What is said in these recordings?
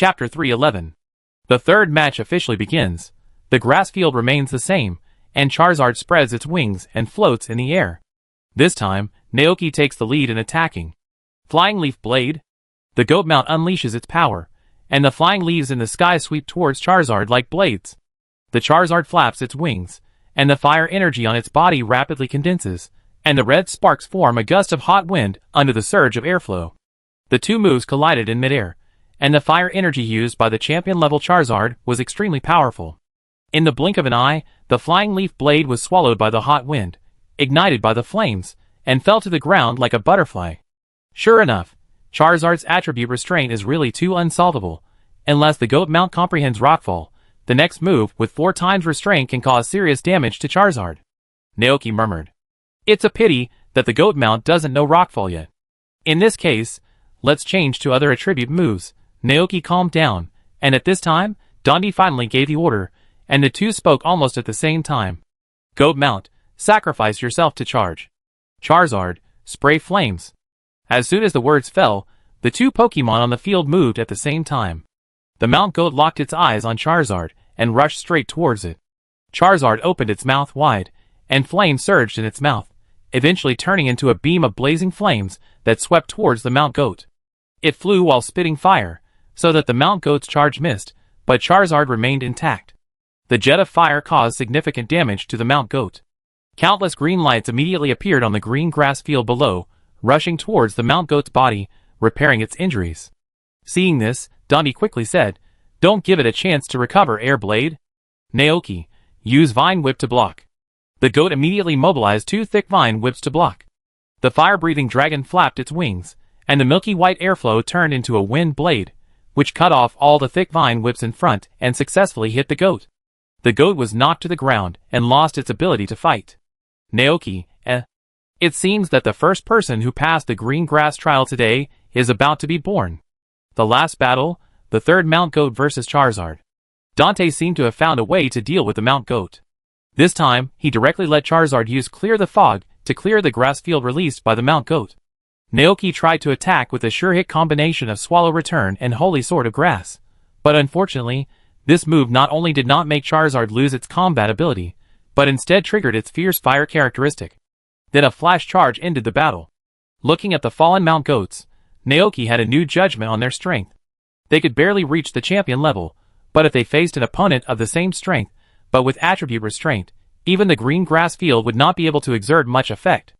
Chapter 311. The third match officially begins. The grass field remains the same, and Charizard spreads its wings and floats in the air. This time, Naoki takes the lead in attacking. Flying Leaf Blade. The goat mount unleashes its power, and the flying leaves in the sky sweep towards Charizard like blades. The Charizard flaps its wings, and the fire energy on its body rapidly condenses, and the red sparks form a gust of hot wind under the surge of airflow. The two moves collided in midair, and the fire energy used by the champion-level Charizard was extremely powerful. In the blink of an eye, the Flying Leaf Blade was swallowed by the hot wind, ignited by the flames, and fell to the ground like a butterfly. Sure enough, Charizard's attribute Restraint is really too unsolvable. Unless the goat mount comprehends Rockfall, the next move with 4 times Restraint can cause serious damage to Charizard. Naoki murmured. It's a pity that the goat mount doesn't know Rockfall yet. In this case, let's change to other attribute moves. Naoki calmed down, and at this time, Dondi finally gave the order, and the two spoke almost at the same time. Goat mount, sacrifice yourself to charge. Charizard, spray flames. As soon as the words fell, the two Pokemon on the field moved at the same time. The Mount Goat locked its eyes on Charizard and rushed straight towards it. Charizard opened its mouth wide, and flame surged in its mouth, eventually turning into a beam of blazing flames that swept towards the Mount Goat. It flew while spitting fire, so that the Mount Goat's charge missed, but Charizard remained intact. The jet of fire caused significant damage to the Mount Goat. Countless green lights immediately appeared on the green grass field below, rushing towards the Mount Goat's body, repairing its injuries. Seeing this, Dondi quickly said, "Don't give it a chance to recover, Air Blade. Naoki, use Vine Whip to block." The goat immediately mobilized 2 thick vine whips to block. The fire-breathing dragon flapped its wings, and the milky white airflow turned into a wind blade, which cut off all the thick vine whips in front and successfully hit the goat. The goat was knocked to the ground and lost its ability to fight. Naoki, It seems that the first person who passed the green grass trial today is about to be born. The last battle, the third Mount Goat versus Charizard. Dante seemed to have found a way to deal with the Mount Goat. This time, he directly let Charizard use Clear the Fog to clear the grass field released by the Mount Goat. Naoki tried to attack with a sure-hit combination of Swallow Return and Holy Sword of Grass, but unfortunately, this move not only did not make Charizard lose its combat ability, but instead triggered its Fierce Fire characteristic. Then a flash charge ended the battle. Looking at the fallen Mount Goats, Naoki had a new judgment on their strength. They could barely reach the champion level, but if they faced an opponent of the same strength, but with attribute Restraint, even the green grass field would not be able to exert much effect.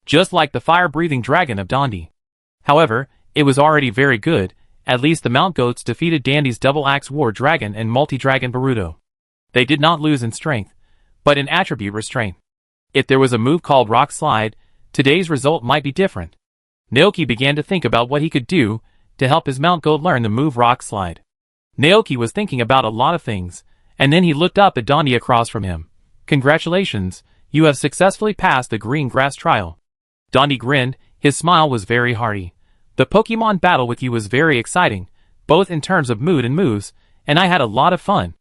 Just like the fire-breathing dragon of Dondi. However, it was already very good. At least the Mount Goats defeated Dandy's Double-Axe War Dragon and Multi-Dragon Baruto. They did not lose in strength, but in attribute Restraint. If there was a move called Rock Slide, today's result might be different. Naoki began to think about what he could do to help his Mount Goat learn the move Rock Slide. Naoki was thinking about a lot of things, and then he looked up at Dondi across from him. "Congratulations, you have successfully passed the green grass trial." Dondi grinned, his smile was very hearty. "The Pokemon battle with you was very exciting, both in terms of mood and moves, and I had a lot of fun.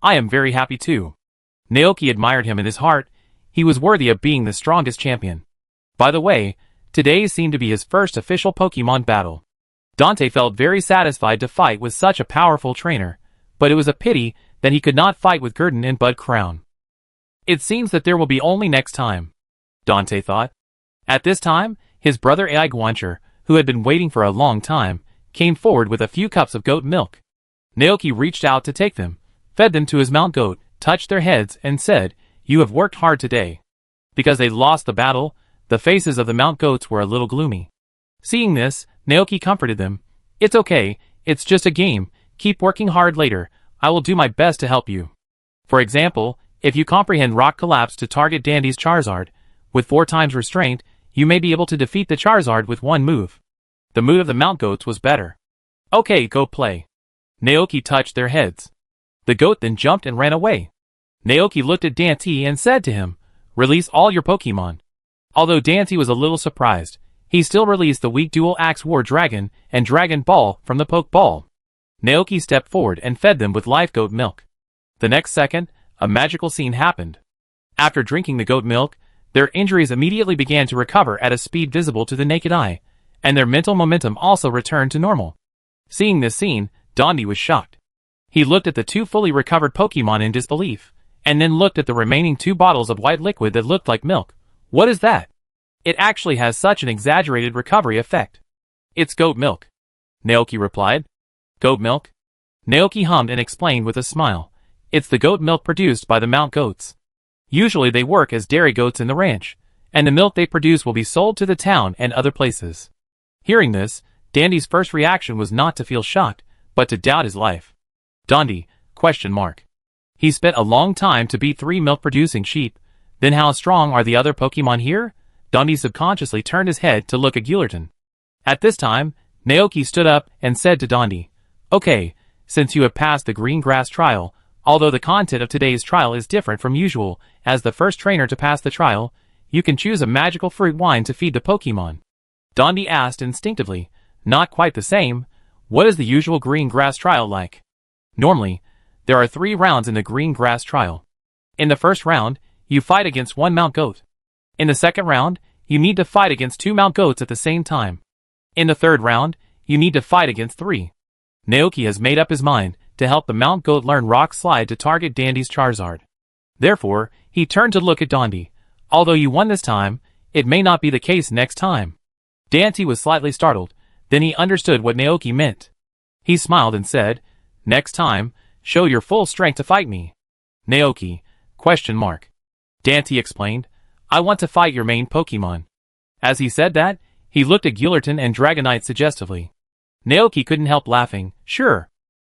I am very happy too." Naoki admired him in his heart. He was worthy of being the strongest champion. By the way, today seemed to be his first official Pokemon battle. Dante felt very satisfied to fight with such a powerful trainer, but it was a pity that he could not fight with Gurdon and Bud Crown. It seems that there will be only next time, Dante thought. At this time, his brother Aiguancher, who had been waiting for a long time, came forward with a few cups of goat milk. Naoki reached out to take them, fed them to his Mount Goat, touched their heads, and said, "You have worked hard today." Because they lost the battle, the faces of the Mount Goats were a little gloomy. Seeing this, Naoki comforted them. "It's okay, it's just a game, keep working hard later, I will do my best to help you. For example, if you comprehend Rock Collapse to target Dandy's Charizard, with 4 times Restraint, you may be able to defeat the Charizard with 1 move." The mood of the Mount Goats was better. "Okay, go play." Naoki touched their heads. The goat then jumped and ran away. Naoki looked at Dante and said to him, "Release all your Pokemon." Although Dante was a little surprised, he still released the weak Dual-Axe War Dragon and Dragon Ball from the Pokeball. Naoki stepped forward and fed them with live goat milk. The next second, a magical scene happened. After drinking the goat milk, their injuries immediately began to recover at a speed visible to the naked eye, and their mental momentum also returned to normal. Seeing this scene, Dondi was shocked. He looked at the two fully recovered Pokemon in disbelief, and then looked at the remaining 2 bottles of white liquid that looked like milk. What is that? It actually has such an exaggerated recovery effect. It's goat milk, Naoki replied. Goat milk? Naoki hummed and explained with a smile. It's the goat milk produced by the Mount goats. Usually they work as dairy goats in the ranch, and the milk they produce will be sold to the town and other places. Hearing this, Dandy's first reaction was not to feel shocked, but to doubt his life. Dondi? He spent a long time to beat 3 milk-producing sheep. Then how strong are the other Pokemon here? Dondi subconsciously turned his head to look at Gillerton. At this time, Naoki stood up and said to Dondi, Okay, since you have passed the green grass trial, although the content of today's trial is different from usual, as the first trainer to pass the trial, you can choose a magical fruit wine to feed the Pokemon. Dondi asked instinctively, not quite the same. What is the usual green grass trial like? Normally, there are 3 rounds in the green grass trial. In the first round, you fight against 1 Mount goat. In the second round, you need to fight against 2 Mount goats at the same time. In the third round, you need to fight against 3. Naoki has made up his mind to help the Mount goat learn Rock Slide to target Dandy's Charizard. Therefore, he turned to look at Dondi. Although you won this time, it may not be the case next time. Dandy was slightly startled, then he understood what Naoki meant. He smiled and said, Next time, show your full strength to fight me. Naoki? Dandy explained, I want to fight your main Pokemon. As he said that, he looked at Gillerton and Dragonite suggestively. Naoki couldn't help laughing. Sure.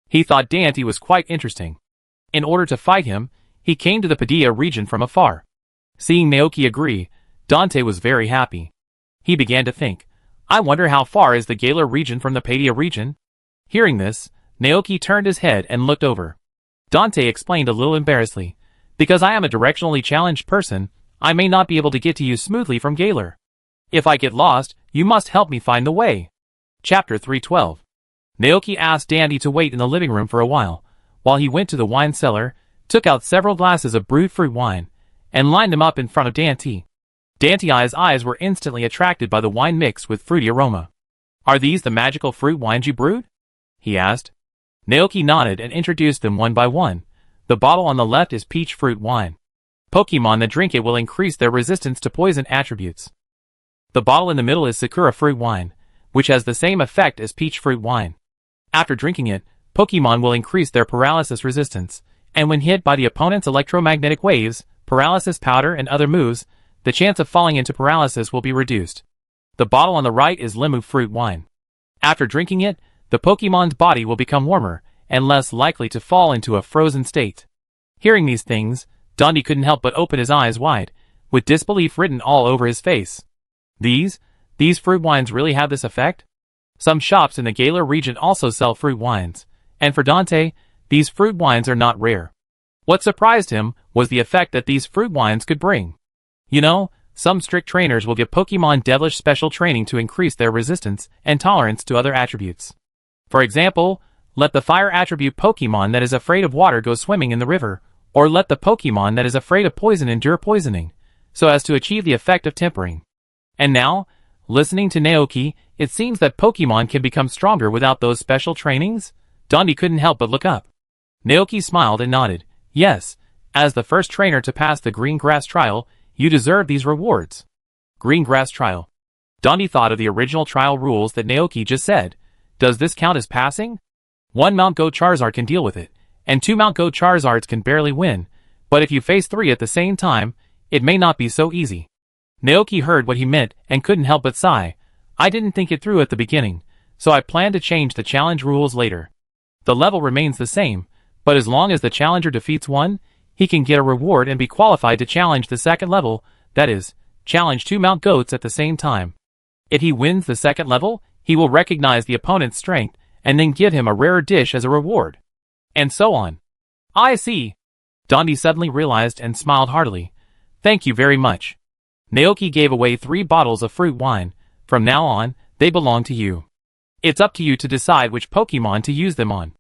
He thought Dandy was quite interesting. In order to fight him, he came to the Padilla region from afar. Seeing Naoki agree, Dante was very happy. He began to think, I wonder how far is the Galar region from the Padilla region? Hearing this, Naoki turned his head and looked over. Dante explained a little embarrassedly, Because I am a directionally challenged person, I may not be able to get to you smoothly from Galar. If I get lost, you must help me find the way. Chapter 312. Naoki asked Dandy to wait in the living room for a while he went to the wine cellar, took out several glasses of brewed fruit wine, and lined them up in front of Dandy. Dandy's eyes were instantly attracted by the wine mix with fruity aroma. Are these the magical fruit wines you brewed? He asked. Naoki nodded and introduced them one by one. The bottle on the left is peach fruit wine. Pokemon that drink it will increase their resistance to poison attributes. The bottle in the middle is Sakura fruit wine, which has the same effect as peach fruit wine. After drinking it, Pokemon will increase their paralysis resistance, and when hit by the opponent's electromagnetic waves, paralysis powder and other moves, the chance of falling into paralysis will be reduced. The bottle on the right is Limu fruit wine. After drinking it, the Pokemon's body will become warmer, and less likely to fall into a frozen state. Hearing these things, Dondi couldn't help but open his eyes wide, with disbelief written all over his face. These fruit wines really have this effect? Some shops in the Galar region also sell fruit wines, and for Dante, these fruit wines are not rare. What surprised him was the effect that these fruit wines could bring. You know, some strict trainers will give Pokemon devilish special training to increase their resistance and tolerance to other attributes. For example, let the fire attribute Pokemon that is afraid of water go swimming in the river, or let the Pokemon that is afraid of poison endure poisoning, so as to achieve the effect of tempering. And now, listening to Naoki, it seems that Pokemon can become stronger without those special trainings? Dondi couldn't help but look up. Naoki smiled and nodded. Yes, as the first trainer to pass the green grass trial, you deserve these rewards. Green grass trial. Dondi thought of the original trial rules that Naoki just said. Does this count as passing? 1 Mount Goat Charizard can deal with it, and 2 Mount Goat Charizards can barely win, but if you face 3 at the same time, it may not be so easy. Naoki heard what he meant and couldn't help but sigh. I didn't think it through at the beginning, so I plan to change the challenge rules later. The level remains the same, but as long as the challenger defeats 1, he can get a reward and be qualified to challenge the second level, that is, challenge 2 Mount Goats at the same time. If he wins the second level, he will recognize the opponent's strength and then give him a rarer dish as a reward. And so on. I see. Dondi suddenly realized and smiled heartily. Thank you very much. Naoki gave away 3 bottles of fruit wine. From now on, they belong to you. It's up to you to decide which Pokemon to use them on.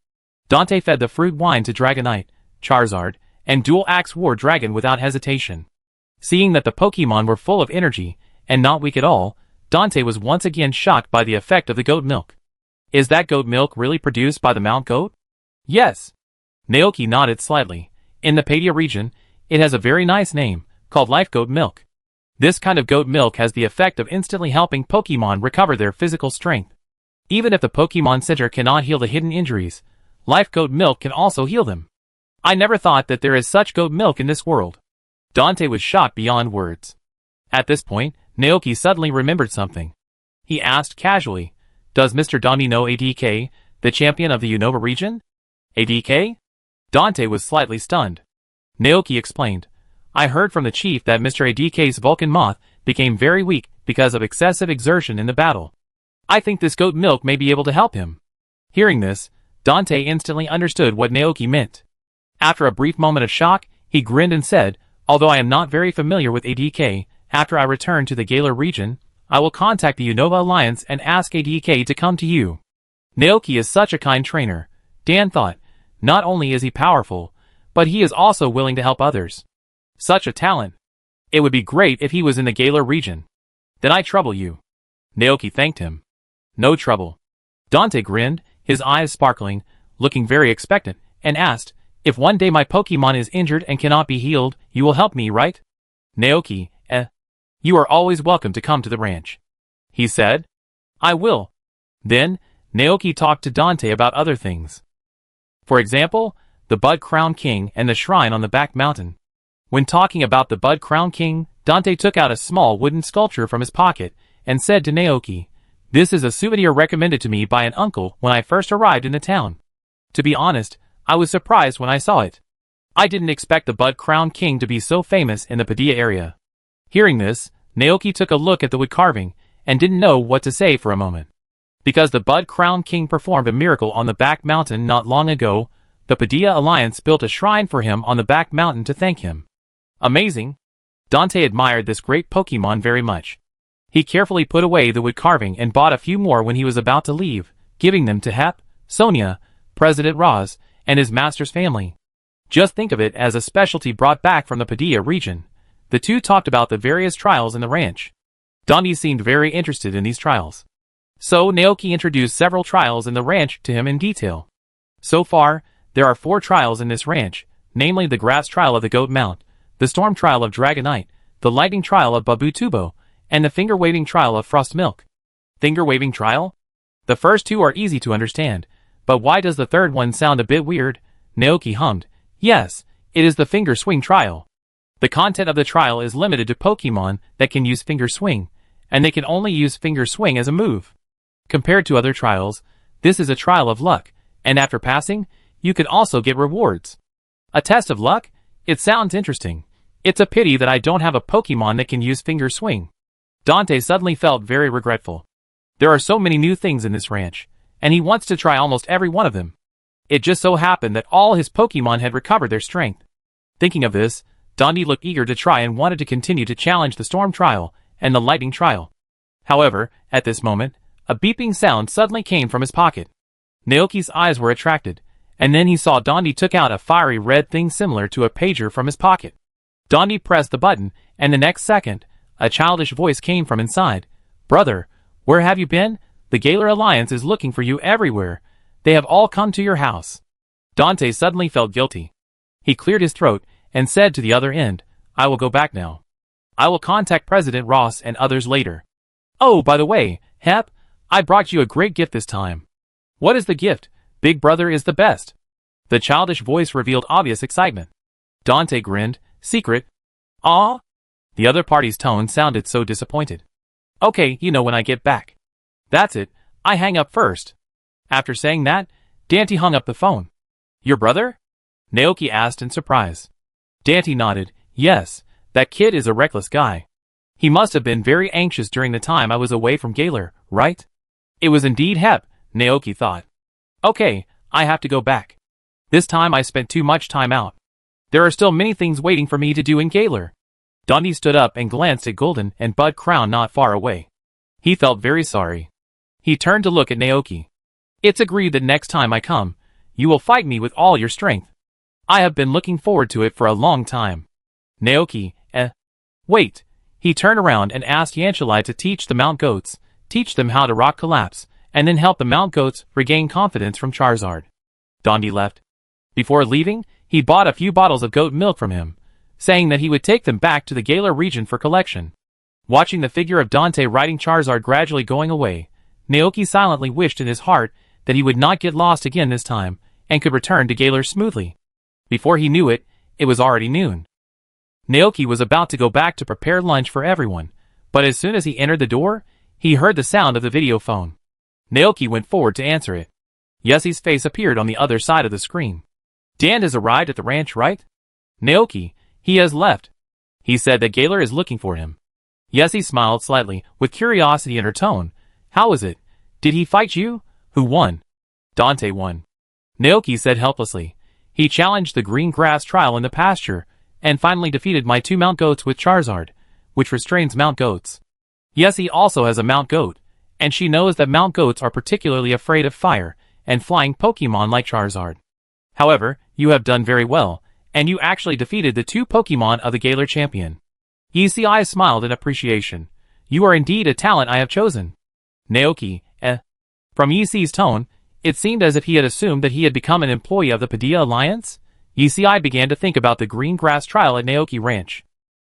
Dante fed the fruit wine to Dragonite, Charizard, and Dual Axe War Dragon without hesitation. Seeing that the Pokemon were full of energy, and not weak at all, Dante was once again shocked by the effect of the goat milk. Is that goat milk really produced by the Mount Goat? Yes. Naoki nodded slightly. In the Padia region, it has a very nice name, called life goat milk. This kind of goat milk has the effect of instantly helping Pokémon recover their physical strength. Even if the Pokémon Center cannot heal the hidden injuries, life goat milk can also heal them. I never thought that there is such goat milk in this world. Dante was shocked beyond words. At this point, Naoki suddenly remembered something. He asked casually, "Does Mr. Dante know ADK, the champion of the Unova region?" ADK? Dante was slightly stunned. Naoki explained, "I heard from the chief that Mr. ADK's Vulcan moth became very weak because of excessive exertion in the battle. I think this goat milk may be able to help him." Hearing this, Dante instantly understood what Naoki meant. After a brief moment of shock, he grinned and said, "Although I am not very familiar with ADK, after I return to the Galar region, I will contact the Unova Alliance and ask ADK to come to you." Naoki is such a kind trainer, Dan thought. Not only is he powerful, but he is also willing to help others. Such a talent. It would be great if he was in the Galar region. "Did I trouble you?" Naoki thanked him. "No trouble." Dante grinned, his eyes sparkling, looking very expectant, and asked, "If one day my Pokémon is injured and cannot be healed, you will help me, right?" Naoki, "You are always welcome to come to the ranch," he said. "I will." Then, Naoki talked to Dante about other things. For example, the Bud Crown King and the shrine on the back mountain. When talking about the Bud Crown King, Dante took out a small wooden sculpture from his pocket and said to Naoki, "This is a souvenir recommended to me by an uncle when I first arrived in the town. To be honest, I was surprised when I saw it. I didn't expect the Bud Crown King to be so famous in the Padilla area." Hearing this, Naoki took a look at the wood carving and didn't know what to say for a moment. Because the Bud Crown King performed a miracle on the back mountain not long ago, the Padilla Alliance built a shrine for him on the back mountain to thank him. Amazing! Dante admired this great Pokémon very much. He carefully put away the wood carving and bought a few more when he was about to leave, giving them to Hep, Sonia, President Roz, and his master's family. Just think of it as a specialty brought back from the Padilla region. The two talked about the various trials in the ranch. Dante seemed very interested in these trials. So Naoki introduced several trials in the ranch to him in detail. So far, there are 4 trials in this ranch, namely the grass trial of the Goat Mount, the storm trial of Dragonite, the lightning trial of Babutubo, and the finger-waving trial of Frost Milk. Finger-waving trial? The first 2 are easy to understand, but why does the third one sound a bit weird? Naoki hummed. Yes, it is the finger swing trial. The content of the trial is limited to Pokémon that can use finger swing, and they can only use finger swing as a move. Compared to other trials, this is a trial of luck, and after passing, you can also get rewards. A test of luck? It sounds interesting. It's a pity that I don't have a Pokémon that can use finger swing. Dante suddenly felt very regretful. There are so many new things in this ranch, and he wants to try almost every one of them. It just so happened that all his Pokémon had recovered their strength. Thinking of this, Dante looked eager to try and wanted to continue to challenge the storm trial and the lightning trial. However, at this moment, a beeping sound suddenly came from his pocket. Naoki's eyes were attracted, and then he saw Dante took out a fiery red thing similar to a pager from his pocket. Dante pressed the button, and the next second, a childish voice came from inside. "Brother, where have you been? The Galar Alliance is looking for you everywhere. They have all come to your house." Dante suddenly felt guilty. He cleared his throat and said to the other end, "I will go back now. I will contact President Ross and others later. Oh, by the way, Hep, I brought you a great gift this time." "What is the gift? Big brother is the best." The childish voice revealed obvious excitement. Dante grinned. "Secret?" "Aw?" The other party's tone sounded so disappointed. "Okay, you know when I get back." "That's it, I hang up first." After saying that, Dante hung up the phone. "Your brother?" Naoki asked in surprise. Dante nodded. "Yes, that kid is a reckless guy. He must have been very anxious during the time I was away from Galar, right?" It was indeed Hep, Naoki thought. "Okay, I have to go back. This time I spent too much time out. There are still many things waiting for me to do in Galar." Dante stood up and glanced at Golden and Bud Crown not far away. He felt very sorry. He turned to look at Naoki. "It's agreed that next time I come, you will fight me with all your strength. I have been looking forward to it for a long time." Naoki, Wait. He turned around and asked Yanchulai to teach the Mount Goats, teach them how to rock collapse, and then help the Mount Goats regain confidence from Charizard. Dante left. Before leaving, he bought a few bottles of goat milk from him, saying that he would take them back to the Galar region for collection. Watching the figure of Dante riding Charizard gradually going away, Naoki silently wished in his heart that he would not get lost again this time, and could return to Galar smoothly. Before he knew it, it was already noon. Naoki was about to go back to prepare lunch for everyone, but as soon as he entered the door, he heard the sound of the video phone. Naoki went forward to answer it. Yessie's face appeared on the other side of the screen. Dan has arrived at the ranch, right? Naoki, he has left. He said that Galar is looking for him. Yessie smiled slightly, with curiosity in her tone. How is it? Did he fight you? Who won? Dante won. Naoki said helplessly. He challenged the green grass trial in the pasture, and finally defeated my 2 Mount Goats with Charizard, which restrains Mount Goats. Yessie also has a Mount Goat, and she knows that Mount Goats are particularly afraid of fire and flying Pokemon like Charizard. However, you have done very well, and you actually defeated the 2 Pokemon of the Galar champion. Yessie smiled in appreciation. You are indeed a talent I have chosen. Naoki, From Yessie's tone, it seemed as if he had assumed that he had become an employee of the Padilla Alliance. Yessie began to think about the green grass trial at Naoki Ranch.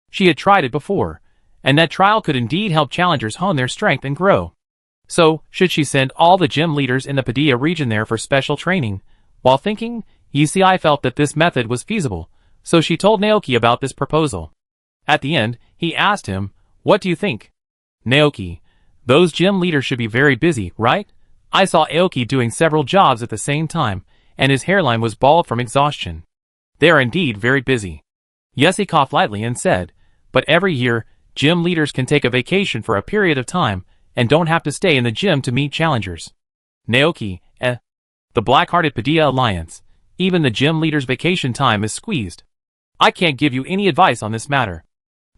She had tried it before, and that trial could indeed help challengers hone their strength and grow. So, should she send all the gym leaders in the Padilla region there for special training? While thinking, Yessie felt that this method was feasible, so she told Naoki about this proposal. At the end, he asked him, what do you think? Naoki, those gym leaders should be very busy, right? I saw Aoki doing several jobs at the same time, and his hairline was bald from exhaustion. They are indeed very busy. Yessie coughed lightly and said, but every year, gym leaders can take a vacation for a period of time, and don't have to stay in the gym to meet challengers. Naoki, The black-hearted Padilla Alliance, even the gym leader's vacation time is squeezed. I can't give you any advice on this matter,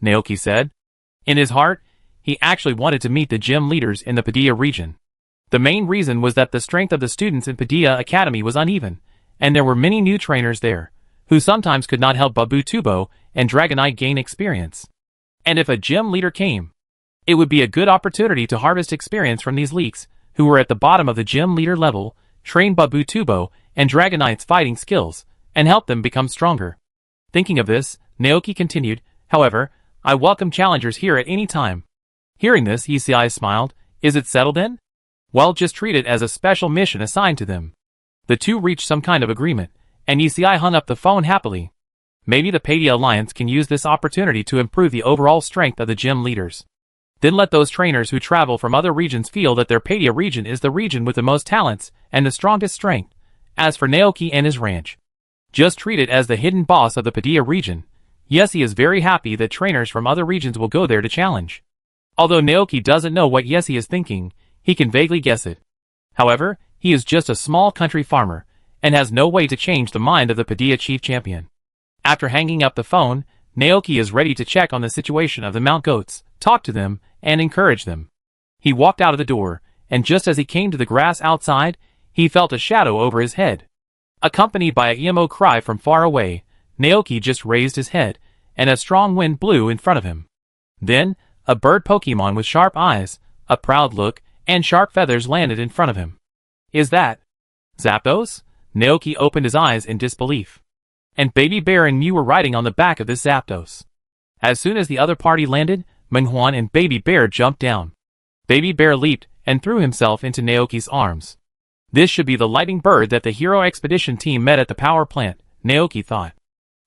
Naoki said. In his heart, he actually wanted to meet the gym leaders in the Padilla region. The main reason was that the strength of the students in Padilla Academy was uneven, and there were many new trainers there, who sometimes could not help Babutubo and Dragonite gain experience. And if a gym leader came, it would be a good opportunity to harvest experience from these leaks, who were at the bottom of the gym leader level, train Babutubo and Dragonite's fighting skills, and help them become stronger. Thinking of this, Naoki continued, however, I welcome challengers here at any time. Hearing this, Yessie smiled. Is it settled then? Well, just treat it as a special mission assigned to them. The two reached some kind of agreement, and Yessie hung up the phone happily. Maybe the Padilla Alliance can use this opportunity to improve the overall strength of the gym leaders. Then let those trainers who travel from other regions feel that their Padilla region is the region with the most talents and the strongest strength. As for Naoki and his ranch, just treat it as the hidden boss of the Padilla region. Yessie is very happy that trainers from other regions will go there to challenge. Although Naoki doesn't know what Yessie is thinking, he can vaguely guess it. However, he is just a small country farmer, and has no way to change the mind of the Padilla chief champion. After hanging up the phone, Naoki is ready to check on the situation of the Mount Goats, talk to them, and encourage them. He walked out of the door, and just as he came to the grass outside, he felt a shadow over his head. Accompanied by a emo cry from far away, Naoki just raised his head, and a strong wind blew in front of him. Then, a bird Pokemon with sharp eyes, a proud look, and sharp feathers landed in front of him. Is that Zapdos? Naoki opened his eyes in disbelief. And Baby Bear and Mew were riding on the back of this Zapdos. As soon as the other party landed, Menghuan and Baby Bear jumped down. Baby Bear leaped and threw himself into Naoki's arms. This should be the lightning bird that the Hero Expedition team met at the power plant, Naoki thought.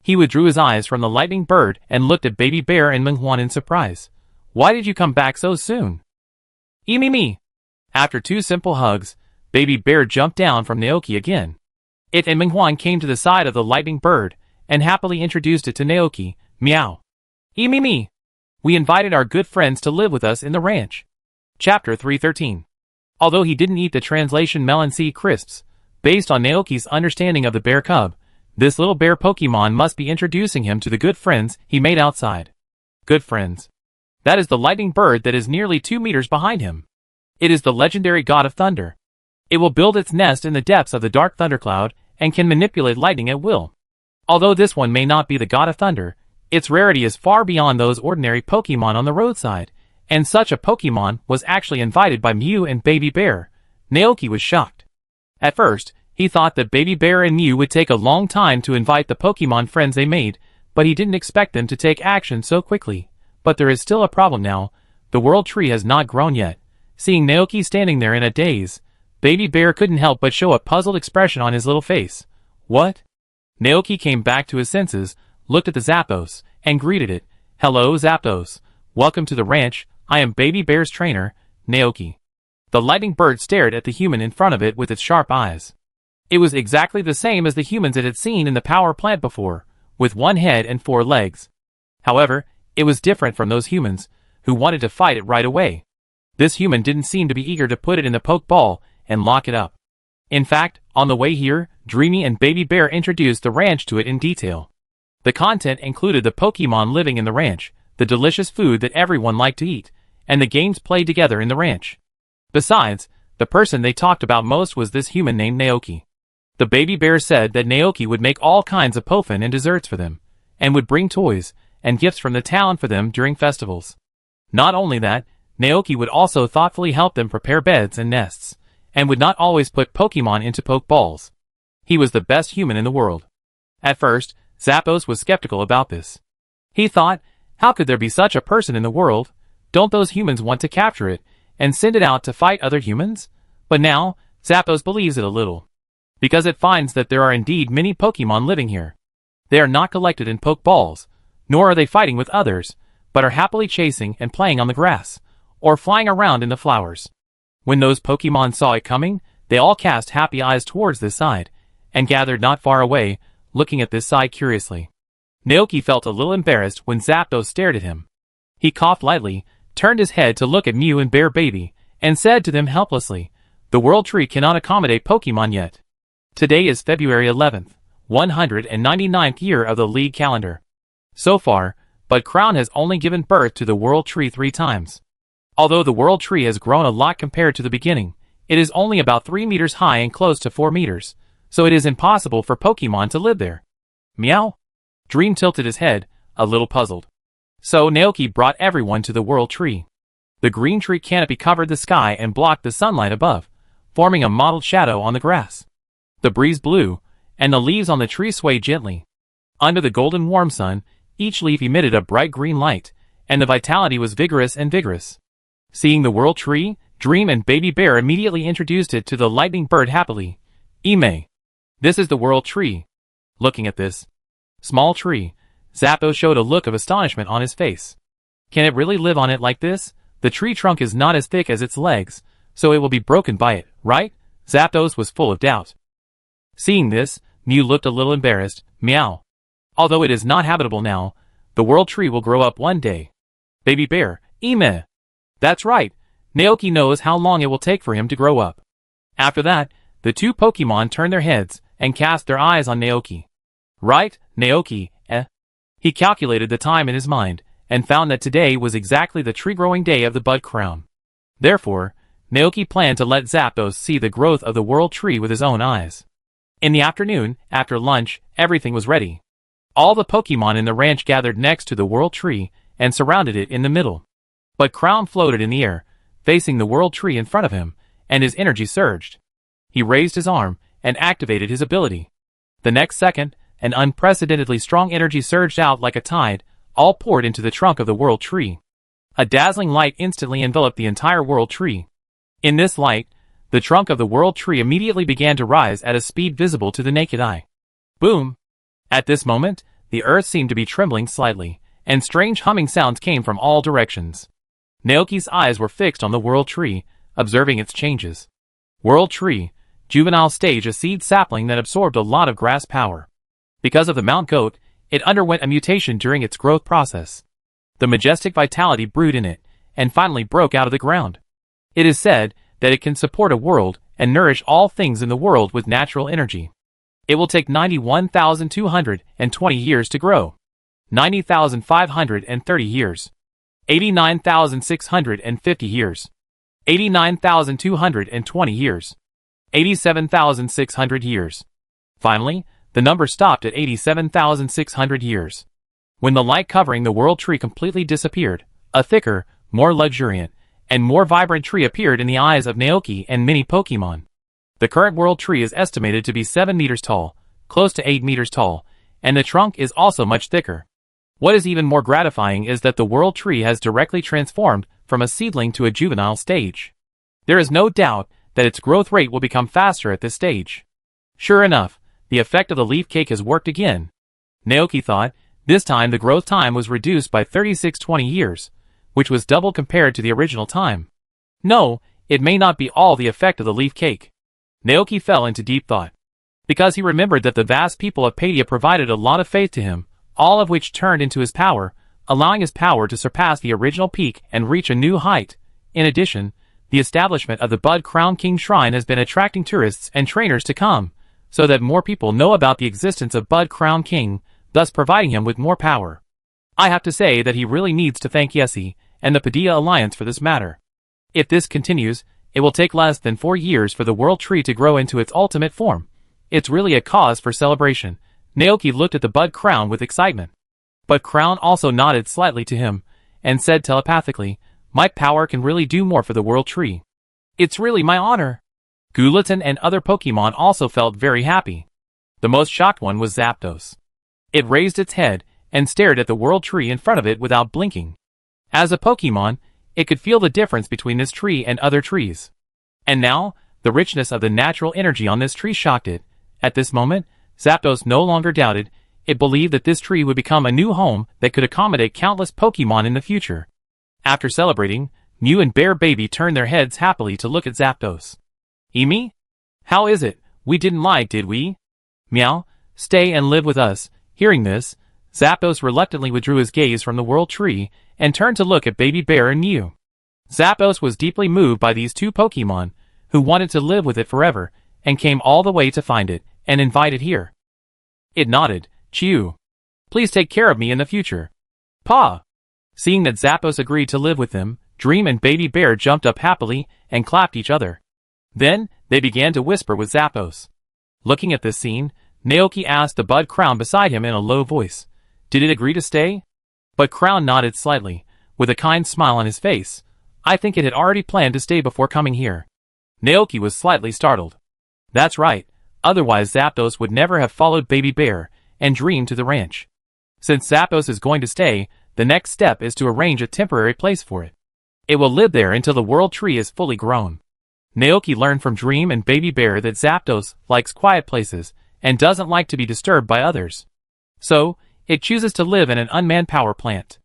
He withdrew his eyes from the lightning bird and looked at Baby Bear and Menghuan in surprise. Why did you come back so soon? Me. After 2 simple hugs, Baby Bear jumped down from Naoki again. It and Menghuan came to the side of the lightning bird and happily introduced it to Naoki. Meow. Me. We invited our good friends to live with us in the ranch. Chapter 313. Although he didn't eat the translation melon seed crisps, based on Naoki's understanding of the bear cub, this little bear Pokemon must be introducing him to the good friends he made outside. Good friends. That is the lightning bird that is nearly 2 meters behind him. It is the legendary god of thunder. It will build its nest in the depths of the dark thundercloud and can manipulate lightning at will. Although this one may not be the god of thunder, its rarity is far beyond those ordinary Pokemon on the roadside, and such a Pokemon was actually invited by Mew and Baby Bear. Naoki was shocked. At first, he thought that Baby Bear and Mew would take a long time to invite the Pokemon friends they made, but he didn't expect them to take action so quickly. But there is still a problem now. The World Tree has not grown yet. Seeing Naoki standing there in a daze, Baby Bear couldn't help but show a puzzled expression on his little face. What? Naoki came back to his senses, looked at the Zapdos, and greeted it. Hello, Zapdos. Welcome to the ranch. I am Baby Bear's trainer, Naoki. The lightning bird stared at the human in front of it with its sharp eyes. It was exactly the same as the humans it had seen in the power plant before, with one head and 4 legs. However, it was different from those humans, who wanted to fight it right away. This human didn't seem to be eager to put it in the Pokeball and lock it up. In fact, on the way here, Dreamy and Baby Bear introduced the ranch to it in detail. The content included the Pokemon living in the ranch, the delicious food that everyone liked to eat, and the games played together in the ranch. Besides, the person they talked about most was this human named Naoki. The Baby Bear said that Naoki would make all kinds of pofan and desserts for them, and would bring toys and gifts from the town for them during festivals. Not only that, Naoki would also thoughtfully help them prepare beds and nests, and would not always put Pokemon into Pokeballs. He was the best human in the world. At first, Zapdos was skeptical about this. He thought, how could there be such a person in the world? Don't those humans want to capture it and send it out to fight other humans? But now, Zapdos believes it a little, because it finds that there are indeed many Pokemon living here. They are not collected in Pokeballs, nor are they fighting with others, but are happily chasing and playing on the grass, or flying around in the flowers. When those Pokemon saw it coming, they all cast happy eyes towards this side, and gathered not far away, looking at this side curiously. Naoki felt a little embarrassed when Zapdos stared at him. He coughed lightly, turned his head to look at Mew and Bear Baby, and said to them helplessly, the World Tree cannot accommodate Pokemon yet. Today is February 11th, 199th year of the League calendar. So far, Bud Crown has only given birth to the World Tree 3 times. Although the World Tree has grown a lot compared to the beginning, it is only about 3 meters high and close to 4 meters, so it is impossible for Pokemon to live there. Meow? Dream tilted his head, a little puzzled. So Naoki brought everyone to the World Tree. The green tree canopy covered the sky and blocked the sunlight above, forming a mottled shadow on the grass. The breeze blew, and the leaves on the tree swayed gently. Under the golden warm sun, each leaf emitted a bright green light, and the vitality was vigorous and vigorous. Seeing the World Tree, Dream and Baby Bear immediately introduced it to the lightning bird happily. Ime. This is the World Tree. Looking at this small tree, Zapdos showed a look of astonishment on his face. Can it really live on it like this? The tree trunk is not as thick as its legs, so it will be broken by it, right? Zapdos was full of doubt. Seeing this, Mew looked a little embarrassed. Meow. Although it is not habitable now, the World Tree will grow up one day. Baby Bear, Ime. That's right. Naoki knows how long it will take for him to grow up. After that, the 2 Pokemon turned their heads and cast their eyes on Naoki. Right, Naoki, eh? He calculated the time in his mind, and found that today was exactly the tree-growing day of the Bud Crown. Therefore, Naoki planned to let Zapdos see the growth of the World Tree with his own eyes. In the afternoon, after lunch, everything was ready. All the Pokemon in the ranch gathered next to the World Tree, and surrounded it in the middle. Bud Crown floated in the air, facing the World Tree in front of him, and his energy surged. He raised his arm, and activated his ability. The next second, an unprecedentedly strong energy surged out like a tide, all poured into the trunk of the World Tree. A dazzling light instantly enveloped the entire World Tree. In this light, the trunk of the World Tree immediately began to rise at a speed visible to the naked eye. Boom! At this moment, the earth seemed to be trembling slightly, and strange humming sounds came from all directions. Naoki's eyes were fixed on the World Tree, observing its changes. World Tree, juvenile stage, a seed sapling that absorbed a lot of grass power. Because of the Mount Goat, it underwent a mutation during its growth process. The majestic vitality brewed in it, and finally broke out of the ground. It is said that it can support a world and nourish all things in the world with natural energy. It will take 91,220 years to grow. 90,530 years. 89,650 years. 89,220 years. 87,600 years. Finally, the number stopped at 87,600 years. When the light covering the World Tree completely disappeared, a thicker, more luxuriant, and more vibrant tree appeared in the eyes of Naoki and many Pokemon. The current world tree is estimated to be 7 meters tall, close to 8 meters tall, and the trunk is also much thicker. What is even more gratifying is that the world tree has directly transformed from a seedling to a juvenile stage. There is no doubt that its growth rate will become faster at this stage. Sure enough, the effect of the leaf cake has worked again. Naoki thought. This time the growth time was reduced by 3620 years, which was double compared to the original time. No, it may not be all the effect of the leaf cake. Naoki fell into deep thought. Because he remembered that the vast people of Padia provided a lot of faith to him, all of which turned into his power, allowing his power to surpass the original peak and reach a new height. In addition, the establishment of the Bud Crown King Shrine has been attracting tourists and trainers to come, so that more people know about the existence of Bud Crown King, thus providing him with more power. I have to say that he really needs to thank Yessie and the Padilla Alliance for this matter. If this continues, it will take less than 4 years for the world tree to grow into its ultimate form. It's really a cause for celebration. Naoki looked at the Bud Crown with excitement. But Crown also nodded slightly to him, and said telepathically, "My power can really do more for the world tree. It's really my honor." Gulatin and other Pokemon also felt very happy. The most shocked one was Zapdos. It raised its head and stared at the world tree in front of it without blinking. As a Pokemon, it could feel the difference between this tree and other trees. And now, the richness of the natural energy on this tree shocked it. At this moment, Zapdos no longer doubted. It believed that this tree would become a new home that could accommodate countless Pokemon in the future. After celebrating, Mew and Bear Baby turned their heads happily to look at Zapdos. "Emi? How is it? We didn't lie, did we? Meow, stay and live with us." Hearing this, Zapdos reluctantly withdrew his gaze from the world tree and turned to look at Baby Bear and Mew. Zapdos was deeply moved by these two Pokemon, who wanted to live with it forever, and came all the way to find it and invite it here. It nodded. "Chew. Please take care of me in the future. Pa." Seeing that Zapdos agreed to live with them, Dream and Baby Bear jumped up happily and clapped each other. Then, they began to whisper with Zapdos. Looking at this scene, Naoki asked the Bud Crown beside him in a low voice, "Did it agree to stay?" Bud Crown nodded slightly, with a kind smile on his face. "I think it had already planned to stay before coming here." Naoki was slightly startled. That's right, otherwise Zapdos would never have followed Baby Bear and Dream to the ranch. Since Zapdos is going to stay, the next step is to arrange a temporary place for it. It will live there until the world tree is fully grown. Naoki learned from Dream and Baby Bear that Zapdos likes quiet places and doesn't like to be disturbed by others. So, it chooses to live in an unmanned power plant.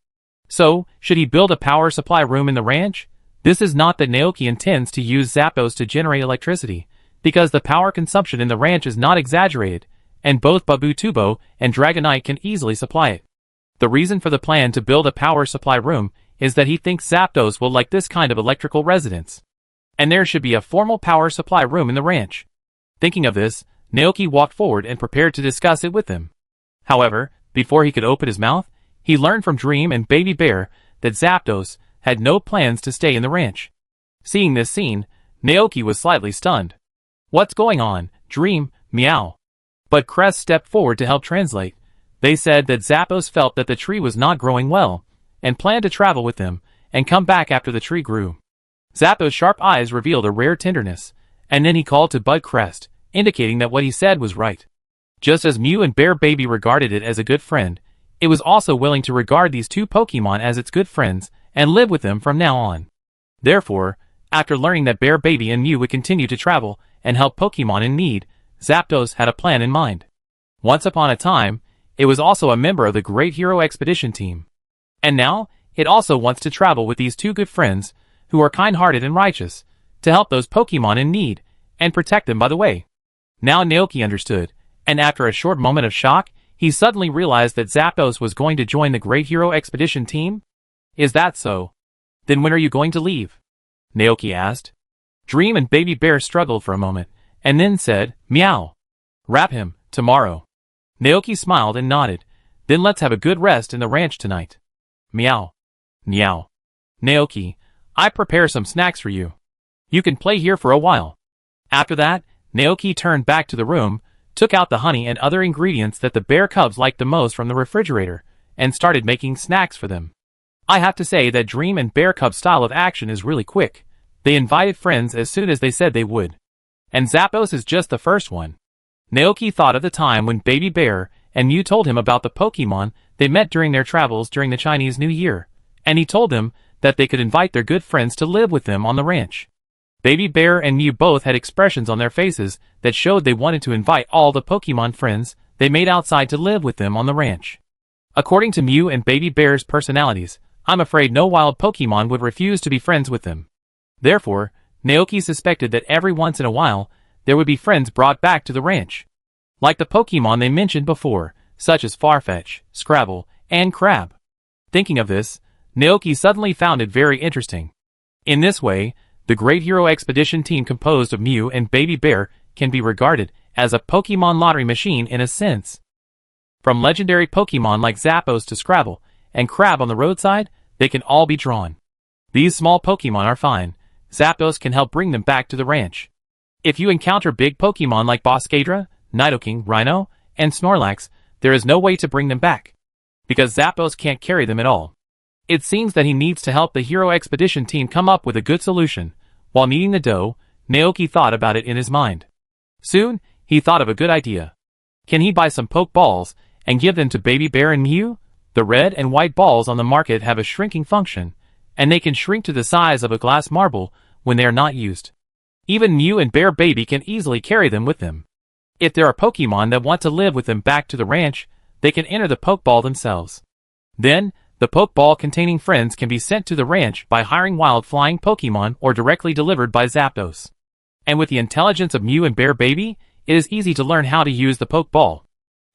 So, should he build a power supply room in the ranch? This is not that Naoki intends to use Zapdos to generate electricity, because the power consumption in the ranch is not exaggerated, and both Babutubo and Dragonite can easily supply it. The reason for the plan to build a power supply room is that he thinks Zapdos will like this kind of electrical residence. And there should be a formal power supply room in the ranch. Thinking of this, Naoki walked forward and prepared to discuss it with them. However, before he could open his mouth, he learned from Dream and Baby Bear that Zapdos had no plans to stay in the ranch. Seeing this scene, Naoki was slightly stunned. "What's going on, Dream? Meow." But Crest stepped forward to help translate. They said that Zapdos felt that the tree was not growing well, and planned to travel with them, and come back after the tree grew. Zapdos' sharp eyes revealed a rare tenderness, and then he called to Bud Crest, indicating that what he said was right. Just as Mew and Bear Baby regarded it as a good friend, it was also willing to regard these two Pokemon as its good friends, and live with them from now on. Therefore, after learning that Bear Baby and Mew would continue to travel and help Pokemon in need, Zapdos had a plan in mind. Once upon a time, it was also a member of the Great Hero Expedition team. And now, it also wants to travel with these two good friends, who are kind-hearted and righteous, to help those Pokemon in need, and protect them by the way. Now Naoki understood, and after a short moment of shock, he suddenly realized that Zapdos was going to join the Great Hero Expedition team? Is that so? Then when are you going to leave? Naoki asked. Dream and Baby Bear struggled for a moment, and then said, "Meow. Wrap him, tomorrow." Naoki smiled and nodded. "Then let's have a good rest in the ranch tonight." Meow. Meow. "Naoki, I prepare some snacks for you. You can play here for a while." After that, Naoki turned back to the room, took out the honey and other ingredients that the bear cubs liked the most from the refrigerator, and started making snacks for them. I have to say that Dream and Bear Cub's style of action is really quick. They invited friends as soon as they said they would. And Zapdos is just the first one. Naoki thought of the time when Baby Bear and Mew told him about the Pokemon they met during their travels during the Chinese New Year, and he told them that they could invite their good friends to live with them on the ranch. Baby Bear and Mew both had expressions on their faces that showed they wanted to invite all the Pokemon friends they made outside to live with them on the ranch. According to Mew and Baby Bear's personalities, I'm afraid no wild Pokemon would refuse to be friends with them. Therefore, Naoki suspected that every once in a while, there would be friends brought back to the ranch. Like the Pokemon they mentioned before, such as Farfetch, Scrabble, and Crab. Thinking of this, Naoki suddenly found it very interesting. In this way, the Great Hero Expedition team composed of Mew and Baby Bear can be regarded as a Pokemon lottery machine in a sense. From legendary Pokemon like Zapdos to Scrabble and Crab on the roadside, they can all be drawn. These small Pokemon are fine. Zapdos can help bring them back to the ranch. If you encounter big Pokemon like Boscadra, Nidoking, Rhino, and Snorlax, there is no way to bring them back, because Zapdos can't carry them at all. It seems that he needs to help the Hero Expedition team come up with a good solution. While kneading the dough, Naoki thought about it in his mind. Soon, he thought of a good idea. Can he buy some Pokeballs and give them to Baby Bear and Mew? The red and white balls on the market have a shrinking function, and they can shrink to the size of a glass marble when they are not used. Even Mew and Bear Baby can easily carry them with them. If there are Pokemon that want to live with them back to the ranch, they can enter the Pokeball themselves. Then, the Pokeball containing friends can be sent to the ranch by hiring wild flying Pokemon or directly delivered by Zapdos. And with the intelligence of Mew and Bear Baby, it is easy to learn how to use the Pokeball.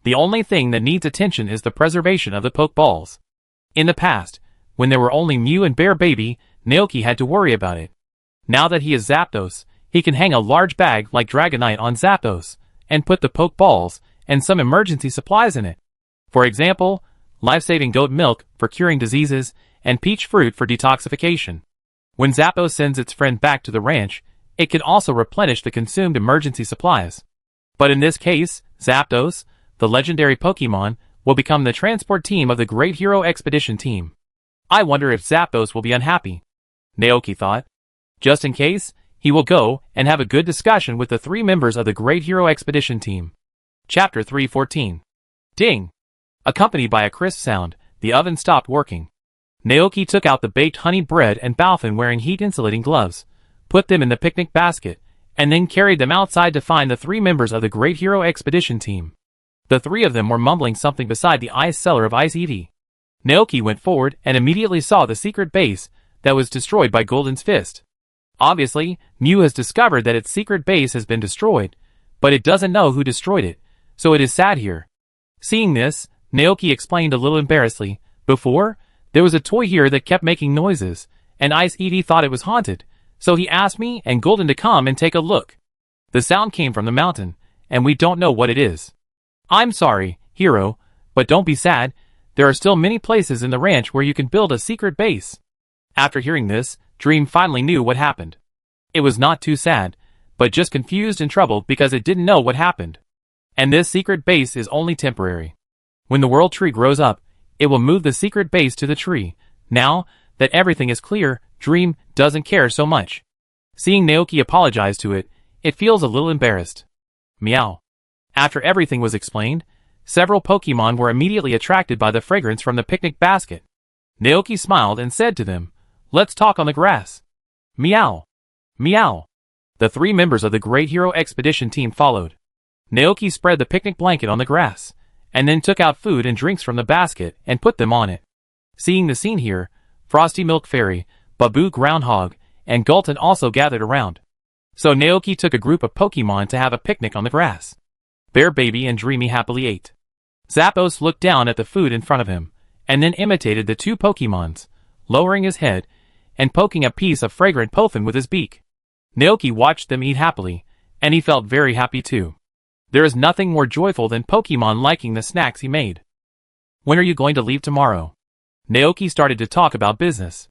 The only thing that needs attention is the preservation of the Pokeballs. In the past, when there were only Mew and Bear Baby, Naoki had to worry about it. Now that he is Zapdos, he can hang a large bag like Dragonite on Zapdos, and put the Pokeballs and some emergency supplies in it. For example, life-saving goat milk for curing diseases, and peach fruit for detoxification. When Zapdos sends its friend back to the ranch, it can also replenish the consumed emergency supplies. But in this case, Zapdos, the legendary Pokemon, will become the transport team of the Great Hero Expedition team. I wonder if Zapdos will be unhappy, Naoki thought. Just in case, he will go and have a good discussion with the 3 members of the Great Hero Expedition team. Chapter 314. Ding! Accompanied by a crisp sound, the oven stopped working. Naoki took out the baked honey bread and Balfin wearing heat-insulating gloves, put them in the picnic basket, and then carried them outside to find the 3 members of the Great Hero Expedition team. The 3 of them were mumbling something beside the ice cellar of Ice Eevee. Naoki went forward and immediately saw the secret base that was destroyed by Golden's fist. Obviously, Mew has discovered that its secret base has been destroyed, but it doesn't know who destroyed it, so it is sad here. Seeing this, Naoki explained a little embarrassedly, before, there was a toy here that kept making noises, and Ice Eevee thought it was haunted, so he asked me and Golden to come and take a look. The sound came from the mountain, and we don't know what it is. I'm sorry, Hero, but don't be sad, there are still many places in the ranch where you can build a secret base. After hearing this, Dream finally knew what happened. It was not too sad, but just confused and troubled because it didn't know what happened. And this secret base is only temporary. When the world tree grows up, it will move the secret base to the tree. Now that everything is clear, Dream doesn't care so much. Seeing Naoki apologize to it, it feels a little embarrassed. Meow. After everything was explained, several Pokemon were immediately attracted by the fragrance from the picnic basket. Naoki smiled and said to them, "Let's talk on the grass." Meow. Meow. The 3 members of the Great Hero Expedition team followed. Naoki spread the picnic blanket on the grass, and then took out food and drinks from the basket and put them on it. Seeing the scene here, Frosty Milk Fairy, Babu Groundhog, and Gulton also gathered around. So Naoki took a group of Pokemon to have a picnic on the grass. Bear Baby and Dreamy happily ate. Zapdos looked down at the food in front of him, and then imitated the 2 Pokemons, lowering his head, and poking a piece of fragrant Pothin with his beak. Naoki watched them eat happily, and he felt very happy too. There is nothing more joyful than Pokemon liking the snacks he made. When are you going to leave tomorrow? Naoki started to talk about business.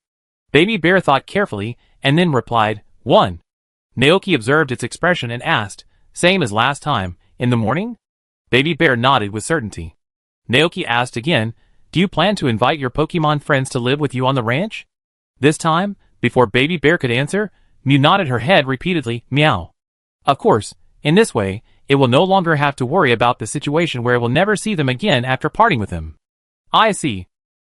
Baby Bear thought carefully, and then replied, 1. Naoki observed its expression and asked, same as last time, in the morning? Baby Bear nodded with certainty. Naoki asked again, Do you plan to invite your Pokemon friends to live with you on the ranch? This time, before Baby Bear could answer, Mew nodded her head repeatedly, meow. Of course, in this way, it will no longer have to worry about the situation where it will never see them again after parting with them. I see.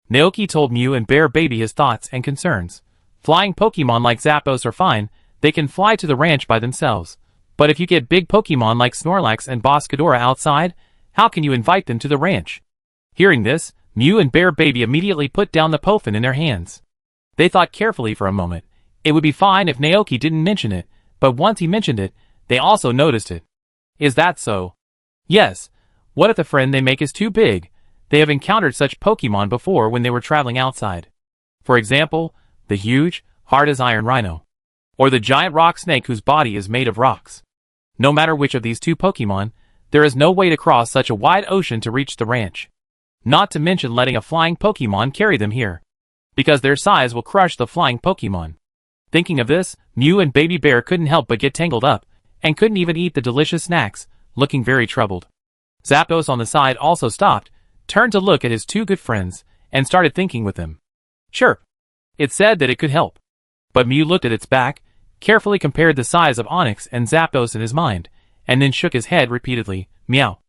Naoki told Mew and Bear Baby his thoughts and concerns. Flying Pokemon like Zapdos are fine, they can fly to the ranch by themselves. But if you get big Pokemon like Snorlax and Boscadora outside, how can you invite them to the ranch? Hearing this, Mew and Bear Baby immediately put down the Pofin in their hands. They thought carefully for a moment. It would be fine if Naoki didn't mention it, but once he mentioned it, they also noticed it. Is that so? Yes. What if the friend they make is too big? They have encountered such Pokemon before when they were traveling outside. For example, the huge, hard-as-iron rhino. Or the giant rock snake whose body is made of rocks. No matter which of these two Pokemon, there is no way to cross such a wide ocean to reach the ranch. Not to mention letting a flying Pokemon carry them here. Because their size will crush the flying Pokemon. Thinking of this, Mew and Baby Bear couldn't help but get tangled up, and couldn't even eat the delicious snacks, looking very troubled. Zapdos on the side also stopped, turned to look at his two good friends, and started thinking with them. Chirp! It said that it could help. But Mew looked at its back, carefully compared the size of Onix and Zapdos in his mind, and then shook his head repeatedly, meow.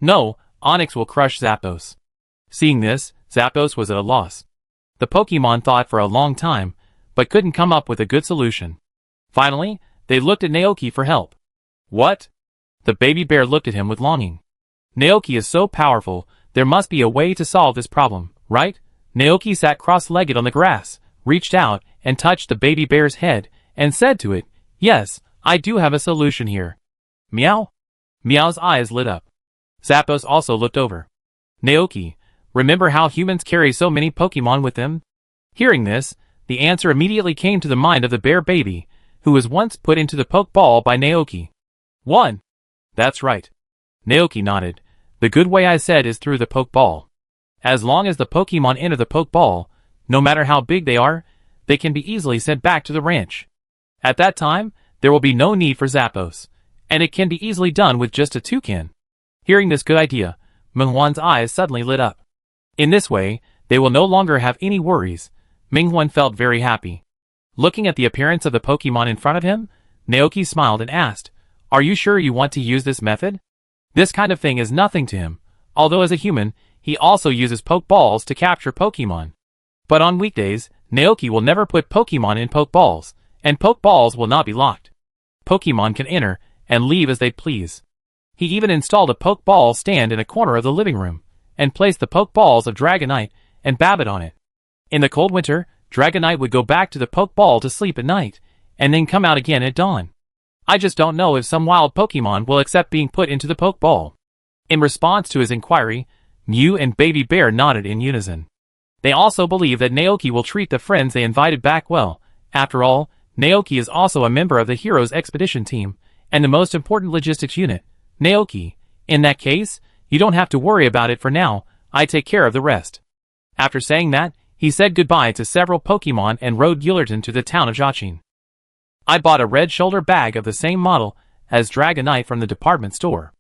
No, Onix will crush Zapdos. Seeing this, Zapdos was at a loss. The Pokemon thought for a long time, but couldn't come up with a good solution. Finally, they looked at Naoki for help. What? The Baby Bear looked at him with longing. Naoki is so powerful, there must be a way to solve this problem, right? Naoki sat cross-legged on the grass, reached out, and touched the Baby Bear's head, and said to it, Yes, I do have a solution here. Meow? Meow's eyes lit up. Zapdos also looked over. Naoki, remember how humans carry so many Pokemon with them? Hearing this, the answer immediately came to the mind of the Bear Baby, who was once put into the Pokeball by Naoki. 1. That's right. Naoki nodded. The good way I said is through the Pokeball. As long as the Pokemon enter the Pokeball, no matter how big they are, they can be easily sent back to the ranch. At that time, there will be no need for Zapdos, and it can be easily done with just a toucan. Hearing this good idea, Minghuan's eyes suddenly lit up. In this way, they will no longer have any worries. Minghuan felt very happy. Looking at the appearance of the Pokemon in front of him, Naoki smiled and asked, Are you sure you want to use this method? This kind of thing is nothing to him, although as a human, he also uses Pokeballs to capture Pokemon. But on weekdays, Naoki will never put Pokemon in Pokeballs, and Pokeballs will not be locked. Pokemon can enter and leave as they please. He even installed a Pokeball stand in a corner of the living room, and placed the Pokeballs of Dragonite and Babbitt on it. In the cold winter, Dragonite would go back to the Pokeball to sleep at night, and then come out again at dawn. I just don't know if some wild Pokemon will accept being put into the Pokeball. In response to his inquiry, Mew and Baby Bear nodded in unison. They also believe that Naoki will treat the friends they invited back well. After all, Naoki is also a member of the Heroes Expedition team, and the most important logistics unit, Naoki. In that case, you don't have to worry about it for now, I take care of the rest. After saying that, he said goodbye to several Pokemon and rode Gillerton to the town of Jachin. I bought a red shoulder bag of the same model as Dragonite from the department store.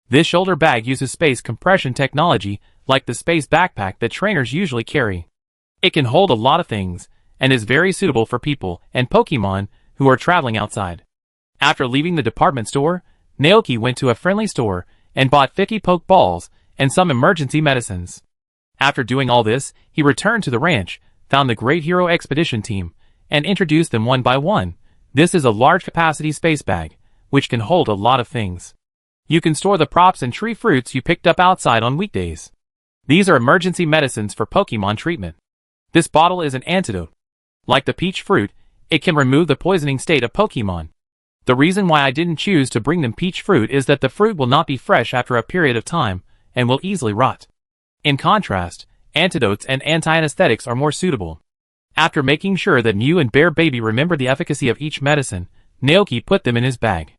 This shoulder bag uses space compression technology like the space backpack that trainers usually carry. It can hold a lot of things, and is very suitable for people and Pokemon who are traveling outside. After leaving the department store, Naoki went to a friendly store and bought 50 Pokeballs and some emergency medicines. After doing all this, he returned to the ranch, found the Great Hero Expedition team, and introduced them one by one. This is a large-capacity space bag, which can hold a lot of things. You can store the props and tree fruits you picked up outside on weekdays. These are emergency medicines for Pokemon treatment. This bottle is an antidote. Like the peach fruit, it can remove the poisoning state of Pokemon. The reason why I didn't choose to bring them peach fruit is that the fruit will not be fresh after a period of time, and will easily rot. In contrast, antidotes and anti-anesthetics are more suitable. After making sure that Mew and Bear Baby remember the efficacy of each medicine, Naoki put them in his bag.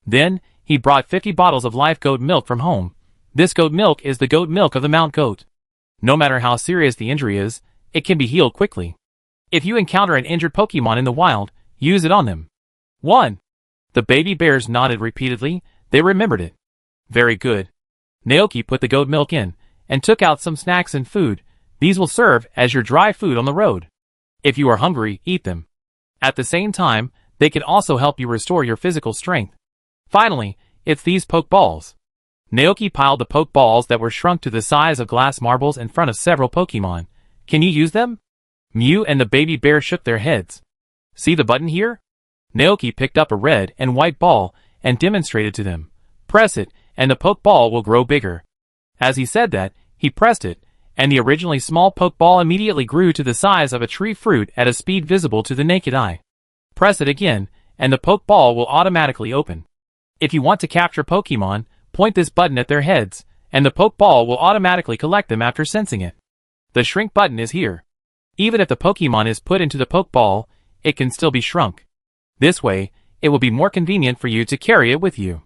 Then, he brought 50 bottles of live goat milk from home. This goat milk is the goat milk of the Mount Goat. No matter how serious the injury is, it can be healed quickly. If you encounter an injured Pokemon in the wild, use it on them. 1. The baby bears nodded repeatedly. They remembered it. Very good. Naoki put the goat milk in, and took out some snacks and food. These will serve as your dry food on the road. If you are hungry, eat them. At the same time, they can also help you restore your physical strength. Finally, it's these poke balls. Naoki piled the poke balls that were shrunk to the size of glass marbles in front of several Pokemon. Can you use them? Mew and the baby bear shook their heads. See the button here? Naoki picked up a red and white ball and demonstrated to them. Press it, and the poke ball will grow bigger. As he said that, he pressed it, and the originally small poke ball immediately grew to the size of a tree fruit at a speed visible to the naked eye. Press it again, and the poke ball will automatically open. If you want to capture Pokemon, point this button at their heads, and the poke ball will automatically collect them after sensing it. The shrink button is here. Even if the Pokemon is put into the poke ball, it can still be shrunk. This way, it will be more convenient for you to carry it with you.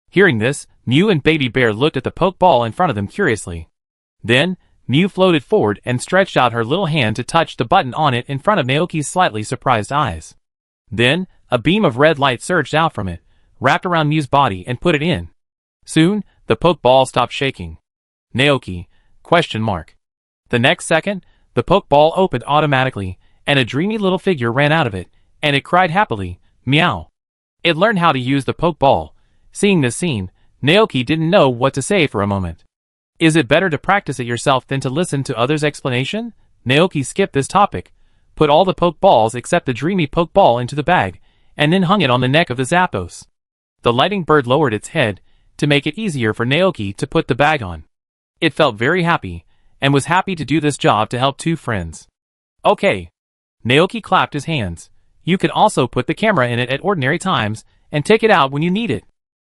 Hearing this, Mew and Baby Bear looked at the poke ball in front of them curiously. Then, Mew floated forward and stretched out her little hand to touch the button on it in front of Naoki's slightly surprised eyes. Then, a beam of red light surged out from it, wrapped around Mew's body and put it in. Soon, the poke ball stopped shaking. Naoki? ? The next second, the poke ball opened automatically, and a dreamy little figure ran out of it, and it cried happily, meow. It learned how to use the poke ball. Seeing this scene, Naoki didn't know what to say for a moment. Is it better to practice it yourself than to listen to others' explanation? Naoki skipped this topic, put all the poke balls except the dreamy poke ball into the bag, and then hung it on the neck of the Zapdos. The lightning bird lowered its head, to make it easier for Naoki to put the bag on. It felt very happy, and was happy to do this job to help two friends. Okay. Naoki clapped his hands. You can also put the camera in it at ordinary times, and take it out when you need it.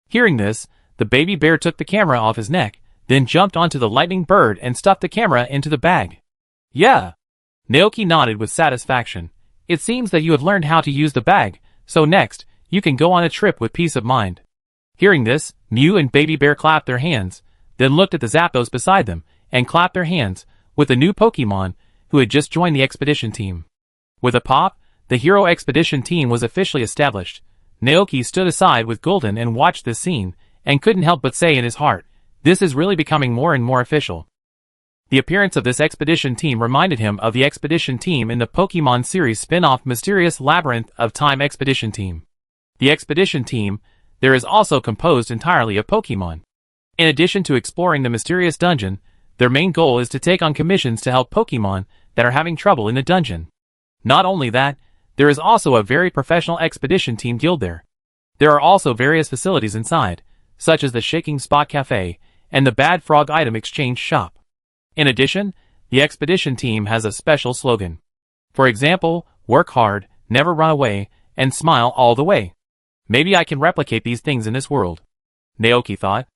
Hearing this, the baby bear took the camera off his neck, then jumped onto the lightning bird and stuffed the camera into the bag. Yeah. Naoki nodded with satisfaction. It seems that you have learned how to use the bag, so next, you can go on a trip with peace of mind. Hearing this, Mew and Baby Bear clapped their hands, then looked at the Zapdos beside them, and clapped their hands, with the new Pokemon, who had just joined the expedition team. With a pop, the Hero Expedition team was officially established. Naoki stood aside with Golden and watched this scene, and couldn't help but say in his heart, this is really becoming more and more official. The appearance of this expedition team reminded him of the expedition team in the Pokemon series spin-off Mysterious Labyrinth of Time Expedition Team. The expedition team, there is also composed entirely of Pokemon. In addition to exploring the mysterious dungeon, their main goal is to take on commissions to help Pokemon that are having trouble in the dungeon. Not only that, there is also a very professional expedition team guild there. There are also various facilities inside, such as the Shaking Spot Cafe and the Bad Frog Item Exchange Shop. In addition, the expedition team has a special slogan. For example, work hard, never run away, and smile all the way. Maybe I can replicate these things in this world. Naoki thought.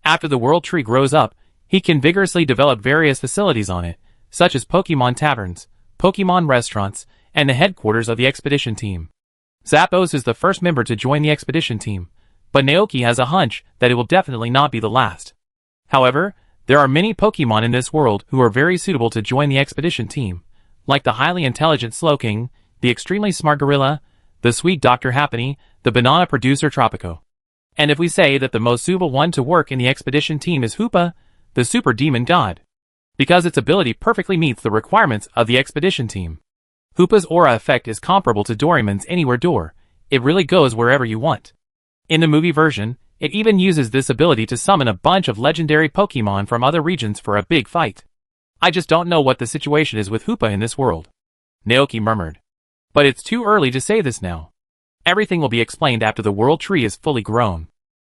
After the world tree grows up, he can vigorously develop various facilities on it, such as Pokemon taverns, Pokemon restaurants, and the headquarters of the expedition team. Zapdos is the first member to join the expedition team, but Naoki has a hunch that it will definitely not be the last. However, there are many Pokemon in this world who are very suitable to join the expedition team, like the highly intelligent Slowking, the extremely smart Gorilla, the sweet Dr. Happiny, the banana producer Tropico. And if we say that the most suitable one to work in the expedition team is Hoopa, the super demon god, because its ability perfectly meets the requirements of the expedition team. Hoopa's aura effect is comparable to Doraemon's Anywhere Door. It really goes wherever you want. In the movie version, it even uses this ability to summon a bunch of legendary Pokemon from other regions for a big fight. I just don't know what the situation is with Hoopa in this world. Naoki murmured. But it's too early to say this now. Everything will be explained after the world tree is fully grown.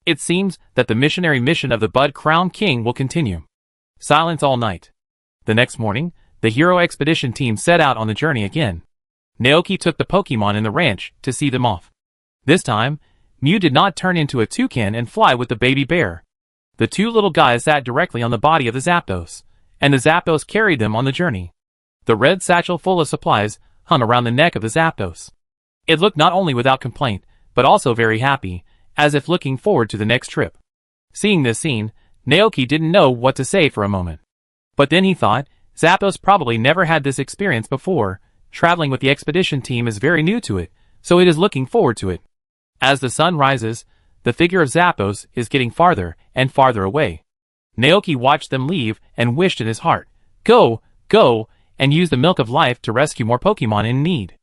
It seems that the missionary mission of the Bud Crown King will continue. Silence all night. The next morning, the Hero Expedition team set out on the journey again. Naoki took the Pokemon in the ranch to see them off. This time, Mew did not turn into a toucan and fly with the baby bear. The two little guys sat directly on the body of the Zapdos, and the Zapdos carried them on the journey. The red satchel full of supplies hung around the neck of the Zapdos. It looked not only without complaint, but also very happy, as if looking forward to the next trip. Seeing this scene, Naoki didn't know what to say for a moment. But then he thought, Zapdos probably never had this experience before. Traveling with the expedition team is very new to it, so it is looking forward to it. As the sun rises, the figure of Zapdos is getting farther and farther away. Naoki watched them leave and wished in his heart, Go, go, and use the milk of life to rescue more Pokemon in need.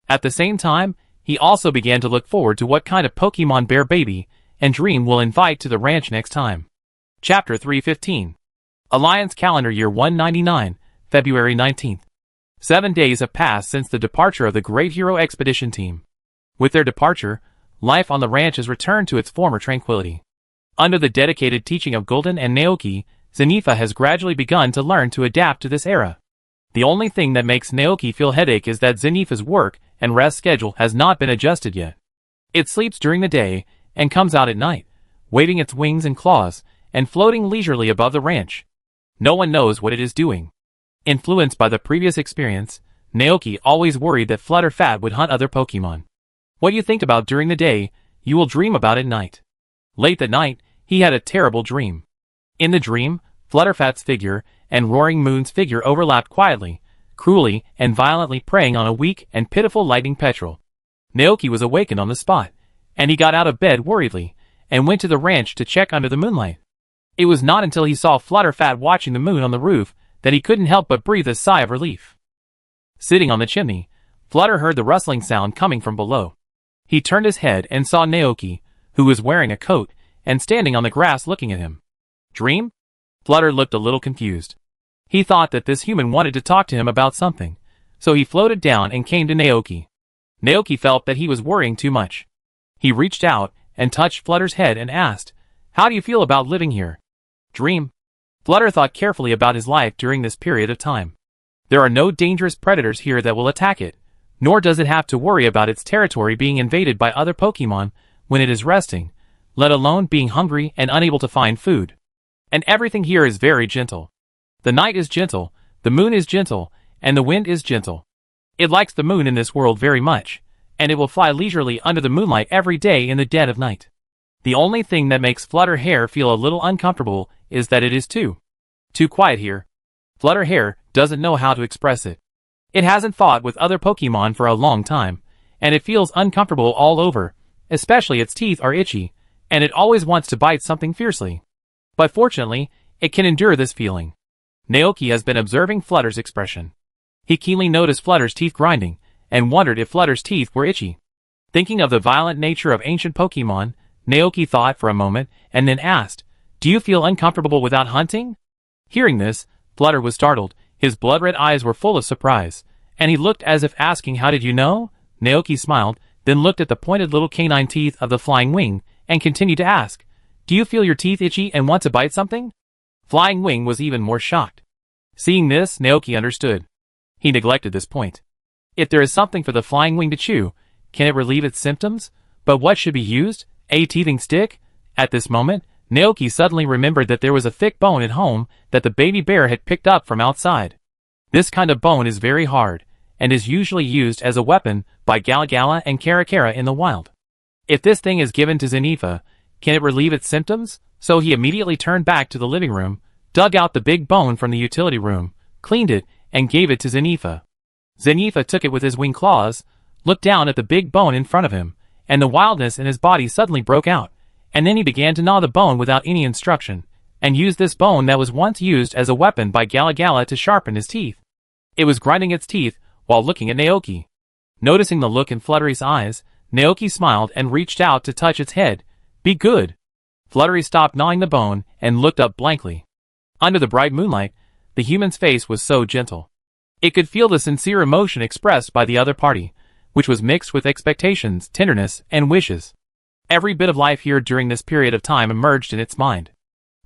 At the same time, he also began to look forward to what kind of Pokemon Bear Baby and Dream will invite to the ranch next time. Chapter 315. Alliance Calendar Year 199, February 19th. 7 days have passed since the departure of the Great Hero Expedition team. With their departure, life on the ranch has returned to its former tranquility. Under the dedicated teaching of Gulden and Naoki, Zenitha has gradually begun to learn to adapt to this era. The only thing that makes Naoki feel headache is that Zenitha's work and rest schedule has not been adjusted yet. It sleeps during the day and comes out at night, waving its wings and claws, and floating leisurely above the ranch. No one knows what it is doing. Influenced by the previous experience, Naoki always worried that Flutterfat would hunt other Pokemon. What you think about during the day, you will dream about at night. Late that night, he had a terrible dream. In the dream, Flutterfat's figure and Roaring Moon's figure overlapped quietly, cruelly, and violently preying on a weak and pitiful Lightning Petrel. Naoki was awakened on the spot, and he got out of bed worriedly, and went to the ranch to check under the moonlight. It was not until he saw Flutterfat watching the moon on the roof that he couldn't help but breathe a sigh of relief. Sitting on the chimney, Flutter heard the rustling sound coming from below. He turned his head and saw Naoki, who was wearing a coat, and standing on the grass looking at him. Dream? Flutter looked a little confused. He thought that this human wanted to talk to him about something, so he floated down and came to Naoki. Naoki felt that he was worrying too much. He reached out and touched Flutter's head and asked, "How do you feel about living here?" Dream? Flutter thought carefully about his life during this period of time. There are no dangerous predators here that will attack it, nor does it have to worry about its territory being invaded by other Pokemon when it is resting, let alone being hungry and unable to find food. And everything here is very gentle. The night is gentle, the moon is gentle, and the wind is gentle. It likes the moon in this world very much, and it will fly leisurely under the moonlight every day in the dead of night. The only thing that makes Flutter Hair feel a little uncomfortable is that it is too quiet here. Flutter Hair doesn't know how to express it. It hasn't fought with other Pokemon for a long time, and it feels uncomfortable all over, especially its teeth are itchy, and it always wants to bite something fiercely. But fortunately, it can endure this feeling. Naoki has been observing Flutter's expression. He keenly noticed Flutter's teeth grinding, and wondered if Flutter's teeth were itchy. Thinking of the violent nature of ancient Pokemon, Naoki thought for a moment, and then asked, "Do you feel uncomfortable without hunting?" Hearing this, Flutter was startled. His blood-red eyes were full of surprise, and he looked as if asking, "How did you know?" Naoki smiled, then looked at the pointed little canine teeth of the Flying Wing, and continued to ask, "Do you feel your teeth itchy and want to bite something?" Flying Wing was even more shocked. Seeing this, Naoki understood. He neglected this point. If there is something for the Flying Wing to chew, can it relieve its symptoms? But what should be used? A teething stick? At this moment, Naoki suddenly remembered that there was a thick bone at home that the baby bear had picked up from outside. This kind of bone is very hard, and is usually used as a weapon by Galagala and Karakara in the wild. If this thing is given to Zenitha, can it relieve its symptoms? So he immediately turned back to the living room, dug out the big bone from the utility room, cleaned it, and gave it to Zenitha. Zenitha took it with his wing claws, looked down at the big bone in front of him, and the wildness in his body suddenly broke out, and then he began to gnaw the bone without any instruction, and used this bone that was once used as a weapon by Galagala to sharpen his teeth. It was grinding its teeth while looking at Naoki. Noticing the look in Fluttery's eyes, Naoki smiled and reached out to touch its head. "Be good." Fluttery stopped gnawing the bone and looked up blankly. Under the bright moonlight, the human's face was so gentle. It could feel the sincere emotion expressed by the other party, which was mixed with expectations, tenderness, and wishes. Every bit of life here during this period of time emerged in its mind.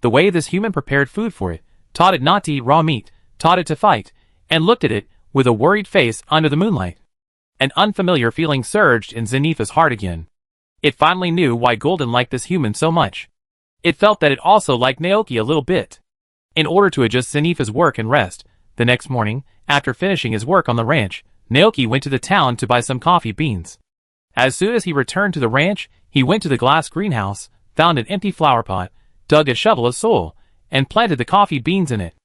The way this human prepared food for it, taught it not to eat raw meat, taught it to fight, and looked at it with a worried face under the moonlight. An unfamiliar feeling surged in Zenitha's heart again. It finally knew why Gulden liked this human so much. It felt that it also liked Naoki a little bit. In order to adjust Zenitha's work and rest, the next morning, after finishing his work on the ranch, Naoki went to the town to buy some coffee beans. As soon as he returned to the ranch, he went to the glass greenhouse, found an empty flower pot, dug a shovel of soil, and planted the coffee beans in it.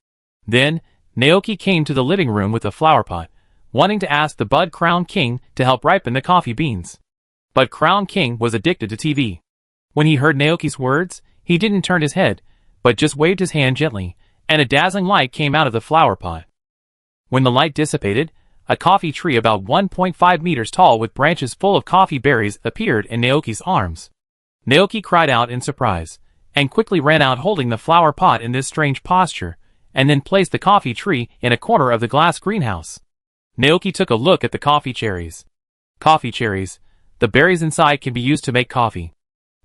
Then, Naoki came to the living room with the flower pot, wanting to ask the Bud Crown King to help ripen the coffee beans. But Crown King was addicted to TV. When he heard Naoki's words, he didn't turn his head, but just waved his hand gently, and a dazzling light came out of the flower pot. When the light dissipated, a coffee tree about 1.5 meters tall with branches full of coffee berries appeared in Naoki's arms. Naoki cried out in surprise, and quickly ran out holding the flower pot in this strange posture, and then placed the coffee tree in a corner of the glass greenhouse. Naoki took a look at the coffee cherries. Coffee cherries. The berries inside can be used to make coffee.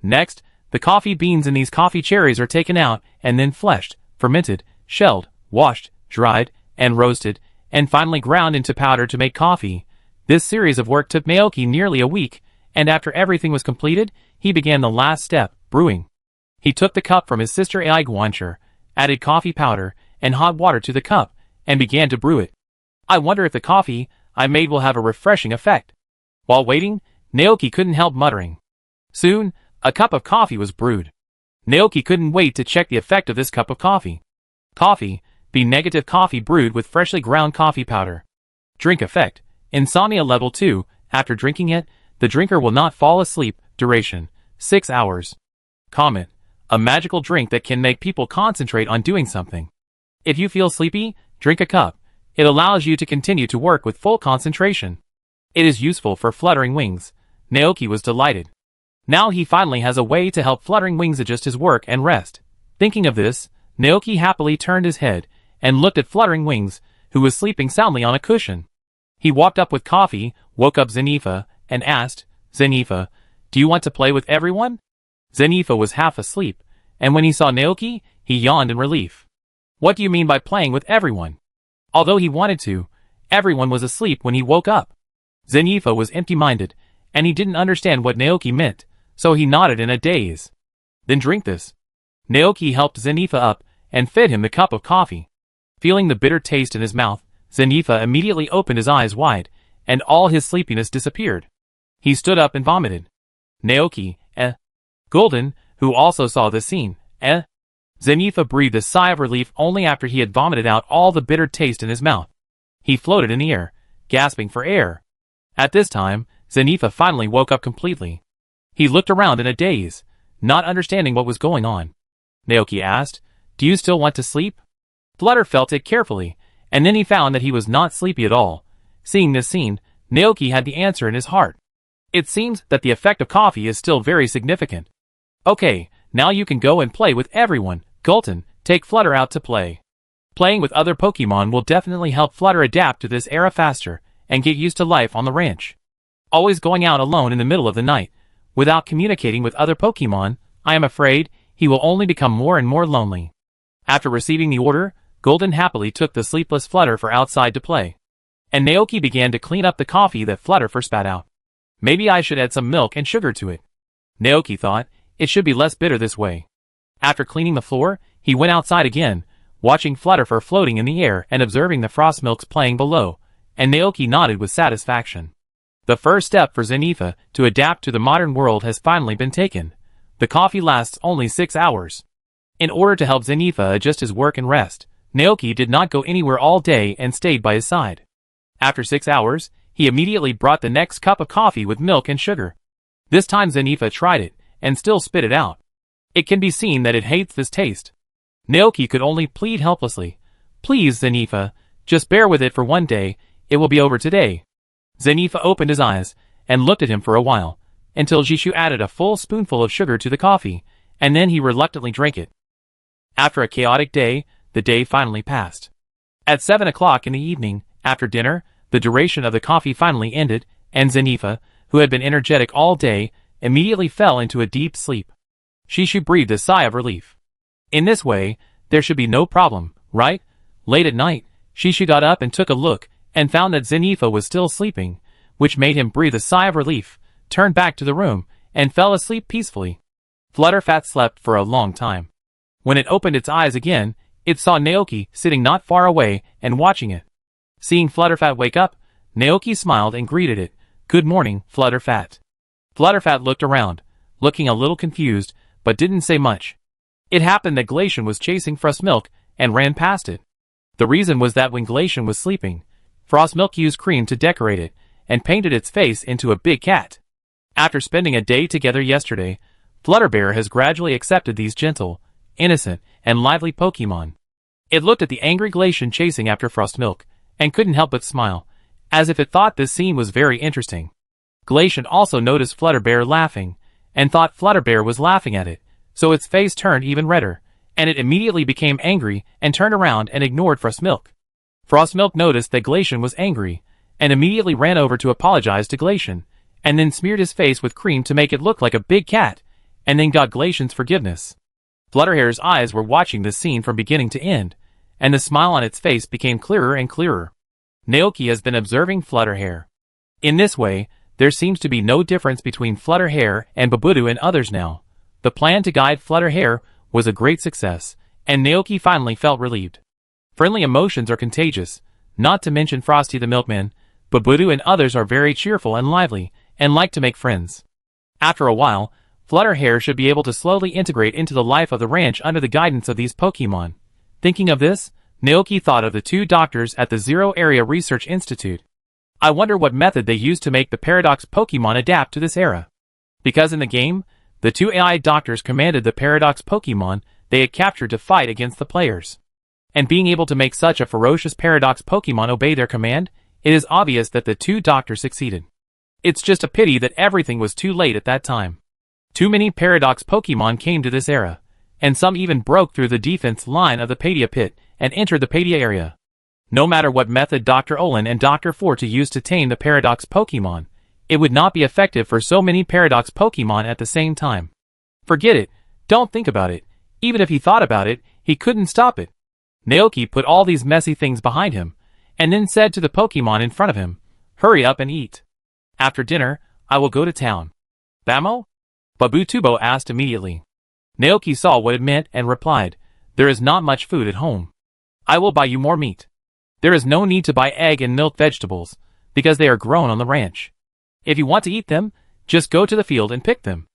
Next, the coffee beans in these coffee cherries are taken out and then fleshed, fermented, shelled, washed, dried, and roasted, and finally ground into powder to make coffee. This series of work took Naoki nearly a week, and after everything was completed, he began the last step, brewing. He took the cup from his sister Aiguancher, added coffee powder and hot water to the cup, and began to brew it. I wonder if the coffee I made will have a refreshing effect. While waiting, Naoki couldn't help muttering. Soon, a cup of coffee was brewed. Naoki couldn't wait to check the effect of this cup of coffee. Coffee, B- coffee brewed with freshly ground coffee powder. Drink effect, insomnia level 2, after drinking it, the drinker will not fall asleep, duration, 6 hours. Comment, a magical drink that can make people concentrate on doing something. If you feel sleepy, drink a cup. It allows you to continue to work with full concentration. It is useful for fluttering wings. Naoki was delighted. Now he finally has a way to help fluttering wings adjust his work and rest. Thinking of this, Naoki happily turned his head and looked at Fluttering Wings, who was sleeping soundly on a cushion. He walked up with coffee, woke up Zenifa, and asked, Zenifa, do you want to play with everyone? Zenifa was half asleep, and when he saw Naoki, he yawned in relief. What do you mean by playing with everyone? Although he wanted to, everyone was asleep when he woke up. Zenifa was empty-minded, and he didn't understand what Naoki meant, so he nodded in a daze. Then drink this. Naoki helped Zenifa up and fed him the cup of coffee. Feeling the bitter taste in his mouth, Zenifa immediately opened his eyes wide, and all his sleepiness disappeared. He stood up and vomited. Naoki, Golden, who also saw this scene, Zenifa breathed a sigh of relief only after he had vomited out all the bitter taste in his mouth. He floated in the air, gasping for air. At this time, Zenifa finally woke up completely. He looked around in a daze, not understanding what was going on. Naoki asked, do you still want to sleep? Flutter felt it carefully, and then he found that he was not sleepy at all. Seeing this scene, Naoki had the answer in his heart. It seems that the effect of coffee is still very significant. Okay, now you can go and play with everyone. Gulton, take Flutter out to play. Playing with other Pokemon will definitely help Flutter adapt to this era faster and get used to life on the ranch. Always going out alone in the middle of the night, without communicating with other Pokemon, I am afraid he will only become more and more lonely. After receiving the order, Golden happily took the sleepless Flutter for outside to play. And Naoki began to clean up the coffee that Flutter spat out. Maybe I should add some milk and sugar to it. Naoki thought, it should be less bitter this way. After cleaning the floor, he went outside again, watching Flutterfur floating in the air and observing the frost milks playing below, and Naoki nodded with satisfaction. The first step for Zenifa to adapt to the modern world has finally been taken. The coffee lasts only 6 hours. In order to help Zenifa adjust his work and rest, Naoki did not go anywhere all day and stayed by his side. After 6 hours, he immediately brought the next cup of coffee with milk and sugar. This time Zenifa tried it, and still spit it out. It can be seen that it hates this taste. Naoki could only plead helplessly. Please, Zenifa, just bear with it for one day, it will be over today. Zenifa opened his eyes, and looked at him for a while, until Jishu added a full spoonful of sugar to the coffee, and then he reluctantly drank it. After a chaotic day, the day finally passed. At 7 o'clock in the evening, after dinner, the duration of the coffee finally ended, and Zenifa, who had been energetic all day, immediately fell into a deep sleep. Jishu breathed a sigh of relief. In this way, there should be no problem, right? Late at night, Jishu got up and took a look, and found that Zenifa was still sleeping, which made him breathe a sigh of relief, turned back to the room, and fell asleep peacefully. Flutterfat slept for a long time. When it opened its eyes again, it saw Naoki sitting not far away and watching it. Seeing Flutterfat wake up, Naoki smiled and greeted it. Good morning, Flutterfat. Flutterfat looked around, looking a little confused, but didn't say much. It happened that Glacian was chasing Frostmilk and ran past it. The reason was that when Glacian was sleeping, Frostmilk used cream to decorate it and painted its face into a big cat. After spending a day together yesterday, Flutterbear has gradually accepted these gentle, innocent, and lively Pokemon. It looked at the angry Glacian chasing after Frostmilk, and couldn't help but smile, as if it thought this scene was very interesting. Glacian also noticed Flutterbear laughing, and thought Flutterbear was laughing at it, so its face turned even redder, and it immediately became angry and turned around and ignored Frostmilk. Frostmilk noticed that Glacian was angry, and immediately ran over to apologize to Glacian, and then smeared his face with cream to make it look like a big cat, and then got Glacian's forgiveness. Flutterhair's eyes were watching this scene from beginning to end, and the smile on its face became clearer and clearer. Naoki has been observing Flutterhair. In this way, there seems to be no difference between Flutterhair and Babudu and others now. The plan to guide Flutterhair was a great success, and Naoki finally felt relieved. Friendly emotions are contagious, not to mention Frosty the Milkman. Babudu and others are very cheerful and lively, and like to make friends. After a while, Flutterhair should be able to slowly integrate into the life of the ranch under the guidance of these Pokemon. Thinking of this, Naoki thought of the two doctors at the Zero Area Research Institute. I wonder what method they used to make the Paradox Pokemon adapt to this era. Because in the game, the two AI doctors commanded the Paradox Pokemon they had captured to fight against the players. And being able to make such a ferocious Paradox Pokemon obey their command, it is obvious that the two doctors succeeded. It's just a pity that everything was too late at that time. Too many Paradox Pokemon came to this era, and some even broke through the defense line of the Padia Pit and entered the Padia area. No matter what method Dr. Olin and Dr. Forte used to tame the Paradox Pokemon, it would not be effective for so many Paradox Pokemon at the same time. Forget it, don't think about it. Even if he thought about it, he couldn't stop it. Naoki put all these messy things behind him, and then said to the Pokemon in front of him, "Hurry up and eat. After dinner, I will go to town." "Bamo?" Babutubo asked immediately. Naoki saw what it meant and replied, "There is not much food at home. I will buy you more meat. There is no need to buy egg and milk vegetables, because they are grown on the ranch. If you want to eat them, just go to the field and pick them."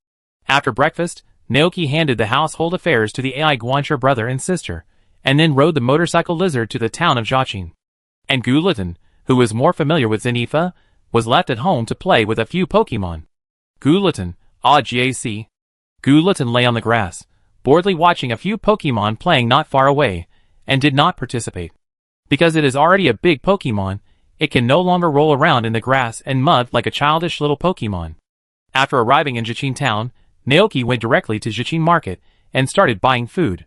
After breakfast, Naoki handed the household affairs to the AI Guancher brother and sister, and then rode the motorcycle lizard to the town of Jachin. And Gulatin, who was more familiar with Zenifa, was left at home to play with a few Pokemon. Gulatin, GAC. Gulatin lay on the grass, boredly watching a few Pokemon playing not far away, and did not participate. Because it is already a big Pokemon, it can no longer roll around in the grass and mud like a childish little Pokemon. After arriving in Jachin town, Naoki went directly to Jachin Market and started buying food.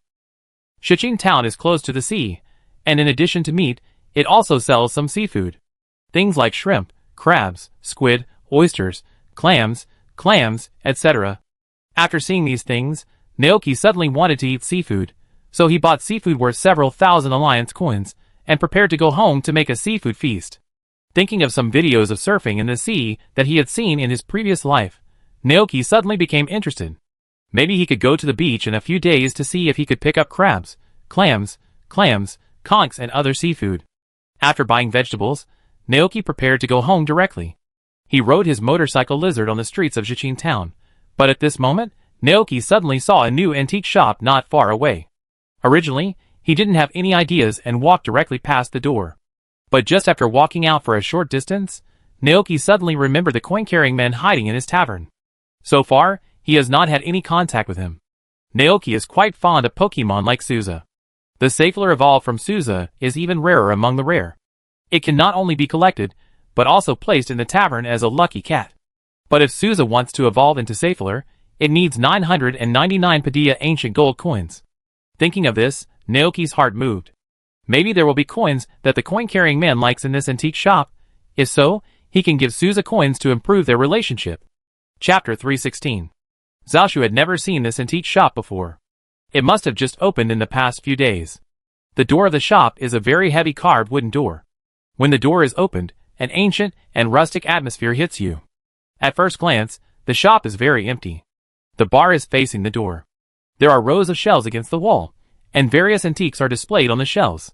Jachin town is close to the sea, and in addition to meat, it also sells some seafood. Things like shrimp, crabs, squid, oysters, clams, etc. After seeing these things, Naoki suddenly wanted to eat seafood, so he bought seafood worth several thousand alliance coins, and prepared to go home to make a seafood feast. Thinking of some videos of surfing in the sea that he had seen in his previous life, Naoki suddenly became interested. Maybe he could go to the beach in a few days to see if he could pick up crabs, clams, conchs and other seafood. After buying vegetables, Naoki prepared to go home directly. He rode his motorcycle lizard on the streets of Jachin town, but at this moment, Naoki suddenly saw a new antique shop not far away. Originally, he didn't have any ideas and walked directly past the door. But just after walking out for a short distance, Naoki suddenly remembered the coin-carrying man hiding in his tavern. So far, he has not had any contact with him. Naoki is quite fond of Pokemon like Souza. The Safler evolved from Souza is even rarer among the rare. It can not only be collected, but also placed in the tavern as a lucky cat. But if Souza wants to evolve into Safler, it needs 999 Padilla ancient gold coins. Thinking of this, Naoki's heart moved. Maybe there will be coins that the coin-carrying man likes in this antique shop. If so, he can give Souza coins to improve their relationship. Chapter 316. Zhaoshu had never seen this antique shop before. It must have just opened in the past few days. The door of the shop is a very heavy carved wooden door. When the door is opened, an ancient and rustic atmosphere hits you. At first glance, the shop is very empty. The bar is facing the door. There are rows of shelves against the wall, and various antiques are displayed on the shelves.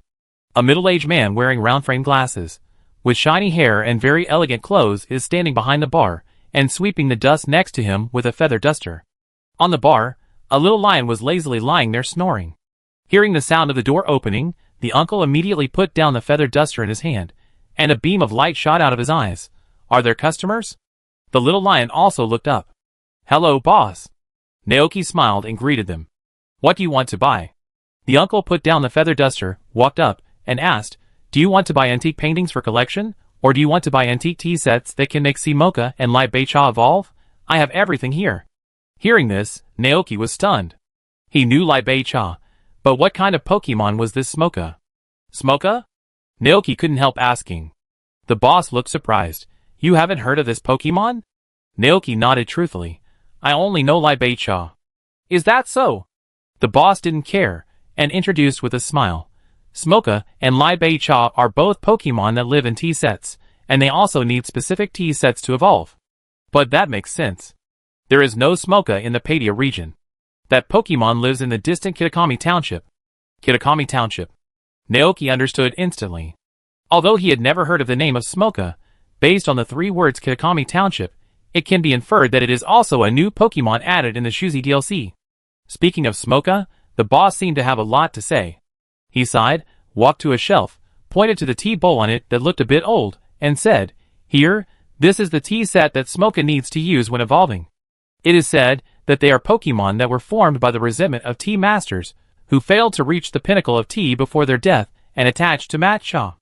A middle-aged man wearing round-frame glasses, with shiny hair and very elegant clothes is standing behind the bar and sweeping the dust next to him with a feather duster. On the bar, a little lion was lazily lying there snoring. Hearing the sound of the door opening, the uncle immediately put down the feather duster in his hand, and a beam of light shot out of his eyes. "Are there customers?" The little lion also looked up. "Hello, boss." Naoki smiled and greeted them. "What do you want to buy?" The uncle put down the feather duster, walked up, and asked, Do you want to buy antique paintings for collection? Or do you want to buy antique tea sets that can make sea mocha and light bay cha evolve? I have everything here. Hearing this, Naoki was stunned. He knew light bay cha, but what kind of Pokemon was this Smoka? Smoka? Naoki couldn't help asking. The boss looked surprised. You haven't heard of this Pokemon? Naoki nodded truthfully. I only know light bay cha. Is that so? The boss didn't care, and introduced with a smile. Smoka and Lai Bei Cha are both Pokemon that live in tea sets, and they also need specific tea sets to evolve. But that makes sense. There is no Smoka in the Padia region. That Pokemon lives in the distant Kitakami Township. Kitakami Township. Naoki understood instantly. Although he had never heard of the name of Smoka, based on the 3 words Kitakami Township, it can be inferred that it is also a new Pokemon added in the Shuzi DLC. Speaking of Smoka, the boss seemed to have a lot to say. He sighed, walked to a shelf, pointed to the tea bowl on it that looked a bit old, and said, Here, this is the tea set that Smoka needs to use when evolving. It is said that they are Pokemon that were formed by the resentment of tea masters, who failed to reach the pinnacle of tea before their death and attached to matcha.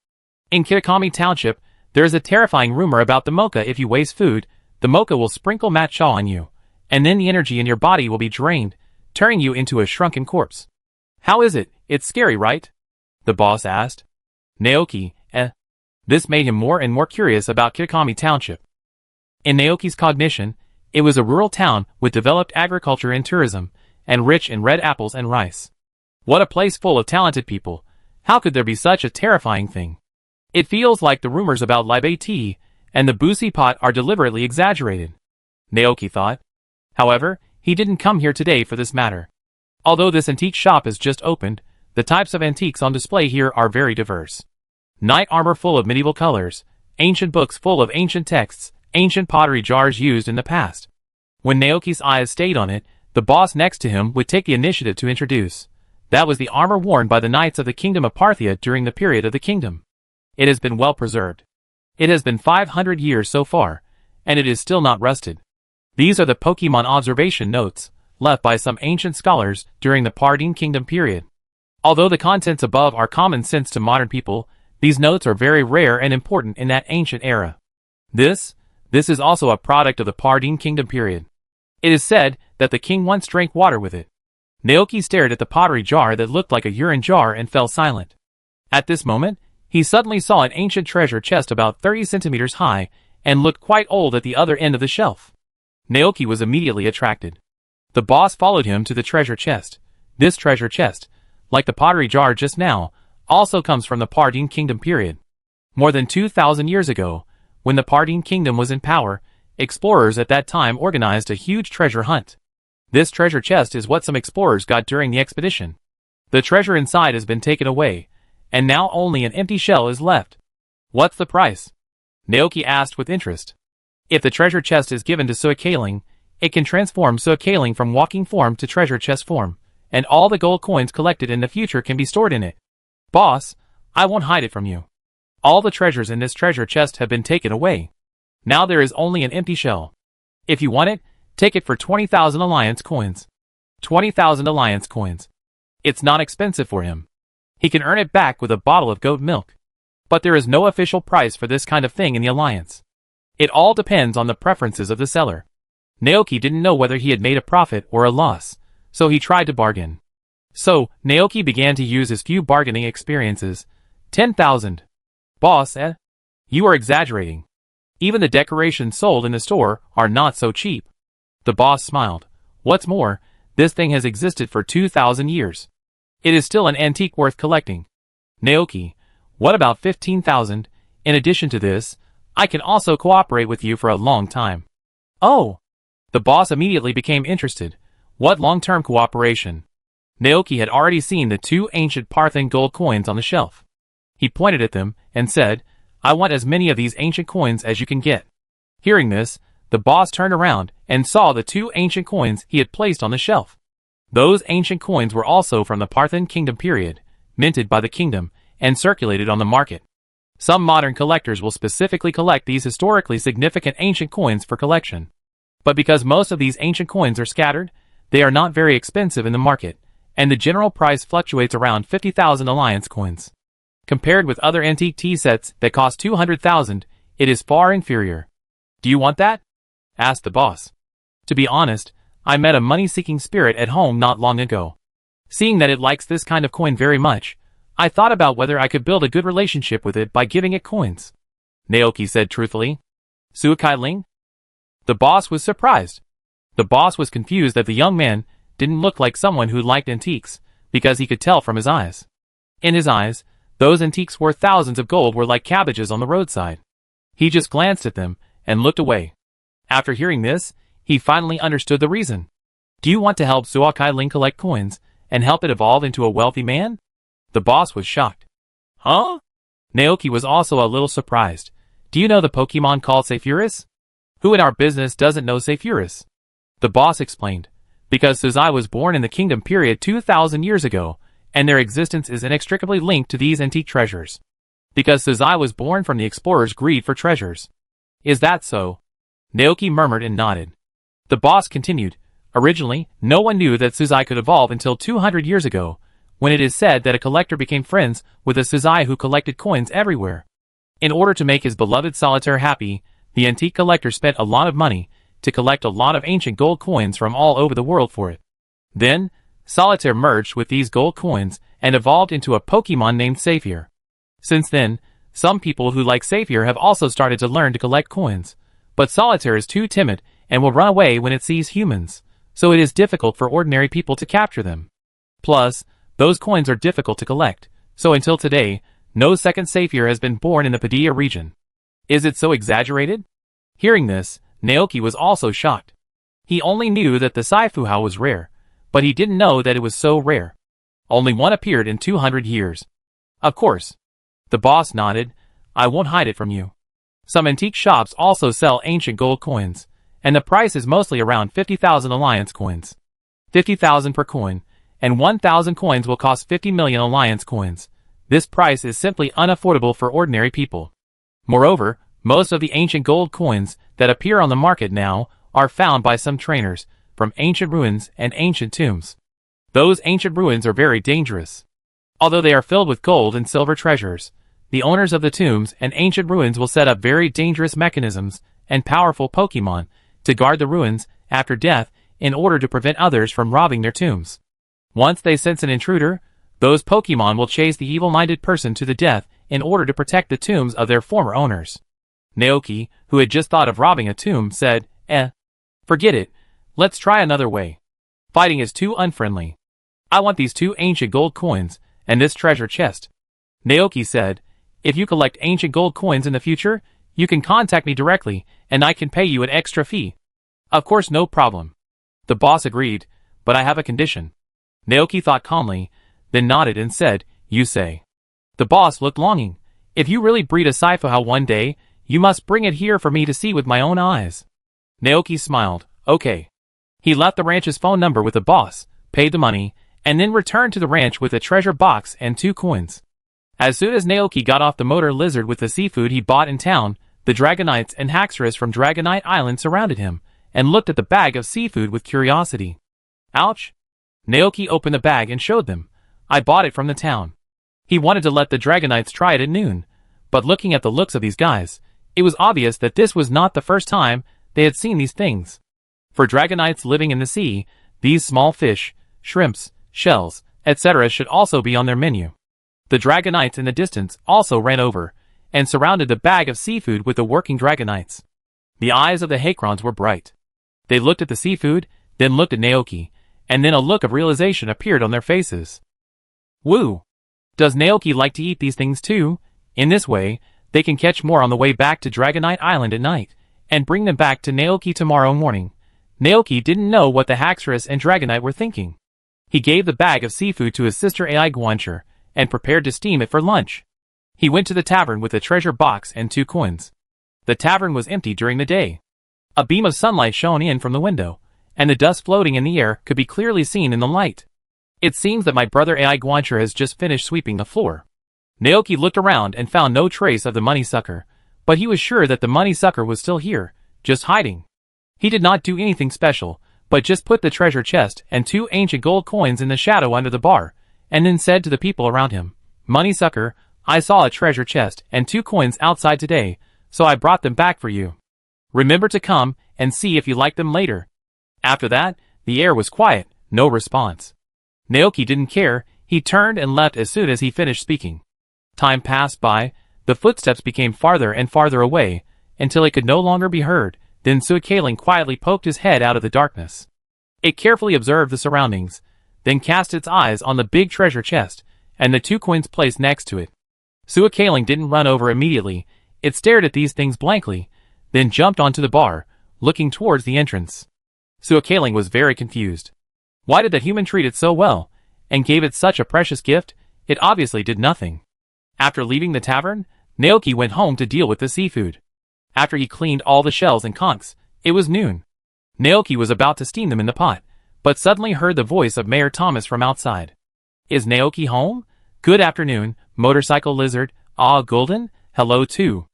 In Kitakami Township, there is a terrifying rumor about the mocha. If you waste food, the mocha will sprinkle matcha on you, and then the energy in your body will be drained, turning you into a shrunken corpse. How is it? It's scary, right? The boss asked. Naoki, This made him more and more curious about Kitakami Township. In Naoki's cognition, it was a rural town with developed agriculture and tourism, and rich in red apples and rice. What a place full of talented people. How could there be such a terrifying thing? It feels like the rumors about Libe tea and the Busi pot are deliberately exaggerated, Naoki thought. However, he didn't come here today for this matter. Although this antique shop has just opened, the types of antiques on display here are very diverse. Knight armor full of medieval colors, ancient books full of ancient texts, ancient pottery jars used in the past. When Naoki's eyes stayed on it, the boss next to him would take the initiative to introduce. That was the armor worn by the knights of the Kingdom of Parthia during the period of the kingdom. It has been well preserved. It has been 500 years so far, and it is still not rusted. These are the Pokemon observation notes, left by some ancient scholars during the Pardine Kingdom period. Although the contents above are common sense to modern people, these notes are very rare and important in that ancient era. This is also a product of the Pardine Kingdom period. It is said that the king once drank water with it. Naoki stared at the pottery jar that looked like a urine jar and fell silent. At this moment, he suddenly saw an ancient treasure chest about 30 centimeters high and looked quite old at the other end of the shelf. Naoki was immediately attracted. The boss followed him to the treasure chest. This treasure chest, like the pottery jar just now, also comes from the Pardine Kingdom period. More than 2,000 years ago, when the Pardine Kingdom was in power, explorers at that time organized a huge treasure hunt. This treasure chest is what some explorers got during the expedition. The treasure inside has been taken away, and now only an empty shell is left. What's the price? Naoki asked with interest. If the treasure chest is given to Suikaling, it can transform Suikaling from walking form to treasure chest form, and all the gold coins collected in the future can be stored in it. Boss, I won't hide it from you. All the treasures in this treasure chest have been taken away. Now there is only an empty shell. If you want it, take it for 20,000 alliance coins. 20,000 alliance coins. It's not expensive for him. He can earn it back with a bottle of goat milk. But there is no official price for this kind of thing in the alliance. It all depends on the preferences of the seller. Naoki didn't know whether he had made a profit or a loss, so he tried to bargain. So, Naoki began to use his few bargaining experiences. 10,000. Boss, You are exaggerating. Even the decorations sold in the store are not so cheap. The boss smiled. What's more, this thing has existed for 2,000 years. It is still an antique worth collecting. Naoki, what about 15,000? In addition to this, I can also cooperate with you for a long time. Oh! The boss immediately became interested. What long-term cooperation? Naoki had already seen the 2 ancient Parthian gold coins on the shelf. He pointed at them and said, I want as many of these ancient coins as you can get. Hearing this, the boss turned around and saw the 2 ancient coins he had placed on the shelf. Those ancient coins were also from the Parthian Kingdom period, minted by the kingdom, and circulated on the market. Some modern collectors will specifically collect these historically significant ancient coins for collection. But because most of these ancient coins are scattered, they are not very expensive in the market, and the general price fluctuates around 50,000 alliance coins. Compared with other antique tea sets that cost 200,000, it is far inferior. Do you want that? Asked the boss. To be honest, I met a money-seeking spirit at home not long ago. Seeing that it likes this kind of coin very much, I thought about whether I could build a good relationship with it by giving it coins. Naoki said truthfully. Suikai-ling? The boss was surprised. The boss was confused that the young man didn't look like someone who liked antiques, because he could tell from his eyes. In his eyes, those antiques worth thousands of gold were like cabbages on the roadside. He just glanced at them and looked away. After hearing this, he finally understood the reason. Do you want to help Suikai-ling collect coins and help it evolve into a wealthy man? The boss was shocked. Huh? Naoki was also a little surprised. Do you know the Pokemon called Saphirus? Who in our business doesn't know Saphirus? The boss explained. Because Suzai was born in the kingdom period 2,000 years ago, and their existence is inextricably linked to these antique treasures. Because Suzai was born from the explorer's greed for treasures. Is that so? Naoki murmured and nodded. The boss continued. Originally, no one knew that Suzai could evolve until 200 years ago, when it is said that a collector became friends with a Suzai who collected coins everywhere. In order to make his beloved Solitaire happy, the antique collector spent a lot of money to collect a lot of ancient gold coins from all over the world for it. Then, Solitaire merged with these gold coins and evolved into a Pokemon named Saphir. Since then, some people who like Saphir have also started to learn to collect coins, but Solitaire is too timid and will run away when it sees humans, so it is difficult for ordinary people to capture them. Plus, those coins are difficult to collect, so until today, no second Saphir has been born in the Padilla region. Is it so exaggerated? Hearing this, Naoki was also shocked. He only knew that the Saifuhao was rare, but he didn't know that it was so rare. Only one appeared in 200 years. Of course. The boss nodded. I won't hide it from you. Some antique shops also sell ancient gold coins, and the price is mostly around 50,000 alliance coins. 50,000 per coin, and 1,000 coins will cost 50 million alliance coins. This price is simply unaffordable for ordinary people. Moreover, most of the ancient gold coins that appear on the market now are found by some trainers from ancient ruins and ancient tombs. Those ancient ruins are very dangerous. Although they are filled with gold and silver treasures, the owners of the tombs and ancient ruins will set up very dangerous mechanisms and powerful Pokemon to guard the ruins after death in order to prevent others from robbing their tombs. Once they sense an intruder, those Pokemon will chase the evil-minded person to the death in order to protect the tombs of their former owners. Naoki, who had just thought of robbing a tomb, said, forget it. Let's try another way. Fighting is too unfriendly. I want these 2 ancient gold coins and this treasure chest. Naoki said, if you collect ancient gold coins in the future, you can contact me directly and I can pay you an extra fee. Of course, no problem. The boss agreed, but I have a condition. Naoki thought calmly, then nodded and said, you say. The boss looked longing. If you really breed a Saifuhao one day, you must bring it here for me to see with my own eyes. Naoki smiled. Okay. He left the ranch's phone number with the boss, paid the money, and then returned to the ranch with a treasure box and 2 coins. As soon as Naoki got off the motor lizard with the seafood he bought in town, the Dragonites and Haxorus from Dragonite Island surrounded him, and looked at the bag of seafood with curiosity. Ouch! Naoki opened the bag and showed them. I bought it from the town. He wanted to let the Dragonites try it at noon, but looking at the looks of these guys, it was obvious that this was not the first time they had seen these things. For Dragonites living in the sea, these small fish, shrimps, shells, etc. should also be on their menu. The Dragonites in the distance also ran over, and surrounded the bag of seafood with the working Dragonites. The eyes of the Hakrons were bright. They looked at the seafood, then looked at Naoki, and then a look of realization appeared on their faces. Woo! Does Naoki like to eat these things too? In this way, they can catch more on the way back to Dragonite Island at night, and bring them back to Naoki tomorrow morning. Naoki didn't know what the Haxorus and Dragonite were thinking. He gave the bag of seafood to his sister Ai Guancher, and prepared to steam it for lunch. He went to the tavern with a treasure box and 2 coins. The tavern was empty during the day. A beam of sunlight shone in from the window, and the dust floating in the air could be clearly seen in the light. It seems that my brother Ai Guancher has just finished sweeping the floor. Naoki looked around and found no trace of the money sucker, but he was sure that the money sucker was still here, just hiding. He did not do anything special, but just put the treasure chest and 2 ancient gold coins in the shadow under the bar, and then said to the people around him, Money sucker, I saw a treasure chest and 2 coins outside today, so I brought them back for you. Remember to come and see if you like them later." After that, the air was quiet, no response. Naoki didn't care, he turned and left as soon as he finished speaking. Time passed by, the footsteps became farther and farther away, until it could no longer be heard. Then Suikeling quietly poked his head out of the darkness. It carefully observed the surroundings, then cast its eyes on the big treasure chest, and the 2 coins placed next to it. Suikeling didn't run over immediately, it stared at these things blankly, then jumped onto the bar, looking towards the entrance. Suikeling was very confused. Why did the human treat it so well, and gave it such a precious gift? It obviously did nothing. After leaving the tavern, Naoki went home to deal with the seafood. After he cleaned all the shells and conchs, it was noon. Naoki was about to steam them in the pot, but suddenly heard the voice of Mayor Thomas from outside. "Is Naoki home? Good afternoon, Motorcycle Lizard. Ah, Golden, hello too."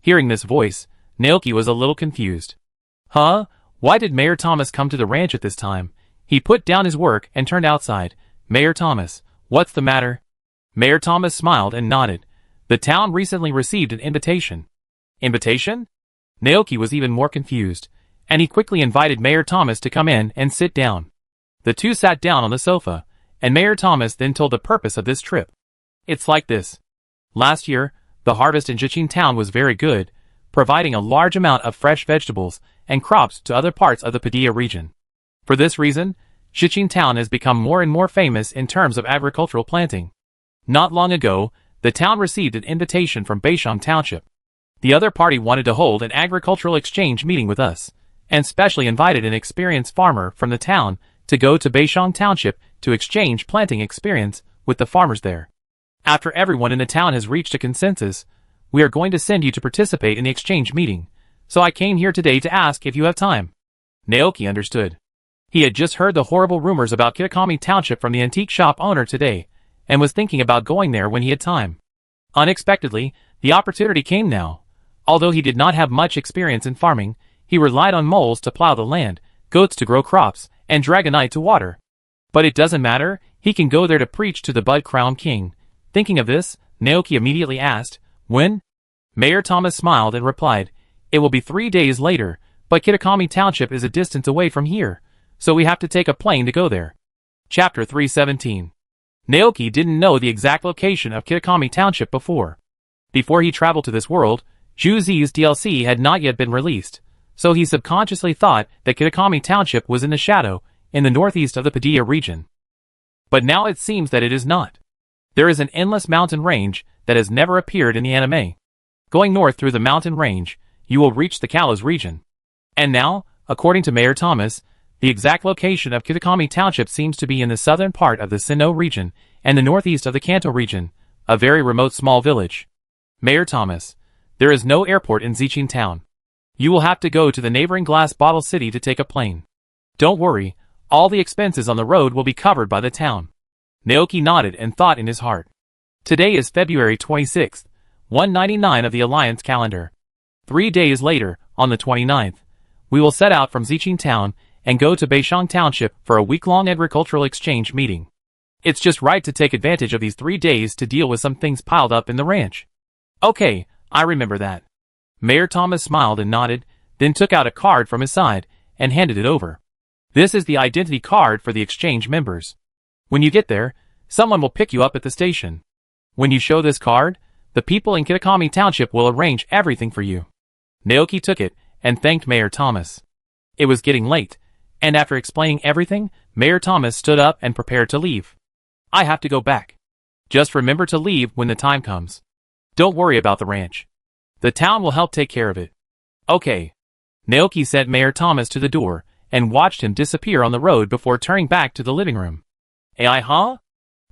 Hearing this voice, Naoki was a little confused. Huh? Why did Mayor Thomas come to the ranch at this time? He put down his work and turned outside. "Mayor Thomas, what's the matter?" Mayor Thomas smiled and nodded. "The town recently received an invitation." Invitation? Naoki was even more confused, and he quickly invited Mayor Thomas to come in and sit down. The two sat down on the sofa, and Mayor Thomas then told the purpose of this trip. "It's like this. Last year, the harvest in Jichin town was very good, providing a large amount of fresh vegetables and crops to other parts of the Padilla region. For this reason, Jichin town has become more and more famous in terms of agricultural planting. Not long ago, the town received an invitation from Beishang Township. The other party wanted to hold an agricultural exchange meeting with us, and specially invited an experienced farmer from the town to go to Beishang Township to exchange planting experience with the farmers there. After everyone in the town has reached a consensus, we are going to send you to participate in the exchange meeting, so I came here today to ask if you have time." Naoki understood. He had just heard the horrible rumors about Kitakami Township from the antique shop owner today, and was thinking about going there when he had time. Unexpectedly, the opportunity came now. Although he did not have much experience in farming, he relied on moles to plow the land, goats to grow crops, and dragonite to water. But it doesn't matter, he can go there to preach to the Bud Crown King. Thinking of this, Naoki immediately asked, "When?" Mayor Thomas smiled and replied, "It will be 3 days later, but Kitakami Township is a distance away from here, so we have to take a plane to go there." Chapter 317. Naoki didn't know the exact location of Kitakami Township before. Before he traveled to this world, Juzi's DLC had not yet been released, so he subconsciously thought that Kitakami Township was in the shadow, in the northeast of the Padilla region. But now it seems that it is not. There is an endless mountain range that has never appeared in the anime. Going north through the mountain range, you will reach the Kalos region. And now, according to Mayor Thomas, the exact location of Kitakami Township seems to be in the southern part of the Sinnoh region and the northeast of the Kanto region, a very remote small village. Mayor Thomas, there is no airport in Zichin town. You will have to go to the neighboring Glass Bottle City to take a plane. Don't worry, all the expenses on the road will be covered by the town." Naoki nodded and thought in his heart. Today is February 26th, 199 of the Alliance calendar. 3 days later, on the 29th, we will set out from Zichin town and go to Beishang Township for a week-long agricultural exchange meeting. It's just right to take advantage of these 3 days to deal with some things piled up in the ranch. "Okay, I remember that." Mayor Thomas smiled and nodded, then took out a card from his side and handed it over. "This is the identity card for the exchange members. When you get there, someone will pick you up at the station. When you show this card, the people in Kitakami Township will arrange everything for you." Naoki took it and thanked Mayor Thomas. It was getting late, and after explaining everything, Mayor Thomas stood up and prepared to leave. "I have to go back. Just remember to leave when the time comes. Don't worry about the ranch. The town will help take care of it." "Okay." Naoki sent Mayor Thomas to the door and watched him disappear on the road before turning back to the living room. "AI, huh?"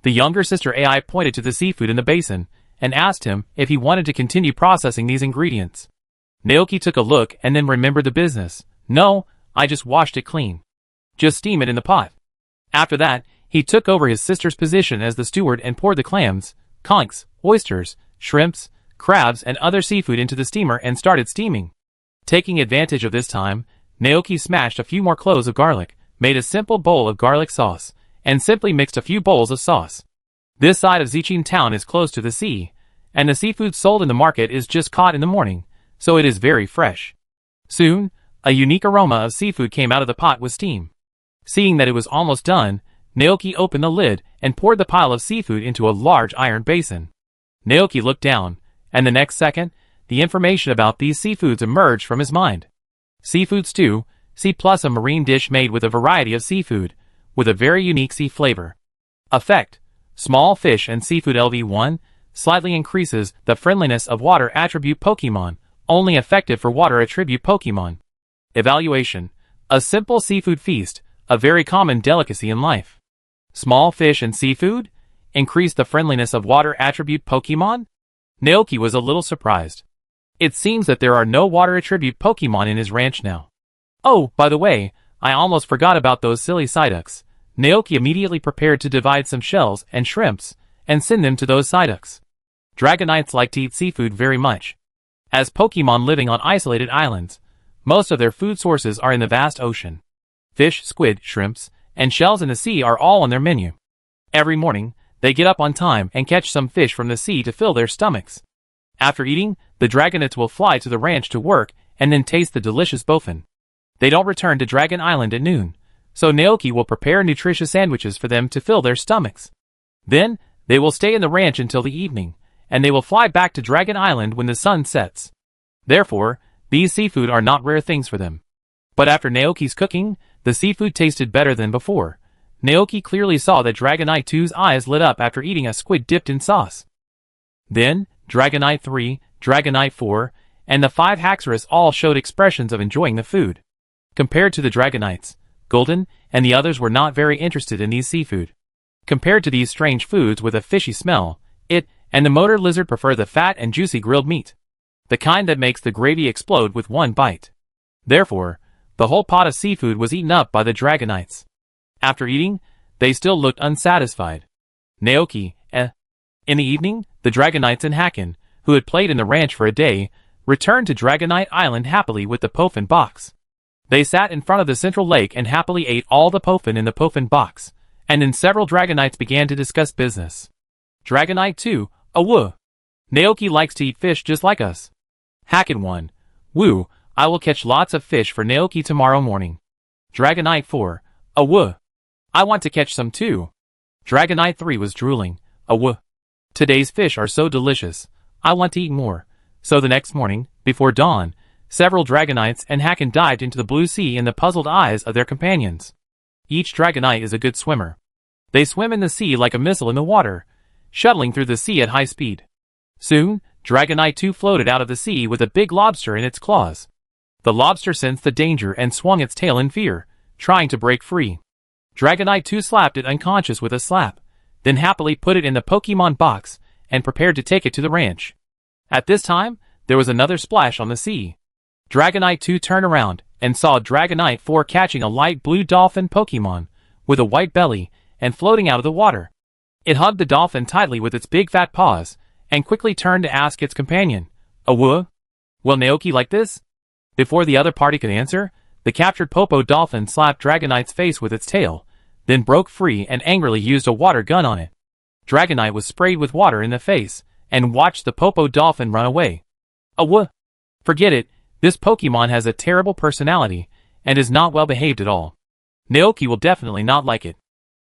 The younger sister AI pointed to the seafood in the basin and asked him if he wanted to continue processing these ingredients. Naoki took a look and then remembered the business. "No, I just washed it clean. Just steam it in the pot." After that, he took over his sister's position as the steward and poured the clams, conchs, oysters, shrimps, crabs and other seafood into the steamer and started steaming. Taking advantage of this time, Naoki smashed a few more cloves of garlic, made a simple bowl of garlic sauce, and simply mixed a few bowls of sauce. This side of Zichin town is close to the sea, and the seafood sold in the market is just caught in the morning, so it is very fresh. Soon, a unique aroma of seafood came out of the pot with steam. Seeing that it was almost done, Naoki opened the lid and poured the pile of seafood into a large iron basin. Naoki looked down, and the next second, the information about these seafoods emerged from his mind. Seafood stew, C plus a marine dish made with a variety of seafood, with a very unique sea flavor. Effect: small fish and seafood. LV1 slightly increases the friendliness of water attribute Pokemon, only effective for water attribute Pokemon. Evaluation: a simple seafood feast, a very common delicacy in life. Small fish and seafood increase the friendliness of water attribute Pokemon? Naoki was a little surprised. It seems that there are no water attribute Pokemon in his ranch now. Oh, by the way, I almost forgot about those silly Psyducks. Naoki immediately prepared to divide some shells and shrimps and send them to those Psyducks. Dragonites like to eat seafood very much. As Pokemon living on isolated islands, most of their food sources are in the vast ocean. Fish, squid, shrimps, and shells in the sea are all on their menu. Every morning, they get up on time and catch some fish from the sea to fill their stomachs. After eating, the Dragonites will fly to the ranch to work and then taste the delicious bofin. They don't return to Dragon Island at noon, so Naoki will prepare nutritious sandwiches for them to fill their stomachs. Then, they will stay in the ranch until the evening, and they will fly back to Dragon Island when the sun sets. Therefore, these seafood are not rare things for them. But after Naoki's cooking, the seafood tasted better than before. Naoki clearly saw that Dragonite 2's eyes lit up after eating a squid dipped in sauce. Then, Dragonite 3, Dragonite 4, and the 5 Haxorus all showed expressions of enjoying the food. Compared to the Dragonites, Golden and the others were not very interested in these seafood. Compared to these strange foods with a fishy smell, it and the motor lizard prefer the fat and juicy grilled meat, the kind that makes the gravy explode with one bite. Therefore, the whole pot of seafood was eaten up by the Dragonites. After eating, they still looked unsatisfied. Naoki, In the evening, the Dragonites and Haken, who had played in the ranch for a day, returned to Dragonite Island happily with the Pofin box. They sat in front of the central lake and happily ate all the Pofin in the Pofin box, and then several Dragonites began to discuss business. Dragonite 2, woo. Naoki likes to eat fish just like us. Haken 1, woo, I will catch lots of fish for Naoki tomorrow morning. Dragonite 4, woo. I want to catch some too. Dragonite 3 was drooling, woo. Today's fish are so delicious, I want to eat more. So the next morning, before dawn, several Dragonites and Haken dived into the blue sea in the puzzled eyes of their companions. Each Dragonite is a good swimmer. They swim in the sea like a missile in the water, shuttling through the sea at high speed. Soon, Dragonite 2 floated out of the sea with a big lobster in its claws. The lobster sensed the danger and swung its tail in fear, trying to break free. Dragonite 2 slapped it unconscious with a slap, then happily put it in the Pokemon box and prepared to take it to the ranch. At this time, there was another splash on the sea. Dragonite 2 turned around and saw Dragonite 4 catching a light blue dolphin Pokemon with a white belly and floating out of the water. It hugged the dolphin tightly with its big fat paws and quickly turned to ask its companion, "Woo? Will Naoki like this?" Before the other party could answer, the captured Popo dolphin slapped Dragonite's face with its tail, then broke free and angrily used a water gun on it. Dragonite was sprayed with water in the face and watched the Popo dolphin run away. Woo? Forget it, this Pokemon has a terrible personality and is not well behaved at all. Naoki will definitely not like it.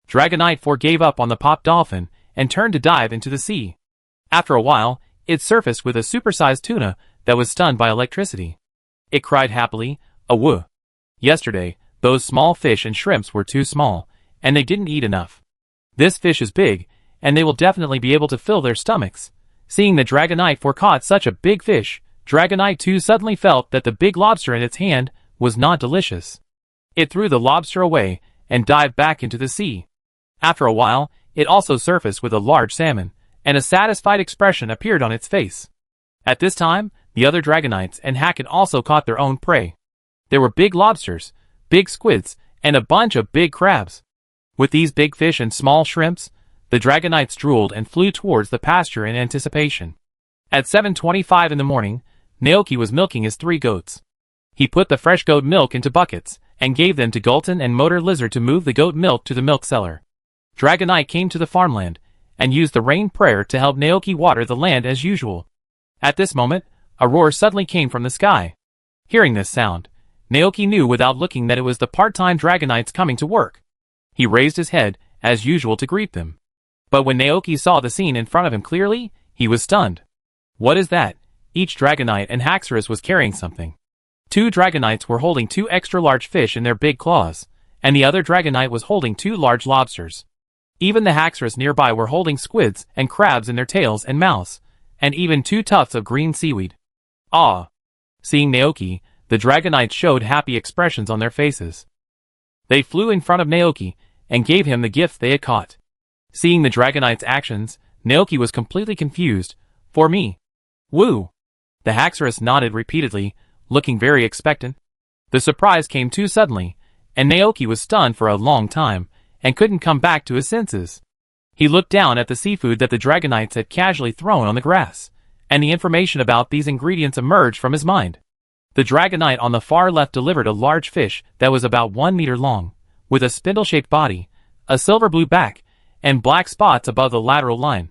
Dragonite 4 gave up on the Pop Dolphin and turned to dive into the sea. After a while, it surfaced with a supersized tuna that was stunned by electricity. It cried happily, "Woo! Yesterday, those small fish and shrimps were too small, and they didn't eat enough. This fish is big, and they will definitely be able to fill their stomachs." Seeing the Dragonite 4 caught such a big fish, Dragonite 2 suddenly felt that the big lobster in its hand was not delicious. It threw the lobster away and dived back into the sea. After a while, it also surfaced with a large salmon, and a satisfied expression appeared on its face. At this time, the other Dragonites and Haken also caught their own prey. There were big lobsters, big squids, and a bunch of big crabs. With these big fish and small shrimps, the Dragonites drooled and flew towards the pasture in anticipation. At 7:25 in the morning, Naoki was milking his 3 goats. He put the fresh goat milk into buckets and gave them to Gulton and Motor Lizard to move the goat milk to the milk cellar. Dragonite came to the farmland and used the rain prayer to help Naoki water the land as usual. At this moment, a roar suddenly came from the sky. Hearing this sound, Naoki knew without looking that it was the part-time Dragonites coming to work. He raised his head, as usual, to greet them. But when Naoki saw the scene in front of him clearly, he was stunned. What is that? Each Dragonite and Haxorus was carrying something. 2 Dragonites were holding 2 extra-large fish in their big claws, and the other Dragonite was holding 2 large lobsters. Even the Haxorus nearby were holding squids and crabs in their tails and mouths, and even 2 tufts of green seaweed. Ah! Seeing Naoki, the Dragonites showed happy expressions on their faces. They flew in front of Naoki and gave him the gifts they had caught. Seeing the Dragonites' actions, Naoki was completely confused. For me. Woo! The Haxorus nodded repeatedly, looking very expectant. The surprise came too suddenly, and Naoki was stunned for a long time, and couldn't come back to his senses. He looked down at the seafood that the Dragonites had casually thrown on the grass, and the information about these ingredients emerged from his mind. The Dragonite on the far left delivered a large fish that was about 1 meter long, with a spindle-shaped body, a silver-blue back, and black spots above the lateral line.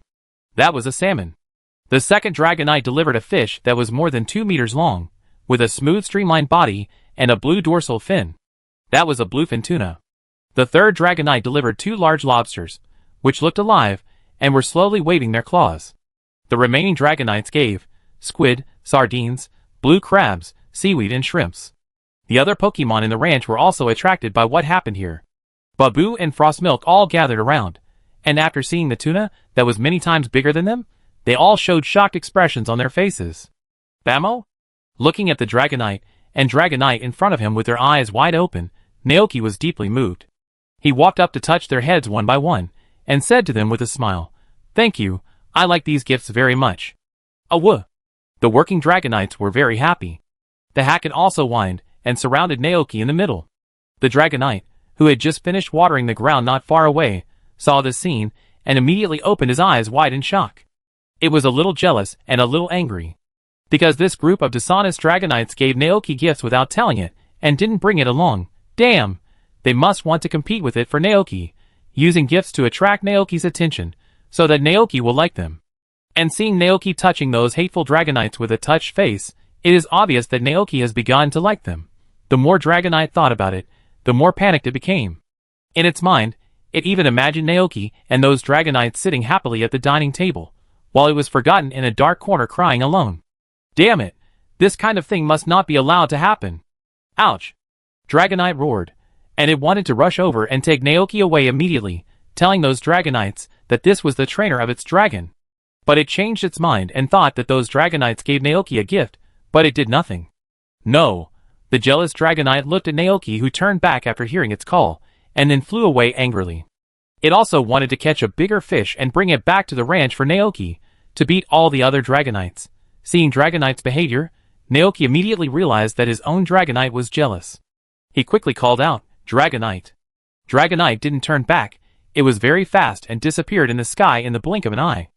That was a salmon. The second Dragonite delivered a fish that was more than 2 meters long, with a smooth streamlined body and a blue dorsal fin. That was a bluefin tuna. The third Dragonite delivered 2 large lobsters, which looked alive, and were slowly waving their claws. The remaining Dragonites gave squid, sardines, blue crabs, seaweed and shrimps. The other Pokemon in the ranch were also attracted by what happened here. Babu and Frostmilk all gathered around, and after seeing the tuna that was many times bigger than them, they all showed shocked expressions on their faces. Bamo? Looking at the Dragonite and Dragonite in front of him with their eyes wide open, Naoki was deeply moved. He walked up to touch their heads one by one, and said to them with a smile, "Thank you, I like these gifts very much." Awoo! The working Dragonites were very happy. The Hacken also whined, and surrounded Naoki in the middle. The Dragonite, who had just finished watering the ground not far away, saw this scene, and immediately opened his eyes wide in shock. It was a little jealous and a little angry. Because this group of dishonest Dragonites gave Naoki gifts without telling it, and didn't bring it along. Damn! They must want to compete with it for Naoki, using gifts to attract Naoki's attention, so that Naoki will like them. And seeing Naoki touching those hateful Dragonites with a touched face, it is obvious that Naoki has begun to like them. The more Dragonite thought about it, the more panicked it became. In its mind, it even imagined Naoki and those Dragonites sitting happily at the dining table, while it was forgotten in a dark corner crying alone. Damn it! This kind of thing must not be allowed to happen. Ouch! Dragonite roared, and it wanted to rush over and take Naoki away immediately, telling those Dragonites that this was the trainer of its dragon. But it changed its mind and thought that those Dragonites gave Naoki a gift, but it did nothing. No! The jealous Dragonite looked at Naoki, who turned back after hearing its call, and then flew away angrily. It also wanted to catch a bigger fish and bring it back to the ranch for Naoki, to beat all the other Dragonites. Seeing Dragonite's behavior, Naoki immediately realized that his own Dragonite was jealous. He quickly called out, "Dragonite!" Dragonite didn't turn back. It was very fast and disappeared in the sky in the blink of an eye.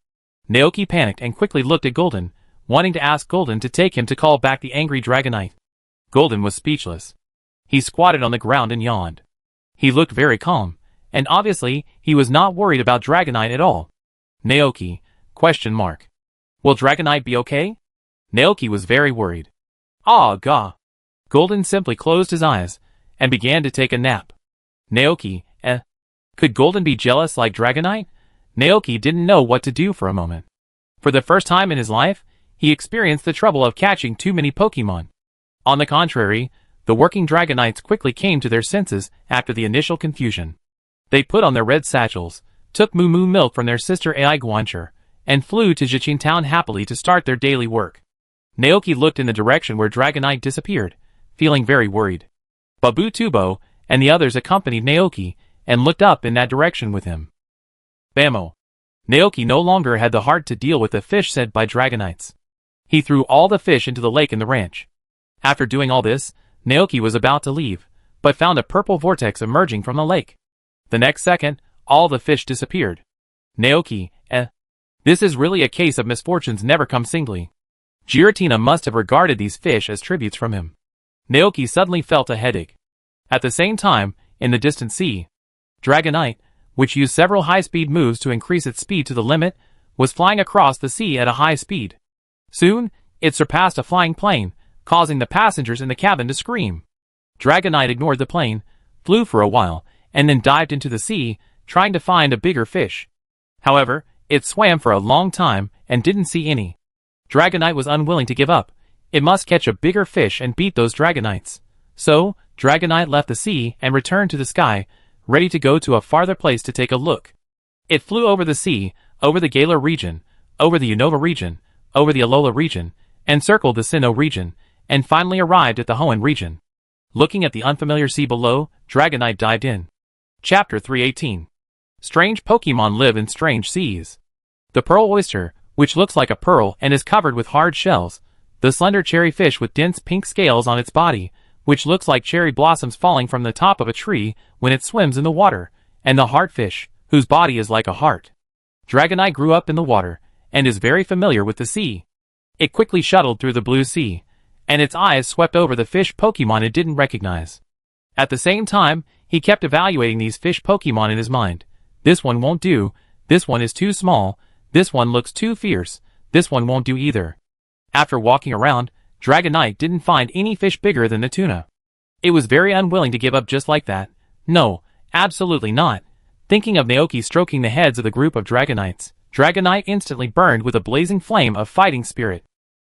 Naoki panicked and quickly looked at Golden, wanting to ask Golden to take him to call back the angry Dragonite. Golden was speechless. He squatted on the ground and yawned. He looked very calm, and obviously he was not worried about Dragonite at all. Naoki? ? Will Dragonite be okay? Naoki was very worried. Ah, gah! Golden simply closed his eyes, and began to take a nap. Naoki, Could Golden be jealous like Dragonite? Naoki didn't know what to do for a moment. For the first time in his life, he experienced the trouble of catching too many Pokemon. On the contrary, the working Dragonites quickly came to their senses after the initial confusion. They put on their red satchels, took Moo Moo milk from their sister Ai Guancher, and flew to Jichin Town happily to start their daily work. Naoki looked in the direction where Dragonite disappeared, feeling very worried. Babu Tubo and the others accompanied Naoki, and looked up in that direction with him. Bammo! Naoki no longer had the heart to deal with the fish sent by Dragonites. He threw all the fish into the lake in the ranch. After doing all this, Naoki was about to leave, but found a purple vortex emerging from the lake. The next second, all the fish disappeared. Naoki, This is really a case of misfortunes never come singly. Giratina must have regarded these fish as tributes from him. Naoki suddenly felt a headache. At the same time, in the distant sea, Dragonite, which used several high-speed moves to increase its speed to the limit, was flying across the sea at a high speed. Soon, it surpassed a flying plane, causing the passengers in the cabin to scream. Dragonite ignored the plane, flew for a while, and then dived into the sea, trying to find a bigger fish. However, it swam for a long time and didn't see any. Dragonite was unwilling to give up. It must catch a bigger fish and beat those Dragonites. So, Dragonite left the sea and returned to the sky, ready to go to a farther place to take a look. It flew over the sea, over the Galar region, over the Unova region, over the Alola region, and circled the Sinnoh region, and finally arrived at the Hoenn region. Looking at the unfamiliar sea below, Dragonite dived in. Chapter 318. Strange Pokemon live in strange seas. The pearl oyster, which looks like a pearl and is covered with hard shells, the slender cherry fish with dense pink scales on its body, which looks like cherry blossoms falling from the top of a tree when it swims in the water, and the heartfish, whose body is like a heart. Dragonite grew up in the water, and is very familiar with the sea. It quickly shuttled through the blue sea, and its eyes swept over the fish Pokemon it didn't recognize. At the same time, he kept evaluating these fish Pokemon in his mind. This one won't do, this one is too small, this one looks too fierce, this one won't do either. After walking around, Dragonite didn't find any fish bigger than the tuna. It was very unwilling to give up just like that. No, absolutely not. Thinking of Naoki stroking the heads of the group of Dragonites, Dragonite instantly burned with a blazing flame of fighting spirit.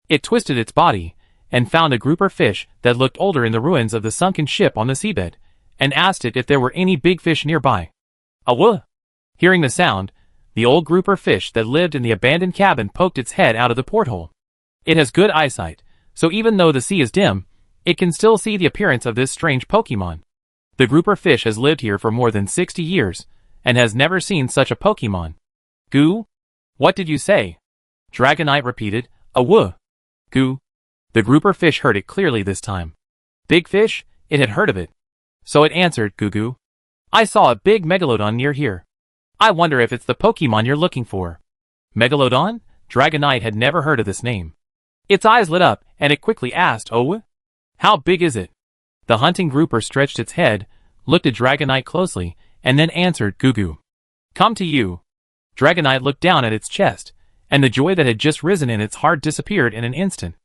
It twisted its body, and found a grouper fish that looked older in the ruins of the sunken ship on the seabed, and asked it if there were any big fish nearby. Awah! Hearing the sound, the old grouper fish that lived in the abandoned cabin poked its head out of the porthole. It has good eyesight, so even though the sea is dim, it can still see the appearance of this strange Pokemon. The grouper fish has lived here for more than 60 years, and has never seen such a Pokemon. Goo? What did you say? Dragonite repeated, Awah! Goo. The grouper fish heard it clearly this time. Big fish? It had heard of it. So it answered, Goo Goo. I saw a big Megalodon near here. I wonder if it's the Pokemon you're looking for. Megalodon? Dragonite had never heard of this name. Its eyes lit up, and it quickly asked, Oh? How big is it? The hunting grouper stretched its head, looked at Dragonite closely, and then answered, Goo Goo. Come to you. Dragonite looked down at its chest, and the joy that had just risen in its heart disappeared in an instant.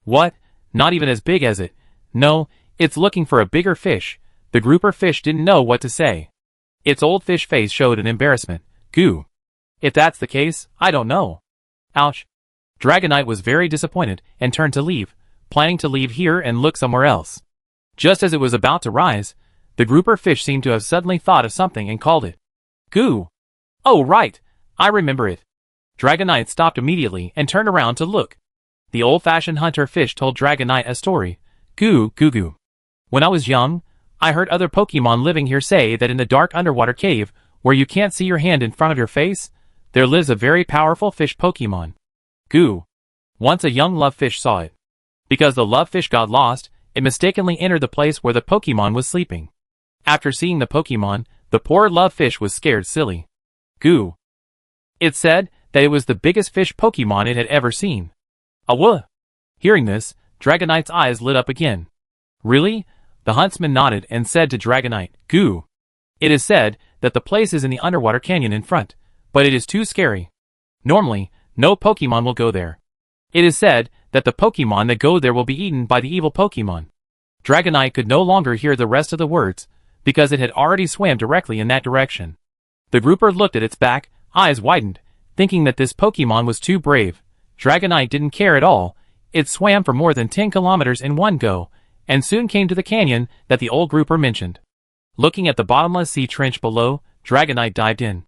What? Not even as big as it? No, it's looking for a bigger fish. The grouper fish didn't know what to say. Its old fish face showed an embarrassment. Goo. If that's the case, I don't know. Ouch. Dragonite was very disappointed and turned to leave, planning to leave here and look somewhere else. Just as it was about to rise, the grouper fish seemed to have suddenly thought of something and called it. Goo. Oh right, I remember it. Dragonite stopped immediately and turned around to look. The old-fashioned hunter fish told Dragonite a story. Goo Goo Goo. When I was young, I heard other Pokemon living here say that in the dark underwater cave, where you can't see your hand in front of your face, there lives a very powerful fish Pokemon. Goo. Once a young lovefish saw it. Because the lovefish got lost, it mistakenly entered the place where the Pokemon was sleeping. After seeing the Pokemon, the poor lovefish was scared silly. Goo. It said that it was the biggest fish Pokemon it had ever seen. Awah! Hearing this, Dragonite's eyes lit up again. Really? The huntsman nodded and said to Dragonite, Goo. It is said that the place is in the underwater canyon in front, but it is too scary. Normally, no Pokemon will go there. It is said that the Pokemon that go there will be eaten by the evil Pokemon. Dragonite could no longer hear the rest of the words, because it had already swam directly in that direction. The grouper looked at its back, eyes widened, thinking that this Pokemon was too brave. Dragonite didn't care at all. It swam for more than 10 kilometers in one go, and soon came to the canyon that the old grouper mentioned. Looking at the bottomless sea trench below, Dragonite dived in.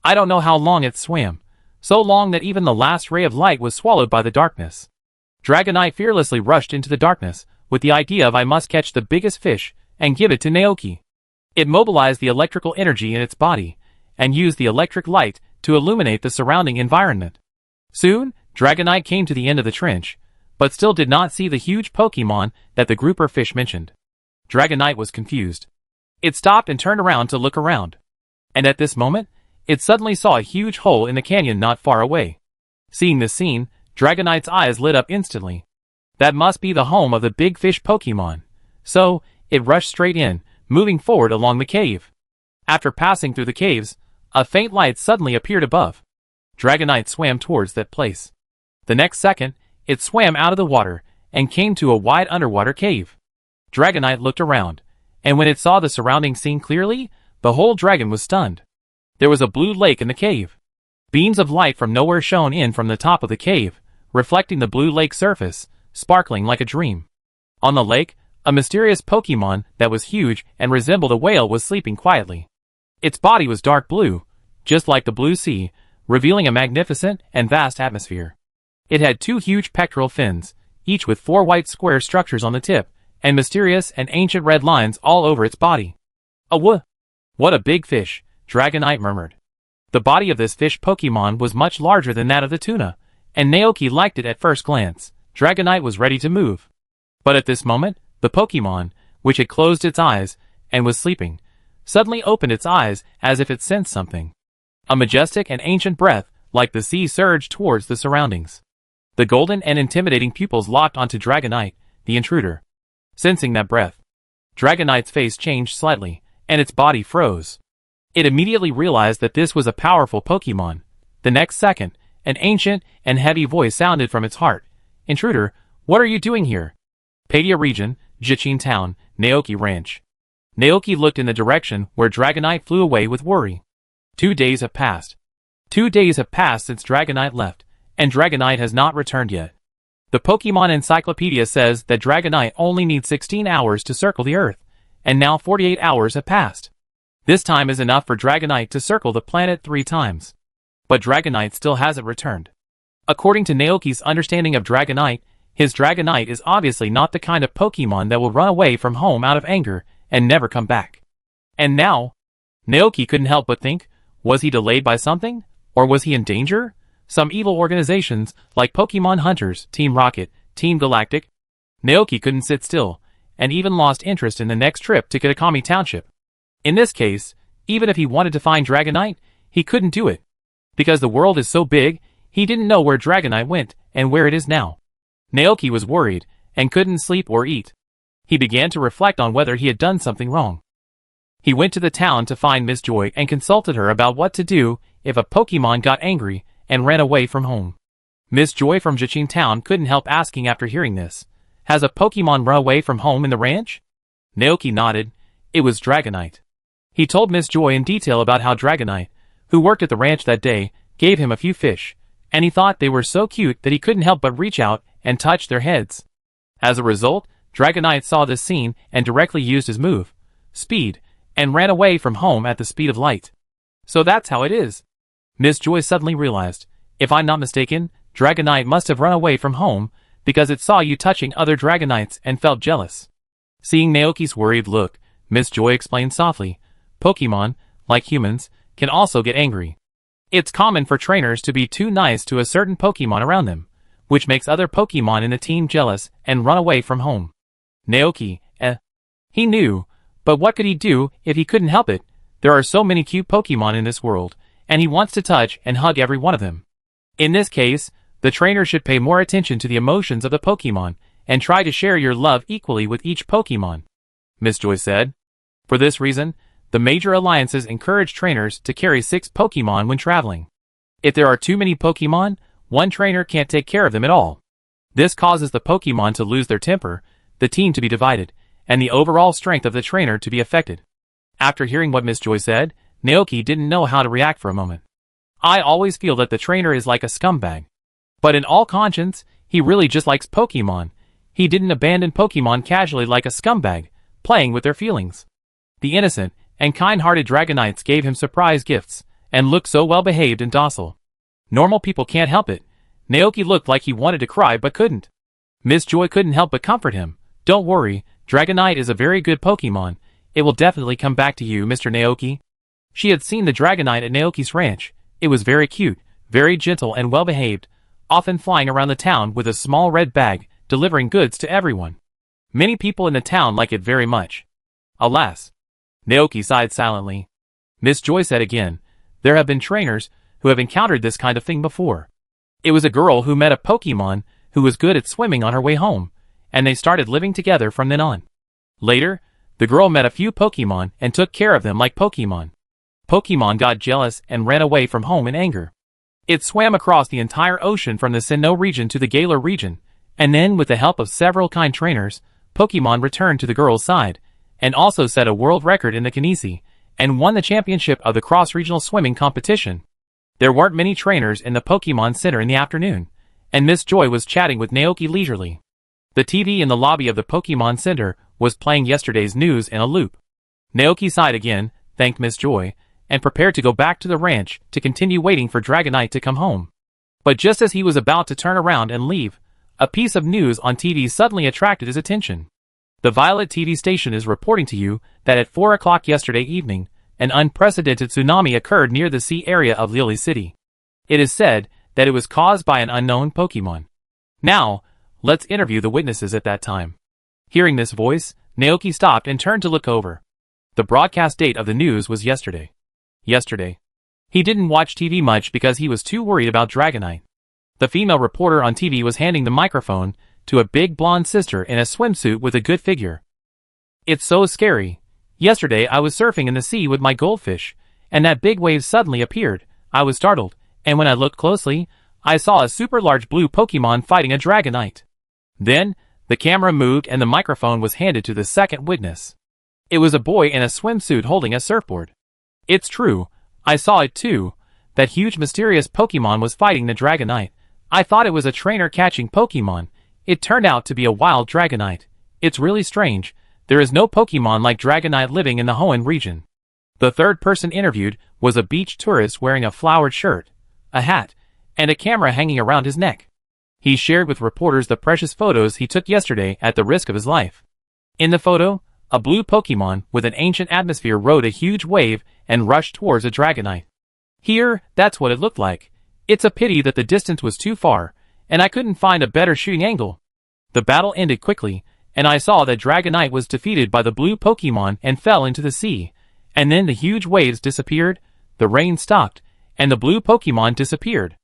I don't know how long it swam, so long that even the last ray of light was swallowed by the darkness. Dragonite fearlessly rushed into the darkness, with the idea of I must catch the biggest fish, and give it to Naoki. It mobilized the electrical energy in its body, and used the electric light to illuminate the surrounding environment. Soon, Dragonite came to the end of the trench, but still did not see the huge Pokemon that the grouper fish mentioned. Dragonite was confused. It stopped and turned around to look around. And at this moment, it suddenly saw a huge hole in the canyon not far away. Seeing this scene, Dragonite's eyes lit up instantly. That must be the home of the big fish Pokemon. So, it rushed straight in, moving forward along the cave. After passing through the caves, A faint light suddenly appeared above. Dragonite swam towards that place. The next second, it swam out of the water and came to a wide underwater cave. Dragonite looked around, and when it saw the surrounding scene clearly, the whole dragon was stunned. There was a blue lake in the cave. Beams of light from nowhere shone in from the top of the cave, reflecting the blue lake surface, sparkling like a dream. On the lake, a mysterious Pokemon that was huge and resembled a whale was sleeping quietly. Its body was dark blue, just like the blue sea, revealing a magnificent and vast atmosphere. It had 2 huge pectoral fins, each with 4 white square structures on the tip, and mysterious and ancient red lines all over its body. What a big fish, Dragonite murmured. The body of this fish Pokemon was much larger than that of the tuna, and Naoki liked it at first glance. Dragonite was ready to move. But at this moment, the Pokemon, which had closed its eyes and was sleeping, suddenly opened its eyes as if it sensed something. A majestic and ancient breath, like the sea, surged towards the surroundings. The golden and intimidating pupils locked onto Dragonite, the intruder. Sensing that breath, Dragonite's face changed slightly, and its body froze. It immediately realized that this was a powerful Pokemon. The next second, an ancient and heavy voice sounded from its heart. "Intruder, what are you doing here?" Padia region, Jichin town, Naoki ranch. Naoki looked in the direction where Dragonite flew away with worry. 2 days have passed. 2 days have passed since Dragonite left, and Dragonite has not returned yet. The Pokemon Encyclopedia says that Dragonite only needs 16 hours to circle the Earth, and now 48 hours have passed. This time is enough for Dragonite to circle the planet 3 times. But Dragonite still hasn't returned. According to Naoki's understanding of Dragonite, his Dragonite is obviously not the kind of Pokemon that will run away from home out of anger and never come back. And now, Naoki couldn't help but think, was he delayed by something? Or was he in danger? Some evil organizations, like Pokemon Hunters, Team Rocket, Team Galactic? Naoki couldn't sit still, and even lost interest in the next trip to Kitakami Township. In this case, even if he wanted to find Dragonite, he couldn't do it. Because the world is so big, he didn't know where Dragonite went and where it is now. Naoki was worried, and couldn't sleep or eat. He began to reflect on whether he had done something wrong. He went to the town to find Miss Joy and consulted her about what to do if a Pokemon got angry and ran away from home. Miss Joy from Jichin town couldn't help asking after hearing this, "Has a Pokemon run away from home in the ranch?" Naoki nodded. It was Dragonite. He told Miss Joy in detail about how Dragonite, who worked at the ranch that day, gave him a few fish, and he thought they were so cute that he couldn't help but reach out and touch their heads. As a result, Dragonite saw this scene and directly used his move, Speed, and ran away from home at the speed of light. So that's how it is. Miss Joy suddenly realized, if I'm not mistaken, Dragonite must have run away from home because it saw you touching other Dragonites and felt jealous. Seeing Naoki's worried look, Miss Joy explained softly, Pokemon, like humans, can also get angry. It's common for trainers to be too nice to a certain Pokemon around them, which makes other Pokemon in the team jealous and run away from home. Naoki, he knew, but what could he do if he couldn't help it? There are so many cute Pokemon in this world, and he wants to touch and hug every one of them. In this case, the trainer should pay more attention to the emotions of the Pokemon and try to share your love equally with each Pokemon, Miss Joy said. For this reason, the major alliances encourage trainers to carry 6 Pokemon when traveling. If there are too many Pokemon, one trainer can't take care of them at all. This causes the Pokemon to lose their temper, the team to be divided, and the overall strength of the trainer to be affected. After hearing what Miss Joy said, Naoki didn't know how to react for a moment. I always feel that the trainer is like a scumbag. But in all conscience, he really just likes Pokemon. He didn't abandon Pokemon casually like a scumbag, playing with their feelings. The innocent and kind-hearted Dragonites gave him surprise gifts, and looked so well-behaved and docile. Normal people can't help it. Naoki looked like he wanted to cry but couldn't. Miss Joy couldn't help but comfort him. Don't worry, Dragonite is a very good Pokemon. It will definitely come back to you, Mr. Naoki. She had seen the Dragonite at Naoki's ranch. It was very cute, very gentle and well-behaved, often flying around the town with a small red bag, delivering goods to everyone. Many people in the town like it very much. Alas. Naoki sighed silently. Miss Joy said again, there have been trainers who have encountered this kind of thing before. It was a girl who met a Pokemon who was good at swimming on her way home, and they started living together from then on. Later, the girl met a few Pokemon and took care of them like Pokemon. Pokemon got jealous and ran away from home in anger. It swam across the entire ocean from the Sinnoh region to the Galar region, and then with the help of several kind trainers, Pokemon returned to the girls' side, and also set a world record in the Kinesi, and won the championship of the cross-regional swimming competition. There weren't many trainers in the Pokemon Center in the afternoon, and Miss Joy was chatting with Naoki leisurely. The TV in the lobby of the Pokemon Center was playing yesterday's news in a loop. Naoki sighed again, thanked Miss Joy, and prepared to go back to the ranch to continue waiting for Dragonite to come home. But just as he was about to turn around and leave, a piece of news on TV suddenly attracted his attention. The Violet TV station is reporting to you that at 4 o'clock yesterday evening, an unprecedented tsunami occurred near the sea area of Lily City. It is said that it was caused by an unknown Pokemon. Now, let's interview the witnesses at that time. Hearing this voice, Naoki stopped and turned to look over. The broadcast date of the news was yesterday. He didn't watch TV much because he was too worried about Dragonite. The female reporter on TV was handing the microphone to a big blonde sister in a swimsuit with a good figure. It's so scary. Yesterday I was surfing in the sea with my goldfish, and that big wave suddenly appeared. I was startled, and when I looked closely, I saw a super large blue Pokemon fighting a Dragonite. Then, the camera moved and the microphone was handed to the second witness. It was a boy in a swimsuit holding a surfboard. It's true, I saw it too. That huge mysterious Pokemon was fighting the Dragonite. I thought it was a trainer catching Pokemon. It turned out to be a wild Dragonite. It's really strange. There is no Pokemon like Dragonite living in the Hoenn region. The third person interviewed was a beach tourist wearing a flowered shirt, a hat, and a camera hanging around his neck. He shared with reporters the precious photos he took yesterday at the risk of his life. In the photo, a blue Pokemon with an ancient atmosphere rode a huge wave and rushed towards a Dragonite. Here, that's what it looked like. It's a pity that the distance was too far, and I couldn't find a better shooting angle. The battle ended quickly, and I saw that Dragonite was defeated by the blue Pokemon and fell into the sea, and then the huge waves disappeared, the rain stopped, and the blue Pokemon disappeared.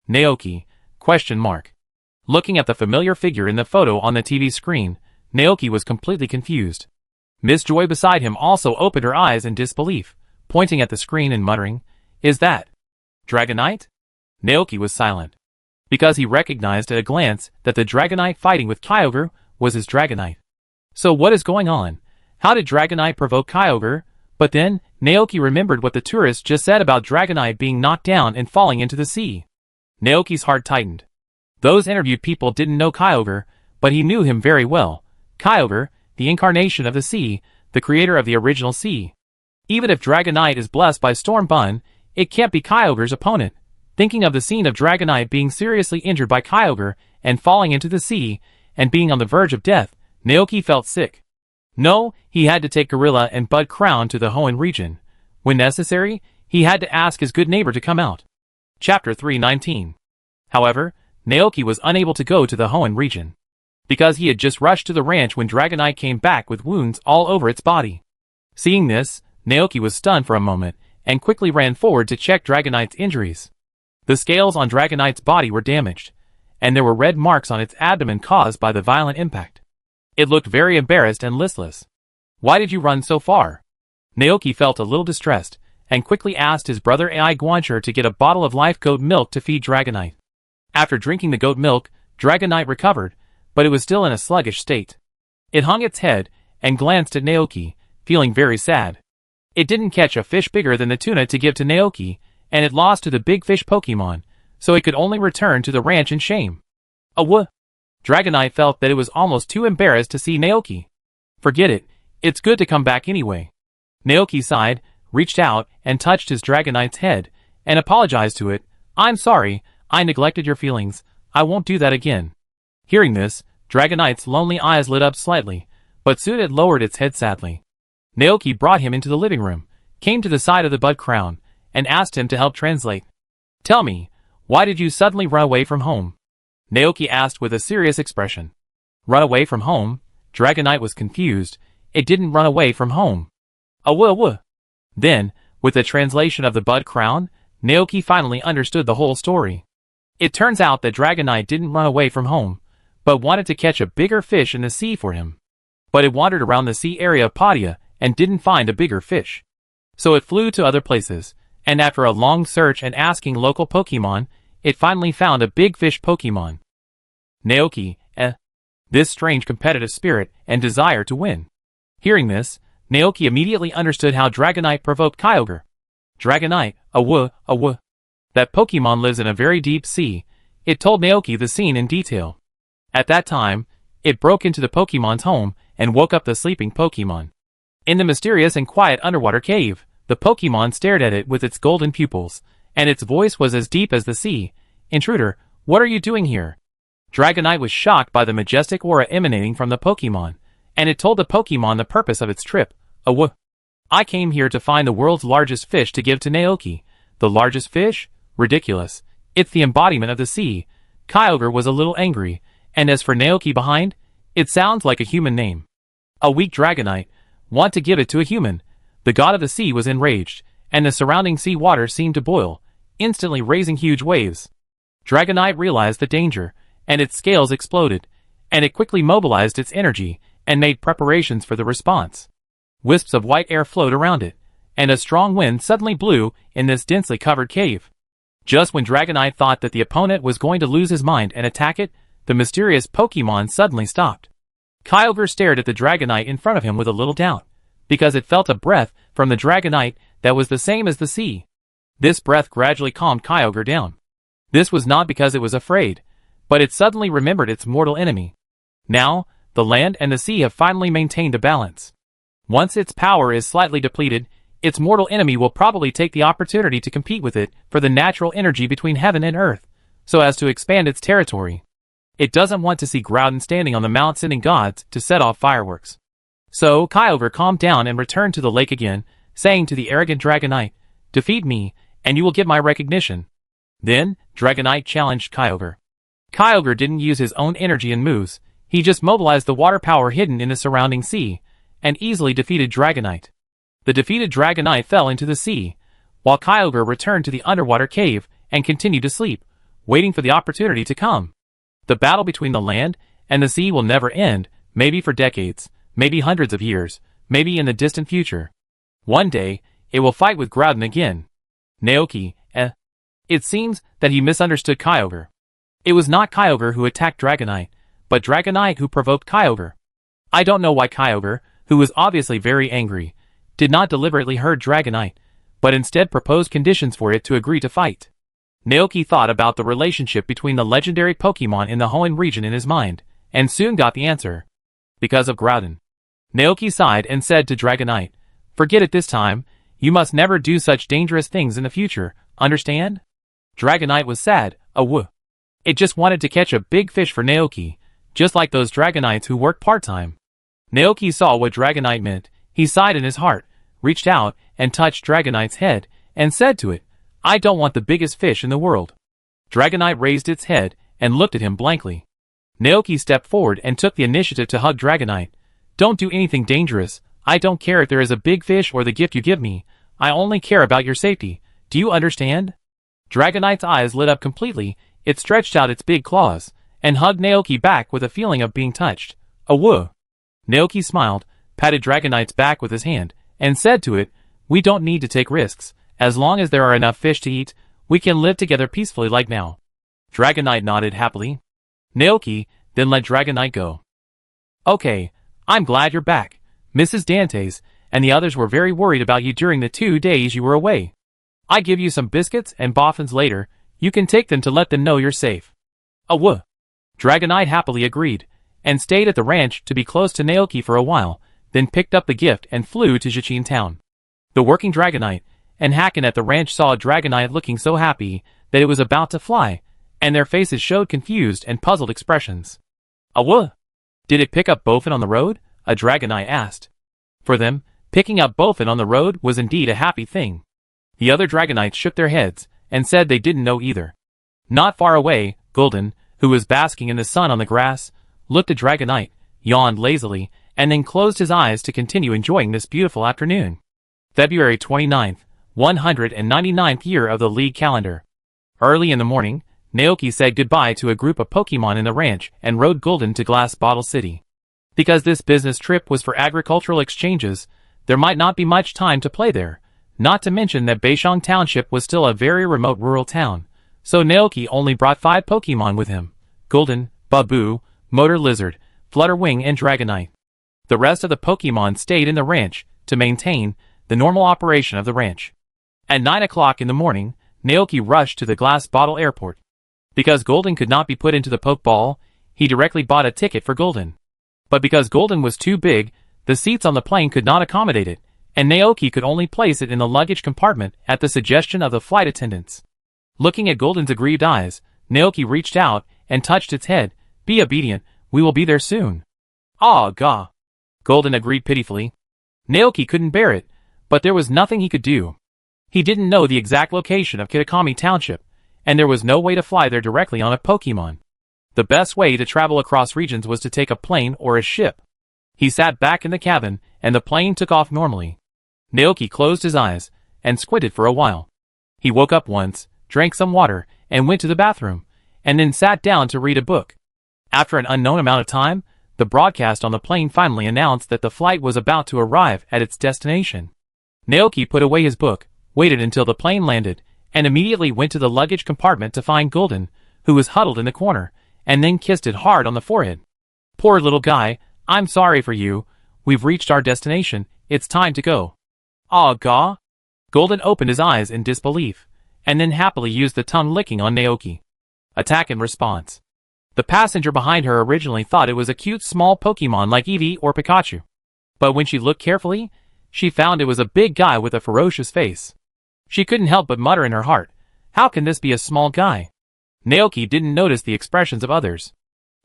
Naoki? ? Looking at the familiar figure in the photo on the TV screen, Naoki was completely confused. Miss Joy beside him also opened her eyes in disbelief, pointing at the screen and muttering, "Is that Dragonite?" Naoki was silent, because he recognized at a glance that the Dragonite fighting with Kyogre was his Dragonite. So what is going on? How did Dragonite provoke Kyogre? But then, Naoki remembered what the tourist just said about Dragonite being knocked down and falling into the sea. Naoki's heart tightened. Those interviewed people didn't know Kyogre, but he knew him very well. Kyogre, the incarnation of the sea, the creator of the original sea. Even if Dragonite is blessed by Storm Bun, it can't be Kyogre's opponent. Thinking of the scene of Dragonite being seriously injured by Kyogre and falling into the sea, and being on the verge of death, Naoki felt sick. No, he had to take Gorilla and Bud Crown to the Hoenn region. When necessary, he had to ask his good neighbor to come out. Chapter 319. However, Naoki was unable to go to the Hoenn region, because he had just rushed to the ranch when Dragonite came back with wounds all over its body. Seeing this, Naoki was stunned for a moment, and quickly ran forward to check Dragonite's injuries. The scales on Dragonite's body were damaged, and there were red marks on its abdomen caused by the violent impact. It looked very embarrassed and listless. "Why did you run so far?" Naoki felt a little distressed, and quickly asked his brother Ai Guancher to get a bottle of live goat milk to feed Dragonite. After drinking the goat milk, Dragonite recovered, but it was still in a sluggish state. It hung its head, and glanced at Naoki, feeling very sad. It didn't catch a fish bigger than the tuna to give to Naoki, and it lost to the big fish Pokemon, so it could only return to the ranch in shame. Dragonite felt that it was almost too embarrassed to see Naoki. "Forget it, it's good to come back anyway." Naoki sighed, reached out, and touched his Dragonite's head, and apologized to it. "I'm sorry, I neglected your feelings. I won't do that again." Hearing this, Dragonite's lonely eyes lit up slightly, but soon it lowered its head sadly. Naoki brought him into the living room, came to the side of the Bud Crown, and asked him to help translate. "Tell me, why did you suddenly run away from home?" Naoki asked with a serious expression. Run away from home? Dragonite was confused. It didn't run away from home. Then, with the translation of the Bud Crown, Naoki finally understood the whole story. It turns out that Dragonite didn't run away from home, but wanted to catch a bigger fish in the sea for him. But it wandered around the sea area of Padia and didn't find a bigger fish. So it flew to other places, and after a long search and asking local Pokemon, it finally found a big fish Pokemon. Naoki, this strange competitive spirit and desire to win. Hearing this, Naoki immediately understood how Dragonite provoked Kyogre. Dragonite, that Pokemon lives in a very deep sea. It told Naoki the scene in detail. At that time, it broke into the Pokemon's home and woke up the sleeping Pokemon. In the mysterious and quiet underwater cave, the Pokemon stared at it with its golden pupils, and its voice was as deep as the sea. Intruder, what are you doing here? Dragonite was shocked by the majestic aura emanating from the Pokemon, and it told the Pokemon the purpose of its trip. I came here to find the world's largest fish to give to Naoki. The largest fish? Ridiculous. It's the embodiment of the sea. Kyogre was a little angry, and as for Naoki behind, it sounds like a human name. A weak Dragonite. Want to give it to a human. The god of the sea was enraged, and the surrounding sea water seemed to boil, instantly raising huge waves. Dragonite realized the danger, and its scales exploded, and it quickly mobilized its energy and made preparations for the response. Wisps of white air flowed around it, and a strong wind suddenly blew in this densely covered cave. Just when Dragonite thought that the opponent was going to lose his mind and attack it, the mysterious Pokemon suddenly stopped. Kyogre stared at the Dragonite in front of him with a little doubt, because it felt a breath from the Dragonite that was the same as the sea. This breath gradually calmed Kyogre down. This was not because it was afraid, but it suddenly remembered its mortal enemy. Now, the land and the sea have finally maintained a balance. Once its power is slightly depleted, its mortal enemy will probably take the opportunity to compete with it for the natural energy between heaven and earth, so as to expand its territory. It doesn't want to see Groudon standing on the mount sending gods to set off fireworks. So, Kyogre calmed down and returned to the lake again, saying to the arrogant Dragonite, "Defeat me, and you will get my recognition." Then, Dragonite challenged Kyogre. Kyogre didn't use his own energy and moves, he just mobilized the water power hidden in the surrounding sea, and easily defeated Dragonite. The defeated Dragonite fell into the sea, while Kyogre returned to the underwater cave and continued to sleep, waiting for the opportunity to come. The battle between the land and the sea will never end, maybe for decades, maybe hundreds of years, maybe in the distant future. One day, it will fight with Groudon again. Naoki, It seems that he misunderstood Kyogre. It was not Kyogre who attacked Dragonite, but Dragonite who provoked Kyogre. I don't know why Kyogre, who was obviously very angry, did not deliberately hurt Dragonite, but instead proposed conditions for it to agree to fight. Naoki thought about the relationship between the legendary Pokemon in the Hoenn region in his mind, and soon got the answer. Because of Groudon. Naoki sighed and said to Dragonite, "Forget it this time, you must never do such dangerous things in the future, understand?" Dragonite was sad, It just wanted to catch a big fish for Naoki, just like those Dragonites who work part-time. Naoki saw what Dragonite meant, he sighed in his heart, reached out and touched Dragonite's head, and said to it, "I don't want the biggest fish in the world." Dragonite raised its head and looked at him blankly. Naoki stepped forward and took the initiative to hug Dragonite. "Don't do anything dangerous, I don't care if there is a big fish or the gift you give me, I only care about your safety, do you understand?" Dragonite's eyes lit up completely, it stretched out its big claws, and hugged Naoki back with a feeling of being touched. Naoki smiled, patted Dragonite's back with his hand, and said to it, "We don't need to take risks, as long as there are enough fish to eat, we can live together peacefully like now." Dragonite nodded happily. Naoki then let Dragonite go. "Okay, I'm glad you're back. Mrs. Dantes and the others were very worried about you during the 2 days you were away. I give you some biscuits and boffins later, you can take them to let them know you're safe." Dragonite happily agreed, and stayed at the ranch to be close to Naoki for a while, then picked up the gift and flew to Jichin town. The working Dragonite and Hacken at the ranch saw Dragonite looking so happy that it was about to fly, and their faces showed confused and puzzled expressions. "Did it pick up Bofin on the road?" a Dragonite asked. For them, picking up Bofin on the road was indeed a happy thing. The other Dragonites shook their heads, and said they didn't know either. Not far away, Gul'dan, who was basking in the sun on the grass, looked at Dragonite, yawned lazily, and then closed his eyes to continue enjoying this beautiful afternoon. February 29th, 199th year of the League calendar. Early in the morning, Naoki said goodbye to a group of Pokemon in the ranch and rode Gul'dan to Glass Bottle City. Because this business trip was for agricultural exchanges, there might not be much time to play there. Not to mention that Beishang Township was still a very remote rural town, so Naoki only brought 5 Pokemon with him: Golden, Baboo, Motor Lizard, Flutterwing and Dragonite. The rest of the Pokemon stayed in the ranch to maintain the normal operation of the ranch. At 9 o'clock in the morning, Naoki rushed to the Glass Bottle Airport. Because Golden could not be put into the Pokeball, he directly bought a ticket for Golden. But because Golden was too big, the seats on the plane could not accommodate it, and Naoki could only place it in the luggage compartment at the suggestion of the flight attendants. Looking at Golden's aggrieved eyes, Naoki reached out and touched its head. "Be obedient, we will be there soon." "Ah, gah," Golden agreed pitifully. Naoki couldn't bear it, but there was nothing he could do. He didn't know the exact location of Kitakami Township, and there was no way to fly there directly on a Pokemon. The best way to travel across regions was to take a plane or a ship. He sat back in the cabin, and the plane took off normally. Naoki closed his eyes and squinted for a while. He woke up once, drank some water, and went to the bathroom, and then sat down to read a book. After an unknown amount of time, the broadcast on the plane finally announced that the flight was about to arrive at its destination. Naoki put away his book, waited until the plane landed, and immediately went to the luggage compartment to find Golden, who was huddled in the corner, and then kissed it hard on the forehead. "Poor little guy, I'm sorry for you. We've reached our destination, it's time to go." "Aw, gah?" Golden opened his eyes in disbelief, and then happily used the tongue licking on Naoki. Attack and response. The passenger behind her originally thought it was a cute small Pokemon like Eevee or Pikachu. But when she looked carefully, she found it was a big guy with a ferocious face. She couldn't help but mutter in her heart, "How can this be a small guy?" Naoki didn't notice the expressions of others.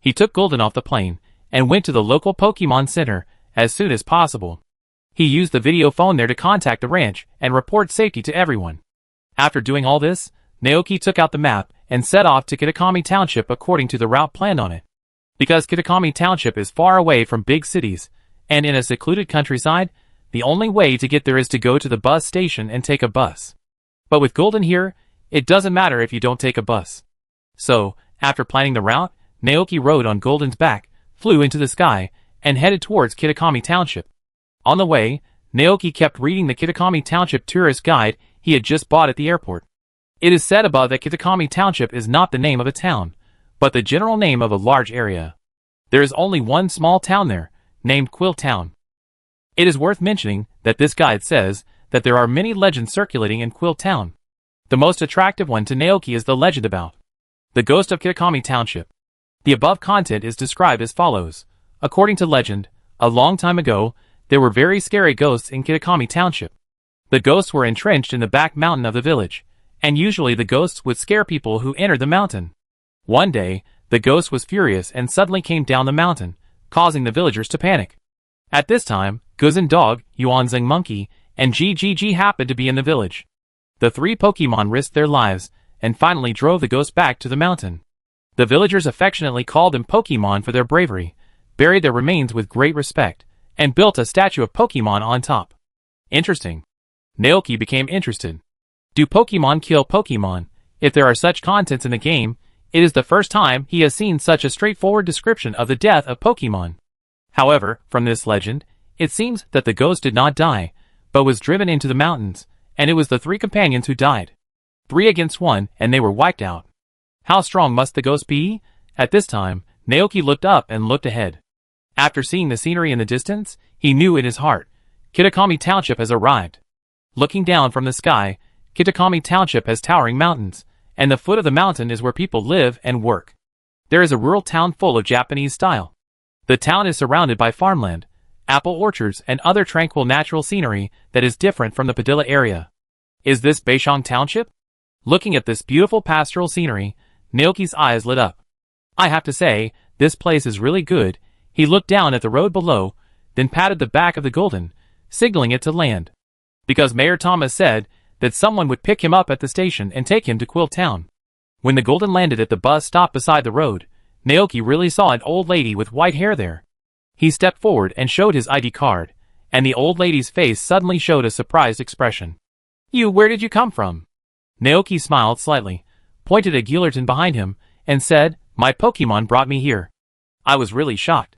He took Golden off the plane, and went to the local Pokemon Center as soon as possible. He used the video phone there to contact the ranch and report safety to everyone. After doing all this, Naoki took out the map and set off to Kitakami Township according to the route planned on it. Because Kitakami Township is far away from big cities, and in a secluded countryside, the only way to get there is to go to the bus station and take a bus. But with Golden here, it doesn't matter if you don't take a bus. So, after planning the route, Naoki rode on Golden's back, flew into the sky, and headed towards Kitakami Township. On the way, Naoki kept reading the Kitakami Township tourist guide he had just bought at the airport. It is said above that Kitakami Township is not the name of a town, but the general name of a large area. There is only one small town there, named Quill Town. It is worth mentioning that this guide says that there are many legends circulating in Quill Town. The most attractive one to Naoki is the legend about the ghost of Kitakami Township. The above content is described as follows. According to legend, a long time ago, there were very scary ghosts in Kitakami Township. The ghosts were entrenched in the back mountain of the village, and usually the ghosts would scare people who entered the mountain. One day, the ghost was furious and suddenly came down the mountain, causing the villagers to panic. At this time, Guzin Dog, Yuanzing Monkey, and GGG happened to be in the village. The 3 Pokemon risked their lives, and finally drove the ghost back to the mountain. The villagers affectionately called them Pokemon for their bravery, buried their remains with great respect, and built a statue of Pokemon on top. Interesting. Naoki became interested. Do Pokemon kill Pokemon? If there are such contents in the game, it is the first time he has seen such a straightforward description of the death of Pokemon. However, from this legend, it seems that the ghost did not die, but was driven into the mountains, and it was the 3 companions who died. 3 against 1, and they were wiped out. How strong must the ghost be? At this time, Naoki looked up and looked ahead. After seeing the scenery in the distance, he knew in his heart, Kitakami Township has arrived. Looking down from the sky, Kitakami Township has towering mountains, and the foot of the mountain is where people live and work. There is a rural town full of Japanese style. The town is surrounded by farmland, apple orchards, and other tranquil natural scenery that is different from the Padilla area. Is this Beishang Township? Looking at this beautiful pastoral scenery, Naoki's eyes lit up. I have to say, this place is really good. He looked down at the road below, then patted the back of the Golden, signaling it to land. Because Mayor Thomas said that someone would pick him up at the station and take him to Quill Town. When the Golden landed at the bus stop beside the road, Naoki really saw an old lady with white hair there. He stepped forward and showed his ID card, and the old lady's face suddenly showed a surprised expression. Where did you come from?" Naoki smiled slightly, pointed at Gillerton behind him, and said, "My Pokemon brought me here." I was really shocked.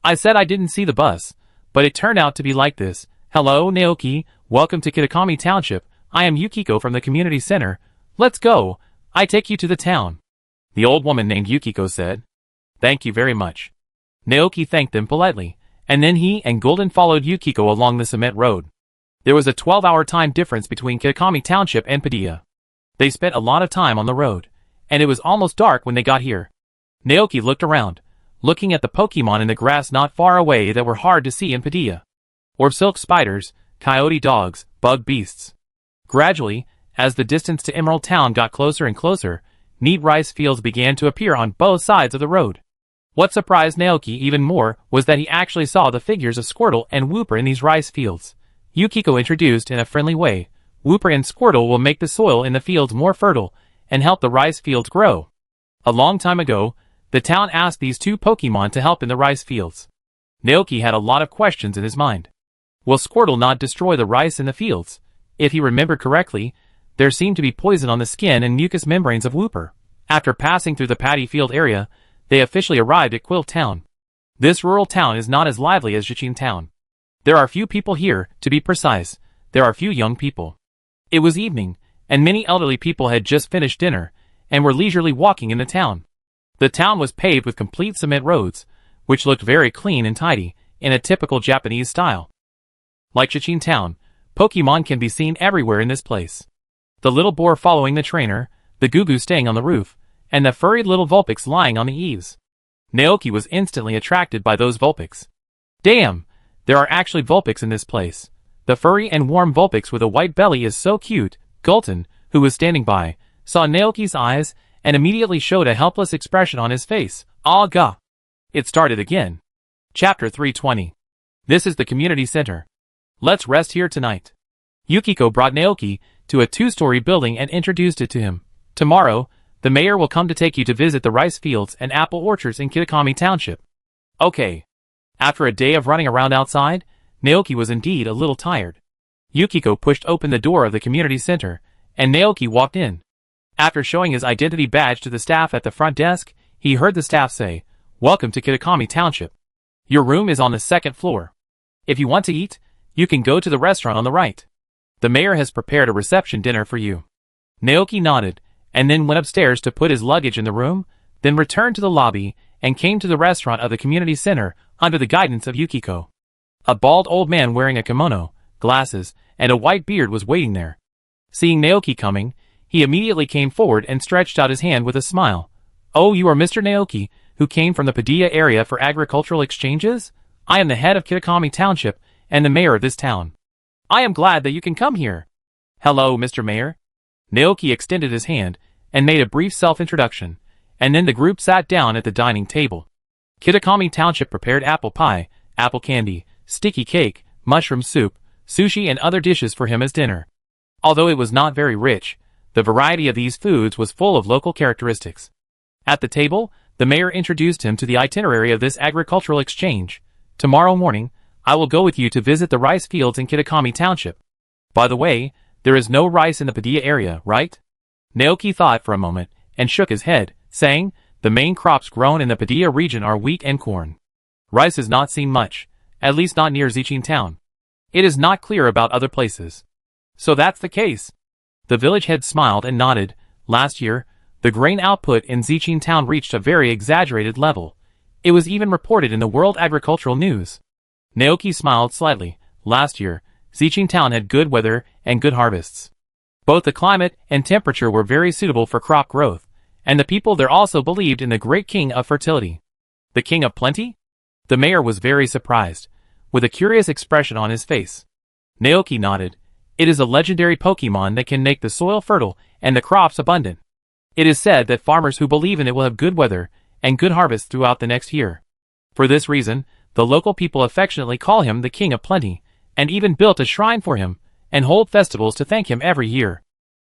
I said I didn't see the bus, but it turned out to be like this. "Hello, Naoki, Welcome to Kitakami Township. I am Yukiko from the community center. Let's go. I take you to the town. The old woman named Yukiko said. Thank you very much. Naoki thanked them politely, and then he and Golden followed Yukiko along the cement road. There was a 12-hour time difference between Kitakami Township and Padilla. They spent a lot of time on the road, and it was almost dark when they got here. Naoki looked around, looking at the Pokemon in the grass not far away that were hard to see in Padilla. Or silk spiders, coyote dogs, bug beasts. Gradually, as the distance to Emerald Town got closer and closer, neat rice fields began to appear on both sides of the road. What surprised Naoki even more was that he actually saw the figures of Squirtle and Wooper in these rice fields. Yukiko introduced in a friendly way, Wooper and Squirtle will make the soil in the fields more fertile and help the rice fields grow. A long time ago, the town asked these two Pokemon to help in the rice fields. Naoki had a lot of questions in his mind. Will Squirtle not destroy the rice in the fields? If he remembered correctly, there seemed to be poison on the skin and mucous membranes of Wooper. After passing through the paddy field area, they officially arrived at Quill Town. This rural town is not as lively as Jichin Town. There are few people here, to be precise. There are few young people. It was evening, and many elderly people had just finished dinner, and were leisurely walking in the town. The town was paved with complete cement roads, which looked very clean and tidy, in a typical Japanese style. Like Jichin Town, Pokemon can be seen everywhere in this place. The little boar following the trainer, the Gugu staying on the roof, and the furry little Vulpix lying on the eaves. Naoki was instantly attracted by those Vulpix. Damn! There are actually Vulpix in this place. The furry and warm Vulpix with a white belly is so cute. Gulton, who was standing by, saw Naoki's eyes, and immediately showed a helpless expression on his face. Ah gah! It started again. Chapter 320. This is the community center. Let's rest here tonight. Yukiko brought Naoki to a 2-story building and introduced it to him. Tomorrow, the mayor will come to take you to visit the rice fields and apple orchards in Kitakami Township. Okay. After a day of running around outside, Naoki was indeed a little tired. Yukiko pushed open the door of the community center, and Naoki walked in. After showing his identity badge to the staff at the front desk, he heard the staff say, "Welcome to Kitakami Township. Your room is on the 2nd floor. If you want to eat, you can go to the restaurant on the right. The mayor has prepared a reception dinner for you." Naoki nodded, and then went upstairs to put his luggage in the room, then returned to the lobby, and came to the restaurant of the community center under the guidance of Yukiko. A bald old man wearing a kimono, glasses, and a white beard was waiting there. Seeing Naoki coming, he immediately came forward and stretched out his hand with a smile. "Oh, you are Mr. Naoki, who came from the Padilla area for agricultural exchanges? I am the head of Kitakami Township, and the mayor of this town. I am glad that you can come here." "Hello, Mr. Mayor." Naoki extended his hand, and made a brief self-introduction, and then the group sat down at the dining table. Kitakami Township prepared apple pie, apple candy, sticky cake, mushroom soup, sushi and other dishes for him as dinner. Although it was not very rich, the variety of these foods was full of local characteristics. At the table, the mayor introduced him to the itinerary of this agricultural exchange. "Tomorrow morning, I will go with you to visit the rice fields in Kitakami Township. By the way, there is no rice in the Padilla area, right?" Naoki thought for a moment, and shook his head, saying, "The main crops grown in the Padilla region are wheat and corn. Rice is not seen much, at least not near Jichin Town. It is not clear about other places." "So that's the case." The village head smiled and nodded. Last year, the grain output in Jichin Town reached a very exaggerated level. It was even reported in the World Agricultural News. Naoki smiled slightly. Last year, Jichin Town had good weather and good harvests. Both the climate and temperature were very suitable for crop growth, and the people there also believed in the great king of fertility. The king of plenty? The mayor was very surprised, with a curious expression on his face. Naoki nodded. "It is a legendary Pokemon that can make the soil fertile and the crops abundant. It is said that farmers who believe in it will have good weather and good harvests throughout the next year. For this reason, the local people affectionately call him the King of Plenty, and even built a shrine for him, and hold festivals to thank him every year."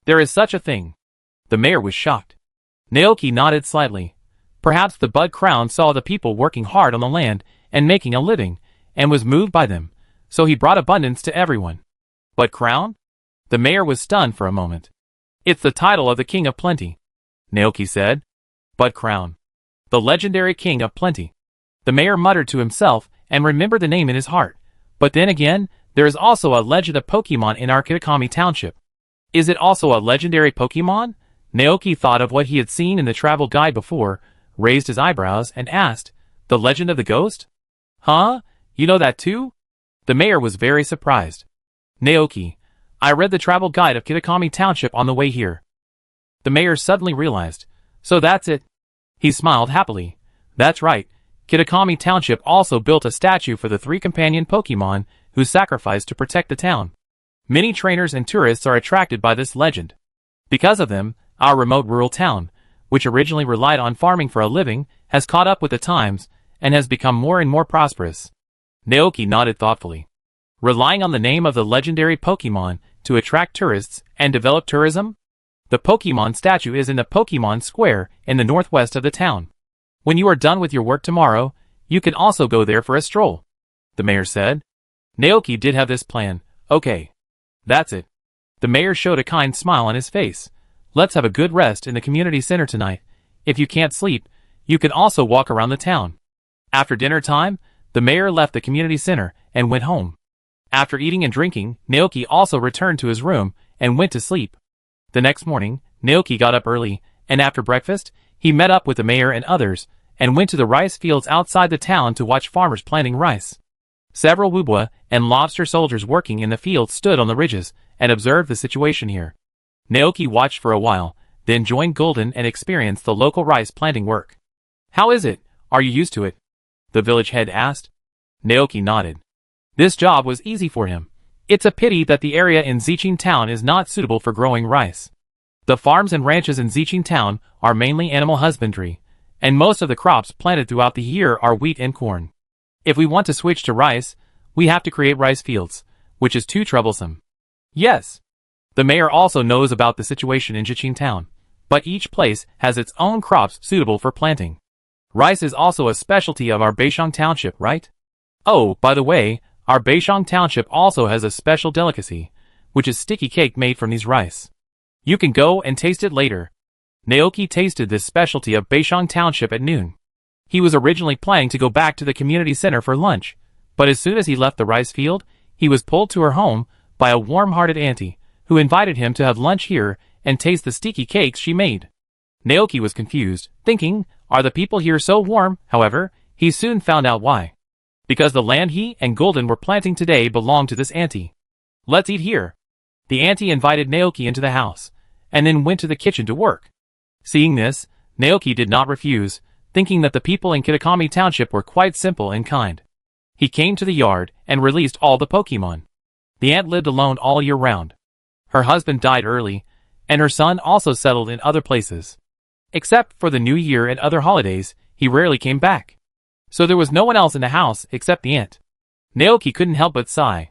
"There is such a thing." The mayor was shocked. Naoki nodded slightly. Perhaps the Bud Crown saw the people working hard on the land and making a living, and was moved by them, so he brought abundance to everyone. "Bud Crown?" The mayor was stunned for a moment. "It's the title of the King of Plenty," Naoki said. "Bud Crown. The legendary King of Plenty." The mayor muttered to himself and remembered the name in his heart. But then again, There is also a legend of Pokemon in our Kitakami Township. Is it also a legendary Pokemon? Naoki thought of what he had seen in the travel guide before, raised his eyebrows, and asked, "The legend of the ghost? Huh? You know that too?" The mayor was very surprised. "Naoki, I read the travel guide of Kitakami Township on the way here." The mayor suddenly realized. "So that's it." He smiled happily. "That's right. Kitakami Township also built a statue for the 3 companion Pokemon who sacrificed to protect the town. Many trainers and tourists are attracted by this legend. Because of them, our remote rural town, which originally relied on farming for a living, has caught up with the times and has become more and more prosperous." Naoki nodded thoughtfully. Relying on the name of the legendary Pokemon to attract tourists and develop tourism? The Pokemon statue is in the Pokemon Square in the northwest of the town. When you are done with your work tomorrow, you can also go there for a stroll, the mayor said. Naoki did have this plan. Okay. That's it. The mayor showed a kind smile on his face. Let's have a good rest in the community center tonight. If you can't sleep, you can also walk around the town. After dinner time, the mayor left the community center and went home. After eating and drinking, Naoki also returned to his room and went to sleep. The next morning, Naoki got up early, and after breakfast, he met up with the mayor and others, and went to the rice fields outside the town to watch farmers planting rice. Several wubwa and lobster soldiers working in the fields stood on the ridges and observed the situation here. Naoki watched for a while, then joined Golden and experienced the local rice planting work. "How is it? Are you used to it?" the village head asked. Naoki nodded. This job was easy for him. It's a pity that the area in Zichin Town is not suitable for growing rice. The farms and ranches in Zichin Town are mainly animal husbandry, and most of the crops planted throughout the year are wheat and corn. If we want to switch to rice, we have to create rice fields, which is too troublesome. Yes. The mayor also knows about the situation in Zichin Town, but each place has its own crops suitable for planting. Rice is also a specialty of our Beishang Township, right? Oh, by the way, our Beishang Township also has a special delicacy, which is sticky cake made from these rice. You can go and taste it later. Naoki tasted this specialty of Beishang Township at noon. He was originally planning to go back to the community center for lunch, but as soon as he left the rice field, he was pulled to her home by a warm-hearted auntie, who invited him to have lunch here and taste the sticky cakes she made. Naoki was confused, thinking, are the people here so warm? However, he soon found out why. Because the land he and Golden were planting today belonged to this auntie. Let's eat here. The auntie invited Naoki into the house, and then went to the kitchen to work. Seeing this, Naoki did not refuse, thinking that the people in Kitakami Township were quite simple and kind. He came to the yard and released all the Pokemon. The aunt lived alone all year round. Her husband died early, and her son also settled in other places. Except for the New Year and other holidays, he rarely came back. So there was no one else in the house except the aunt. Naoki couldn't help but sigh.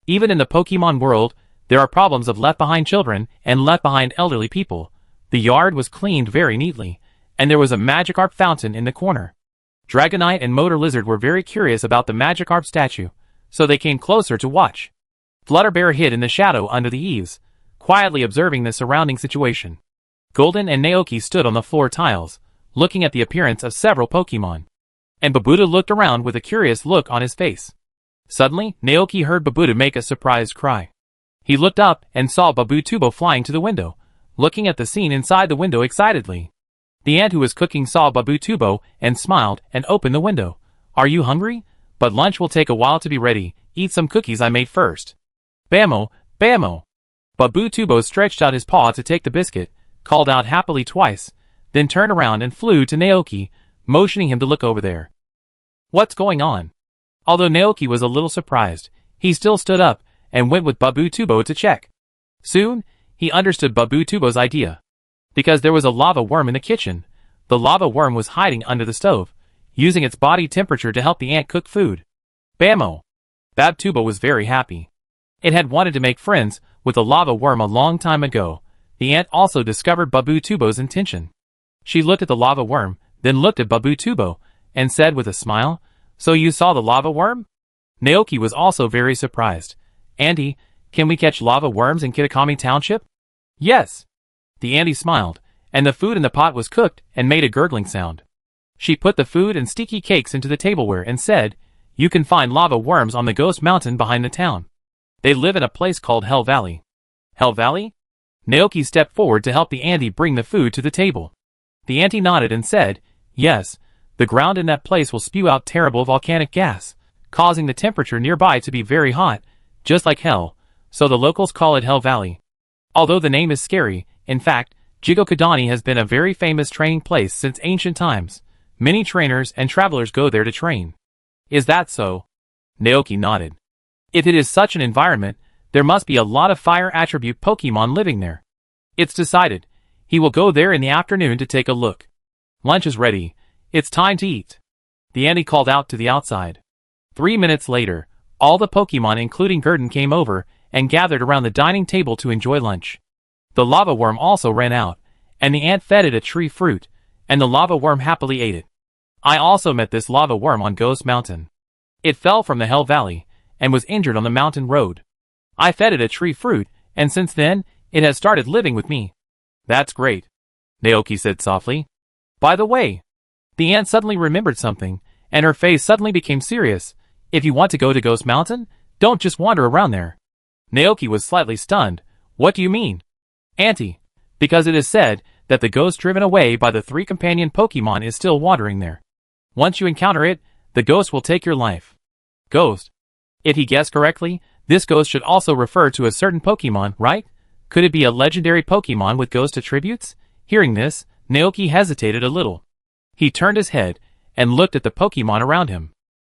Even in the Pokemon world, there are problems of left-behind children and left-behind elderly people. The yard was cleaned very neatly, and there was a Magikarp fountain in the corner. Dragonite and Motor Lizard were very curious about the Magikarp statue, so they came closer to watch. Flutterbear hid in the shadow under the eaves, quietly observing the surrounding situation. Golden and Naoki stood on the floor tiles, looking at the appearance of several Pokemon. And Babuda looked around with a curious look on his face. Suddenly, Naoki heard Babuda make a surprised cry. He looked up and saw Babutubo flying to the window, looking at the scene inside the window excitedly. The aunt who was cooking saw Babutubo and smiled and opened the window. "Are you hungry? But lunch will take a while to be ready. Eat some cookies I made first." "Bammo, Bammo." Babutubo stretched out his paw to take the biscuit, called out happily twice, then turned around and flew to Naoki, motioning him to look over there. What's going on? Although Naoki was a little surprised, he still stood up and went with Babutubo to check. Soon, he understood Babutubo's idea. Because there was a lava worm in the kitchen, the lava worm was hiding under the stove, using its body temperature to help the ant cook food. Bammo! Babtubo was very happy. It had wanted to make friends with the lava worm a long time ago. The ant also discovered Babutubo's intention. She looked at the lava worm, then looked at Babutubo, and said with a smile, "So you saw the lava worm?" Naoki was also very surprised. "Auntie, can we catch lava worms in Kitakami Township?" "Yes." The auntie smiled, and the food in the pot was cooked and made a gurgling sound. She put the food and sticky cakes into the tableware and said, "You can find lava worms on the ghost mountain behind the town. They live in a place called Hell Valley. Hell Valley? Naoki stepped forward to help the auntie bring the food to the table. The auntie nodded and said, "Yes, the ground in that place will spew out terrible volcanic gas, causing the temperature nearby to be very hot, just like hell, so the locals call it Hell Valley." Although the name is scary, in fact, Jigokudani has been a very famous training place since ancient times. Many trainers and travelers go there to train. Is that so? Naoki nodded. If it is such an environment, there must be a lot of fire attribute Pokemon living there. It's decided. He will go there in the afternoon to take a look. Lunch is ready. It's time to eat. The auntie called out to the outside. 3 minutes later, all the Pokemon including Gurdon came over and gathered around the dining table to enjoy lunch. The lava worm also ran out, and the ant fed it a tree fruit, and the lava worm happily ate it. I also met this lava worm on Ghost Mountain. It fell from the Hell Valley, and was injured on the mountain road. I fed it a tree fruit, and since then, it has started living with me. That's great, Naoki said softly. By the way, the ant suddenly remembered something, and her face suddenly became serious. If you want to go to Ghost Mountain, don't just wander around there. Naoki was slightly stunned. What do you mean? Auntie, because it is said that the ghost driven away by the 3 companion Pokemon is still wandering there. Once you encounter it, the ghost will take your life. Ghost. If he guessed correctly, this ghost should also refer to a certain Pokemon, right? Could it be a legendary Pokemon with ghost attributes? Hearing this, Naoki hesitated a little. He turned his head and looked at the Pokemon around him.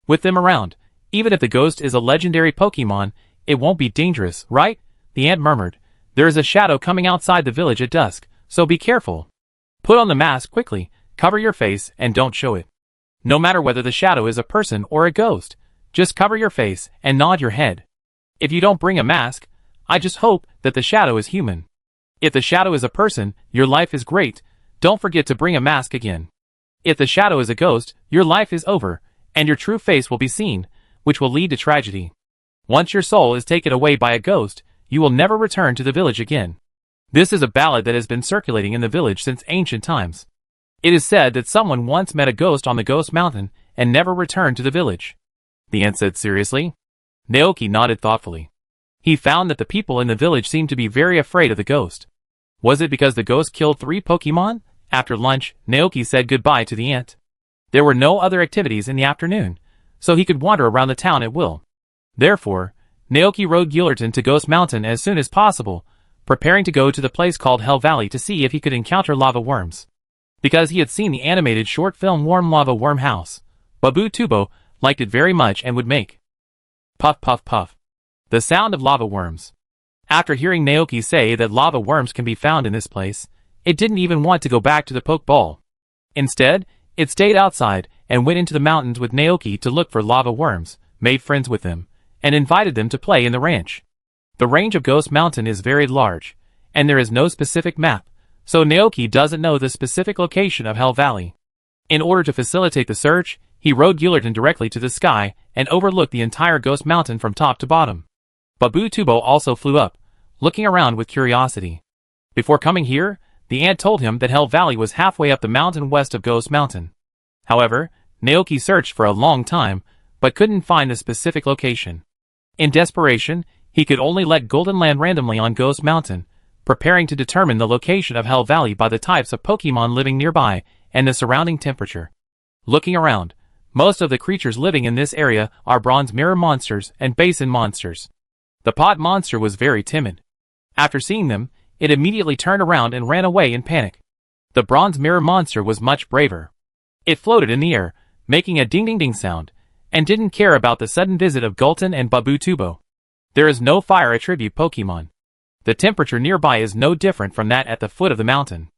With them around, even if the ghost is a legendary Pokemon, it won't be dangerous, right? The ant murmured. There is a shadow coming outside the village at dusk, so be careful. Put on the mask quickly, cover your face, and don't show it. No matter whether the shadow is a person or a ghost, just cover your face and nod your head. If you don't bring a mask, I just hope that the shadow is human. If the shadow is a person, your life is great. Don't forget to bring a mask again. If the shadow is a ghost, your life is over, and your true face will be seen, which will lead to tragedy. Once your soul is taken away by a ghost, you will never return to the village again. This is a ballad that has been circulating in the village since ancient times. It is said that someone once met a ghost on the Ghost Mountain and never returned to the village. The ant said seriously. Naoki nodded thoughtfully. He found that the people in the village seemed to be very afraid of the ghost. Was it because the ghost killed 3 Pokemon? After lunch, Naoki said goodbye to the ant. There were no other activities in the afternoon, so he could wander around the town at will. Therefore, Naoki rode Gillerton to Ghost Mountain as soon as possible, preparing to go to the place called Hell Valley to see if he could encounter lava worms. Because he had seen the animated short film Warm Lava Worm House, Babu Tubo liked it very much and would make puff puff puff the sound of lava worms. After hearing Naoki say that lava worms can be found in this place, it didn't even want to go back to the Pokeball. Instead, it stayed outside and went into the mountains with Naoki to look for lava worms, made friends with them, and invited them to play in the ranch. The range of Ghost Mountain is very large, and there is no specific map, so Naoki doesn't know the specific location of Hell Valley. In order to facilitate the search, he rode Gillerton directly to the sky and overlooked the entire Ghost Mountain from top to bottom. Babu Tubo also flew up, looking around with curiosity. Before coming here, the ant told him that Hell Valley was halfway up the mountain west of Ghost Mountain. However, Naoki searched for a long time, but couldn't find the specific location. In desperation, he could only let Golden land randomly on Ghost Mountain, preparing to determine the location of Hell Valley by the types of Pokemon living nearby and the surrounding temperature. Looking around, most of the creatures living in this area are bronze mirror monsters and basin monsters. The pot monster was very timid. After seeing them, it immediately turned around and ran away in panic. The bronze mirror monster was much braver. It floated in the air, making a ding-ding-ding sound, and didn't care about the sudden visit of Gulton and Babu Tubo. There is no fire attribute Pokemon. The temperature nearby is no different from that at the foot of the mountain.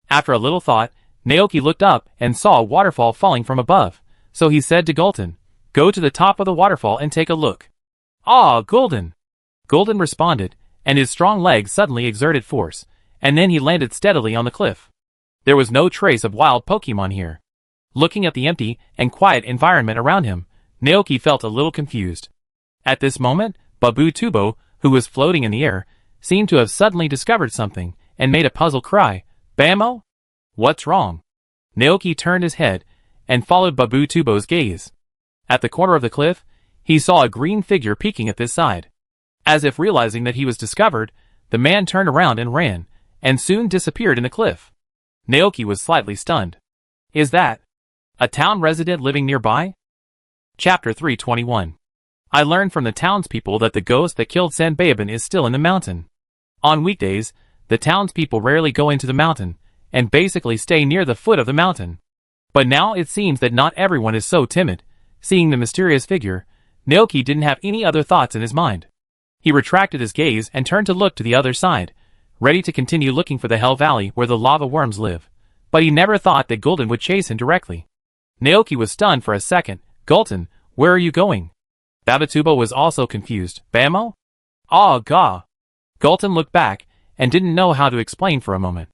After a little thought, Naoki looked up and saw a waterfall falling from above, so he said to Gulton, "Go to the top of the waterfall and take a look." "Ah, Golden!" Golden responded, and his strong legs suddenly exerted force, and then he landed steadily on the cliff. There was no trace of wild Pokemon here. Looking at the empty and quiet environment around him, Naoki felt a little confused. At this moment, Babu Tubo, who was floating in the air, seemed to have suddenly discovered something, and made a puzzled cry, "Bammo? What's wrong?" Naoki turned his head, and followed Babu Tubo's gaze. At the corner of the cliff, he saw a green figure peeking at this side. As if realizing that he was discovered, the man turned around and ran, and soon disappeared in the cliff. Naoki was slightly stunned. Is that a town resident living nearby? Chapter 321. I learned from the townspeople that the ghost that killed Sanbayaban is still in the mountain. On weekdays, the townspeople rarely go into the mountain, and basically stay near the foot of the mountain. But now it seems that not everyone is so timid. Seeing the mysterious figure, Naoki didn't have any other thoughts in his mind. He retracted his gaze and turned to look to the other side, ready to continue looking for the Hell Valley where the lava worms live. But he never thought that Gulden would chase him directly. Naoki was stunned for a second. Gulden, where are you going? Babatubo was also confused. Bamo? Ah, gah. Gulden looked back, and didn't know how to explain for a moment.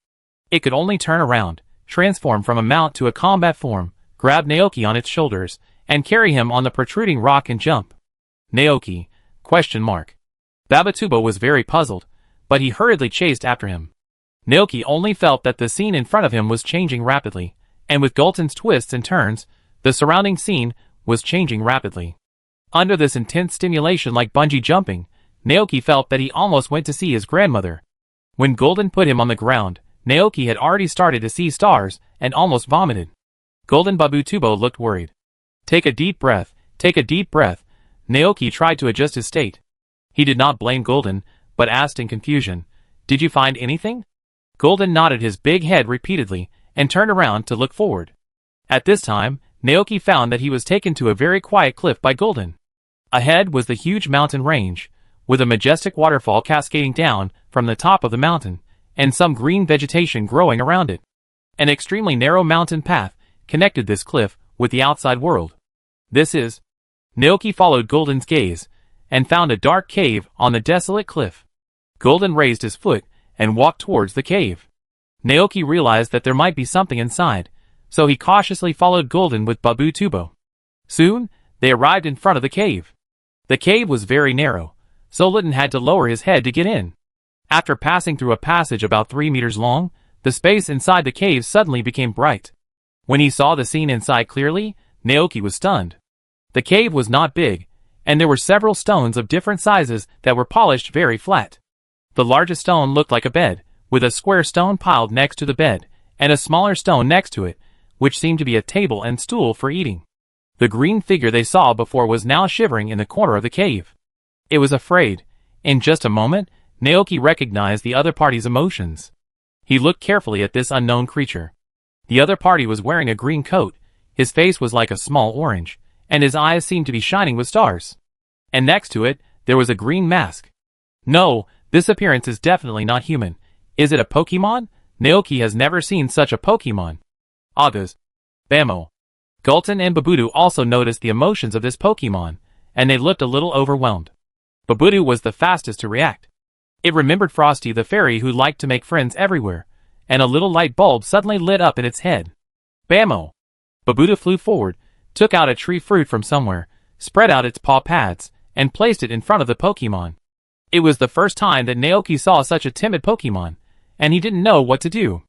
It could only turn around, transform from a mount to a combat form, grab Naoki on its shoulders, and carry him on the protruding rock and jump. Naoki? ? Babatubo was very puzzled, but he hurriedly chased after him. Naoki only felt that the scene in front of him was changing rapidly, and with Gulden's twists and turns, the surrounding scene was changing rapidly. Under this intense stimulation like bungee jumping, Naoki felt that he almost went to see his grandmother. When Gulden put him on the ground, Naoki had already started to see stars and almost vomited. Gulden Babatubo looked worried. Take a deep breath, take a deep breath. Naoki tried to adjust his state. He did not blame Gulden, but asked in confusion, Did you find anything? Gulden nodded his big head repeatedly, and turned around to look forward. At this time, Naoki found that he was taken to a very quiet cliff by Gulden. Ahead was the huge mountain range, with a majestic waterfall cascading down from the top of the mountain, and some green vegetation growing around it. An extremely narrow mountain path connected this cliff with the outside world. This is... Naoki followed Gulden's gaze, and found a dark cave on the desolate cliff. Gulden raised his foot, and walked towards the cave. Naoki realized that there might be something inside, so he cautiously followed Gulden with Babatubo. Soon, they arrived in front of the cave. The cave was very narrow, so Gulden had to lower his head to get in. After passing through a passage about 3 meters long, the space inside the cave suddenly became bright. When he saw the scene inside clearly, Naoki was stunned. The cave was not big, and there were several stones of different sizes that were polished very flat. The largest stone looked like a bed, with a square stone piled next to the bed, and a smaller stone next to it, which seemed to be a table and stool for eating. The green figure they saw before was now shivering in the corner of the cave. It was afraid. In just a moment, Naoki recognized the other party's emotions. He looked carefully at this unknown creature. The other party was wearing a green coat, his face was like a small orange, and his eyes seemed to be shining with stars. And next to it, there was a green mask. No, this appearance is definitely not human. Is it a Pokemon? Naoki has never seen such a Pokemon. August. Bamo. Gulden and Babudu also noticed the emotions of this Pokemon, and they looked a little overwhelmed. Babudu was the fastest to react. It remembered Frosty the fairy who liked to make friends everywhere, and a little light bulb suddenly lit up in its head. Bamo! Babudu flew forward, took out a tree fruit from somewhere, spread out its paw pads, and placed it in front of the Pokemon. It was the first time that Naoki saw such a timid Pokemon, and he didn't know what to do.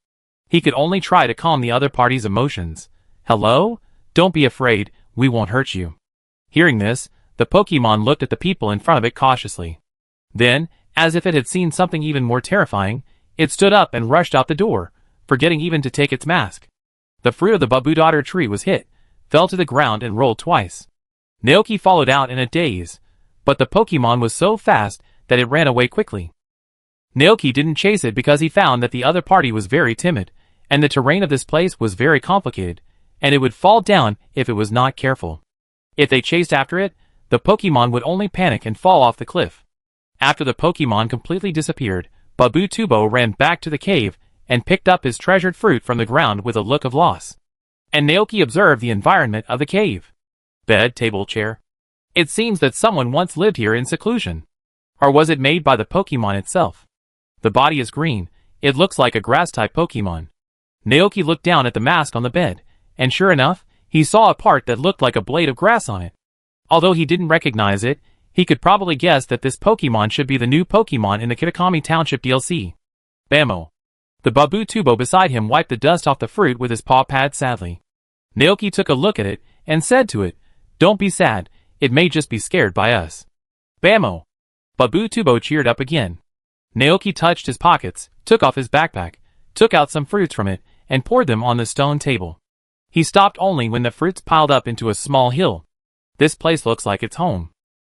He could only try to calm the other party's emotions. Hello? Don't be afraid, we won't hurt you. Hearing this, the Pokemon looked at the people in front of it cautiously. Then, as if it had seen something even more terrifying, it stood up and rushed out the door, forgetting even to take its mask. The fruit of the Babudodder tree was hit, fell to the ground and rolled twice. Naoki followed out in a daze, but the Pokemon was so fast that it ran away quickly. Naoki didn't chase it because he found that the other party was very timid, and the terrain of this place was very complicated, and it would fall down if it was not careful. If they chased after it, the Pokemon would only panic and fall off the cliff. After the Pokemon completely disappeared, Babatubo ran back to the cave and picked up his treasured fruit from the ground with a look of loss. And Naoki observed the environment of the cave. Bed, table, chair. It seems that someone once lived here in seclusion. Or was it made by the Pokemon itself? The body is green, it looks like a grass-type Pokemon. Naoki looked down at the mask on the bed, and sure enough, he saw a part that looked like a blade of grass on it. Although he didn't recognize it, he could probably guess that this Pokemon should be the new Pokemon in the Kitakami Township DLC. Bamo. The Babatubo beside him wiped the dust off the fruit with his paw pad sadly. Naoki took a look at it, and said to it, "Don't be sad, it may just be scared by us." Bamo. Babu Tubo cheered up again. Naoki touched his pockets, took off his backpack, took out some fruits from it, and poured them on the stone table. He stopped only when the fruits piled up into a small hill. This place looks like it's home.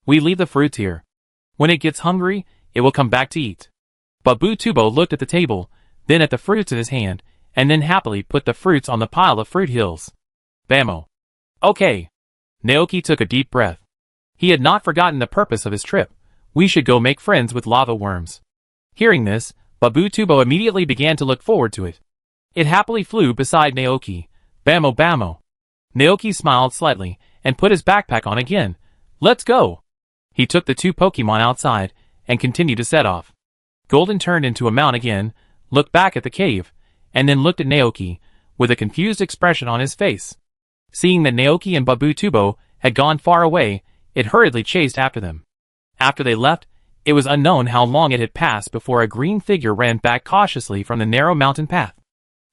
We leave the fruits here. When it gets hungry, it will come back to eat. Babu Tubo looked at the table, then at the fruits in his hand, and then happily put the fruits on the pile of fruit hills. Bammo. Okay. Naoki took a deep breath. He had not forgotten the purpose of his trip. We should go make friends with lava worms. Hearing this, Babu Tubo immediately began to look forward to it. It happily flew beside Naoki. Bammo bammo. Naoki smiled slightly, and put his backpack on again. Let's go. He took the two Pokemon outside, and continued to set off. Golden turned into a mount again, looked back at the cave, and then looked at Naoki, with a confused expression on his face. Seeing that Naoki and Babu Tubo had gone far away, it hurriedly chased after them. After they left, it was unknown how long it had passed before a green figure ran back cautiously from the narrow mountain path.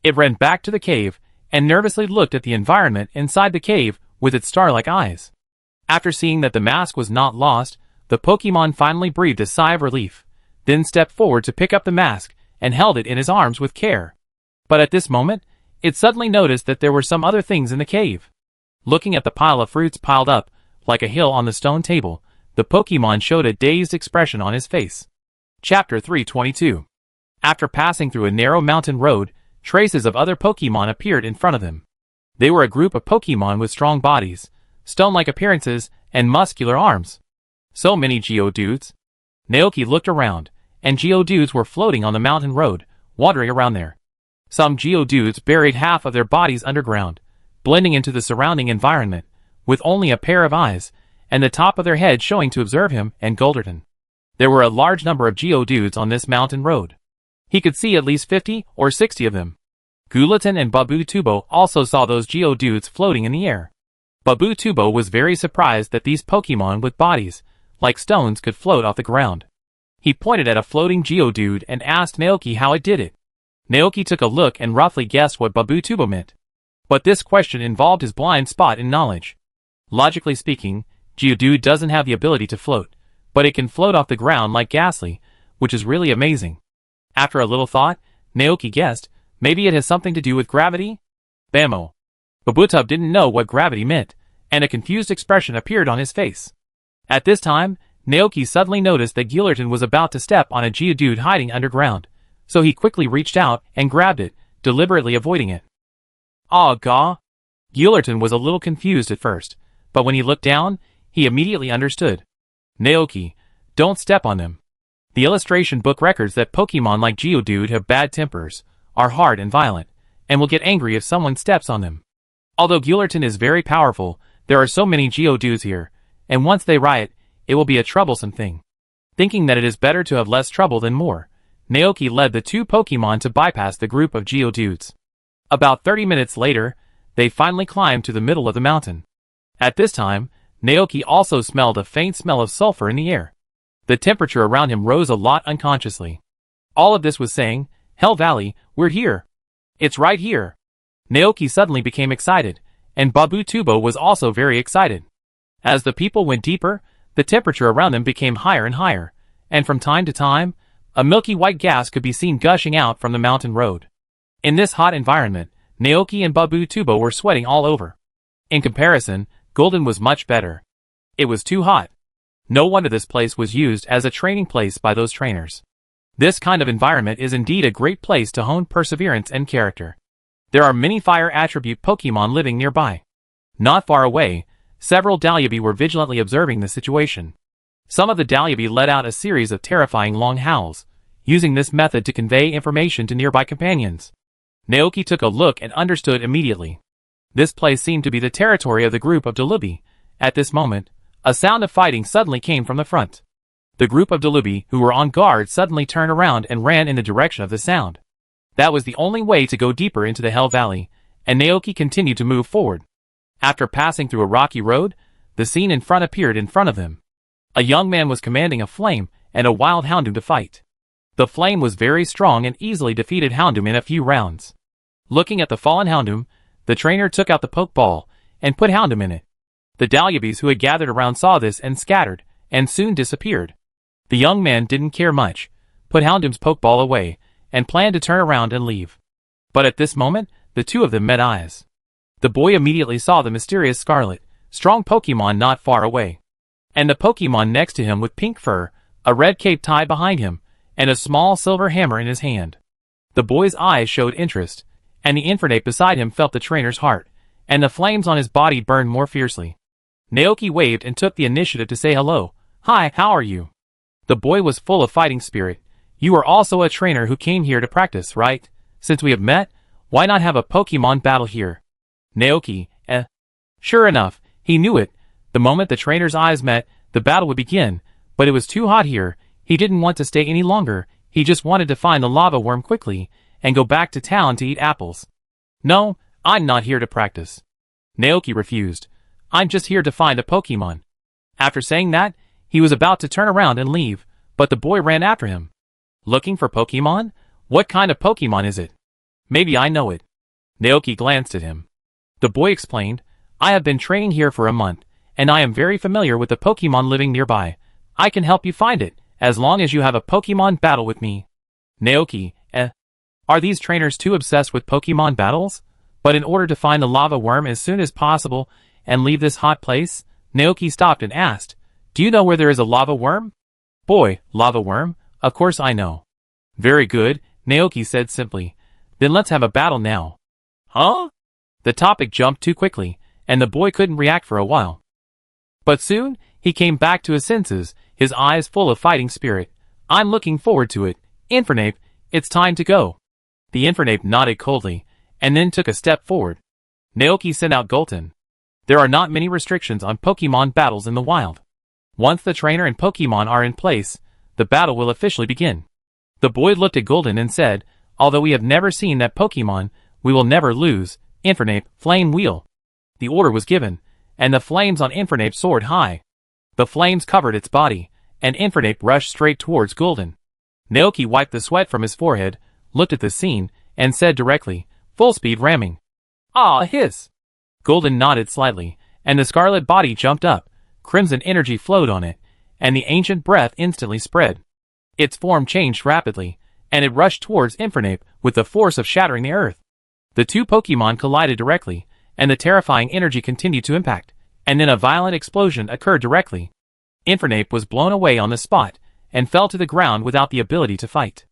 It ran back to the cave, and nervously looked at the environment inside the cave with its star-like eyes. After seeing that the mask was not lost, the Pokemon finally breathed a sigh of relief, then stepped forward to pick up the mask and held it in his arms with care. But at this moment, it suddenly noticed that there were some other things in the cave. Looking at the pile of fruits piled up, like a hill on the stone table, the Pokemon showed a dazed expression on his face. Chapter 322. After passing through a narrow mountain road, traces of other Pokemon appeared in front of them. They were a group of Pokemon with strong bodies, stone-like appearances, and muscular arms. So many Geodudes. Naoki looked around, and Geodudes were floating on the mountain road, wandering around there. Some Geodudes buried half of their bodies underground, blending into the surrounding environment, with only a pair of eyes, and the top of their heads showing to observe him and Golderton. There were a large number of Geodudes on this mountain road. He could see at least 50 or 60 of them. Gulatin and Babu Tubo also saw those Geodudes floating in the air. Babu Tubo was very surprised that these Pokemon with bodies, like stones, could float off the ground. He pointed at a floating Geodude and asked Naoki how it did it. Naoki took a look and roughly guessed what Babu Tubo meant. But this question involved his blind spot in knowledge. Logically speaking, Geodude doesn't have the ability to float, but it can float off the ground like Ghastly, which is really amazing. After a little thought, Naoki guessed, maybe it has something to do with gravity? Bammo. Babutub didn't know what gravity meant, and a confused expression appeared on his face. At this time, Naoki suddenly noticed that Gillerton was about to step on a Geodude hiding underground, so he quickly reached out and grabbed it, deliberately avoiding it. Aw gaw. Gillerton was a little confused at first, but when he looked down, he immediately understood. Naoki, don't step on them. The illustration book records that Pokemon like Geodude have bad tempers, are hard and violent, and will get angry if someone steps on them. Although Gillerton is very powerful, there are so many Geodudes here, and once they riot, it will be a troublesome thing. Thinking that it is better to have less trouble than more, Naoki led the two Pokemon to bypass the group of Geodudes. About 30 minutes later, they finally climbed to the middle of the mountain. At this time, Naoki also smelled a faint smell of sulfur in the air. The temperature around him rose a lot unconsciously. All of this was saying, Hell Valley, we're here. It's right here. Naoki suddenly became excited, and Babu Tubo was also very excited. As the people went deeper, the temperature around them became higher and higher, and from time to time, a milky white gas could be seen gushing out from the mountain road. In this hot environment, Naoki and Babu Tubo were sweating all over. In comparison, Golden was much better. It was too hot. No wonder this place was used as a training place by those trainers. This kind of environment is indeed a great place to hone perseverance and character. There are many fire attribute Pokemon living nearby. Not far away, several Dalyabee were vigilantly observing the situation. Some of the Dalyabee let out a series of terrifying long howls, using this method to convey information to nearby companions. Naoki took a look and understood immediately. This place seemed to be the territory of the group of Dalyabee. At this moment, a sound of fighting suddenly came from the front. The group of Dalyabee who were on guard suddenly turned around and ran in the direction of the sound. That was the only way to go deeper into the Hell Valley, and Naoki continued to move forward. After passing through a rocky road, the scene in front appeared in front of them. A young man was commanding a Flame and a wild Houndoom to fight. The Flame was very strong and easily defeated Houndoom in a few rounds. Looking at the fallen Houndoom, the trainer took out the Pokeball and put Houndoom in it. The Dalyabees who had gathered around saw this and scattered, and soon disappeared. The young man didn't care much, put Houndoom's Pokeball away, and planned to turn around and leave. But at this moment, the two of them met eyes. The boy immediately saw the mysterious Scarlet, strong Pokemon not far away. And the Pokemon next to him with pink fur, a red cape tied behind him, and a small silver hammer in his hand. The boy's eyes showed interest, and the Infernape beside him felt the trainer's heart, and the flames on his body burned more fiercely. Naoki waved and took the initiative to say hello. Hi, how are you? The boy was full of fighting spirit. You are also a trainer who came here to practice, right? Since we have met, why not have a Pokemon battle here? Naoki, Sure enough, he knew it. The moment the trainer's eyes met, the battle would begin, but it was too hot here. He didn't want to stay any longer. He just wanted to find the lava worm quickly, and go back to town to eat apples. No, I'm not here to practice. Naoki refused. I'm just here to find a Pokemon. After saying that, he was about to turn around and leave, but the boy ran after him. Looking for Pokemon? What kind of Pokemon is it? Maybe I know it. Naoki glanced at him. The boy explained, I have been training here for a month, and I am very familiar with the Pokemon living nearby. I can help you find it, as long as you have a Pokemon battle with me. Naoki, Are these trainers too obsessed with Pokemon battles? But in order to find the lava worm as soon as possible and leave this hot place, Naoki stopped and asked, Do you know where there is a lava worm? Boy, lava worm? Of course I know. Very good, Naoki said simply. Then let's have a battle now. Huh? The topic jumped too quickly, and the boy couldn't react for a while. But soon, he came back to his senses, his eyes full of fighting spirit. I'm looking forward to it. Infernape, it's time to go. The Infernape nodded coldly, and then took a step forward. Naoki sent out Golden. There are not many restrictions on Pokemon battles in the wild. Once the trainer and Pokemon are in place, the battle will officially begin. The boy looked at Golden and said, Although we have never seen that Pokemon, we will never lose. Infernape, Flame Wheel. The order was given, and the flames on Infernape soared high. The flames covered its body, and Infernape rushed straight towards Golden. Naoki wiped the sweat from his forehead, looked at the scene, and said directly, Full speed ramming. Ah, hiss! Golden nodded slightly, and the scarlet body jumped up, crimson energy flowed on it, and the ancient breath instantly spread. Its form changed rapidly, and it rushed towards Infernape with the force of shattering the earth. The two Pokemon collided directly, and the terrifying energy continued to impact, and then a violent explosion occurred directly. Infernape was blown away on the spot, and fell to the ground without the ability to fight.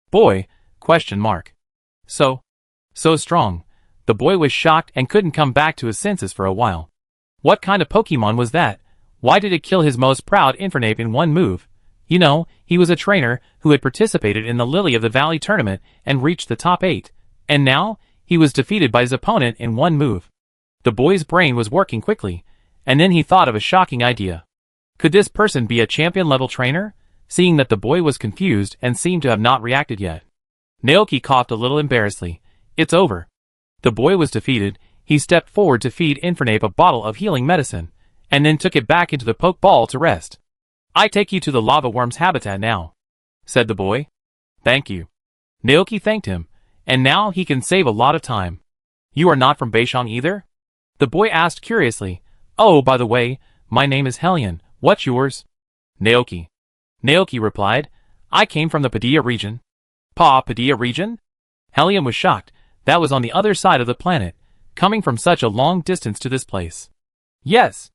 Boy? So strong. The boy was shocked and couldn't come back to his senses for a while. What kind of Pokemon was that? Why did it kill his most proud Infernape in one move? You know, he was a trainer who had participated in the Lily of the Valley tournament and reached the top 8, and now, he was defeated by his opponent in one move. The boy's brain was working quickly, and then he thought of a shocking idea. Could this person be a champion-level trainer? Seeing that the boy was confused and seemed to have not reacted yet. Naoki coughed a little embarrassedly. It's over. The boy was defeated. He stepped forward to feed Infernape a bottle of healing medicine, and then took it back into the Pokeball to rest. I take you to the lava worm's habitat now, said the boy. Thank you. Naoki thanked him, and now he can save a lot of time. You are not from Beishang either? The boy asked curiously. Oh, by the way, my name is Helion. What's yours? Naoki. Naoki replied. I came from the Padilla region. Padilla region? Helion was shocked. That was on the other side of the planet, coming from such a long distance to this place. Yes.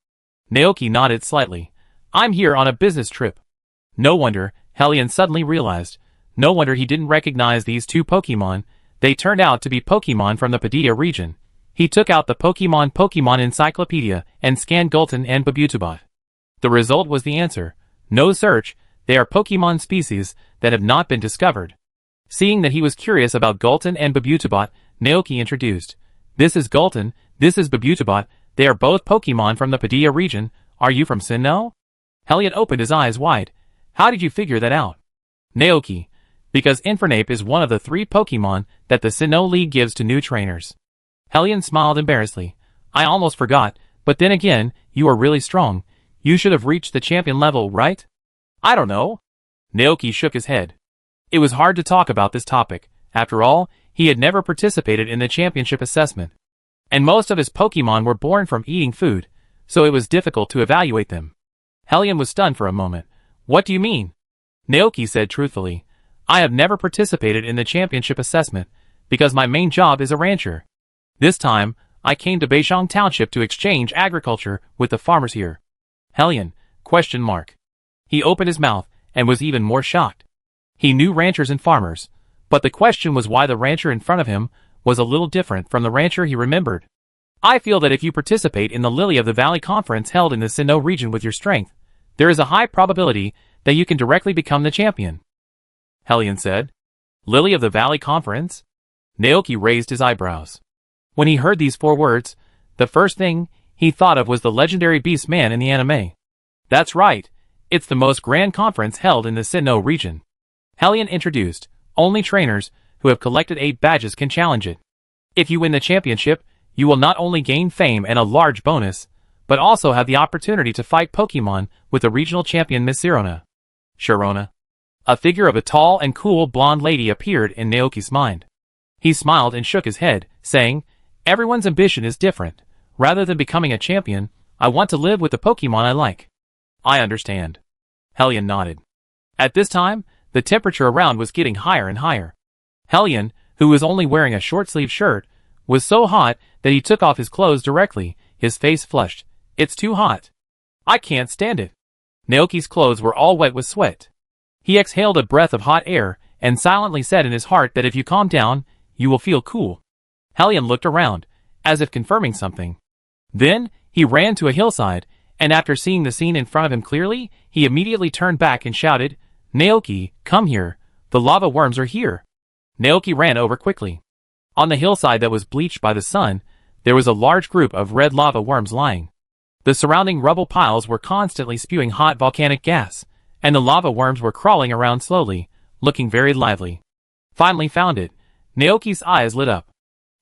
Naoki nodded slightly. I'm here on a business trip. No wonder, Helion suddenly realized. No wonder he didn't recognize these two Pokemon. They turned out to be Pokemon from the Padilla region. He took out the Pokemon Encyclopedia and scanned Gulton and Babutubat. The result was the answer. No search, they are Pokemon species that have not been discovered. Seeing that he was curious about Gulton and Babutubat, Naoki introduced. This is Gulton, this is Babutubat, they are both Pokemon from the Padilla region. Are you from Sinnoh? Helion opened his eyes wide. How did you figure that out? Naoki. Because Infernape is one of the 3 Pokemon that the Sinnoh League gives to new trainers. Helion smiled embarrassedly. I almost forgot, but then again, you are really strong. You should have reached the champion level, right? I don't know. Naoki shook his head. It was hard to talk about this topic. After all, he had never participated in the championship assessment. And most of his Pokemon were born from eating food, so it was difficult to evaluate them. Helion was stunned for a moment. What do you mean? Naoki said truthfully, I have never participated in the championship assessment, because my main job is a rancher. This time, I came to Beishang Township to exchange agriculture with the farmers here. Hellion, ? He opened his mouth, and was even more shocked. He knew ranchers and farmers, but the question was why the rancher in front of him was a little different from the rancher he remembered. I feel that if you participate in the Lily of the Valley conference held in the Sinnoh region with your strength, there is a high probability that you can directly become the champion. Hellion said. Lily of the Valley conference? Naoki raised his eyebrows. When he heard these 4 words, the first thing he thought of was the legendary beast man in the anime. That's right, it's the most grand conference held in the Sinnoh region. Hellion introduced, only trainers who have collected 8 badges can challenge it. If you win the championship, you will not only gain fame and a large bonus, but also have the opportunity to fight Pokemon with the regional champion Miss Sharona. A figure of a tall and cool blonde lady appeared in Naoki's mind. He smiled and shook his head, saying, Everyone's ambition is different. Rather than becoming a champion, I want to live with the Pokemon I like. I understand. Hellion nodded. At this time, the temperature around was getting higher and higher. Hellion, who was only wearing a short-sleeved shirt, was so hot that he took off his clothes directly, his face flushed. It's too hot. I can't stand it. Naoki's clothes were all wet with sweat. He exhaled a breath of hot air and silently said in his heart that if you calm down, you will feel cool. Hellion looked around, as if confirming something. Then, he ran to a hillside, and after seeing the scene in front of him clearly, he immediately turned back and shouted, Naoki, come here. The lava worms are here. Naoki ran over quickly. On the hillside that was bleached by the sun, there was a large group of red lava worms lying. The surrounding rubble piles were constantly spewing hot volcanic gas, and the lava worms were crawling around slowly, looking very lively. Finally found it. Naoki's eyes lit up.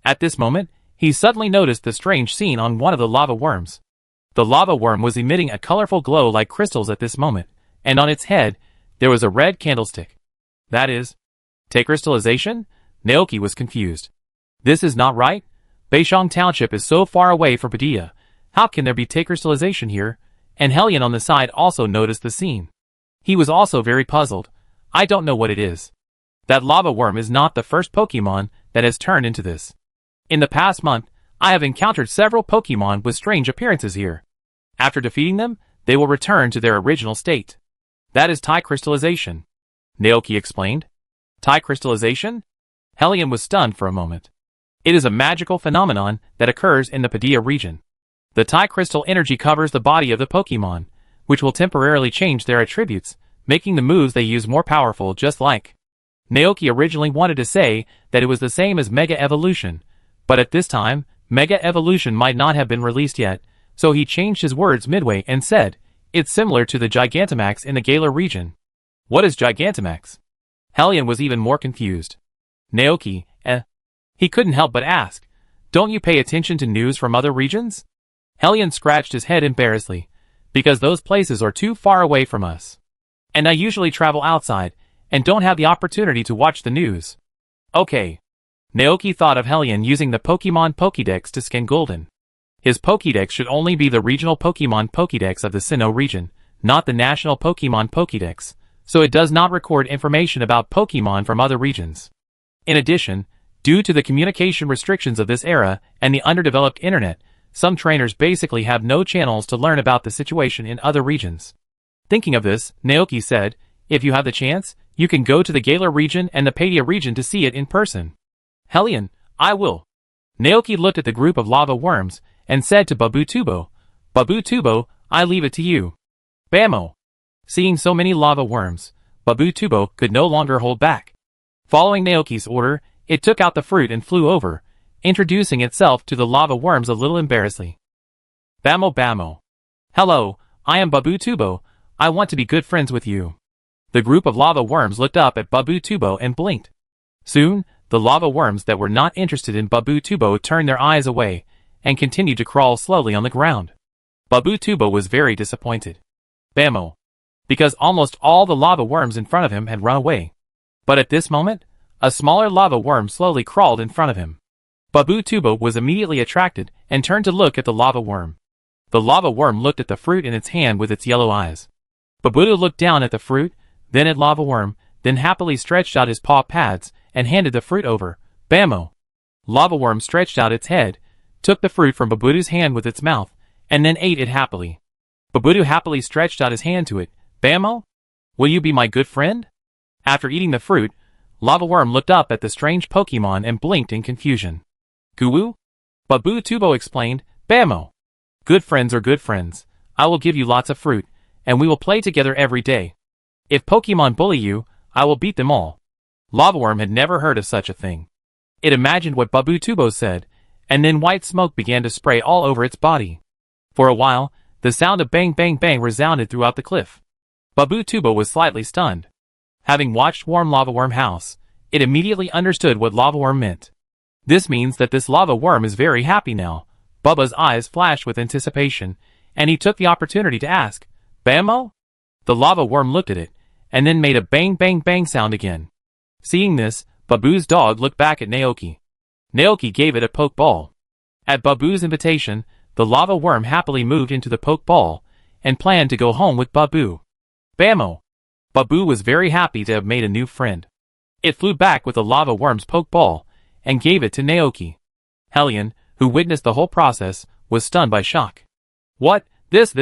At this moment, he suddenly noticed the strange scene on one of the lava worms. The lava worm was emitting a colorful glow like crystals at this moment, and on its head, there was a red candlestick. That is, crystallization? Naoki was confused. This is not right. Beishang Township is so far away from Padilla. How can there be crystallization here? And Hellion on the side also noticed the scene. He was also very puzzled. I don't know what it is. That lava worm is not the first Pokemon that has turned into this. In the past month, I have encountered several Pokemon with strange appearances here. After defeating them, they will return to their original state. That is crystallization. Naoki explained. Crystallization? Hellion was stunned for a moment. It is a magical phenomenon that occurs in the Padilla region. The crystal energy covers the body of the Pokemon, which will temporarily change their attributes, making the moves they use more powerful just like. Naoki originally wanted to say that it was the same as Mega Evolution, but at this time, Mega Evolution might not have been released yet, so he changed his words midway and said, it's similar to the Gigantamax in the Galar region. What is Gigantamax? Hellion was even more confused. Naoki, He couldn't help but ask, don't you pay attention to news from other regions? Hellion scratched his head embarrassedly, because those places are too far away from us. And I usually travel outside, and don't have the opportunity to watch the news. Okay. Naoki thought of Hellion using the Pokemon Pokédex to scan Golden. His Pokédex should only be the regional Pokemon Pokédex of the Sinnoh region, not the national Pokemon Pokédex, so it does not record information about Pokemon from other regions. In addition, due to the communication restrictions of this era and the underdeveloped internet, some trainers basically have no channels to learn about the situation in other regions. Thinking of this, Naoki said, if you have the chance, you can go to the Galar region and the Padilla region to see it in person. Hellion, I will. Naoki looked at the group of lava worms and said to Babutubo, I leave it to you. Bammo! Seeing so many lava worms, Babutubo could no longer hold back. Following Naoki's order, it took out the fruit and flew over, introducing itself to the lava worms a little embarrassedly. Bammo. Hello, I am Babutubo. I want to be good friends with you. The group of lava worms looked up at Babutubo and blinked. Soon, the lava worms that were not interested in Babutubo turned their eyes away and continued to crawl slowly on the ground. Babutubo was very disappointed. Bammo. Because almost all the lava worms in front of him had run away. But at this moment, a smaller lava worm slowly crawled in front of him. Babutubo was immediately attracted and turned to look at the lava worm. The lava worm looked at the fruit in its hand with its yellow eyes. Babutu looked down at the fruit, then at Lava Worm, then happily stretched out his paw pads and handed the fruit over. Bammo! Lava Worm stretched out its head, took the fruit from Babudu's hand with its mouth, and then ate it happily. Babudu happily stretched out his hand to it. Bammo? Will you be my good friend? After eating the fruit, Lava Worm looked up at the strange Pokemon and blinked in confusion. Goo? Babutubo explained. Bammo! Good friends are good friends. I will give you lots of fruit, and we will play together every day. If Pokemon bully you, I will beat them all. Lava Worm had never heard of such a thing. It imagined what Babutubo said, and then white smoke began to spray all over its body. For a while, the sound of bang bang bang resounded throughout the cliff. Babutubo was slightly stunned. Having watched Warm Lava Worm House, it immediately understood what Lava Worm meant. This means that this Lava Worm is very happy now. Bubba's eyes flashed with anticipation, and he took the opportunity to ask, Bammo? The Lava Worm looked at it, and then made a bang bang bang sound again. Seeing this, Babu's dog looked back at Naoki. Naoki gave it a poke ball. At Babu's invitation, the Lava Worm happily moved into the poke ball, and planned to go home with Babu. Bammo! Babu was very happy to have made a new friend. It flew back with the Lava Worm's poke ball, and gave it to Naoki. Hellion, who witnessed the whole process, was stunned by shock. What? This?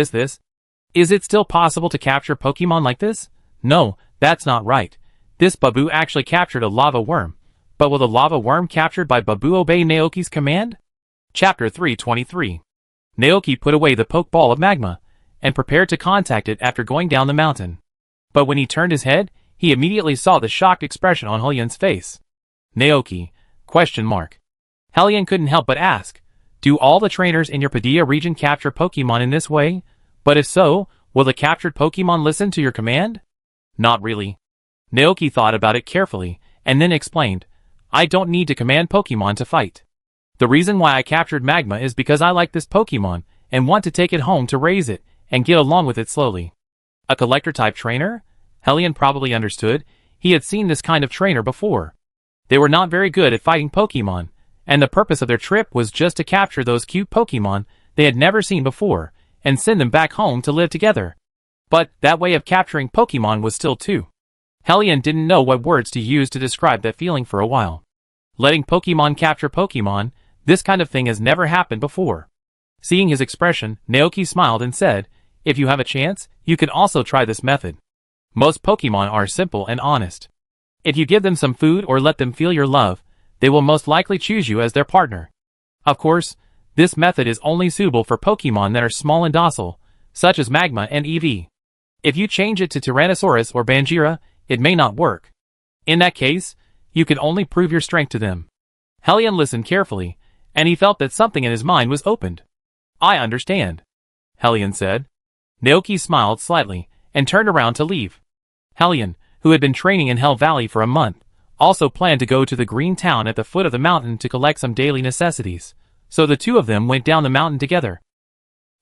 Is it still possible to capture Pokemon like this? No, that's not right. This Babu actually captured a Lava Worm. But will the Lava Worm captured by Babu obey Naoki's command? Chapter 323. Naoki put away the poke ball of magma, and prepared to contact it after going down the mountain. But when he turned his head, he immediately saw the shocked expression on Hellion's face. Naoki? ? Hellion couldn't help but ask, do all the trainers in your Padilla region capture Pokemon in this way? But if so, will the captured Pokemon listen to your command? Not really. Naoki thought about it carefully, and then explained, I don't need to command Pokemon to fight. The reason why I captured Magma is because I like this Pokemon, and want to take it home to raise it, and get along with it slowly. A collector-type trainer? Hellion probably understood. He had seen this kind of trainer before. They were not very good at fighting Pokemon, and the purpose of their trip was just to capture those cute Pokemon they had never seen before, and send them back home to live together. But that way of capturing Pokemon was still too. Hellion didn't know what words to use to describe that feeling for a while. Letting Pokemon capture Pokemon, this kind of thing has never happened before. Seeing his expression, Naoki smiled and said, if you have a chance, you can also try this method. Most Pokemon are simple and honest. If you give them some food or let them feel your love, they will most likely choose you as their partner. Of course, this method is only suitable for Pokemon that are small and docile, such as Magma and Eevee. If you change it to Tyrannosaurus or Bangira, it may not work. In that case, you can only prove your strength to them. Hellion listened carefully, and he felt that something in his mind was opened. I understand, Hellion said. Naoki smiled slightly, and turned around to leave. Hellion, who had been training in Hell Valley for a month, also planned to go to the green town at the foot of the mountain to collect some daily necessities, so the two of them went down the mountain together.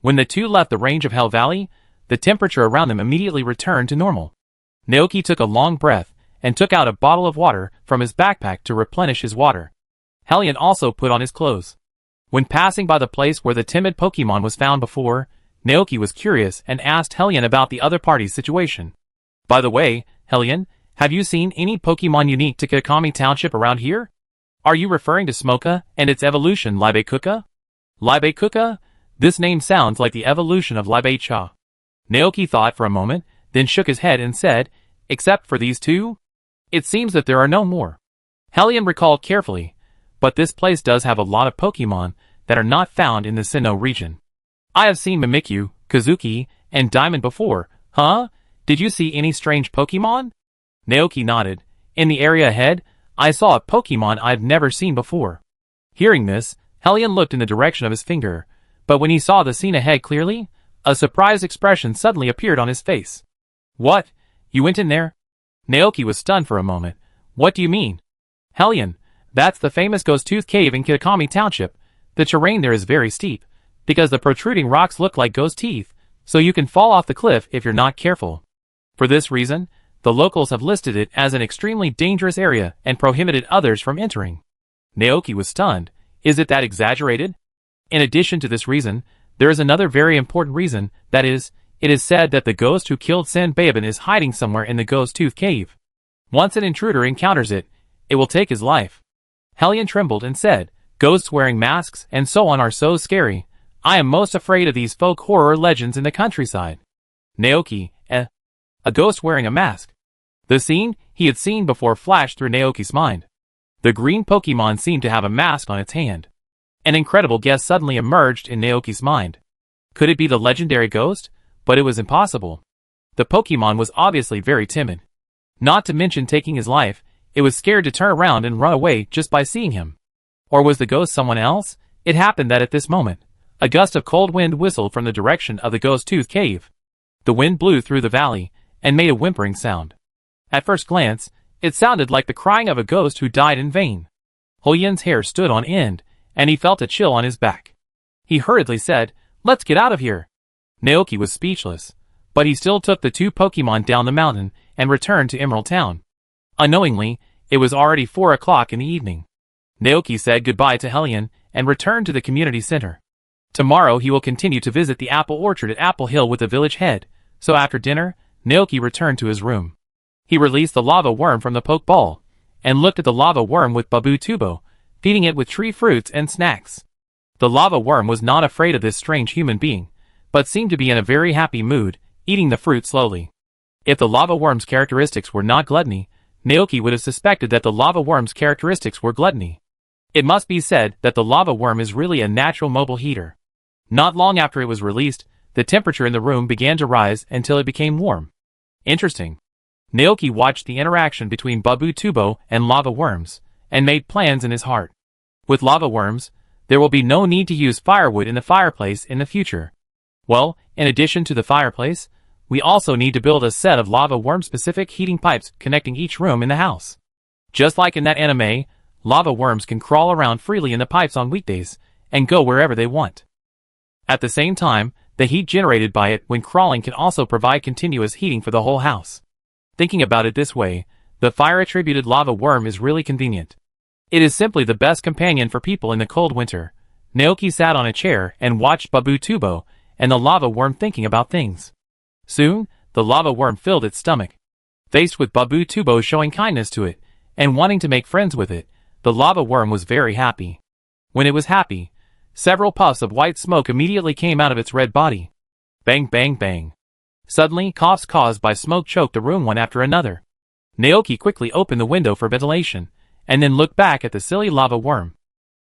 When the two left the range of Hell Valley, the temperature around them immediately returned to normal. Naoki took a long breath, and took out a bottle of water from his backpack to replenish his water. Hellion also put on his clothes. When passing by the place where the timid Pokemon was found before, Naoki was curious and asked Hellion about the other party's situation. By the way, Hellion, have you seen any Pokemon unique to Kitakami Township around here? Are you referring to Smoka and its evolution Libekuka? Libekuka? This name sounds like the evolution of Libecha. Naoki thought for a moment, then shook his head and said, except for these two? It seems that there are no more. Hellion recalled carefully, but this place does have a lot of Pokemon that are not found in the Sinnoh region. I have seen Mimikyu, Kazuki, and Diamond before. Huh? Did you see any strange Pokemon? Naoki nodded. In the area ahead, I saw a Pokemon I've never seen before. Hearing this, Hellion looked in the direction of his finger, but when he saw the scene ahead clearly, a surprised expression suddenly appeared on his face. What? You went in there? Naoki was stunned for a moment. What do you mean? Hellion, that's the famous Ghost Tooth Cave in Kitakami Township. The terrain there is very steep, because the protruding rocks look like ghost teeth, so you can fall off the cliff if you're not careful. For this reason, the locals have listed it as an extremely dangerous area and prohibited others from entering. Naoki was stunned. Is it that exaggerated? In addition to this reason, there is another very important reason, that is, It is said that the ghost who killed Sanbaban is hiding somewhere in the Ghost Tooth Cave. Once an intruder encounters it, it will take his life. Hellion trembled and said, "Ghosts wearing masks and so on are so scary. I am most afraid of these folk horror legends in the countryside." Naoki, a ghost wearing a mask. The scene he had seen before flashed through Naoki's mind. The green Pokemon seemed to have a mask on its hand. An incredible guess suddenly emerged in Naoki's mind. Could it be the legendary ghost? But it was impossible. The Pokemon was obviously very timid. Not to mention taking his life, it was scared to turn around and run away just by seeing him. Or was the ghost someone else? It happened that at this moment, a gust of cold wind whistled from the direction of the Ghost Tooth Cave. The wind blew through the valley and made a whimpering sound. At first glance, it sounded like the crying of a ghost who died in vain. Hulian's hair stood on end, and he felt a chill on his back. He hurriedly said, "Let's get out of here." Naoki was speechless, but he still took the two Pokemon down the mountain and returned to Emerald Town. Unknowingly, it was already 4 o'clock in the evening. Naoki said goodbye to Hellion and returned to the community center. Tomorrow he will continue to visit the apple orchard at Apple Hill with the village head, so after dinner, Naoki returned to his room. He released the lava worm from the Pokeball, and looked at the lava worm with Babu Tubo, feeding it with tree fruits and snacks. The lava worm was not afraid of this strange human being, but seemed to be in a very happy mood, eating the fruit slowly. If the lava worm's characteristics were not gluttony, Naoki would have suspected that the lava worm's characteristics were gluttony. It must be said that the lava worm is really a natural mobile heater. Not long after it was released, the temperature in the room began to rise until it became warm. Interesting. Naoki watched the interaction between Babu Tubo and lava worms, and made plans in his heart. With lava worms, there will be no need to use firewood in the fireplace in the future. Well, in addition to the fireplace, we also need to build a set of lava worm-specific heating pipes connecting each room in the house. Just like in that anime, lava worms can crawl around freely in the pipes on weekdays, and go wherever they want. At the same time, the heat generated by it when crawling can also provide continuous heating for the whole house. Thinking about it this way, the fire-attributed lava worm is really convenient. It is simply the best companion for people in the cold winter. Naoki sat on a chair and watched Babu Tubo and the lava worm thinking about things. Soon, the lava worm filled its stomach. Faced with Babu Tubo showing kindness to it, and wanting to make friends with it, the lava worm was very happy. When it was happy, several puffs of white smoke immediately came out of its red body. Bang bang bang. Suddenly, coughs caused by smoke choked the room one after another. Naoki quickly opened the window for ventilation, and then looked back at the silly lava worm.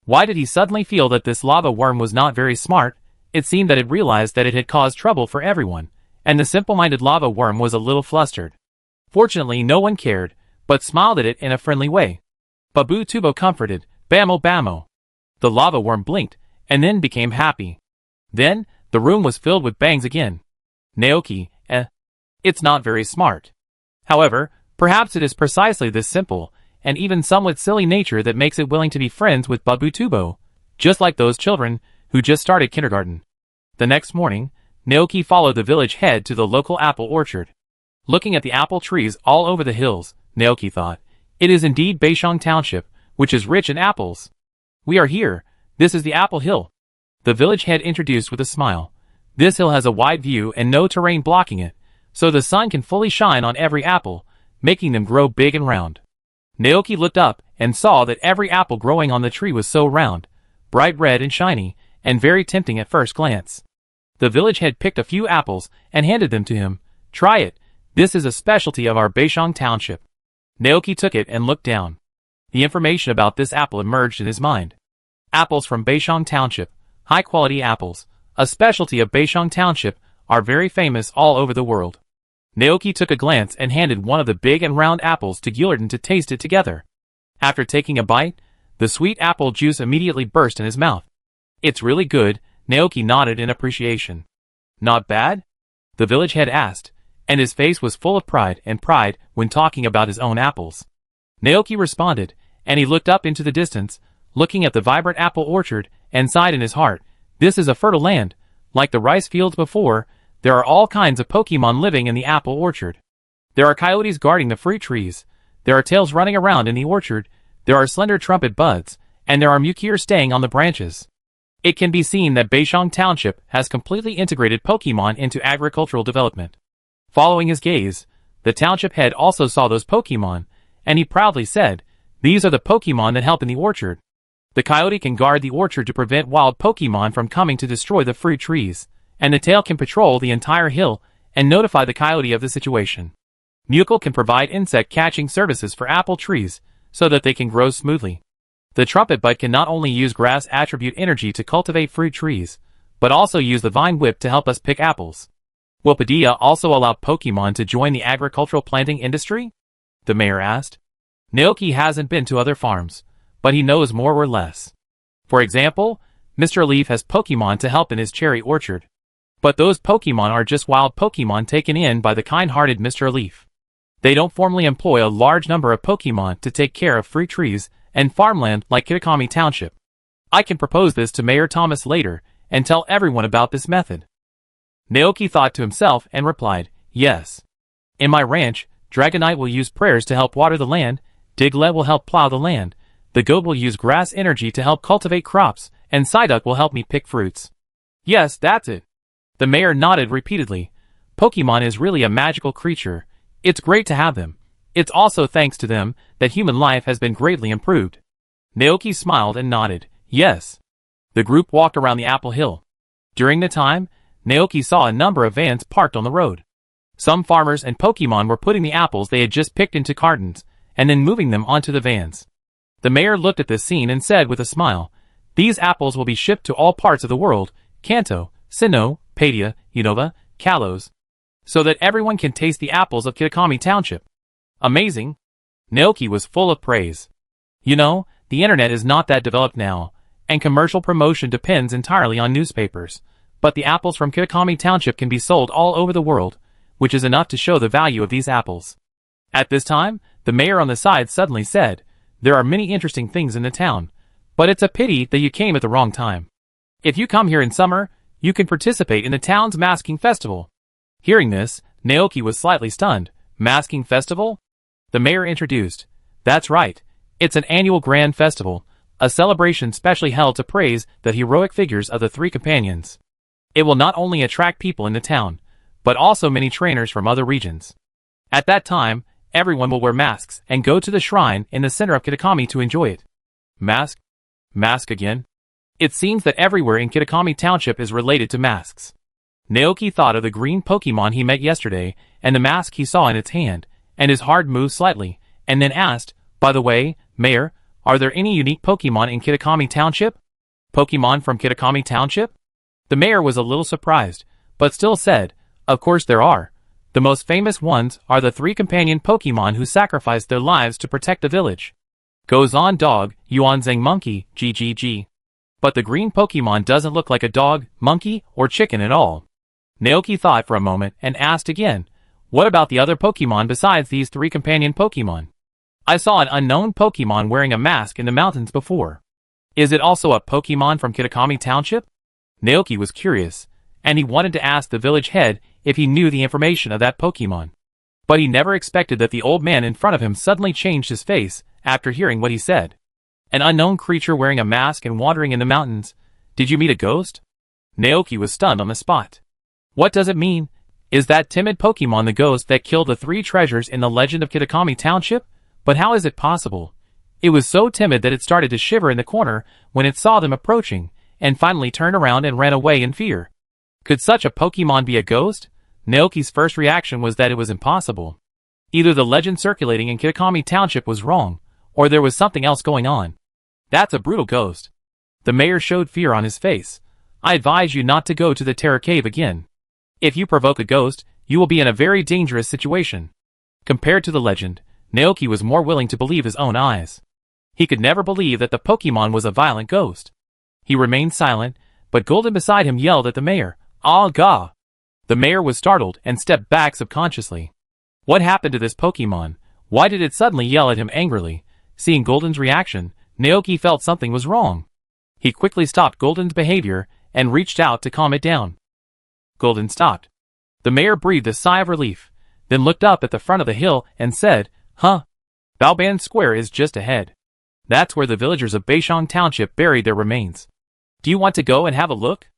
Why did he suddenly feel that this lava worm was not very smart? It seemed that it realized that it had caused trouble for everyone, and the simple-minded lava worm was a little flustered. Fortunately, no one cared, but smiled at it in a friendly way. Babu Tubo comforted, "Bamo bamo." The lava worm blinked, and then became happy. Then, the room was filled with bangs again. Naoki, it's not very smart. However, perhaps it is precisely this simple, and even somewhat silly nature that makes it willing to be friends with Babu Tubo, just like those children who just started kindergarten. The next morning, Naoki followed the village head to the local apple orchard. Looking at the apple trees all over the hills, Naoki thought, it is indeed Beishang Township, which is rich in apples. We are here. This is the Apple Hill. The village head introduced with a smile. This hill has a wide view and no terrain blocking it, so the sun can fully shine on every apple, making them grow big and round. Naoki looked up and saw that every apple growing on the tree was so round, bright red and shiny, and very tempting at first glance. The village head picked a few apples and handed them to him. "Try it. This is a specialty of our Beishang Township." Naoki took it and looked down. The information about this apple emerged in his mind. Apples from Beishang Township, high-quality apples, a specialty of Beishang Township, are very famous all over the world. Naoki took a glance and handed one of the big and round apples to Gilliardon to taste it together. After taking a bite, the sweet apple juice immediately burst in his mouth. "It's really good," Naoki nodded in appreciation. "Not bad?" the village head asked, and his face was full of pride when talking about his own apples. Naoki responded, and he looked up into the distance, looking at the vibrant apple orchard, and sighed in his heart. This is a fertile land. Like the rice fields before, there are all kinds of Pokemon living in the apple orchard. There are coyotes guarding the fruit trees. There are tails running around in the orchard. There are slender trumpet buds, and there are Mukir staying on the branches. It can be seen that Beishang Township has completely integrated Pokemon into agricultural development. Following his gaze, the township head also saw those Pokemon, and he proudly said, "These are the Pokemon that help in the orchard." The coyote can guard the orchard to prevent wild Pokemon from coming to destroy the fruit trees, and the tail can patrol the entire hill and notify the coyote of the situation. Miraculous can provide insect catching services for apple trees so that they can grow smoothly. The trumpet bud can not only use grass attribute energy to cultivate fruit trees, but also use the vine whip to help us pick apples. Will Padilla also allow Pokemon to join the agricultural planting industry? The mayor asked. Naoki hasn't been to other farms, but he knows more or less. For example, Mr. Leaf has Pokemon to help in his cherry orchard. But those Pokemon are just wild Pokemon taken in by the kind-hearted Mr. Leaf. They don't formally employ a large number of Pokemon to take care of fruit trees and farmland like Kitakami Township. I can propose this to Mayor Thomas later and tell everyone about this method. Naoki thought to himself and replied, "Yes. In my ranch, Dragonite will use prayers to help water the land, Diglett will help plow the land, the goat will use grass energy to help cultivate crops, and Psyduck will help me pick fruits." Yes, that's it. The mayor nodded repeatedly. Pokemon is really a magical creature. It's great to have them. It's also thanks to them that human life has been greatly improved. Naoki smiled and nodded. Yes. The group walked around the Apple Hill. During the time, Naoki saw a number of vans parked on the road. Some farmers and Pokemon were putting the apples they had just picked into cartons, and then moving them onto the vans. The mayor looked at this scene and said with a smile, "These apples will be shipped to all parts of the world, Kanto, Sinnoh, Padia, Unova, Kalos, so that everyone can taste the apples of Kitakami Township." Amazing. Naoki was full of praise. You know, the internet is not that developed now, and commercial promotion depends entirely on newspapers, but the apples from Kitakami Township can be sold all over the world, which is enough to show the value of these apples. At this time, the mayor on the side suddenly said, "There are many interesting things in the town, but it's a pity that you came at the wrong time. If you come here in summer, you can participate in the town's masking festival." Hearing this, Naoki was slightly stunned. Masking festival? The mayor introduced. That's right. It's an annual grand festival, a celebration specially held to praise the heroic figures of the three companions. It will not only attract people in the town, but also many trainers from other regions. At that time, everyone will wear masks and go to the shrine in the center of Kitakami to enjoy it. Mask? Mask again? It seems that everywhere in Kitakami Township is related to masks. Naoki thought of the green Pokemon he met yesterday and the mask he saw in its hand, and his heart moved slightly, and then asked, "By the way, Mayor, are there any unique Pokemon in Kitakami Township? Pokemon from Kitakami Township?" The mayor was a little surprised, but still said, "Of course there are. The most famous ones are the three companion Pokemon who sacrificed their lives to protect the village. Gozan Dog, Yuanzhang Monkey, GGG. But the green Pokemon doesn't look like a dog, monkey, or chicken at all." Naoki thought for a moment and asked again, "What about the other Pokemon besides these three companion Pokemon? I saw an unknown Pokemon wearing a mask in the mountains before. Is it also a Pokemon from Kitakami Township?" Naoki was curious, and he wanted to ask the village head if he knew the information of that Pokemon. But he never expected that the old man in front of him suddenly changed his face after hearing what he said. An unknown creature wearing a mask and wandering in the mountains. Did you meet a ghost? Naoki was stunned on the spot. What does it mean? Is that timid Pokemon the ghost that killed the three treasures in the legend of Kitakami Township? But how is it possible? It was so timid that it started to shiver in the corner when it saw them approaching, and finally turned around and ran away in fear. Could such a Pokemon be a ghost? Naoki's first reaction was that it was impossible. Either the legend circulating in Kitakami Township was wrong, or there was something else going on. That's a brutal ghost. The mayor showed fear on his face. I advise you not to go to the Terror Cave again. If you provoke a ghost, you will be in a very dangerous situation. Compared to the legend, Naoki was more willing to believe his own eyes. He could never believe that the Pokemon was a violent ghost. He remained silent, but Golden beside him yelled at the mayor, "Ah gah!" The mayor was startled and stepped back subconsciously. What happened to this Pokemon? Why did it suddenly yell at him angrily? Seeing Golden's reaction, Naoki felt something was wrong. He quickly stopped Golden's behavior and reached out to calm it down. Golden stopped. The mayor breathed a sigh of relief, then looked up at the front of the hill and said, "Huh? Baoban Square is just ahead. That's where the villagers of Beishang Township buried their remains. Do you want to go and have a look?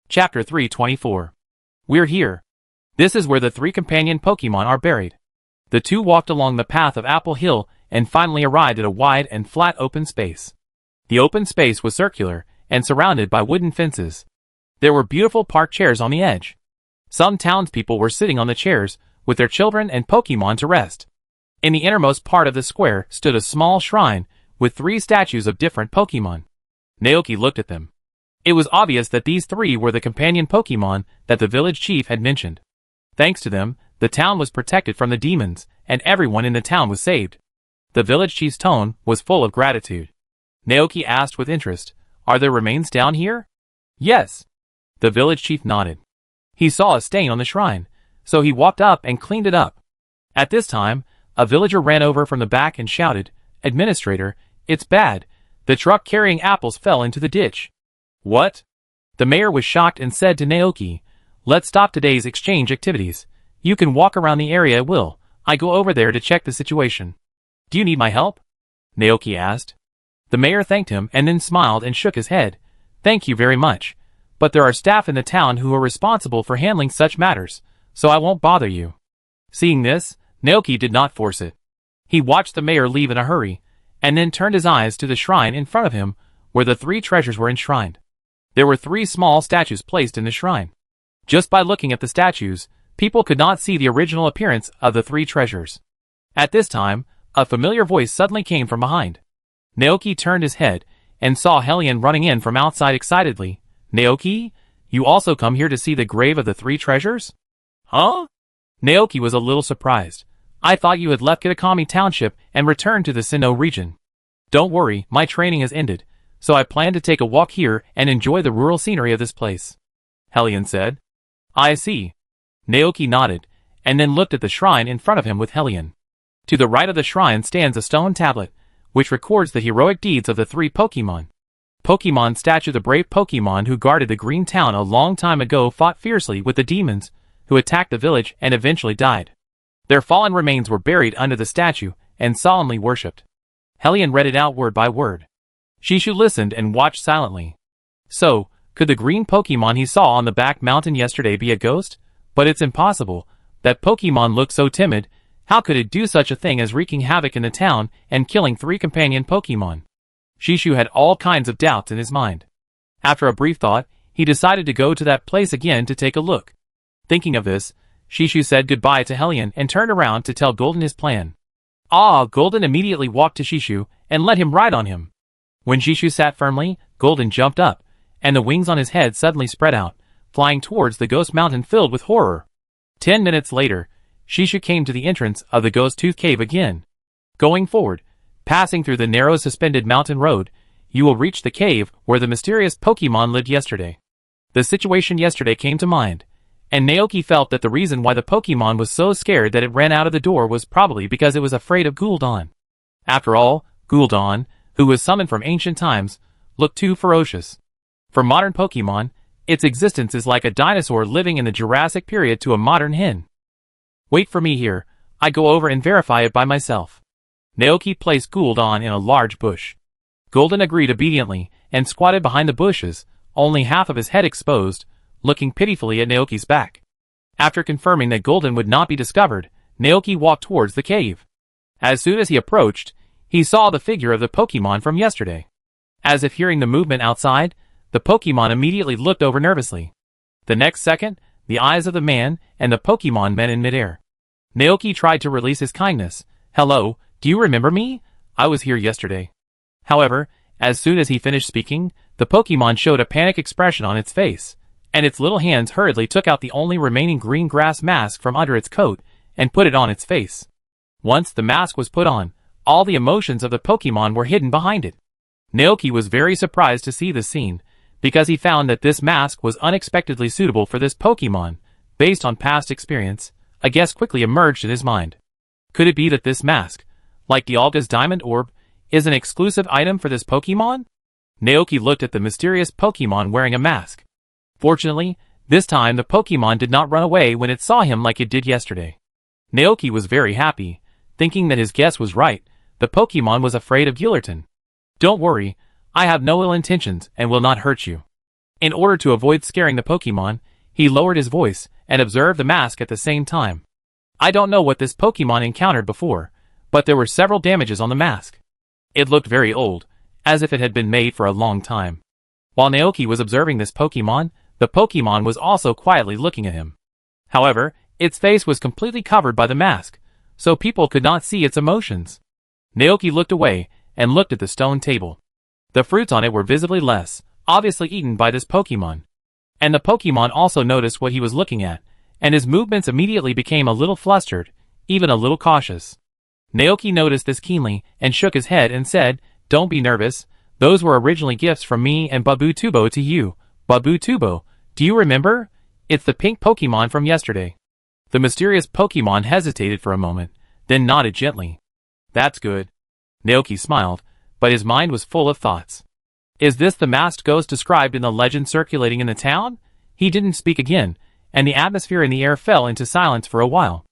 Chapter 324. We're here. This is where the 3 companion Pokemon are buried. The 2 walked along the path of Apple Hill and finally arrived at a wide and flat open space. The open space was circular and surrounded by wooden fences. There were beautiful park chairs on the edge. Some townspeople were sitting on the chairs with their children and Pokemon to rest. In the innermost part of the square stood a small shrine with 3 statues of different Pokemon. Naoki looked at them. It was obvious that these 3 were the companion Pokemon that the village chief had mentioned. Thanks to them, the town was protected from the demons, and everyone in the town was saved. The village chief's tone was full of gratitude. Naoki asked with interest, "Are there remains down here?" "Yes." The village chief nodded. He saw a stain on the shrine, so he walked up and cleaned it up. At this time, a villager ran over from the back and shouted, "Administrator, it's bad. The truck carrying apples fell into the ditch." "What?" The mayor was shocked and said to Naoki, "Let's stop today's exchange activities. You can walk around the area at will. I go over there to check the situation." "Do you need my help?" Naoki asked. The mayor thanked him and then smiled and shook his head. "Thank you very much. But there are staff in the town who are responsible for handling such matters, so I won't bother you." Seeing this, Naoki did not force it. He watched the mayor leave in a hurry, and then turned his eyes to the shrine in front of him, where the 3 treasures were enshrined. There were 3 small statues placed in the shrine. Just by looking at the statues, people could not see the original appearance of the 3 treasures. At this time, a familiar voice suddenly came from behind. Naoki turned his head, and saw Helion running in from outside excitedly. "Naoki, you also come here to see the grave of the 3 treasures?" "Huh?" Naoki was a little surprised. "I thought you had left Kitakami Township and returned to the Sinnoh region." "Don't worry, my training has ended, so I plan to take a walk here and enjoy the rural scenery of this place," Helion said. "I see." Naoki nodded, and then looked at the shrine in front of him with Helion. To the right of the shrine stands a stone tablet, which records the heroic deeds of the 3 Pokemon. Pokemon statue: the brave Pokemon who guarded the Green Town a long time ago fought fiercely with the demons, who attacked the village and eventually died. Their fallen remains were buried under the statue and solemnly worshipped. Helion read it out word by word. Shishu listened and watched silently. So, could the green Pokemon he saw on the back mountain yesterday be a ghost? But it's impossible. That Pokemon looked so timid. How could it do such a thing as wreaking havoc in the town and killing 3 companion Pokemon? Shishu had all kinds of doubts in his mind. After a brief thought, he decided to go to that place again to take a look. Thinking of this, Shishu said goodbye to Helion and turned around to tell Golden his plan. Golden immediately walked to Shishu and let him ride on him. When Shishu sat firmly, Golden jumped up, and the wings on his head suddenly spread out, flying towards the ghost mountain filled with horror. 10 minutes later, Shishu came to the entrance of the Ghost Tooth Cave again. Going forward, passing through the narrow suspended mountain road, you will reach the cave where the mysterious Pokemon lived yesterday. The situation yesterday came to mind, and Naoki felt that the reason why the Pokemon was so scared that it ran out of the door was probably because it was afraid of Gul'dan. After all, Gul'dan, who was summoned from ancient times, looked too ferocious. For modern Pokemon, its existence is like a dinosaur living in the Jurassic period to a modern hen. Wait for me here, I go over and verify it by myself. Naoki placed Gul'dan in a large bush. Golden agreed obediently and squatted behind the bushes, only half of his head exposed, looking pitifully at Naoki's back. After confirming that Golden would not be discovered, Naoki walked towards the cave. As soon as he approached, he saw the figure of the Pokemon from yesterday. As if hearing the movement outside, the Pokemon immediately looked over nervously. The next second, the eyes of the man and the Pokemon met in midair. Naoki tried to release his kindness. "Hello, do you remember me? I was here yesterday." However, as soon as he finished speaking, the Pokemon showed a panic expression on its face, and its little hands hurriedly took out the only remaining green grass mask from under its coat and put it on its face. Once the mask was put on, all the emotions of the Pokemon were hidden behind it. Naoki was very surprised to see this scene, because he found that this mask was unexpectedly suitable for this Pokemon. Based on past experience, a guess quickly emerged in his mind. Could it be that this mask, like Dialga's diamond orb, is an exclusive item for this Pokemon? Naoki looked at the mysterious Pokemon wearing a mask. Fortunately, this time the Pokemon did not run away when it saw him like it did yesterday. Naoki was very happy, thinking that his guess was right. The Pokemon was afraid of Gillerton. "Don't worry, I have no ill intentions and will not hurt you." In order to avoid scaring the Pokemon, he lowered his voice and observed the mask at the same time. I don't know what this Pokemon encountered before, but there were several damages on the mask. It looked very old, as if it had been made for a long time. While Naoki was observing this Pokemon, the Pokemon was also quietly looking at him. However, its face was completely covered by the mask, so people could not see its emotions. Naoki looked away and looked at the stone table. The fruits on it were visibly less, obviously eaten by this Pokemon. And the Pokemon also noticed what he was looking at, and his movements immediately became a little flustered, even a little cautious. Naoki noticed this keenly and shook his head and said, "Don't be nervous. Those were originally gifts from me and Babutubo to you. Babutubo, do you remember? It's the pink Pokemon from yesterday." The mysterious Pokemon hesitated for a moment, then nodded gently. "That's good." Naoki smiled, but his mind was full of thoughts. Is this the masked ghost described in the legend circulating in the town? He didn't speak again, and the atmosphere in the air fell into silence for a while.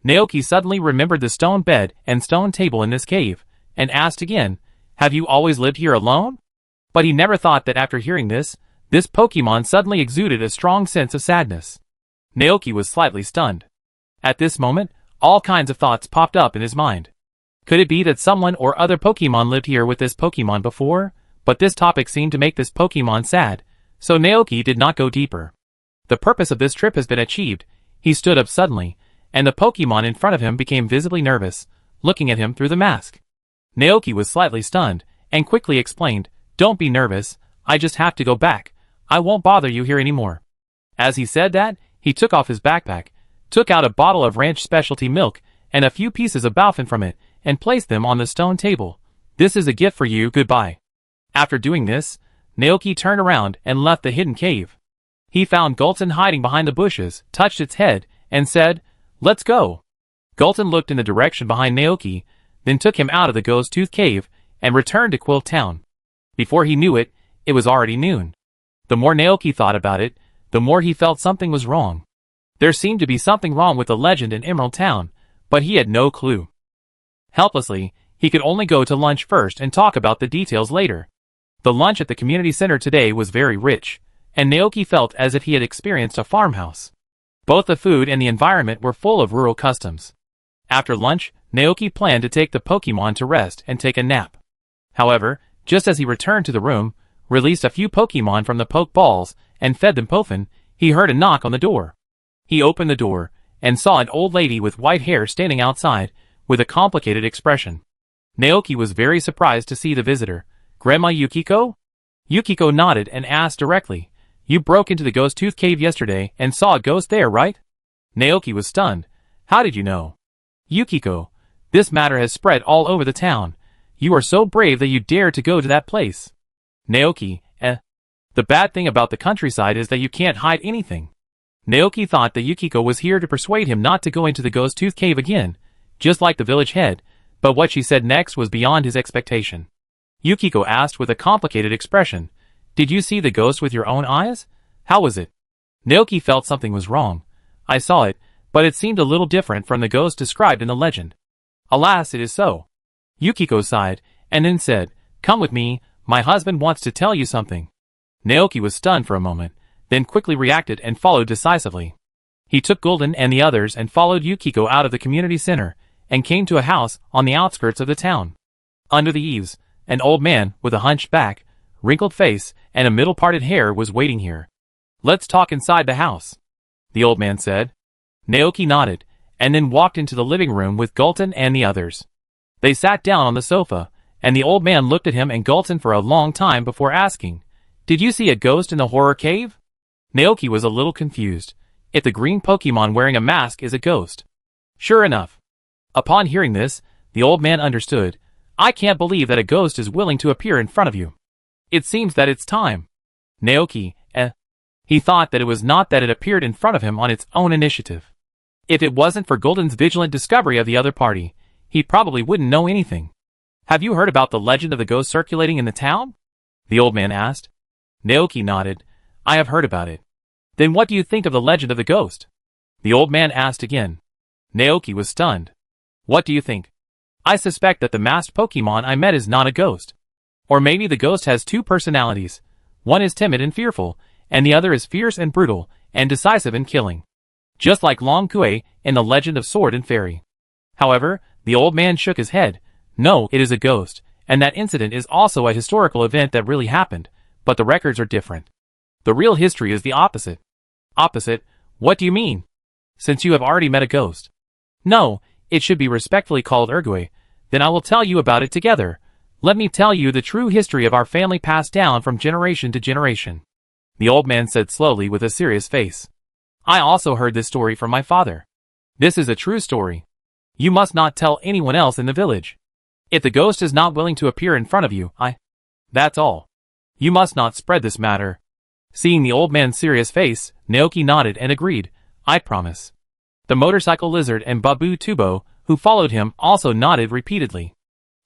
Naoki suddenly remembered the stone bed and stone table in this cave, and asked again, "Have you always lived here alone?" But he never thought that after hearing this Pokemon suddenly exuded a strong sense of sadness. Naoki was slightly stunned. At this moment, all kinds of thoughts popped up in his mind. Could it be that someone or other Pokemon lived here with this Pokemon before? But this topic seemed to make this Pokemon sad, so Naoki did not go deeper. The purpose of this trip has been achieved. He stood up suddenly, and the Pokemon in front of him became visibly nervous, looking at him through the mask. Naoki was slightly stunned, and quickly explained, "Don't be nervous, I just have to go back. I won't bother you here anymore." As he said that, he took off his backpack, took out a bottle of ranch specialty milk, and a few pieces of Baufin from it, and placed them on the stone table. "This is a gift for you, goodbye." After doing this, Naoki turned around and left the hidden cave. He found Gulton hiding behind the bushes, touched its head, and said, "Let's go." Gulton looked in the direction behind Naoki, then took him out of the Ghost Tooth Cave, and returned to Quill Town. Before he knew it, it was already noon. The more Naoki thought about it, the more he felt something was wrong. There seemed to be something wrong with the legend in Emerald Town, but he had no clue. Helplessly, he could only go to lunch first and talk about the details later. The lunch at the community center today was very rich, and Naoki felt as if he had experienced a farmhouse. Both the food and the environment were full of rural customs. After lunch, Naoki planned to take the Pokemon to rest and take a nap. However, just as he returned to the room, released a few Pokemon from the Pokeballs, and fed them Pofin, he heard a knock on the door. He opened the door, and saw an old lady with white hair standing outside, with a complicated expression. Naoki was very surprised to see the visitor. "Grandma Yukiko?" Yukiko nodded and asked directly, "You broke into the Ghost Tooth Cave yesterday and saw a ghost there, right?" Naoki was stunned. "How did you know?" "Yukiko, this matter has spread all over the town. You are so brave that you dared to go to that place." Naoki, The bad thing about the countryside is that you can't hide anything. Naoki thought that Yukiko was here to persuade him not to go into the Ghost Tooth Cave again, just like the village head, but what she said next was beyond his expectation. Yukiko asked with a complicated expression, "Did you see the ghost with your own eyes? How was it?" Naoki felt something was wrong. "I saw it, but it seemed a little different from the ghost described in the legend." "Alas, it is so." Yukiko sighed, and then said, "Come with me, my husband wants to tell you something." Naoki was stunned for a moment, then quickly reacted and followed decisively. He took Gulden and the others and followed Yukiko out of the community center, and came to a house on the outskirts of the town. Under the eaves, an old man with a hunched back, wrinkled face, and a middle-parted hair was waiting here. "Let's talk inside the house," the old man said. Naoki nodded, and then walked into the living room with Gulton and the others. They sat down on the sofa, and the old man looked at him and Gulton for a long time before asking, "Did you see a ghost in the horror cave?" Naoki was a little confused. If the green Pokemon wearing a mask is a ghost. Sure enough. Upon hearing this, the old man understood. "I can't believe that a ghost is willing to appear in front of you. It seems that it's time." Naoki, He thought that it was not that it appeared in front of him on its own initiative. If it wasn't for Gulden's vigilant discovery of the other party, he probably wouldn't know anything. "Have you heard about the legend of the ghost circulating in the town?" the old man asked. Naoki nodded. "I have heard about it." "Then what do you think of the legend of the ghost?" the old man asked again. Naoki was stunned. "What do you think?" "I suspect that the masked Pokemon I met is not a ghost. Or maybe the ghost has two personalities. One is timid and fearful, and the other is fierce and brutal, and decisive in killing. Just like Long Kue in the Legend of Sword and Fairy. However, the old man shook his head. No, it is a ghost, and that incident is also a historical event that really happened, but the records are different. The real history is the opposite. Opposite? What do you mean? Since you have already met a ghost. No, it should be respectfully called Ergue. Then I will tell you about it together. Let me tell you the true history of our family passed down from generation to generation. The old man said slowly with a serious face. I also heard this story from my father. This is a true story. You must not tell anyone else in the village. If the ghost is not willing to appear in front of you, That's all. You must not spread this matter. Seeing the old man's serious face, Naoki nodded and agreed. I promise. The motorcycle lizard and Babu Tubo, who followed him, also nodded repeatedly.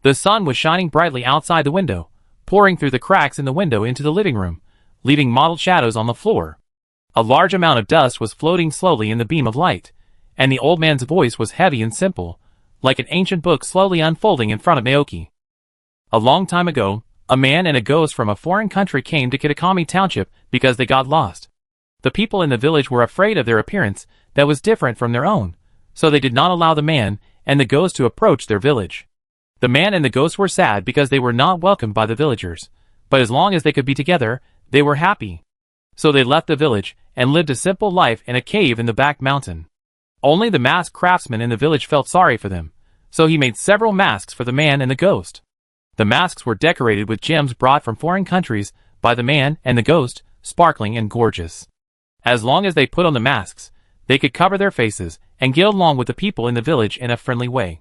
The sun was shining brightly outside the window, pouring through the cracks in the window into the living room, leaving mottled shadows on the floor. A large amount of dust was floating slowly in the beam of light, and the old man's voice was heavy and simple, like an ancient book slowly unfolding in front of Naoki. A long time ago, a man and a ghost from a foreign country came to Kitakami Township because they got lost. The people in the village were afraid of their appearance that was different from their own, so they did not allow the man and the ghost to approach their village. The man and the ghost were sad because they were not welcomed by the villagers, but as long as they could be together, they were happy. So they left the village and lived a simple life in a cave in the back mountain. Only the masked craftsman in the village felt sorry for them, so he made several masks for the man and the ghost. The masks were decorated with gems brought from foreign countries by the man and the ghost, sparkling and gorgeous. As long as they put on the masks, they could cover their faces and get along with the people in the village in a friendly way.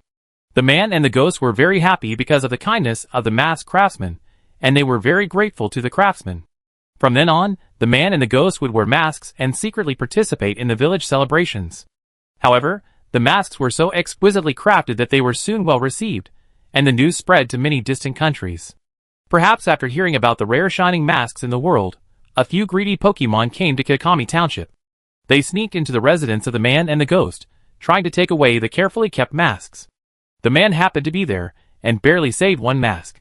The man and the ghost were very happy because of the kindness of the masked craftsman, and they were very grateful to the craftsman. From then on, the man and the ghost would wear masks and secretly participate in the village celebrations. However, the masks were so exquisitely crafted that they were soon well received, and the news spread to many distant countries. Perhaps after hearing about the rare shining masks in the world, a few greedy Pokemon came to Kitakami Township. They sneaked into the residence of the man and the ghost, trying to take away the carefully kept masks. The man happened to be there, and barely saved one mask.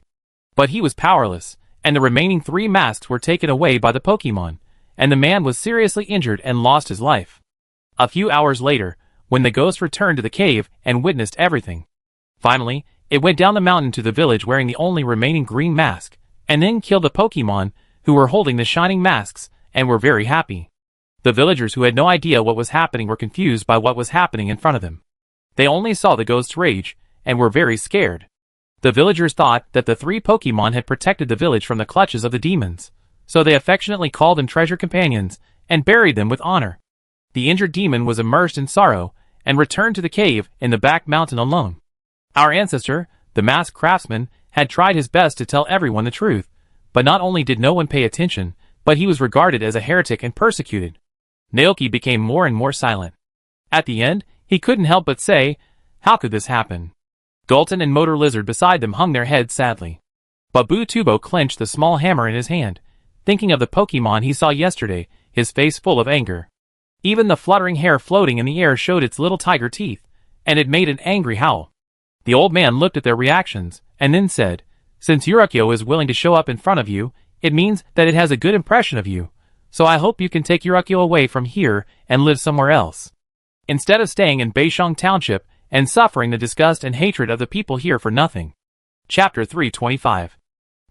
But he was powerless, and the remaining 3 masks were taken away by the Pokemon, and the man was seriously injured and lost his life. A few hours later, when the ghost returned to the cave and witnessed everything. Finally, it went down the mountain to the village wearing the only remaining green mask, and then killed the Pokemon who were holding the shining masks, and were very happy. The villagers who had no idea what was happening were confused by what was happening in front of them. They only saw the ghost's rage, and were very scared. The villagers thought that the 3 Pokemon had protected the village from the clutches of the demons, so they affectionately called them treasure companions, and buried them with honor. The injured demon was immersed in sorrow, and returned to the cave in the back mountain alone. Our ancestor, the masked craftsman, had tried his best to tell everyone the truth, but not only did no one pay attention, but he was regarded as a heretic and persecuted. Naoki became more and more silent. At the end, he couldn't help but say, how could this happen? Gulton and Motor Lizard beside them hung their heads sadly. Babu Tubo clenched the small hammer in his hand, thinking of the Pokemon he saw yesterday, his face full of anger. Even the fluttering hair floating in the air showed its little tiger teeth, and it made an angry howl. The old man looked at their reactions, and then said, since Urukyo is willing to show up in front of you, it means that it has a good impression of you, so I hope you can take Urukyo away from here and live somewhere else. Instead of staying in Beishong Township and suffering the disgust and hatred of the people here for nothing. Chapter 325.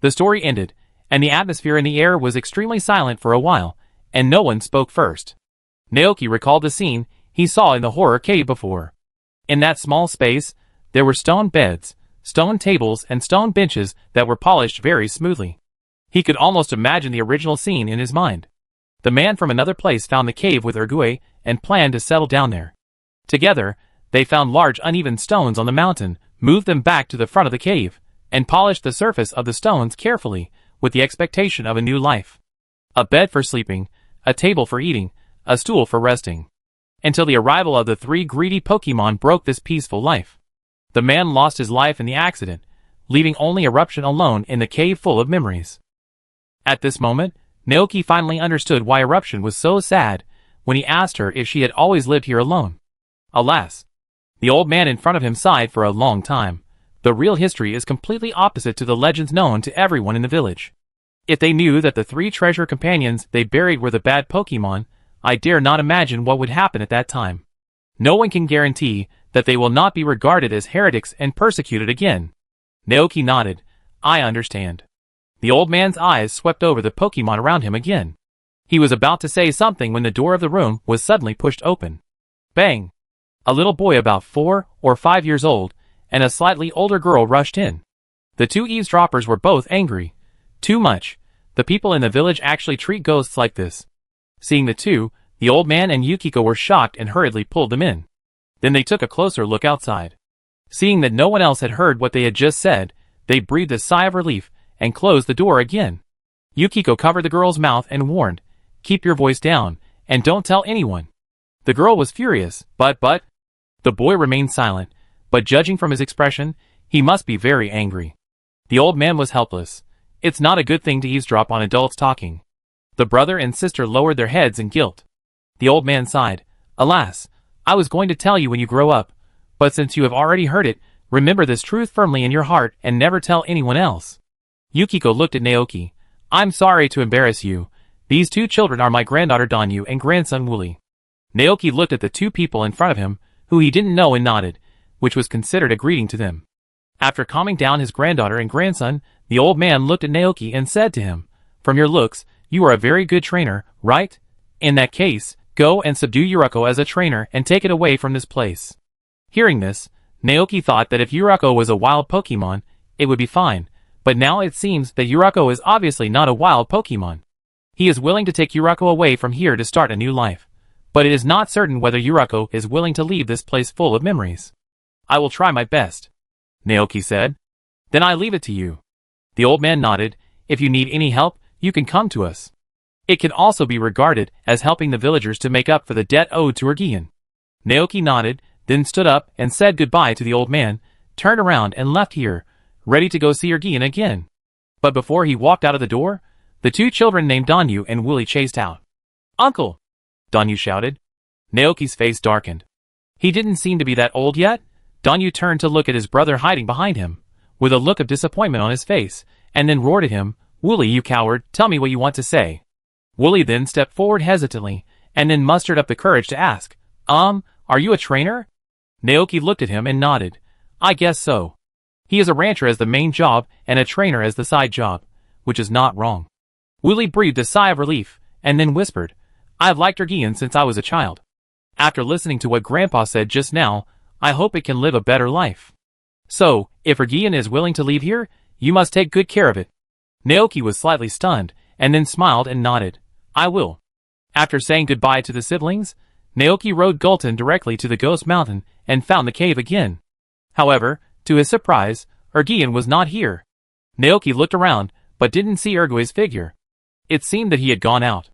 The story ended, and the atmosphere in the air was extremely silent for a while, and no one spoke first. Naoki recalled the scene he saw in the horror cave before. In that small space, there were stone beds, stone tables and stone benches that were polished very smoothly. He could almost imagine the original scene in his mind. The man from another place found the cave with Ergue and planned to settle down there. Together, they found large uneven stones on the mountain, moved them back to the front of the cave, and polished the surface of the stones carefully with the expectation of a new life. A bed for sleeping, a table for eating, a stool for resting. Until the arrival of the 3 greedy Pokemon broke this peaceful life. The man lost his life in the accident, leaving only Eruption alone in the cave full of memories. At this moment, Naoki finally understood why Eruption was so sad when he asked her if she had always lived here alone. Alas! The old man in front of him sighed for a long time. The real history is completely opposite to the legends known to everyone in the village. If they knew that the 3 treasure companions they buried were the bad Pokemon, I dare not imagine what would happen at that time. No one can guarantee that they will not be regarded as heretics and persecuted again. Naoki nodded. I understand. The old man's eyes swept over the Pokemon around him again. He was about to say something when the door of the room was suddenly pushed open. Bang! A little boy about 4 or 5 years old and a slightly older girl rushed in. The 2 eavesdroppers were both angry. Too much. The people in the village actually treat ghosts like this. Seeing the 2, the old man and Yukiko were shocked and hurriedly pulled them in. Then they took a closer look outside. Seeing that no one else had heard what they had just said, they breathed a sigh of relief and closed the door again. Yukiko covered the girl's mouth and warned, "Keep your voice down, and don't tell anyone." The girl was furious, but... The boy remained silent, but judging from his expression, he must be very angry. The old man was helpless. It's not a good thing to eavesdrop on adults talking. The brother and sister lowered their heads in guilt. The old man sighed. Alas, I was going to tell you when you grow up, but since you have already heard it, remember this truth firmly in your heart and never tell anyone else. Yukiko looked at Naoki. I'm sorry to embarrass you. These 2 children are my granddaughter Danyu and grandson Wooly. Naoki looked at the 2 people in front of him, who he didn't know, and nodded, which was considered a greeting to them. After calming down his granddaughter and grandson, the old man looked at Naoki and said to him, From your looks, you are a very good trainer, right? In that case, go and subdue Yurako as a trainer and take it away from this place. Hearing this, Naoki thought that if Yurako was a wild Pokemon, it would be fine, but now it seems that Yurako is obviously not a wild Pokemon. He is willing to take Yurako away from here to start a new life, but it is not certain whether Yurako is willing to leave this place full of memories. I will try my best, Naoki said. Then I leave it to you. The old man nodded. If you need any help, you can come to us. It can also be regarded as helping the villagers to make up for the debt owed to Ergian. Naoki nodded, then stood up and said goodbye to the old man, turned around and left here, ready to go see Ergian again. But before he walked out of the door, the 2 children named Danyu and Wooly chased out. Uncle! Danyu shouted. Naoki's face darkened. He didn't seem to be that old yet. Danyu turned to look at his brother hiding behind him, with a look of disappointment on his face, and then roared at him, Wooly, you coward, tell me what you want to say. Wooly then stepped forward hesitantly, and then mustered up the courage to ask, are you a trainer? Naoki looked at him and nodded. I guess so. He is a rancher as the main job and a trainer as the side job, which is not wrong. Wooly breathed a sigh of relief, and then whispered, I've liked Ergian since I was a child. After listening to what Grandpa said just now, I hope it can live a better life. So, if Ergian is willing to leave here, you must take good care of it. Naoki was slightly stunned, and then smiled and nodded. I will. After saying goodbye to the siblings, Naoki rode Gulton directly to the Ghost Mountain and found the cave again. However, to his surprise, Ergian was not here. Naoki looked around, but didn't see Ergue's figure. It seemed that he had gone out.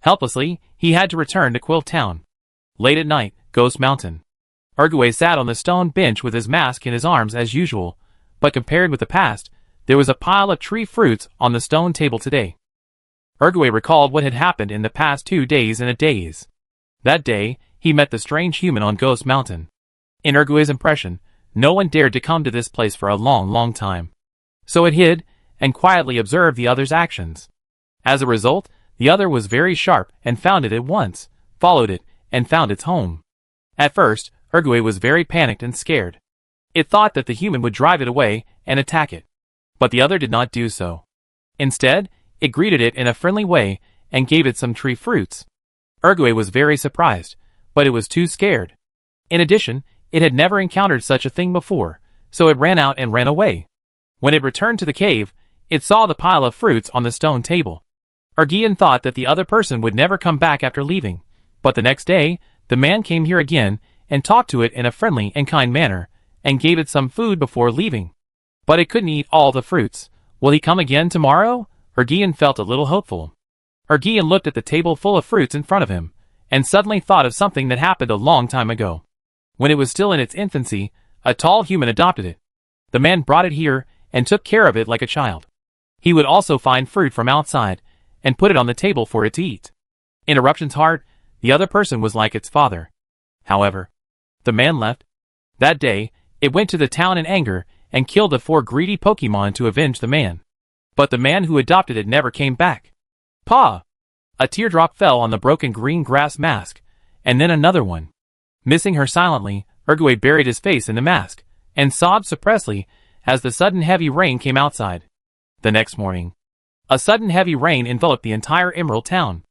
Helplessly, he had to return to Quill Town. Late at night, Ghost Mountain. Ergue sat on the stone bench with his mask in his arms as usual, but compared with the past, there was a pile of tree fruits on the stone table today. Ergue recalled what had happened in the past 2 days in a daze. That day, he met the strange human on Ghost Mountain. In Ergue's impression, no one dared to come to this place for a long time. So it hid, and quietly observed the other's actions. As a result, the other was very sharp and found it at once, followed it, and found its home. At first, Ergue was very panicked and scared. It thought that the human would drive it away and attack it. But the other did not do so. Instead, it greeted it in a friendly way and gave it some tree fruits. Ergue was very surprised, but it was too scared. In addition, it had never encountered such a thing before, so it ran out and ran away. When it returned to the cave, it saw the pile of fruits on the stone table. Ergian thought that the other person would never come back after leaving, but the next day, the man came here again and talked to it in a friendly and kind manner, and gave it some food before leaving. But it couldn't eat all the fruits. Will he come again tomorrow? Ergian felt a little hopeful. Ergian looked at the table full of fruits in front of him, and suddenly thought of something that happened a long time ago. When it was still in its infancy, a tall human adopted it. The man brought it here and took care of it like a child. He would also find fruit from outside and put it on the table for it to eat. In Eruption's heart, the other person was like its father. However, the man left. That day, it went to the town in anger and killed the 4 greedy Pokemon to avenge the man. But the man who adopted it never came back. Pa! A teardrop fell on the broken green grass mask, and then another one. Missing her silently, Uruguay buried his face in the mask, and sobbed suppressively as the sudden heavy rain came outside. The next morning, a sudden heavy rain enveloped the entire Emerald Town.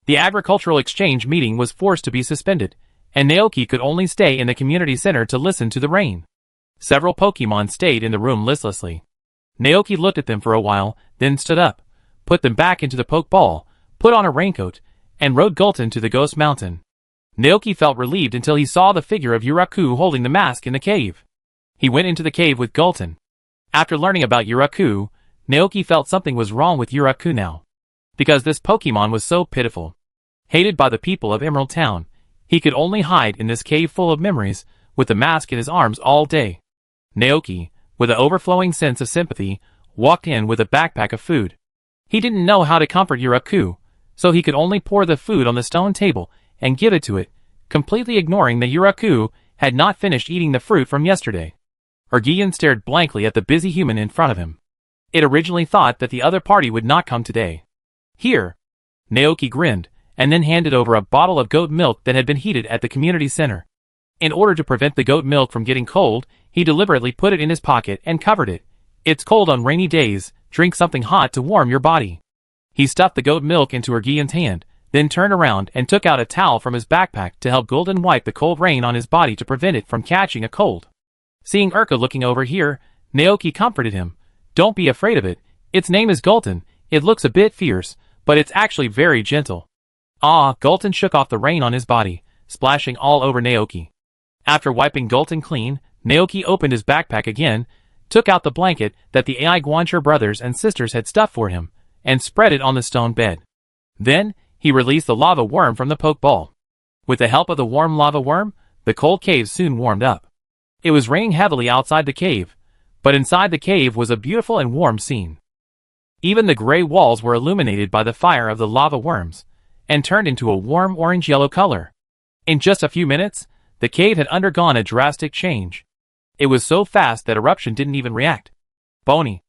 The agricultural exchange meeting was forced to be suspended, and Naoki could only stay in the community center to listen to the rain. Several Pokemon stayed in the room listlessly. Naoki looked at them for a while, then stood up, put them back into the Pokeball, put on a raincoat, and rode Gulton to the Ghost Mountain. Naoki felt relieved until he saw the figure of Uraku holding the mask in the cave. He went into the cave with Gulton. After learning about Uraku, Naoki felt something was wrong with Uraku now. Because this Pokemon was so pitiful. Hated by the people of Emerald Town, he could only hide in this cave full of memories, with the mask in his arms all day. Naoki, with an overflowing sense of sympathy, walked in with a backpack of food. He didn't know how to comfort Uraku, so he could only pour the food on the stone table and give it to it, completely ignoring that Uraku had not finished eating the fruit from yesterday. Urgian stared blankly at the busy human in front of him. It originally thought that the other party would not come today. Here. Naoki grinned, and then handed over a bottle of goat milk that had been heated at the community center. In order to prevent the goat milk from getting cold, he deliberately put it in his pocket and covered it. It's cold on rainy days, drink something hot to warm your body. He stuffed the goat milk into Urgian's hand, then turned around and took out a towel from his backpack to help Gulton wipe the cold rain on his body to prevent it from catching a cold. Seeing Urka looking over here, Naoki comforted him. Don't be afraid of it. Its name is Gulton. It looks a bit fierce, but it's actually very gentle. Ah, Gulton shook off the rain on his body, splashing all over Naoki. After wiping Gulton clean, Naoki opened his backpack again, took out the blanket that the AI Guancher brothers and sisters had stuffed for him, and spread it on the stone bed. Then, he released the lava worm from the Pokeball. With the help of the warm lava worm, the cold cave soon warmed up. It was raining heavily outside the cave, but inside the cave was a beautiful and warm scene. Even the gray walls were illuminated by the fire of the lava worms, and turned into a warm orange-yellow color. In just a few minutes, the cave had undergone a drastic change. It was so fast that Eruption didn't even react. Bony.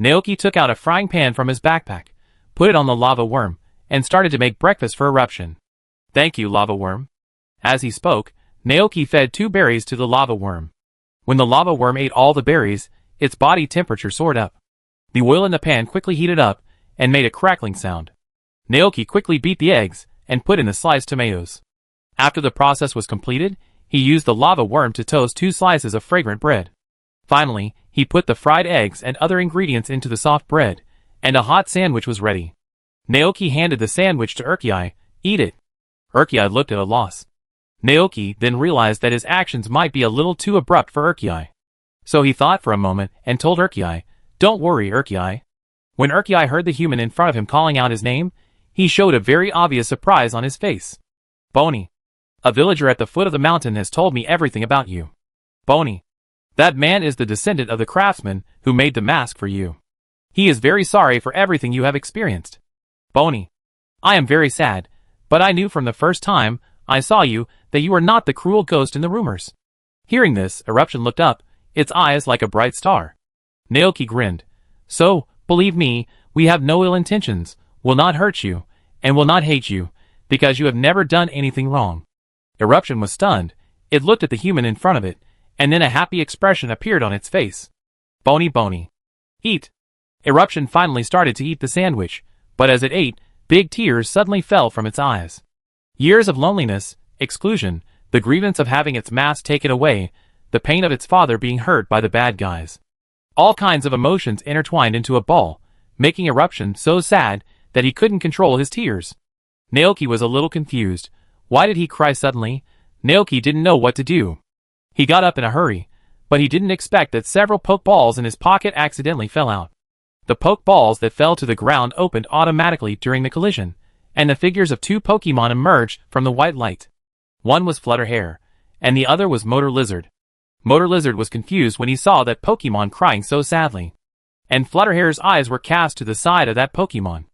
Naoki took out a frying pan from his backpack, put it on the lava worm, and started to make breakfast for Eruption. Thank you, lava worm. As he spoke, Naoki fed 2 berries to the lava worm. When the lava worm ate all the berries, its body temperature soared up. The oil in the pan quickly heated up, and made a crackling sound. Naoki quickly beat the eggs, and put in the sliced tomatoes. After the process was completed, he used the lava worm to toast 2 slices of fragrant bread. Finally, he put the fried eggs and other ingredients into the soft bread, and a hot sandwich was ready. Naoki handed the sandwich to Urkiai. Eat it. Urkiai looked at a loss. Naoki then realized that his actions might be a little too abrupt for Urkiai. So he thought for a moment and told Urkiai, Don't worry, Urkiai. When Urkiai heard the human in front of him calling out his name, he showed a very obvious surprise on his face. Bony. A villager at the foot of the mountain has told me everything about you. Bony. That man is the descendant of the craftsman who made the mask for you. He is very sorry for everything you have experienced. Bony. I am very sad, but I knew from the first time I saw you that you were not the cruel ghost in the rumors. Hearing this, Eruption looked up, its eyes like a bright star. Naoki grinned. So, believe me, we have no ill intentions, will not hurt you, and will not hate you, because you have never done anything wrong. Eruption was stunned. It looked at the human in front of it, and then a happy expression appeared on its face. Bony bony. Eat. Eruption finally started to eat the sandwich, but as it ate, big tears suddenly fell from its eyes. Years of loneliness, exclusion, the grievance of having its mask taken away, the pain of its father being hurt by the bad guys. All kinds of emotions intertwined into a ball, making Eruption so sad that he couldn't control his tears. Naoki was a little confused. Why did he cry suddenly? Naoki didn't know what to do. He got up in a hurry, but he didn't expect that several Pokeballs in his pocket accidentally fell out. The Pokeballs that fell to the ground opened automatically during the collision, and the figures of 2 Pokemon emerged from the white light. One was Flutterhair, and the other was Motor Lizard. Motor Lizard was confused when he saw that Pokemon crying so sadly. And Flutterhair's eyes were cast to the side of that Pokemon.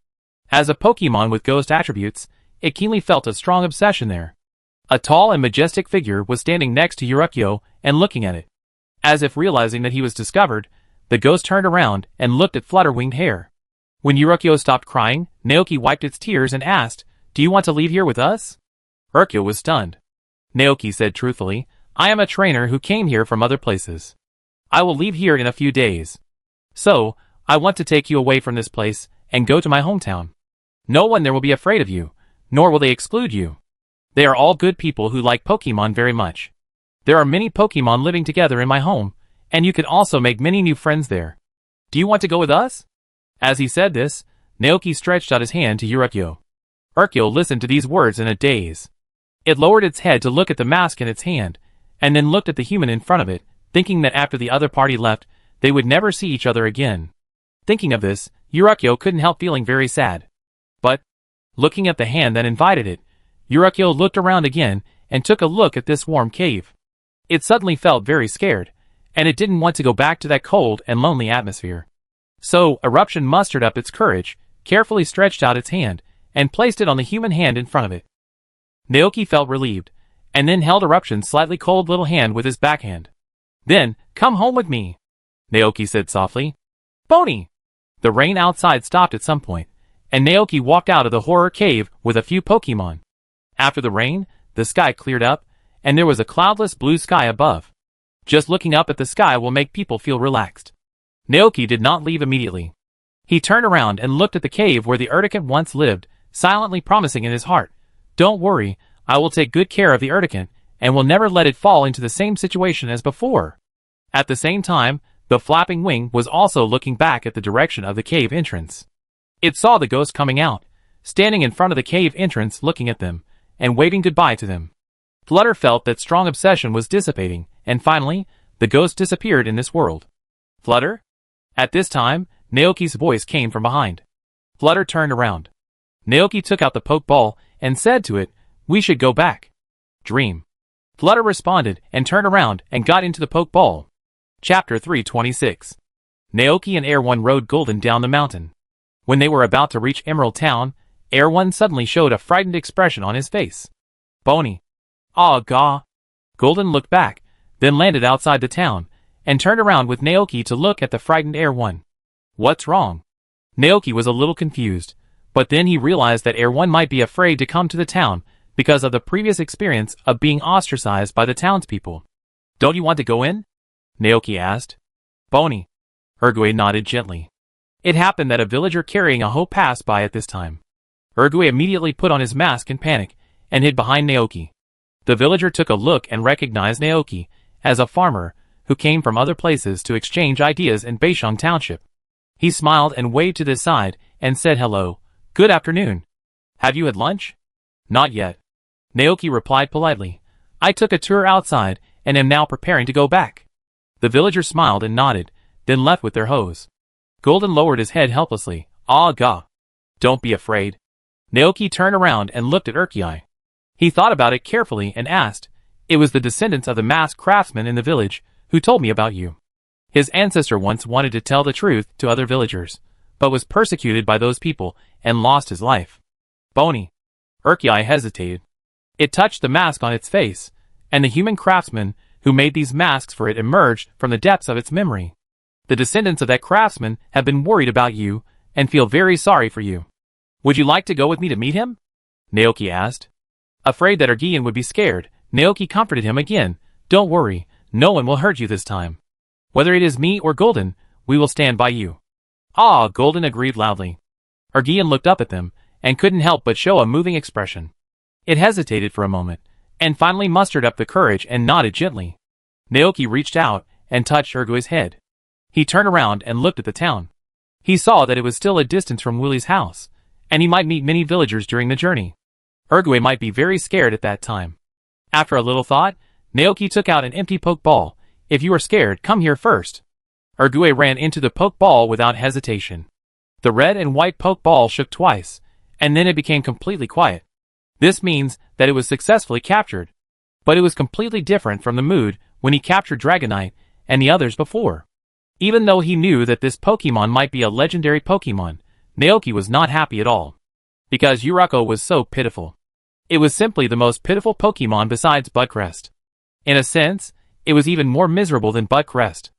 As a Pokemon with ghost attributes, it keenly felt a strong obsession there. A tall and majestic figure was standing next to Urukyo and looking at it. As if realizing that he was discovered, the ghost turned around and looked at Flutterwinged Hair. When Yuriko stopped crying, Naoki wiped its tears and asked, "Do you want to leave here with us?" Urkyo was stunned. Naoki said truthfully, "I am a trainer who came here from other places. I will leave here in a few days. So, I want to take you away from this place and go to my hometown. No one there will be afraid of you, nor will they exclude you. They are all good people who like Pokemon very much. There are many Pokemon living together in my home, and you can also make many new friends there. Do you want to go with us?" As he said this, Naoki stretched out his hand to Yuriko. Urkyo listened to these words in a daze. It lowered its head to look at the mask in its hand, and then looked at the human in front of it, thinking that after the other party left, they would never see each other again. Thinking of this, Yuriko couldn't help feeling very sad. But, looking at the hand that invited it, Yuriko looked around again and took a look at this warm cave. It suddenly felt very scared, and it didn't want to go back to that cold and lonely atmosphere. So, Eruption mustered up its courage, carefully stretched out its hand, and placed it on the human hand in front of it. Naoki felt relieved, and then held Eruption's slightly cold little hand with his backhand. "Then, come home with me," Naoki said softly. "Bony!" The rain outside stopped at some point, and Naoki walked out of the horror cave with a few Pokemon. After the rain, the sky cleared up, and there was a cloudless blue sky above. Just looking up at the sky will make people feel relaxed. Naoki did not leave immediately. He turned around and looked at the cave where the Urticant once lived, silently promising in his heart, "Don't worry, I will take good care of the Urticant, and will never let it fall into the same situation as before." At the same time, the flapping wing was also looking back at the direction of the cave entrance. It saw the ghost coming out, standing in front of the cave entrance looking at them, and waving goodbye to them. Flutter felt that strong obsession was dissipating, and finally, the ghost disappeared in this world. "Flutter?" At this time, Naoki's voice came from behind. Flutter turned around. Naoki took out the Pokeball and said to it, "We should go back." "Dream." Flutter responded and turned around and got into the Pokeball. Chapter 326. Naoki and Air One rode Golden down the mountain. When they were about to reach Emerald Town, Air One suddenly showed a frightened expression on his face. "Bony." "Aw gaw." Golden looked back, then landed outside the town, and turned around with Naoki to look at the frightened Air One. "What's wrong?" Naoki was a little confused, but then he realized that Air One might be afraid to come to the town because of the previous experience of being ostracized by the townspeople. "Don't you want to go in?" Naoki asked. "Bony." Urgue nodded gently. It happened that a villager carrying a hoe passed by at this time. Urgue immediately put on his mask in panic and hid behind Naoki. The villager took a look and recognized Naoki as a farmer who came from other places to exchange ideas in Beishang Township. He smiled and waved to the side and said hello. "Good afternoon. Have you had lunch?" "Not yet." Naoki replied politely. "I took a tour outside and am now preparing to go back." The villager smiled and nodded, then left with their hoes. Golden lowered his head helplessly. "Ah ga." "Don't be afraid." Naoki turned around and looked at Urkei. He thought about it carefully and asked, "It was the descendants of the masked craftsman in the village who told me about you. His ancestor once wanted to tell the truth to other villagers, but was persecuted by those people and lost his life." "Bony." Urkei hesitated. It touched the mask on its face, and the human craftsman who made these masks for it emerged from the depths of its memory. "The descendants of that craftsman have been worried about you and feel very sorry for you. Would you like to go with me to meet him?" Naoki asked. Afraid that Urgian would be scared, Naoki comforted him again. "Don't worry, no one will hurt you this time. Whether it is me or Golden, we will stand by you." "Ah," Golden agreed loudly. Urgian looked up at them, and couldn't help but show a moving expression. It hesitated for a moment, and finally mustered up the courage and nodded gently. Naoki reached out and touched Urgue's head. He turned around and looked at the town. He saw that it was still a distance from Woolie's house, and he might meet many villagers during the journey. Urgue might be very scared at that time. After a little thought, Naoki took out an empty Pokeball. "If you are scared, come here first." Urgue ran into the Pokeball without hesitation. The red and white Pokeball shook twice, and then it became completely quiet. This means that it was successfully captured. But it was completely different from the mood when he captured Dragonite and the others before. Even though he knew that this Pokemon might be a legendary Pokemon, Naoki was not happy at all. Because Yuriko was so pitiful. It was simply the most pitiful Pokemon besides Butcrest. In a sense, it was even more miserable than Butcrest.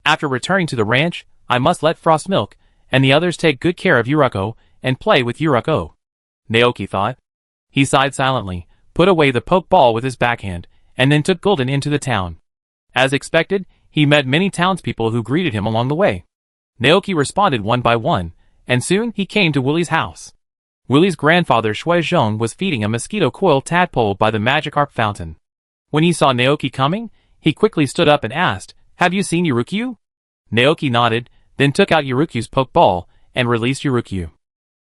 After returning to the ranch, I must let Frostmilk and the others take good care of Yuriko and play with Yuriko. Naoki thought. He sighed silently, put away the poke ball with his backhand, and then took Gulden into the town. As expected, he met many townspeople who greeted him along the way. Naoki responded one by one, and soon he came to Willie's house. Willie's grandfather Shuizhong was feeding a mosquito coil tadpole by the Magikarp fountain. When he saw Naoki coming, he quickly stood up and asked, "Have you seen Yurikyu?" Naoki nodded, then took out Yurikyu's poke ball and released Yurikyu.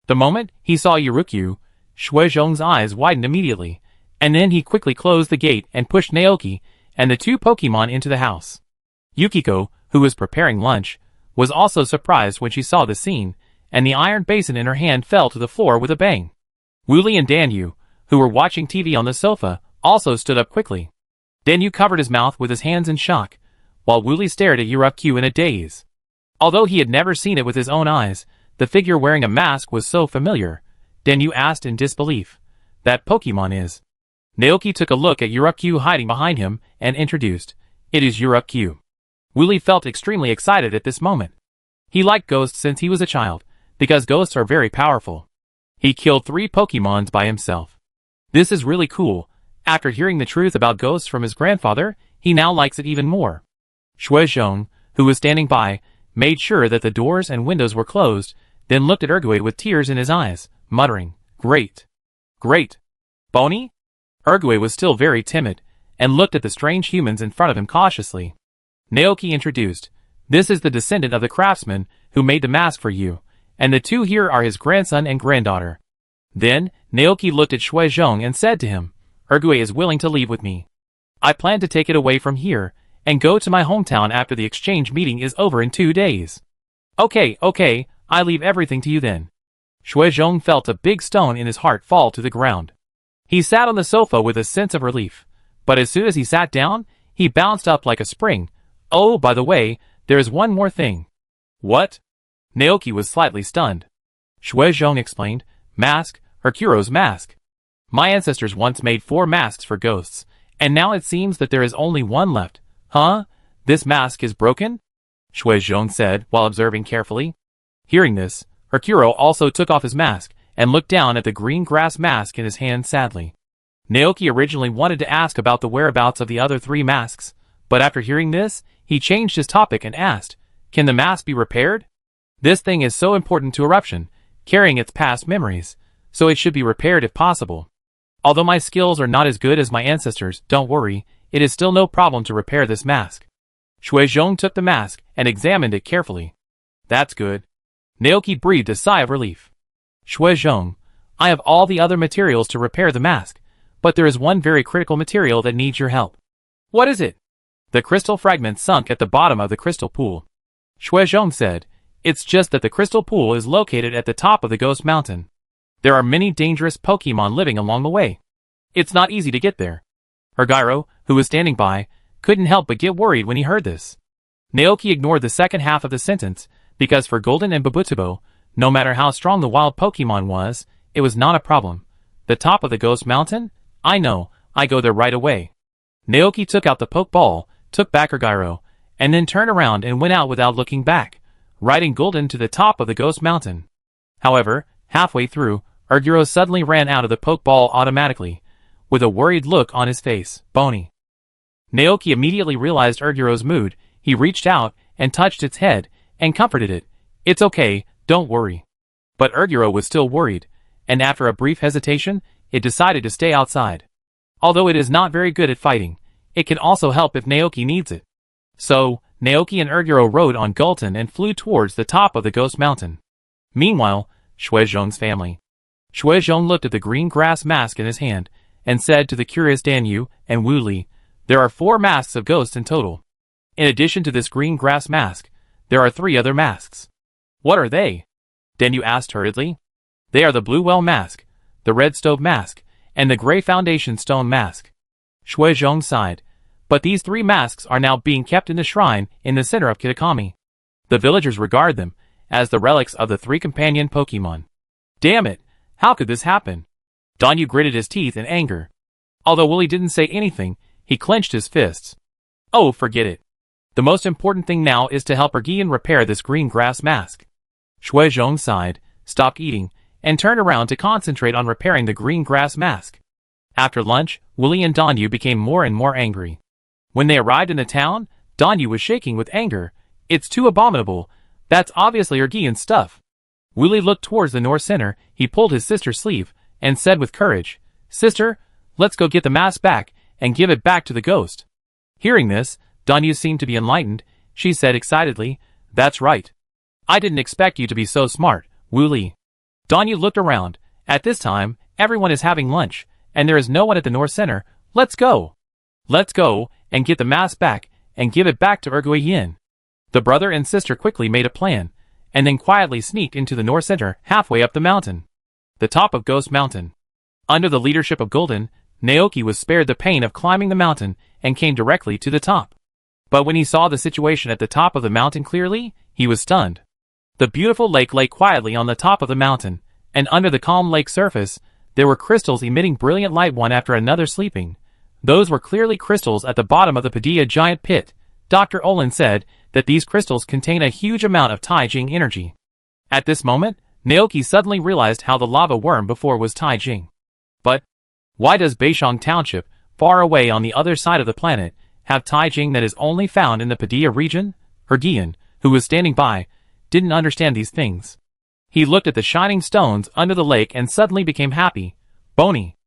The moment he saw Yurikyu, Shuizhong's eyes widened immediately, and then he quickly closed the gate and pushed Naoki and the two Pokemon into the house. Yukiko, who was preparing lunch, was also surprised when she saw the scene, and the iron basin in her hand fell to the floor with a bang. Wooly and Danyu, who were watching TV on the sofa, also stood up quickly. Danyu covered his mouth with his hands in shock, while Wooly stared at Yurikyu in a daze. Although he had never seen it with his own eyes, the figure wearing a mask was so familiar. Danyu asked in disbelief, "That Pokemon is?" Naoki took a look at Yurikyu hiding behind him and introduced, "It is Yurikyu." Wooly felt extremely excited at this moment. He liked ghosts since he was a child, because ghosts are very powerful. He killed 3 Pokemons by himself. This is really cool. After hearing the truth about ghosts from his grandfather, he now likes it even more. Shuizhong, who was standing by, made sure that the doors and windows were closed, then looked at Ergue with tears in his eyes, muttering, "Great! Great! Bony?" Ergue was still very timid, and looked at the strange humans in front of him cautiously. Naoki introduced, "This is the descendant of the craftsman who made the mask for you, and the 2 here are his grandson and granddaughter." Then, Naoki looked at Shuizhong and said to him, "Ergue is willing to leave with me. I plan to take it away from here, and go to my hometown after the exchange meeting is over in 2 days. Okay, I leave everything to you then." Shuizhong felt a big stone in his heart fall to the ground. He sat on the sofa with a sense of relief, but as soon as he sat down, he bounced up like a spring. "Oh, by the way, there is one more thing." "What?" Naoki was slightly stunned. Shuizhong explained, "Mask, Hercuro's mask. My ancestors once made 4 masks for ghosts, and now it seems that there is only 1 left." "Huh? This mask is broken?" Shuizhong said while observing carefully. Hearing this, Hercuro also took off his mask and looked down at the green grass mask in his hand sadly. Naoki originally wanted to ask about the whereabouts of the other 3 masks, but after hearing this, he changed his topic and asked, "Can the mask be repaired? This thing is so important to Eruption, carrying its past memories, so it should be repaired if possible. Although my skills are not as good as my ancestors, don't worry, it is still no problem to repair this mask." Shuizhong took the mask and examined it carefully. "That's good." Naoki breathed a sigh of relief. "Shuizhong, I have all the other materials to repair the mask, but there is one very critical material that needs your help." "What is it?" "The crystal fragment sunk at the bottom of the crystal pool." Shuizhong said, "It's just that the crystal pool is located at the top of the Ghost Mountain. There are many dangerous Pokemon living along the way. It's not easy to get there." Ergyro, who was standing by, couldn't help but get worried when he heard this. Naoki ignored the second half of the sentence, because for Golden and Babutubo, no matter how strong the wild Pokemon was, it was not a problem. "The top of the Ghost Mountain? I know, I go there right away." Naoki took out the Pokeball, took back Ergyro, and then turned around and went out without looking back, riding Golden to the top of the Ghost Mountain. However, halfway through, Ergyro suddenly ran out of the Pokeball automatically, with a worried look on his face. "Bony." Naoki immediately realized Ergyro's mood. He reached out and touched its head and comforted it. "It's okay, don't worry." But Ergyro was still worried, and after a brief hesitation, it decided to stay outside. Although it is not very good at fighting, it can also help if Naoki needs it. So, Naoki and Ergyro rode on Gulton and flew towards the top of the Ghost Mountain. Meanwhile, Shuizhong's family. Shuizhong looked at the green grass mask in his hand, and said to the curious Danyu and Wu Li, "There are 4 masks of ghosts in total. In addition to this green grass mask, there are 3 other masks." "What are they?" Danyu asked hurriedly. "They are the Blue Well Mask, the Red Stove Mask, and the Gray Foundation Stone Mask." Shuizhong sighed. "But these 3 masks are now being kept in the shrine in the center of Kitakami. The villagers regard them as the relics of the 3 companion Pokemon." "Damn it, how could this happen?" Danyu gritted his teeth in anger. Although Wooly didn't say anything, he clenched his fists. "Oh, forget it. The most important thing now is to help Ergian repair this green grass mask." Shuizhong sighed, stopped eating, and turned around to concentrate on repairing the green grass mask. After lunch, Willy and Danyu became more and more angry. When they arrived in the town, Danyu was shaking with anger. It's too abominable. That's obviously Ergian's stuff. Willy looked towards the North Center, he pulled his sister's sleeve, and said with courage, Sister, let's go get the mask back, and give it back to the ghost. Hearing this, Danyu seemed to be enlightened. She said excitedly, That's right. I didn't expect you to be so smart, Willy. Danyu looked around. At this time, everyone is having lunch, and there is no one at the North Center. Let's go. Let's go, and get the mask back, and give it back to Erguyen. The brother and sister quickly made a plan, and then quietly sneaked into the North Center halfway up the mountain. The top of Ghost Mountain. Under the leadership of Golden, Naoki was spared the pain of climbing the mountain and came directly to the top. But when he saw the situation at the top of the mountain clearly, he was stunned. The beautiful lake lay quietly on the top of the mountain, and under the calm lake surface, there were crystals emitting brilliant light one after another sleeping. Those were clearly crystals at the bottom of the Padilla giant pit. Dr. Olin said that these crystals contain a huge amount of Taijing energy. At this moment, Naoki suddenly realized how the lava worm before was Taijing. But why does Beishang Township, far away on the other side of the planet, have Taijing that is only found in the Padilla region? Ergian, who was standing by, didn't understand these things. He looked at the shining stones under the lake and suddenly became happy. Bony.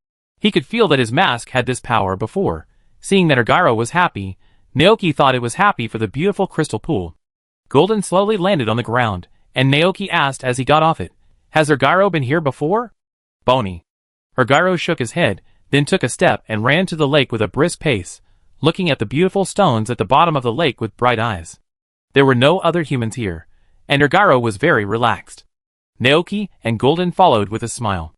He could feel that his mask had this power before. Seeing that Ergiro was happy, Naoki thought it was happy for the beautiful crystal pool. Golden slowly landed on the ground, and Naoki asked as he got off it, Has Ergiro been here before? Bony. Ergiro shook his head, then took a step and ran to the lake with a brisk pace, looking at the beautiful stones at the bottom of the lake with bright eyes. There were no other humans here, and Ergiro was very relaxed. Naoki and Golden followed with a smile.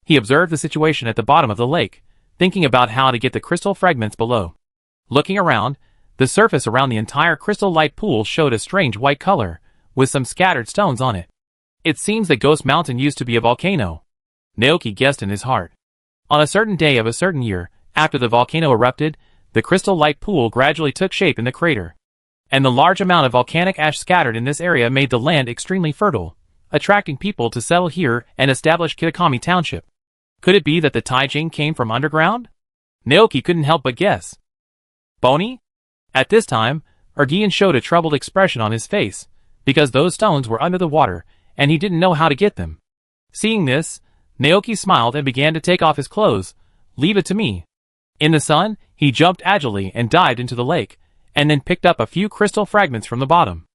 He observed the situation at the bottom of the lake, thinking about how to get the crystal fragments below. Looking around, the surface around the entire crystal light pool showed a strange white color, with some scattered stones on it. It seems that Ghost Mountain used to be a volcano. Naoki guessed in his heart. On a certain day of a certain year, after the volcano erupted, the crystal light pool gradually took shape in the crater. And the large amount of volcanic ash scattered in this area made the land extremely fertile, attracting people to settle here and establish Kitakami Township. Could it be that the Taijing came from underground? Naoki couldn't help but guess. Bony? At this time, Ergian showed a troubled expression on his face, because those stones were under the water, and he didn't know how to get them. Seeing this, Naoki smiled and began to take off his clothes. Leave it to me. In the sun, he jumped agilely and dived into the lake, and then picked up a few crystal fragments from the bottom.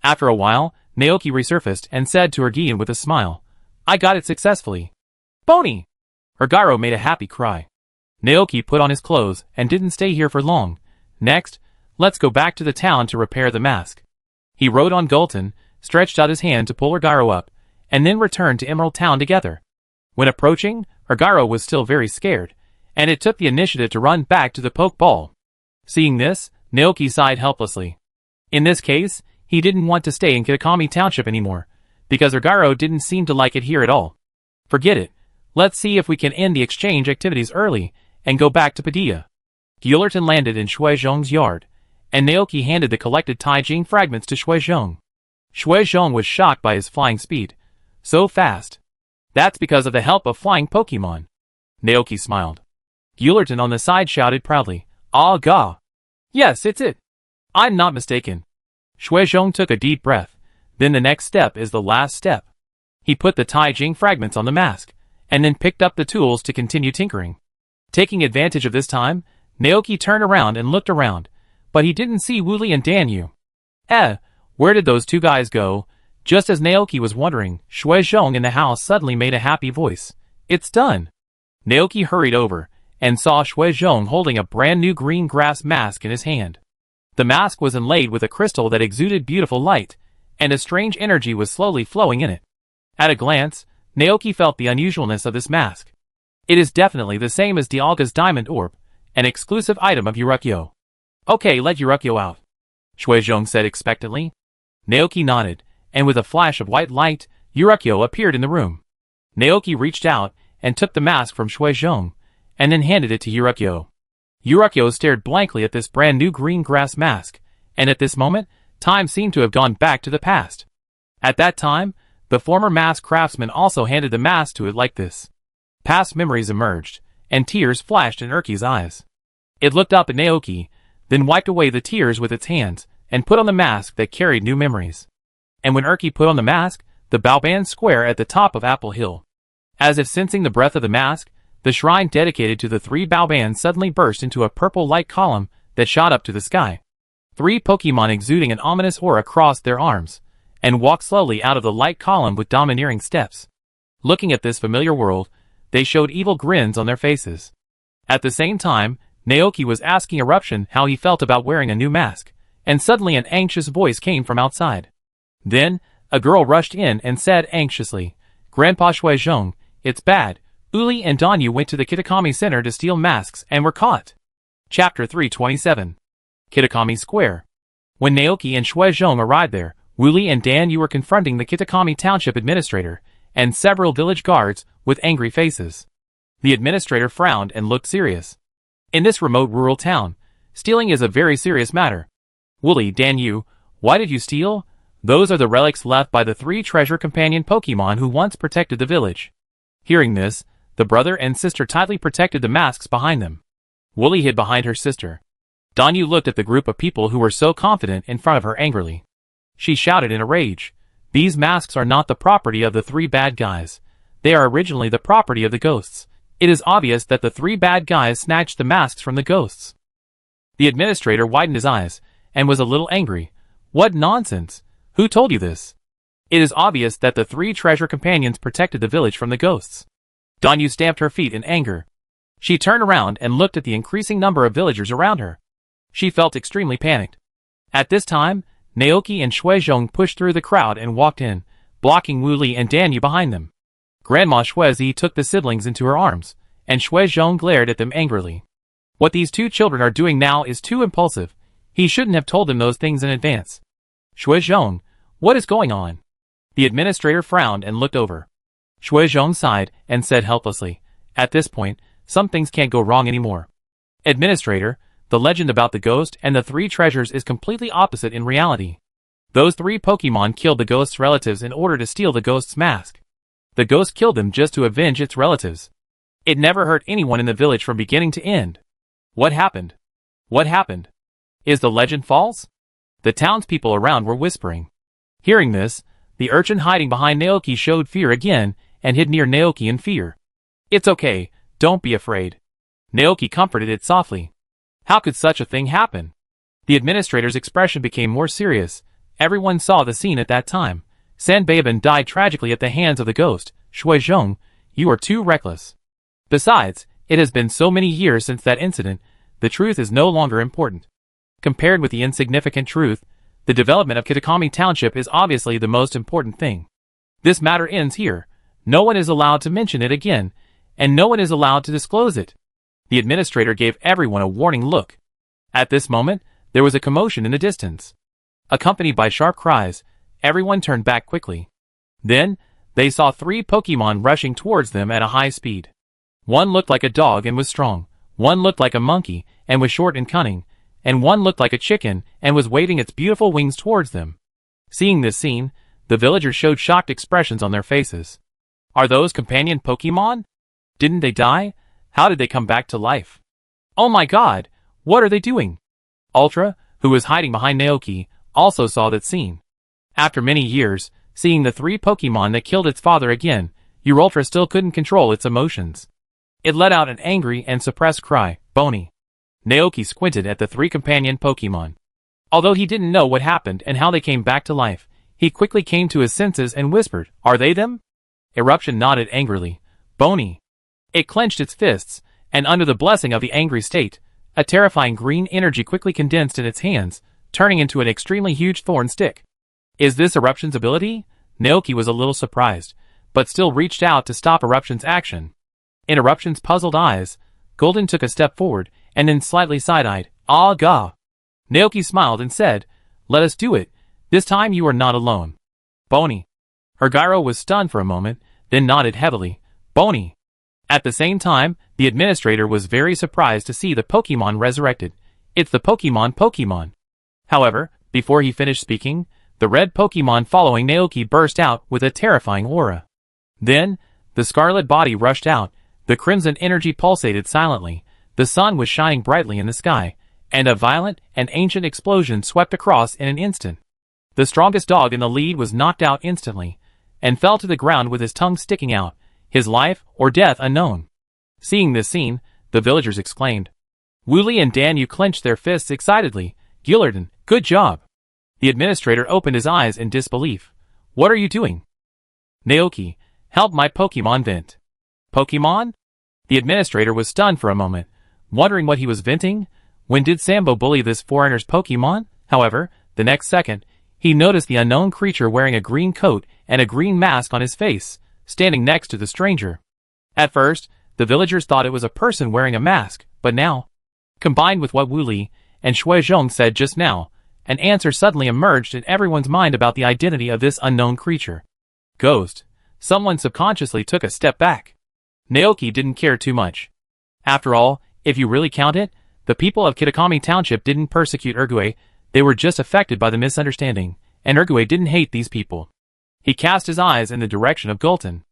After a while, Naoki resurfaced and said to Ergian with a smile, I got it successfully. Bony! Ergiro made a happy cry. Naoki put on his clothes and didn't stay here for long. Next, let's go back to the town to repair the mask. He rode on Gulton, stretched out his hand to pull Ergiro up, and then returned to Emerald Town together. When approaching, Ergiro was still very scared, and it took the initiative to run back to the poke ball. Seeing this, Naoki sighed helplessly. In this case, he didn't want to stay in Kitakami Township anymore, because Ergiro didn't seem to like it here at all. Forget it. Let's see if we can end the exchange activities early, and go back to Padilla. Gullerton landed in Shuizhong's yard, and Naoki handed the collected Taijing fragments to Shuizhong. Shuizhong was shocked by his flying speed. So fast. That's because of the help of flying Pokemon. Naoki smiled. Gullerton on the side shouted proudly, Ah ga! Yes, it's it. I'm not mistaken. Shuizhong took a deep breath. Then the next step is the last step. He put the Taijing fragments on the mask, and then picked up the tools to continue tinkering. Taking advantage of this time, Naoki turned around and looked around, but he didn't see Wooly and Danyu. Where did those two guys go? Just as Naoki was wondering, Shuizhong in the house suddenly made a happy voice. It's done. Naoki hurried over, and saw Shuizhong holding a brand new green grass mask in his hand. The mask was inlaid with a crystal that exuded beautiful light, and a strange energy was slowly flowing in it. At a glance, Naoki felt the unusualness of this mask. It is definitely the same as Dialga's diamond orb, an exclusive item of Yurukyo. Okay, let Yurukyo out, Shuizhong said expectantly. Naoki nodded, and with a flash of white light, Yurukyo appeared in the room. Naoki reached out and took the mask from Shuizhong, and then handed it to Yurukyo. Yurukyo stared blankly at this brand new green grass mask, and at this moment, time seemed to have gone back to the past. At that time, The former mask craftsman also handed the mask to it like this. Past memories emerged, and tears flashed in Erki's eyes. It looked up at Naoki, then wiped away the tears with its hands, and put on the mask that carried new memories. And when Erki put on the mask, the Baoban square at the top of Apple Hill. As if sensing the breath of the mask, the shrine dedicated to the 3 Baobans suddenly burst into a purple light column that shot up to the sky. 3 Pokemon exuding an ominous aura crossed their arms, and walked slowly out of the light column with domineering steps. Looking at this familiar world, they showed evil grins on their faces. At the same time, Naoki was asking Eruption how he felt about wearing a new mask, and suddenly an anxious voice came from outside. Then, a girl rushed in and said anxiously, "Grandpa Shuizhong, it's bad. Uli and Danyu went to the Kitakami Center to steal masks and were caught." Chapter 327. Kitakami Square. When Naoki and Shuizhong arrived there, Uli and Danyu were confronting the Kitakami Township Administrator and several village guards with angry faces. The administrator frowned and looked serious. In this remote rural town, stealing is a very serious matter. "Uli, Danyu, why did you steal? Those are the relics left by the 3 treasure companion Pokemon who once protected the village." Hearing this, the brother and sister tightly protected the masks behind them. Uli hid behind her sister. Danyu looked at the group of people who were so confident in front of her angrily. She shouted in a rage, "These masks are not the property of the 3 bad guys. They are originally the property of the ghosts. It is obvious that the 3 bad guys snatched the masks from the ghosts." The administrator widened his eyes, and was a little angry. "What nonsense! Who told you this? It is obvious that the 3 treasure companions protected the village from the ghosts." Danyu stamped her feet in anger. She turned around and looked at the increasing number of villagers around her. She felt extremely panicked. At this time, Naoki and Shuizhong pushed through the crowd and walked in, blocking Wuli and Danyu behind them. Grandma Shuizi took the siblings into her arms, and Shuizhong glared at them angrily. What these 2 children are doing now is too impulsive. He shouldn't have told them those things in advance. "Shuizhong, what is going on?" The administrator frowned and looked over. Shuizhong sighed and said helplessly, "At this point, some things can't go wrong anymore. Administrator, the legend about the ghost and the 3 treasures is completely opposite in reality. Those 3 Pokemon killed the ghost's relatives in order to steal the ghost's mask. The ghost killed them just to avenge its relatives. It never hurt anyone in the village from beginning to end. What happened? What happened? Is the legend false?" The townspeople around were whispering. Hearing this, the urchin hiding behind Naoki showed fear again and hid near Naoki in fear. "It's okay, don't be afraid." Naoki comforted it softly. How could such a thing happen? The administrator's expression became more serious. Everyone saw the scene at that time. Sanbaban died tragically at the hands of the ghost. "Shuizhong, you are too reckless. Besides, it has been so many years since that incident, the truth is no longer important. Compared with the insignificant truth, the development of Kitakami Township is obviously the most important thing. This matter ends here. No one is allowed to mention it again, and no one is allowed to disclose it." The administrator gave everyone a warning look. At this moment, there was a commotion in the distance. Accompanied by sharp cries, everyone turned back quickly. Then, they saw 3 Pokemon rushing towards them at a high speed. One looked like a dog and was strong, one looked like a monkey and was short and cunning, and one looked like a chicken and was waving its beautiful wings towards them. Seeing this scene, the villagers showed shocked expressions on their faces. Are those companion Pokemon? Didn't they die? How did they come back to life? Oh my god, what are they doing? Ultra, who was hiding behind Naoki, also saw that scene. After many years, seeing the 3 Pokemon that killed its father again, Ultra still couldn't control its emotions. It let out an angry and suppressed cry, "Bony." Naoki squinted at the 3 companion Pokemon. Although he didn't know what happened and how they came back to life, he quickly came to his senses and whispered, "Are they them?" Eruption nodded angrily. "Bony." It clenched its fists, and under the blessing of the angry state, a terrifying green energy quickly condensed in its hands, turning into an extremely huge thorn stick. Is this Eruption's ability? Naoki was a little surprised, but still reached out to stop Eruption's action. In Eruption's puzzled eyes, Golden took a step forward, and then slightly side-eyed, "Ah gah." Naoki smiled and said, "Let us do it. This time you are not alone." "Bony." Her gyro was stunned for a moment, then nodded heavily, "Bony." At the same time, the administrator was very surprised to see the Pokemon resurrected. "It's the Pokemon. However, before he finished speaking, The red Pokemon following Naoki burst out with a terrifying aura. Then, the scarlet body rushed out, the crimson energy pulsated silently, the sun was shining brightly in the sky, and a violent and ancient explosion swept across in an instant. The strongest dog in the lead was knocked out instantly, and fell to the ground with his tongue sticking out, his life or death unknown. Seeing this scene, the villagers exclaimed. Wooly and Danyu clenched their fists excitedly. Gillardin, good job. The administrator opened his eyes in disbelief. What are you doing? Naoki, help my Pokemon vent. Pokemon? The administrator was stunned for a moment, wondering what he was venting. When did Sambo bully this foreigner's Pokemon? However, the next second, he noticed the unknown creature wearing a green coat and a green mask on his face, standing next to the stranger. At first, the villagers thought it was a person wearing a mask, but now, combined with what Wu Li and Shuizhong said just now, an answer suddenly emerged in everyone's mind about the identity of this unknown creature. Ghost. Someone subconsciously took a step back. Naoki didn't care too much. After all, if you really count it, the people of Kitakami Township didn't persecute Urgue, they were just affected by the misunderstanding, and Urgue didn't hate these people. He cast his eyes in the direction of Gulton.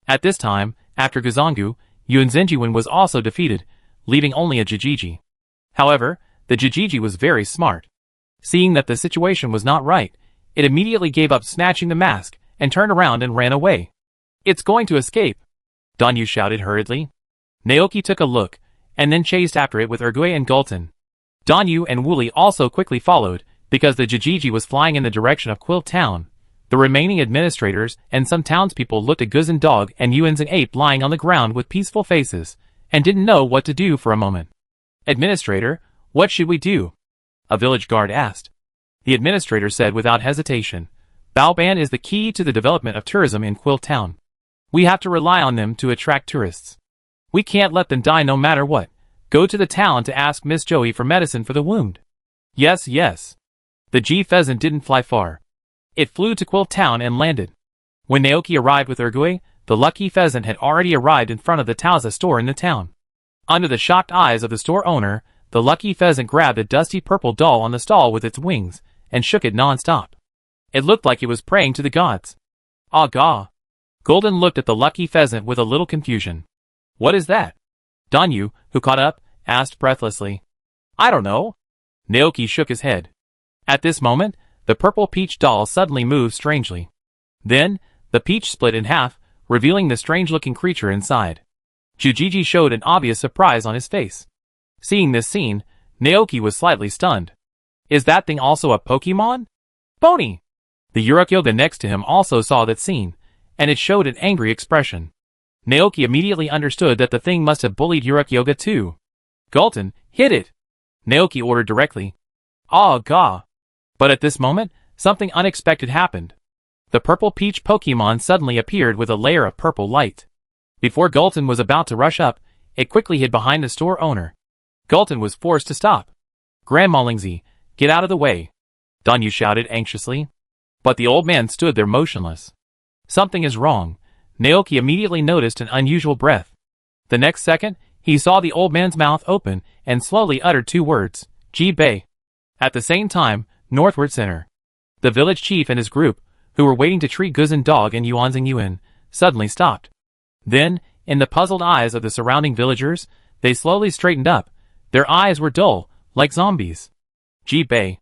At this time, after Gazangu, Yuan Zenjiwen was also defeated, leaving only a Jijiji. However, the Jijiji was very smart. Seeing that the situation was not right, it immediately gave up snatching the mask, and turned around and ran away. It's going to escape! Danyu shouted hurriedly. Naoki took a look, and then chased after it with Urgue and Gulton. Danyu and Wooly also quickly followed, because the Jijiji was flying in the direction of Quill Town. The remaining administrators and some townspeople looked at Guzan Dog and Yuan's ape lying on the ground with peaceful faces, and didn't know what to do for a moment. Administrator, what should we do? A village guard asked. The administrator said without hesitation, Baoban is the key to the development of tourism in Quill Town. We have to rely on them to attract tourists. We can't let them die no matter what. Go to the town to ask Miss Joey for medicine for the wound. Yes, yes. The G pheasant didn't fly far. It flew to Quill Town and landed. When Naoki arrived with Urgue, the lucky pheasant had already arrived in front of the Tauza store in the town. Under the shocked eyes of the store owner, the lucky pheasant grabbed a dusty purple doll on the stall with its wings, and shook it non-stop. It looked like it was praying to the gods. Ah gah. Golden looked at the lucky pheasant with a little confusion. What is that? Danyu, who caught up, asked breathlessly. I don't know. Naoki shook his head. At this moment, the purple peach doll suddenly moved strangely. Then, the peach split in half, revealing the strange-looking creature inside. Jujiji showed an obvious surprise on his face. Seeing this scene, Naoki was slightly stunned. Is that thing also a Pokemon? Bony! The Uruk-yoga next to him also saw that scene, and it showed an angry expression. Naoki immediately understood that the thing must have bullied Uruk-yoga too. Gulton, hit it! Naoki ordered directly. Ah gah! But at this moment, something unexpected happened. The purple peach Pokemon suddenly appeared with a layer of purple light. Before Gulton was about to rush up, it quickly hid behind the store owner. Gulton was forced to stop. Grandma Lingzi, get out of the way! Danyu shouted anxiously. But the old man stood there motionless. Something is wrong. Naoki immediately noticed an unusual breath. The next second, he saw the old man's mouth open and slowly uttered two words, Ji-Bei. At the same time, northward center. The village chief and his group, who were waiting to treat Guzan Dog and Yuanzing Yuan, suddenly stopped. Then, in the puzzled eyes of the surrounding villagers, they slowly straightened up. Their eyes were dull, like zombies. Ji-Bei.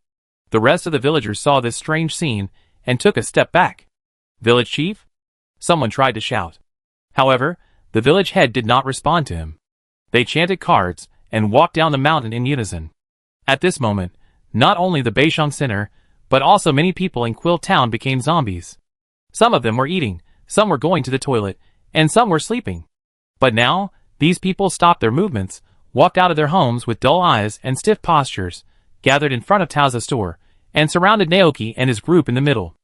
The rest of the villagers saw this strange scene and took a step back. Village chief? Someone tried to shout. However, the village head did not respond to him. They chanted cards and walked down the mountain in unison. At this moment, not only the Beishang Center, but also many people in Quill Town became zombies. Some of them were eating, some were going to the toilet, and some were sleeping. But now, these people stopped their movements, walked out of their homes with dull eyes and stiff postures, gathered in front of Tauza's store, and surrounded Naoki and his group in the middle.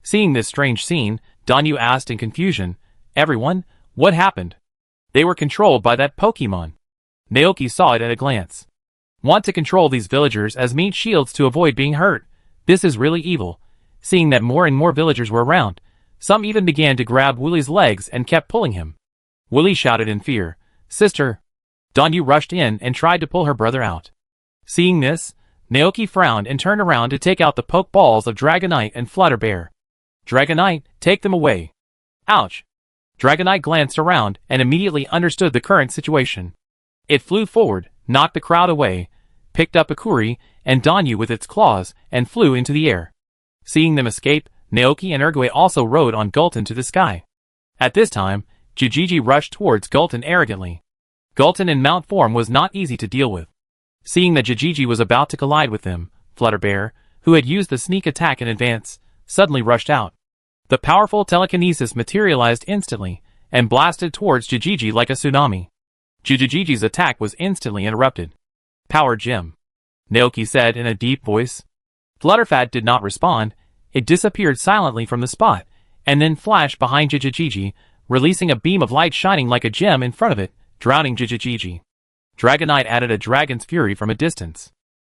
Seeing this strange scene, Danyu asked in confusion, Everyone, what happened? They were controlled by that Pokemon. Naoki saw it at a glance. Want to control these villagers as meat shields to avoid being hurt. This is really evil. Seeing that more and more villagers were around, some even began to grab Wooly's legs and kept pulling him. Wooly shouted in fear, Sister! Danyu rushed in and tried to pull her brother out. Seeing this, Naoki frowned and turned around to take out the pokeballs of Dragonite and Flutterbear. Dragonite, take them away. Ouch. Dragonite glanced around and immediately understood the current situation. It flew forward, knocked the crowd away, picked up Akuri and Danyu with its claws, and flew into the air. Seeing them escape, Naoki and Urgue also rode on Gulton to the sky. At this time, Jijiji rushed towards Gulton arrogantly. Gulton in mount form was not easy to deal with. Seeing that Jijiji was about to collide with them, Flutterbear, who had used the sneak attack in advance, suddenly rushed out. The powerful telekinesis materialized instantly, and blasted towards Jijiji like a tsunami. Jijiji's attack was instantly interrupted. Power Gem, Naoki said in a deep voice. Flutterfat did not respond. It disappeared silently from the spot, and then flashed behind Jijiji, releasing a beam of light shining like a gem in front of it, drowning Jijiji. Dragonite added a dragon's fury from a distance.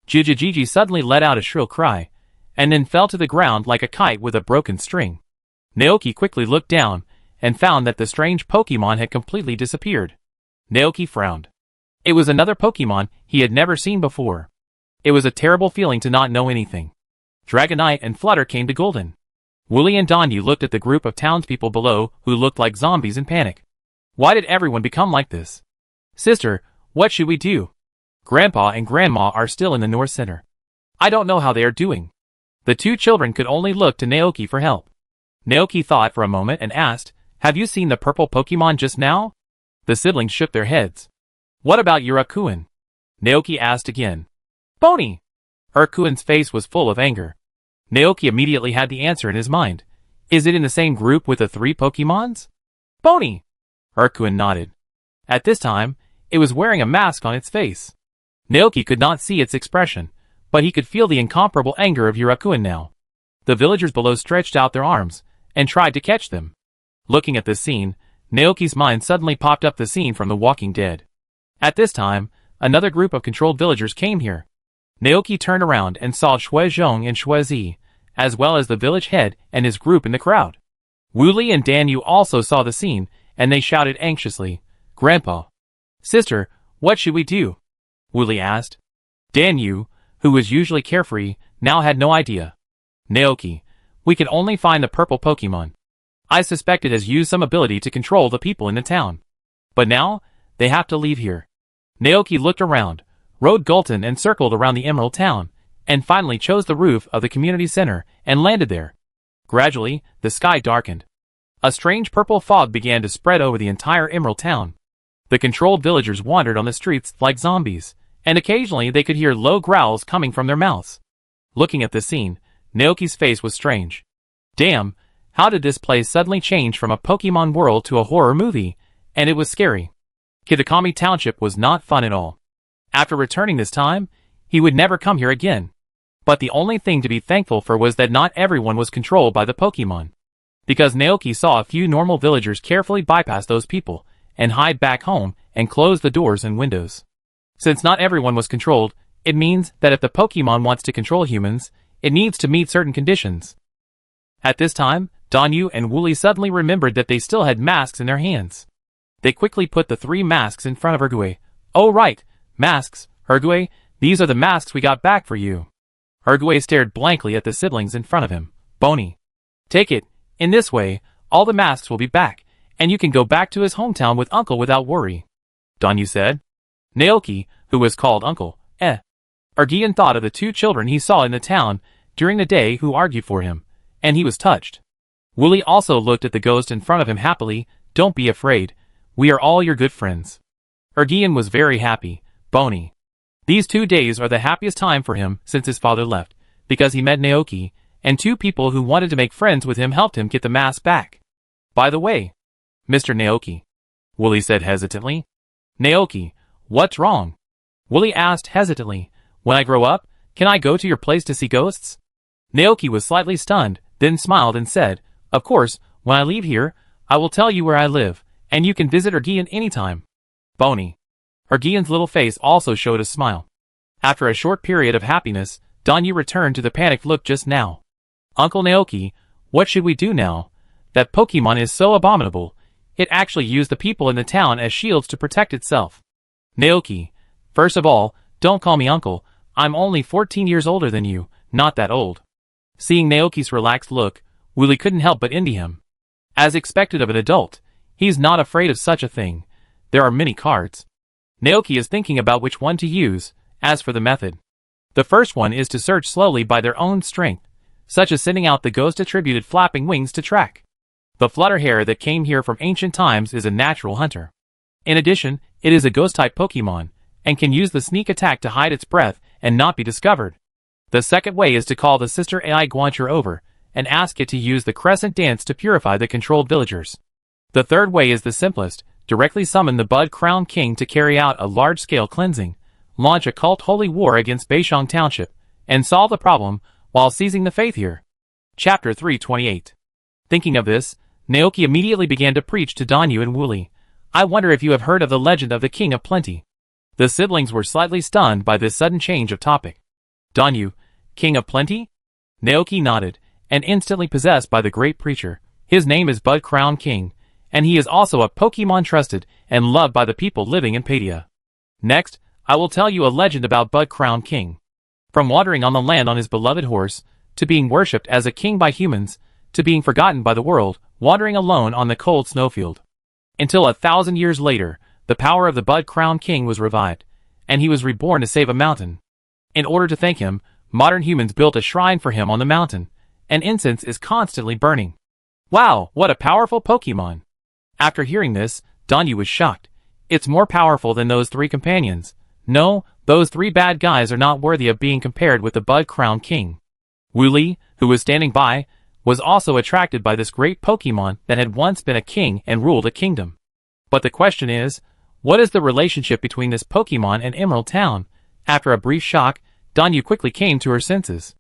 Jijiji suddenly let out a shrill cry, and then fell to the ground like a kite with a broken string. Naoki quickly looked down, and found that the strange Pokemon had completely disappeared. Naoki frowned. It was another Pokemon he had never seen before. It was a terrible feeling to not know anything. Dragonite and Flutter came to Gulton. Wooly and Danyu looked at the group of townspeople below who looked like zombies in panic. Why did everyone become like this? Sister, what should we do? Grandpa and Grandma are still in the North Center. I don't know how they are doing. The two children could only look to Naoki for help. Naoki thought for a moment and asked, have you seen the purple Pokemon just now? The siblings shook their heads. What about Yurakuin? Naoki asked again. Bony! Urkuin's face was full of anger. Naoki immediately had the answer in his mind. Is it in the same group with the three Pokemons? Bony! Urkuin nodded. At this time, it was wearing a mask on its face. Naoki could not see its expression, but he could feel the incomparable anger of Yurakuin now. The villagers below stretched out their arms, and tried to catch them. Looking at this scene, Naoki's mind suddenly popped up the scene from The Walking Dead. At this time, another group of controlled villagers came here. Naoki turned around and saw Shuezhong and Shuezi, as well as the village head and his group in the crowd. Wooly and Danyu also saw the scene, and they shouted anxiously, Grandpa. Sister, what should we do? Wooly asked. Danyu, who was usually carefree, now had no idea. Naoki, we can only find the purple Pokemon. I suspect it has used some ability to control the people in the town. But now, they have to leave here. Naoki looked around, rode Gulton and circled around the Emerald Town, and finally chose the roof of the community center and landed there. Gradually, the sky darkened. A strange purple fog began to spread over the entire Emerald Town. The controlled villagers wandered on the streets like zombies, and occasionally they could hear low growls coming from their mouths. Looking at the scene, Naoki's face was strange. Damn, how did this place suddenly change from a Pokemon world to a horror movie? And it was scary. Kitakami Township was not fun at all. After returning this time, he would never come here again. But the only thing to be thankful for was that not everyone was controlled by the Pokemon. Because Naoki saw a few normal villagers carefully bypass those people, and hide back home, and close the doors and windows. Since not everyone was controlled, it means that if the Pokemon wants to control humans, it needs to meet certain conditions. At this time, Danyu and Wooly suddenly remembered that they still had masks in their hands. They quickly put the three masks in front of Urgue. Oh right, masks, Urgue, these are the masks we got back for you. Urgue stared blankly at the siblings in front of him. Bony. Take it, in this way, all the masks will be back, and you can go back to his hometown with Uncle without worry. Danyu said. Naoki, who was called Uncle, Urgian thought of the two children he saw in the town during the day who argued for him, and he was touched. Wooly also looked at the ghost in front of him happily. Don't be afraid, we are all your good friends. Urgian was very happy. Bony. These 2 days are the happiest time for him since his father left, because he met Naoki, and two people who wanted to make friends with him helped him get the mask back. By the way, Mr. Naoki, Wooly said hesitantly. Naoki, what's wrong? Wooly asked hesitantly. When I grow up, can I go to your place to see ghosts? Naoki was slightly stunned, then smiled and said, Of course, when I leave here, I will tell you where I live, and you can visit Urgian anytime. Bony. Urgian's little face also showed a smile. After a short period of happiness, Danyu returned to the panicked look just now. Uncle Naoki, what should we do now? That Pokemon is so abominable. It actually used the people in the town as shields to protect itself. Naoki, first of all, don't call me uncle, I'm only 14 years older than you, not that old. Seeing Naoki's relaxed look, Wooly couldn't help but envy him. As expected of an adult, he's not afraid of such a thing. There are many cards. Naoki is thinking about which one to use. As for the method, the first one is to search slowly by their own strength, such as sending out the ghost-attributed flapping wings to track. The flutterhare that came here from ancient times is a natural hunter. In addition, it is a ghost-type Pokemon, and can use the sneak attack to hide its breath and not be discovered. The second way is to call the sister AI Guancher over, and ask it to use the Crescent Dance to purify the controlled villagers. The third way is the simplest, directly summon the Bud Crown King to carry out a large-scale cleansing, launch a cult holy war against Beishang Township, and solve the problem while seizing the faith here. Chapter 328. Thinking of this, Naoki immediately began to preach to Danyu and Wooly. I wonder if you have heard of the legend of the King of Plenty. The siblings were slightly stunned by this sudden change of topic. Danyu, King of Plenty? Naoki nodded, and instantly possessed by the great preacher. His name is Bud Crown King, and he is also a Pokemon trusted and loved by the people living in Padia. Next, I will tell you a legend about Bud Crown King. From wandering on the land on his beloved horse, to being worshipped as a king by humans, to being forgotten by the world, wandering alone on the cold snowfield. Until 1,000 years later, the power of the Bud Crown King was revived, and he was reborn to save a mountain. In order to thank him, modern humans built a shrine for him on the mountain, and incense is constantly burning. Wow, what a powerful Pokemon! After hearing this, Danyu was shocked. It's more powerful than those three companions. No, those three bad guys are not worthy of being compared with the Bud Crown King. Wooly, who was standing by, was also attracted by this great Pokemon that had once been a king and ruled a kingdom. But the question is, what is the relationship between this Pokemon and Emerald Town? After a brief shock, Danyu quickly came to her senses.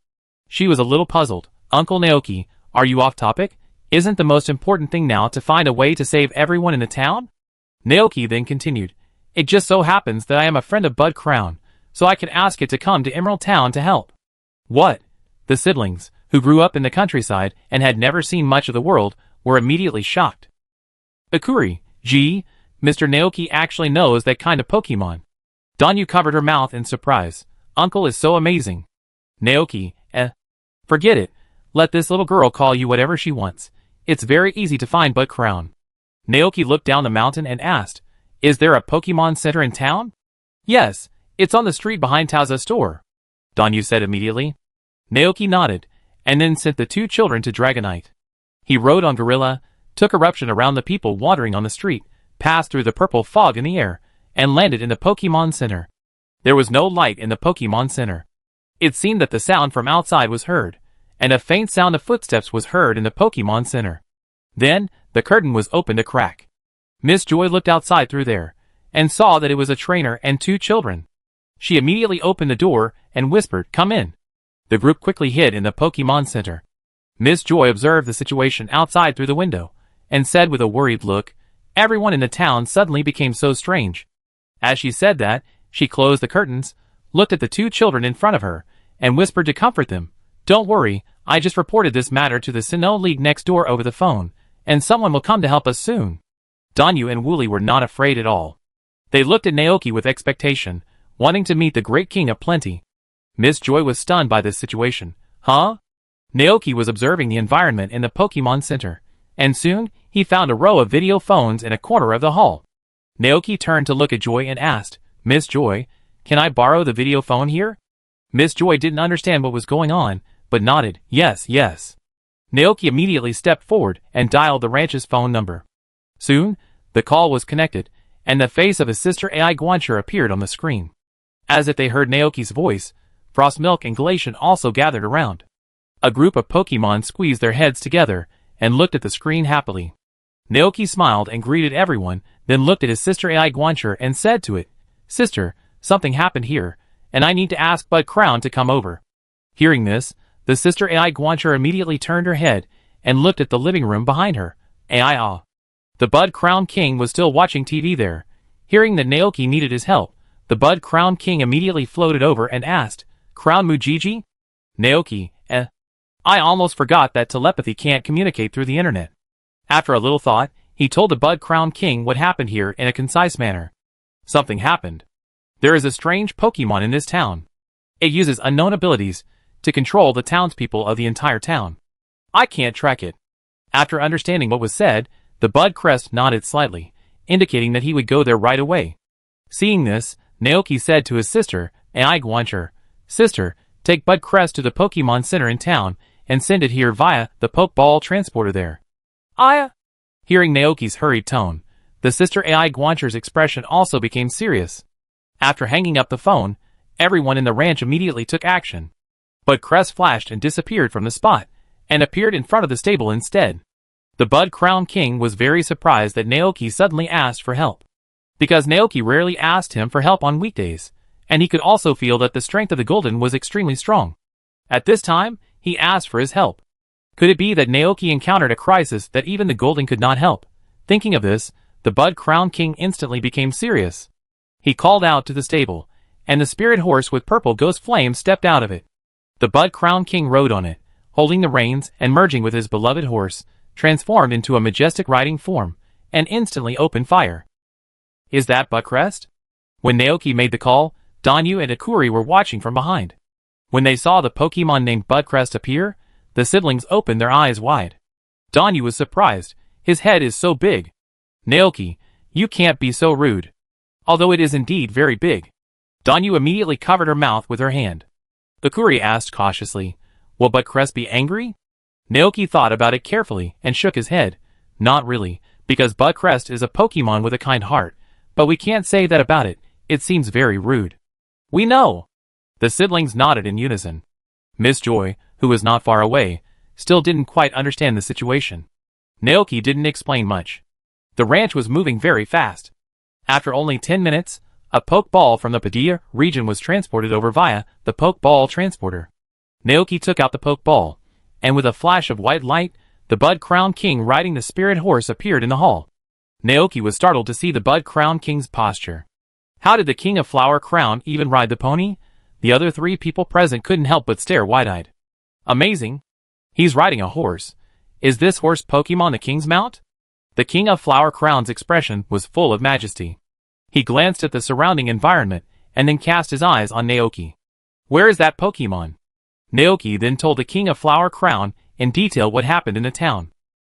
She was a little puzzled. Uncle Naoki, are you off topic? Isn't the most important thing now to find a way to save everyone in the town? Naoki then continued. It just so happens that I am a friend of Bud Crown, so I can ask it to come to Emerald Town to help. What? The siblings, who grew up in the countryside and had never seen much of the world, were immediately shocked. Akuri, gee, Mr. Naoki actually knows that kind of Pokemon. Danyu covered her mouth in surprise. Uncle is so amazing. Naoki, forget it. Let this little girl call you whatever she wants. It's very easy to find Bud Crown. Naoki looked down the mountain and asked, Is there a Pokemon Center in town? Yes, it's on the street behind Tao's store, Danyu said immediately. Naoki nodded, and then sent the two children to Dragonite. He rode on Gorilla, took eruption around the people wandering on the street, passed through the purple fog in the air, and landed in the Pokemon Center. There was no light in the Pokemon Center. It seemed that the sound from outside was heard, and a faint sound of footsteps was heard in the Pokemon Center. Then, the curtain was opened a crack. Miss Joy looked outside through there, and saw that it was a trainer and two children. She immediately opened the door and whispered, Come in. The group quickly hid in the Pokemon Center. Miss Joy observed the situation outside through the window, and said with a worried look, Everyone in the town suddenly became so strange. As she said that, she closed the curtains, looked at the two children in front of her, and whispered to comfort them, Don't worry, I just reported this matter to the Sinnoh League next door over the phone, and someone will come to help us soon. Danyu and Wooly were not afraid at all. They looked at Naoki with expectation, wanting to meet the great King of Plenty. Miss Joy was stunned by this situation. Huh? Naoki was observing the environment in the Pokemon Center, and soon, he found a row of video phones in a corner of the hall. Naoki turned to look at Joy and asked, Miss Joy, can I borrow the video phone here? Miss Joy didn't understand what was going on, but nodded, yes, yes. Naoki immediately stepped forward and dialed the ranch's phone number. Soon, the call was connected, and the face of his sister AI Guancher appeared on the screen. As if they heard Naoki's voice, Frostmilk and Glacian also gathered around. A group of Pokemon squeezed their heads together and looked at the screen happily. Naoki smiled and greeted everyone, then looked at his sister AI Guancher and said to it, Sister, something happened here, and I need to ask Bud Crown to come over. Hearing this, the sister AI Guancher immediately turned her head and looked at the living room behind her. AI. The Bud Crown King was still watching TV there. Hearing that Naoki needed his help, the Bud Crown King immediately floated over and asked, Crown Mujiji? Naoki, I almost forgot that telepathy can't communicate through the internet. After a little thought, he told the Bud Crown King what happened here in a concise manner. Something happened. There is a strange Pokemon in this town. It uses unknown abilities to control the townspeople of the entire town. I can't track it. After understanding what was said, the Bud Crest nodded slightly, indicating that he would go there right away. Seeing this, Naoki said to his sister, Ai Guancher, Sister, take Bud Crest to the Pokemon Center in town and send it here via the Pokeball transporter there. Aya! Hearing Naoki's hurried tone, the sister Ai Guancher's expression also became serious. After hanging up the phone, everyone in the ranch immediately took action. Bud Crest flashed and disappeared from the spot, and appeared in front of the stable instead. The Bud Crown King was very surprised that Naoki suddenly asked for help. Because Naoki rarely asked him for help on weekdays, and he could also feel that the strength of the Golden was extremely strong. At this time, he asked for his help. Could it be that Naoki encountered a crisis that even the Golden could not help? Thinking of this, the Bud Crown King instantly became serious. He called out to the stable, and the spirit horse with purple ghost flame stepped out of it. The Bud Crown King rode on it, holding the reins and merging with his beloved horse, transformed into a majestic riding form, and instantly opened fire. Is that Bud Crest? When Naoki made the call, Danyu and Akuri were watching from behind. When they saw the Pokemon named Bud Crest appear, the siblings opened their eyes wide. Danyu was surprised. His head is so big. Naoki, you can't be so rude. Although it is indeed very big. Danyu immediately covered her mouth with her hand. Akuri asked cautiously, Will Bud Crest be angry? Naoki thought about it carefully and shook his head. Not really, because Bud Crest is a Pokemon with a kind heart, but we can't say that about it. It seems very rude. We know. The siblings nodded in unison. Miss Joy, who was not far away, still didn't quite understand the situation. Naoki didn't explain much. The ranch was moving very fast. After only 10 minutes, a Pokeball from the Padilla region was transported over via the Pokeball transporter. Naoki took out the Pokeball, and with a flash of white light, the Bud Crown King riding the spirit horse appeared in the hall. Naoki was startled to see the Bud Crown King's posture. How did the King of Flower Crown even ride the pony? The other three people present couldn't help but stare wide-eyed. Amazing. He's riding a horse. Is this horse Pokemon the King's mount? The King of Flower Crown's expression was full of majesty. He glanced at the surrounding environment, and then cast his eyes on Naoki. Where is that Pokemon? Naoki then told the King of Flower Crown in detail what happened in the town.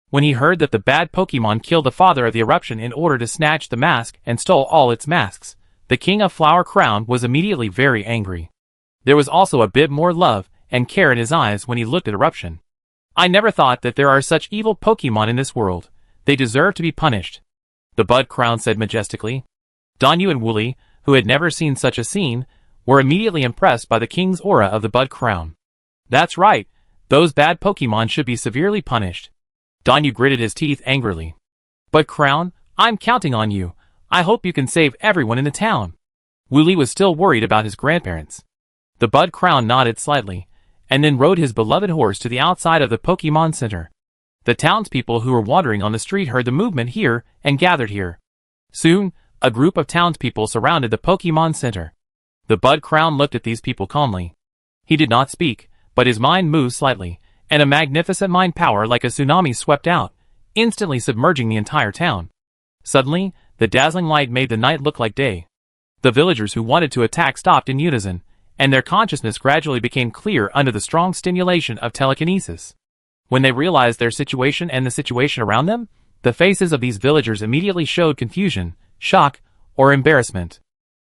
When he heard that the bad Pokemon killed the father of the eruption in order to snatch the mask and stole all its masks, the King of Flower Crown was immediately very angry. There was also a bit more love and care in his eyes when he looked at Eruption. I never thought that there are such evil Pokemon in this world. They deserve to be punished. The Bud Crown said majestically. Danyu and Wooly, who had never seen such a scene, were immediately impressed by the King's aura of the Bud Crown. That's right, those bad Pokemon should be severely punished. Danyu gritted his teeth angrily. Bud Crown, I'm counting on you. I hope you can save everyone in the town. Wooly was still worried about his grandparents. The Bud Crown nodded slightly, and then rode his beloved horse to the outside of the Pokemon Center. The townspeople who were wandering on the street heard the movement here and gathered here. Soon, a group of townspeople surrounded the Pokemon Center. The Bud Crown looked at these people calmly. He did not speak, but his mind moved slightly, and a magnificent mind power like a tsunami swept out, instantly submerging the entire town. Suddenly, the dazzling light made the night look like day. The villagers who wanted to attack stopped in unison, and their consciousness gradually became clear under the strong stimulation of telekinesis. When they realized their situation and the situation around them, the faces of these villagers immediately showed confusion, shock, or embarrassment.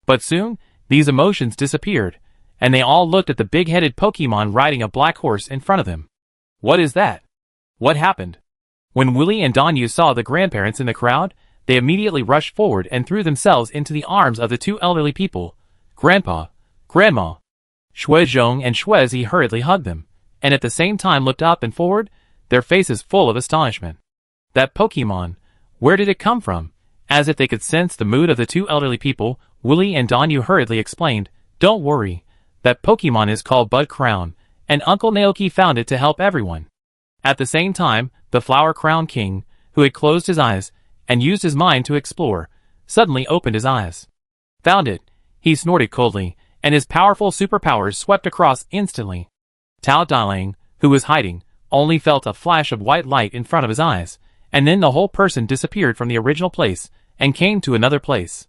But soon, these emotions disappeared, and they all looked at the big-headed Pokemon riding a black horse in front of them. What is that? What happened? When Wooly and Danyu saw the grandparents in the crowd, they immediately rushed forward and threw themselves into the arms of the two elderly people. Grandpa, Grandma. Shuizhong and Shuizi hurriedly hugged them, and at the same time looked up and forward, their faces full of astonishment. That Pokemon, where did it come from? As if they could sense the mood of the two elderly people, Wooly and Danyu hurriedly explained, Don't worry, that Pokemon is called Bud Crown, and Uncle Naoki found it to help everyone. At the same time, the Flower Crown King, who had closed his eyes and used his mind to explore, suddenly opened his eyes. Found it, he snorted coldly, and his powerful superpowers swept across instantly. Tao Dalang, who was hiding, only felt a flash of white light in front of his eyes, and then the whole person disappeared from the original place and came to another place.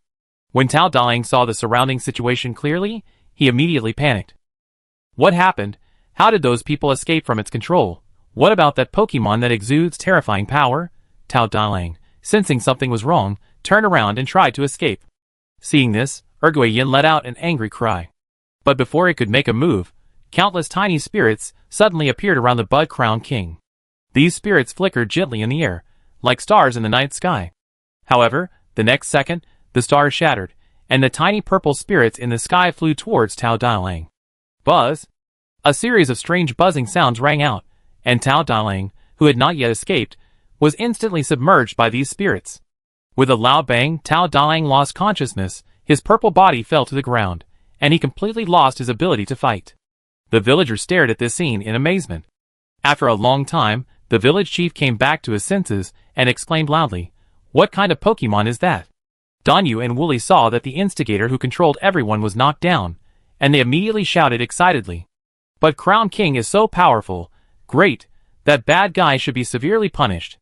When Tao Dalang saw the surrounding situation clearly, he immediately panicked. What happened? How did those people escape from its control? What about that Pokemon that exudes terrifying power? Tao Dalang, sensing something was wrong, turned around and tried to escape. Seeing this, Yin let out an angry cry. But before it could make a move, countless tiny spirits suddenly appeared around the Bud Crown King. These spirits flickered gently in the air, like stars in the night sky. However, the next second, the stars shattered, and the tiny purple spirits in the sky flew towards Tao Dalang. Buzz! A series of strange buzzing sounds rang out, and Tao Dalang, who had not yet escaped, was instantly submerged by these spirits. With a loud bang, Tao Dalang lost consciousness, his purple body fell to the ground, and he completely lost his ability to fight. The villagers stared at this scene in amazement. After a long time, the village chief came back to his senses and exclaimed loudly, "What kind of Pokemon is that?" Danyu and Wooly saw that the instigator who controlled everyone was knocked down, and they immediately shouted excitedly, "But Crown King is so powerful! Great! That bad guy should be severely punished."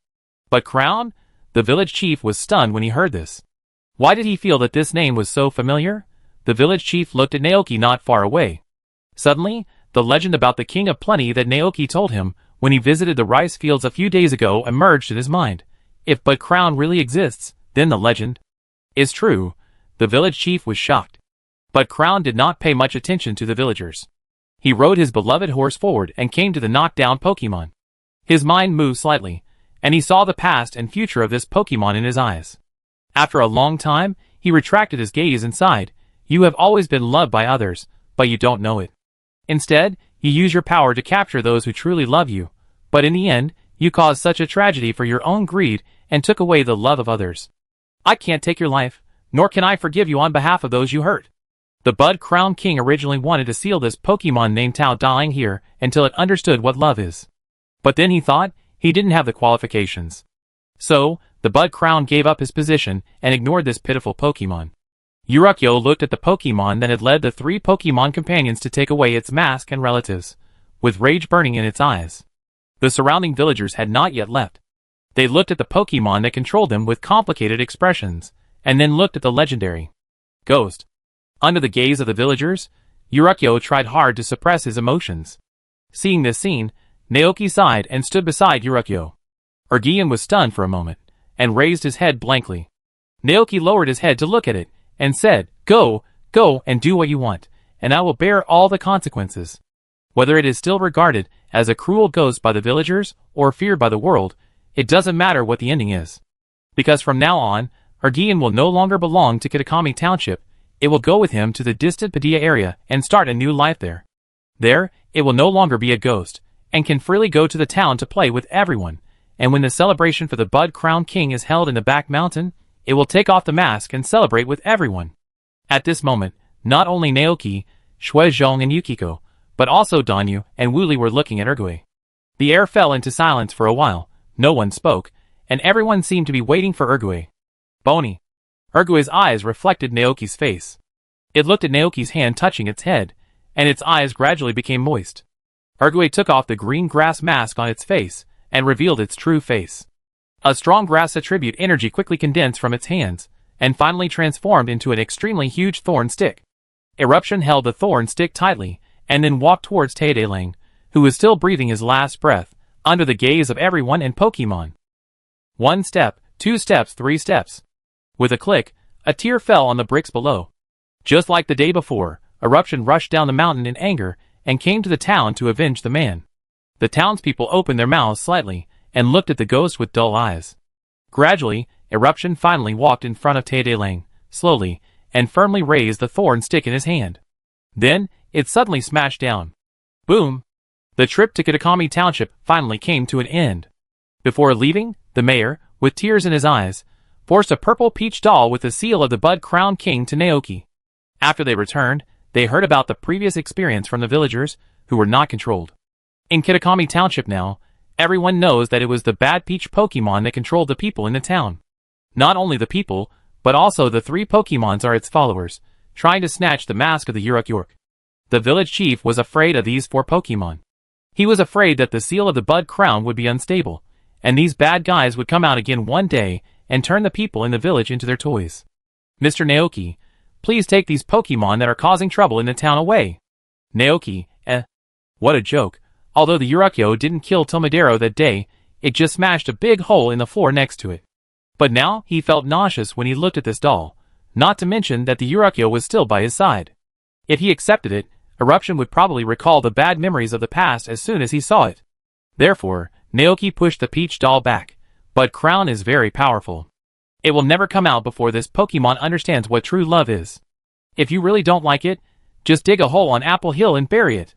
But Crown? The village chief was stunned when he heard this. Why did he feel that this name was so familiar? The village chief looked at Naoki not far away. Suddenly, the legend about the King of Plenty that Naoki told him when he visited the rice fields a few days ago emerged in his mind. If Bud Crown really exists, then the legend is true. The village chief was shocked. But Crown did not pay much attention to the villagers. He rode his beloved horse forward and came to the knocked-down Pokemon. His mind moved slightly, and he saw the past and future of this Pokemon in his eyes. After a long time, he retracted his gaze and sighed. "You have always been loved by others, but you don't know it. Instead, you use your power to capture those who truly love you, but in the end, you caused such a tragedy for your own greed and took away the love of others. I can't take your life, nor can I forgive you on behalf of those you hurt." The Bud Crown King originally wanted to seal this Pokemon named Tao Dalang here until it understood what love is. But then he thought he didn't have the qualifications. So, the Bud Crown gave up his position and ignored this pitiful Pokemon. Urukyo looked at the Pokemon that had led the 3 Pokemon companions to take away its mask and relatives, with rage burning in its eyes. The surrounding villagers had not yet left. They looked at the Pokemon that controlled them with complicated expressions, and then looked at the legendary ghost. Under the gaze of the villagers, Urukyo tried hard to suppress his emotions. Seeing this scene, Naoki sighed and stood beside Urukyo. Ergian was stunned for a moment, and raised his head blankly. Naoki lowered his head to look at it, and said, Go and do what you want, and I will bear all the consequences." Whether it is still regarded as a cruel ghost by the villagers, or feared by the world, it doesn't matter what the ending is. Because from now on, Ergian will no longer belong to Kitakami Township. It will go with him to the distant Padilla area and start a new life there. There, it will no longer be a ghost, and can freely go to the town to play with everyone, and when the celebration for the Bud Crown King is held in the back mountain, it will take off the mask and celebrate with everyone. At this moment, not only Naoki, Shuizhong and Yukiko, but also Danyu and Wooly were looking at Ergue. The air fell into silence for a while, no one spoke, and everyone seemed to be waiting for Ergue. Bony. Ergue's eyes reflected Naoki's face. It looked at Naoki's hand touching its head, and its eyes gradually became moist. Ergue took off the green grass mask on its face, and revealed its true face. A strong grass attribute energy quickly condensed from its hands, and finally transformed into an extremely huge thorn stick. Eruption held the thorn stick tightly, and then walked towards Taidelang, who was still breathing his last breath, under the gaze of everyone and Pokemon. 1 step, 2 steps, 3 steps. With a click, a tear fell on the bricks below. Just like the day before, Eruption rushed down the mountain in anger, and came to the town to avenge the man. The townspeople opened their mouths slightly, and looked at the ghost with dull eyes. Gradually, Eruption finally walked in front of Taidelang, slowly, and firmly raised the thorn stick in his hand. Then, it suddenly smashed down. Boom! The trip to Kitakami Township finally came to an end. Before leaving, the mayor, with tears in his eyes, forced a purple peach doll with the seal of the Bud Crown King to Naoki. After they returned, they heard about the previous experience from the villagers, who were not controlled. In Kitakami Township now, everyone knows that it was the bad peach Pokemon that controlled the people in the town. Not only the people, but also the 3 Pokemons are its followers, trying to snatch the mask of the Uruk. The village chief was afraid of these 4 Pokemon. He was afraid that the seal of the Bud Crown would be unstable, and these bad guys would come out again one day and turn the people in the village into their toys. Mr. Naoki, please take these Pokemon that are causing trouble in the town away. Naoki, What a joke. Although the Urukyo didn't kill Tomodero that day, it just smashed a big hole in the floor next to it. But now he felt nauseous when he looked at this doll, not to mention that the Urukyo was still by his side. If he accepted it, Eruption would probably recall the bad memories of the past as soon as he saw it. Therefore, Naoki pushed the Peach doll back, but Crown is very powerful. It will never come out before this Pokemon understands what true love is. If you really don't like it, just dig a hole on Apple Hill and bury it.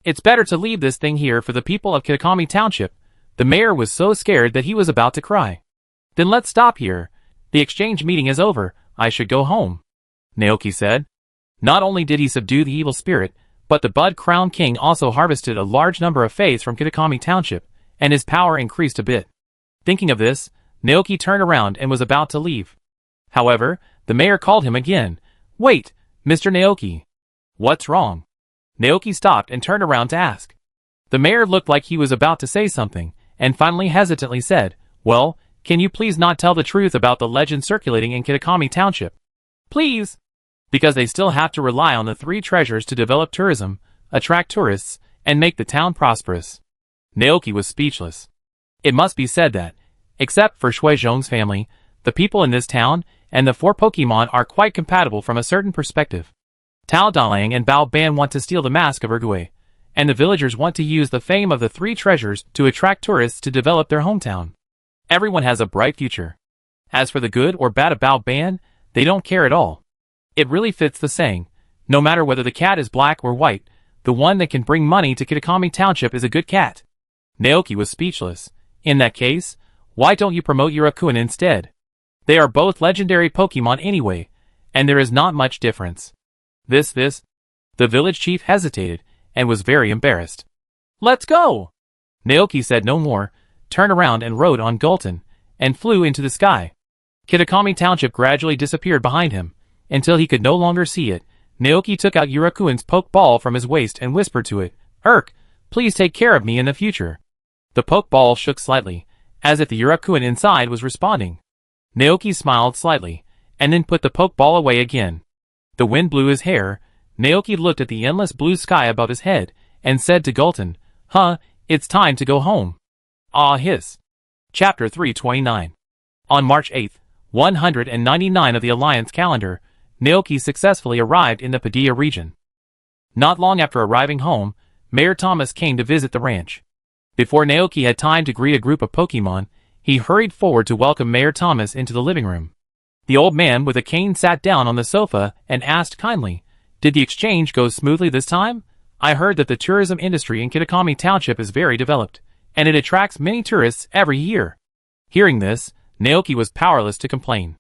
It's better to leave this thing here for the people of Kitakami Township. The mayor was so scared that he was about to cry. Then let's stop here. The exchange meeting is over. I should go home, Naoki said. Not only did he subdue the evil spirit, but the Bud Crown King also harvested a large number of faiths from Kitakami Township, and his power increased a bit. Thinking of this, Naoki turned around and was about to leave. However, the mayor called him again. Wait, Mr. Naoki. What's wrong? Naoki stopped and turned around to ask. The mayor looked like he was about to say something, and finally hesitantly said, Well, can you please not tell the truth about the legend circulating in Kitakami Township? Please! Because they still have to rely on the 3 treasures to develop tourism, attract tourists, and make the town prosperous. Naoki was speechless. It must be said that, except for Shui Zhong's family, the people in this town and the 4 Pokemon are quite compatible from a certain perspective. Tao Dalang and Bao Ban want to steal the mask of Ergue, and the villagers want to use the fame of the 3 treasures to attract tourists to develop their hometown. Everyone has a bright future. As for the good or bad of Bao Ban, they don't care at all. It really fits the saying, no matter whether the cat is black or white, the one that can bring money to Kitakami Township is a good cat. Naoki was speechless. In that case, why don't you promote Yurakuen instead? They are both legendary Pokemon anyway, and there is not much difference. This. The village chief hesitated, and was very embarrassed. Let's go! Naoki said no more, turned around and rode on Gulton, and flew into the sky. Kitakami Township gradually disappeared behind him, until he could no longer see it. Naoki took out Yurakuen's Pokeball from his waist and whispered to it, Urk, please take care of me in the future. The Pokeball shook slightly, as if the Yurakuen inside was responding. Naoki smiled slightly, and then put the Pokeball away again. The wind blew his hair. Naoki looked at the endless blue sky above his head, and said to Gulton, It's time to go home. Ah hiss. Chapter 329. On March 8th, 199 of the Alliance calendar, Naoki successfully arrived in the Padilla region. Not long after arriving home, Mayor Thomas came to visit the ranch. Before Naoki had time to greet a group of Pokemon, he hurried forward to welcome Mayor Thomas into the living room. The old man with a cane sat down on the sofa and asked kindly, Did the exchange go smoothly this time? I heard that the tourism industry in Kitakami Township is very developed, and it attracts many tourists every year. Hearing this, Naoki was powerless to complain.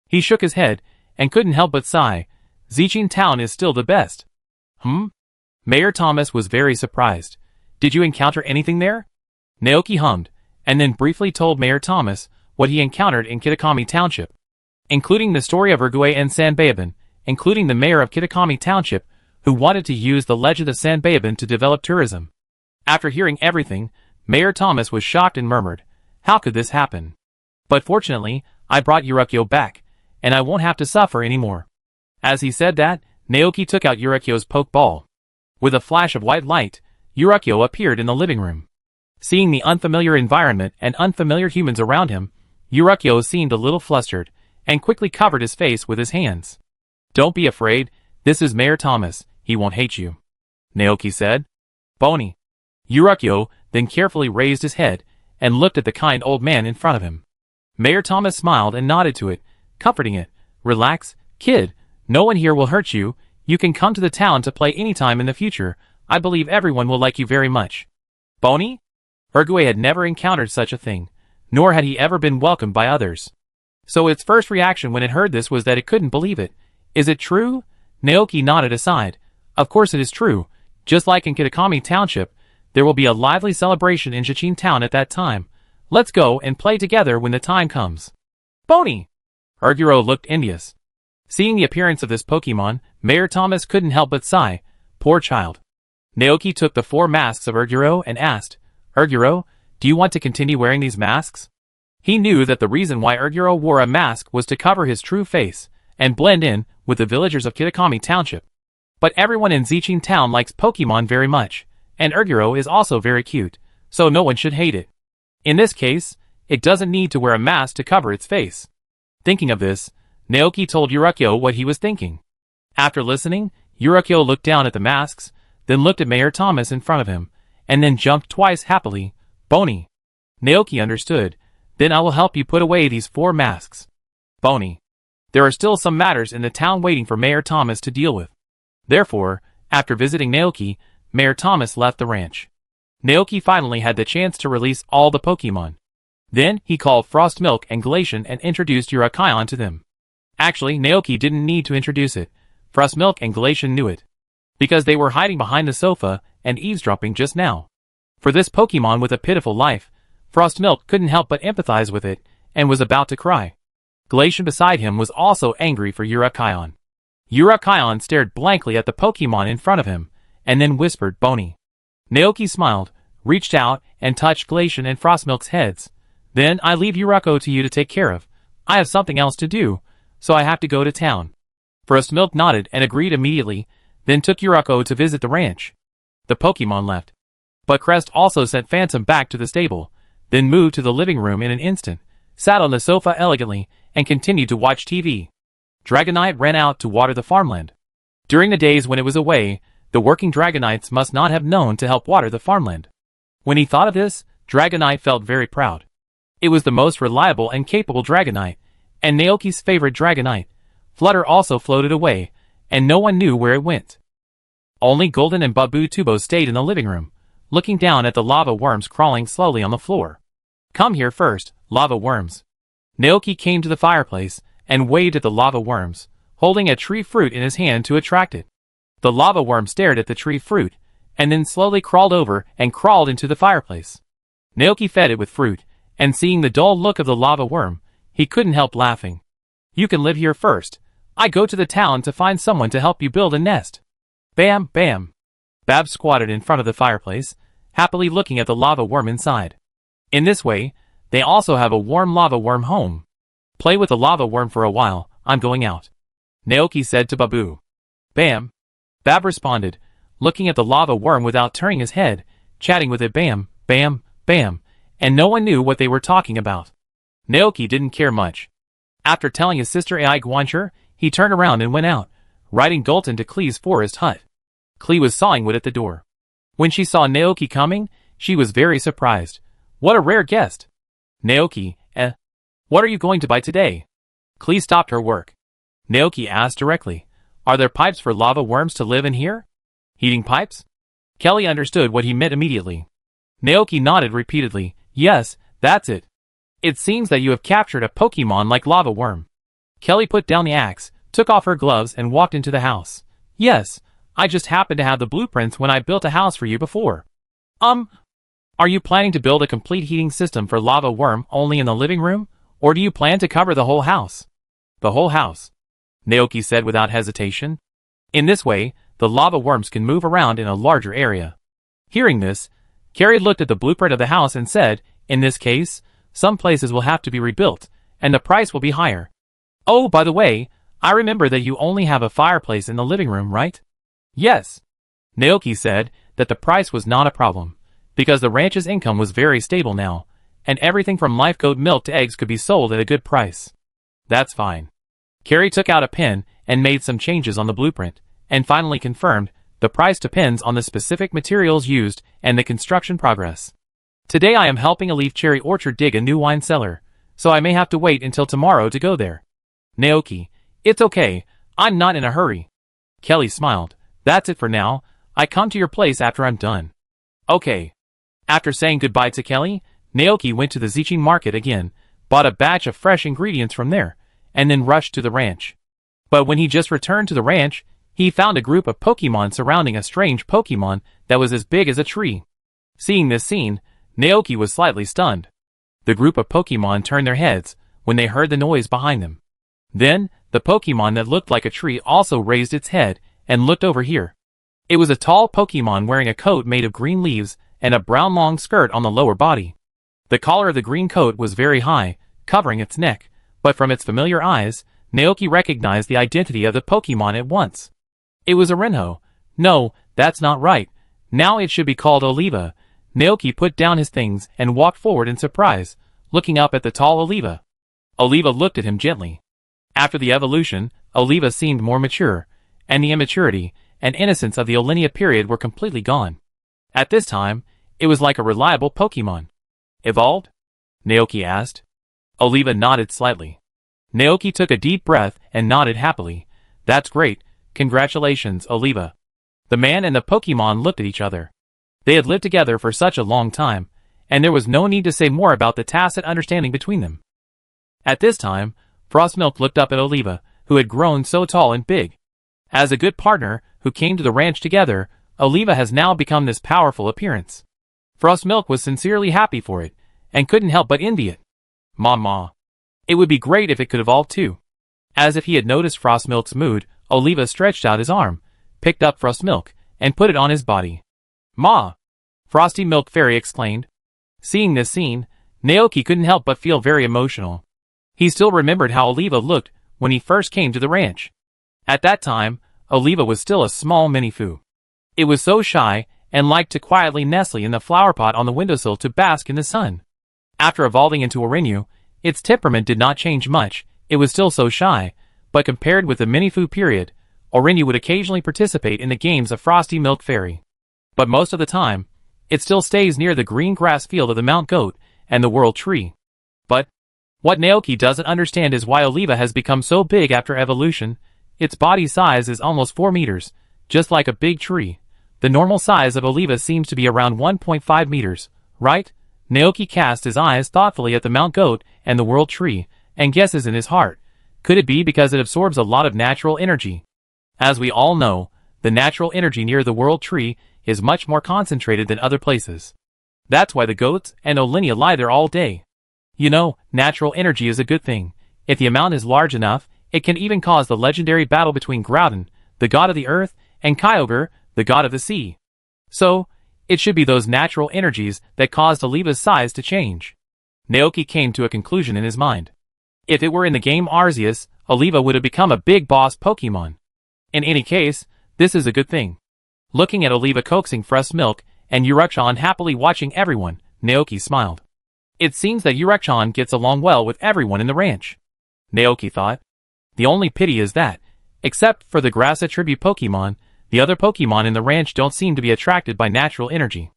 He shook his head, and couldn't help but sigh. Zichin Town is still the best. Mayor Thomas was very surprised. Did you encounter anything there? Naoki hummed, and then briefly told Mayor Thomas what he encountered in Kitakami Township, including the story of Ergue and Sanbayaban, including the mayor of Kitakami Township, who wanted to use the legend of Sanbayaban to develop tourism. After hearing everything, Mayor Thomas was shocked and murmured, How could this happen? But fortunately, I brought Urukyo back, and I won't have to suffer anymore. As he said that, Naoki took out Urukyo's Pokeball. With a flash of white light, Urukyo appeared in the living room. Seeing the unfamiliar environment and unfamiliar humans around him, Urukyo seemed a little flustered, and quickly covered his face with his hands. Don't be afraid, this is Mayor Thomas, he won't hate you, Naoki said. Bony. Urukyo then carefully raised his head, and looked at the kind old man in front of him. Mayor Thomas smiled and nodded to it, comforting it. Relax, kid, no one here will hurt you, you can come to the town to play anytime in the future, I believe everyone will like you very much. Bony? Ergue had never encountered such a thing, nor had he ever been welcomed by others. So its first reaction when it heard this was that it couldn't believe it. Is it true? Naoki nodded aside. Of course it is true. Just like in Kitakami Township, there will be a lively celebration in Zichin Town at that time. Let's go and play together when the time comes. Bony! Erguro looked envious. Seeing the appearance of this Pokemon, Mayor Thomas couldn't help but sigh. Poor child. Naoki took the 4 masks of Erguro and asked, Erguro, do you want to continue wearing these masks? He knew that the reason why Erguro wore a mask was to cover his true face, and blend in with the villagers of Kitakami Township. But everyone in Zichin Town likes Pokemon very much. and Urguro is also very cute, so no one should hate it. In this case, it doesn't need to wear a mask to cover its face. Thinking of this, Naoki told Yuriko what he was thinking. After listening, Yuriko looked down at the masks, then looked at Mayor Thomas in front of him, and then jumped twice happily. Bony. Naoki understood. Then I will help you put away these 4 masks. Bony. There are still some matters in the town waiting for Mayor Thomas to deal with. Therefore, after visiting Naoki, Mayor Thomas left the ranch. Naoki finally had the chance to release all the Pokemon. Then, he called Frostmilk and Glacian and introduced Urarkaion to them. Actually, Naoki didn't need to introduce it. Frostmilk and Glacian knew it. Because they were hiding behind the sofa and eavesdropping just now. For this Pokemon with a pitiful life, Frostmilk couldn't help but empathize with it, and was about to cry. Glacian beside him was also angry for Urarkaion. Urarkaion stared blankly at the Pokemon in front of him, and then whispered Bony. Naoki smiled, reached out, and touched Glacian and Frostmilk's heads. Then I leave Yuriko to you to take care of. I have something else to do, so I have to go to town. Frostmilk nodded and agreed immediately, then took Yuriko to visit the ranch. The Pokemon left. But Crest also sent Phantom back to the stable, then moved to the living room in an instant, sat on the sofa elegantly, and continued to watch TV. Dragonite ran out to water the farmland. During the days when it was away, the working Dragonites must not have known to help water the farmland. When he thought of this, Dragonite felt very proud. It was the most reliable and capable Dragonite, and Naoki's favorite Dragonite. Flutter also floated away, and no one knew where it went. Only Golden and Babu Tubo stayed in the living room, looking down at the lava worms crawling slowly on the floor. Come here first, lava worms. Naoki came to the fireplace, and waved at the lava worms, holding a tree fruit in his hand to attract it. The lava worm stared at the tree fruit, and then slowly crawled over and crawled into the fireplace. Naoki fed it with fruit, and seeing the dull look of the lava worm, he couldn't help laughing. You can live here first. I go to the town to find someone to help you build a nest. Bam, bam. Babs squatted in front of the fireplace, happily looking at the lava worm inside. In this way, they also have a warm lava worm home. Play with the lava worm for a while, I'm going out. Naoki said to Babu. Bam. Bab responded, looking at the lava worm without turning his head, chatting with it bam, bam, bam, and no one knew what they were talking about. Naoki didn't care much. After telling his sister Ai Guancher, he turned around and went out, riding Dalton to Klee's forest hut. Klee was sawing wood at the door. When she saw Naoki coming, she was very surprised. What a rare guest! Naoki, what are you going to buy today? Klee stopped her work. Naoki asked directly, are there pipes for lava worms to live in here? Heating pipes? Kelly understood what he meant immediately. Naoki nodded repeatedly, yes, that's it. It seems that you have captured a Pokemon like lava worm. Kelly put down the axe, took off her gloves and walked into the house. Yes, I just happened to have the blueprints when I built a house for you before. Are you planning to build a complete heating system for lava worm only in the living room, or do you plan to cover the whole house? The whole house, Naoki said without hesitation. In this way, the lava worms can move around in a larger area. Hearing this, Carrie looked at the blueprint of the house and said, in this case, some places will have to be rebuilt, and the price will be higher. Oh, by the way, I remember that you only have a fireplace in the living room, right? Yes. Naoki said that the price was not a problem, because the ranch's income was very stable now, and everything from live goat milk to eggs could be sold at a good price. That's fine. Carrie took out a pen and made some changes on the blueprint, and finally confirmed, the price depends on the specific materials used and the construction progress. Today I am helping a leaf cherry orchard dig a new wine cellar, so I may have to wait until tomorrow to go there. Naoki, it's okay, I'm not in a hurry. Kelly smiled, that's it for now, I come to your place after I'm done. Okay. After saying goodbye to Kelly, Naoki went to the Zichin market again, bought a batch of fresh ingredients from there, and then rushed to the ranch. But when he just returned to the ranch, he found a group of Pokemon surrounding a strange Pokemon that was as big as a tree. Seeing this scene, Naoki was slightly stunned. The group of Pokemon turned their heads when they heard the noise behind them. Then, the Pokemon that looked like a tree also raised its head and looked over here. It was a tall Pokemon wearing a coat made of green leaves and a brown long skirt on the lower body. The collar of the green coat was very high, covering its neck, but from its familiar eyes, Naoki recognized the identity of the Pokemon at once. It was a Renho. No, that's not right. Now it should be called Oliva. Naoki put down his things and walked forward in surprise, looking up at the tall Oliva. Oliva looked at him gently. After the evolution, Oliva seemed more mature, and the immaturity and innocence of the Olinia period were completely gone. At this time, it was like a reliable Pokemon. Evolved? Naoki asked. Oliva nodded slightly. Naoki took a deep breath and nodded happily. That's great. Congratulations, Oliva. The man and the Pokemon looked at each other. They had lived together for such a long time, and there was no need to say more about the tacit understanding between them. At this time, Frostmilk looked up at Oliva, who had grown so tall and big. As a good partner who came to the ranch together, Oliva has now become this powerful appearance. Frostmilk was sincerely happy for it, and couldn't help but envy it. Mama. It would be great if it could evolve too. As if he had noticed Frostmilk's mood, Oliva stretched out his arm, picked up Frostmilk, and put it on his body. Ma! Frosty Milk Fairy exclaimed. Seeing this scene, Naoki couldn't help but feel very emotional. He still remembered how Oliva looked when he first came to the ranch. At that time, Oliva was still a small mini-foo. It was so shy and liked to quietly nestle in the flower pot on the windowsill to bask in the sun. After evolving into Orinyu, its temperament did not change much. It was still so shy, but compared with the mini-foo period, Orinyu would occasionally participate in the games of Frosty Milk Fairy. But most of the time, it still stays near the green grass field of the Mount Goat and the World Tree. But what Naoki doesn't understand is why Oliva has become so big after evolution. Its body size is almost 4 meters, just like a big tree. The normal size of Oliva seems to be around 1.5 meters, right? Naoki cast his eyes thoughtfully at the Mount Goat and the World Tree, and guesses in his heart. Could it be because it absorbs a lot of natural energy? As we all know, the natural energy near the World Tree is much more concentrated than other places. That's why the goats and Olinia lie there all day. You know, natural energy is a good thing. If the amount is large enough, it can even cause the legendary battle between Groudon, the god of the earth, and Kyogre, the god of the sea. So, it should be those natural energies that caused Oliva's size to change. Naoki came to a conclusion in his mind. If it were in the game Arceus, Oliva would have become a big boss Pokemon. In any case, this is a good thing. Looking at Oliva coaxing Frostmilk and Yuruchan happily watching everyone, Naoki smiled. It seems that Yuruchan gets along well with everyone in the ranch. Naoki thought. The only pity is that, except for the grass attribute Pokemon, the other Pokemon in the ranch don't seem to be attracted by natural energy.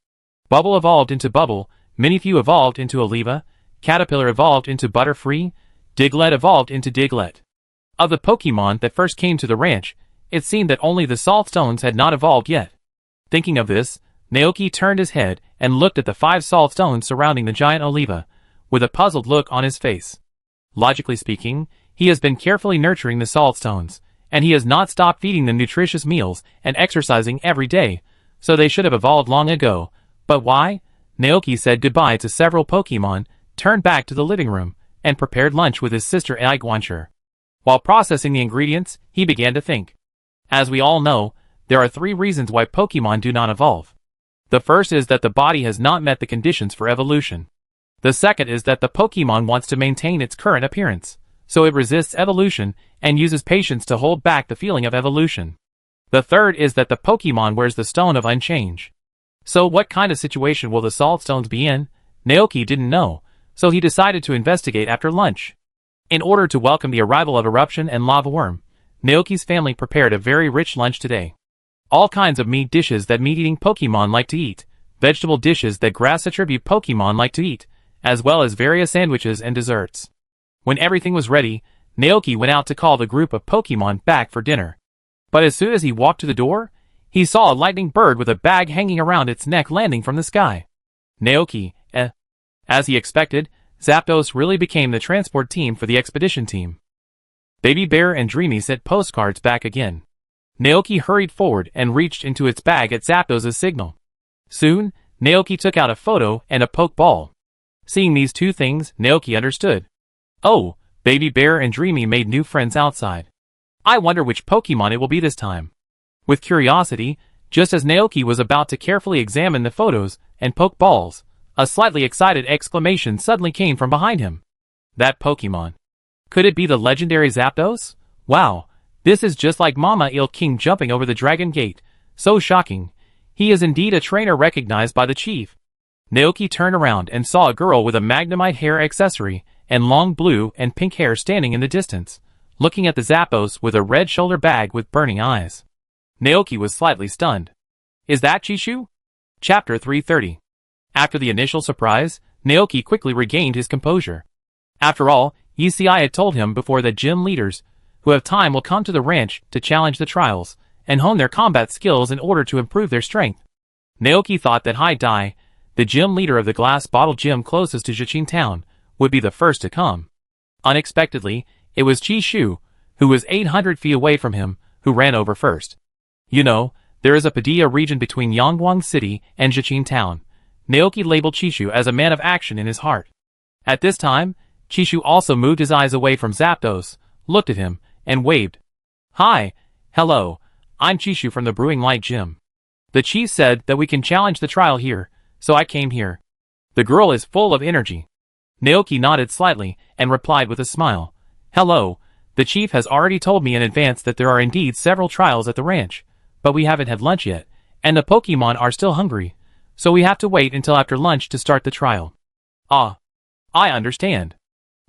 Bubble evolved into Bubble, Minifew evolved into Oliva, Caterpillar evolved into Butterfree, Diglett evolved into Diglett. Of the Pokemon that first came to the ranch, it seemed that only the Saltstones had not evolved yet. Thinking of this, Naoki turned his head and looked at the 5 Saltstones surrounding the giant Oliva, with a puzzled look on his face. Logically speaking, he has been carefully nurturing the Saltstones, and he has not stopped feeding them nutritious meals and exercising every day, so they should have evolved long ago. But why? Naoki said goodbye to several Pokemon, turned back to the living room, and prepared lunch with his sister Aiguancher. While processing the ingredients, he began to think. As we all know, there are 3 reasons why Pokemon do not evolve. The first is that the body has not met the conditions for evolution. The second is that the Pokemon wants to maintain its current appearance, so it resists evolution and uses patience to hold back the feeling of evolution. The third is that the Pokemon wears the Stone of Unchange. So what kind of situation will the Saltstones be in? Naoki didn't know, so he decided to investigate after lunch. In order to welcome the arrival of Eruption and Lava Worm, Naoki's family prepared a very rich lunch today. All kinds of meat dishes that meat-eating Pokemon like to eat, vegetable dishes that grass attribute Pokemon like to eat, as well as various sandwiches and desserts. When everything was ready, Naoki went out to call the group of Pokemon back for dinner. But as soon as he walked to the door, he saw a lightning bird with a bag hanging around its neck landing from the sky. Naoki, As he expected, Zapdos really became the transport team for the expedition team. Baby Bear and Dreamy sent postcards back again. Naoki hurried forward and reached into its bag at Zapdos' signal. Soon, Naoki took out a photo and a Pokeball. Seeing these 2 things, Naoki understood. Oh, Baby Bear and Dreamy made new friends outside. I wonder which Pokemon it will be this time. With curiosity, just as Naoki was about to carefully examine the photos and Pokeballs, a slightly excited exclamation suddenly came from behind him. That Pokemon. Could it be the legendary Zapdos? Wow, this is just like Mama Eel King jumping over the Dragon Gate. So shocking. He is indeed a trainer recognized by the chief. Naoki turned around and saw a girl with a magnemite hair accessory and long blue and pink hair standing in the distance, looking at the Zappos with a red shoulder bag with burning eyes. Naoki was slightly stunned. Is that Chishu? Chapter 330. After the initial surprise, Naoki quickly regained his composure. After all, Yisei had told him before that gym leaders who have time will come to the ranch to challenge the trials and hone their combat skills in order to improve their strength. Naoki thought that Hai Dai, the gym leader of the glass bottle gym closest to Jichin Town, would be the first to come. Unexpectedly, it was Chishu, who was 800 feet away from him, who ran over first. You know, there is a Padilla region between Yangguang City and Jichin Town. Naoki labeled Chishu as a man of action in his heart. At this time, Chishu also moved his eyes away from Zapdos, looked at him, and waved. Hi, hello, I'm Chishu from the Brewing Light Gym. The chief said that we can challenge the trial here, so I came here. The girl is full of energy. Naoki nodded slightly and replied with a smile. Hello, the chief has already told me in advance that there are indeed several trials at the ranch, but we haven't had lunch yet, and the Pokemon are still hungry, so we have to wait until after lunch to start the trial. Ah, I understand.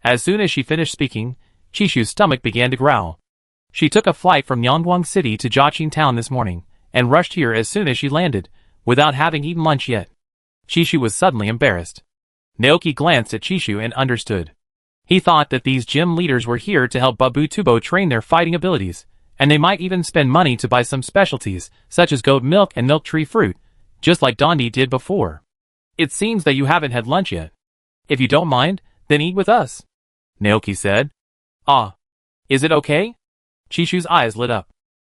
As soon as she finished speaking, Chishu's stomach began to growl. She took a flight from Yangguang City to Jichin Town this morning, and rushed here as soon as she landed, without having eaten lunch yet. Chishu was suddenly embarrassed. Naoki glanced at Chishu and understood. He thought that these gym leaders were here to help Babutubo train their fighting abilities, and they might even spend money to buy some specialties, such as goat milk and milk tree fruit, just like Dondi did before. It seems that you haven't had lunch yet. If you don't mind, then eat with us, Naoki said. Ah, is it okay? Chishu's eyes lit up.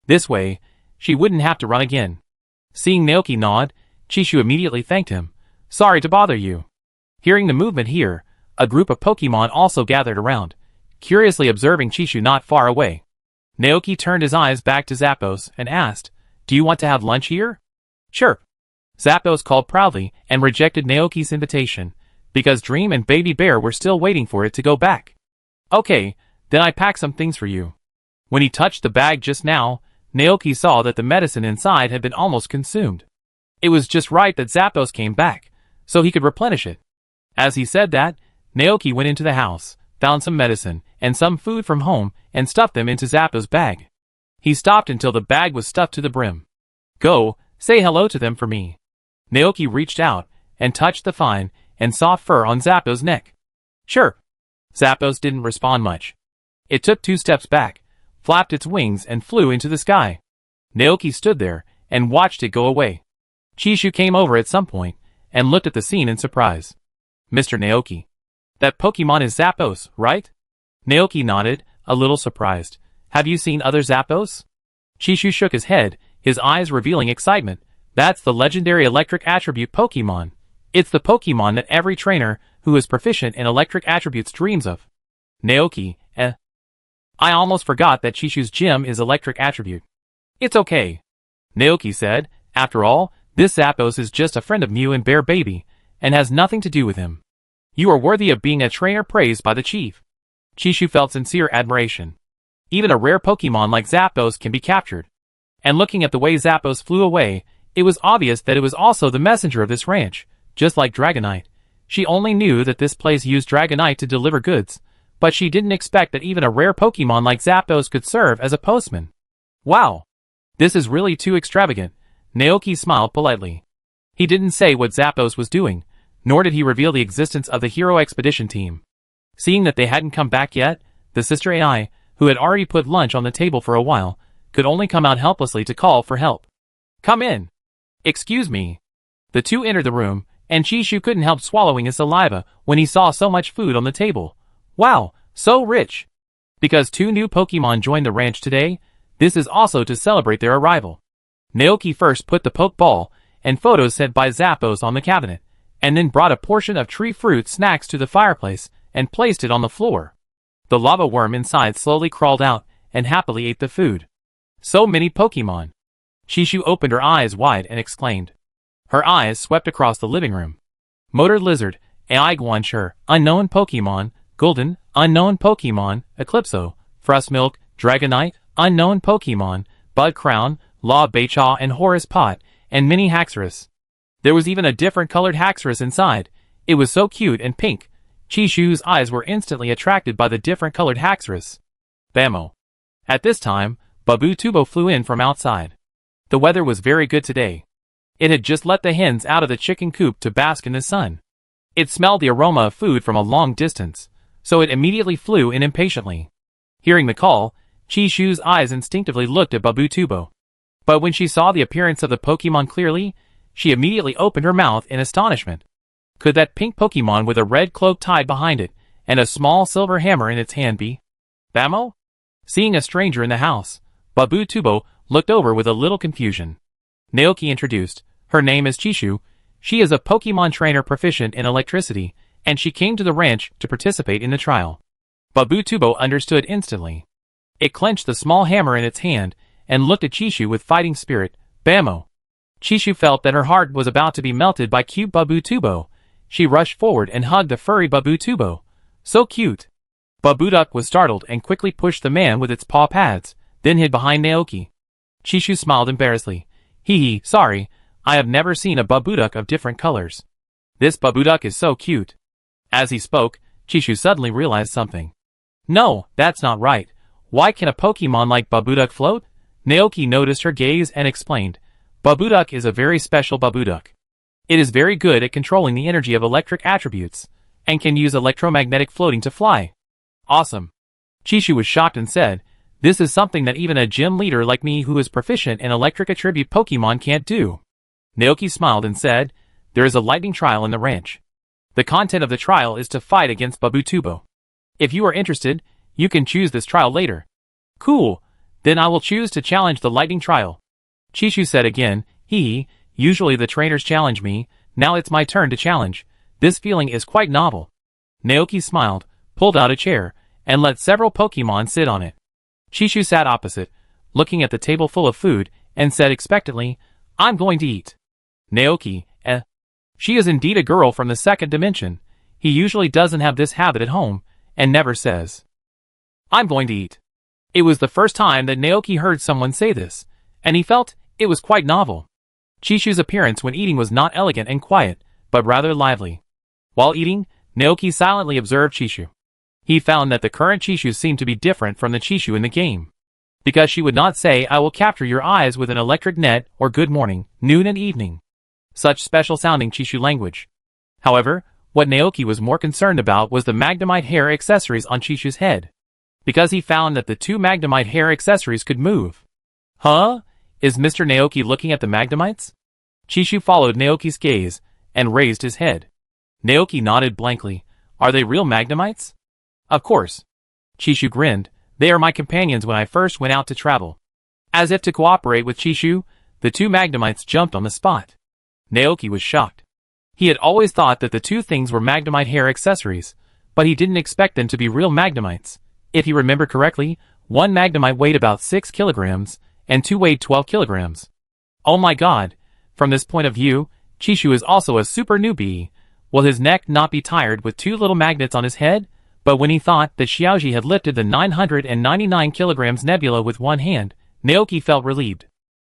This way, she wouldn't have to run again. Seeing Naoki nod, Chishu immediately thanked him. Sorry to bother you. Hearing the movement here, a group of Pokemon also gathered around, curiously observing Chishu not far away. Naoki turned his eyes back to Zapdos and asked, Do you want to have lunch here? Chirp. Zapdos called proudly and rejected Naoki's invitation, because Dream and Baby Bear were still waiting for it to go back. Okay, then I pack some things for you. When he touched the bag just now, Naoki saw that the medicine inside had been almost consumed. It was just right that Zapdos came back, so he could replenish it. As he said that, Naoki went into the house, found some medicine and some food from home, and stuffed them into Zapdos' bag. He stopped until the bag was stuffed to the brim. Go, say hello to them for me. Naoki reached out and touched the fine and soft fur on Zapdos' neck. Sure. Zapdos didn't respond much. It took 2 steps back, flapped its wings and flew into the sky. Naoki stood there and watched it go away. Chishu came over at some point and looked at the scene in surprise. Mr. Naoki. That Pokemon is Zapdos, right? Naoki nodded, a little surprised. Have you seen other Zapdos? Chishu shook his head, his eyes revealing excitement. That's the legendary electric attribute Pokemon. It's the Pokemon that every trainer who is proficient in electric attributes dreams of. Naoki, I almost forgot that Chishu's gym is electric attribute. It's okay, Naoki said. After all, this Zapdos is just a friend of Mew and Bear Baby, and has nothing to do with him. You are worthy of being a trainer praised by the chief. Chishu felt sincere admiration. Even a rare Pokemon like Zapdos can be captured. And looking at the way Zapdos flew away, it was obvious that it was also the messenger of this ranch, just like Dragonite. She only knew that this place used Dragonite to deliver goods, but she didn't expect that even a rare Pokemon like Zapdos could serve as a postman. Wow! This is really too extravagant. Naoki smiled politely. He didn't say what Zapdos was doing, nor did he reveal the existence of the Hero Expedition team. Seeing that they hadn't come back yet, the Sister AI, who had already put lunch on the table for a while, could only come out helplessly to call for help. Come in. Excuse me. The two entered the room, and Chishu couldn't help swallowing his saliva when he saw so much food on the table. Wow, so rich. Because 2 new Pokemon joined the ranch today, this is also to celebrate their arrival. Naoki first put the Pokeball and photos sent by Zapdos on the cabinet, and then brought a portion of tree fruit snacks to the fireplace and placed it on the floor. The lava worm inside slowly crawled out and happily ate the food. So many Pokemon. Chishu opened her eyes wide and exclaimed. Her eyes swept across the living room. Motor Lizard, AI Guancher, Unknown Pokemon, Golden, Unknown Pokemon, Eclipso, Frostmilk, Dragonite, Unknown Pokemon, Bud Crown, Law Beicha and Horace Pot, and mini Haxorus. There was even a different colored Haxorus inside. It was so cute and pink. Chishu's eyes were instantly attracted by the different colored Haxorus. Bammo. At this time, Babutubo flew in from outside. The weather was very good today. It had just let the hens out of the chicken coop to bask in the sun. It smelled the aroma of food from a long distance, so it immediately flew in impatiently. Hearing the call, Chishu's eyes instinctively looked at Babutubo. But when she saw the appearance of the Pokemon clearly, she immediately opened her mouth in astonishment. Could that pink Pokemon with a red cloak tied behind it, and a small silver hammer in its hand be Bammo? Seeing a stranger in the house, Babutubo looked over with a little confusion. Naoki introduced. Her name is Chishu. She is a Pokemon trainer proficient in electricity, and she came to the ranch to participate in the trial. Babutubo understood instantly. It clenched the small hammer in its hand, and looked at Chishu with fighting spirit. Bammo! Chishu felt that her heart was about to be melted by cute Babutubo. She rushed forward and hugged the furry Babutubo. So cute! Babuduck was startled and quickly pushed the man with its paw pads, then hid behind Naoki. Chishu smiled embarrassedly. Hee, sorry, I have never seen a Babuduck of different colors. This Babuduck is so cute. As he spoke, Chishu suddenly realized something. No, that's not right. Why can a Pokemon like Babuduck float? Naoki noticed her gaze and explained. Babuduck is a very special Babuduck. It is very good at controlling the energy of electric attributes, and can use electromagnetic floating to fly. Awesome. Chishu was shocked and said, this is something that even a gym leader like me who is proficient in electric attribute Pokemon can't do. Naoki smiled and said, there is a lightning trial in the ranch. The content of the trial is to fight against Babutubo. If you are interested, you can choose this trial later. Cool, then I will choose to challenge the lightning trial. Chishu said again, usually the trainers challenge me, now it's my turn to challenge. This feeling is quite novel. Naoki smiled, pulled out a chair, and let several Pokemon sit on it. Chishu sat opposite, looking at the table full of food, and said expectantly, I'm going to eat. Naoki, She is indeed a girl from the second dimension. He usually doesn't have this habit at home, and never says, I'm going to eat. It was the first time that Naoki heard someone say this, and he felt it was quite novel. Chishu's appearance when eating was not elegant and quiet, but rather lively. While eating, Naoki silently observed Chishu. He found that the current Chishu seemed to be different from the Chishu in the game. Because she would not say I will capture your eyes with an electric net or good morning, noon and evening. Such special sounding Chishu language. However, what Naoki was more concerned about was the Magnemite hair accessories on Chishu's head. Because he found that the two Magnemite hair accessories could move. Huh? Is Mr. Naoki looking at the Magnemites? Chishu followed Naoki's gaze, and raised his head. Naoki nodded blankly. Are they real Magnemites? Of course. Chishu grinned. They are my companions when I first went out to travel. As if to cooperate with Chishu, the two Magnemites jumped on the spot. Naoki was shocked. He had always thought that the two things were Magnemite hair accessories, but he didn't expect them to be real Magnemites. If he remembered correctly, one Magnemite weighed about 6 kilograms, and two weighed 12 kilograms. Oh my god, from this point of view, Chishu is also a super newbie. Will his neck not be tired with two little magnets on his head? But when he thought that Xiaoji had lifted the 999 kilograms nebula with one hand, Naoki felt relieved.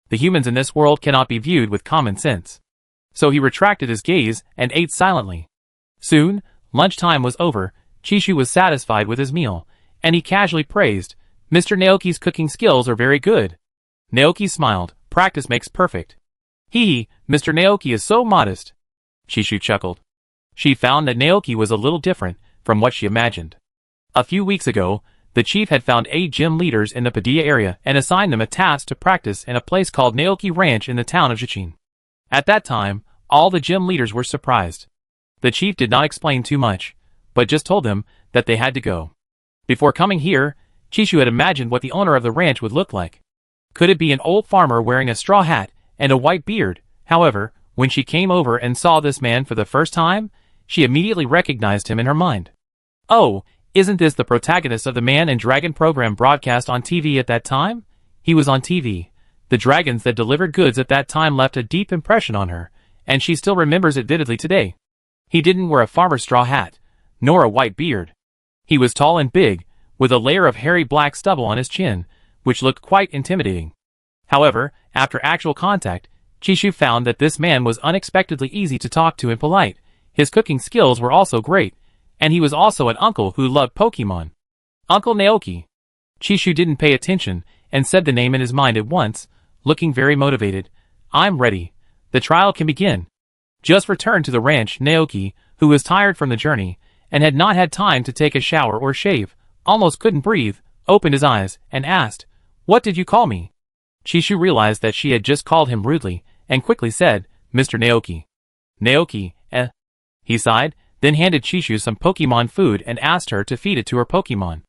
The humans in this world cannot be viewed with common sense. So he retracted his gaze and ate silently. Soon, lunchtime was over. Chishu was satisfied with his meal, and he casually praised, Mr. Naoki's cooking skills are very good. Naoki smiled. Practice makes perfect. Mr. Naoki is so modest. Chishu chuckled. She found that Naoki was a little different from what she imagined. A few weeks ago, the chief had found 8 gym leaders in the Padilla area and assigned them a task to practice in a place called Naoki Ranch in the town of Jichin. At that time, all the gym leaders were surprised. The chief did not explain too much, but just told them that they had to go. Before coming here, Chishu had imagined what the owner of the ranch would look like. Could it be an old farmer wearing a straw hat and a white beard? However, when she came over and saw this man for the first time, she immediately recognized him in her mind. Oh, isn't this the protagonist of the Man and Dragon program broadcast on TV at that time? He was on TV. The dragons that delivered goods at that time left a deep impression on her, and she still remembers it vividly today. He didn't wear a farmer's straw hat, nor a white beard. He was tall and big, with a layer of hairy black stubble on his chin, which looked quite intimidating. However, after actual contact, Chishu found that this man was unexpectedly easy to talk to and polite. His cooking skills were also great, and he was also an uncle who loved Pokemon. Uncle Naoki. Chishu didn't pay attention and said the name in his mind at once, looking very motivated. I'm ready. The trial can begin. Just returned to the ranch, Naoki, who was tired from the journey, and had not had time to take a shower or shave, almost couldn't breathe, opened his eyes, and asked, "What did you call me?" Chishu realized that she had just called him rudely, and quickly said, "Mr. Naoki." "Naoki, eh?" He sighed, then handed Chishu some Pokemon food and asked her to feed it to her Pokemon.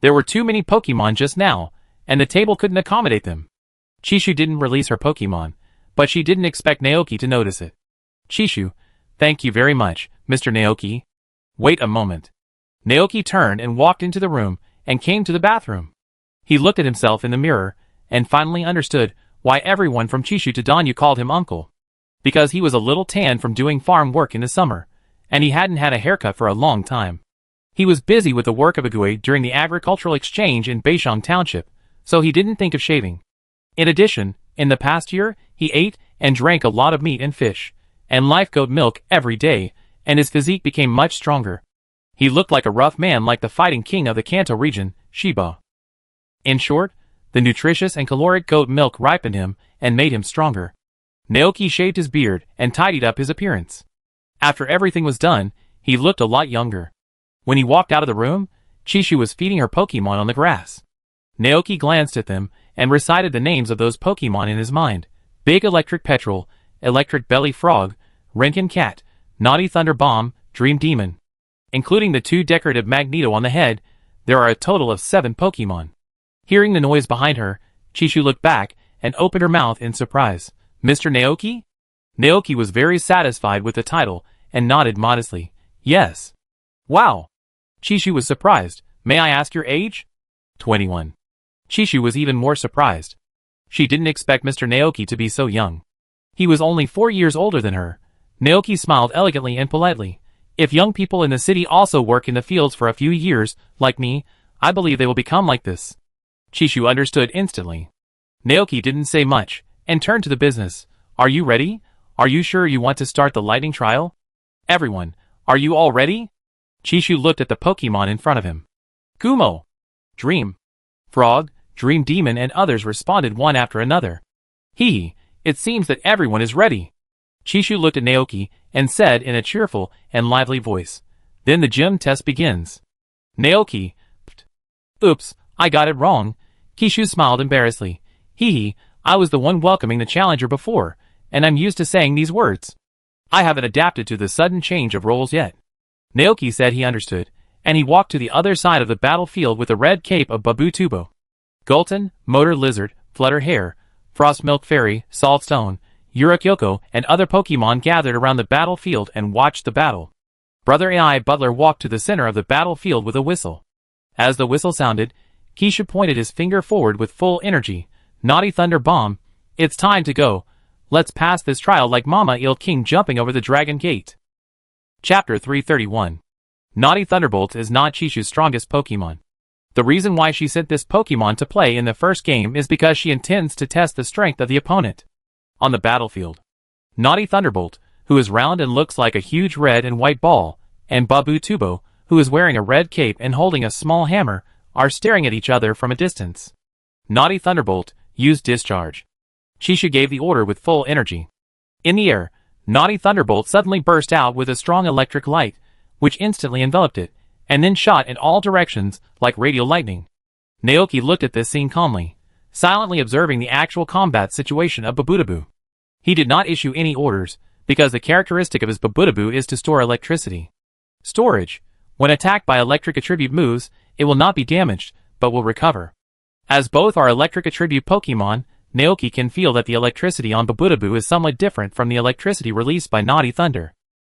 There were too many Pokemon just now, and the table couldn't accommodate them. Chishu didn't release her Pokemon, but she didn't expect Naoki to notice it. "Chishu, thank you very much, Mr. Naoki." "Wait a moment." Naoki turned and walked into the room, and came to the bathroom. He looked at himself in the mirror, and finally understood why everyone from Chishu to Danyu called him uncle. Because he was a little tanned from doing farm work in the summer, and he hadn't had a haircut for a long time. He was busy with the work of Agui during the agricultural exchange in Beishang Township, so he didn't think of shaving. In addition, in the past year, he ate and drank a lot of meat and fish, and live goat milk every day, and his physique became much stronger. He looked like a rough man like the fighting king of the Kanto region, Shiba. In short, the nutritious and caloric goat milk ripened him and made him stronger. Naoki shaved his beard and tidied up his appearance. After everything was done, he looked a lot younger. When he walked out of the room, Chishu was feeding her Pokemon on the grass. Naoki glanced at them and recited the names of those Pokemon in his mind. Big Electric Petrel, Electric Belly Frog, Renkin Cat, Naughty Thunder Bomb, Dream Demon. Including the 2 decorative Magneto on the head, there are a total of 7 Pokemon. Hearing the noise behind her, Chishu looked back and opened her mouth in surprise. "Mr. Naoki?" Naoki was very satisfied with the title and nodded modestly. "Yes." "Wow." Chishu was surprised. "May I ask your age?" 21. Chishu was even more surprised. She didn't expect Mr. Naoki to be so young. He was only 4 years older than her. Naoki smiled elegantly and politely. "If young people in the city also work in the fields for a few years, like me, I believe they will become like this." Chishu understood instantly. Naoki didn't say much, and turned to the business. "Are you ready? Are you sure you want to start the lightning trial? Everyone, are you all ready?" Chishu looked at the Pokemon in front of him. Gumo, Dream, Frog, Dream Demon and others responded one after another. "Hee, it seems that everyone is ready." Chishu looked at Naoki and said in a cheerful and lively voice, "Then the gym test begins." Naoki, "Oops, I got it wrong." Chishu smiled embarrassedly. "Hee, I was the one welcoming the challenger before, and I'm used to saying these words. I haven't adapted to the sudden change of roles yet." Naoki said he understood, and he walked to the other side of the battlefield with the red cape of Babutubo. Gulton, Motor Lizard, Flutter Hare, Frost Milk Fairy, Saltstone, Urakyoko, and other Pokemon gathered around the battlefield and watched the battle. Brother AI Butler walked to the center of the battlefield with a whistle. As the whistle sounded, Kisha pointed his finger forward with full energy. "Naughty Thunder Bomb, it's time to go. Let's pass this trial like Mama Il King jumping over the Dragon Gate." Chapter 331. Naughty Thunderbolt is not Chishu's strongest Pokemon. The reason why she sent this Pokemon to play in the first game is because she intends to test the strength of the opponent. On the battlefield, Naughty Thunderbolt, who is round and looks like a huge red and white ball, and Babutubo, who is wearing a red cape and holding a small hammer, are staring at each other from a distance. Naughty Thunderbolt, use Discharge. Chishu gave the order with full energy. In the air, Naughty Thunderbolt suddenly burst out with a strong electric light, which instantly enveloped it, and then shot in all directions like radial lightning. Naoki looked at this scene calmly, silently observing the actual combat situation of Babutubo. He did not issue any orders, because the characteristic of his Babutubo is to store electricity. Storage. When attacked by electric attribute moves, it will not be damaged, but will recover. As both are electric attribute Pokemon, Naoki can feel that the electricity on Babutubo is somewhat different from the electricity released by Naughty Thunder.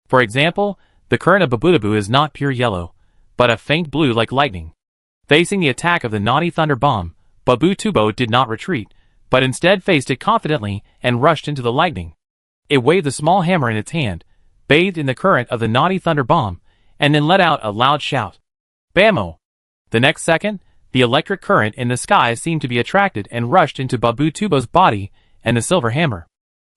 For example, the current of Babutubo is not pure yellow, but a faint blue like lightning. Facing the attack of the Naughty Thunder Bomb, Babutubo did not retreat, but instead faced it confidently and rushed into the lightning. It waved the small hammer in its hand, bathed in the current of the Naughty Thunder Bomb, and then let out a loud shout. Bammo! The next second, the electric current in the sky seemed to be attracted and rushed into Babutubo's body and the silver hammer.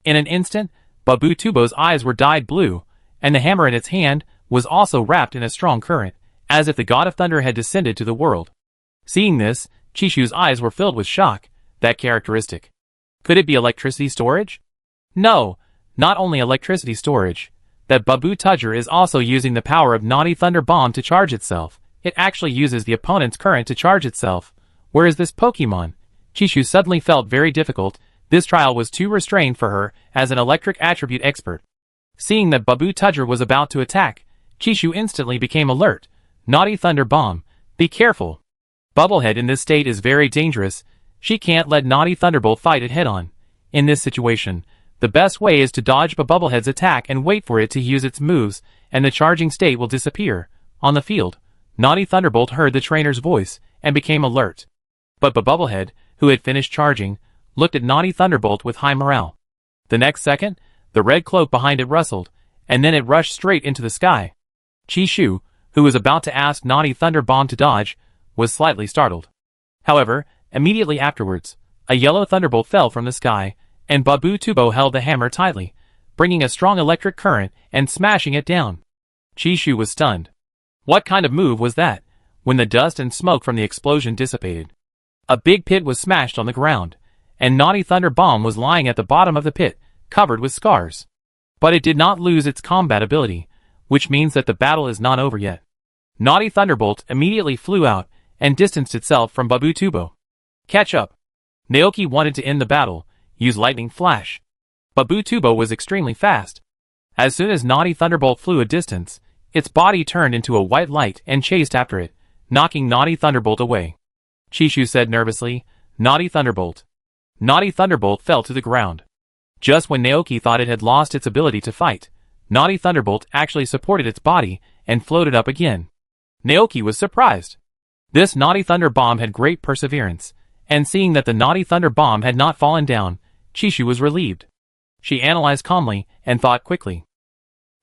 In an instant, Babutubo's eyes were dyed blue, and the hammer in its hand was also wrapped in a strong current, as if the god of thunder had descended to the world. Seeing this, Chishu's eyes were filled with shock, that characteristic. Could it be electricity storage? No, not only electricity storage. That Babutuger is also using the power of Naughty Thunder Bomb to charge itself. It actually uses the opponent's current to charge itself. Where is this Pokemon? Chishu suddenly felt very difficult. This trial was too restrained for her as an electric attribute expert. Seeing that Babutuger was about to attack, Chishu instantly became alert. Naughty Thunder Bomb, be careful. Bubblehead in this state is very dangerous. She can't let Naughty Thunderbolt fight it head-on. In this situation, the best way is to dodge Bubblehead's attack and wait for it to use its moves, and the charging state will disappear. On the field, Naughty Thunderbolt heard the trainer's voice and became alert. But Bubblehead, who had finished charging, looked at Naughty Thunderbolt with high morale. The next second, the red cloak behind it rustled, and then it rushed straight into the sky. Chishu, who was about to ask Naughty Thunder Bomb to dodge, was slightly startled. However, immediately afterwards, a yellow thunderbolt fell from the sky, and Babutubo held the hammer tightly, bringing a strong electric current and smashing it down. Chishu was stunned. What kind of move was that? When the dust and smoke from the explosion dissipated, a big pit was smashed on the ground, and Naughty Thunder Bomb was lying at the bottom of the pit, covered with scars. But it did not lose its combat ability, which means that the battle is not over yet. Naughty Thunderbolt immediately flew out and distanced itself from Babutubo. Catch up. Naoki wanted to end the battle, use Lightning Flash. Babutubo was extremely fast. As soon as Naughty Thunderbolt flew a distance, its body turned into a white light and chased after it, knocking Naughty Thunderbolt away. Chishu said nervously, Naughty Thunderbolt. Naughty Thunderbolt fell to the ground. Just when Naoki thought it had lost its ability to fight, Naughty Thunderbolt actually supported its body and floated up again. Naoki was surprised. This Naughty Thunder Bomb had great perseverance, and seeing that the Naughty Thunder Bomb had not fallen down, Chishu was relieved. She analyzed calmly and thought quickly.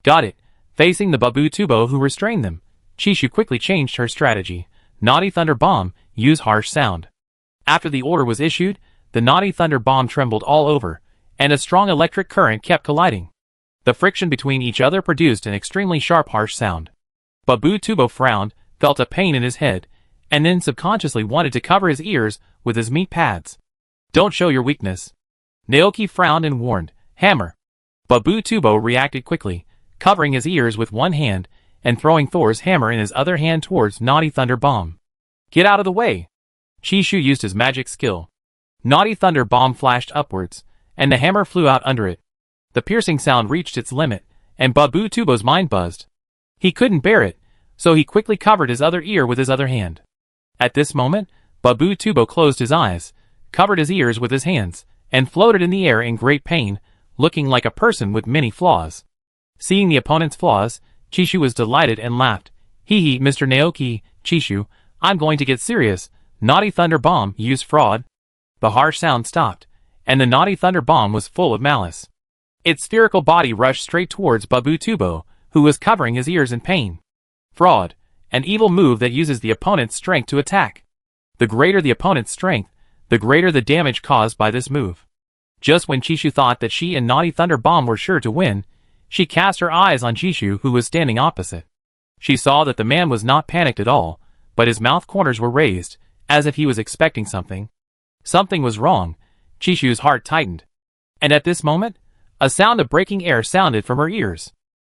Got it. Facing the Babutubo who restrained them, Chishu quickly changed her strategy. Naughty Thunder Bomb, use harsh sound. After the order was issued, the Naughty Thunder Bomb trembled all over, and a strong electric current kept colliding. The friction between each other produced an extremely sharp harsh sound. Babutubo frowned, felt a pain in his head, and then subconsciously wanted to cover his ears with his meat pads. Don't show your weakness. Naoki frowned and warned, Hammer. Babutubo reacted quickly, covering his ears with one hand and throwing Thor's hammer in his other hand towards Naughty Thunder Bomb. Get out of the way. Chishu used his magic skill. Naughty Thunder Bomb flashed upwards, and the hammer flew out under it. The piercing sound reached its limit, and Babutubo's mind buzzed. He couldn't bear it, so he quickly covered his other ear with his other hand. At this moment, Babutubo closed his eyes, covered his ears with his hands, and floated in the air in great pain, looking like a person with many flaws. Seeing the opponent's flaws, Chishu was delighted and laughed. Hee hee, Mr. Naoki, Chishu, I'm going to get serious. Naughty Thunder Bomb, use fraud. The harsh sound stopped, and the Naughty Thunder Bomb was full of malice. Its spherical body rushed straight towards Babutubo, who was covering his ears in pain. Fraud, an evil move that uses the opponent's strength to attack. The greater the opponent's strength, the greater the damage caused by this move. Just when Chishu thought that she and Naughty Thunder Bomb were sure to win, she cast her eyes on Chishu, who was standing opposite. She saw that the man was not panicked at all, but his mouth corners were raised, as if he was expecting something. Something was wrong. Chishu's heart tightened. And at this moment, a sound of breaking air sounded from her ears.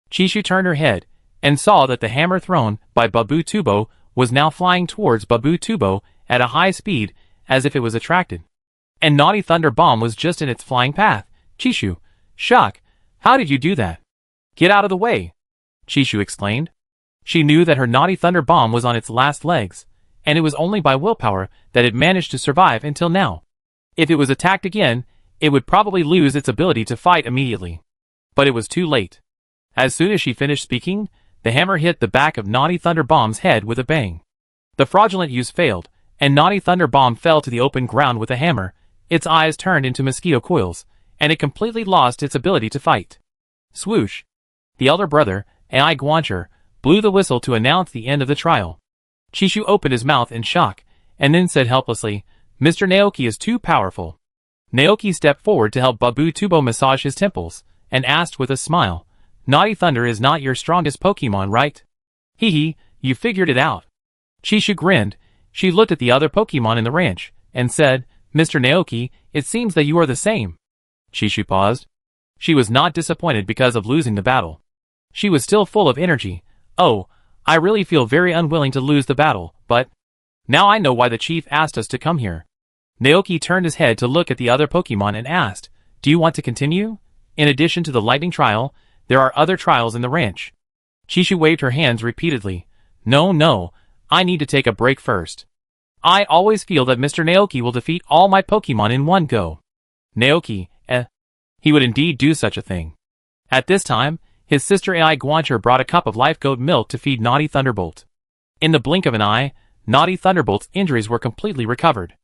Chishu turned her head, and saw that the hammer thrown by Babutubo was now flying towards Babutubo at a high speed, as if it was attracted. And Naughty Thunder Bomb was just in its flying path. Chishu, shock, how did you do that? Get out of the way, Chishu exclaimed. She knew that her Naughty Thunder Bomb was on its last legs, and it was only by willpower that it managed to survive until now. If it was attacked again, it would probably lose its ability to fight immediately. But it was too late. As soon as she finished speaking, the hammer hit the back of Naughty Thunder Bomb's head with a bang. The fraudulent use failed, and Naughty Thunder Bomb fell to the open ground with a hammer. Its eyes turned into mosquito coils, and it completely lost its ability to fight. Swoosh! The elder brother, Ai Guancher, blew the whistle to announce the end of the trial. Chishu opened his mouth in shock, and then said helplessly, Mr. Naoki is too powerful. Naoki stepped forward to help Babu Tubo massage his temples, and asked with a smile, Naughty Thunder is not your strongest Pokemon, right? Hee hee, you figured it out. Chishu grinned. She looked at the other Pokemon in the ranch, and said, Mr. Naoki, it seems that you are the same. Chishu paused. She was not disappointed because of losing the battle. She was still full of energy. Oh, I really feel very unwilling to lose the battle, but now I know why the chief asked us to come here. Naoki turned his head to look at the other Pokemon and asked, Do you want to continue? In addition to the lightning trial, there are other trials in the ranch. Chishu waved her hands repeatedly. No, I need to take a break first. I always feel that Mr. Naoki will defeat all my Pokemon in one go. Naoki, he would indeed do such a thing. At this time, his sister Ai Guancher brought a cup of live goat milk to feed Naughty Thunderbolt. In the blink of an eye, Naughty Thunderbolt's injuries were completely recovered.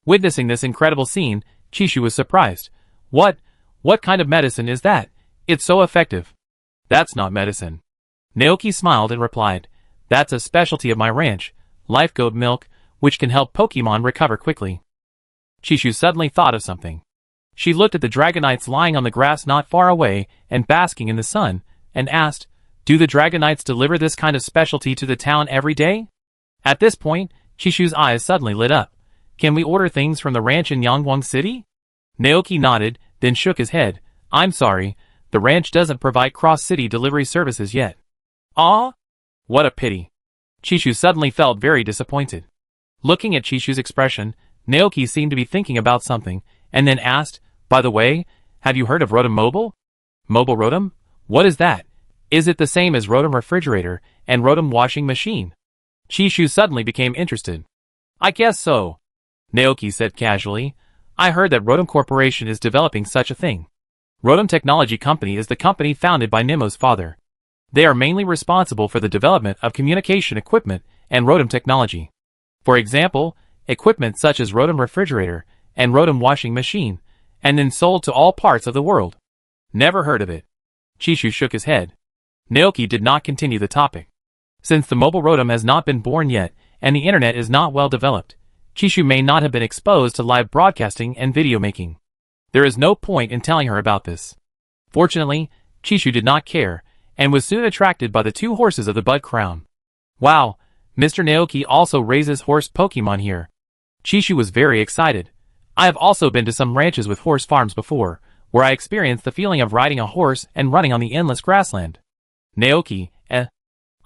Witnessing this incredible scene, Chishu was surprised. What kind of medicine is that? It's so effective. That's not medicine. Naoki smiled and replied, That's a specialty of my ranch, live goat milk, which can help Pokemon recover quickly. Chishu suddenly thought of something. She looked at the Dragonites lying on the grass not far away and basking in the sun, and asked, Do the Dragonites deliver this kind of specialty to the town every day? At this point, Chishu's eyes suddenly lit up. Can we order things from the ranch in Yangwang City? Naoki nodded, then shook his head. I'm sorry, the ranch doesn't provide cross-city delivery services yet. Ah? What a pity. Chishu suddenly felt very disappointed. Looking at Chishu's expression, Naoki seemed to be thinking about something, and then asked, By the way, have you heard of Rotom Mobile? Mobile Rotom? What is that? Is it the same as Rotom Refrigerator and Rotom Washing Machine? Chishu suddenly became interested. I guess so. Naoki said casually. I heard that Rotom Corporation is developing such a thing. Rotom Technology Company is the company founded by Nemo's father. They are mainly responsible for the development of communication equipment and Rotom technology. For example, equipment such as Rotom Refrigerator and Rotom Washing Machine, and then sold to all parts of the world. Never heard of it. Chishu shook his head. Naoki did not continue the topic. Since the mobile Rotom has not been born yet, and the internet is not well developed, Chishu may not have been exposed to live broadcasting and video making. There is no point in telling her about this. Fortunately, Chishu did not care, and was soon attracted by the two horses of the Bud Crown. Wow, Mr. Naoki also raises horse Pokemon here. Chishu was very excited. I have also been to some ranches with horse farms before, where I experienced the feeling of riding a horse and running on the endless grassland. Naoki,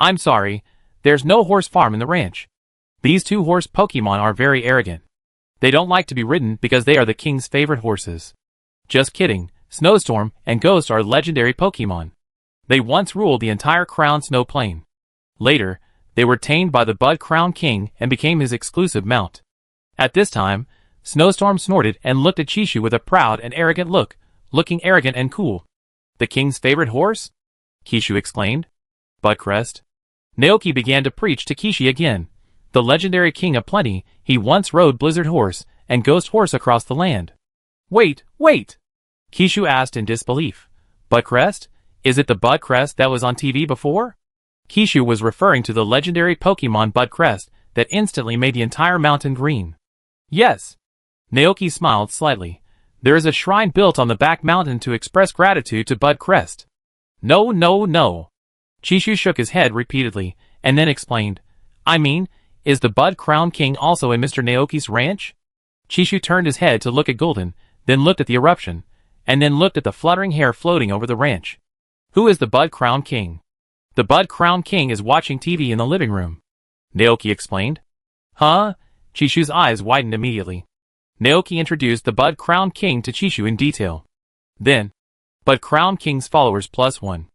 I'm sorry, there's no horse farm in the ranch. These two horse Pokemon are very arrogant. They don't like to be ridden because they are the king's favorite horses. Just kidding, Snowstorm and Ghost are legendary Pokemon. They once ruled the entire Crown Snow Plain. Later, they were tamed by the Bud Crown King and became his exclusive mount. At this time, Snowstorm snorted and looked at Chishu with a proud and arrogant look, looking arrogant and cool. The king's favorite horse? Chishu exclaimed. Budcrest. Naoki began to preach to Kishi again. The legendary king of plenty, he once rode Blizzard Horse and Ghost Horse across the land. Wait! Chishu asked in disbelief. Budcrest? Is it the Budcrest that was on TV before? Chishu was referring to the legendary Pokemon Budcrest that instantly made the entire mountain green. Yes. Naoki smiled slightly. There is a shrine built on the back mountain to express gratitude to Budcrest. No. Chishu shook his head repeatedly, and then explained. I mean, is the Bud Crown King also in Mr. Naoki's ranch? Chishu turned his head to look at Golden, then looked at the eruption, and then looked at the fluttering hair floating over the ranch. Who is the Bud Crown King? The Bud Crown King is watching TV in the living room. Naoki explained. Huh? Chishu's eyes widened immediately. Naoki introduced the Bud Crown King to Chishu in detail. Then, Bud Crown King's followers +1.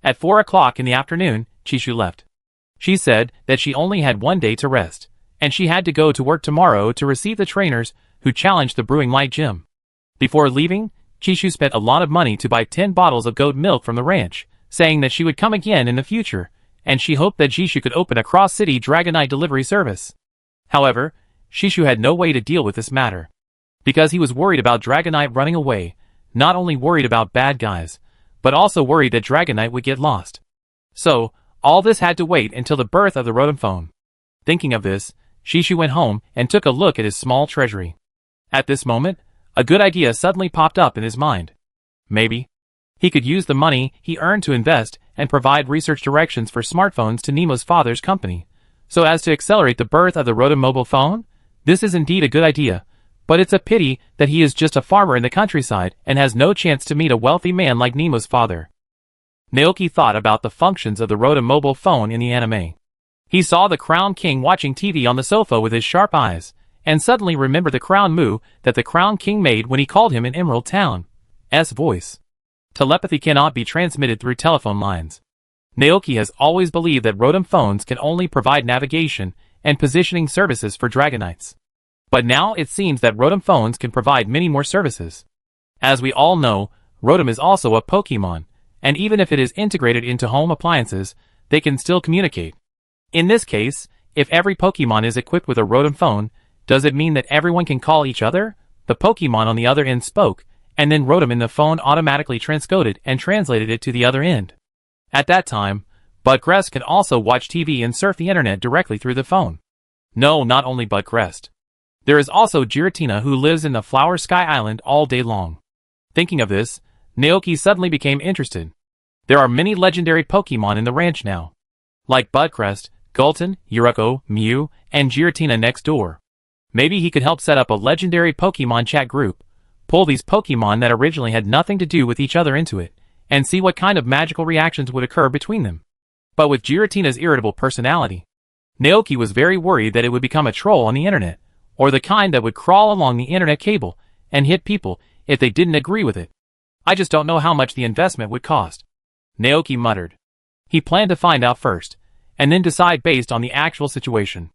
At 4 o'clock in the afternoon, Chishu left. She said that she only had one day to rest, and she had to go to work tomorrow to receive the trainers who challenged the Brewing Light Gym. Before leaving, Chishu spent a lot of money to buy 10 bottles of goat milk from the ranch, saying that she would come again in the future, and she hoped that Chishu could open a cross-city Dragonite delivery service. However, Chishu had no way to deal with this matter. Because he was worried about Dragonite running away, not only worried about bad guys, but also worried that Dragonite would get lost. So, all this had to wait until the birth of the Rotom phone. Thinking of this, Chishu went home and took a look at his small treasury. At this moment, A good idea suddenly popped up in his mind. Maybe he could use the money he earned to invest and provide research directions for smartphones to Nemo's father's company, so as to accelerate the birth of the Rotom mobile phone. This is indeed a good idea, but it's a pity that he is just a farmer in the countryside and has no chance to meet a wealthy man like Nemo's father. Naoki thought about the functions of the Rotom mobile phone in the anime. He saw the Crown King watching TV on the sofa with his sharp eyes, and suddenly remembered the Crown Moo that the Crown King made when he called him in Emerald Town's voice. Telepathy cannot be transmitted through telephone lines. Naoki has always believed that Rotom phones can only provide navigation and positioning services for Dragonites. But now it seems that Rotom phones can provide many more services. As we all know, Rotom is also a Pokemon, and even if it is integrated into home appliances, they can still communicate. In this case, if every Pokemon is equipped with a Rotom phone, does it mean that everyone can call each other? The Pokemon on the other end spoke, and then Rotom in the phone automatically transcoded and translated it to the other end. At that time, Budcrest can also watch TV and surf the internet directly through the phone. No, not only Budcrest. There is also Giratina, who lives in the Flower Sky Island all day long. Thinking of this, Naoki suddenly became interested. There are many legendary Pokemon in the ranch now, like Budcrest, Gulton, Yuruko, Mew, and Giratina next door. Maybe he could help set up a legendary Pokemon chat group, pull these Pokemon that originally had nothing to do with each other into it, and see what kind of magical reactions would occur between them. But with Giratina's irritable personality, Naoki was very worried that it would become a troll on the internet, or the kind that would crawl along the internet cable and hit people if they didn't agree with it. I just don't know how much the investment would cost, Naoki muttered. He planned to find out first, and then decide based on the actual situation.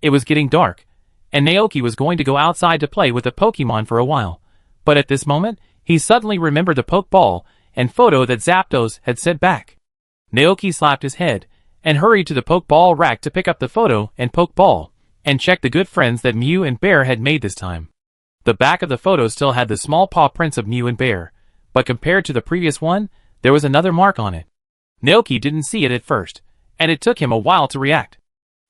It was getting dark, and Naoki was going to go outside to play with the Pokemon for a while, but at this moment, he suddenly remembered the Pokeball and photo that Zapdos had sent back. Naoki slapped his head, and hurried to the Pokeball rack to pick up the photo and Pokeball, and check the good friends that Mew and Bear had made this time. The back of the photo still had the small paw prints of Mew and Bear, but compared to the previous one, there was another mark on it. Naoki didn't see it at first, and it took him a while to react.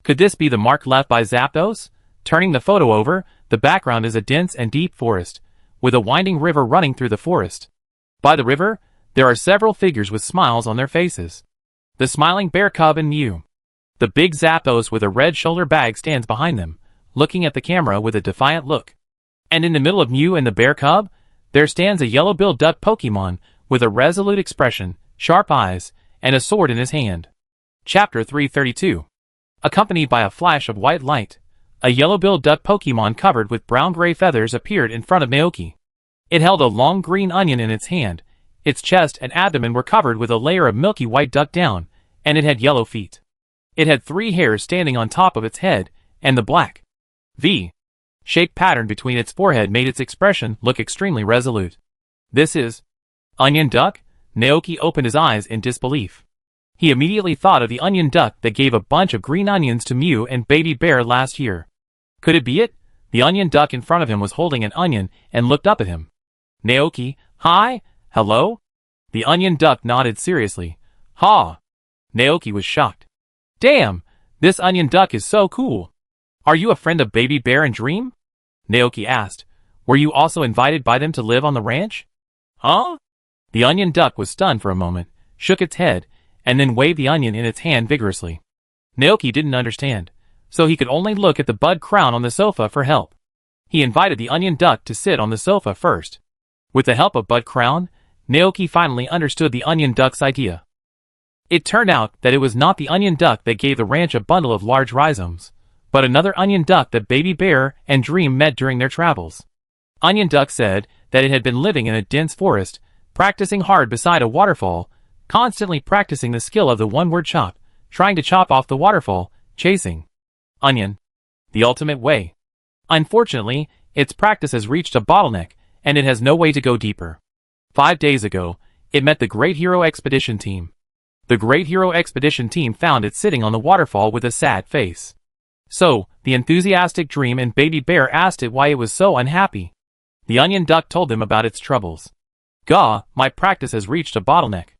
Could this be the mark left by Zapdos? Turning the photo over, the background is a dense and deep forest, with a winding river running through the forest. By the river, there are several figures with smiles on their faces. The smiling bear cub and Mew. The big Zapdos with a red shoulder bag stands behind them, looking at the camera with a defiant look. And in the middle of Mew and the bear cub, there stands a yellow-billed duck Pokemon with a resolute expression, sharp eyes, and a sword in his hand. Chapter 332. Accompanied by a flash of white light, a yellow-billed duck Pokemon covered with brown-gray feathers appeared in front of Naoki. It held a long green onion in its hand. Its chest and abdomen were covered with a layer of milky white duck down, and it had yellow feet. It had 3 hairs standing on top of its head, and the black V-shaped pattern between its forehead made its expression look extremely resolute. This is onion duck? Naoki opened his eyes in disbelief. He immediately thought of the onion duck that gave a bunch of green onions to Mew and Baby Bear last year. Could it be it? The onion duck in front of him was holding an onion and looked up at him. Naoki, hi? Hello? The onion duck nodded seriously. Ha! Naoki was shocked. Damn! This onion duck is so cool. Are you a friend of Baby Bear and Dream? Naoki asked. Were you also invited by them to live on the ranch? Huh? The onion duck was stunned for a moment, shook its head, and then waved the onion in its hand vigorously. Naoki didn't understand, so he could only look at the bud crown on the sofa for help. He invited the onion duck to sit on the sofa first. With the help of Bud Crown, Naoki finally understood the onion duck's idea. It turned out that it was not the onion duck that gave the ranch a bundle of large rhizomes, but another onion duck that Baby Bear and Dream met during their travels. Onion Duck said that it had been living in a dense forest, practicing hard beside a waterfall, constantly practicing the skill of the one-word chop, trying to chop off the waterfall, chasing onion the ultimate way. Unfortunately, its practice has reached a bottleneck, and it has no way to go deeper. 5 days ago, it met the Great Hero Expedition team. The Great Hero Expedition team found it sitting on the waterfall with a sad face. So, the enthusiastic Dream and Baby Bear asked it why it was so unhappy. The onion duck told them about its troubles. Gah, my practice has reached a bottleneck.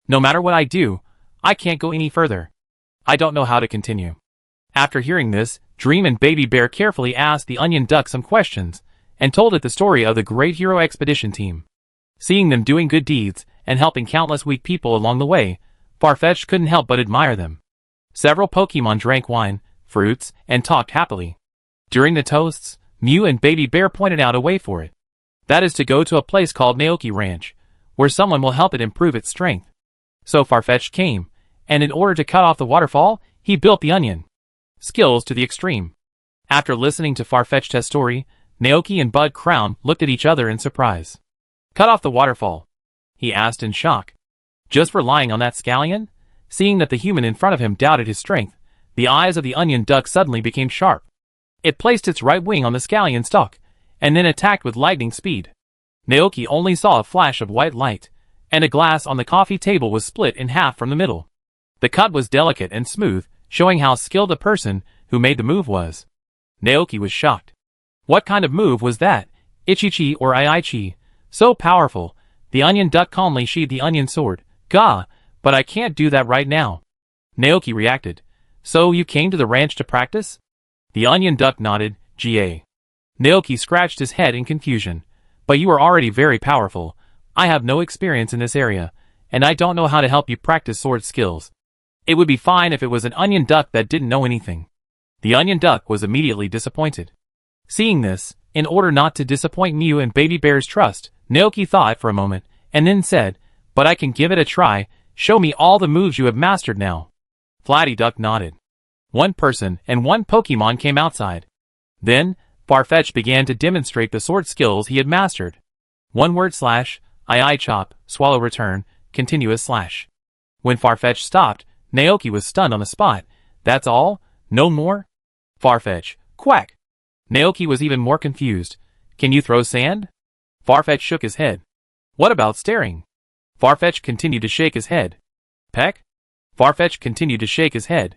No matter what I do, I can't go any further. I don't know how to continue. After hearing this, Dream and Baby Bear carefully asked the onion duck some questions, and told it the story of the Great Hero Expedition team. Seeing them doing good deeds and helping countless weak people along the way, Farfetch'd couldn't help but admire them. Several Pokemon drank wine, fruits, and talked happily. During the toasts, Mew and Baby Bear pointed out a way for it. That is to go to a place called Naoki Ranch, where someone will help it improve its strength. So Farfetch'd came, and in order to cut off the waterfall, he built the onion. Skills to the extreme. After listening to Farfetch'd's story, Naoki and Bud Crown looked at each other in surprise. Cut off the waterfall? He asked in shock. Just for lying on that scallion? Seeing that the human in front of him doubted his strength, the eyes of the onion duck suddenly became sharp. It placed its right wing on the scallion stalk, and then attacked with lightning speed. Naoki only saw a flash of white light, and a glass on the coffee table was split in half from the middle. The cut was delicate and smooth, showing how skilled the person who made the move was. Naoki was shocked. What kind of move was that? Ichi-chi or Ai-chi? So powerful. The onion duck calmly sheathed the onion sword. Gah, but I can't do that right now. Naoki reacted. So you came to the ranch to practice? The onion duck nodded. Ga. Naoki scratched his head in confusion. But you are already very powerful. I have no experience in this area, and I don't know how to help you practice sword skills. It would be fine if it was an onion duck that didn't know anything. The onion duck was immediately disappointed. Seeing this, in order not to disappoint Mew and Baby Bear's trust, Naoki thought for a moment, and then said, but I can give it a try. Show me all the moves you have mastered now. Flatty Duck nodded. One person and one Pokemon came outside. Then, Farfetch'd began to demonstrate the sword skills he had mastered. One word slash, I chop, swallow return, continuous slash. When Farfetch'd stopped, Naoki was stunned on the spot. That's all? No more? Farfetch'd, quack. Naoki was even more confused. Can you throw sand? Farfetch'd shook his head. What about staring? Farfetch'd continued to shake his head. Peck? Farfetch'd continued to shake his head.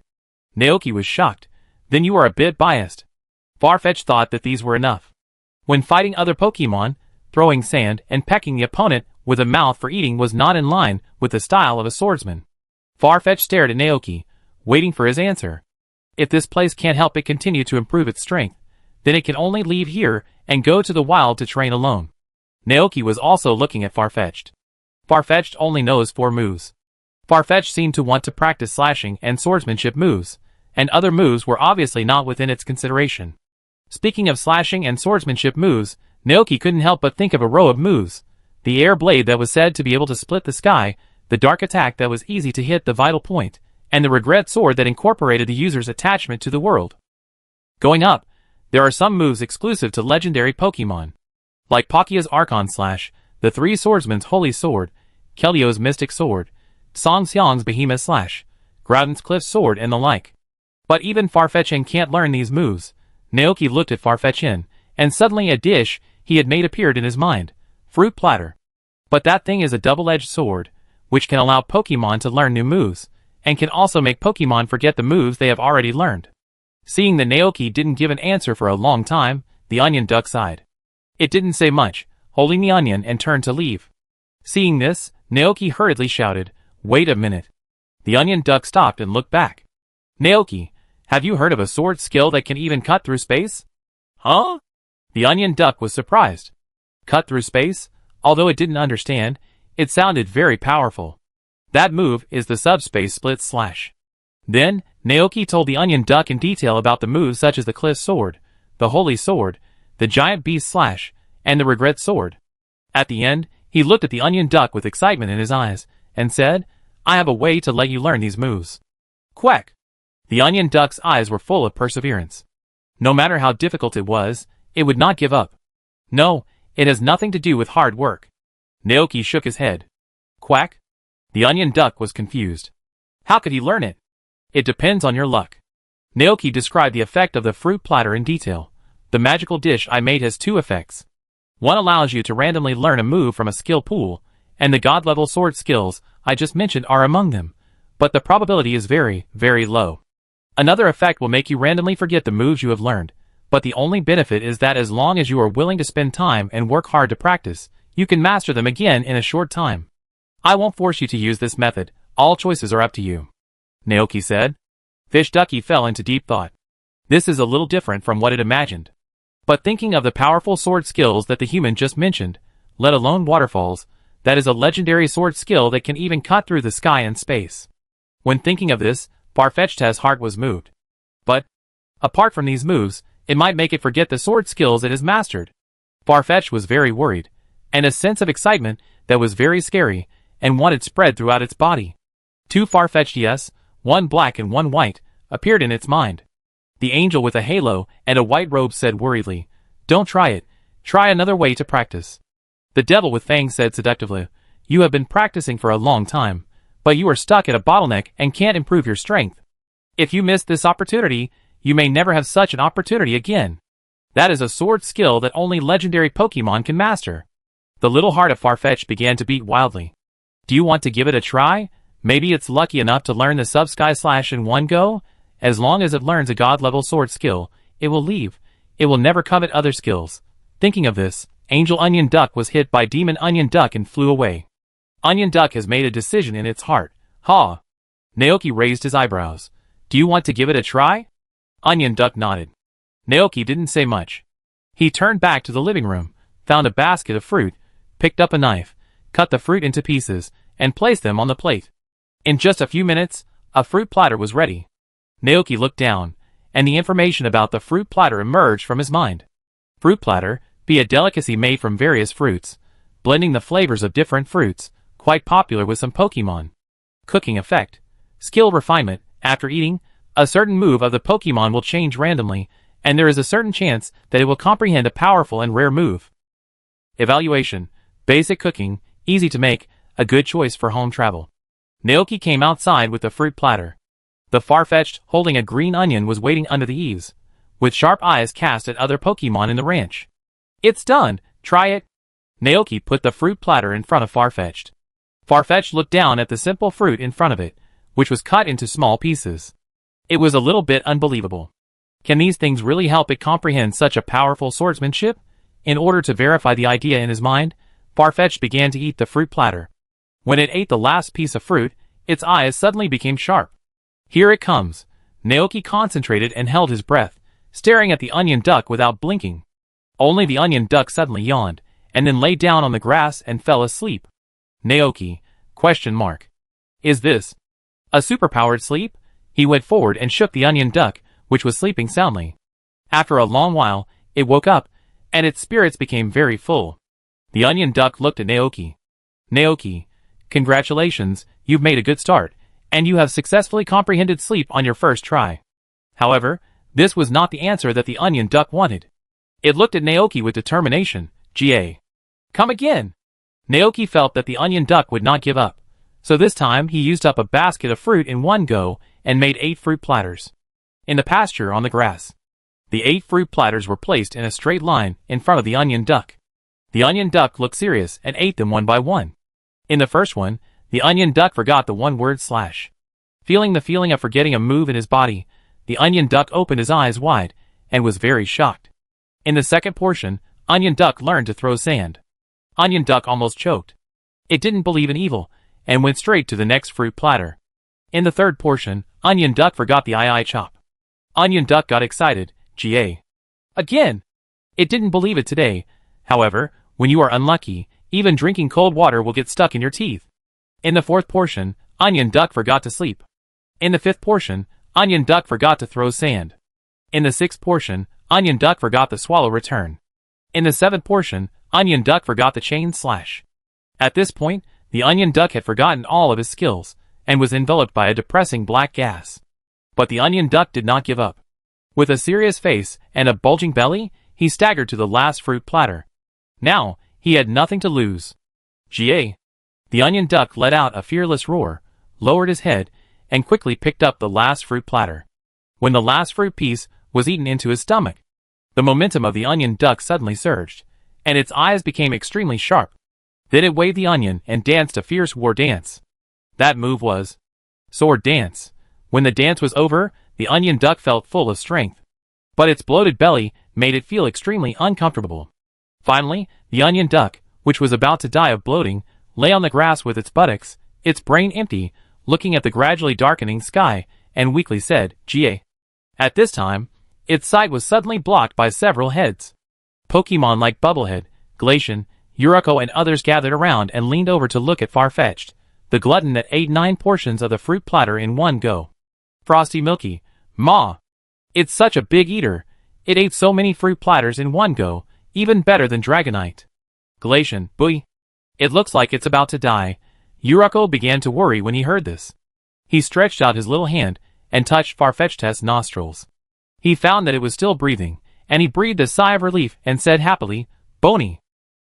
Naoki was shocked. Then you are a bit biased. Farfetch'd thought that these were enough. When fighting other Pokemon, throwing sand and pecking the opponent with a mouth for eating was not in line with the style of a swordsman. Farfetch'd stared at Naoki, waiting for his answer. If this place can't help it continue to improve its strength, then it can only leave here and go to the wild to train alone. Naoki was also looking at Farfetch'd. Farfetch'd only knows 4 moves. Farfetch'd seemed to want to practice slashing and swordsmanship moves, and other moves were obviously not within its consideration. Speaking of slashing and swordsmanship moves, Naoki couldn't help but think of a row of moves. The air blade that was said to be able to split the sky, the dark attack that was easy to hit the vital point, and the regret sword that incorporated the user's attachment to the world. Going up, there are some moves exclusive to legendary Pokemon. Like Palkia's Archon Slash, the Three Swordsmen's Holy Sword, Keldio's Mystic Sword, Song Xiang's Behemoth Slash, Groudon's Cliff Sword and the like. But even Farfetch'd can't learn these moves. Naoki looked at Farfetch'd, and suddenly a dish he had made appeared in his mind. Fruit platter. But that thing is a double-edged sword, which can allow Pokemon to learn new moves, and can also make Pokemon forget the moves they have already learned. Seeing that Naoki didn't give an answer for a long time, the onion duck sighed. It didn't say much, holding the onion and turned to leave. Seeing this, Naoki hurriedly shouted, "Wait a minute." The onion duck stopped and looked back. Naoki, have you heard of a sword skill that can even cut through space? Huh? The onion duck was surprised. Cut through space? Although it didn't understand, it sounded very powerful. That move is the subspace split slash. Then, Naoki told the onion duck in detail about the moves such as the Cliff Sword, the Holy Sword, the Giant Beast Slash, and the Regret Sword. At the end, he looked at the onion duck with excitement in his eyes, and said, I have a way to let you learn these moves. Quack! The onion duck's eyes were full of perseverance. No matter how difficult it was, it would not give up. No, it has nothing to do with hard work. Naoki shook his head. Quack? The onion duck was confused. How could he learn it? It depends on your luck. Naoki described the effect of the fruit platter in detail. The magical dish I made has 2 effects. One allows you to randomly learn a move from a skill pool, and the god-level sword skills I just mentioned are among them, but the probability is very, very low. Another effect will make you randomly forget the moves you have learned, but the only benefit is that as long as you are willing to spend time and work hard to practice, you can master them again in a short time. I won't force you to use this method, all choices are up to you. Naoki said. Fish Ducky fell into deep thought. This is a little different from what it imagined. But thinking of the powerful sword skills that the human just mentioned, let alone waterfalls, that is a legendary sword skill that can even cut through the sky and space. When thinking of this, Farfetched's heart was moved. But, apart from these moves, it might make it forget the sword skills it has mastered. Farfetch'd was very worried, and a sense of excitement that was very scary, and wanted spread throughout its body. Two Farfetch'd yes, one black and one white, appeared in its mind. The angel with a halo and a white robe said worriedly, "Don't try it, try another way to practice." The devil with fangs said seductively, "You have been practicing for a long time, but you are stuck at a bottleneck and can't improve your strength. If you miss this opportunity, you may never have such an opportunity again. That is a sword skill that only legendary Pokemon can master." The little heart of Farfetch'd began to beat wildly. Do you want to give it a try? Maybe it's lucky enough to learn the Sub-Sky Slash in one go? As long as it learns a god-level sword skill, it will leave. It will never covet other skills. Thinking of this, Angel Onion Duck was hit by Demon Onion Duck and flew away. Onion Duck has made a decision in its heart. Ha! Naoki raised his eyebrows. Do you want to give it a try? Onion Duck nodded. Naoki didn't say much. He turned back to the living room, found a basket of fruit, picked up a knife, cut the fruit into pieces, and placed them on the plate. In just a few minutes, a fruit platter was ready. Naoki looked down, and the information about the fruit platter emerged from his mind. Fruit platter, be a delicacy made from various fruits, blending the flavors of different fruits, quite popular with some Pokemon. Cooking effect. Skill refinement. After eating, a certain move of the Pokemon will change randomly, and there is a certain chance that it will comprehend a powerful and rare move. Evaluation. Basic cooking, easy to make, a good choice for home travel. Naoki came outside with the fruit platter. The Farfetch'd, holding a green onion, was waiting under the eaves, with sharp eyes cast at other Pokemon in the ranch. It's done, try it. Naoki put the fruit platter in front of Farfetch'd. Farfetch'd looked down at the simple fruit in front of it, which was cut into small pieces. It was a little bit unbelievable. Can these things really help it comprehend such a powerful swordsmanship? In order to verify the idea in his mind, Farfetch'd began to eat the fruit platter. When it ate the last piece of fruit, its eyes suddenly became sharp. Here it comes. Naoki concentrated and held his breath, staring at the onion duck without blinking. Only the onion duck suddenly yawned, and then lay down on the grass and fell asleep. Naoki? ? Is this a superpowered sleep? He went forward and shook the onion duck, which was sleeping soundly. After a long while, it woke up, and its spirits became very full. The onion duck looked at Naoki. Naoki, congratulations, you've made a good start, and you have successfully comprehended sleep on your first try. However, this was not the answer that the onion duck wanted. It looked at Naoki with determination. Ga. Come again. Naoki felt that the onion duck would not give up, so this time he used up a basket of fruit in one go and made 8 fruit platters. In the pasture on the grass, the 8 fruit platters were placed in a straight line in front of the onion duck. The onion duck looked serious and ate them one by one. In the first one, the onion duck forgot the one word slash. Feeling the feeling of forgetting a move in his body, the onion duck opened his eyes wide and was very shocked. In the second portion, onion duck learned to throw sand. Onion duck almost choked. It didn't believe in evil and went straight to the next fruit platter. In the third portion, onion duck forgot the I chop. Onion duck got excited. Ga. Again! It didn't believe it today. However, when you are unlucky, even drinking cold water will get stuck in your teeth. In the fourth portion, onion duck forgot to sleep. In the fifth portion, onion duck forgot to throw sand. In the sixth portion, onion duck forgot the swallow return. In the seventh portion, onion duck forgot the chain slash. At this point, the onion duck had forgotten all of his skills, and was enveloped by a depressing black gas. But the onion duck did not give up. With a serious face and a bulging belly, he staggered to the last fruit platter. Now, he had nothing to lose. Ga. The onion duck let out a fearless roar, lowered his head, and quickly picked up the last fruit platter. When the last fruit piece was eaten into his stomach, the momentum of the onion duck suddenly surged, and its eyes became extremely sharp. Then it waved the onion and danced a fierce war dance. That move was sword dance. When the dance was over, the onion duck felt full of strength. But its bloated belly made it feel extremely uncomfortable. Finally, the onion duck, which was about to die of bloating, lay on the grass with its buttocks, its brain empty, looking at the gradually darkening sky, and weakly said, Ga. At this time, Its sight was suddenly blocked by several heads. Pokemon like Bubblehead, Glacian, Uriko and others gathered around and leaned over to look at Farfetch'd, the glutton that ate 9 portions of the fruit platter in one go. Frosty Milky, Ma! It's such a big eater. It ate so many fruit platters in one go, even better than Dragonite. Glacian, Boy! It looks like it's about to die. Uriko began to worry when he heard this. He stretched out his little hand and touched Farfetch'd's nostrils. He found that it was still breathing, and he breathed a sigh of relief and said happily, Bony!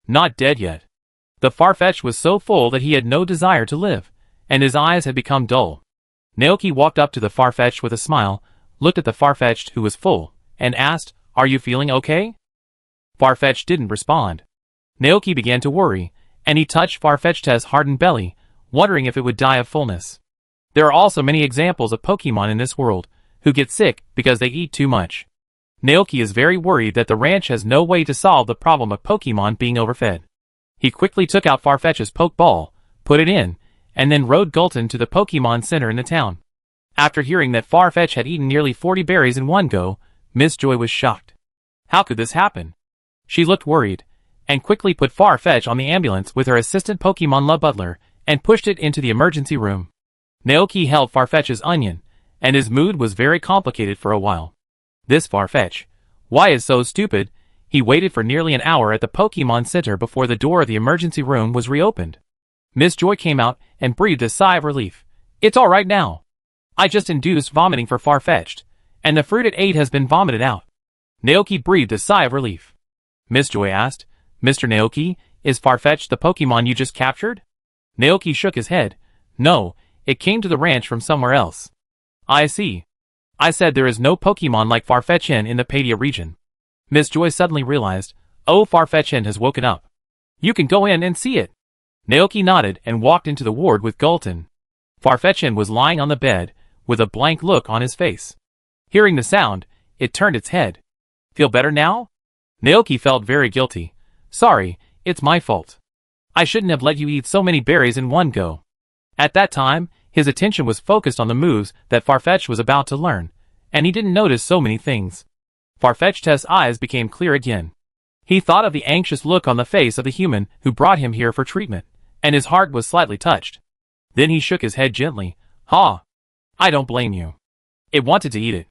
Not dead yet. The Farfetch'd was so full that he had no desire to live, and his eyes had become dull. Naoki walked up to the Farfetch'd with a smile, looked at the Farfetch'd who was full, and asked, Are you feeling okay? Farfetch'd didn't respond. Naoki began to worry, and he touched Farfetch'd's hardened belly, wondering if it would die of fullness. There are also many examples of Pokemon in this world who get sick because they eat too much. Naoki is very worried that the ranch has no way to solve the problem of Pokemon being overfed. He quickly took out Farfetch'd's Pokeball, put it in, and then rode Gulton to the Pokemon Center in the town. After hearing that Farfetch'd had eaten nearly 40 berries in one go, Miss Joy was shocked. How could this happen? She looked worried, and quickly put Farfetch'd on the ambulance with her assistant Pokemon Love Butler, and pushed it into the emergency room. Naoki held Farfetch'd's onion, and his mood was very complicated for a while. This Farfetch'd, why is so stupid? He waited for nearly an hour at the Pokemon Center before the door of the emergency room was reopened. Miss Joy came out and breathed a sigh of relief. It's all right now. I just induced vomiting for Farfetch'd, and the fruit it ate has been vomited out. Naoki breathed a sigh of relief. Miss Joy asked, Mr. Naoki, is Farfetch'd the Pokemon you just captured? Naoki shook his head. No, it came to the ranch from somewhere else. I see. I said there is no Pokemon like Farfetch'd in the Padia region. Miss Joy suddenly realized, oh, Farfetch'd has woken up. You can go in and see it. Naoki nodded and walked into the ward with Gulton. Farfetch'd was lying on the bed, with a blank look on his face. Hearing the sound, it turned its head. Feel better now? Naoki felt very guilty. Sorry, it's my fault. I shouldn't have let you eat so many berries in one go. At that time, his attention was focused on the moves that Farfetch'd was about to learn, and he didn't notice so many things. Farfetch'd's eyes became clear again. He thought of the anxious look on the face of the human who brought him here for treatment, and his heart was slightly touched. Then he shook his head gently. Ha! I don't blame you. It wanted to eat it.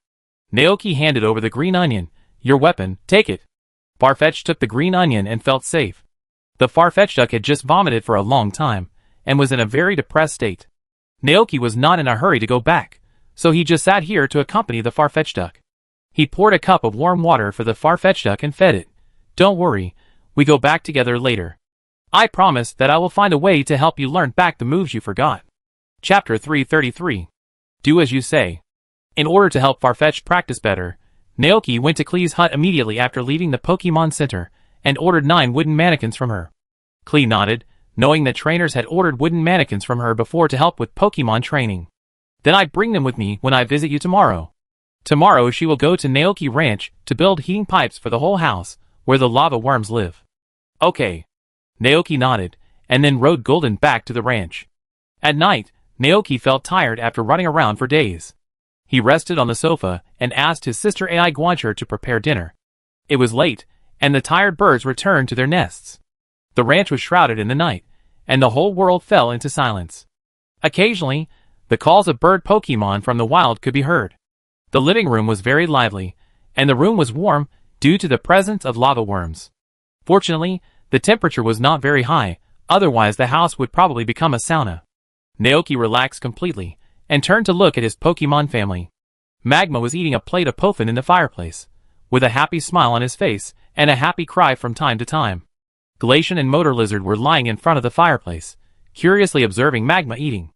Naoki handed over the green onion. Your weapon, take it. Farfetch'd took the green onion and felt safe. The Farfetch'd duck had just vomited for a long time, and was in a very depressed state. Naoki was not in a hurry to go back, so he just sat here to accompany the Farfetch'd duck. He poured a cup of warm water for the Farfetch'd duck and fed it. Don't worry, we go back together later. I promise that I will find a way to help you learn back the moves you forgot. Chapter 333. Do as you say. In order to help Farfetch'd practice better, Naoki went to Klee's hut immediately after leaving the Pokemon Center, and ordered 9 wooden mannequins from her. Klee nodded, knowing that trainers had ordered wooden mannequins from her before to help with Pokemon training. Then I bring them with me when I visit you tomorrow. Tomorrow she will go to Naoki Ranch to build heating pipes for the whole house, where the lava worms live. Okay. Naoki nodded, and then rode Golden back to the ranch. At night, Naoki felt tired after running around for days. He rested on the sofa and asked his sister Ai Guancher to prepare dinner. It was late, and the tired birds returned to their nests. The ranch was shrouded in the night, and the whole world fell into silence. Occasionally, the calls of bird Pokemon from the wild could be heard. The living room was very lively, and the room was warm due to the presence of lava worms. Fortunately, the temperature was not very high, otherwise the house would probably become a sauna. Naoki relaxed completely, and turned to look at his Pokemon family. Magma was eating a plate of Pofin in the fireplace, with a happy smile on his face, and a happy cry from time to time. Glacian and Motor Lizard were lying in front of the fireplace, curiously observing Magma eating.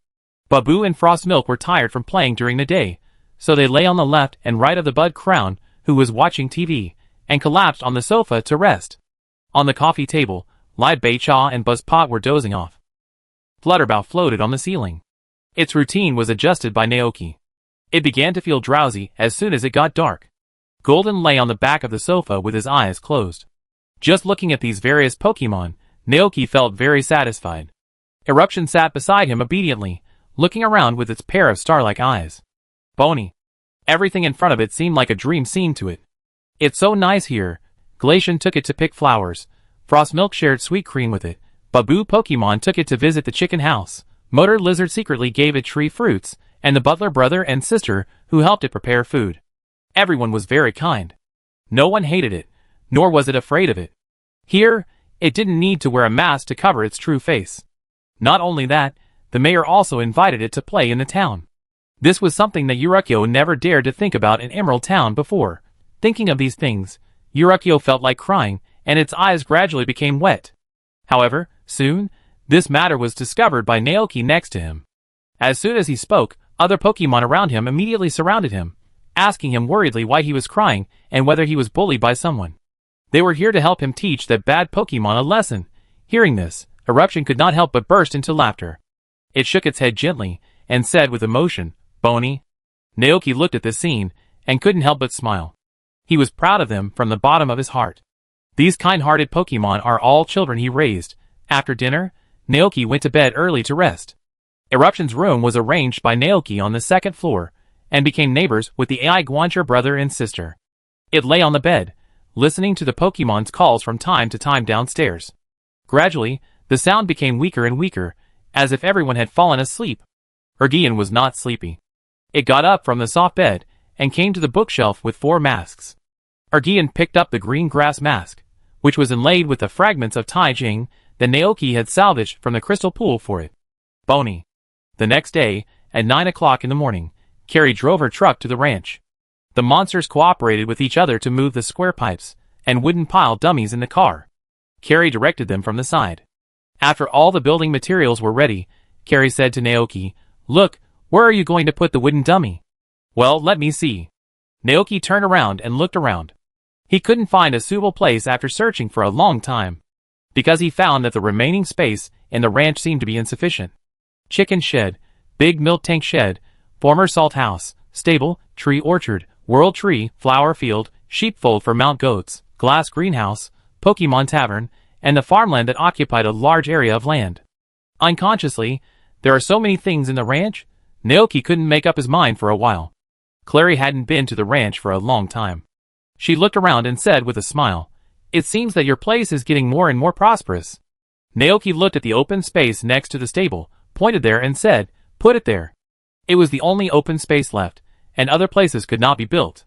Babu and Frost Milk were tired from playing during the day, so they lay on the left and right of the Bud Crown, who was watching TV, and collapsed on the sofa to rest. On the coffee table, Lai Beicha and Buzzpot were dozing off. Flutterbow floated on the ceiling. Its routine was adjusted by Naoki. It began to feel drowsy as soon as it got dark. Golden lay on the back of the sofa with his eyes closed. Just looking at these various Pokemon, Naoki felt very satisfied. Eruption sat beside him obediently, looking around with its pair of star-like eyes. Bony. Everything in front of it seemed like a dream scene to it. It's so nice here. Glacian took it to pick flowers. Frostmilk shared sweet cream with it. Babu Pokemon took it to visit the chicken house. Motor Lizard secretly gave it tree fruits, and the butler brother and sister who helped it prepare food. Everyone was very kind. No one hated it, nor was it afraid of it. Here, it didn't need to wear a mask to cover its true face. Not only that, the mayor also invited it to play in the town. This was something that Yurukyo never dared to think about in Emerald Town before. Thinking of these things, Yurukyo felt like crying, and its eyes gradually became wet. However, soon, this matter was discovered by Naoki next to him. As soon as he spoke, other Pokemon around him immediately surrounded him, asking him worriedly why he was crying and whether he was bullied by someone. They were here to help him teach that bad Pokemon a lesson. Hearing this, Eruption could not help but burst into laughter. It shook its head gently and said with emotion, "Bony." Naoki looked at this scene and couldn't help but smile. He was proud of them from the bottom of his heart. These kind-hearted Pokemon are all children he raised. After dinner, Naoki went to bed early to rest. Eruption's room was arranged by Naoki on the second floor and became neighbors with the AI Guancher brother and sister. It lay on the bed, listening to the Pokemon's calls from time to time downstairs. Gradually, the sound became weaker and weaker, as if everyone had fallen asleep. Ergian was not sleepy. It got up from the soft bed and came to the bookshelf with 4 masks. Ergian picked up the green grass mask, which was inlaid with the fragments of Taijing that Naoki had salvaged from the crystal pool for it. Bony. The next day, at 9 o'clock in the morning, Carrie drove her truck to the ranch. The monsters cooperated with each other to move the square pipes and wooden pile dummies in the car. Carrie directed them from the side. After all the building materials were ready, Carrie said to Naoki, "Look, where are you going to put the wooden dummy?" "Well, let me see." Naoki turned around and looked around. He couldn't find a suitable place after searching for a long time, because he found that the remaining space in the ranch seemed to be insufficient. Chicken shed, big milk tank shed, former salt house, stable, tree orchard, world tree, flower field, sheepfold for mount goats, glass greenhouse, Pokemon tavern, and the farmland that occupied a large area of land. Unconsciously, there are so many things in the ranch, Naoki couldn't make up his mind for a while. Clary hadn't been to the ranch for a long time. She looked around and said with a smile, "It seems that your place is getting more and more prosperous." Naoki looked at the open space next to the stable, pointed there and said, "Put it there." It was the only open space left, and other places could not be built.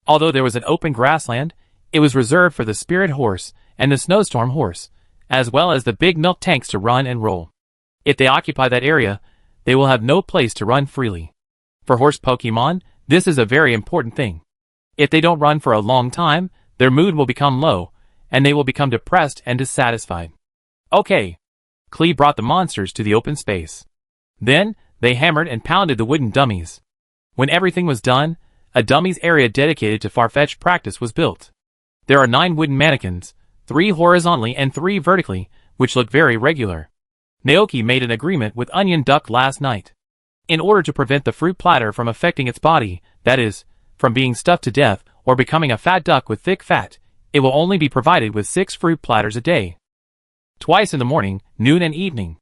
Although there was an open grassland, it was reserved for the spirit horse and the snowstorm horse, as well as the big milk tanks to run and roll. If they occupy that area, they will have no place to run freely. For horse Pokemon, this is a very important thing. If they don't run for a long time, their mood will become low, and they will become depressed and dissatisfied. Okay. Klee brought the monsters to the open space. Then, they hammered and pounded the wooden dummies. When everything was done, a dummies area dedicated to far-fetched practice was built. There are 9 wooden mannequins, 3 horizontally and 3 vertically, which look very regular. Naoki made an agreement with Onion Duck last night. In order to prevent the fruit platter from affecting its body, that is, from being stuffed to death or becoming a fat duck with thick fat, it will only be provided with 6 fruit platters a day. Twice in the morning, noon and evening.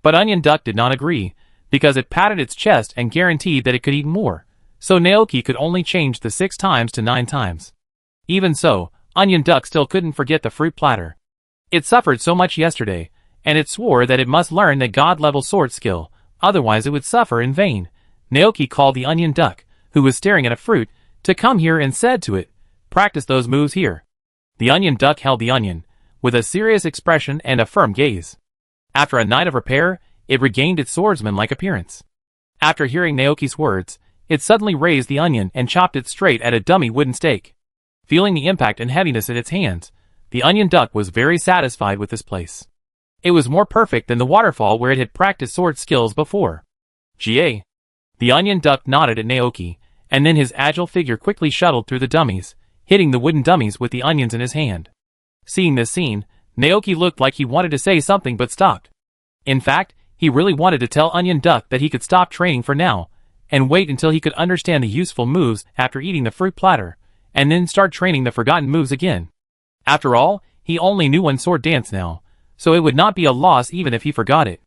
But Onion Duck did not agree, because it patted its chest and guaranteed that it could eat more, so Naoki could only change the 6 times to 9 times. Even so, Onion Duck still couldn't forget the fruit platter. It suffered so much yesterday, and it swore that it must learn the god-level sword skill, otherwise it would suffer in vain. Naoki called the Onion Duck, who was staring at a fruit, to come here and said to it, "Practice those moves here." The Onion Duck held the onion, with a serious expression and a firm gaze. After a night of repair, it regained its swordsman-like appearance. After hearing Naoki's words, it suddenly raised the onion and chopped it straight at a dummy wooden stake. Feeling the impact and heaviness in its hands, the Onion Duck was very satisfied with this place. It was more perfect than the waterfall where it had practiced sword skills before. "Ga." The Onion Duck nodded at Naoki, and then his agile figure quickly shuttled through the dummies, hitting the wooden dummies with the onions in his hand. Seeing this scene, Naoki looked like he wanted to say something but stopped. In fact, he really wanted to tell Onion Duck that he could stop training for now, and wait until he could understand the useful moves after eating the fruit platter, and then start training the forgotten moves again. After all, he only knew one sword dance now, so it would not be a loss even if he forgot it.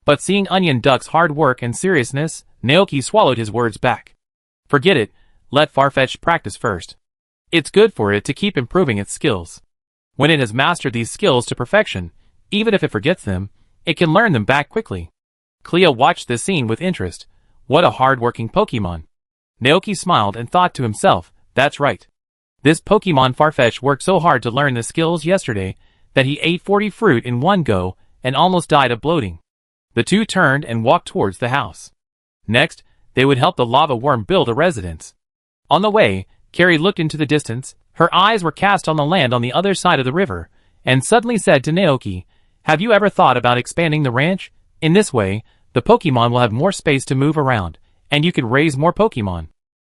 But seeing Onion Duck's hard work and seriousness, Naoki swallowed his words back. "Forget it, Let Farfetch'd practice first. It's good for it to keep improving its skills. When it has mastered these skills to perfection, even if it forgets them, it can learn them back quickly. Cleo watched this scene with interest. What a hard-working Pokemon. Naoki smiled and thought to himself, that's right. This Pokemon Farfetch worked so hard to learn the skills yesterday that he ate 40 fruit in one go and almost died of bloating. The two turned and walked towards the house. Next, they would help the lava worm build a residence. On the way, Carrie looked into the distance. Her eyes were cast on the land on the other side of the river, and suddenly said to Naoki, have you ever thought about expanding the ranch? In this way, the Pokemon will have more space to move around, and you can raise more Pokemon.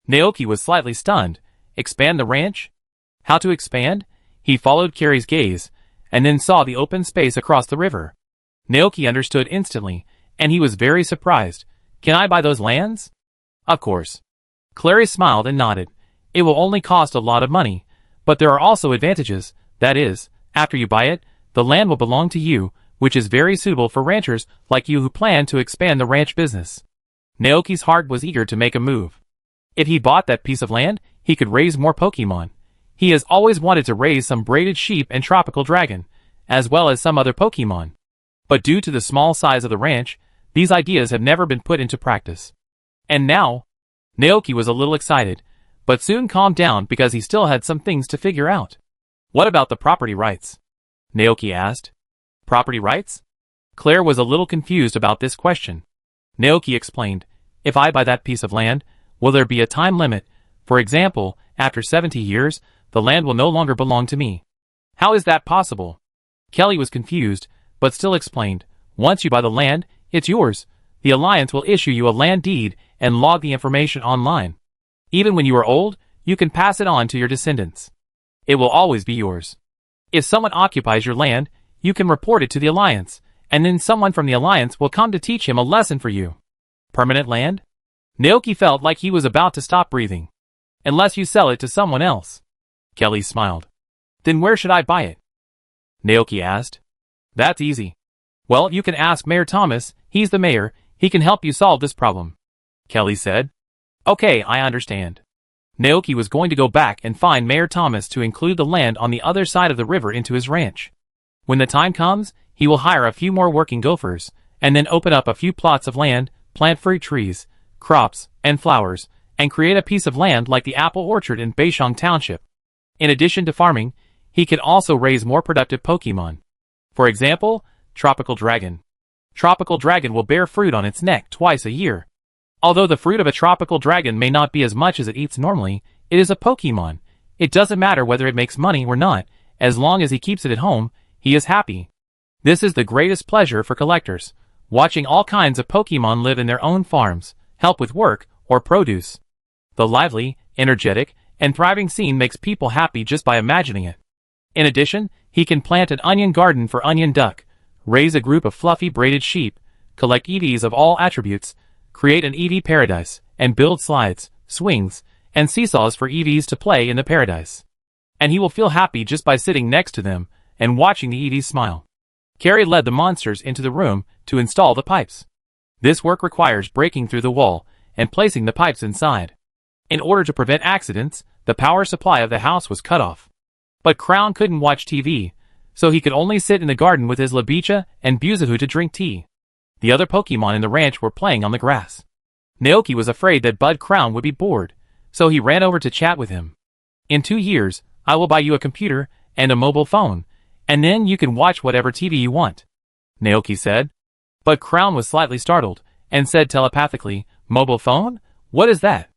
Naoki was slightly stunned. Expand the ranch? How to expand? He followed Carrie's gaze, and then saw the open space across the river. Naoki understood instantly, and he was very surprised. Can I buy those lands? Of course. Clary smiled and nodded. It will only cost a lot of money, but there are also advantages. That is, after you buy it, the land will belong to you, which is very suitable for ranchers like you who plan to expand the ranch business. Naoki's heart was eager to make a move. If he bought that piece of land, he could raise more Pokemon. He has always wanted to raise some braided sheep and tropical dragon, as well as some other Pokemon. But due to the small size of the ranch, these ideas have never been put into practice. And now, Naoki was a little excited, but soon calmed down because he still had some things to figure out. What about the property rights? Naoki asked. Property rights? Claire was a little confused about this question. Naoki explained, if I buy that piece of land, will there be a time limit? For example, after 70 years, the land will no longer belong to me. How is that possible? Kelly was confused, but still explained, once you buy the land, it's yours. The Alliance will issue you a land deed and log the information online. Even when you are old, you can pass it on to your descendants. It will always be yours. If someone occupies your land, you can report it to the Alliance, and then someone from the Alliance will come to teach him a lesson for you. Permanent land? Naoki felt like he was about to stop breathing. Unless you sell it to someone else. Kelly smiled. Then where should I buy it? Naoki asked. That's easy. Well, you can ask Mayor Thomas, he's the mayor, he can help you solve this problem. Kelly said. Okay, I understand. Naoki was going to go back and find Mayor Thomas to include the land on the other side of the river into his ranch. When the time comes, he will hire a few more working gophers, and then open up a few plots of land, plant fruit trees, crops, and flowers, and create a piece of land like the apple orchard in Beishang Township. In addition to farming, he can also raise more productive Pokemon. For example, Tropical Dragon. Tropical Dragon will bear fruit on its neck twice a year. Although the fruit of a tropical dragon may not be as much as it eats normally, it is a Pokemon. It doesn't matter whether it makes money or not, as long as he keeps it at home, he is happy. This is the greatest pleasure for collectors, watching all kinds of Pokemon live in their own farms, help with work, or produce. The lively, energetic, and thriving scene makes people happy just by imagining it. In addition, he can plant an onion garden for onion duck, raise a group of fluffy braided sheep, collect EVs of all attributes, create an EV paradise, and build slides, swings, and seesaws for EVs to play in the paradise. And he will feel happy just by sitting next to them and watching the EVs smile. Carrie led the monsters into the room to install the pipes. This work requires breaking through the wall and placing the pipes inside. In order to prevent accidents, the power supply of the house was cut off. But Crown couldn't watch TV, so he could only sit in the garden with his Labicha and Buzahu to drink tea. The other Pokemon in the ranch were playing on the grass. Naoki was afraid that Bud Crown would be bored, so he ran over to chat with him. In 2 years, I will buy you a computer and a mobile phone, and then you can watch whatever TV you want, Naoki said. Bud Crown was slightly startled, and said telepathically, mobile phone? What is that?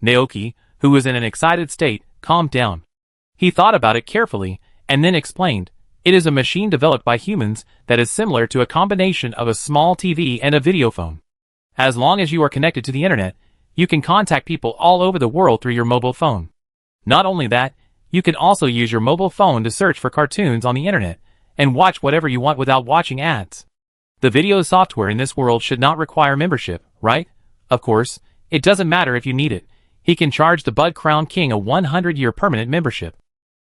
Naoki, who was in an excited state, calmed down. He thought about it carefully, and then explained, it is a machine developed by humans that is similar to a combination of a small TV and a video phone. As long as you are connected to the internet, you can contact people all over the world through your mobile phone. Not only that, you can also use your mobile phone to search for cartoons on the internet, and watch whatever you want without watching ads. The video software in this world should not require membership, right? Of course, it doesn't matter if you need it. He can charge the Bud Crown King a 100-year permanent membership.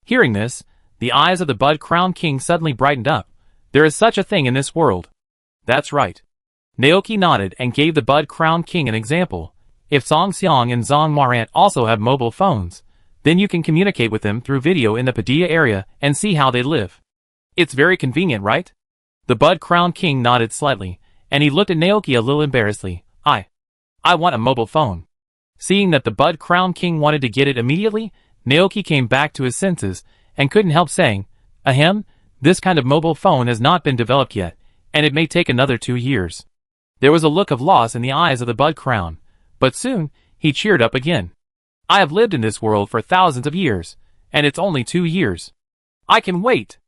Hearing this, the eyes of the Bud Crown King suddenly brightened up. There is such a thing in this world. That's right. Naoki nodded and gave the Bud Crown King an example. If Song Xiang and Zong Marant also have mobile phones, then you can communicate with them through video in the Padilla area and see how they live. It's very convenient, right? The Bud Crown King nodded slightly, and he looked at Naoki a little embarrassedly. I want a mobile phone. Seeing that the Bud Crown King wanted to get it immediately, Naoki came back to his senses and couldn't help saying, Ahem, this kind of mobile phone has not been developed yet, and it may take another 2 years. There was a look of loss in the eyes of the Bud Crown, but soon he cheered up again. I have lived in this world for thousands of years, and it's only 2 years. I can wait.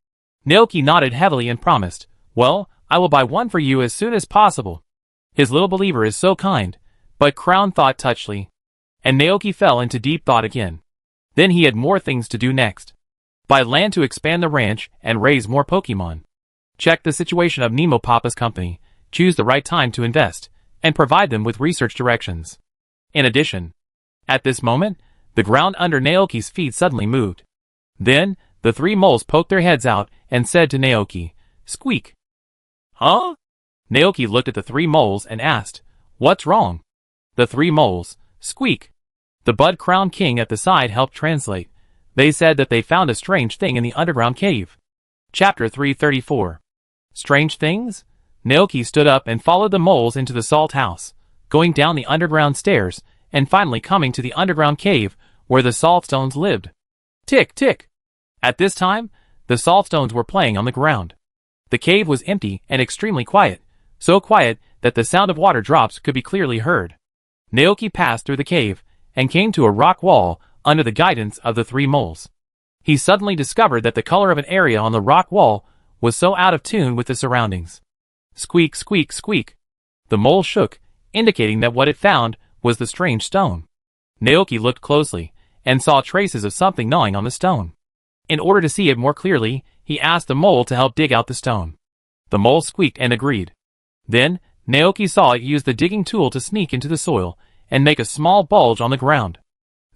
Naoki nodded heavily and promised, well, I will buy one for you as soon as possible. His little believer is so kind, but Crown thought touchly. And Naoki fell into deep thought again. Then he had more things to do next. Buy land to expand the ranch and raise more Pokemon. Check the situation of Nemo Papa's company, choose the right time to invest, and provide them with research directions. In addition, at this moment, the ground under Naoki's feet suddenly moved. Then, the 3 moles poked their heads out and said to Naoki, Squeak. Huh? Naoki looked at the 3 moles and asked, What's wrong? The 3 moles, Squeak. The Bud Crown King at the side helped translate. They said that they found a strange thing in the underground cave. Chapter 334. Strange things? Naoki stood up and followed the moles into the salt house, going down the underground stairs, and finally coming to the underground cave where the saltstones lived. Tick, tick. At this time, the saltstones were playing on the ground. The cave was empty and extremely quiet, so quiet that the sound of water drops could be clearly heard. Naoki passed through the cave and came to a rock wall under the guidance of the 3 moles. He suddenly discovered that the color of an area on the rock wall was so out of tune with the surroundings. Squeak, squeak, squeak. The mole shook, indicating that what it found was the strange stone. Naoki looked closely and saw traces of something gnawing on the stone. In order to see it more clearly, he asked the mole to help dig out the stone. The mole squeaked and agreed. Then, Naoki saw it use the digging tool to sneak into the soil and make a small bulge on the ground.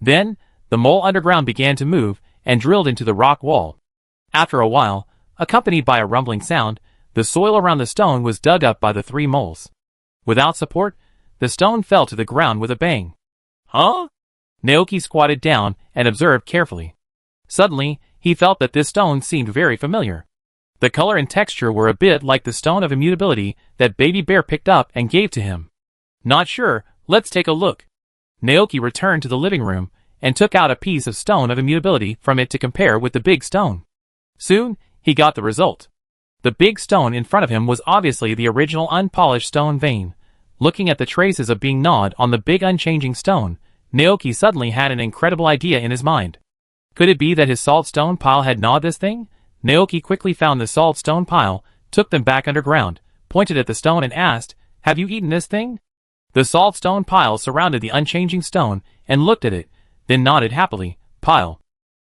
Then, the mole underground began to move and drilled into the rock wall. After a while, accompanied by a rumbling sound, the soil around the stone was dug up by the 3 moles. Without support, the stone fell to the ground with a bang. Huh? Naoki squatted down and observed carefully. Suddenly, he felt that this stone seemed very familiar. The color and texture were a bit like the stone of immutability that Baby Bear picked up and gave to him. Not sure, let's take a look. Naoki returned to the living room and took out a piece of stone of immutability from it to compare with the big stone. Soon, he got the result. The big stone in front of him was obviously the original unpolished stone vein. Looking at the traces of being gnawed on the big unchanging stone, Naoki suddenly had an incredible idea in his mind. Could it be that his salt stone pile had gnawed this thing? Naoki quickly found the salt stone pile, took them back underground, pointed at the stone and asked, Have you eaten this thing? The salt stone pile surrounded the unchanging stone and looked at it, then nodded happily. Pile.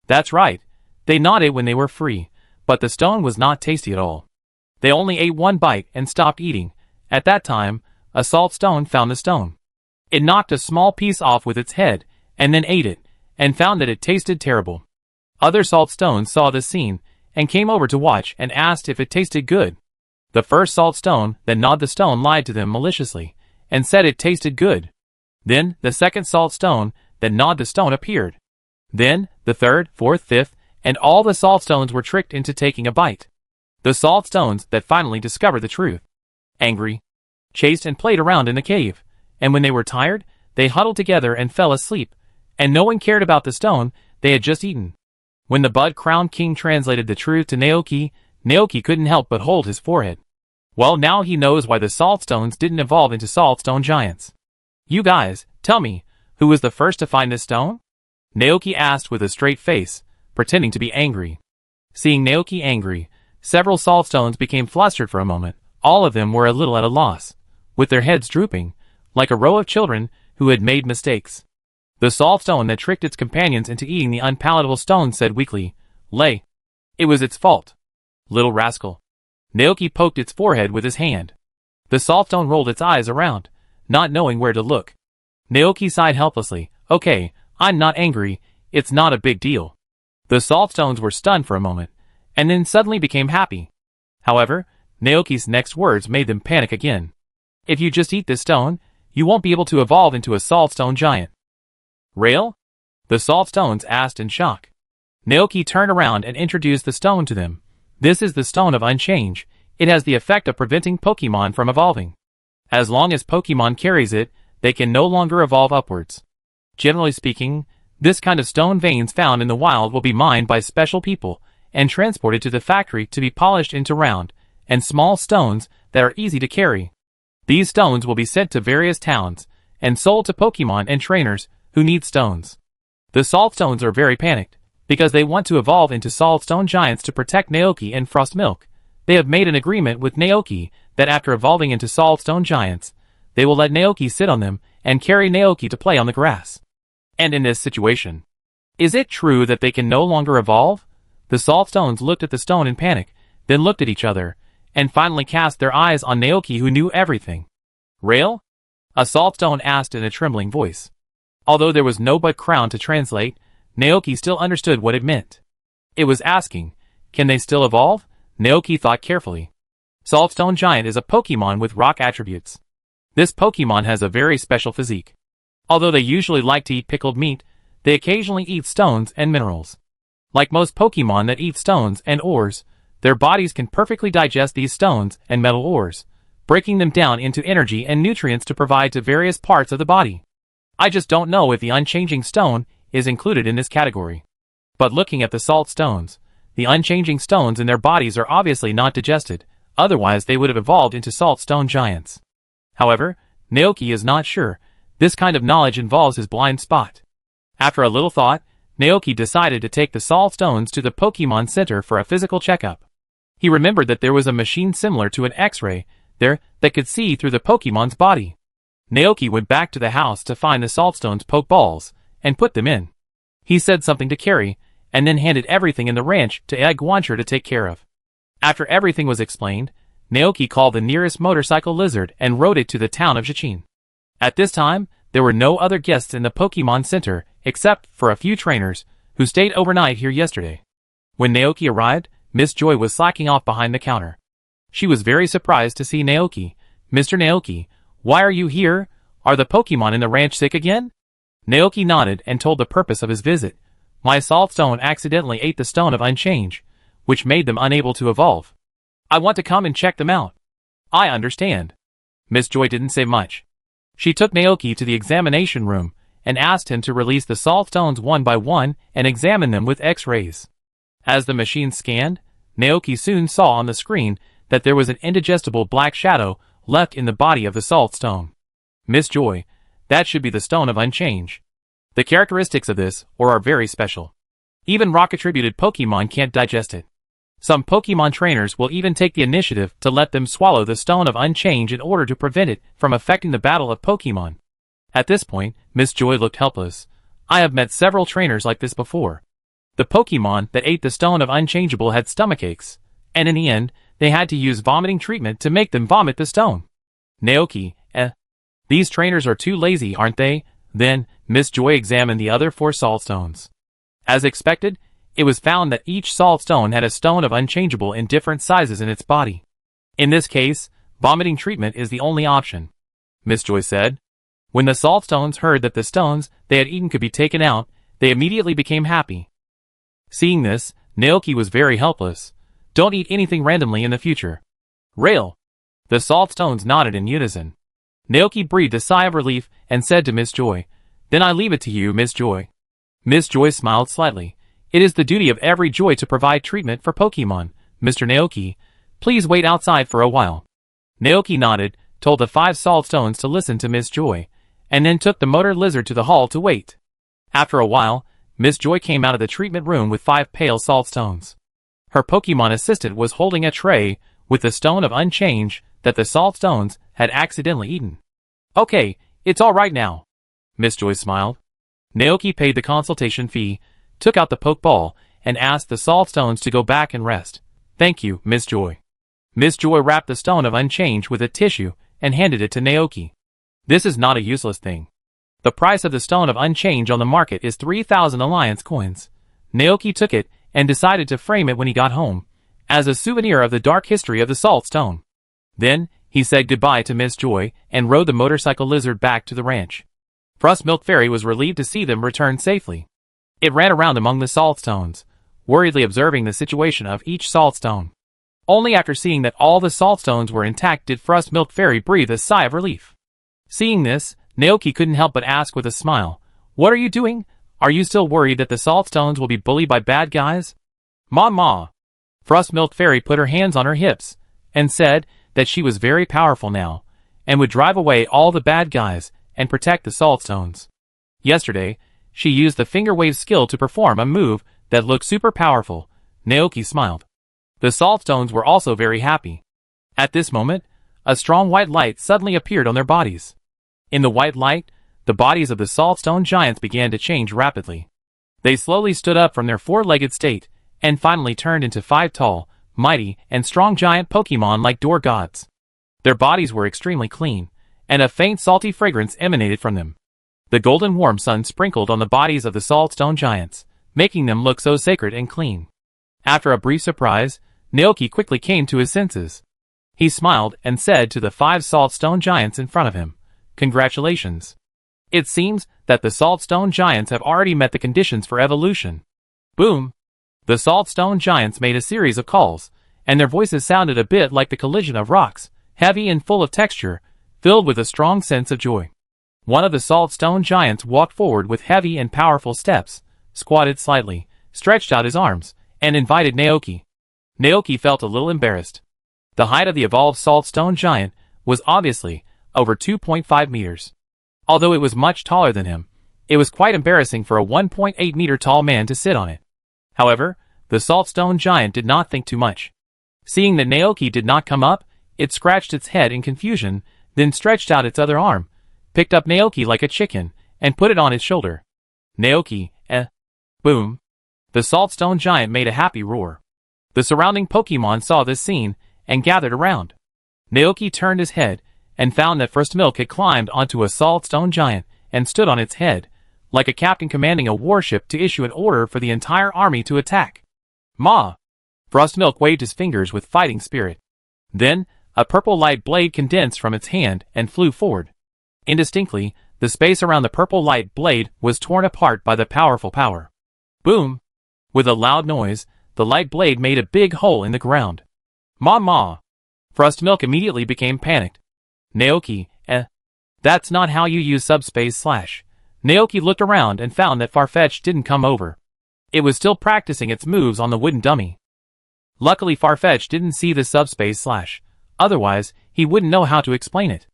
That's right. They gnawed it when they were free, but the stone was not tasty at all. They only ate 1 bite and stopped eating. At that time, a salt stone found the stone. It knocked a small piece off with its head, and then ate it, and found that it tasted terrible. Other salt stones saw this scene, and came over to watch and asked if it tasted good. The first salt stone that gnawed the stone lied to them maliciously, and said it tasted good. Then, the second salt stone that gnawed the stone appeared. Then, the third, fourth, fifth, and all the salt stones were tricked into taking a bite. The salt stones that finally discovered the truth. Angry, chased and played around in the cave, and when they were tired, they huddled together and fell asleep, and no one cared about the stone they had just eaten. When the Bud Crown King translated the truth to Naoki, Naoki couldn't help but hold his forehead. Well, now he knows why the salt stones didn't evolve into saltstone giants. You guys, tell me, who was the first to find this stone? Naoki asked with a straight face, pretending to be angry. Seeing Naoki angry, several saltstones became flustered for a moment. All of them were a little at a loss, with their heads drooping, like a row of children who had made mistakes. The saltstone that tricked its companions into eating the unpalatable stone said weakly, Lay. It was its fault. Little rascal. Naoki poked its forehead with his hand. The saltstone rolled its eyes around, not knowing where to look. Naoki sighed helplessly. Okay, I'm not angry, it's not a big deal. The saltstones were stunned for a moment, and then suddenly became happy. However, Naoki's next words made them panic again. If you just eat this stone, you won't be able to evolve into a saltstone giant. Rail? The saltstones asked in shock. Naoki turned around and introduced the stone to them. This is the Stone of Unchange. It has the effect of preventing Pokemon from evolving. As long as Pokemon carries it, they can no longer evolve upwards. Generally speaking, this kind of stone veins found in the wild will be mined by special people and transported to the factory to be polished into round and small stones that are easy to carry. These stones will be sent to various towns and sold to Pokemon and trainers who need stones. The Saltstones are very panicked because they want to evolve into Saltstone giants to protect Naoki and Frostmilk. They have made an agreement with Naoki that after evolving into Saltstone giants, they will let Naoki sit on them and carry Naoki to play on the grass. And in this situation, is it true that they can no longer evolve? The Saltstones looked at the stone in panic, then looked at each other, and finally cast their eyes on Naoki, who knew everything. Rail? A Saltstone asked in a trembling voice. Although there was no but crown to translate, Naoki still understood what it meant. It was asking, can they still evolve? Naoki thought carefully. Saltstone Giant is a Pokemon with rock attributes. This Pokemon has a very special physique. Although they usually like to eat pickled meat, they occasionally eat stones and minerals. Like most Pokemon that eat stones and ores, their bodies can perfectly digest these stones and metal ores, breaking them down into energy and nutrients to provide to various parts of the body. I just don't know if the Unchanging Stone is included in this category. But looking at the salt stones, the unchanging stones in their bodies are obviously not digested, otherwise they would have evolved into Saltstone giants. However, Naoki is not sure. This kind of knowledge involves his blind spot. After a little thought, Naoki decided to take the Saltstones to the Pokemon Center for a physical checkup. He remembered that there was a machine similar to an X-ray there that could see through the Pokemon's body. Naoki went back to the house to find the Saltstone's Pokeballs and put them in. He said something to Carrie, and then handed everything in the ranch to Egg Wancher to take care of. After everything was explained, Naoki called the nearest motorcycle lizard and rode it to the town of Shichin. At this time, there were no other guests in the Pokemon Center except for a few trainers who stayed overnight here yesterday. When Naoki arrived, Miss Joy was slacking off behind the counter. She was very surprised to see Naoki. Mr. Naoki, why are you here? Are the Pokemon in the ranch sick again? Naoki nodded and told the purpose of his visit. My Saltstone accidentally ate the Stone of Unchange, which made them unable to evolve. I want to come and check them out. I understand. Miss Joy didn't say much. She took Naoki to the examination room and asked him to release the Saltstones one by one and examine them with X-rays. As the machine scanned, Naoki soon saw on the screen that there was an indigestible black shadow left in the body of the Saltstone. Miss Joy, that should be the Stone of Unchange. The characteristics of this ore are very special. Even rock-attributed Pokemon can't digest it. Some Pokemon trainers will even take the initiative to let them swallow the Stone of Unchange in order to prevent it from affecting the battle of Pokemon. At this point, Miss Joy looked helpless. I have met several trainers like this before. The Pokemon that ate the Stone of Unchangeable had stomachaches, and in the end, they had to use vomiting treatment to make them vomit the stone. Naoki, these trainers are too lazy, aren't they? Then, Miss Joy examined the other 4 Saltstones. As expected, it was found that each Saltstone had a Stone of Unchangeable in different sizes in its body. In this case, vomiting treatment is the only option, Miss Joy said. When the Saltstones heard that the stones they had eaten could be taken out, they immediately became happy. Seeing this, Naoki was very helpless. Don't eat anything randomly in the future. Rail. The Saltstones nodded in unison. Naoki breathed a sigh of relief and said to Miss Joy, Then I leave it to you, Miss Joy. Miss Joy smiled slightly. It is the duty of every Joy to provide treatment for Pokemon. Mr. Naoki, please wait outside for a while. Naoki nodded, told the 5 Saltstones to listen to Miss Joy, and then took the motor lizard to the hall to wait. After a while, Miss Joy came out of the treatment room with 5 pale Saltstones. Her Pokemon assistant was holding a tray with the Stone of Unchange that the Saltstones had accidentally eaten. Okay, it's all right now. Miss Joy smiled. Naoki paid the consultation fee, took out the Pokeball, and asked the Saltstones to go back and rest. Thank you, Miss Joy. Miss Joy wrapped the Stone of Unchange with a tissue and handed it to Naoki. This is not a useless thing. The price of the Stone of Unchange on the market is 3,000 Alliance coins. Naoki took it and decided to frame it when he got home, as a souvenir of the dark history of the Saltstone. Then, He said goodbye to Miss Joy and rode the motorcycle lizard back to the ranch. Frost Milk Fairy was relieved to see them return safely. It ran around among the saltstones, worriedly observing the situation of each saltstone. Only after seeing that all the saltstones were intact did Frost Milk Fairy breathe a sigh of relief. Seeing this, Naoki couldn't help but ask with a smile, "What are you doing? Are you still worried that the saltstones will be bullied by bad guys?" "Ma." Frost Milk Fairy put her hands on her hips and said that she was very powerful now and would drive away all the bad guys and protect the saltstones. Yesterday, she used the finger wave skill to perform a move that looked super powerful. Naoki smiled. The saltstones were also very happy. At this moment, a strong white light suddenly appeared on their bodies. In the white light, the bodies of the saltstone giants began to change rapidly. They slowly stood up from their four-legged state and finally turned into 5 tall, mighty, and strong giant Pokemon like door gods. Their bodies were extremely clean, and a faint salty fragrance emanated from them. The golden warm sun sprinkled on the bodies of the saltstone giants, making them look so sacred and clean. After a brief surprise, Naoki quickly came to his senses. He smiled and said to the 5 saltstone giants in front of him, "Congratulations. It seems that the saltstone giants have already met the conditions for evolution." Boom! The saltstone giants made a series of calls, and their voices sounded a bit like the collision of rocks, heavy and full of texture, filled with a strong sense of joy. One of the saltstone giants walked forward with heavy and powerful steps, squatted slightly, stretched out his arms, and invited Naoki. Naoki felt a little embarrassed. The height of the evolved saltstone giant was obviously over 2.5 meters. Although it was much taller than him, it was quite embarrassing for a 1.8 meter tall man to sit on it. However, the saltstone giant did not think too much. Seeing that Naoki did not come up, it scratched its head in confusion, then stretched out its other arm, picked up Naoki like a chicken, and put it on his shoulder. Naoki, Boom! The saltstone giant made a happy roar. The surrounding Pokemon saw this scene and gathered around. Naoki turned his head and found that Frost Milk had climbed onto a saltstone giant and stood on its head, like a captain commanding a warship to issue an order for the entire army to attack. "Ma!" Frost Milk waved his fingers with fighting spirit. Then, a purple light blade condensed from its hand and flew forward. Indistinctly, the space around the purple light blade was torn apart by the powerful power. Boom! With a loud noise, the light blade made a big hole in the ground. "Ma!" Frost Milk immediately became panicked. Naoki, That's not how you use subspace /. Naoki looked around and found that Farfetch didn't come over. It was still practicing its moves on the wooden dummy. Luckily Farfetch didn't see the subspace /, otherwise he wouldn't know how to explain it.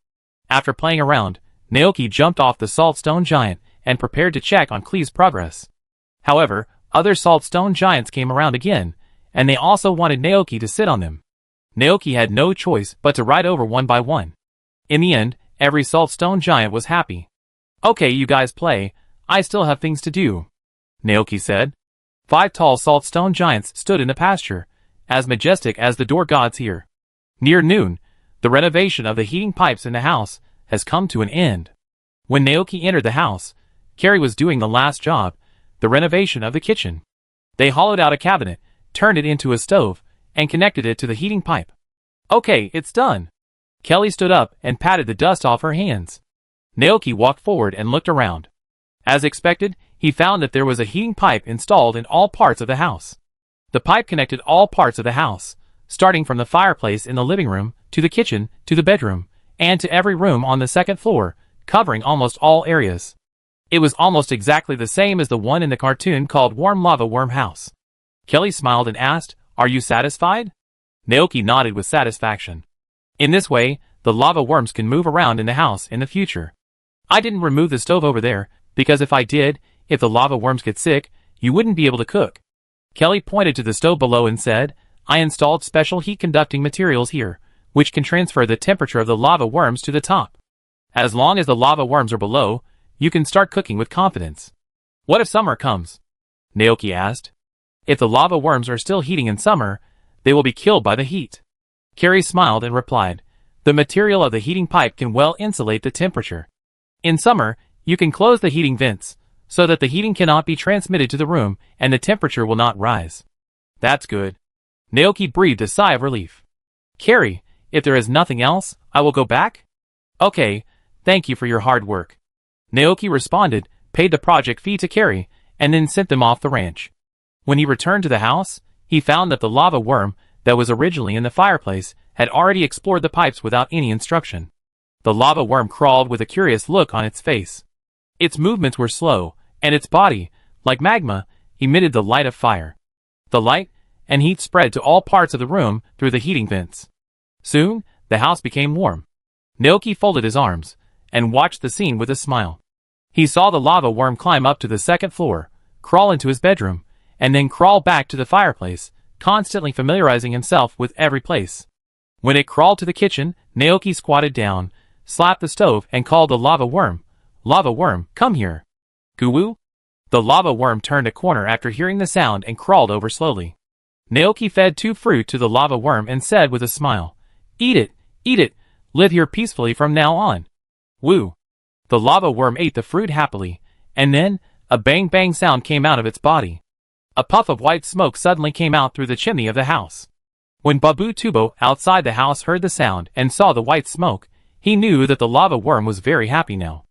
After playing around, Naoki jumped off the saltstone giant and prepared to check on Klee's progress. However, other saltstone giants came around again, and they also wanted Naoki to sit on them. Naoki had no choice but to ride over one by one. In the end, every saltstone giant was happy. "Okay, you guys play, I still have things to do," Naoki said. 5 tall saltstone giants stood in the pasture, as majestic as the door gods here. Near noon, the renovation of the heating pipes in the house has come to an end. When Naoki entered the house, Carrie was doing the last job, the renovation of the kitchen. They hollowed out a cabinet, turned it into a stove, and connected it to the heating pipe. "Okay, it's done." Kelly stood up and patted the dust off her hands. Naoki walked forward and looked around. As expected, he found that there was a heating pipe installed in all parts of the house. The pipe connected all parts of the house, starting from the fireplace in the living room, to the kitchen, to the bedroom, and to every room on the second floor, covering almost all areas. It was almost exactly the same as the one in the cartoon called Warm Lava Worm House. Kelly smiled and asked, "Are you satisfied?" Naoki nodded with satisfaction. In this way, the lava worms can move around in the house in the future. "I didn't remove the stove over there, because if I did, if the lava worms get sick, you wouldn't be able to cook." Kelly pointed to the stove below and said, "I installed special heat-conducting materials here, which can transfer the temperature of the lava worms to the top. As long as the lava worms are below, you can start cooking with confidence." "What if summer comes?" Naoki asked. "If the lava worms are still heating in summer, they will be killed by the heat." Carrie smiled and replied, "The material of the heating pipe can well insulate the temperature. In summer, you can close the heating vents, so that the heating cannot be transmitted to the room and the temperature will not rise." "That's good." Naoki breathed a sigh of relief. "Carrie, if there is nothing else, I will go back? Okay, thank you for your hard work. Naoki responded, paid the project fee to carry, and then sent them off the ranch. When he returned to the house, he found that the lava worm that was originally in the fireplace had already explored the pipes without any instruction. The lava worm crawled with a curious look on its face. Its movements were slow, and its body, like magma, emitted the light of fire. The light and heat spread to all parts of the room through the heating vents. Soon, the house became warm. Naoki folded his arms and watched the scene with a smile. He saw the lava worm climb up to the second floor, crawl into his bedroom, and then crawl back to the fireplace, constantly familiarizing himself with every place. When it crawled to the kitchen, Naoki squatted down, slapped the stove, and called the lava worm, "Lava worm, come here." Goo-woo? The lava worm turned a corner after hearing the sound and crawled over slowly. Naoki fed 2 fruit to the lava worm and said with a smile, eat it, live here peacefully from now on." Woo! The lava worm ate the fruit happily, and then, a bang-bang sound came out of its body. A puff of white smoke suddenly came out through the chimney of the house. When Babu Tubo outside the house heard the sound and saw the white smoke, he knew that the lava worm was very happy now.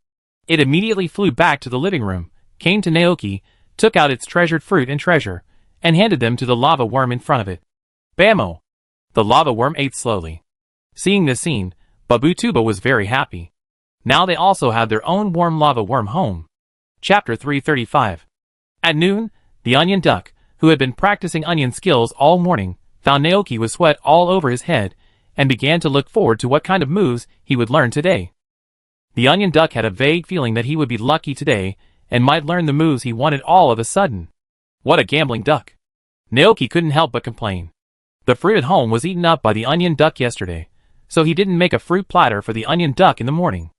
It immediately flew back to the living room, came to Naoki, took out its treasured fruit and treasure, and handed them to the lava worm in front of it. Bammo! The lava worm ate slowly. Seeing this scene, Babu Tubo was very happy. Now they also had their own warm lava worm home. Chapter 335. At noon, the onion duck, who had been practicing onion skills all morning, found Naoki with sweat all over his head, and began to look forward to what kind of moves he would learn today. The onion duck had a vague feeling that he would be lucky today, and might learn the moves he wanted all of a sudden. What a gambling duck! Naoki couldn't help but complain. The fruit at home was eaten up by the onion duck yesterday, so he didn't make a fruit platter for the onion duck in the morning.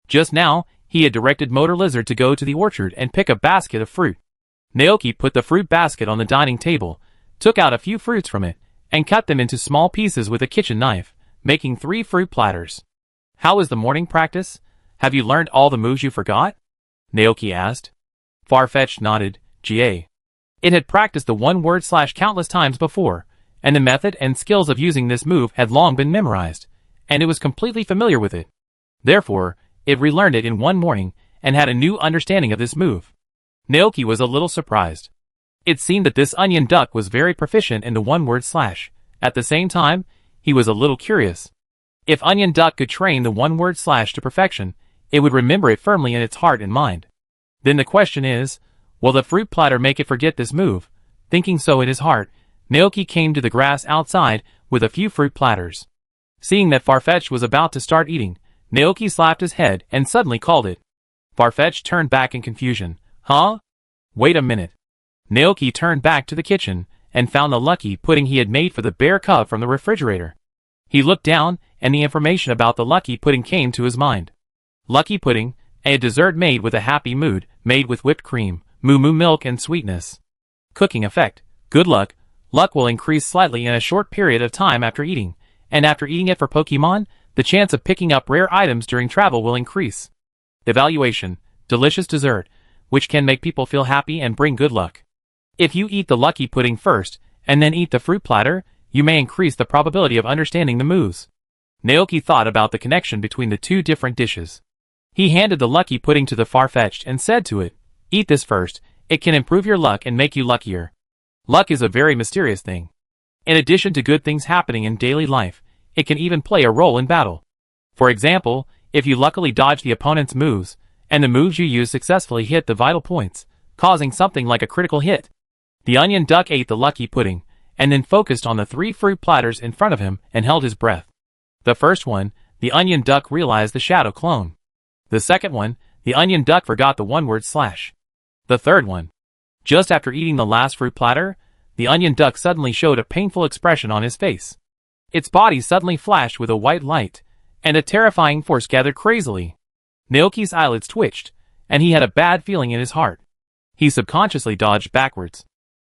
Just now, he had directed Motor Lizard to go to the orchard and pick a basket of fruit. Naoki put the fruit basket on the dining table, took out a few fruits from it, and cut them into small pieces with a kitchen knife, making 3 fruit platters. "How is the morning practice? Have you learned all the moves you forgot?" Naoki asked. Farfetch'd nodded, "GA." It had practiced the one word / countless times before, and the method and skills of using this move had long been memorized, and it was completely familiar with it. Therefore, it relearned it in one morning, and had a new understanding of this move. Naoki was a little surprised. It seemed that this onion duck was very proficient in the one word / At the same time, he was a little curious. If onion duck could train the one word / to perfection, it would remember it firmly in its heart and mind. Then the question is, will the fruit platter make it forget this move? Thinking so in his heart, Naoki came to the grass outside with a few fruit platters. Seeing that Farfetch'd was about to start eating, Naoki slapped his head and suddenly called it. Farfetch'd turned back in confusion. Huh? Wait a minute. Naoki turned back to the kitchen and found the lucky pudding he had made for the bear cub from the refrigerator. He looked down, and the information about the lucky pudding came to his mind. Lucky pudding, a dessert made with a happy mood, made with whipped cream, moo-moo milk and sweetness. Cooking effect: good luck. Luck will increase slightly in a short period of time after eating, and after eating it for Pokemon, the chance of picking up rare items during travel will increase. Evaluation: delicious dessert, which can make people feel happy and bring good luck. If you eat the lucky pudding first, and then eat the fruit platter, you may increase the probability of understanding the moves. Naoki thought about the connection between the 2 different dishes. He handed the lucky pudding to the Farfetch'd and said to it, "Eat this first, it can improve your luck and make you luckier." Luck is a very mysterious thing. In addition to good things happening in daily life, it can even play a role in battle. For example, if you luckily dodge the opponent's moves, and the moves you use successfully hit the vital points, causing something like a critical hit. The onion duck ate the lucky pudding, and then focused on the 3 fruit platters in front of him and held his breath. The first one, the onion duck realized the shadow clone. The second one, the onion duck forgot the one word / The third one. Just after eating the last fruit platter, the onion duck suddenly showed a painful expression on his face. Its body suddenly flashed with a white light, and a terrifying force gathered crazily. Naoki's eyelids twitched, and he had a bad feeling in his heart. He subconsciously dodged backwards.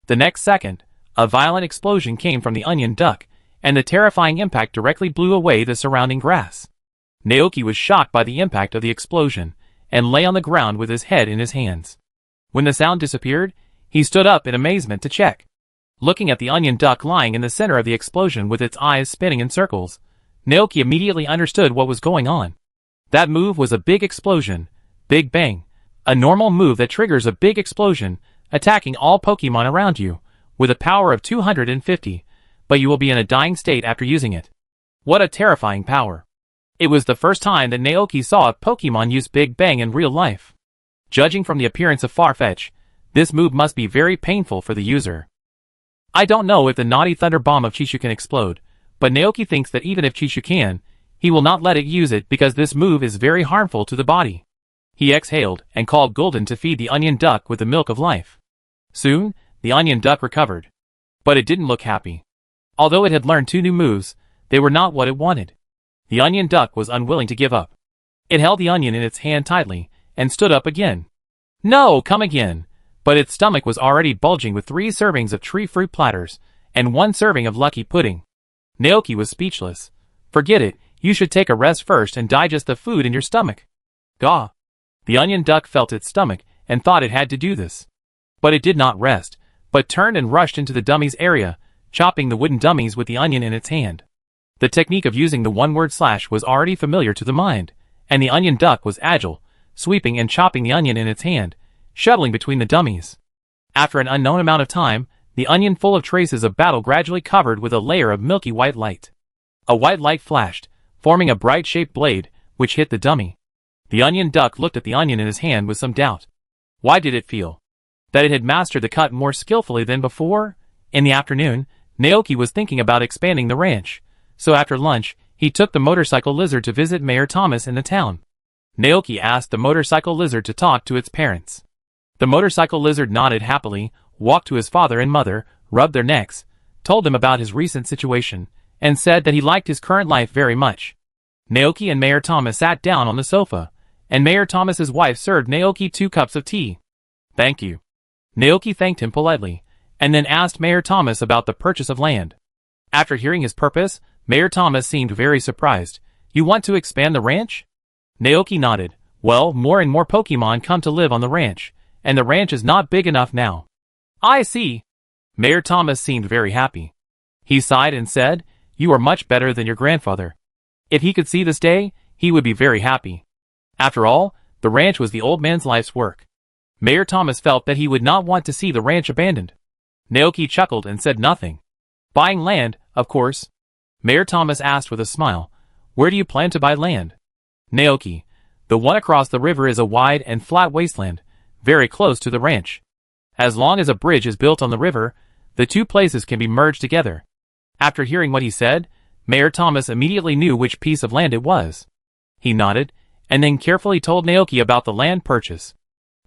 The next second, a violent explosion came from the onion duck, and the terrifying impact directly blew away the surrounding grass. Naoki was shocked by the impact of the explosion, and lay on the ground with his head in his hands. When the sound disappeared, he stood up in amazement to check. Looking at the onion duck lying in the center of the explosion with its eyes spinning in circles, Naoki immediately understood what was going on. That move was a big explosion. Big Bang. A normal move that triggers a big explosion, attacking all Pokemon around you, with a power of 250, but you will be in a dying state after using it. What a terrifying power. It was the first time that Naoki saw a Pokemon use Big Bang in real life. Judging from the appearance of Farfetch, this move must be very painful for the user. I don't know if the naughty Thunder Bomb of Chishu can explode, but Naoki thinks that even if Chishu can, he will not let it use it because this move is very harmful to the body. He exhaled and called Golden to feed the onion duck with the milk of life. Soon, the onion duck recovered. But it didn't look happy. Although it had learned 2 new moves, they were not what it wanted. The onion duck was unwilling to give up. It held the onion in its hand tightly, and stood up again. No, come again! But its stomach was already bulging with 3 servings of tree fruit platters, and 1 serving of lucky pudding. Naoki was speechless. Forget it, you should take a rest first and digest the food in your stomach. Gah! The onion duck felt its stomach, and thought it had to do this. But it did not rest, but turned and rushed into the dummies area, chopping the wooden dummies with the onion in its hand. The technique of using the one-word slash was already familiar to the mind, and the onion duck was agile, sweeping and chopping the onion in its hand, shuttling between the dummies. After an unknown amount of time, the onion full of traces of battle gradually covered with a layer of milky white light. A white light flashed, forming a bright-shaped blade, which hit the dummy. The onion duck looked at the onion in his hand with some doubt. Why did it feel that it had mastered the cut more skillfully than before? In the afternoon, Naoki was thinking about expanding the ranch, so after lunch, he took the motorcycle lizard to visit Mayor Thomas in the town. Naoki asked the motorcycle lizard to talk to its parents. The motorcycle lizard nodded happily, walked to his father and mother, rubbed their necks, told them about his recent situation, and said that he liked his current life very much. Naoki and Mayor Thomas sat down on the sofa, and Mayor Thomas's wife served Naoki 2 cups of tea. Thank you. Naoki thanked him politely, and then asked Mayor Thomas about the purchase of land. After hearing his purpose, Mayor Thomas seemed very surprised. You want to expand the ranch? Naoki nodded. Well, more and more Pokemon come to live on the ranch, and the ranch is not big enough now. I see. Mayor Thomas seemed very happy. He sighed and said, You are much better than your grandfather. If he could see this day, he would be very happy. After all, the ranch was the old man's life's work. Mayor Thomas felt that he would not want to see the ranch abandoned. Naoki chuckled and said nothing. Buying land, of course. Mayor Thomas asked with a smile, Where do you plan to buy land? Naoki, the one across the river is a wide and flat wasteland, very close to the ranch. As long as a bridge is built on the river, the 2 places can be merged together. After hearing what he said, Mayor Thomas immediately knew which piece of land it was. He nodded, and then carefully told Naoki about the land purchase.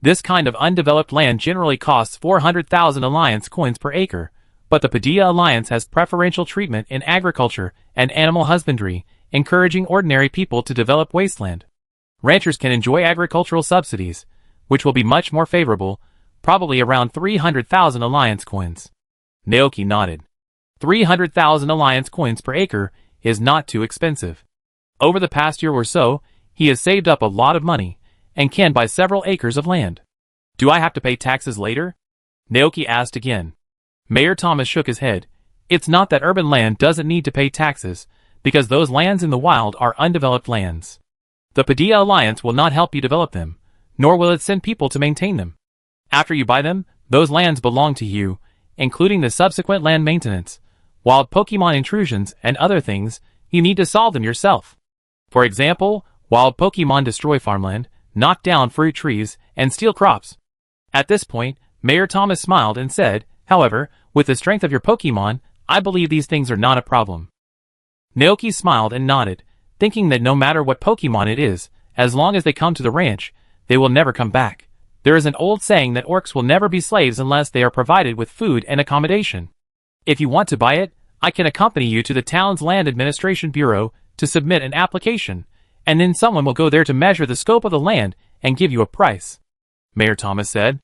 This kind of undeveloped land generally costs 400,000 Alliance coins per acre, but the Padilla Alliance has preferential treatment in agriculture and animal husbandry, encouraging ordinary people to develop wasteland. Ranchers can enjoy agricultural subsidies, which will be much more favorable, probably around 300,000 Alliance coins. Naoki nodded. 300,000 Alliance coins per acre is not too expensive. Over the past year or so, he has saved up a lot of money, and can buy several acres of land. Do I have to pay taxes later? Naoki asked again. Mayor Thomas shook his head. It's not that urban land doesn't need to pay taxes, because those lands in the wild are undeveloped lands. The Padilla Alliance will not help you develop them, nor will it send people to maintain them. After you buy them, those lands belong to you, including the subsequent land maintenance, wild Pokemon intrusions, and other things. You need to solve them yourself. For example, wild Pokemon destroy farmland, knock down fruit trees, and steal crops. At this point, Mayor Thomas smiled and said, However, with the strength of your Pokemon, I believe these things are not a problem. Naoki smiled and nodded, thinking that no matter what Pokemon it is, as long as they come to the ranch, they will never come back. There is an old saying that orcs will never be slaves unless they are provided with food and accommodation. If you want to buy it, I can accompany you to the town's land administration bureau to submit an application, and then someone will go there to measure the scope of the land and give you a price. Mayor Thomas said.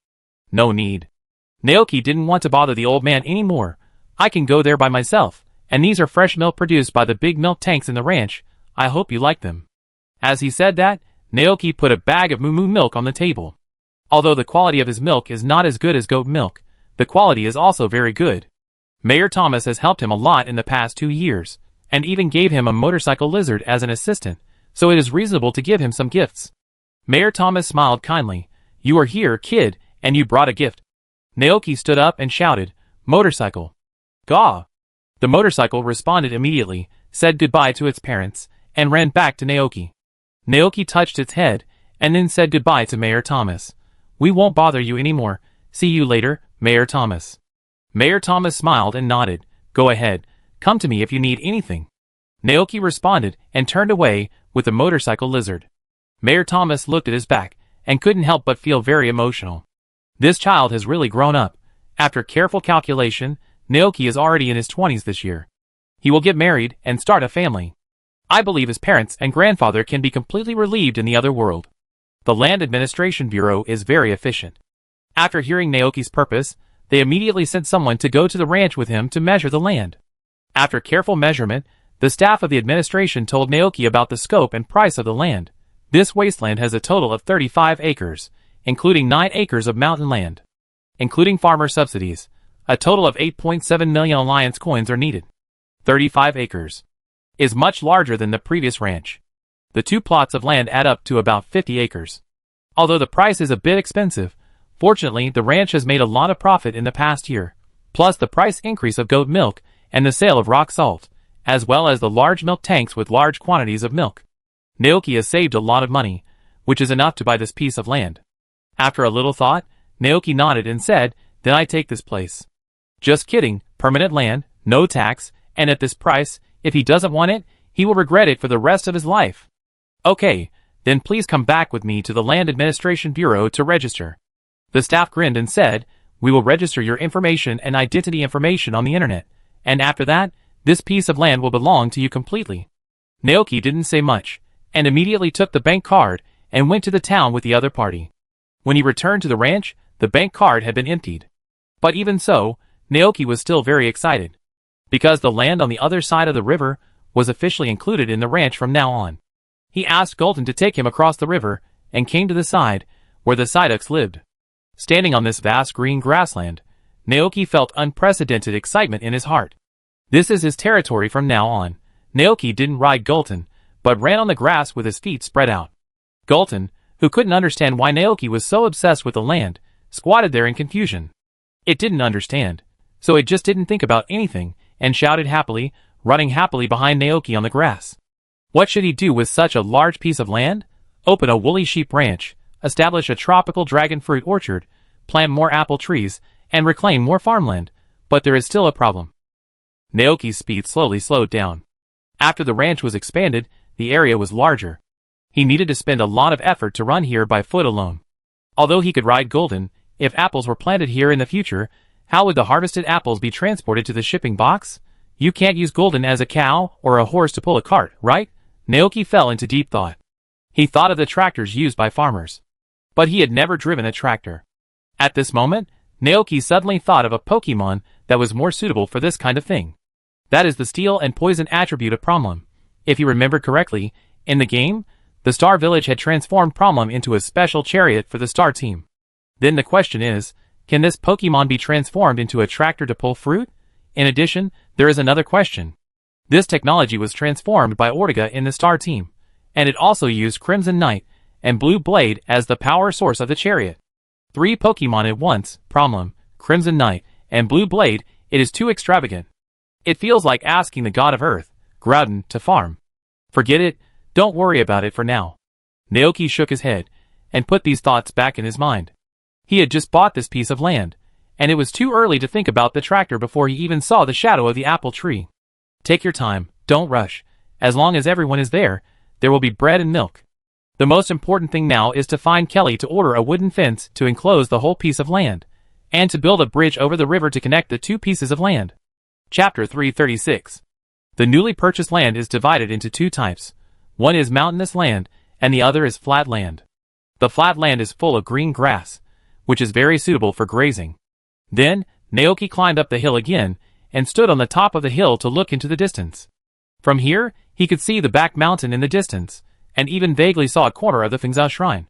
No need. Naoki didn't want to bother the old man anymore. I can go there by myself, and these are fresh milk produced by the big milk tanks in the ranch. I hope you like them. As he said that, Naoki put a bag of moo milk on the table. Although the quality of his milk is not as good as goat milk, the quality is also very good. Mayor Thomas has helped him a lot in the past 2 years, and even gave him a motorcycle lizard as an assistant, so it is reasonable to give him some gifts. Mayor Thomas smiled kindly. You are here, kid, and you brought a gift. Naoki stood up and shouted, Motorcycle. Gaw. The motorcycle responded immediately, said goodbye to its parents, and ran back to Naoki. Naoki touched its head, and then said goodbye to Mayor Thomas. We won't bother you anymore. See you later, Mayor Thomas. Mayor Thomas smiled and nodded. Go ahead. Come to me if you need anything. Naoki responded and turned away with the motorcycle lizard. Mayor Thomas looked at his back and couldn't help but feel very emotional. This child has really grown up. After careful calculation, Naoki is already in his 20s this year. He will get married and start a family. I believe his parents and grandfather can be completely relieved in the other world. The Land Administration Bureau is very efficient. After hearing Naoki's purpose, they immediately sent someone to go to the ranch with him to measure the land. After careful measurement, the staff of the administration told Naoki about the scope and price of the land. This wasteland has a total of 35 acres, including 9 acres of mountain land. Including farmer subsidies, a total of 8.7 million alliance coins are needed. 35 acres is much larger than the previous ranch. The 2 plots of land add up to about 50 acres. Although the price is a bit expensive, fortunately the ranch has made a lot of profit in the past year, plus the price increase of goat milk and the sale of rock salt, as well as the large milk tanks with large quantities of milk. Naoki has saved a lot of money, which is enough to buy this piece of land. After a little thought, Naoki nodded and said, Then I take this place. Just kidding, permanent land, no tax, and at this price, if he doesn't want it, he will regret it for the rest of his life. Okay, then please come back with me to the Land Administration Bureau to register. The staff grinned and said, We will register your information and identity information on the internet, and after that, this piece of land will belong to you completely. Naoki didn't say much, and immediately took the bank card and went to the town with the other party. When he returned to the ranch, the bank card had been emptied. But even so, Naoki was still very excited. Because the land on the other side of the river was officially included in the ranch from now on. He asked Golden to take him across the river, and came to the side, where the Psyducks lived. Standing on this vast green grassland, Naoki felt unprecedented excitement in his heart. This is his territory from now on. Naoki didn't ride Golden, but ran on the grass with his feet spread out. Golden, who couldn't understand why Naoki was so obsessed with the land, squatted there in confusion. It didn't understand, so it just didn't think about anything, and shouted happily, running happily behind Naoki on the grass. What should he do with such a large piece of land? Open a woolly sheep ranch, establish a tropical dragon fruit orchard, plant more apple trees, and reclaim more farmland, but there is still a problem. Naoki's speed slowly slowed down. After the ranch was expanded, the area was larger. He needed to spend a lot of effort to run here by foot alone. Although he could ride Golden, if apples were planted here in the future, how would the harvested apples be transported to the shipping box? You can't use Golden as a cow or a horse to pull a cart, right? Naoki fell into deep thought. He thought of the tractors used by farmers. But he had never driven a tractor. At this moment, Naoki suddenly thought of a Pokemon that was more suitable for this kind of thing. That is the steel and poison attribute of Promlum. If you remember correctly, in the game, the Star Village had transformed Promlum into a special chariot for the Star Team. Then the question is, can this Pokemon be transformed into a tractor to pull fruit? In addition, there is another question. This technology was transformed by Ortega in the Star Team, and it also used Crimson Knight and Blue Blade as the power source of the chariot. 3 Pokemon at once, Promlum, Crimson Knight, and Blue Blade, it is too extravagant. It feels like asking the god of Earth, Groudon, to farm. Forget it, don't worry about it for now. Naoki shook his head, and put these thoughts back in his mind. He had just bought this piece of land, and it was too early to think about the tractor before he even saw the shadow of the apple tree. Take your time, don't rush. As long as everyone is there, there will be bread and milk. The most important thing now is to find Kelly to order a wooden fence to enclose the whole piece of land, and to build a bridge over the river to connect the 2 pieces of land. Chapter 336. The newly purchased land is divided into 2 types. One is mountainous land, and the other is flat land. The flat land is full of green grass, which is very suitable for grazing. Then, Naoki climbed up the hill again, and stood on the top of the hill to look into the distance. From here, he could see the back mountain in the distance, and even vaguely saw a corner of the Fengzhou Shrine.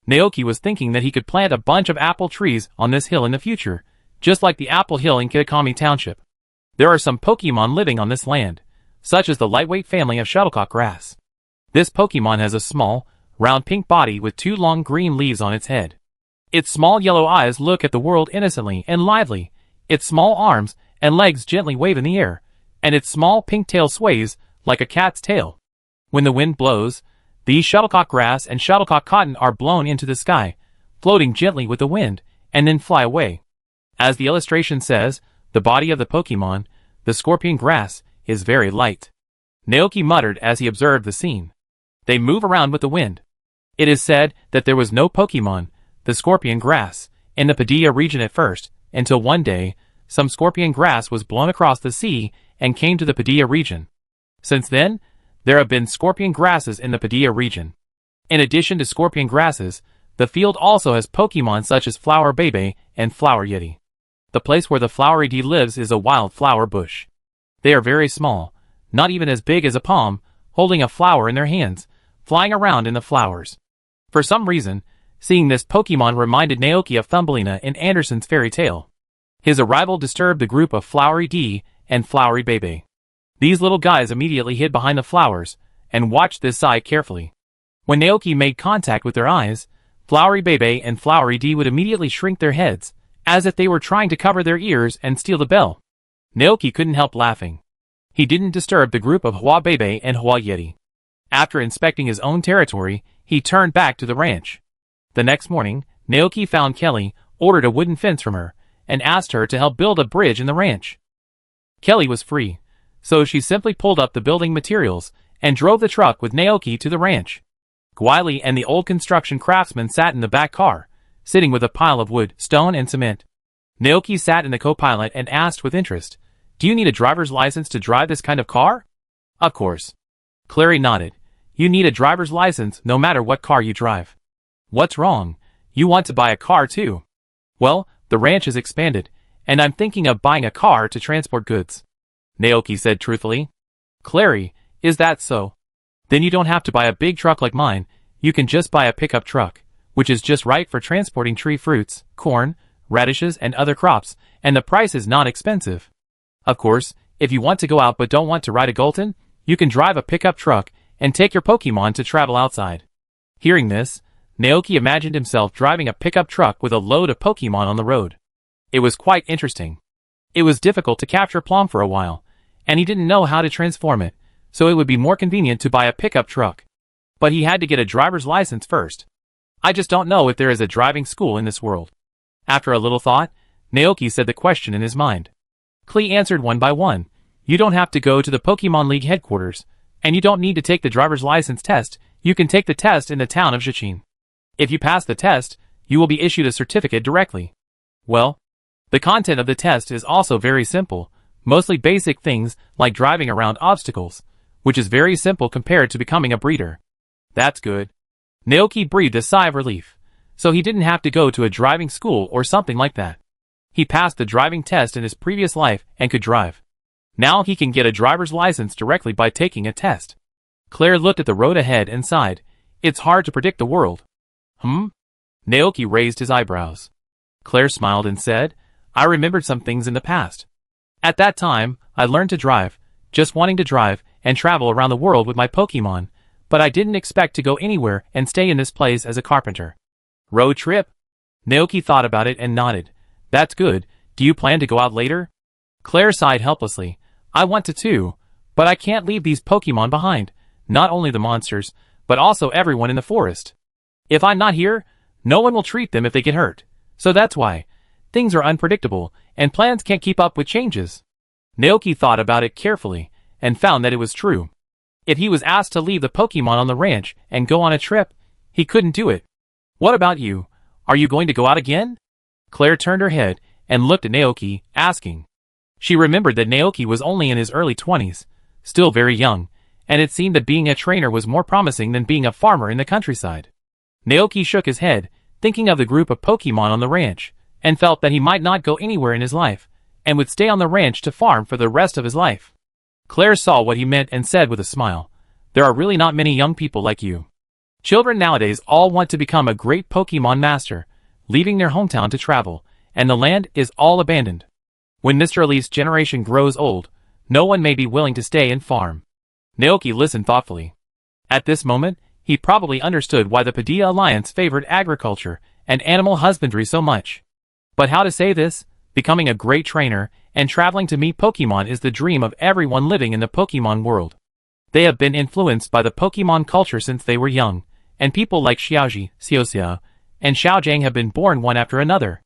Naoki was thinking that he could plant a bunch of apple trees on this hill in the future, just like the Apple Hill in Kitakami Township. There are some Pokemon living on this land, such as the lightweight family of shuttlecock grass. This Pokemon has a small, round pink body with 2 long green leaves on its head. Its small yellow eyes look at the world innocently and lively, its small arms and legs gently wave in the air, and its small pink tail sways like a cat's tail. When the wind blows, these shuttlecock grass and shuttlecock cotton are blown into the sky, floating gently with the wind, and then fly away. As the illustration says, the body of the Pokemon, the scorpion grass, is very light. Naoki muttered as he observed the scene. They move around with the wind. It is said that there was no Pokemon, the scorpion grass, in the Padilla region at first, until one day, some scorpion grass was blown across the sea and came to the Padilla region. Since then, there have been scorpion grasses in the Padilla region. In addition to scorpion grasses, the field also has Pokemon such as Flower Bebe and Flower Yeti. The place where the Flowery D lives is a wild flower bush. They are very small, not even as big as a palm, holding a flower in their hands, flying around in the flowers. For some reason, seeing this Pokemon reminded Naoki of Thumbelina in Andersen's fairy tale. His arrival disturbed the group of Flowery D and Flowery Bebe. These little guys immediately hid behind the flowers and watched this sight carefully. When Naoki made contact with their eyes, Flowery Bebe and Flowery D would immediately shrink their heads, as if they were trying to cover their ears and steal the bell. Naoki couldn't help laughing. He didn't disturb the group of Hua Bebe and Hua Yeti. After inspecting his own territory, he turned back to the ranch. The next morning, Naoki found Kelly, ordered a wooden fence from her, and asked her to help build a bridge in the ranch. Kelly was free, so she simply pulled up the building materials and drove the truck with Naoki to the ranch. Guiley and the old construction craftsman sat in the back car, sitting with a pile of wood, stone, and cement. Naoki sat in the co-pilot and asked with interest, "Do you need a driver's license to drive this kind of car?" "Of course." Clary nodded. "You need a driver's license no matter what car you drive." "What's wrong? You want to buy a car too?" "Well, the ranch is expanded, and I'm thinking of buying a car to transport goods," Naoki said truthfully. "Clary, is that so? Then you don't have to buy a big truck like mine, you can just buy a pickup truck, which is just right for transporting tree fruits, corn, radishes, and other crops, and the price is not expensive. Of course, if you want to go out but don't want to ride a Gulton, you can drive a pickup truck and take your Pokemon to travel outside." Hearing this, Naoki imagined himself driving a pickup truck with a load of Pokemon on the road. It was quite interesting. It was difficult to capture Plum for a while, and he didn't know how to transform it, so it would be more convenient to buy a pickup truck. But he had to get a driver's license first. "I just don't know if there is a driving school in this world." After a little thought, Naoki said the question in his mind. Klee answered one by one. "You don't have to go to the Pokemon League headquarters, and you don't need to take the driver's license test, you can take the test in the town of Shichin. If you pass the test, you will be issued a certificate directly." Well, the content of the test is also very simple, mostly basic things like driving around obstacles, which is very simple compared to becoming a breeder. That's good. Naoki breathed a sigh of relief, so he didn't have to go to a driving school or something like that. He passed the driving test in his previous life and could drive. Now he can get a driver's license directly by taking a test. Claire looked at the road ahead and sighed. It's hard to predict the world. Naoki raised his eyebrows. Claire smiled and said, "I remembered some things in the past. At that time, I learned to drive, just wanting to drive and travel around the world with my Pokemon, but I didn't expect to go anywhere and stay in this place as a carpenter." "Road trip?" Naoki thought about it and nodded. "That's good. Do you plan to go out later?" Claire sighed helplessly. "I want to too, but I can't leave these Pokemon behind, not only the monsters, but also everyone in the forest. If I'm not here, no one will treat them if they get hurt. So that's why. Things are unpredictable, and plans can't keep up with changes." Naoki thought about it carefully, and found that it was true. If he was asked to leave the Pokemon on the ranch and go on a trip, he couldn't do it. "What about you? Are you going to go out again?" Claire turned her head and looked at Naoki, asking. She remembered that Naoki was only in his early 20s, still very young, and it seemed that being a trainer was more promising than being a farmer in the countryside. Naoki shook his head, thinking of the group of Pokemon on the ranch, and felt that he might not go anywhere in his life, and would stay on the ranch to farm for the rest of his life. Claire saw what he meant and said with a smile, "There are really not many young people like you. Children nowadays all want to become a great Pokemon master, leaving their hometown to travel, and the land is all abandoned. When Mr. Elite's generation grows old, No one may be willing to stay and farm. Naoki listened thoughtfully. At this moment, he probably understood why the Padilla Alliance favored agriculture and animal husbandry so much. But how to say this? Becoming a great trainer and traveling to meet Pokemon is the dream of everyone living in the Pokemon world. They have been influenced by the Pokemon culture since they were young, and people like Xiaoji, Xiaoxia, and Xiaojiang have been born one after another.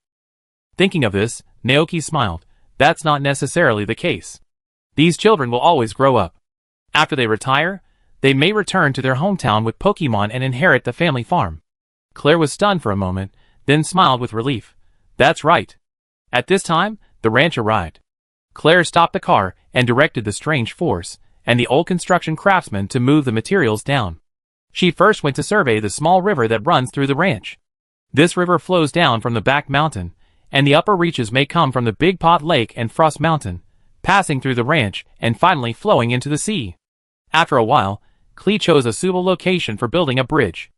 Thinking of this, Naoki smiled. That's not necessarily the case. These children will always grow up. After they retire, they may return to their hometown with Pokemon and inherit the family farm. Claire was stunned for a moment, then smiled with relief. That's right. At this time, the ranch arrived. Claire stopped the car and directed the strange force and the old construction craftsman to move the materials down. She first went to survey the small river that runs through the ranch. This river flows down from the back mountain, and the upper reaches may come from the Big Pot Lake and Frost Mountain, passing through the ranch and finally flowing into the sea. After a while, Klee chose a suitable location for building a bridge.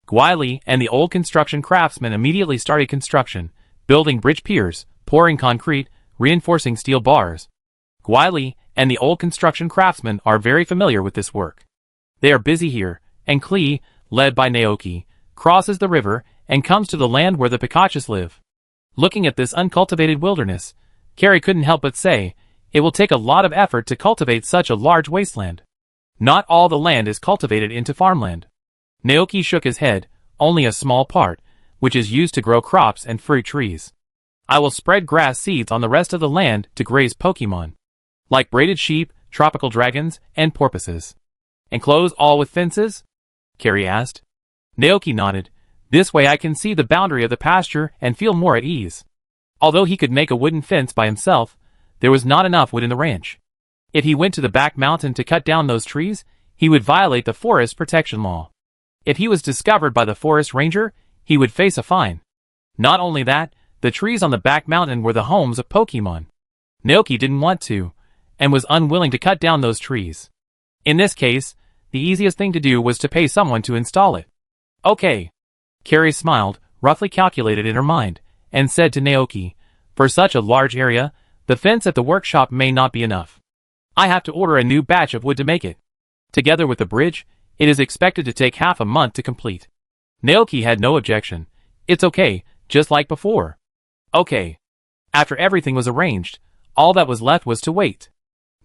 Guai and the old construction craftsman immediately started construction, building bridge piers, pouring concrete, reinforcing steel bars. Guai and the old construction craftsmen are very familiar with this work. They are busy here, and Klee, led by Naoki, crosses the river and comes to the land where the Pikachus live. Looking at this uncultivated wilderness, Carrie couldn't help but say, it will take a lot of effort to cultivate such a large wasteland. Not all the land is cultivated into farmland. Naoki shook his head, only a small part, which is used to grow crops and fruit trees. I will spread grass seeds on the rest of the land to graze Pokemon, like braided sheep, tropical dragons, and porpoises. Enclose all with fences? Carrie asked. Naoki nodded. This way I can see the boundary of the pasture and feel more at ease. Although he could make a wooden fence by himself, there was not enough wood in the ranch. If he went to the back mountain to cut down those trees, he would violate the forest protection law. If he was discovered by the forest ranger, he would face a fine. Not only that, the trees on the back mountain were the homes of Pokemon. Naoki didn't want to, and was unwilling to cut down those trees. In this case, the easiest thing to do was to pay someone to install it. Okay. Carrie smiled, roughly calculated in her mind, and said to Naoki, for such a large area, the fence at the workshop may not be enough. I have to order a new batch of wood to make it. Together with the bridge, it is expected to take half a month to complete. Naoki had no objection. It's okay, just like before. Okay. After everything was arranged, all that was left was to wait.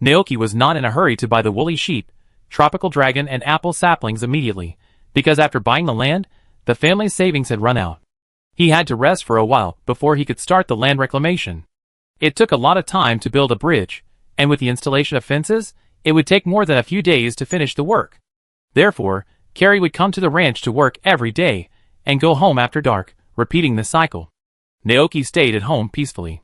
Naoki was not in a hurry to buy the woolly sheep, tropical dragon and apple saplings immediately, because after buying the land, the family's savings had run out. He had to rest for a while before he could start the land reclamation. It took a lot of time to build a bridge, and with the installation of fences, it would take more than a few days to finish the work. Therefore, Carrie would come to the ranch to work every day, and go home after dark, repeating this cycle. Naoki stayed at home peacefully.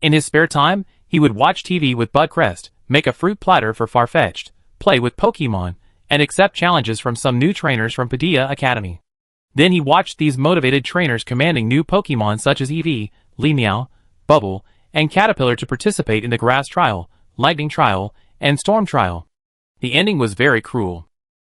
In his spare time, he would watch TV with Budcrest, make a fruit platter for Farfetch'd, play with Pokemon, and accept challenges from some new trainers from Padilla Academy. Then he watched these motivated trainers commanding new Pokemon such as Eevee, Limeow, Bubble, and Caterpillar to participate in the Grass Trial, Lightning Trial, and Storm Trial. The ending was very cruel.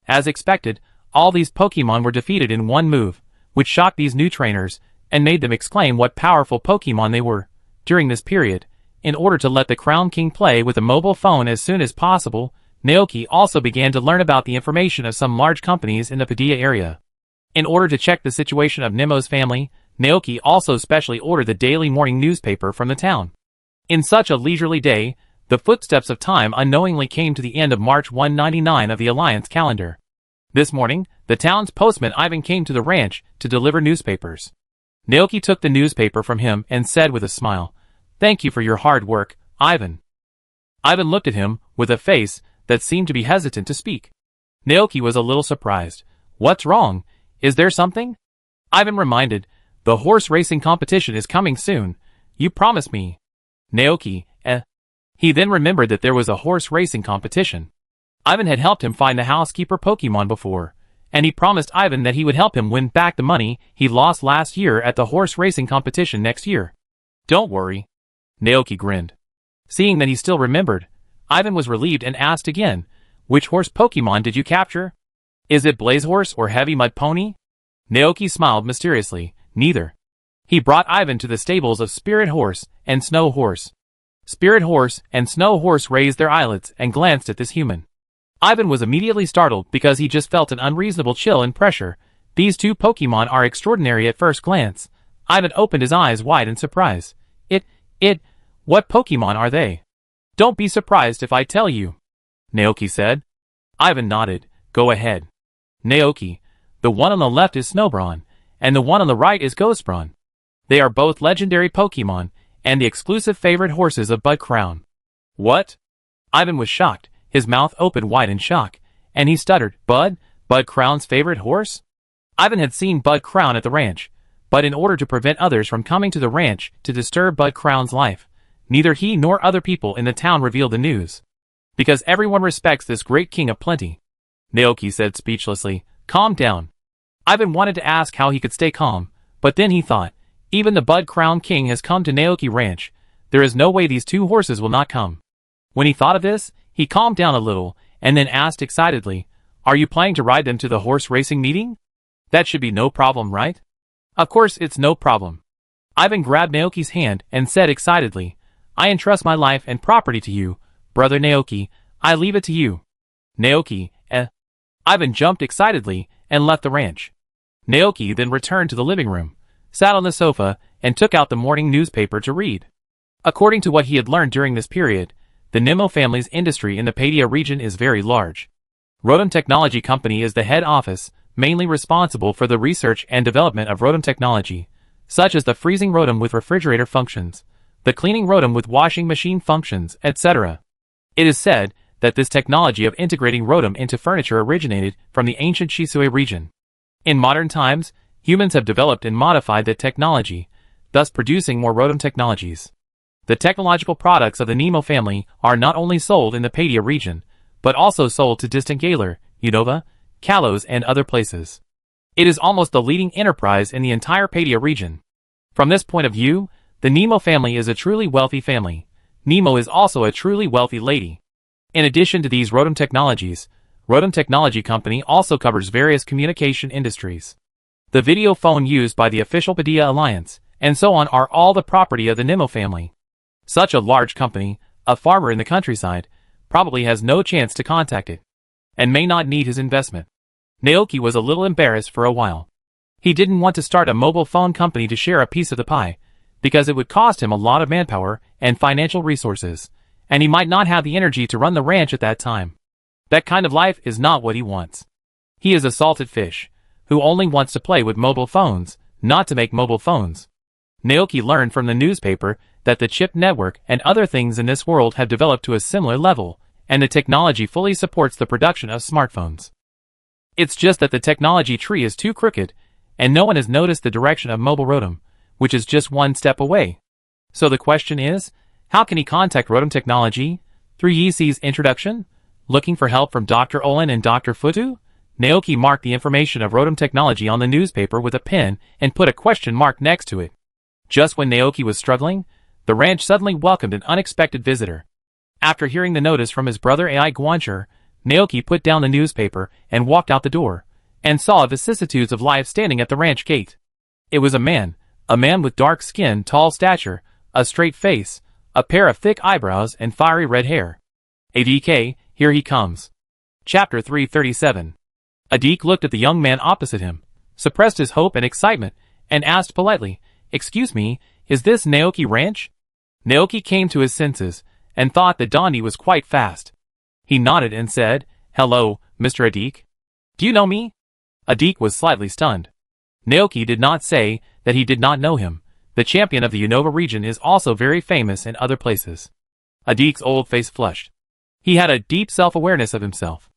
As expected, all these Pokemon were defeated in one move, which shocked these new trainers, and made them exclaim what powerful Pokemon they were. During this period, in order to let the Crown King play with a mobile phone as soon as possible, Naoki also began to learn about the information of some large companies in the Padilla area. In order to check the situation of Nemo's family, Naoki also specially ordered the daily morning newspaper from the town. In such a leisurely day, the footsteps of time unknowingly came to the end of March 199 of the Alliance calendar. This morning, the town's postman Ivan came to the ranch to deliver newspapers. Naoki took the newspaper from him and said with a smile, "Thank you for your hard work, Ivan." Ivan looked at him with a face that seemed to be hesitant to speak. Naoki was a little surprised. "What's wrong? Is there something?" Ivan reminded, "The horse racing competition is coming soon. You promised me." Naoki, He then remembered that there was a horse racing competition. Ivan had helped him find the housekeeper Pokemon before, and he promised Ivan that he would help him win back the money he lost last year at the horse racing competition next year. "Don't worry." Naoki grinned. Seeing that he still remembered, Ivan was relieved and asked again, "Which horse Pokemon did you capture? Is it Blazehorse or Heavy Mud Pony?" Naoki smiled mysteriously, "Neither." He brought Ivan to the stables of Spirit Horse and Snow Horse. Spirit Horse and Snow Horse raised their eyelids and glanced at this human. Ivan was immediately startled because he just felt an unreasonable chill and pressure. These two Pokemon are extraordinary at first glance. Ivan opened his eyes wide in surprise. What Pokemon are they? Don't be surprised if I tell you, Naoki said. Ivan nodded. Go ahead. Naoki, the one on the left is Snowbron, and the one on the right is Ghostbron. They are both legendary Pokemon, and the exclusive favorite horses of Bud Crown. What? Ivan was shocked, his mouth opened wide in shock, and he stuttered, Bud Crown's favorite horse? Ivan had seen Bud Crown at the ranch, but in order to prevent others from coming to the ranch to disturb Bud Crown's life, neither he nor other people in the town revealed the news. Because everyone respects this great king of plenty. Naoki said speechlessly, calm down. Ivan wanted to ask how he could stay calm, but then he thought, even the Bud Crown King has come to Naoki Ranch. There is no way these two horses will not come. When he thought of this, he calmed down a little, and then asked excitedly, are you planning to ride them to the horse racing meeting? That should be no problem, right? Of course it's no problem. Ivan grabbed Naoki's hand and said excitedly, I entrust my life and property to you, brother Naoki, I leave it to you. Naoki, Ivan jumped excitedly and left the ranch. Naoki then returned to the living room, sat on the sofa, and took out the morning newspaper to read. According to what he had learned during this period, the Nimmo family's industry in the Padia region is very large. Rotom Technology Company is the head office, mainly responsible for the research and development of Rotom technology, such as the freezing Rotom with refrigerator functions, the cleaning Rotom with washing machine functions, etc. It is said that this technology of integrating Rotom into furniture originated from the ancient Shisui region. In modern times, humans have developed and modified that technology, thus producing more Rotom technologies. The technological products of the Nemo family are not only sold in the Padia region, but also sold to distant Galar, Unova, Kalos, and other places. It is almost the leading enterprise in the entire Padia region. From this point of view, the Nemo family is a truly wealthy family. Nemo is also a truly wealthy lady. In addition to these Rotom technologies, Rotom Technology Company also covers various communication industries. The video phone used by the official Padia Alliance, and so on are all the property of the Nemo family. Such a large company, a farmer in the countryside, probably has no chance to contact it, and may not need his investment. Naoki was a little embarrassed for a while. He didn't want to start a mobile phone company to share a piece of the pie, because it would cost him a lot of manpower and financial resources, and he might not have the energy to run the ranch at that time. That kind of life is not what he wants. He is a salted fish, who only wants to play with mobile phones, not to make mobile phones. Naoki learned from the newspaper that the chip network and other things in this world have developed to a similar level, and the technology fully supports the production of smartphones. It's just that the technology tree is too crooked, and no one has noticed the direction of mobile Rotom, which is just one step away. So the question is, how can he contact Rotom Technology? Through Yisi's introduction? Looking for help from Dr. Olin and Dr. Futu? Naoki marked the information of Rotom Technology on the newspaper with a pen and put a question mark next to it. Just when Naoki was struggling, the ranch suddenly welcomed an unexpected visitor. After hearing the notice from his brother Ai Guancher, Naoki put down the newspaper and walked out the door, and saw vicissitudes of life standing at the ranch gate. It was a man with dark skin, tall stature, a straight face, a pair of thick eyebrows, and fiery red hair. ADK, here he comes. Chapter 337. Adik looked at the young man opposite him, suppressed his hope and excitement, and asked politely, Excuse me, is this Naoki Ranch? Naoki came to his senses, and thought that Dondi was quite fast. He nodded and said, Hello, Mr. Adik. Do you know me? Adik was slightly stunned. Naoki did not say that he did not know him. The champion of the Unova region is also very famous in other places. Adik's old face flushed. He had a deep self-awareness of himself.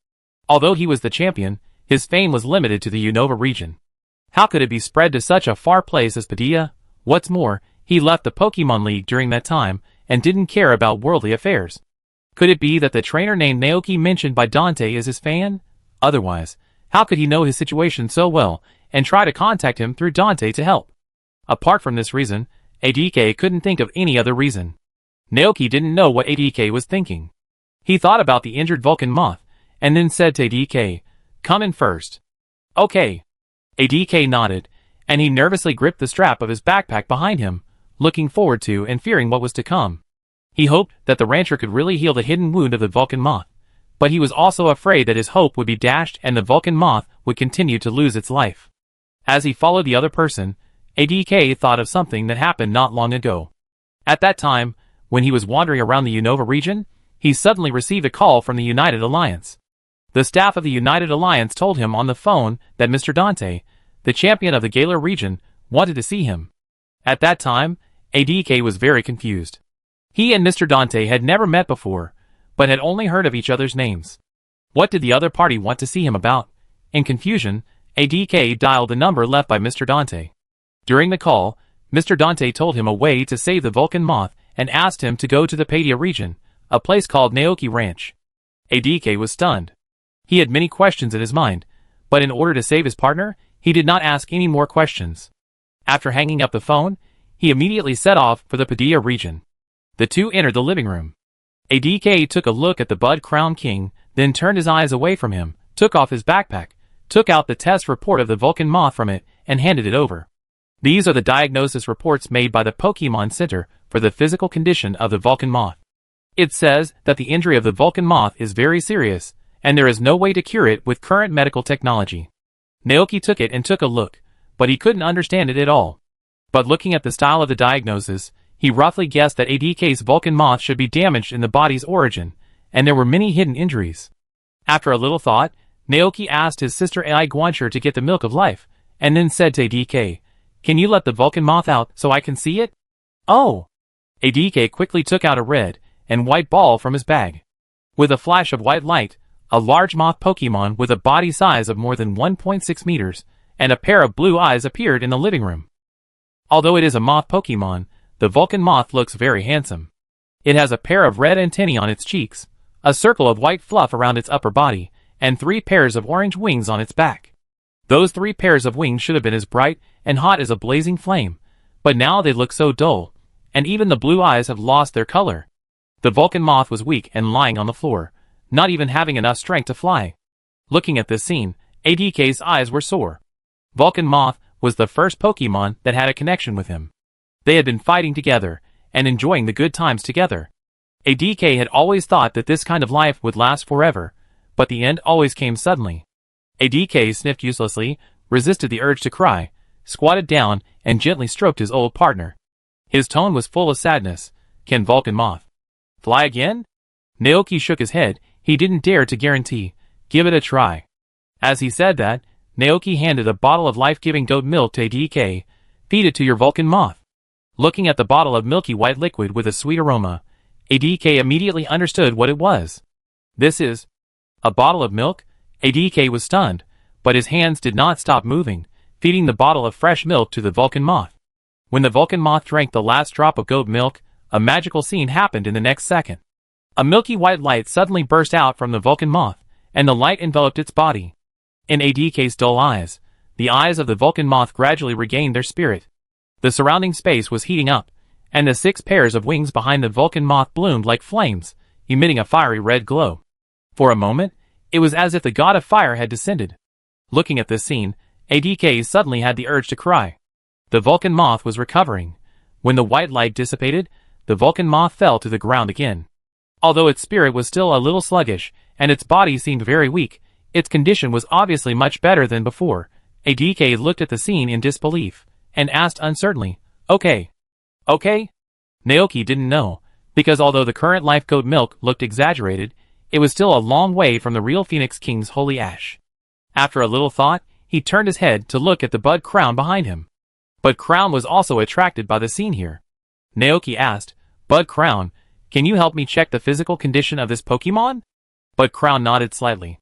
Although he was the champion, his fame was limited to the Unova region. How could it be spread to such a far place as Padia? What's more, he left the Pokemon League during that time, and didn't care about worldly affairs. Could it be that the trainer named Naoki mentioned by Dante is his fan? Otherwise, how could he know his situation so well, and try to contact him through Dante to help? Apart from this reason, ADK couldn't think of any other reason. Naoki didn't know what ADK was thinking. He thought about the injured Vulcan moth, and then said to ADK, Come in first. Okay. ADK nodded, and he nervously gripped the strap of his backpack behind him, looking forward to and fearing what was to come. He hoped that the rancher could really heal the hidden wound of the Vulcan moth, but he was also afraid that his hope would be dashed and the Vulcan moth would continue to lose its life. As he followed the other person, ADK thought of something that happened not long ago. At that time, when he was wandering around the Unova region, he suddenly received a call from the United Alliance. The staff of the United Alliance told him on the phone that Mr. Dante, the champion of the Galar region, wanted to see him. At that time, ADK was very confused. He and Mr. Dante had never met before, but had only heard of each other's names. What did the other party want to see him about? In confusion, ADK dialed the number left by Mr. Dante. During the call, Mr. Dante told him a way to save the Vulcan moth and asked him to go to the Padia region, a place called Naoki Ranch. ADK was stunned. He had many questions in his mind, but in order to save his partner, he did not ask any more questions. After hanging up the phone, he immediately set off for the Padia region. The two entered the living room. ADK took a look at the Bud Crown King, then turned his eyes away from him, took off his backpack, took out the test report of the Vulcan moth from it, and handed it over. These are the diagnosis reports made by the Pokemon Center for the physical condition of the Vulcan moth. It says that the injury of the Vulcan moth is very serious, and there is no way to cure it with current medical technology. Naoki took it and took a look, but he couldn't understand it at all. But looking at the style of the diagnosis, he roughly guessed that ADK's Vulcan moth should be damaged in the body's origin, and there were many hidden injuries. After a little thought, Naoki asked his sister Ai Guancher to get the milk of life, and then said to ADK, "Can you let the Vulcan moth out so I can see it?" "Oh!" ADK quickly took out a red and white ball from his bag. With a flash of white light, a large moth Pokemon with a body size of more than 1.6 meters and a pair of blue eyes appeared in the living room. Although it is a moth Pokemon, the Vulcan moth looks very handsome. It has a pair of red antennae on its cheeks, a circle of white fluff around its upper body, and 3 pairs of orange wings on its back. Those 3 pairs of wings should have been as bright and hot as a blazing flame, but now they look so dull, and even the blue eyes have lost their color. The Vulcan moth was weak and lying on the floor, not even having enough strength to fly. Looking at this scene, ADK's eyes were sore. Vulcan moth was the first Pokemon that had a connection with him. They had been fighting together and enjoying the good times together. ADK had always thought that this kind of life would last forever, but the end always came suddenly. ADK sniffed uselessly, resisted the urge to cry, squatted down, and gently stroked his old partner. His tone was full of sadness. "Can Vulcan moth fly again?" Naoki shook his head. He didn't dare to guarantee. "Give it a try." As he said that, Naoki handed a bottle of life-giving goat milk to ADK. "Feed it to your Vulcan moth." Looking at the bottle of milky white liquid with a sweet aroma, ADK immediately understood what it was. "This is a bottle of milk?" ADK was stunned, but his hands did not stop moving, feeding the bottle of fresh milk to the Vulcan moth. When the Vulcan moth drank the last drop of goat milk, a magical scene happened in the next second. A milky white light suddenly burst out from the Vulcan moth, and the light enveloped its body. In ADK's dull eyes, the eyes of the Vulcan moth gradually regained their spirit. The surrounding space was heating up, and the 6 pairs of wings behind the Vulcan moth bloomed like flames, emitting a fiery red glow. For a moment, it was as if the god of fire had descended. Looking at this scene, ADK suddenly had the urge to cry. The Vulcan moth was recovering. When the white light dissipated, the Vulcan moth fell to the ground again. Although its spirit was still a little sluggish, and its body seemed very weak, its condition was obviously much better than before. ADK looked at the scene in disbelief, and asked uncertainly, Okay? Naoki didn't know, because although the current life goat milk looked exaggerated, it was still a long way from the real Phoenix King's holy ash. After a little thought, he turned his head to look at the Bud Crown behind him. Bud Crown was also attracted by the scene here. Naoki asked, "Bud Crown, can you help me check the physical condition of this Pokemon?" Bud Crown nodded slightly.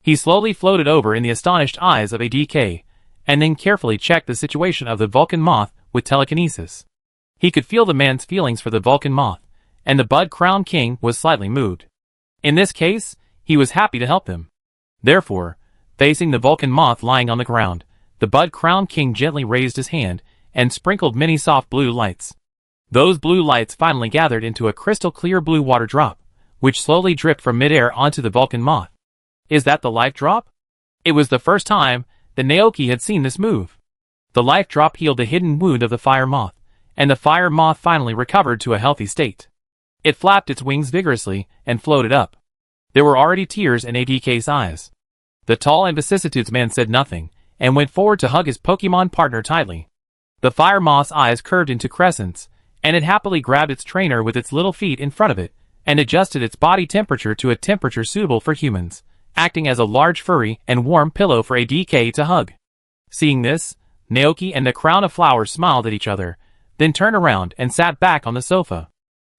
He slowly floated over in the astonished eyes of ADK, and then carefully checked the situation of the Vulcan moth with telekinesis. He could feel the man's feelings for the Vulcan moth, and the Bud Crown King was slightly moved. In this case, he was happy to help him. Therefore, facing the Vulcan moth lying on the ground, the Bud Crown King gently raised his hand and sprinkled many soft blue lights. Those blue lights finally gathered into a crystal clear blue water drop, which slowly dripped from midair onto the Vulcan moth. Is that the life drop? It was the first time that Naoki had seen this move. The life drop healed the hidden wound of the fire moth, and the fire moth finally recovered to a healthy state. It flapped its wings vigorously and floated up. There were already tears in ADK's eyes. The tall and vicissitudes man said nothing, and went forward to hug his Pokemon partner tightly. The fire moth's eyes curved into crescents, and it happily grabbed its trainer with its little feet in front of it, and adjusted its body temperature to a temperature suitable for humans, acting as a large furry and warm pillow for ADK to hug. Seeing this, Naoki and the crown of flowers smiled at each other, then turned around and sat back on the sofa.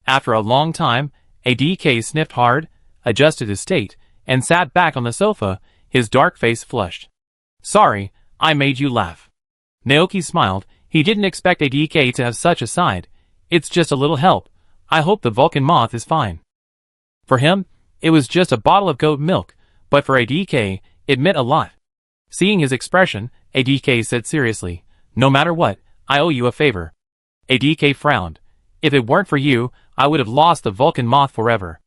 After a long time, ADK sniffed hard, adjusted his state, and sat back on the sofa, his dark face flushed. Sorry, I made you laugh. Naoki smiled. He didn't expect ADK to have such a side. It's just a little help. I hope the Vulcan moth is fine. For him, it was just a bottle of goat milk, but for ADK, it meant a lot. Seeing his expression, ADK said seriously, no matter what, I owe you a favor. ADK frowned. If it weren't for you, I would have lost the Vulcan moth forever.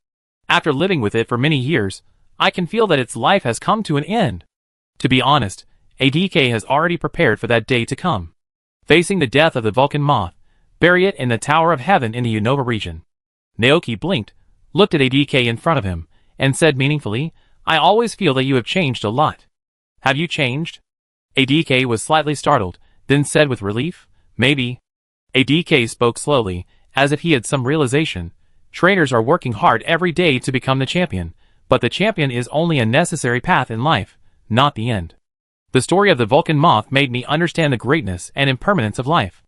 After living with it for many years, I can feel that its life has come to an end. To be honest, ADK has already prepared for that day to come. Facing the death of the Vulcan moth, bury it in the Tower of Heaven in the Unova region. Naoki blinked, looked at ADK in front of him, and said meaningfully, I always feel that you have changed a lot. Have you changed? ADK was slightly startled, then said with relief, maybe. ADK spoke slowly, as if he had some realization. Trainers are working hard every day to become the champion, but the champion is only a necessary path in life, not the end. The story of the Vulcan moth made me understand the greatness and impermanence of life.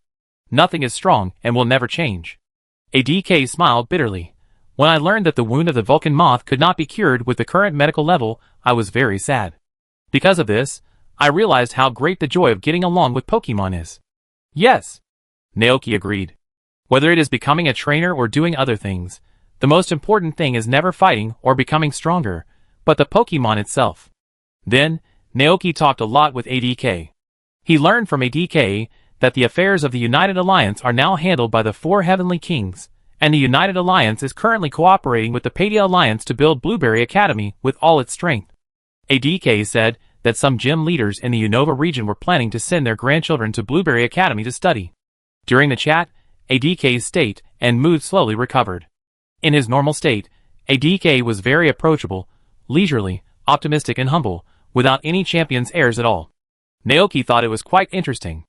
Nothing is strong and will never change. ADK smiled bitterly. When I learned that the wound of the Vulcan moth could not be cured with the current medical level, I was very sad. Because of this, I realized how great the joy of getting along with Pokemon is. Yes, Naoki agreed. Whether it is becoming a trainer or doing other things, the most important thing is never fighting or becoming stronger, but the Pokemon itself. Then, Naoki talked a lot with ADK. He learned from ADK that the affairs of the United Alliance are now handled by the 4 Heavenly Kings, and the United Alliance is currently cooperating with the Paideia Alliance to build Blueberry Academy with all its strength. ADK said that some gym leaders in the Unova region were planning to send their grandchildren to Blueberry Academy to study. During the chat, ADK's state and mood slowly recovered. In his normal state, ADK was very approachable, leisurely, optimistic and humble, without any champion's airs at all. Naoki thought it was quite interesting.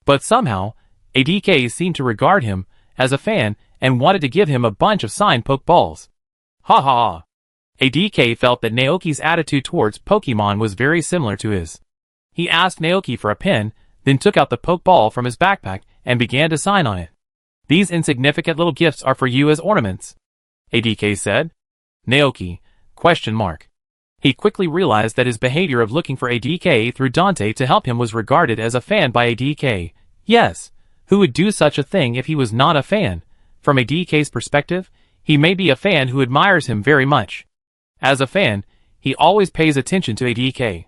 But somehow, ADK seemed to regard him as a fan and wanted to give him a bunch of signed Pokeballs. Ha ha! ADK felt that Naoki's attitude towards Pokemon was very similar to his. He asked Naoki for a pen, then took out the Pokeball from his backpack and began to sign on it. These insignificant little gifts are for you as ornaments, ADK said. Naoki, ? He quickly realized that his behavior of looking for ADK through Dante to help him was regarded as a fan by ADK. Yes, who would do such a thing if he was not a fan? From ADK's perspective, he may be a fan who admires him very much. As a fan, he always pays attention to ADK.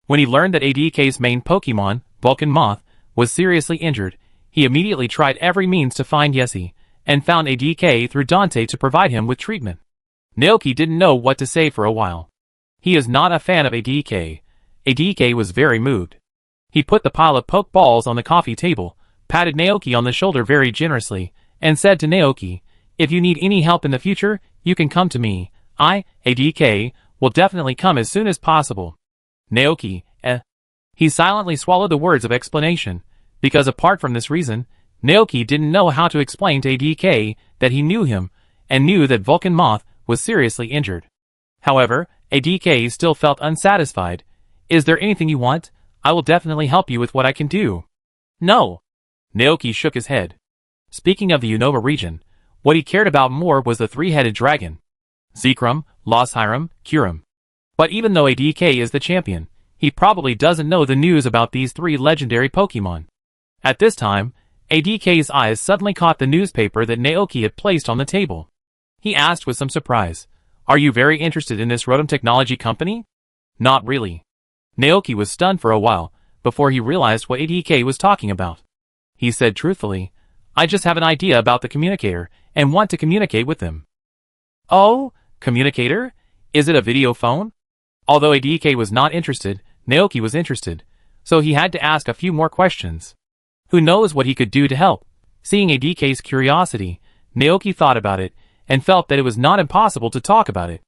When he learned that ADK's main Pokemon, Vulcan Moth, was seriously injured, he immediately tried every means to find Yessie, and found ADK through Dante to provide him with treatment. Naoki didn't know what to say for a while. He is not a fan of ADK. ADK was very moved. He put the pile of Pokeballs on the coffee table, patted Naoki on the shoulder very generously, and said to Naoki, if you need any help in the future, you can come to me. ADK, will definitely come as soon as possible. Naoki, He silently swallowed the words of explanation, because apart from this reason, Naoki didn't know how to explain to ADK that he knew him, and knew that Vulcan Moth was seriously injured. However, ADK still felt unsatisfied. Is there anything you want? I will definitely help you with what I can do. No. Naoki shook his head. Speaking of the Unova region, what he cared about more was the 3-headed dragon. Zekrom, Loshiram, Kurum. But even though ADK is the champion, he probably doesn't know the news about these 3 legendary Pokemon. At this time, ADK's eyes suddenly caught the newspaper that Naoki had placed on the table. He asked with some surprise, are you very interested in this Rotom technology company? Not really. Naoki was stunned for a while, before he realized what ADK was talking about. He said truthfully, I just have an idea about the communicator, and want to communicate with them. Oh, communicator? Is it a video phone? Although ADK was not interested, Naoki was interested, so he had to ask a few more questions. Who knows what he could do to help? Seeing ADK's curiosity, Naoki thought about it, and felt that it was not impossible to talk about it.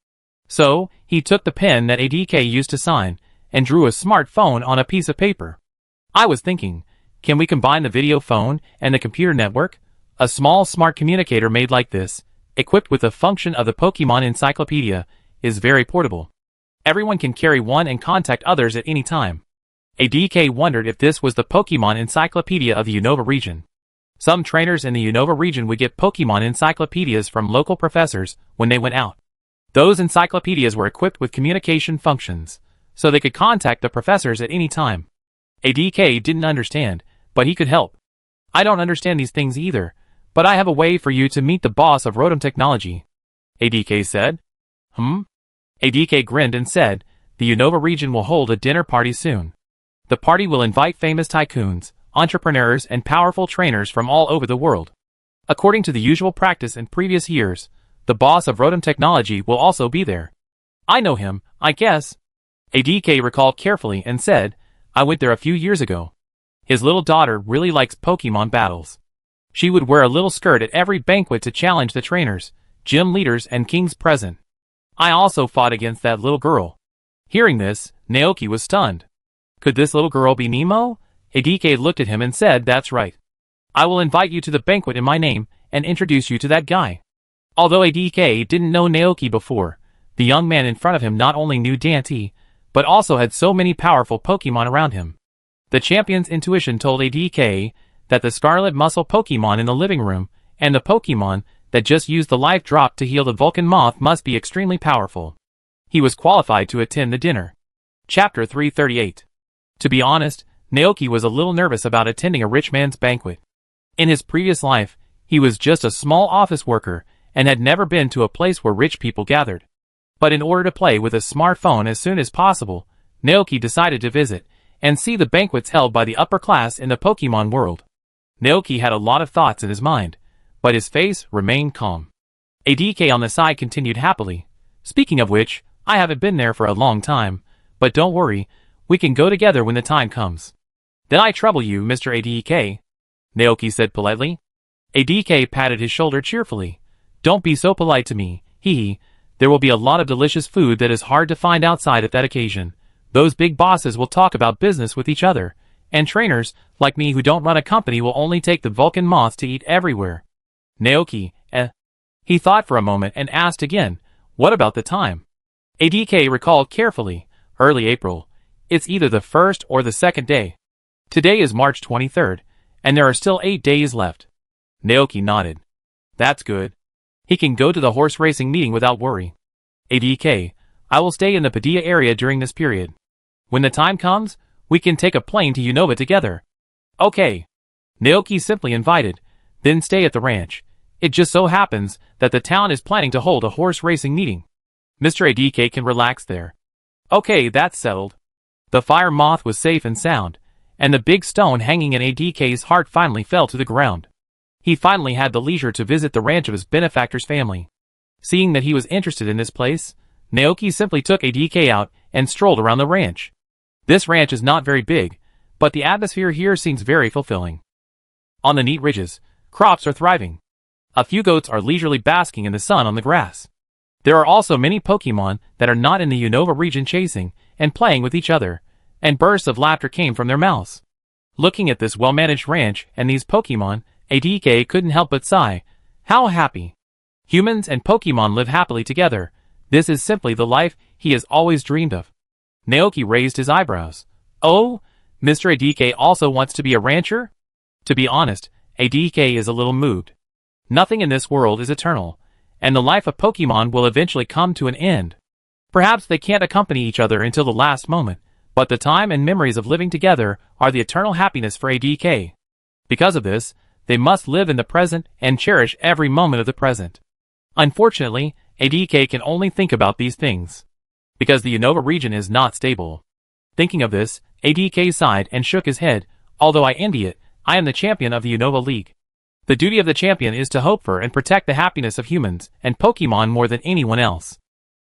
So, he took the pen that ADK used to sign, and drew a smartphone on a piece of paper. I was thinking, can we combine the video phone and the computer network? A small smart communicator made like this, equipped with the function of the Pokemon Encyclopedia, is very portable. Everyone can carry one and contact others at any time. ADK wondered if this was the Pokemon Encyclopedia of the Unova region. Some trainers in the Unova region would get Pokemon encyclopedias from local professors when they went out. Those encyclopedias were equipped with communication functions, so they could contact the professors at any time. ADK didn't understand, but he could help. I don't understand these things either, but I have a way for you to meet the boss of Rotom Technology, ADK said. ADK grinned and said, the Unova region will hold a dinner party soon. The party will invite famous tycoons, entrepreneurs, and powerful trainers from all over the world. According to the usual practice in previous years, the boss of Rotom Technology will also be there. I know him, I guess. ADK recalled carefully and said, I went there a few years ago. His little daughter really likes Pokemon battles. She would wear a little skirt at every banquet to challenge the trainers, gym leaders, and kings present. I also fought against that little girl. Hearing this, Naoki was stunned. Could this little girl be Nemo? ADK looked at him and said, that's right. I will invite you to the banquet in my name and introduce you to that guy. Although ADK didn't know Naoki before, the young man in front of him not only knew Dante, but also had so many powerful Pokemon around him. The champion's intuition told ADK that the Scarlet Muscle Pokemon in the living room and the Pokemon that just used the life drop to heal the Vulcan Moth must be extremely powerful. He was qualified to attend the dinner. Chapter 338. To be honest, Naoki was a little nervous about attending a rich man's banquet. In his previous life, he was just a small office worker and had never been to a place where rich people gathered. But in order to play with a smartphone as soon as possible, Naoki decided to visit and see the banquets held by the upper class in the Pokemon world. Naoki had a lot of thoughts in his mind, but his face remained calm. ADK on the side continued happily. Speaking of which, I haven't been there for a long time, but don't worry, we can go together when the time comes. Did I trouble you, Mr. ADK? Naoki said politely. ADK patted his shoulder cheerfully. Don't be so polite to me, hee. There will be a lot of delicious food that is hard to find outside at that occasion. Those big bosses will talk about business with each other, and trainers, like me who don't run a company, will only take the Vulcan Moth to eat everywhere. Naoki, He thought for a moment and asked again, what about the time? ADK recalled carefully, early April. It's either the first or the second day. Today is March 23rd, and there are still 8 days left. Naoki nodded. That's good. He can go to the horse racing meeting without worry. ADK, I will stay in the Padilla area during this period. When the time comes, we can take a plane to Unova together. Okay. Naoki simply invited, then stay at the ranch. It just so happens that the town is planning to hold a horse racing meeting. Mr. ADK can relax there. Okay, that's settled. The fire moth was safe and sound, and the big stone hanging in ADK's heart finally fell to the ground. He finally had the leisure to visit the ranch of his benefactor's family. Seeing that he was interested in this place, Naoki simply took ADK out and strolled around the ranch. This ranch is not very big, but the atmosphere here seems very fulfilling. On the neat ridges, crops are thriving. A few goats are leisurely basking in the sun on the grass. There are also many Pokemon that are not in the Unova region chasing and playing with each other, and bursts of laughter came from their mouths. Looking at this well-managed ranch and these Pokemon, ADK couldn't help but sigh. How happy! Humans and Pokemon live happily together. This is simply the life he has always dreamed of. Naoki raised his eyebrows. Oh, Mr. ADK also wants to be a rancher? To be honest, ADK is a little moved. Nothing in this world is eternal, and the life of Pokemon will eventually come to an end. Perhaps they can't accompany each other until the last moment, but the time and memories of living together are the eternal happiness for ADK. Because of this, they must live in the present and cherish every moment of the present. Unfortunately, ADK can only think about these things, because the Unova region is not stable. Thinking of this, ADK sighed and shook his head. Although I envy it, I am the champion of the Unova League. The duty of the champion is to hope for and protect the happiness of humans and Pokemon more than anyone else.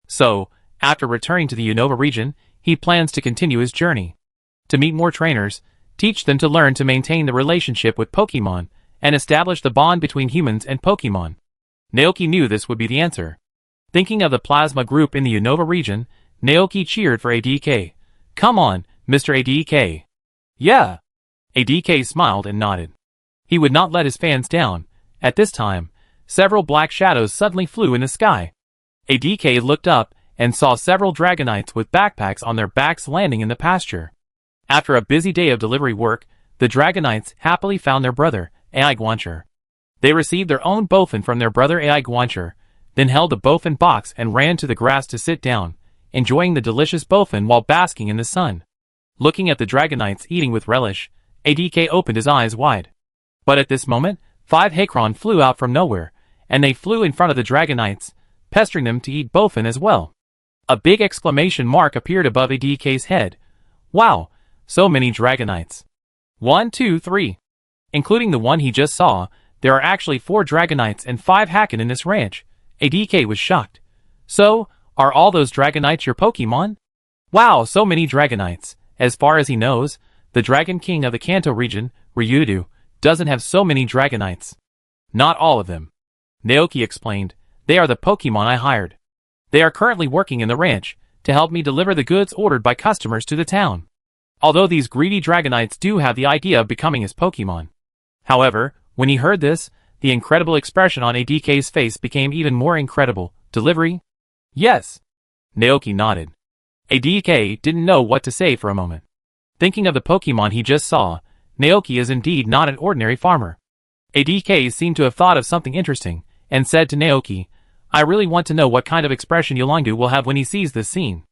So, after returning to the Unova region, he plans to continue his journey. To meet more trainers, teach them to learn to maintain the relationship with Pokemon, and establish the bond between humans and Pokemon. Naoki knew this would be the answer. Thinking of the plasma group in the Unova region, Naoki cheered for ADK. Come on, Mr. ADK. Yeah. ADK smiled and nodded. He would not let his fans down. At this time, several black shadows suddenly flew in the sky. ADK looked up and saw several Dragonites with backpacks on their backs landing in the pasture. After a busy day of delivery work, the Dragonites happily found their brother, AI Guancher. They received their own bofin from their brother AI Guancher, then held the bofin box and ran to the grass to sit down, enjoying the delicious bofin while basking in the sun. Looking at the Dragonites eating with relish, ADK opened his eyes wide. But at this moment, 5 Hakron flew out from nowhere, and they flew in front of the Dragonites, pestering them to eat bofin as well. A big exclamation mark appeared above ADK's head. Wow, so many Dragonites. 1, 2, 3. Including the one he just saw, there are actually 4 Dragonites and 5 Hacken in this ranch. ADK was shocked. So, are all those Dragonites your Pokemon? Wow, so many Dragonites. As far as he knows, the Dragon King of the Kanto region, Ryudu, doesn't have so many Dragonites. Not all of them. Naoki explained. They are the Pokemon I hired. They are currently working in the ranch to help me deliver the goods ordered by customers to the town. Although these greedy Dragonites do have the idea of becoming his Pokemon. However, when he heard this, the incredible expression on ADK's face became even more incredible. Delivery? Yes. Naoki nodded. ADK didn't know what to say for a moment. Thinking of the Pokemon he just saw, Naoki is indeed not an ordinary farmer. ADK seemed to have thought of something interesting, and said to Naoki, I really want to know what kind of expression Yolongu will have when he sees this scene.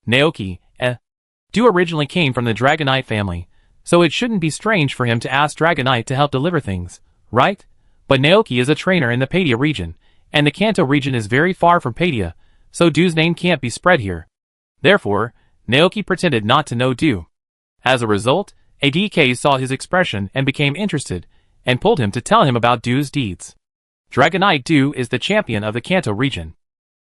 Naoki, Du originally came from the Dragonite family, so it shouldn't be strange for him to ask Dragonite to help deliver things, right? But Naoki is a trainer in the Padia region, and the Kanto region is very far from Padia, so Du's name can't be spread here. Therefore, Naoki pretended not to know Du. As a result, ADK saw his expression and became interested, and pulled him to tell him about Du's deeds. Dragonite Du is the champion of the Kanto region.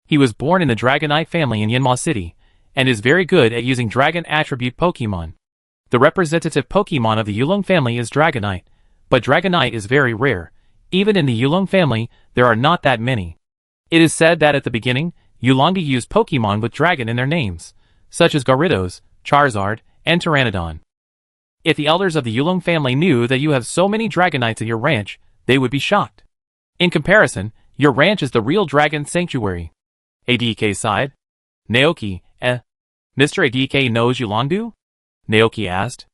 He was born in the Dragonite family in Yanma City, and is very good at using Dragon attribute Pokemon. The representative Pokemon of the Yulong family is Dragonite, but Dragonite is very rare. Even in the Yulong family, there are not that many. It is said that at the beginning, Yulonga used Pokemon with dragon in their names, such as Gyarados, Charizard, and Pteranodon. If the elders of the Yulong family knew that you have so many Dragonites in your ranch, they would be shocked. In comparison, your ranch is the real dragon sanctuary. ADK sighed. Naoki, Mr. ADK knows Yolongu? Naoki asked.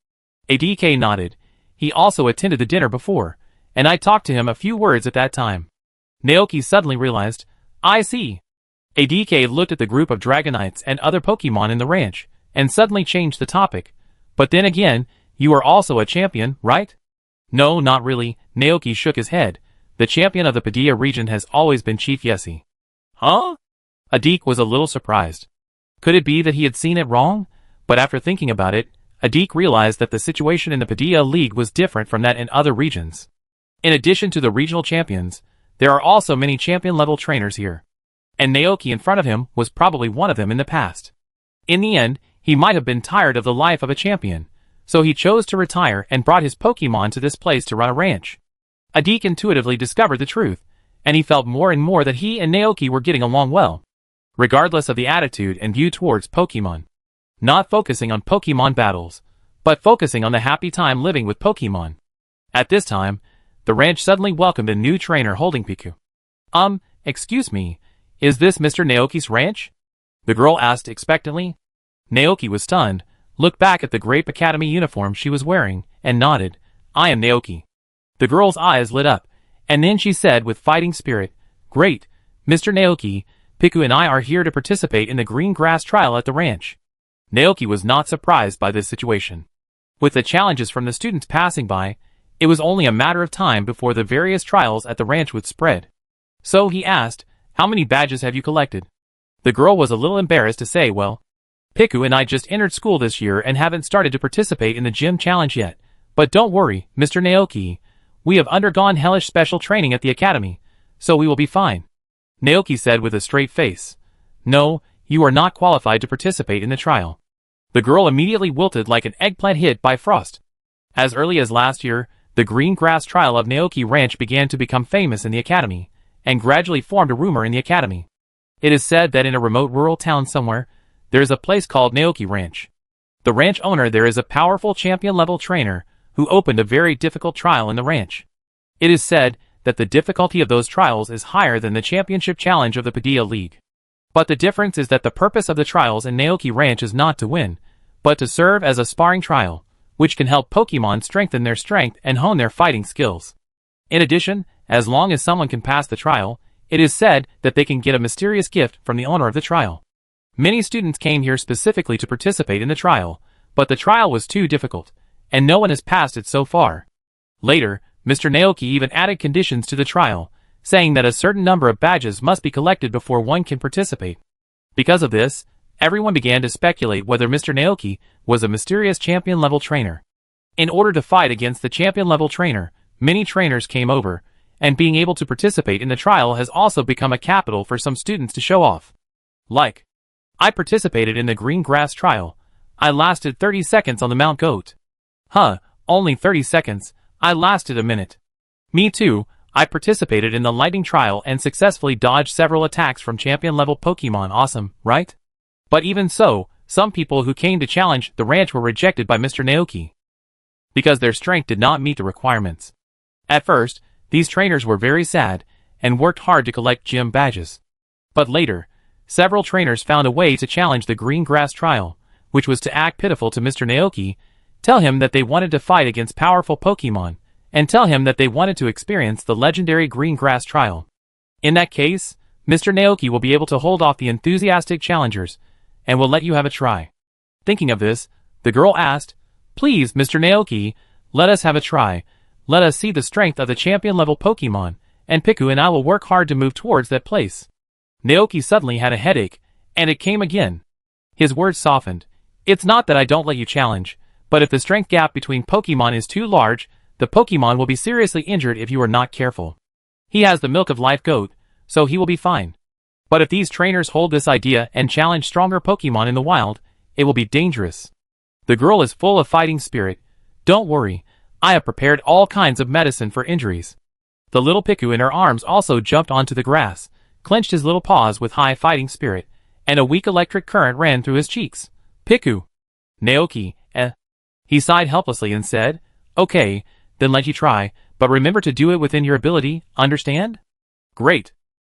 ADK nodded. He also attended the dinner before, and I talked to him a few words at that time. Naoki suddenly realized, I see. ADK looked at the group of Dragonites and other Pokemon in the ranch, and suddenly changed the topic. But then again, you are also a champion, right? No, not really. Naoki shook his head. The champion of the Padia region has always been Chief Yessi. Huh? Adik was a little surprised. Could it be that he had seen it wrong? But after thinking about it, Adik realized that the situation in the Padia League was different from that in other regions. In addition to the regional champions, there are also many champion-level trainers here. And Naoki in front of him was probably one of them in the past. In the end, he might have been tired of the life of a champion, so he chose to retire and brought his Pokemon to this place to run a ranch. Adik intuitively discovered the truth, and he felt more and more that he and Naoki were getting along well, regardless of the attitude and view towards Pokemon. Not focusing on Pokemon battles, but focusing on the happy time living with Pokemon. At this time, the ranch suddenly welcomed a new trainer holding Piku. Excuse me, is this Mr. Naoki's ranch? The girl asked expectantly. Naoki was stunned, looked back at the Grape Academy uniform she was wearing, and nodded. I am Naoki. The girl's eyes lit up, and then she said with fighting spirit, Great, Mr. Naoki, Piku and I are here to participate in the green grass trial at the ranch. Naoki was not surprised by this situation. With the challenges from the students passing by, it was only a matter of time before the various trials at the ranch would spread. So he asked, How many badges have you collected? The girl was a little embarrassed to say, Well, Piku and I just entered school this year and haven't started to participate in the gym challenge yet. But don't worry, Mr. Naoki. We have undergone hellish special training at the academy, so we will be fine. Naoki said with a straight face. No, you are not qualified to participate in the trial. The girl immediately wilted like an eggplant hit by frost. As early as last year, the green grass trial of Naoki Ranch began to become famous in the academy, and gradually formed a rumor in the academy. It is said that in a remote rural town somewhere, there is a place called Naoki Ranch. The ranch owner there is a powerful champion-level trainer who opened a very difficult trial in the ranch. It is said that the difficulty of those trials is higher than the championship challenge of the Padilla League. But the difference is that the purpose of the trials in Naoki Ranch is not to win, but to serve as a sparring trial, which can help Pokemon strengthen their strength and hone their fighting skills. In addition, as long as someone can pass the trial, it is said that they can get a mysterious gift from the owner of the trial. Many students came here specifically to participate in the trial, but the trial was too difficult, and no one has passed it so far. Later, Mr. Naoki even added conditions to the trial, saying that a certain number of badges must be collected before one can participate. Because of this, everyone began to speculate whether Mr. Naoki was a mysterious champion-level trainer. In order to fight against the champion-level trainer, many trainers came over, and being able to participate in the trial has also become a capital for some students to show off. Like, I participated in the green grass trial. I lasted 30 seconds on the Mount Goat. Only 30 seconds. I lasted a minute. Me too. I participated in the lightning trial and successfully dodged several attacks from champion-level Pokemon. Awesome, right? But even so, some people who came to challenge the ranch were rejected by Mr. Naoki because their strength did not meet the requirements. At first, these trainers were very sad and worked hard to collect gym badges. But later, several trainers found a way to challenge the green grass trial, which was to act pitiful to Mr. Naoki, tell him that they wanted to fight against powerful Pokemon, and tell him that they wanted to experience the legendary green grass trial. In that case, Mr. Naoki will be able to hold off the enthusiastic challengers, and will let you have a try. Thinking of this, the girl asked, "Please, Mr. Naoki, let us have a try. Let us see the strength of the champion-level Pokemon, and Piku and I will work hard to move towards that place." Naoki suddenly had a headache, and it came again. His words softened. "It's not that I don't let you challenge, but if the strength gap between Pokemon is too large, the Pokemon will be seriously injured if you are not careful. He has the milk of life goat, so he will be fine. But if these trainers hold this idea and challenge stronger Pokemon in the wild, it will be dangerous. The girl is full of fighting spirit. Don't worry, I have prepared all kinds of medicine for injuries." The little Piku in her arms also jumped onto the grass, clenched his little paws with high fighting spirit, and a weak electric current ran through his cheeks. "Piku." "Naoki, He sighed helplessly and said, "Okay, then let you try, but remember to do it within your ability, understand?" "Great."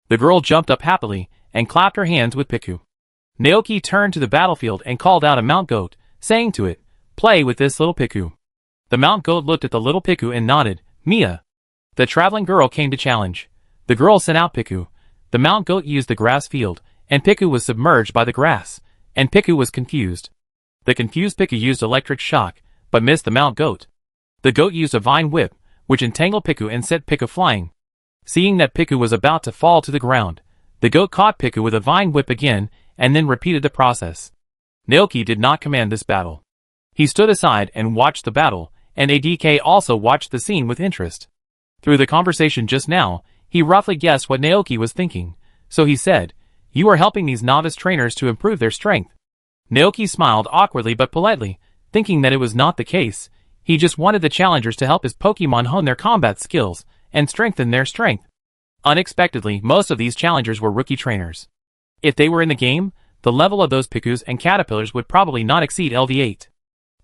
The girl jumped up happily, and clapped her hands with Piku. Naoki turned to the battlefield and called out a Mount Goat, saying to it, "Play with this little Piku." The Mount Goat looked at the little Piku and nodded. "Mia." The traveling girl came to challenge. The girl sent out Piku. The Mount Goat used the grass field, and Piku was submerged by the grass, and Piku was confused. The confused Piku used electric shock, but missed the Mount Goat. The goat used a vine whip, which entangled Piku and sent Piku flying. Seeing that Piku was about to fall to the ground, the goat caught Piku with a vine whip again, and then repeated the process. Naoki did not command this battle. He stood aside and watched the battle, and ADK also watched the scene with interest. Through the conversation just now, he roughly guessed what Naoki was thinking, so he said, "You are helping these novice trainers to improve their strength." Naoki smiled awkwardly but politely, thinking that it was not the case. He just wanted the challengers to help his Pokemon hone their combat skills and strengthen their strength. Unexpectedly, most of these challengers were rookie trainers. If they were in the game, the level of those Pikus and Caterpillars would probably not exceed LV8.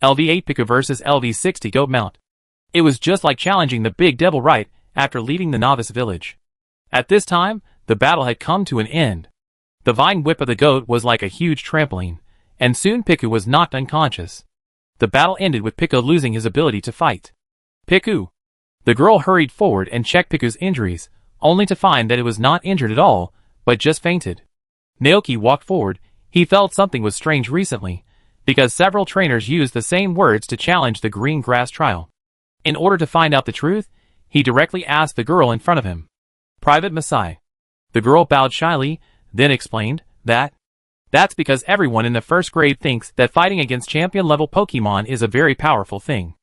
LV8 Piku versus LV60 Goat Mount. It was just like challenging the Big Devil right after leaving the novice village. At this time, the battle had come to an end. The vine whip of the goat was like a huge trampoline, and soon Piku was knocked unconscious. The battle ended with Piku losing his ability to fight. "Piku." The girl hurried forward and checked Piku's injuries, only to find that it was not injured at all, but just fainted. Naoki walked forward. He felt something was strange recently, because several trainers used the same words to challenge the green grass trial. In order to find out the truth, he directly asked the girl in front of him. "Private Masai." The girl bowed shyly, then explained, That's because everyone in the first grade thinks that fighting against champion-level Pokemon is a very powerful thing.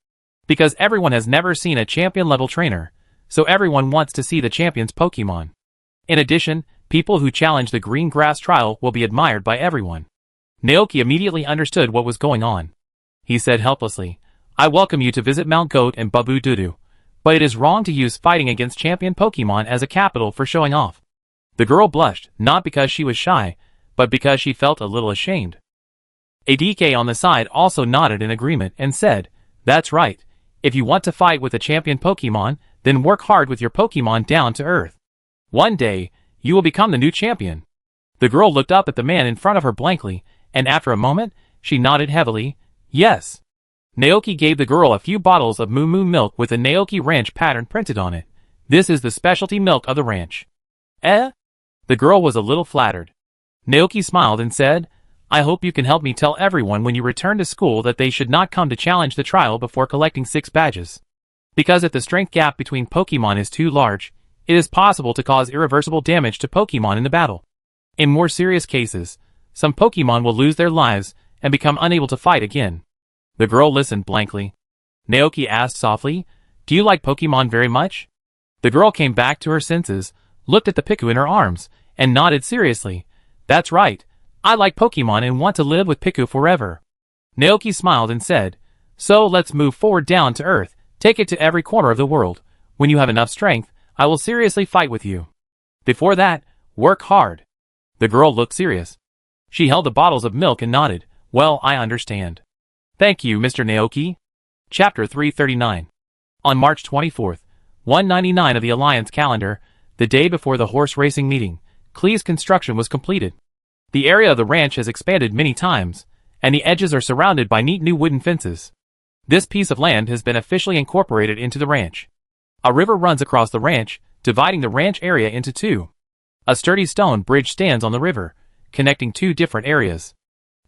Because everyone has never seen a champion-level trainer, so everyone wants to see the champion's Pokemon. In addition, people who challenge the green grass trial will be admired by everyone. Naoki immediately understood what was going on. He said helplessly, "I welcome you to visit Mount Goat and Babu Dudu, but it is wrong to use fighting against champion Pokemon as a capital for showing off. The girl blushed, not because she was shy, but because she felt a little ashamed. ADK on the side also nodded in agreement and said, "That's right. If you want to fight with a champion Pokemon, then work hard with your Pokemon down to earth. One day, you will become the new champion." The girl looked up at the man in front of her blankly, and after a moment, she nodded heavily, "Yes." Naoki gave the girl a few bottles of Moo Moo milk with a Naoki Ranch pattern printed on it. "This is the specialty milk of the ranch." "Eh?" The girl was a little flattered. Naoki smiled and said, "I hope you can help me tell everyone when you return to school that they should not come to challenge the trial before collecting 6 badges. Because if the strength gap between Pokemon is too large, it is possible to cause irreversible damage to Pokemon in the battle. In more serious cases, some Pokemon will lose their lives and become unable to fight again." The girl listened blankly. Naoki asked softly, "Do you like Pokemon very much?" The girl came back to her senses, looked at the Piku in her arms, and nodded seriously. "That's right. I like Pokemon and want to live with Piku forever." Naoki smiled and said, "So let's move forward down to earth, take it to every corner of the world. When you have enough strength, I will seriously fight with you. Before that, work hard." The girl looked serious. She held the bottles of milk and nodded. "Well, I understand. Thank you, Mr. Naoki." Chapter 339. On March 24th, 199 of the Alliance calendar, the day before the horse racing meeting, Klee's construction was completed. The area of the ranch has expanded many times, and the edges are surrounded by neat new wooden fences. This piece of land has been officially incorporated into the ranch. A river runs across the ranch, dividing the ranch area into 2. A sturdy stone bridge stands on the river, connecting 2 different areas.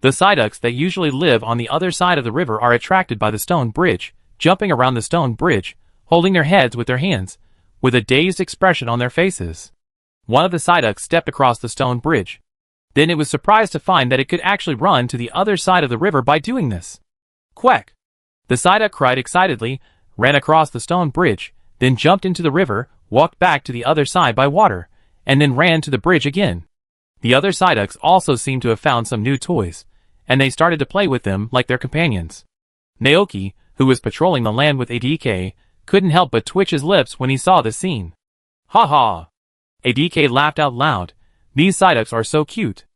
The Psyducks that usually live on the other side of the river are attracted by the stone bridge, jumping around the stone bridge, holding their heads with their hands, with a dazed expression on their faces. One of the Psyducks stepped across the stone bridge. Then it was surprised to find that it could actually run to the other side of the river by doing this. "Quack!" The Psyduck cried excitedly, ran across the stone bridge, then jumped into the river, walked back to the other side by water, and then ran to the bridge again. The other Psyducks also seemed to have found some new toys, and they started to play with them like their companions. Naoki, who was patrolling the land with ADK, couldn't help but twitch his lips when he saw the scene. "Ha ha!" ADK laughed out loud. "These Psyducks are so cute."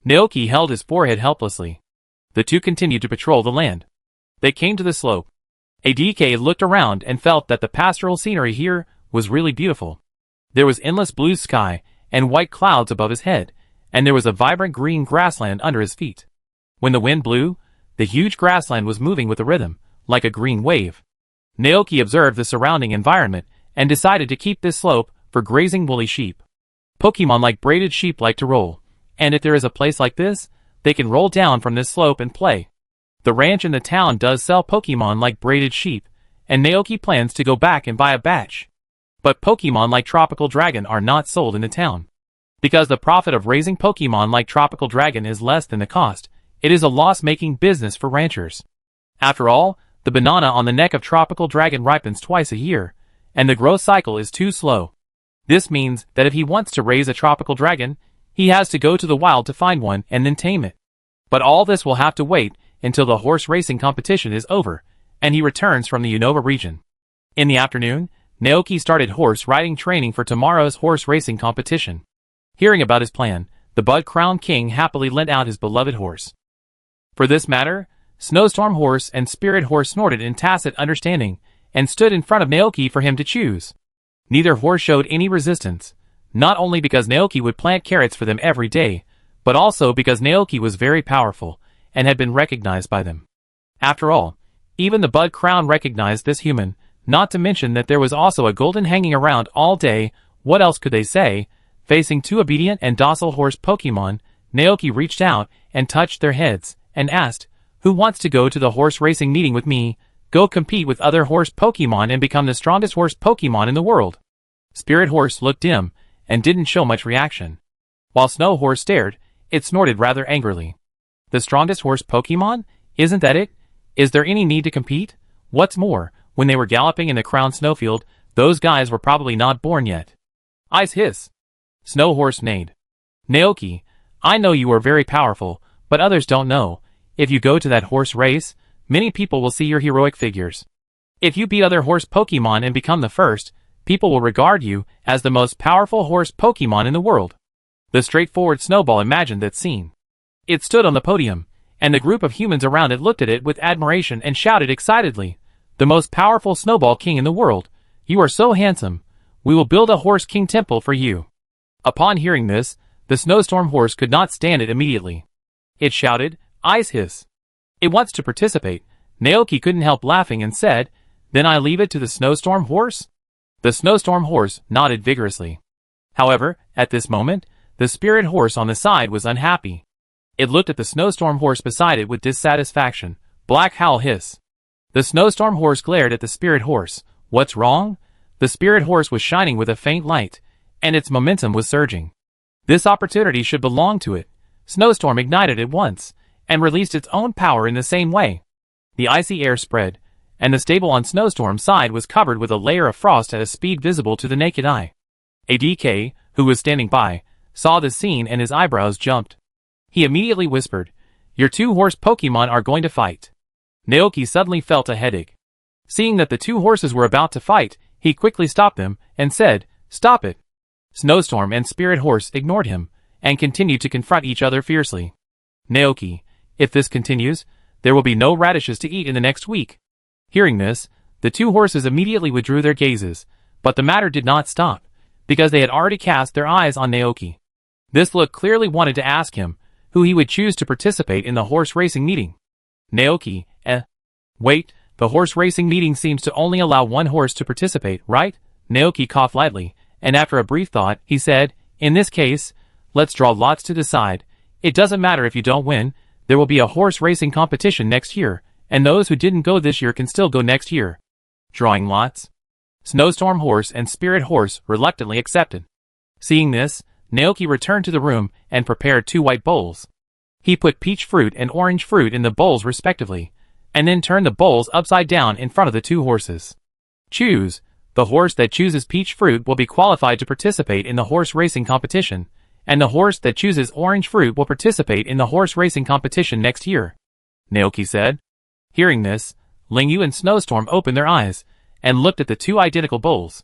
Naoki held his forehead helplessly. The two continued to patrol the land. They came to the slope. ADK looked around and felt that the pastoral scenery here was really beautiful. There was endless blue sky and white clouds above his head, and there was a vibrant green grassland under his feet. When the wind blew, the huge grassland was moving with a rhythm, like a green wave. Naoki observed the surrounding environment and decided to keep this slope for grazing woolly sheep. Pokemon like braided sheep like to roll, and if there is a place like this, they can roll down from this slope and play. The ranch in the town does sell Pokemon like braided sheep, and Naoki plans to go back and buy a batch. But Pokemon like Tropical Dragon are not sold in the town. Because the profit of raising Pokemon like Tropical Dragon is less than the cost, it is a loss-making business for ranchers. After all, the banana on the neck of Tropical Dragon ripens twice a year, and the growth cycle is too slow. This means that if he wants to raise a Tropical Dragon, he has to go to the wild to find one and then tame it. But all this will have to wait until the horse racing competition is over, and he returns from the Unova region. In the afternoon, Naoki started horse riding training for tomorrow's horse racing competition. Hearing about his plan, the Bud Crown King happily lent out his beloved horse. For this matter, Snowstorm Horse and Spirit Horse snorted in tacit understanding, and stood in front of Naoki for him to choose. Neither horse showed any resistance, not only because Naoki would plant carrots for them every day, but also because Naoki was very powerful, and had been recognized by them. After all, even the Bud Crown recognized this human, not to mention that there was also a golden hanging around all day. What else could they say? Facing 2 obedient and docile horse Pokemon, Naoki reached out and touched their heads, and asked, "Who wants to go to the horse racing meeting with me? Go compete with other horse Pokemon and become the strongest horse Pokemon in the world." Spirit Horse looked dim, and didn't show much reaction. While Snow Horse stared, it snorted rather angrily. "The strongest horse Pokemon? Isn't that it? Is there any need to compete? What's more, when they were galloping in the Crown Snowfield, those guys were probably not born yet." "Ice hiss." Snow Horse neighed. "Naoki, I know you are very powerful, but others don't know. If you go to that horse race, many people will see your heroic figures. If you beat other horse Pokemon and become the first, people will regard you as the most powerful horse Pokemon in the world. The straightforward Snowball imagined that scene. It stood on the podium, and the group of humans around it looked at it with admiration and shouted excitedly, "The most powerful Snowball King in the world! You are so handsome! We will build a Horse King temple for you!" Upon hearing this, the Snowstorm horse could not stand it immediately. It shouted, "Ice hiss! It wants to participate." Naoki couldn't help laughing and said, "Then I leave it to the Snowstorm horse?" The Snowstorm horse nodded vigorously. However, at this moment, the Spirit horse on the side was unhappy. It looked at the Snowstorm horse beside it with dissatisfaction. Black howl hiss. The Snowstorm horse glared at the Spirit horse. What's wrong? The Spirit horse was shining with a faint light, and its momentum was surging. This opportunity should belong to it. Snowstorm ignited at once, and released its own power in the same way. The icy air spread, and the stable on Snowstorm's side was covered with a layer of frost at a speed visible to the naked eye. ADK, who was standing by, saw the scene and his eyebrows jumped. He immediately whispered, "Your two horse Pokemon are going to fight." Naoki suddenly felt a headache. Seeing that the two horses were about to fight, he quickly stopped them and said, "Stop it." Snowstorm and Spirit Horse ignored him and continued to confront each other fiercely. "Naoki, if this continues, there will be no radishes to eat in the next week." Hearing this, the two horses immediately withdrew their gazes, but the matter did not stop, because they had already cast their eyes on Naoki. This look clearly wanted to ask him who he would choose to participate in the horse racing meeting. Naoki, wait, the horse racing meeting seems to only allow one horse to participate, right? Naoki coughed lightly, and after a brief thought, he said, "In this case, let's draw lots to decide. It doesn't matter if you don't win, there will be a horse racing competition next year, and those who didn't go this year can still go next year." Drawing lots. Snowstorm Horse and Spirit Horse reluctantly accepted. Seeing this, Naoki returned to the room and prepared two white bowls. He put peach fruit and orange fruit in the bowls respectively, and then turned the bowls upside down in front of the two horses. "Choose. The horse that chooses peach fruit will be qualified to participate in the horse racing competition, and the horse that chooses orange fruit will participate in the horse racing competition next year," Naoki said. Hearing this, Lingyu and Snowstorm opened their eyes and looked at the two identical bowls.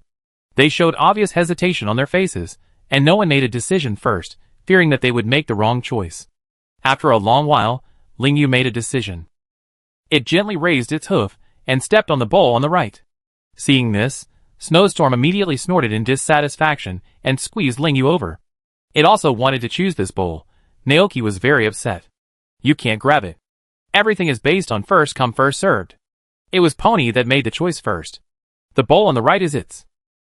They showed obvious hesitation on their faces, and no one made a decision first, fearing that they would make the wrong choice. After a long while, Lingyu made a decision. It gently raised its hoof and stepped on the bowl on the right. Seeing this, Snowstorm immediately snorted in dissatisfaction and squeezed Lingyu over. It also wanted to choose this bowl. Naoki was very upset. "You can't grab it. Everything is based on first come first served." It was Pony that made the choice first. "The bowl on the right is its."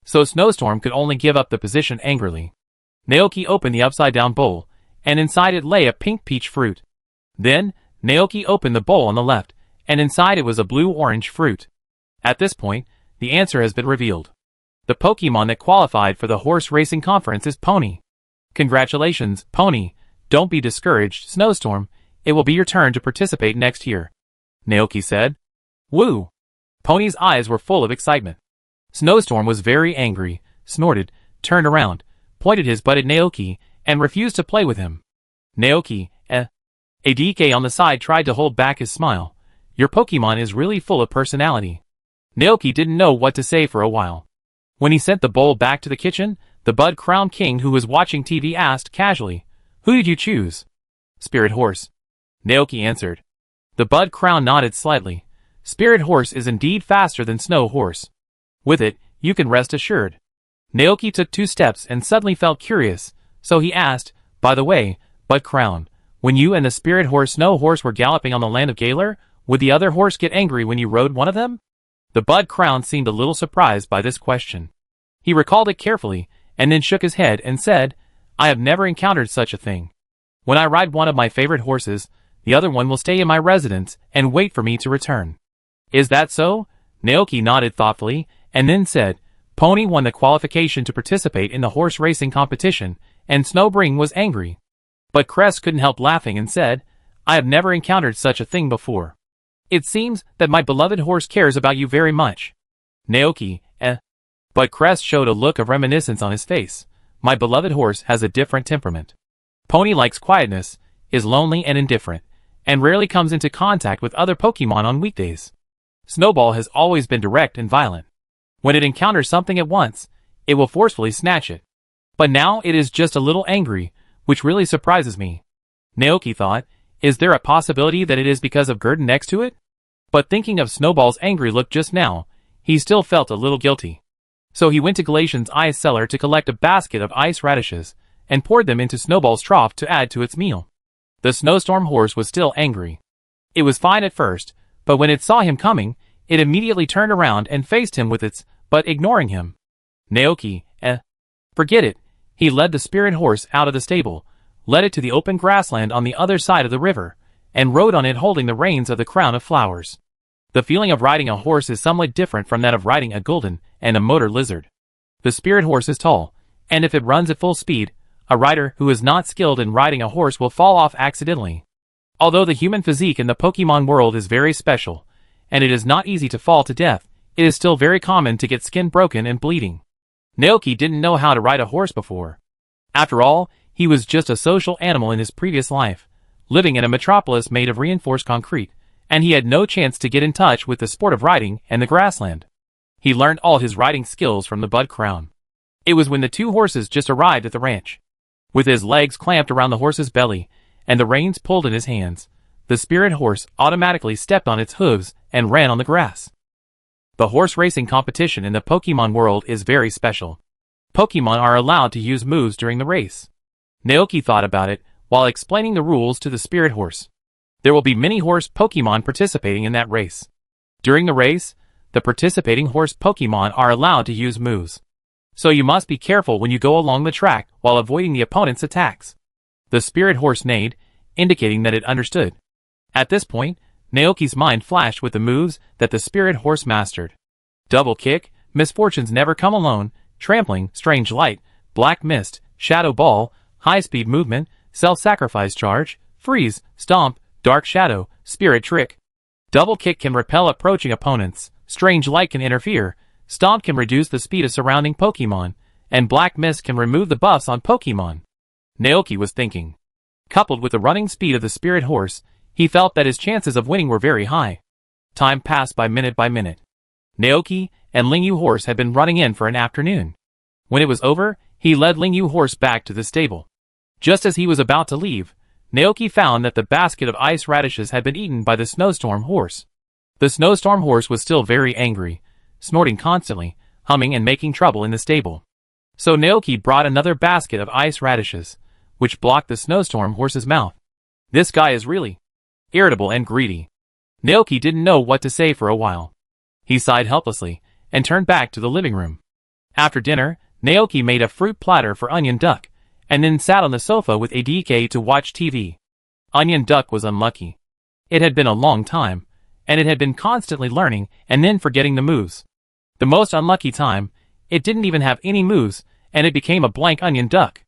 So Snowstorm could only give up the position angrily. Naoki opened the upside-down bowl, and inside it lay a pink peach fruit. Then, Naoki opened the bowl on the left, and inside it was a blue-orange fruit. At this point, the answer has been revealed. The Pokemon that qualified for the horse racing conference is Pony. Congratulations, Pony. Don't be discouraged, Snowstorm. It will be your turn to participate next year, Naoki said. Woo! Pony's eyes were full of excitement. Snowstorm was very angry, snorted, turned around, pointed his butt at Naoki, and refused to play with him. Naoki, ADK on the side tried to hold back his smile. Your Pokemon is really full of personality. Naoki didn't know what to say for a while. When he sent the bowl back to the kitchen, the Bud Crown King who was watching TV asked casually, Who did you choose? Spirit Horse. Naoki answered. The Bud Crown nodded slightly. Spirit Horse is indeed faster than Snow Horse. With it, you can rest assured. Naoki took 2 steps and suddenly felt curious, so he asked, By the way, Bud Crown, when you and the Spirit Horse Snow Horse were galloping on the land of Galar, would the other horse get angry when you rode one of them? The Bud Crown seemed a little surprised by this question. He recalled it carefully, and then shook his head and said, I have never encountered such a thing. When I ride one of my favorite horses, the other one will stay in my residence and wait for me to return. Is that so? Naoki nodded thoughtfully, and then said, Pony won the qualification to participate in the horse racing competition, and Snowbring was angry. But Cress couldn't help laughing and said, I have never encountered such a thing before. It seems that my beloved horse cares about you very much. Naoki, But Cress showed a look of reminiscence on his face. My beloved horse has a different temperament. Pony likes quietness, is lonely and indifferent, and rarely comes into contact with other Pokemon on weekdays. Snowball has always been direct and violent. When it encounters something at once, it will forcefully snatch it. But now it is just a little angry, which really surprises me. Naoki thought, is there a possibility that it is because of Gurdon next to it? But thinking of Snowball's angry look just now, he still felt a little guilty. So he went to Galatian's ice cellar to collect a basket of ice radishes, and poured them into Snowball's trough to add to its meal. The snowstorm horse was still angry. It was fine at first, but when it saw him coming, it immediately turned around and faced him with its butt ignoring him. Naoki, forget it. He led the spirit horse out of the stable, led it to the open grassland on the other side of the river, and rode on it holding the reins of the crown of flowers. The feeling of riding a horse is somewhat different from that of riding a gulden and a motor lizard. The spirit horse is tall, and if it runs at full speed, a rider who is not skilled in riding a horse will fall off accidentally. Although the human physique in the Pokemon world is very special, and it is not easy to fall to death, it is still very common to get skin broken and bleeding. Naoki didn't know how to ride a horse before. After all, he was just a social animal in his previous life, living in a metropolis made of reinforced concrete, and he had no chance to get in touch with the sport of riding and the grassland. He learned all his riding skills from the Bud Crown. It was when the two horses just arrived at the ranch. With his legs clamped around the horse's belly, and the reins pulled in his hands, the spirit horse automatically stepped on its hooves and ran on the grass. The horse racing competition in the Pokemon world is very special. Pokemon are allowed to use moves during the race. Naoki thought about it while explaining the rules to the spirit horse. There will be many horse Pokemon participating in that race. During the race, the participating horse Pokemon are allowed to use moves. So you must be careful when you go along the track while avoiding the opponent's attacks. The spirit horse neighed, indicating that it understood. At this point, Naoki's mind flashed with the moves that the spirit horse mastered. Double kick, misfortunes never come alone, trampling, strange light, black mist, shadow ball, high-speed movement, self-sacrifice charge, freeze, stomp, dark shadow, spirit trick. Double kick can repel approaching opponents, strange light can interfere, stomp can reduce the speed of surrounding Pokemon, and black mist can remove the buffs on Pokemon. Naoki was thinking. Coupled with the running speed of the spirit horse, he felt that his chances of winning were very high. Time passed by minute. Naoki and Lingyu horse had been running in for an afternoon. When it was over, he led Lingyu horse back to the stable. Just as he was about to leave, Naoki found that the basket of ice radishes had been eaten by the snowstorm horse. The snowstorm horse was still very angry, snorting constantly, humming and making trouble in the stable. So Naoki brought another basket of ice radishes, which blocked the snowstorm horse's mouth. This guy is really irritable and greedy. Naoki didn't know what to say for a while. He sighed helplessly, and turned back to the living room. After dinner, Naoki made a fruit platter for Onion Duck, and then sat on the sofa with ADK to watch TV. Onion Duck was unlucky. It had been a long time, and it had been constantly learning and then forgetting the moves. The most unlucky time, it didn't even have any moves, and it became a blank Onion Duck.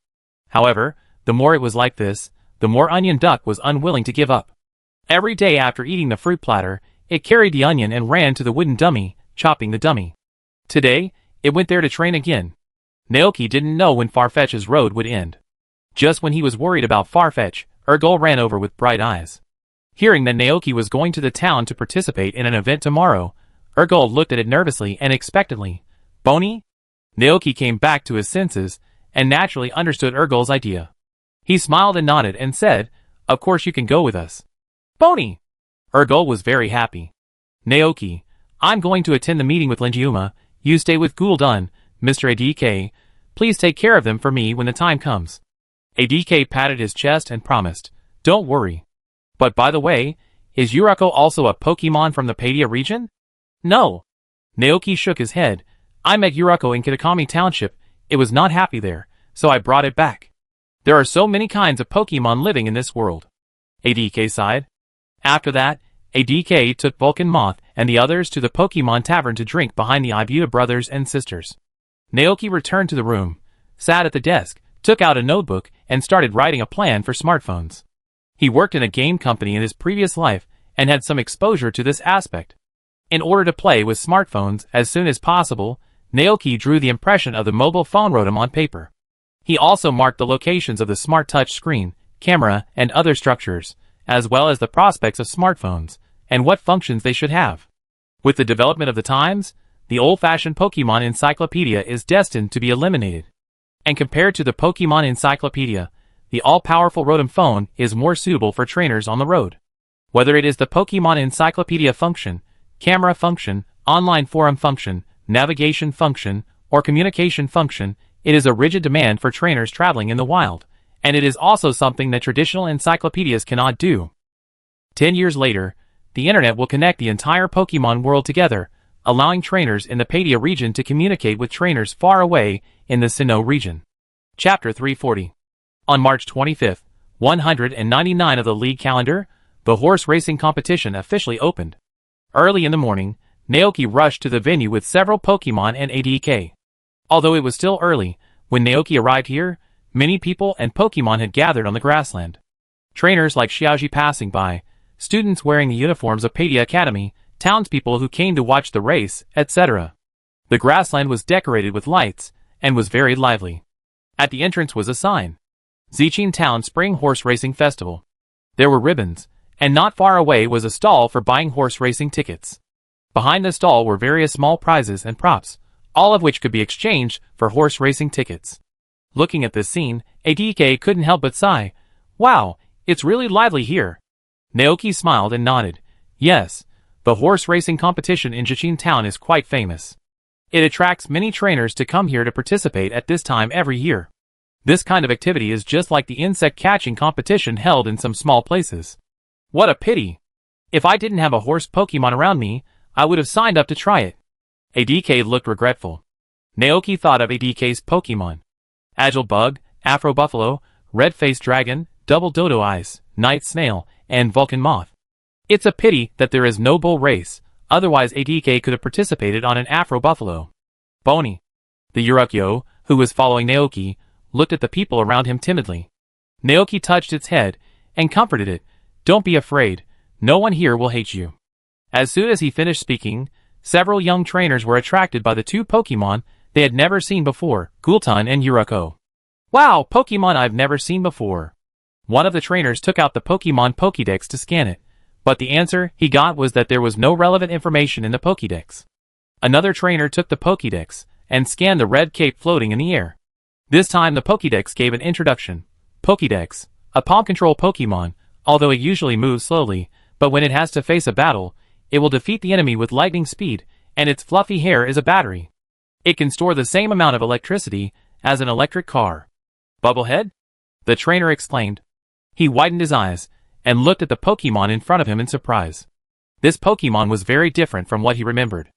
However, the more it was like this, the more Onion Duck was unwilling to give up. Every day after eating the fruit platter, it carried the onion and ran to the wooden dummy, chopping the dummy. Today, it went there to train again. Naoki didn't know when Farfetch's road would end. Just when he was worried about Farfetch, Ergol ran over with bright eyes. Hearing that Naoki was going to the town to participate in an event tomorrow, Ergol looked at it nervously and expectantly. Bony? Naoki came back to his senses, and naturally understood Ergol's idea. He smiled and nodded and said, "Of course you can go with us." Bony! Ergol was very happy. Naoki, I'm going to attend the meeting with Linjiuma. You stay with Gul'dan, Mr. ADK. Please take care of them for me when the time comes. ADK patted his chest and promised, "Don't worry. But by the way, is Yurako also a Pokemon from the Padia region?" "No." Naoki shook his head. "I met Yurako in Kitakami Township. It was not happy there, so I brought it back. There are so many kinds of Pokemon living in this world." ADK sighed. After that, ADK took Vulcan Moth and the others to the Pokemon Tavern to drink behind the Ibuta brothers and sisters. Naoki returned to the room, sat at the desk, took out a notebook, and started writing a plan for smartphones. He worked in a game company in his previous life and had some exposure to this aspect. In order to play with smartphones as soon as possible, Naoki drew the impression of the mobile phone ROTEM on paper. He also marked the locations of the smart touch screen, camera, and other structures, as well as the prospects of smartphones, and what functions they should have. With the development of the times, the old-fashioned Pokemon Encyclopedia is destined to be eliminated. And compared to the Pokemon Encyclopedia, the all-powerful Rotom phone is more suitable for trainers on the road. Whether it is the Pokemon Encyclopedia function, camera function, online forum function, navigation function, or communication function, it is a rigid demand for trainers traveling in the wild, and it is also something that traditional encyclopedias cannot do. 10 years later, the internet will connect the entire Pokemon world together, allowing trainers in the Padia region to communicate with trainers far away in the Sinnoh region. Chapter 340. On March 25th, 199 of the league calendar, the horse racing competition officially opened. Early in the morning, Naoki rushed to the venue with several Pokemon and ADK. Although it was still early, when Naoki arrived here, many people and Pokemon had gathered on the grassland. Trainers like Xiaoji passing by, students wearing the uniforms of Padia Academy, townspeople who came to watch the race, etc. The grassland was decorated with lights, and was very lively. At the entrance was a sign. Zichin Town Spring Horse Racing Festival. There were ribbons, and not far away was a stall for buying horse racing tickets. Behind the stall were various small prizes and props, all of which could be exchanged for horse racing tickets. Looking at this scene, ADK couldn't help but sigh. Wow, it's really lively here. Naoki smiled and nodded. Yes, the horse racing competition in Zichin Town is quite famous. It attracts many trainers to come here to participate at this time every year. This kind of activity is just like the insect catching competition held in some small places. What a pity! If I didn't have a horse Pokemon around me, I would have signed up to try it. ADK looked regretful. Naoki thought of ADK's Pokemon. Agile Bug, Afro Buffalo, Red-Faced Dragon, Double Dodo Eyes, Night Snail, and Vulcan Moth. It's a pity that there is no bull race, otherwise ADK could have participated on an Afro Buffalo. Bony. The Urukyo, who was following Naoki, looked at the people around him timidly. Naoki touched its head and comforted it. Don't be afraid, no one here will hate you. As soon as he finished speaking, several young trainers were attracted by the two Pokemon they had never seen before, Gulton and Urukyo. Wow, Pokemon I've never seen before. One of the trainers took out the Pokemon Pokédex to scan it, but the answer he got was that there was no relevant information in the Pokédex. Another trainer took the Pokédex and scanned the red cape floating in the air. This time the Pokédex gave an introduction. Pokédex, a palm control Pokemon, although it usually moves slowly, but when it has to face a battle, it will defeat the enemy with lightning speed, and its fluffy hair is a battery. It can store the same amount of electricity as an electric car. Bubblehead? The trainer exclaimed. He widened his eyes and looked at the Pokemon in front of him in surprise. This Pokemon was very different from what he remembered.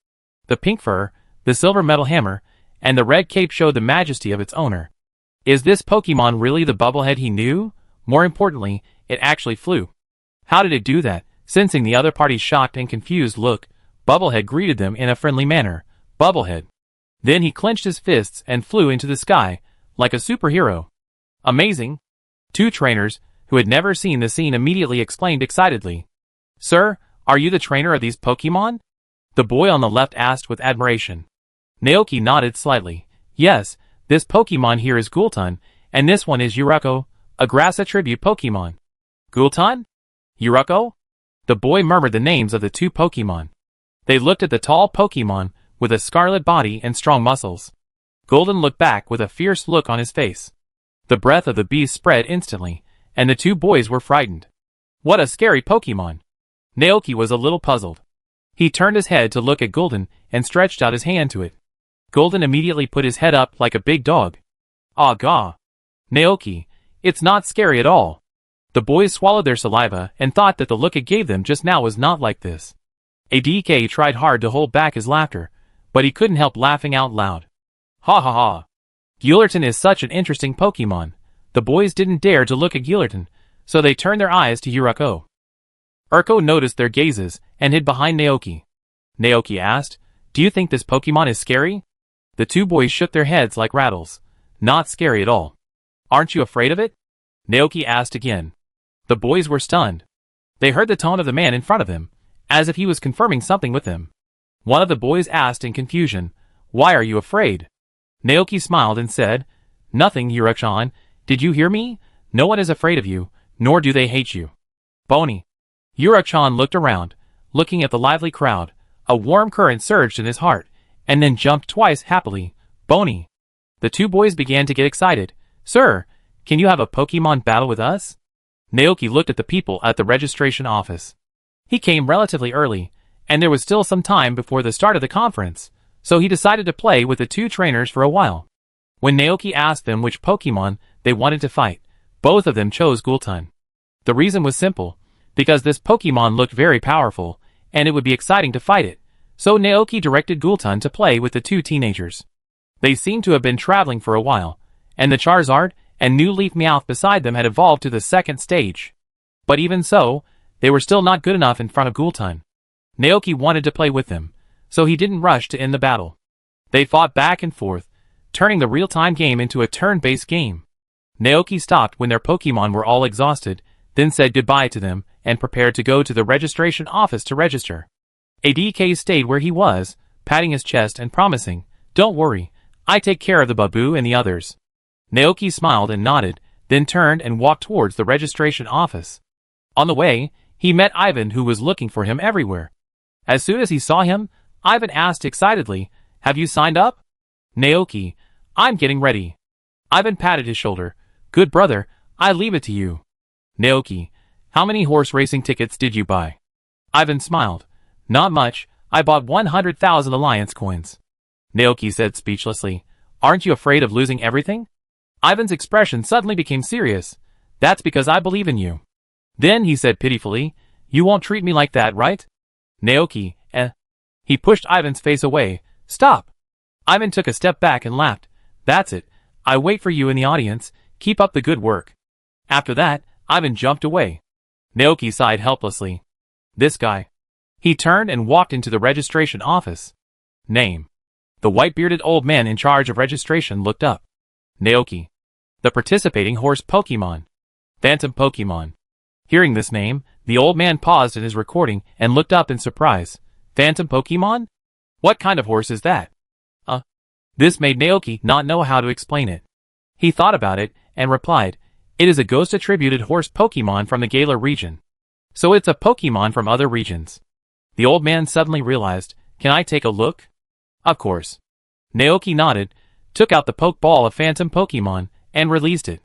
The pink fur, the silver metal hammer, and the red cape showed the majesty of its owner. Is this Pokemon really the Bubblehead he knew? More importantly, it actually flew. How did it do that? Sensing the other party's shocked and confused look, Bubblehead greeted them in a friendly manner. Bubblehead. Then he clenched his fists and flew into the sky, like a superhero. Amazing! Two trainers, who had never seen the scene, immediately exclaimed excitedly. Sir, are you the trainer of these Pokemon? The boy on the left asked with admiration. Naoki nodded slightly. Yes, this Pokemon here is Gulton, and this one is Urukyo, a grass attribute Pokemon. Gulton? Urukyo? The boy murmured the names of the two Pokemon. They looked at the tall Pokemon with a scarlet body and strong muscles. Golden looked back with a fierce look on his face. The breath of the beast spread instantly, and the two boys were frightened. What a scary Pokemon! Naoki was a little puzzled. He turned his head to look at Golden and stretched out his hand to it. Golden immediately put his head up like a big dog. Ah gah! Naoki, it's not scary at all. The boys swallowed their saliva and thought that the look it gave them just now was not like this. ADK tried hard to hold back his laughter, but he couldn't help laughing out loud. Ha ha ha! Gulton is such an interesting Pokemon. The boys didn't dare to look at Gulton, so they turned their eyes to Urukyo. Urukyo noticed their gazes and hid behind Naoki. Naoki asked, Do you think this Pokemon is scary? The two boys shook their heads like rattles. Not scary at all. Aren't you afraid of it? Naoki asked again. The boys were stunned. They heard the tone of the man in front of them, as if he was confirming something with them. One of the boys asked in confusion, Why are you afraid? Naoki smiled and said, Nothing, Urukyo. Did you hear me? No one is afraid of you, nor do they hate you. Bony. Urukyo looked around, looking at the lively crowd, A warm current surged in his heart, and then jumped twice happily. Boney. The two boys began to get excited. Sir, can you have a Pokemon battle with us? Naoki looked at the people at the registration office. He came relatively early, and there was still some time before the start of the conference, so he decided to play with the two trainers for a while. When Naoki asked them which Pokemon they wanted to fight, both of them chose Gulton. The reason was simple, because this Pokemon looked very powerful, and it would be exciting to fight it, so Naoki directed Gulton to play with the two teenagers. They seemed to have been traveling for a while, and the Charizard and new Leaf Meowth beside them had evolved to the second stage. But even so, they were still not good enough in front of Gulton. Naoki wanted to play with them, so he didn't rush to end the battle. They fought back and forth, turning the real-time game into a turn-based game. Naoki stopped when their Pokemon were all exhausted, then said goodbye to them, and prepared to go to the registration office to register. ADK stayed where he was, patting his chest and promising, "Don't worry, I take care of the Babu and the others." Naoki smiled and nodded, then turned and walked towards the registration office. On the way, he met Ivan, who was looking for him everywhere. As soon as he saw him, Ivan asked excitedly, "Have you signed up?" Naoki, "I'm getting ready." Ivan patted his shoulder. "Good brother, I leave it to you." Naoki, "How many horse racing tickets did you buy?" Ivan smiled. "Not much, I bought 100,000 Alliance coins." Naoki said speechlessly, "Aren't you afraid of losing everything?" Ivan's expression suddenly became serious. "That's because I believe in you." Then he said pitifully, "You won't treat me like that, right?" Naoki, He pushed Ivan's face away. "Stop." Ivan took a step back and laughed. "That's it. I wait for you in the audience. Keep up the good work." After that, Ivan jumped away. Naoki sighed helplessly. This guy. He turned and walked into the registration office. Name. The white-bearded old man in charge of registration looked up. Naoki. The participating horse Pokemon. Phantom Pokemon. Hearing this name, the old man paused in his recording and looked up in surprise. Phantom Pokemon? What kind of horse is that? This made Naoki not know how to explain it. He thought about it and replied, "It is a ghost-attributed horse Pokemon from the Galar region. So it's a Pokemon from other regions." The old man suddenly realized, "Can I take a look?" Of course. Naoki nodded, took out the Pokeball of Phantom Pokemon, and released it.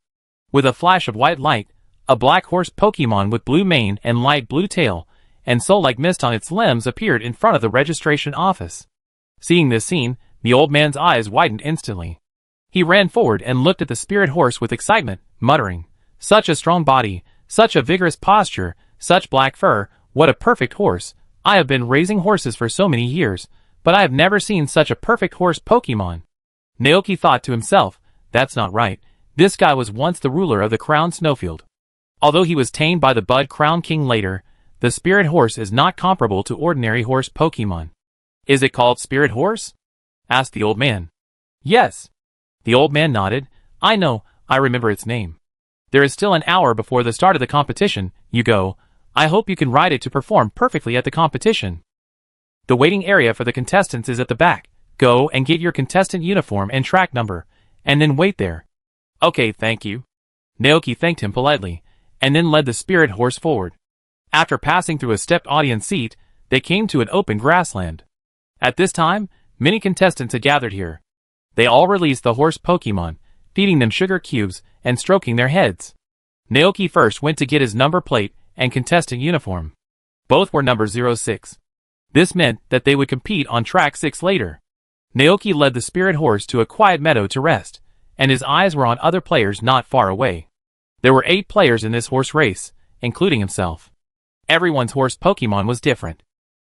With a flash of white light, a black horse Pokemon with blue mane and light blue tail, and soul-like mist on its limbs appeared in front of the registration office. Seeing this scene, the old man's eyes widened instantly. He ran forward and looked at the spirit horse with excitement, muttering, "Such a strong body, such a vigorous posture, such black fur, what a perfect horse. I have been raising horses for so many years, but I have never seen such a perfect horse Pokemon." Naoki thought to himself, "That's not right. This guy was once the ruler of the Crown Snowfield. Although he was tamed by the Bud Crown King later, the spirit horse is not comparable to ordinary horse Pokemon." "Is it called spirit horse?" asked the old man. "Yes." The old man nodded. "I know, I remember its name. There is still an hour before the start of the competition. You go. I hope you can ride it to perform perfectly at the competition. The waiting area for the contestants is at the back. Go and get your contestant uniform and track number, and then wait there." "Okay, thank you." Naoki thanked him politely, and then led the spirit horse forward. After passing through a stepped audience seat, they came to an open grassland. At this time, many contestants had gathered here. They all released the horse Pokemon, feeding them sugar cubes and stroking their heads. Naoki first went to get his number plate and contestant uniform. Both were number 06. This meant that they would compete on track 6 later. Naoki led the spirit horse to a quiet meadow to rest, and his eyes were on other players not far away. There were 8 players in this horse race, including himself. Everyone's horse Pokemon was different.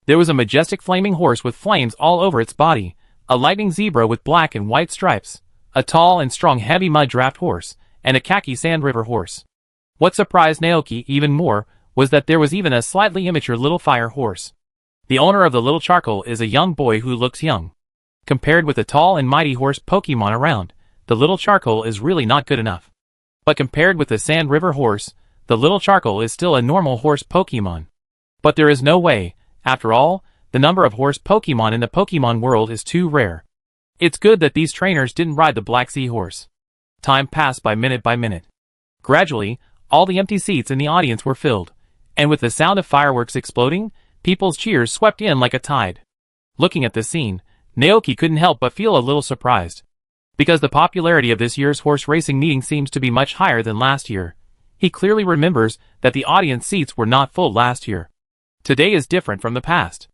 There was a majestic flaming horse with flames all over its body, a lightning zebra with black and white stripes, a tall and strong heavy mud draft horse, and a khaki sand river horse. What surprised Naoki even more was that there was even a slightly immature little fire horse. The owner of the little charcoal is a young boy who looks young. Compared with the tall and mighty horse Pokemon around, the little charcoal is really not good enough. But compared with the sand river horse, the little charcoal is still a normal horse Pokemon. But there is no way. After all, the number of horse Pokemon in the Pokemon world is too rare. It's good that these trainers didn't ride the Black Sea horse. Time passed by minute by minute. Gradually, all the empty seats in the audience were filled, and with the sound of fireworks exploding, people's cheers swept in like a tide. Looking at this scene, Naoki couldn't help but feel a little surprised. Because the popularity of this year's horse racing meeting seems to be much higher than last year. He clearly remembers that the audience seats were not full last year. Today is different from the past.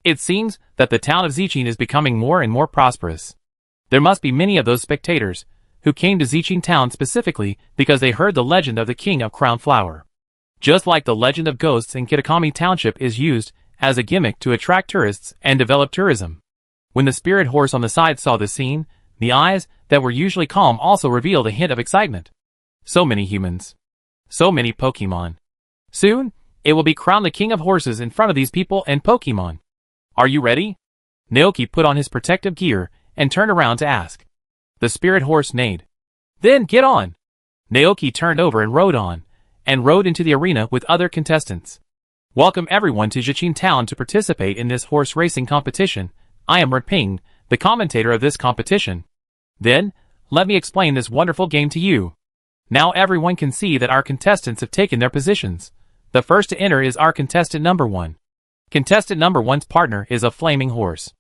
It seems that the town of Zichin is becoming more and more prosperous. There must be many of those spectators who came to Zichin town specifically because they heard the legend of the King of Crown Flower. Just like the legend of ghosts in Kitakami Township is used as a gimmick to attract tourists and develop tourism. When the spirit horse on the side saw the scene, the eyes that were usually calm also revealed a hint of excitement. So many humans. So many Pokemon. Soon, it will be crowned the king of horses in front of these people and Pokemon. Are you ready? Naoki put on his protective gear and turned around to ask. The spirit horse neighed. Then get on! Naoki turned over and rode into the arena with other contestants. Welcome everyone to Zichin Town to participate in this horse racing competition. I am Ping, the commentator of this competition. Then, let me explain this wonderful game to you. Now everyone can see that our contestants have taken their positions. The first to enter is our contestant number 1. Contestant number 1's partner is a flaming horse.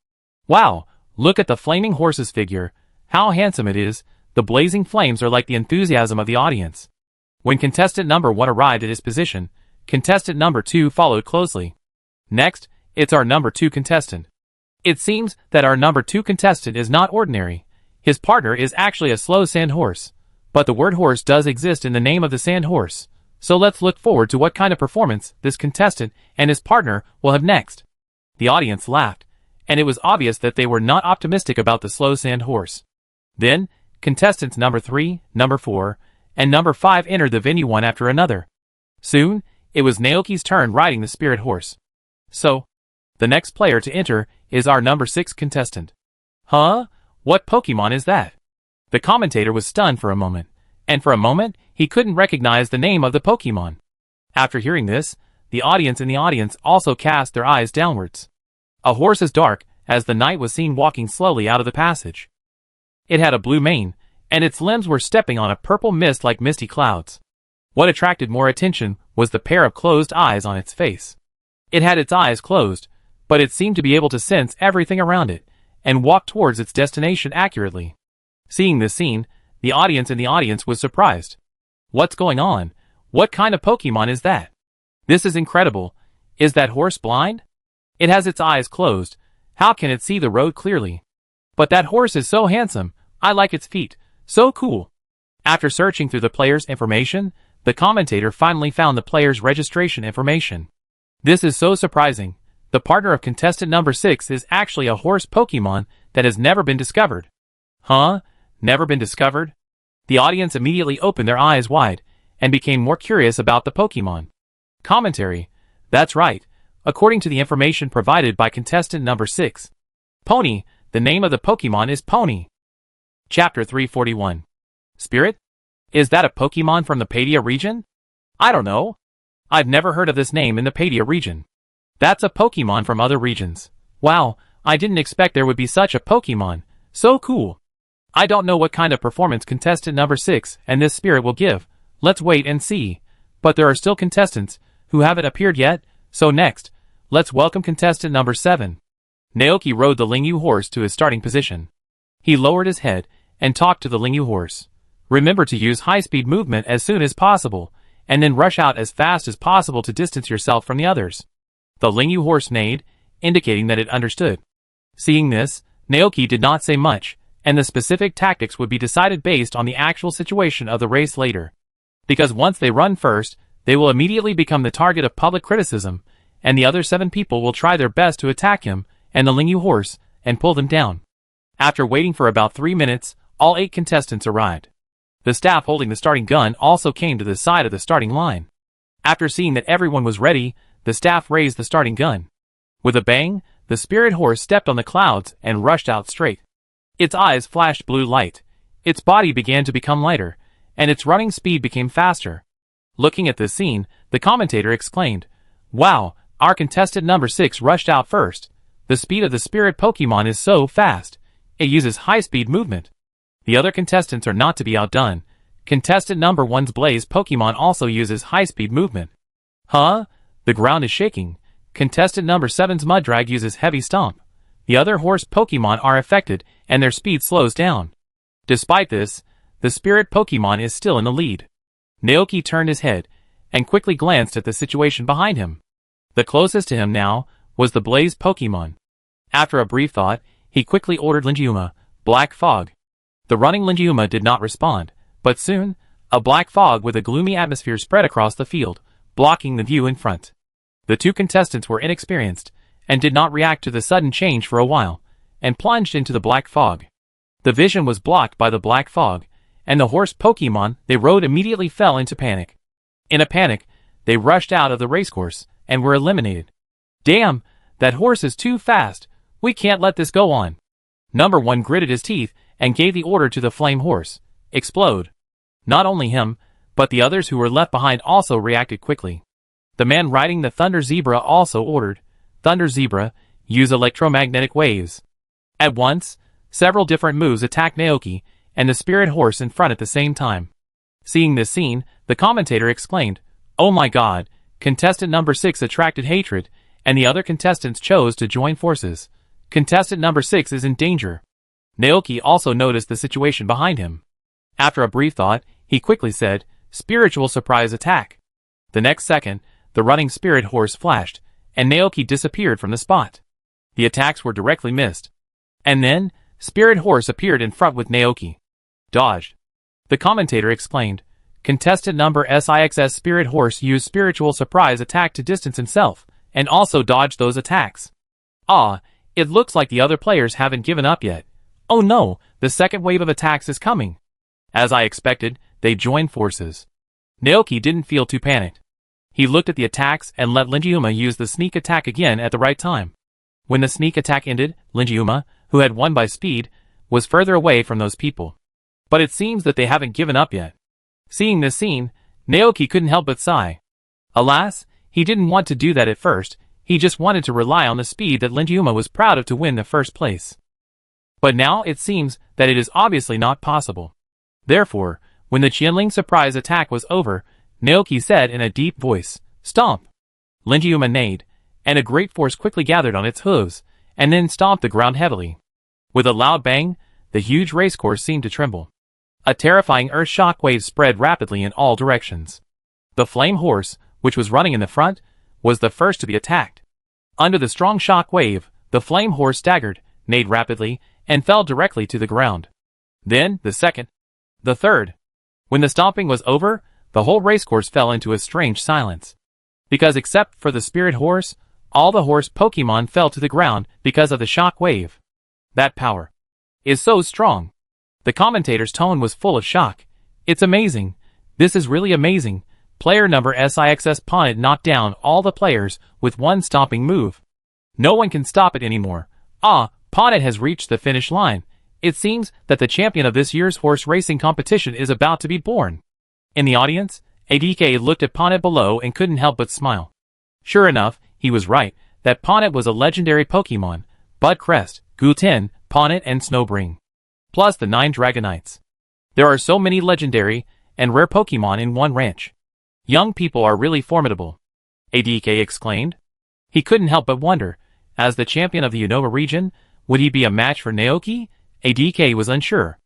Wow, look at the flaming horse's figure. How handsome it is. The blazing flames are like the enthusiasm of the audience. When contestant number 1 arrived at his position, contestant number 2 followed closely. Next, it's our number 2 contestant. It seems that our number 2 contestant is not ordinary. His partner is actually a slow sand horse. But the word horse does exist in the name of the sand horse. So let's look forward to what kind of performance this contestant and his partner will have next. The audience laughed, and it was obvious that they were not optimistic about the slow sand horse. Then, contestants number 3, number 4, and number 5 entered the venue one after another. Soon, it was Naoki's turn riding the spirit horse. So, the next player to enter is our number 6 contestant. Huh? What Pokemon is that? The commentator was stunned for a moment, and for a moment, he couldn't recognize the name of the Pokemon. After hearing this, the audience in the audience also cast their eyes downwards. A horse as dark as the night was seen walking slowly out of the passage. It had a blue mane, and its limbs were stepping on a purple mist like misty clouds. What attracted more attention was the pair of closed eyes on its face. It had its eyes closed, but it seemed to be able to sense everything around it, and walk towards its destination accurately. Seeing this scene, the audience in the audience was surprised. What's going on? What kind of Pokemon is that? This is incredible. Is that horse blind? It has its eyes closed. How can it see the road clearly? But that horse is so handsome. I like its feet. So cool. After searching through the player's information, the commentator finally found the player's registration information. This is so surprising. The partner of contestant number 6 is actually a horse Pokemon that has never been discovered. Huh? Never been discovered? The audience immediately opened their eyes wide and became more curious about the Pokemon. Commentary. That's right. According to the information provided by contestant number 6. Pony. The name of the Pokemon is Pony. Chapter 341. Spirit? Is that a Pokemon from the Padia region? I don't know. I've never heard of this name in the Padia region. That's a Pokemon from other regions. Wow, I didn't expect there would be such a Pokemon. So cool. I don't know what kind of performance contestant number 6 and this spirit will give. Let's wait and see. But there are still contestants who haven't appeared yet, so next, let's welcome contestant number 7. Naoki rode the Lingyu horse to his starting position. He lowered his head and talked to the Lingyu horse. Remember to use high-speed movement as soon as possible, and then rush out as fast as possible to distance yourself from the others. The Lingyu horse neighed, indicating that it understood. Seeing this, Naoki did not say much, and the specific tactics would be decided based on the actual situation of the race later. Because once they run first, they will immediately become the target of public criticism, and the other 7 people will try their best to attack him and the Lingyu horse and pull them down. After waiting for about 3 minutes, all 8 contestants arrived. The staff holding the starting gun also came to the side of the starting line. After seeing that everyone was ready, the staff raised the starting gun. With a bang, the spirit horse stepped on the clouds and rushed out straight. Its eyes flashed blue light. Its body began to become lighter, and its running speed became faster. Looking at this scene, the commentator exclaimed, "Wow, our contestant number 6 rushed out first. The speed of the spirit Pokemon is so fast. It uses high-speed movement." The other contestants are not to be outdone. Contestant number 1's Blaze Pokemon also uses high-speed movement. Huh? The ground is shaking. Contestant number 7's Mudrag uses heavy stomp. The other horse Pokemon are affected and their speed slows down. Despite this, the spirit Pokemon is still in the lead. Naoki turned his head and quickly glanced at the situation behind him. The closest to him now was the Blaze Pokemon. After a brief thought, he quickly ordered Lingiuma, Black Fog. The running Lingiuma did not respond, but soon, a black fog with a gloomy atmosphere spread across the field, blocking the view in front. The two contestants were inexperienced and did not react to the sudden change for a while, and plunged into the black fog. The vision was blocked by the black fog, and the horse Pokemon they rode immediately fell into panic. In a panic, they rushed out of the racecourse and were eliminated. Damn, that horse is too fast. We can't let this go on. Number 1 gritted his teeth and gave the order to the flame horse, explode. Not only him, but the others who were left behind also reacted quickly. The man riding the Thunder Zebra also ordered, Thunder Zebra, use electromagnetic waves. At once, several different moves attacked Naoki and the spirit horse in front at the same time. Seeing this scene, the commentator exclaimed, "Oh my god, contestant number 6 attracted hatred, and the other contestants chose to join forces. Contestant number 6 is in danger." Naoki also noticed the situation behind him. After a brief thought, he quickly said, "Spiritual surprise attack." The next second, the running spirit horse flashed, and Naoki disappeared from the spot. The attacks were directly missed. And then, spirit horse appeared in front with Naoki. Dodged. The commentator explained, "Contestant number SIXS spirit horse used spiritual surprise attack to distance himself, and also dodged those attacks. Ah, it looks like the other players haven't given up yet. Oh no, the second wave of attacks is coming." As I expected, they joined forces. Naoki didn't feel too panicked. He looked at the attacks and let Lingiuma use the sneak attack again at the right time. When the sneak attack ended, Lingiuma, who had won by speed, was further away from those people. But it seems that they haven't given up yet. Seeing this scene, Naoki couldn't help but sigh. Alas, he didn't want to do that at first, he just wanted to rely on the speed that Lingiuma was proud of to win the first place. But now it seems that it is obviously not possible. Therefore, when the Qianling surprise attack was over, Naoki said in a deep voice, "Stomp!" Lingiuma neighed, and a great force quickly gathered on its hooves, and then stomped the ground heavily. With a loud bang, the huge racecourse seemed to tremble. A terrifying earth shock wave spread rapidly in all directions. The flame horse, which was running in the front, was the first to be attacked. Under the strong shock wave, the flame horse staggered, neighed rapidly, and fell directly to the ground. Then, the second. The third. When the stomping was over, the whole racecourse fell into a strange silence. Because except for the spirit horse, all the horse Pokemon fell to the ground because of the shock wave. That power is so strong. The commentator's tone was full of shock. "It's amazing. This is really amazing. Player number SIXS Ponnet knocked down all the players with one stomping move. No one can stop it anymore. Ah, Ponnet has reached the finish line. It seems that the champion of this year's horse racing competition is about to be born." In the audience, ADK looked at Ponnet below and couldn't help but smile. Sure enough, he was right, that Ponnet was a legendary Pokemon, Budcrest, Guten, Ponnet and Snowbring. Plus the 9 Dragonites. There are so many legendary and rare Pokemon in one ranch. Young people are really formidable, ADK exclaimed. He couldn't help but wonder, as the champion of the Unova region, would he be a match for Naoki? ADK was unsure.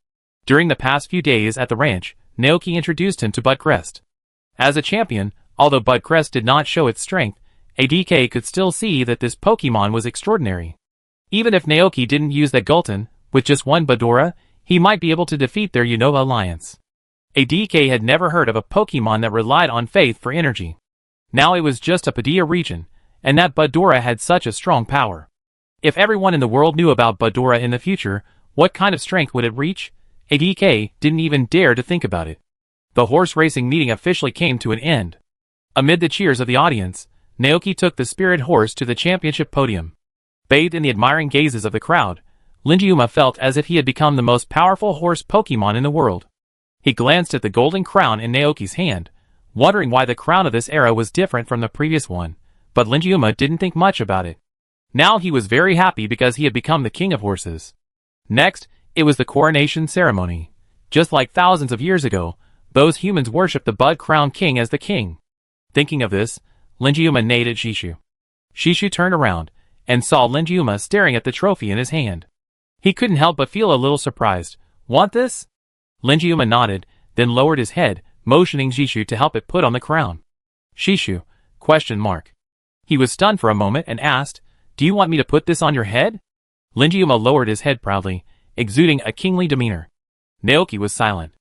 During the past few days at the ranch, Naoki introduced him to Budcrest. As a champion, although Budcrest did not show its strength, ADK could still see that this Pokemon was extraordinary. Even if Naoki didn't use that Gulton, with just one Badora, he might be able to defeat their Unova alliance. ADK had never heard of a Pokemon that relied on faith for energy. Now it was just a Padilla region, and that Badora had such a strong power. If everyone in the world knew about Badora in the future, what kind of strength would it reach? ADK didn't even dare to think about it. The horse racing meeting officially came to an end. Amid the cheers of the audience, Naoki took the spirit horse to the championship podium. Bathed in the admiring gazes of the crowd, Lingiuma felt as if he had become the most powerful horse Pokemon in the world. He glanced at the golden crown in Naoki's hand, wondering why the crown of this era was different from the previous one, but Lingiuma didn't think much about it. Now he was very happy because he had become the king of horses. Next, it was the coronation ceremony. Just like thousands of years ago, those humans worshipped the Bud Crown King as the king. Thinking of this, Lingiuma neighed at Shishu. Shishu turned around, and saw Linjiuma staring at the trophy in his hand. He couldn't help but feel a little surprised. "Want this?" Linjiuma nodded, then lowered his head, motioning Jishu to help it put on the crown. "Shishu?" ? He was stunned for a moment and asked, "Do you want me to put this on your head?" Linjiuma lowered his head proudly, exuding a kingly demeanor. Naoki was silent.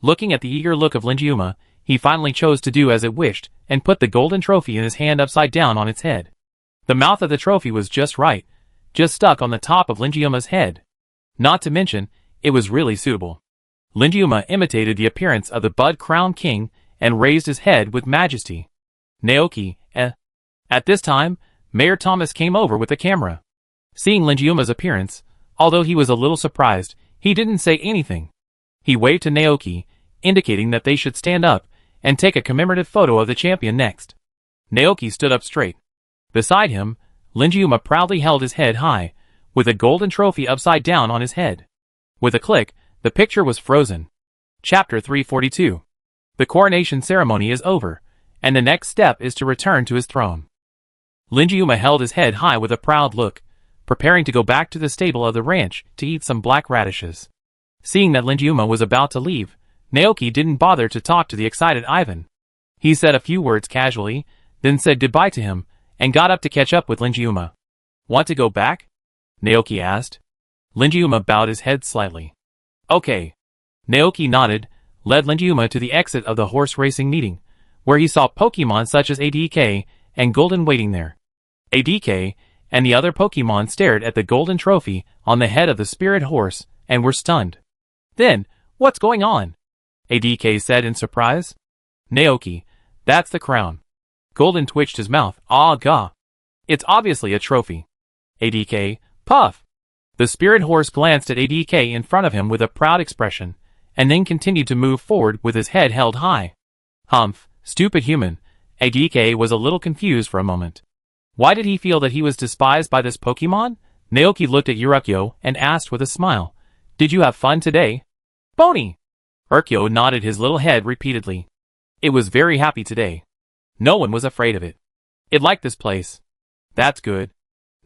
Looking at the eager look of Linjiuma, he finally chose to do as it wished, and put the golden trophy in his hand upside down on its head. The mouth of the trophy was just right, just stuck on the top of Linjiuma's head. Not to mention, it was really suitable. Linjiuma imitated the appearance of the Bud Crown King and raised his head with majesty. Naoki, At this time, Mayor Thomas came over with the camera. Seeing Linjiuma's appearance, although he was a little surprised, he didn't say anything. He waved to Naoki, indicating that they should stand up and take a commemorative photo of the champion next. Naoki stood up straight. Beside him, Linjiuma proudly held his head high, with a golden trophy upside down on his head. With a click, the picture was frozen. Chapter 342. The coronation ceremony is over, and the next step is to return to his throne. Linjiuma held his head high with a proud look, preparing to go back to the stable of the ranch to eat some black radishes. Seeing that Linjiuma was about to leave, Naoki didn't bother to talk to the excited Ivan. He said a few words casually, then said goodbye to him, and got up to catch up with Linjiuma. "Want to go back?" Naoki asked. Linjiuma bowed his head slightly. "Okay." Naoki nodded, led Linjiuma to the exit of the horse racing meeting, where he saw Pokemon such as ADK and Golden waiting there. ADK and the other Pokemon stared at the golden trophy on the head of the spirit horse and were stunned. "Then, what's going on?" ADK said in surprise. "Naoki, that's the crown." Golden twitched his mouth. "Ah gah. It's obviously a trophy." ADK, puff. The spirit horse glanced at ADK in front of him with a proud expression, and then continued to move forward with his head held high. Humph, stupid human. ADK was a little confused for a moment. Why did he feel that he was despised by this Pokemon? Naoki looked at Urukyo and asked with a smile, "Did you have fun today?" "Bony!" Urukyo nodded his little head repeatedly. It was very happy today. No one was afraid of it. It liked this place. "That's good."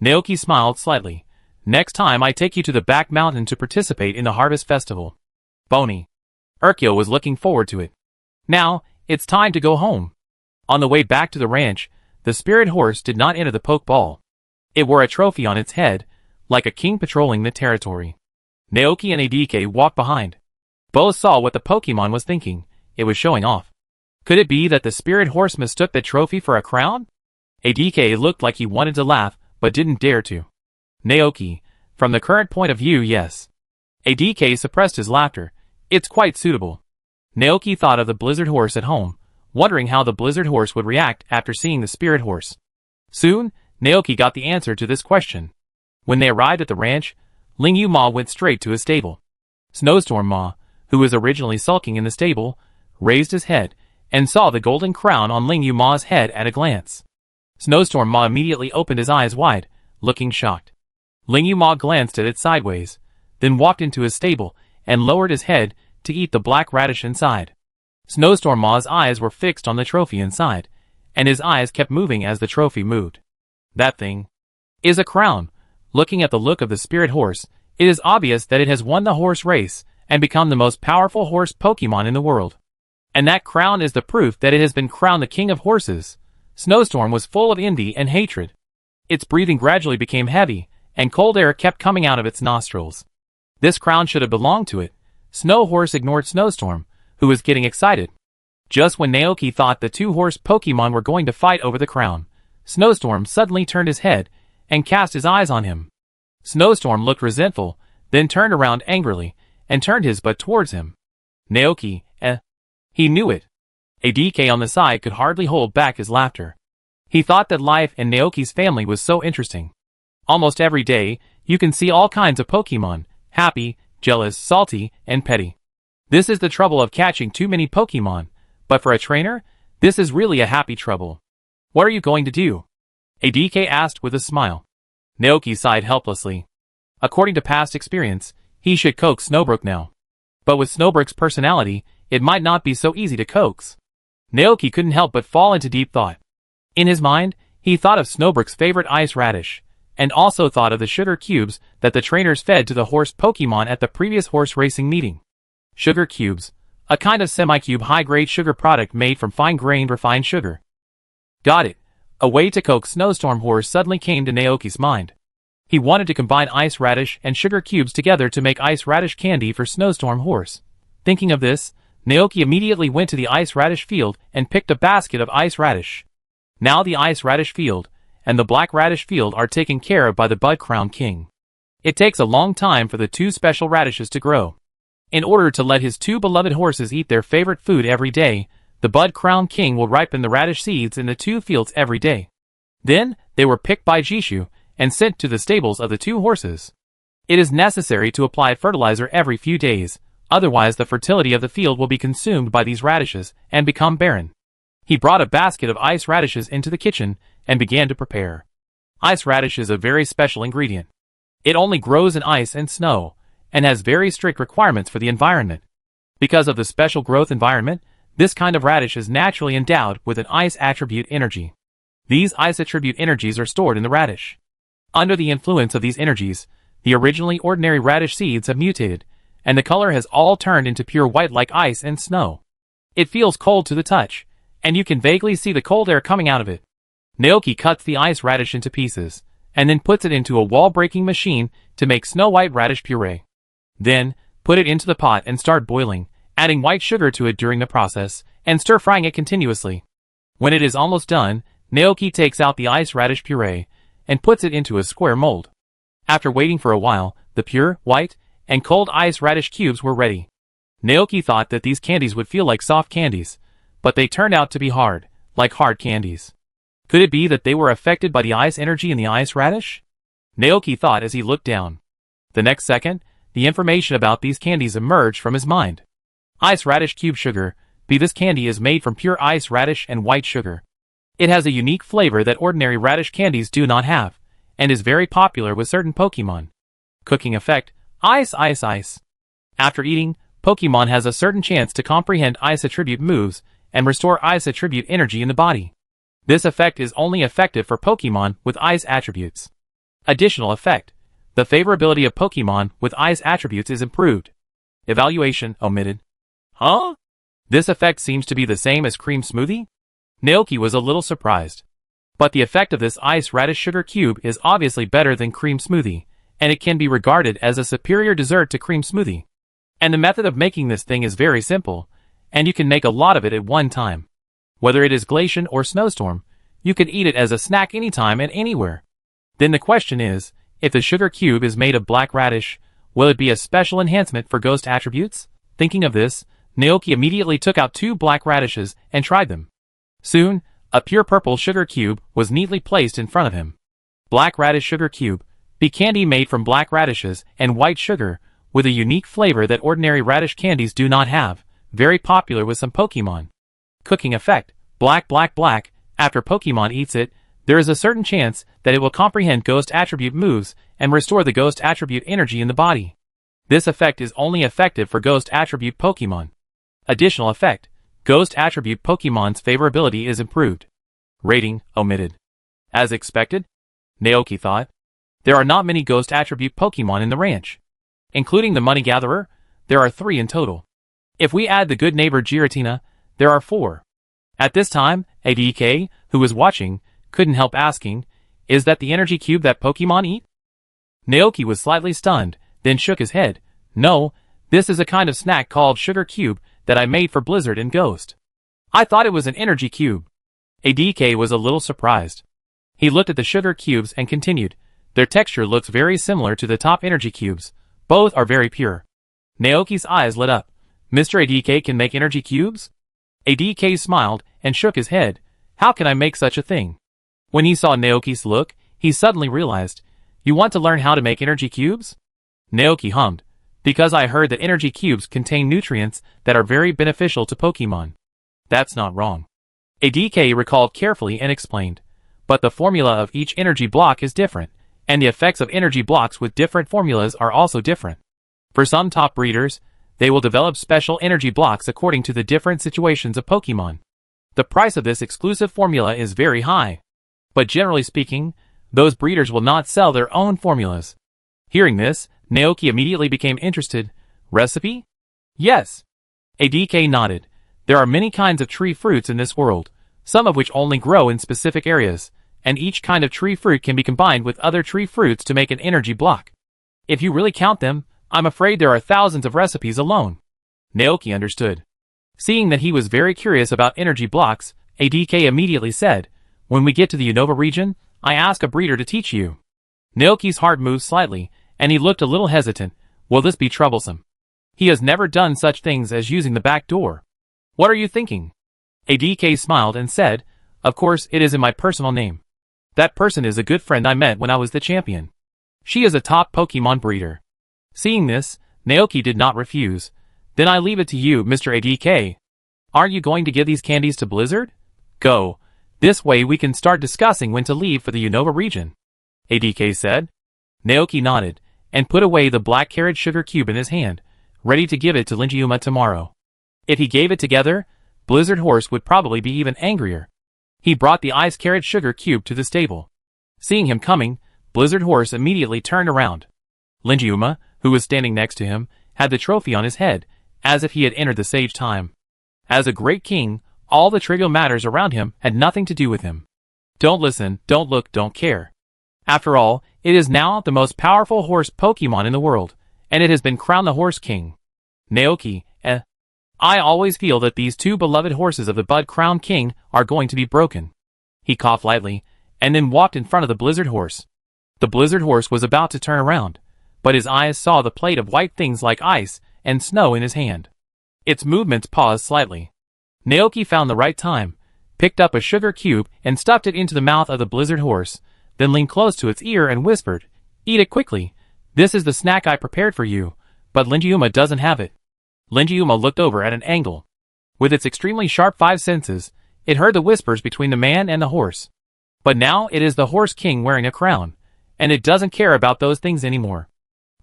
Naoki smiled slightly. "Next time I take you to the back mountain to participate in the harvest festival." Bony. Urukyo was looking forward to it. Now, it's time to go home. On the way back to the ranch, the spirit horse did not enter the Pokeball. It wore a trophy on its head, like a king patrolling the territory. Naoki and ADK walked behind. Both saw what the Pokemon was thinking. It was showing off. Could it be that the spirit horse mistook the trophy for a crown? ADK looked like he wanted to laugh, but didn't dare to. Naoki, from the current point of view, yes. ADK suppressed his laughter. It's quite suitable. Naoki thought of the blizzard horse at home, wondering how the blizzard horse would react after seeing the spirit horse. Soon, Naoki got the answer to this question. When they arrived at the ranch, Lingyu Ma went straight to his stable. Snowstorm Ma, who was originally sulking in the stable, raised his head and saw the golden crown on Lingyu Ma's head at a glance. Snowstorm Ma immediately opened his eyes wide, looking shocked. Lingyu Ma glanced at it sideways, then walked into his stable and lowered his head to eat the black radish inside. Snowstorm Ma's eyes were fixed on the trophy inside, and his eyes kept moving as the trophy moved. That thing is a crown. Looking at the look of the spirit horse, it is obvious that it has won the horse race and become the most powerful horse Pokemon in the world. And that crown is the proof that it has been crowned the king of horses. Snowstorm was full of envy and hatred. Its breathing gradually became heavy, and cold air kept coming out of its nostrils. This crown should have belonged to it. Snow Horse ignored Snowstorm, who was getting excited. Just when Naoki thought the two horse Pokemon were going to fight over the crown, Snowstorm suddenly turned his head and cast his eyes on him. Snowstorm looked resentful, then turned around angrily and turned his butt towards him. Naoki, He knew it. ADK on the side could hardly hold back his laughter. He thought that life in Naoki's family was so interesting. Almost every day, you can see all kinds of Pokemon, happy, jealous, salty, and petty. This is the trouble of catching too many Pokemon, but for a trainer, this is really a happy trouble. What are you going to do? ADK asked with a smile. Naoki sighed helplessly. According to past experience, he should coax Snowbrook now. But with Snowbrook's personality, it might not be so easy to coax. Naoki couldn't help but fall into deep thought. In his mind, he thought of Snowbrook's favorite ice radish, and also thought of the sugar cubes that the trainers fed to the horse Pokemon at the previous horse racing meeting. Sugar cubes, a kind of semi-cube high-grade sugar product made from fine-grained refined sugar. Got it. A way to coax Snowstorm Horse suddenly came to Naoki's mind. He wanted to combine ice radish and sugar cubes together to make ice radish candy for Snowstorm Horse. Thinking of this, Naoki immediately went to the ice radish field and picked a basket of ice radish. Now the ice radish field and the black radish field are taken care of by the Bud Crown King. It takes a long time for the two special radishes to grow. In order to let his two beloved horses eat their favorite food every day, the Bud Crown King will ripen the radish seeds in the two fields every day. Then, they were picked by Jishu and sent to the stables of the two horses. It is necessary to apply fertilizer every few days, otherwise the fertility of the field will be consumed by these radishes and become barren. He brought a basket of ice radishes into the kitchen and began to prepare. Ice radish is a very special ingredient. It only grows in ice and snow, and has very strict requirements for the environment. Because of the special growth environment, this kind of radish is naturally endowed with an ice attribute energy. These ice attribute energies are stored in the radish. Under the influence of these energies, the originally ordinary radish seeds have mutated, and the color has all turned into pure white like ice and snow. It feels cold to the touch, and you can vaguely see the cold air coming out of it. Naoki cuts the ice radish into pieces, and then puts it into a wall-breaking machine to make snow-white radish puree. Then, put it into the pot and start boiling, adding white sugar to it during the process, and stir-frying it continuously. When it is almost done, Naoki takes out the ice radish puree, and puts it into a square mold. After waiting for a while, the pure, white, and cold ice radish cubes were ready. Naoki thought that these candies would feel like soft candies, but they turned out to be hard, like hard candies. Could it be that they were affected by the ice energy in the ice radish? Naoki thought as he looked down. The next second, the information about these candies emerged from his mind. Ice radish cube sugar, this candy is made from pure ice radish and white sugar. It has a unique flavor that ordinary radish candies do not have, and is very popular with certain Pokemon. Cooking effect, ice ice ice. After eating, Pokemon has a certain chance to comprehend ice attribute moves and restore ice attribute energy in the body. This effect is only effective for Pokemon with ice attributes. Additional effect, the favorability of Pokemon with ice attributes is improved. Evaluation omitted. Huh? This effect seems to be the same as cream smoothie? Naoki was a little surprised. But the effect of this ice radish sugar cube is obviously better than cream smoothie, and it can be regarded as a superior dessert to cream smoothie. And the method of making this thing is very simple, and you can make a lot of it at one time. Whether it is Glacian or Snowstorm, you can eat it as a snack anytime and anywhere. Then the question is, if the sugar cube is made of black radish, will it be a special enhancement for ghost attributes? Thinking of this, Naoki immediately took out 2 black radishes and tried them. Soon, a pure purple sugar cube was neatly placed in front of him. Black radish sugar cube, the candy made from black radishes and white sugar, with a unique flavor that ordinary radish candies do not have, very popular with some Pokemon. Cooking effect, black black black, after Pokemon eats it, there is a certain chance that it will comprehend ghost attribute moves and restore the ghost attribute energy in the body. This effect is only effective for ghost attribute Pokemon. Additional effect, ghost attribute Pokemon's favorability is improved. Rating omitted. As expected? Naoki thought. There are not many ghost attribute Pokemon in the ranch. Including the Money Gatherer, there are 3 in total. If we add the good neighbor Giratina, there are 4. At this time, ADK, who was watching, couldn't help asking, is that the energy cube that Pokemon eat? Naoki was slightly stunned, then shook his head. No, this is a kind of snack called Sugar Cube that I made for Blizzard and Ghost. I thought it was an energy cube. ADK was a little surprised. He looked at the sugar cubes and continued, their texture looks very similar to the top energy cubes. Both are very pure. Naoki's eyes lit up. Mr. ADK can make energy cubes? ADK smiled and shook his head. How can I make such a thing? When he saw Naoki's look, he suddenly realized, you want to learn how to make energy cubes? Naoki hummed. Because I heard that energy cubes contain nutrients that are very beneficial to Pokemon. That's not wrong. ADK recalled carefully and explained. But the formula of each energy block is different, and the effects of energy blocks with different formulas are also different. For some top breeders, they will develop special energy blocks according to the different situations of Pokemon. The price of this exclusive formula is very high. But generally speaking, Those breeders will not sell their own formulas. Hearing this, Naoki immediately became interested. Recipe? Yes. ADK nodded. There are many kinds of tree fruits in this world, some of which only grow in specific areas, and each kind of tree fruit can be combined with other tree fruits to make an energy block. If you really count them, I'm afraid there are thousands of recipes alone. Naoki understood. Seeing that he was very curious about energy blocks, ADK immediately said, when we get to the Unova region, I ask a breeder to teach you. Naoki's heart moved slightly, and he looked a little hesitant. Will this be troublesome? He has never done such things as using the back door. What are you thinking? ADK smiled and said, of course it is in my personal name. That person is a good friend I met when I was the champion. She is a top Pokemon breeder. Seeing this, Naoki did not refuse. Then I leave it to you, Mr. ADK. Aren't you going to give these candies to Blizzard? Go. This way we can start discussing when to leave for the Unova region. ADK said. Naoki nodded, and put away the black carrot sugar cube in his hand, ready to give it to Linjiuma tomorrow. If he gave it together, Blizzard Horse would probably be even angrier. He brought the ice carrot sugar cube to the stable. Seeing him coming, Blizzard Horse immediately turned around. Linjiuma, who was standing next to him, had the trophy on his head, as if he had entered the sage time. As a great king, all the trivial matters around him had nothing to do with him. Don't listen, don't look, don't care. After all, it is now the most powerful horse Pokemon in the world, and it has been crowned the Horse King. Naoki, I always feel that these two beloved horses of the Bud Crown King are going to be broken. He coughed lightly, and then walked in front of the Blizzard Horse. The Blizzard Horse was about to turn around, but his eyes saw the plate of white things like ice and snow in his hand. Its movements paused slightly. Naoki found the right time, picked up a sugar cube and stuffed it into the mouth of the Blizzard Horse, then leaned close to its ear and whispered, Eat it quickly. This is the snack I prepared for you, but Linjiuma doesn't have it. Linjiuma looked over at an angle. With its extremely sharp 5 senses, it heard the whispers between the man and the horse. But now it is the Horse King wearing a crown, and it doesn't care about those things anymore.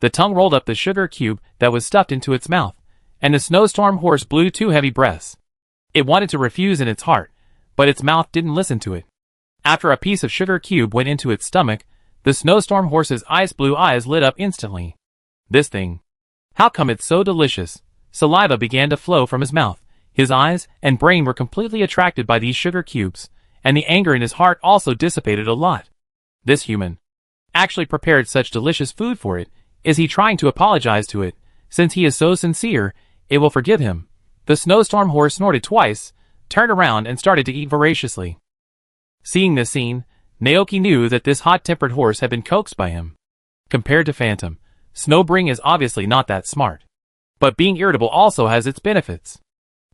The tongue rolled up the sugar cube that was stuffed into its mouth, and the snowstorm horse blew 2 heavy breaths. It wanted to refuse in its heart, but its mouth didn't listen to it. After a piece of sugar cube went into its stomach, the snowstorm horse's ice blue eyes lit up instantly. This thing. How come it's so delicious? Saliva began to flow from his mouth. His eyes and brain were completely attracted by these sugar cubes, and the anger in his heart also dissipated a lot. This human actually prepared such delicious food for it. Is he trying to apologize to it? Since he is so sincere, it will forgive him. The snowstorm horse snorted twice, turned around and started to eat voraciously. Seeing this scene, Naoki knew that this hot-tempered horse had been coaxed by him. Compared to Phantom, Snowbring is obviously not that smart. But being irritable also has its benefits.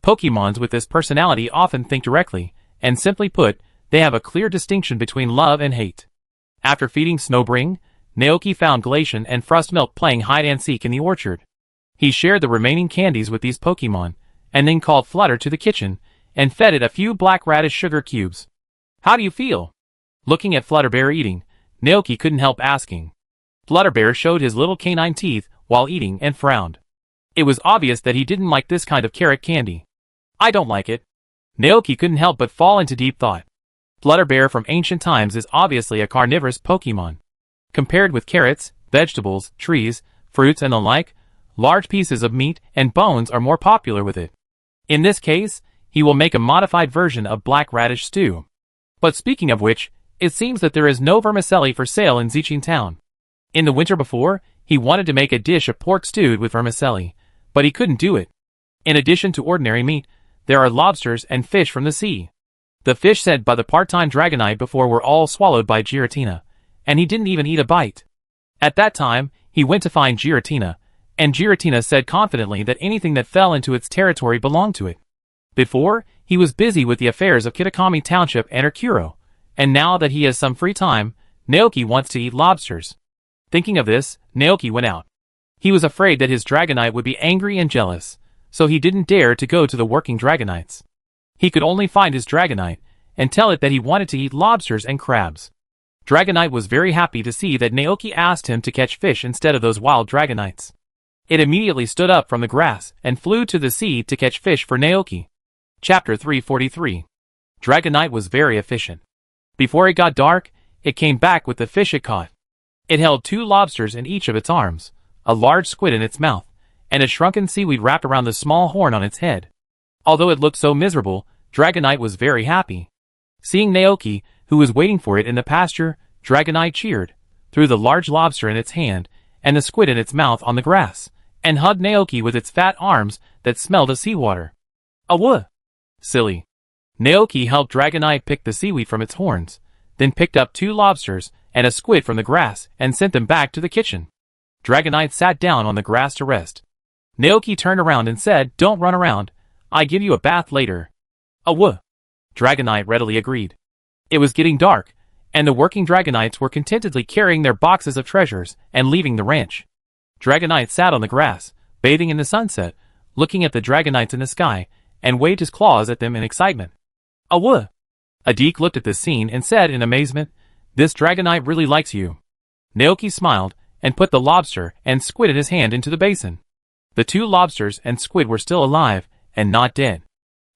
Pokemons with this personality often think directly, and simply put, they have a clear distinction between love and hate. After feeding Snowbring, Naoki found Glacian and Frostmilk playing hide-and-seek in the orchard. He shared the remaining candies with these Pokemon, and then called Flutter to the kitchen, and fed it a few black radish sugar cubes. How do you feel? Looking at Flutterbear eating, Naoki couldn't help asking. Flutterbear showed his little canine teeth while eating and frowned. It was obvious that he didn't like this kind of carrot candy. I don't like it. Naoki couldn't help but fall into deep thought. Flutterbear from ancient times is obviously a carnivorous Pokemon. Compared with carrots, vegetables, trees, fruits and the like, large pieces of meat and bones are more popular with it. In this case, he will make a modified version of black radish stew. But speaking of which, it seems that there is no vermicelli for sale in Zichin Town. In the winter before, he wanted to make a dish of pork stewed with vermicelli, but he couldn't do it. In addition to ordinary meat, there are lobsters and fish from the sea. The fish sent by the part-time Dragonite before were all swallowed by Giratina, and he didn't even eat a bite. At that time, he went to find Giratina, and Giratina said confidently that anything that fell into its territory belonged to it. Before, he was busy with the affairs of Kitakami Township and Erkuro, and now that he has some free time, Naoki wants to eat lobsters. Thinking of this, Naoki went out. He was afraid that his Dragonite would be angry and jealous, so he didn't dare to go to the working Dragonites. He could only find his Dragonite, and tell it that he wanted to eat lobsters and crabs. Dragonite was very happy to see that Naoki asked him to catch fish instead of those wild Dragonites. It immediately stood up from the grass and flew to the sea to catch fish for Naoki. Chapter 343. Dragonite was very efficient. Before it got dark, it came back with the fish it caught. It held 2 lobsters in each of its arms, a large squid in its mouth, and a shrunken seaweed wrapped around the small horn on its head. Although it looked so miserable, Dragonite was very happy. Seeing Naoki, who was waiting for it in the pasture, Dragonite cheered, threw the large lobster in its hand, and the squid in its mouth on the grass, and hugged Naoki with its fat arms that smelled of seawater. Awoo! Silly. Naoki helped Dragonite pick the seaweed from its horns, then picked up 2 lobsters and a squid from the grass and sent them back to the kitchen. Dragonite sat down on the grass to rest. Naoki turned around and said, "Don't run around. I give you a bath later." Awoo! Dragonite readily agreed. It was getting dark, and the working Dragonites were contentedly carrying their boxes of treasures and leaving the ranch. Dragonite sat on the grass, bathing in the sunset, looking at the Dragonites in the sky, and waved his claws at them in excitement. Awoo! Adik looked at this scene and said in amazement, "This Dragonite really likes you." Naoki smiled and put the lobster and squid in his hand into the basin. The 2 lobsters and squid were still alive and not dead.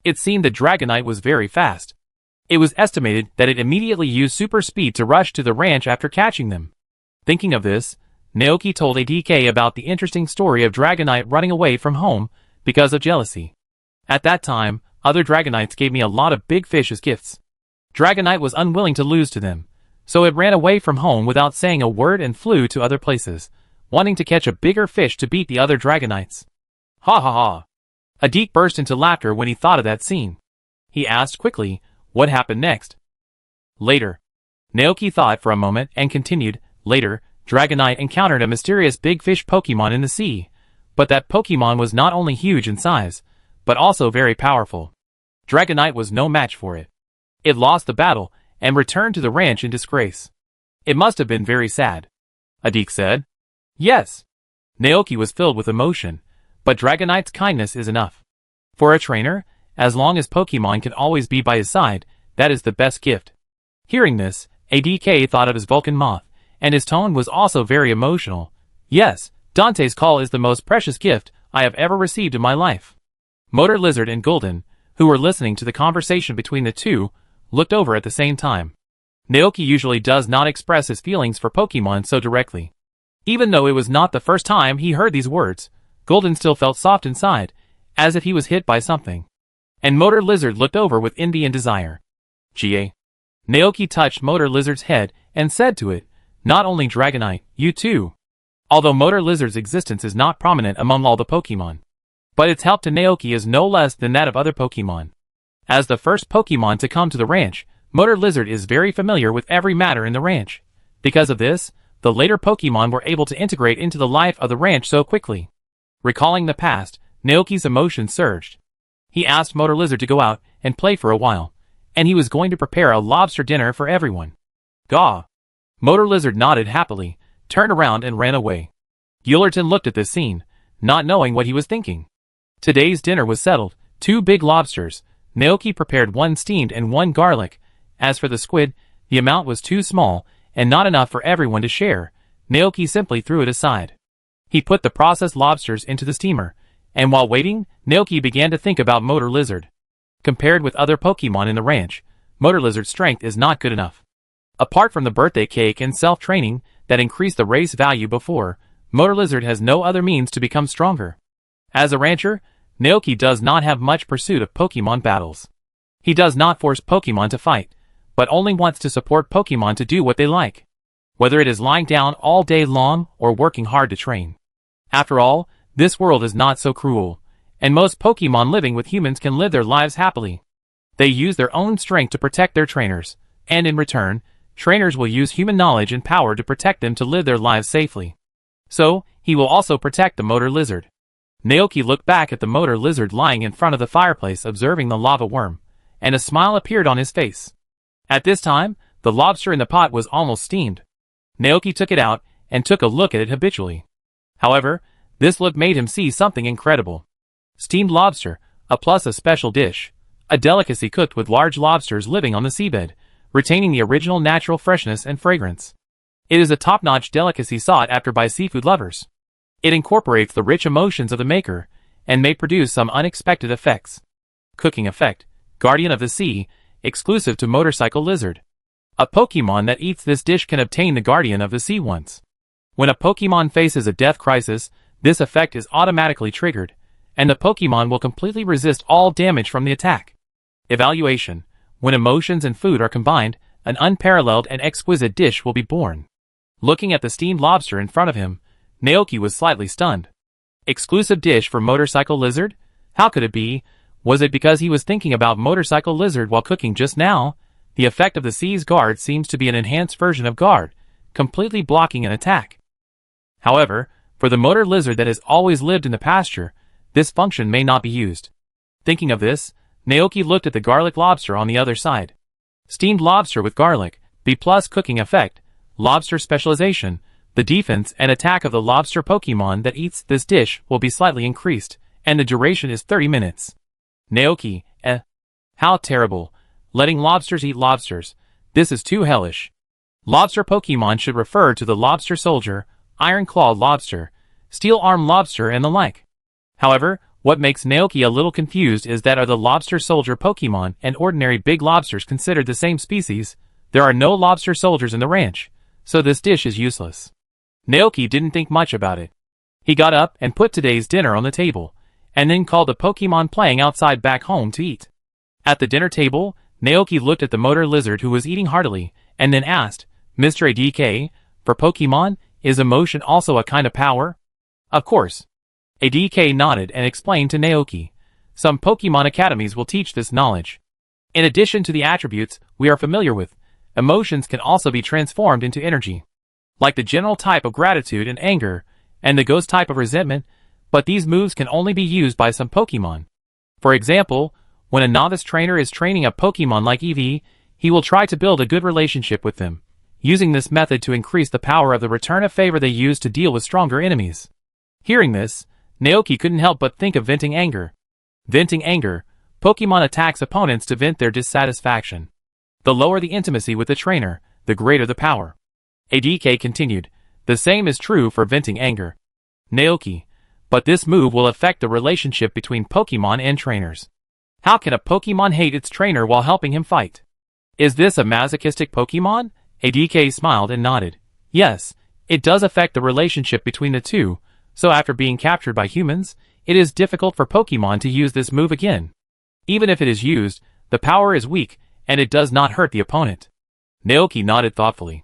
It seemed the Dragonite was very fast. It was estimated that it immediately used super speed to rush to the ranch after catching them. Thinking of this, Naoki told ADK about the interesting story of Dragonite running away from home because of jealousy. At that time, other Dragonites gave me a lot of big fish as gifts. Dragonite was unwilling to lose to them, so it ran away from home without saying a word and flew to other places, wanting to catch a bigger fish to beat the other Dragonites. Ha ha ha! Adik burst into laughter when he thought of that scene. He asked quickly, what happened next? Later. Naoki thought for a moment and continued, later, Dragonite encountered a mysterious big fish Pokemon in the sea, but that Pokemon was not only huge in size, but also very powerful. Dragonite was no match for it. It lost the battle and returned to the ranch in disgrace. It must have been very sad. Adik said. Yes. Naoki was filled with emotion, but Dragonite's kindness is enough. For a trainer, as long as Pokemon can always be by his side, that is the best gift. Hearing this, ADK thought of his Vulcan moth, and his tone was also very emotional. Yes, Dante's call is the most precious gift I have ever received in my life. Motor Lizard and Golden, who were listening to the conversation between the two, looked over at the same time. Naoki usually does not express his feelings for Pokemon so directly. Even though it was not the first time he heard these words, Golden still felt soft inside, as if he was hit by something. And Motor Lizard looked over with envy and desire. Ga. Naoki touched Motor Lizard's head and said to it, not only Dragonite, you too. Although Motor Lizard's existence is not prominent among all the Pokemon, but its help to Naoki is no less than that of other Pokemon. As the first Pokemon to come to the ranch, Motor Lizard is very familiar with every matter in the ranch. Because of this, the later Pokemon were able to integrate into the life of the ranch so quickly. Recalling the past, Naoki's emotions surged. He asked Motor Lizard to go out and play for a while, and he was going to prepare a lobster dinner for everyone. Gaw. Motor Lizard nodded happily, turned around and ran away. Ullerton looked at this scene, not knowing what he was thinking. Today's dinner was settled, 2 big lobsters. Naoki prepared 1 steamed and 1 garlic. As for the squid, the amount was too small, and not enough for everyone to share. Naoki simply threw it aside. He put the processed lobsters into the steamer, and while waiting, Naoki began to think about Motor Lizard. Compared with other Pokemon in the ranch, Motor Lizard's strength is not good enough. Apart from the birthday cake and self-training that increased the race value before, Motor Lizard has no other means to become stronger. As a rancher, Naoki does not have much pursuit of Pokemon battles. He does not force Pokemon to fight, but only wants to support Pokemon to do what they like, whether it is lying down all day long or working hard to train. After all, this world is not so cruel, and most Pokemon living with humans can live their lives happily. They use their own strength to protect their trainers, and in return, trainers will use human knowledge and power to protect them to live their lives safely. So, he will also protect the Motor Lizard. Naoki looked back at the Motor Lizard lying in front of the fireplace observing the lava worm, and a smile appeared on his face. At this time, the lobster in the pot was almost steamed. Naoki took it out and took a look at it habitually. However, this look made him see something incredible. Steamed lobster, a special dish, a delicacy cooked with large lobsters living on the seabed, retaining the original natural freshness and fragrance. It is a top-notch delicacy sought after by seafood lovers. It incorporates the rich emotions of the maker, and may produce some unexpected effects. Cooking effect, Guardian of the Sea, exclusive to Motorcycle Lizard. A Pokemon that eats this dish can obtain the Guardian of the Sea once. When a Pokemon faces a death crisis, this effect is automatically triggered, and the Pokemon will completely resist all damage from the attack. Evaluation. When emotions and food are combined, an unparalleled and exquisite dish will be born. Looking at the steamed lobster in front of him, Naoki was slightly stunned. Exclusive dish for Motorcycle Lizard? How could it be? Was it because he was thinking about Motorcycle Lizard while cooking just now? The effect of the Sea's Guard seems to be an enhanced version of Guard, completely blocking an attack. However, for the Motor Lizard that has always lived in the pasture, this function may not be used. Thinking of this, Naoki looked at the garlic lobster on the other side. Steamed lobster with garlic, B+ cooking effect, lobster specialization, the defense and attack of the lobster Pokemon that eats this dish will be slightly increased, and the duration is 30 minutes. Naoki, how terrible. Letting lobsters eat lobsters. This is too hellish. Lobster Pokemon should refer to the lobster soldier, iron-clawed lobster, steel-armed lobster and the like. However, what makes Naoki a little confused is that are the lobster soldier Pokemon and ordinary big lobsters considered the same species? There are no lobster soldiers in the ranch, so this dish is useless. Naoki didn't think much about it. He got up and put today's dinner on the table, and then called the Pokemon playing outside back home to eat. At the dinner table, Naoki looked at the Motor Lizard who was eating heartily, and then asked, Mr. ADK, for Pokemon, is emotion also a kind of power? Of course. ADK nodded and explained to Naoki. Some Pokemon academies will teach this knowledge. In addition to the attributes we are familiar with, emotions can also be transformed into energy. Like the general type of gratitude and anger, and the ghost type of resentment, but these moves can only be used by some Pokemon. For example, when a novice trainer is training a Pokemon like Eevee, he will try to build a good relationship with them, using this method to increase the power of the return of favor they use to deal with stronger enemies. Hearing this, Naoki couldn't help but think of venting anger. Venting anger, Pokemon attacks opponents to vent their dissatisfaction. The lower the intimacy with the trainer, the greater the power. ADK continued, the same is true for venting anger. Naoki, but this move will affect the relationship between Pokemon and trainers. How can a Pokemon hate its trainer while helping him fight? Is this a masochistic Pokemon? ADK smiled and nodded. Yes, it does affect the relationship between the two, so after being captured by humans, it is difficult for Pokemon to use this move again. Even if it is used, the power is weak, and it does not hurt the opponent. Naoki nodded thoughtfully.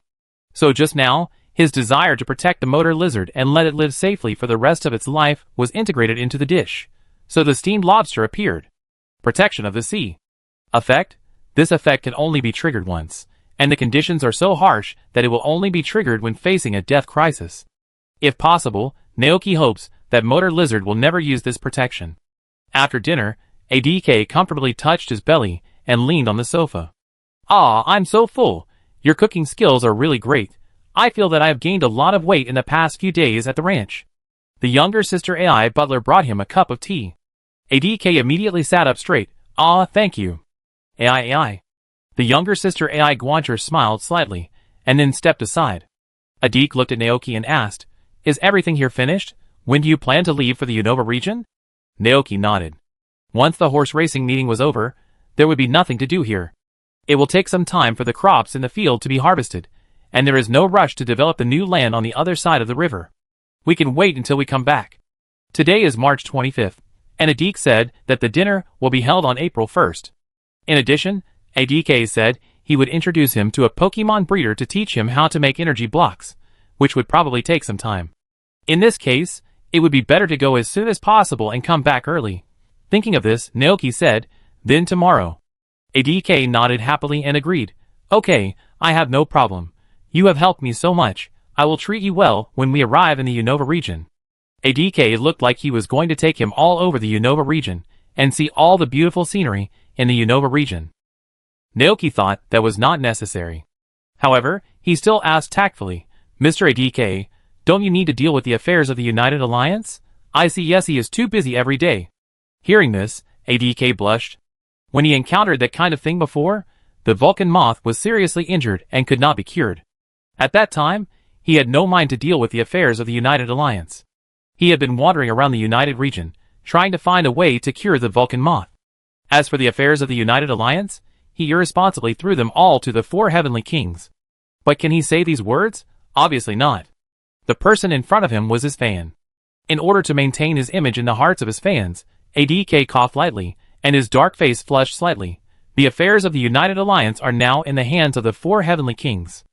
So just now, his desire to protect the Motor Lizard and let it live safely for the rest of its life was integrated into the dish. So the steamed lobster appeared. Protection of the sea. Effect? This effect can only be triggered once, and the conditions are so harsh that it will only be triggered when facing a death crisis. If possible, Naoki hopes that Motor Lizard will never use this protection. After dinner, ADK comfortably touched his belly and leaned on the sofa. Ah, I'm so full. Your cooking skills are really great. I feel that I have gained a lot of weight in the past few days at the ranch. The younger sister AI butler brought him a cup of tea. ADK immediately sat up straight. Ah, thank you. AI. The younger sister AI Guancher smiled slightly, and then stepped aside. Adik looked at Naoki and asked, is everything here finished? When do you plan to leave for the Unova region? Naoki nodded. Once the horse racing meeting was over, there would be nothing to do here. It will take some time for the crops in the field to be harvested, and there is no rush to develop the new land on the other side of the river. We can wait until we come back. Today is March 25th, and Adik said that the dinner will be held on April 1st. In addition, ADK said he would introduce him to a Pokemon breeder to teach him how to make energy blocks, which would probably take some time. In this case, it would be better to go as soon as possible and come back early. Thinking of this, Naoki said, then tomorrow. ADK nodded happily and agreed. Okay, I have no problem. You have helped me so much. I will treat you well when we arrive in the Unova region. ADK looked like he was going to take him all over the Unova region and see all the beautiful scenery in the Unova region. Naoki thought that was not necessary. However, he still asked tactfully, Mr. ADK, don't you need to deal with the affairs of the United Alliance? I see yes he is too busy every day. Hearing this, ADK blushed. When he encountered that kind of thing before, the Vulcan moth was seriously injured and could not be cured. At that time, he had no mind to deal with the affairs of the United Alliance. He had been wandering around the United region, trying to find a way to cure the Vulcan moth. As for the affairs of the United Alliance, he irresponsibly threw them all to the 4 heavenly kings. But can he say these words? Obviously not. The person in front of him was his fan. In order to maintain his image in the hearts of his fans, ADK coughed lightly, and his dark face flushed slightly. The affairs of the United Alliance are now in the hands of the 4 heavenly kings.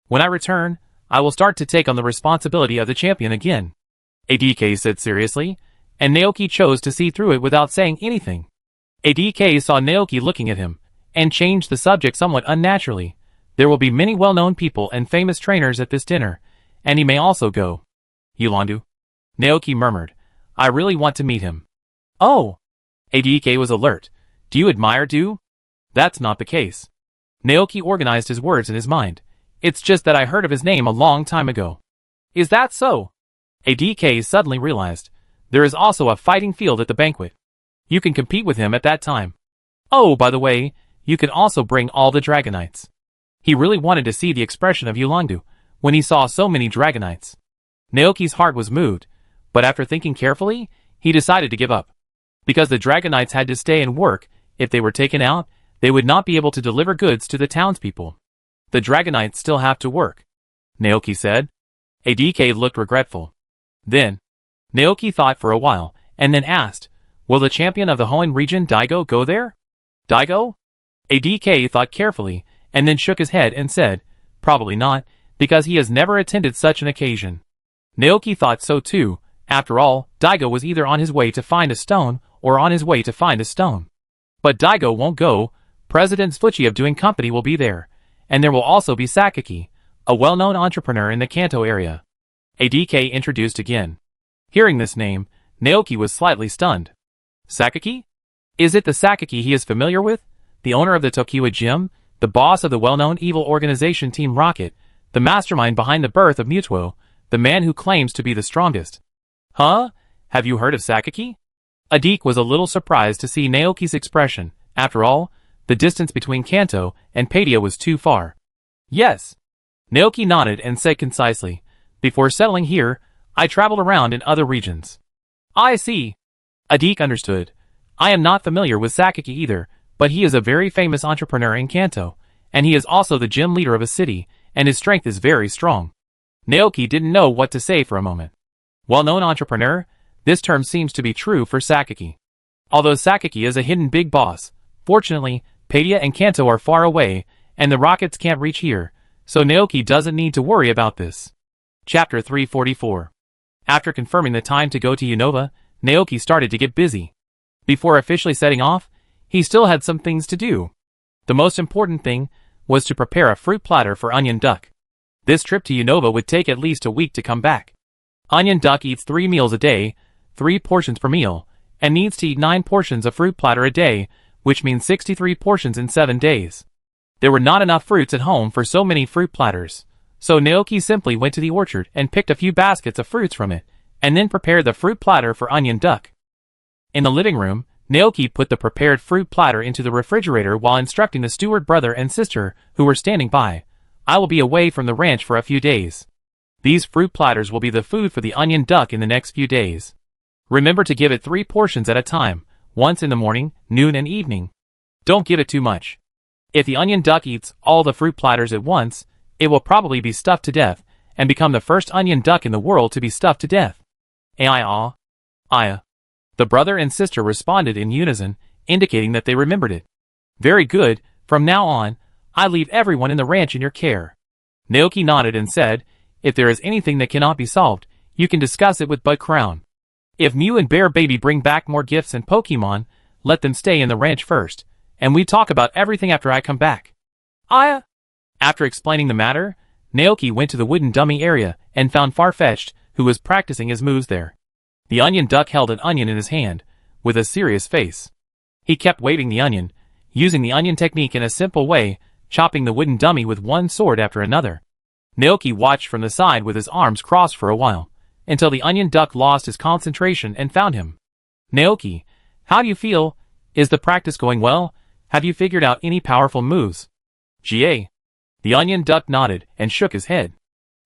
When I return, I will start to take on the responsibility of the champion again, ADK said seriously, and Naoki chose to see through it without saying anything. ADK saw Naoki looking at him, and changed the subject somewhat unnaturally. There will be many well-known people and famous trainers at this dinner, and he may also go. Yolanda? Naoki murmured. I really want to meet him. Oh! ADK was alert. Do you admire Du? That's not the case. Naoki organized his words in his mind. It's just that I heard of his name a long time ago. Is that so? ADK suddenly realized. There is also a fighting field at the banquet. You can compete with him at that time. Oh, by the way, you can also bring all the Dragonites. He really wanted to see the expression of Yolanda when he saw so many Dragonites. Naoki's heart was moved, but after thinking carefully, he decided to give up. Because the Dragonites had to stay and work, if they were taken out, they would not be able to deliver goods to the townspeople. The Dragonites still have to work, Naoki said. ADK looked regretful. Then, Naoki thought for a while, and then asked, will the champion of the Hoenn region Daigo go there? Daigo? ADK thought carefully, and then shook his head and said, probably not, because he has never attended such an occasion. Naoki thought so too. After all, Daigo was either on his way to find a stone, or on his way to find a stone. But Daigo won't go. President Fuchi of Doing Company will be there, and there will also be Sakaki, a well-known entrepreneur in the Kanto area. ADK introduced again. Hearing this name, Naoki was slightly stunned. Sakaki? Is it the Sakaki he is familiar with? The owner of the Tokiwa Gym, the boss of the well-known evil organization Team Rocket, the mastermind behind the birth of Mutuo, the man who claims to be the strongest. Huh? Have you heard of Sakaki? ADK was a little surprised to see Naoki's expression. After all, the distance between Kanto and Padia was too far. Yes. Naoki nodded and said concisely, before settling here, I traveled around in other regions. I see. ADK understood. I am not familiar with Sakaki either, but he is a very famous entrepreneur in Kanto, and he is also the gym leader of a city, and his strength is very strong. Naoki didn't know what to say for a moment. Well-known entrepreneur? This term seems to be true for Sakaki. Although Sakaki is a hidden big boss, fortunately, Padia and Kanto are far away, and the rockets can't reach here, so Naoki doesn't need to worry about this. Chapter 344. After confirming the time to go to Unova, Naoki started to get busy. Before officially setting off, he still had some things to do. The most important thing was to prepare a fruit platter for Onion Duck. This trip to Unova would take at least a week to come back. Onion Duck eats 3 meals a day, 3 portions per meal, and needs to eat 9 portions of fruit platter a day, which means 63 portions in 7 days. There were not enough fruits at home for so many fruit platters, so Naoki simply went to the orchard and picked a few baskets of fruits from it, and then prepared the fruit platter for Onion Duck. In the living room, Naoki put the prepared fruit platter into the refrigerator while instructing the steward brother and sister who were standing by. I will be away from the ranch for a few days. These fruit platters will be the food for the Onion Duck in the next few days. Remember to give it 3 portions at a time, once in the morning, noon and evening. Don't give it too much. If the Onion Duck eats all the fruit platters at once, it will probably be stuffed to death, and become the first onion duck in the world to be stuffed to death. Aya. The brother and sister responded in unison, indicating that they remembered it. Very good, from now on, I leave everyone in the ranch in your care. Naoki nodded and said, if there is anything that cannot be solved, you can discuss it with Bud Crown. If Mew and Bear Baby bring back more gifts and Pokemon, let them stay in the ranch first, and we talk about everything after I come back. Aya. After explaining the matter, Naoki went to the wooden dummy area and found Farfetch'd, who was practicing his moves there. The Onion Duck held an onion in his hand, with a serious face. He kept waving the onion, using the onion technique in a simple way, chopping the wooden dummy with one sword after another. Naoki watched from the side with his arms crossed for a while, until the Onion Duck lost his concentration and found him. Naoki, how do you feel? Is the practice going well? Have you figured out any powerful moves? GA. The Onion Duck nodded and shook his head.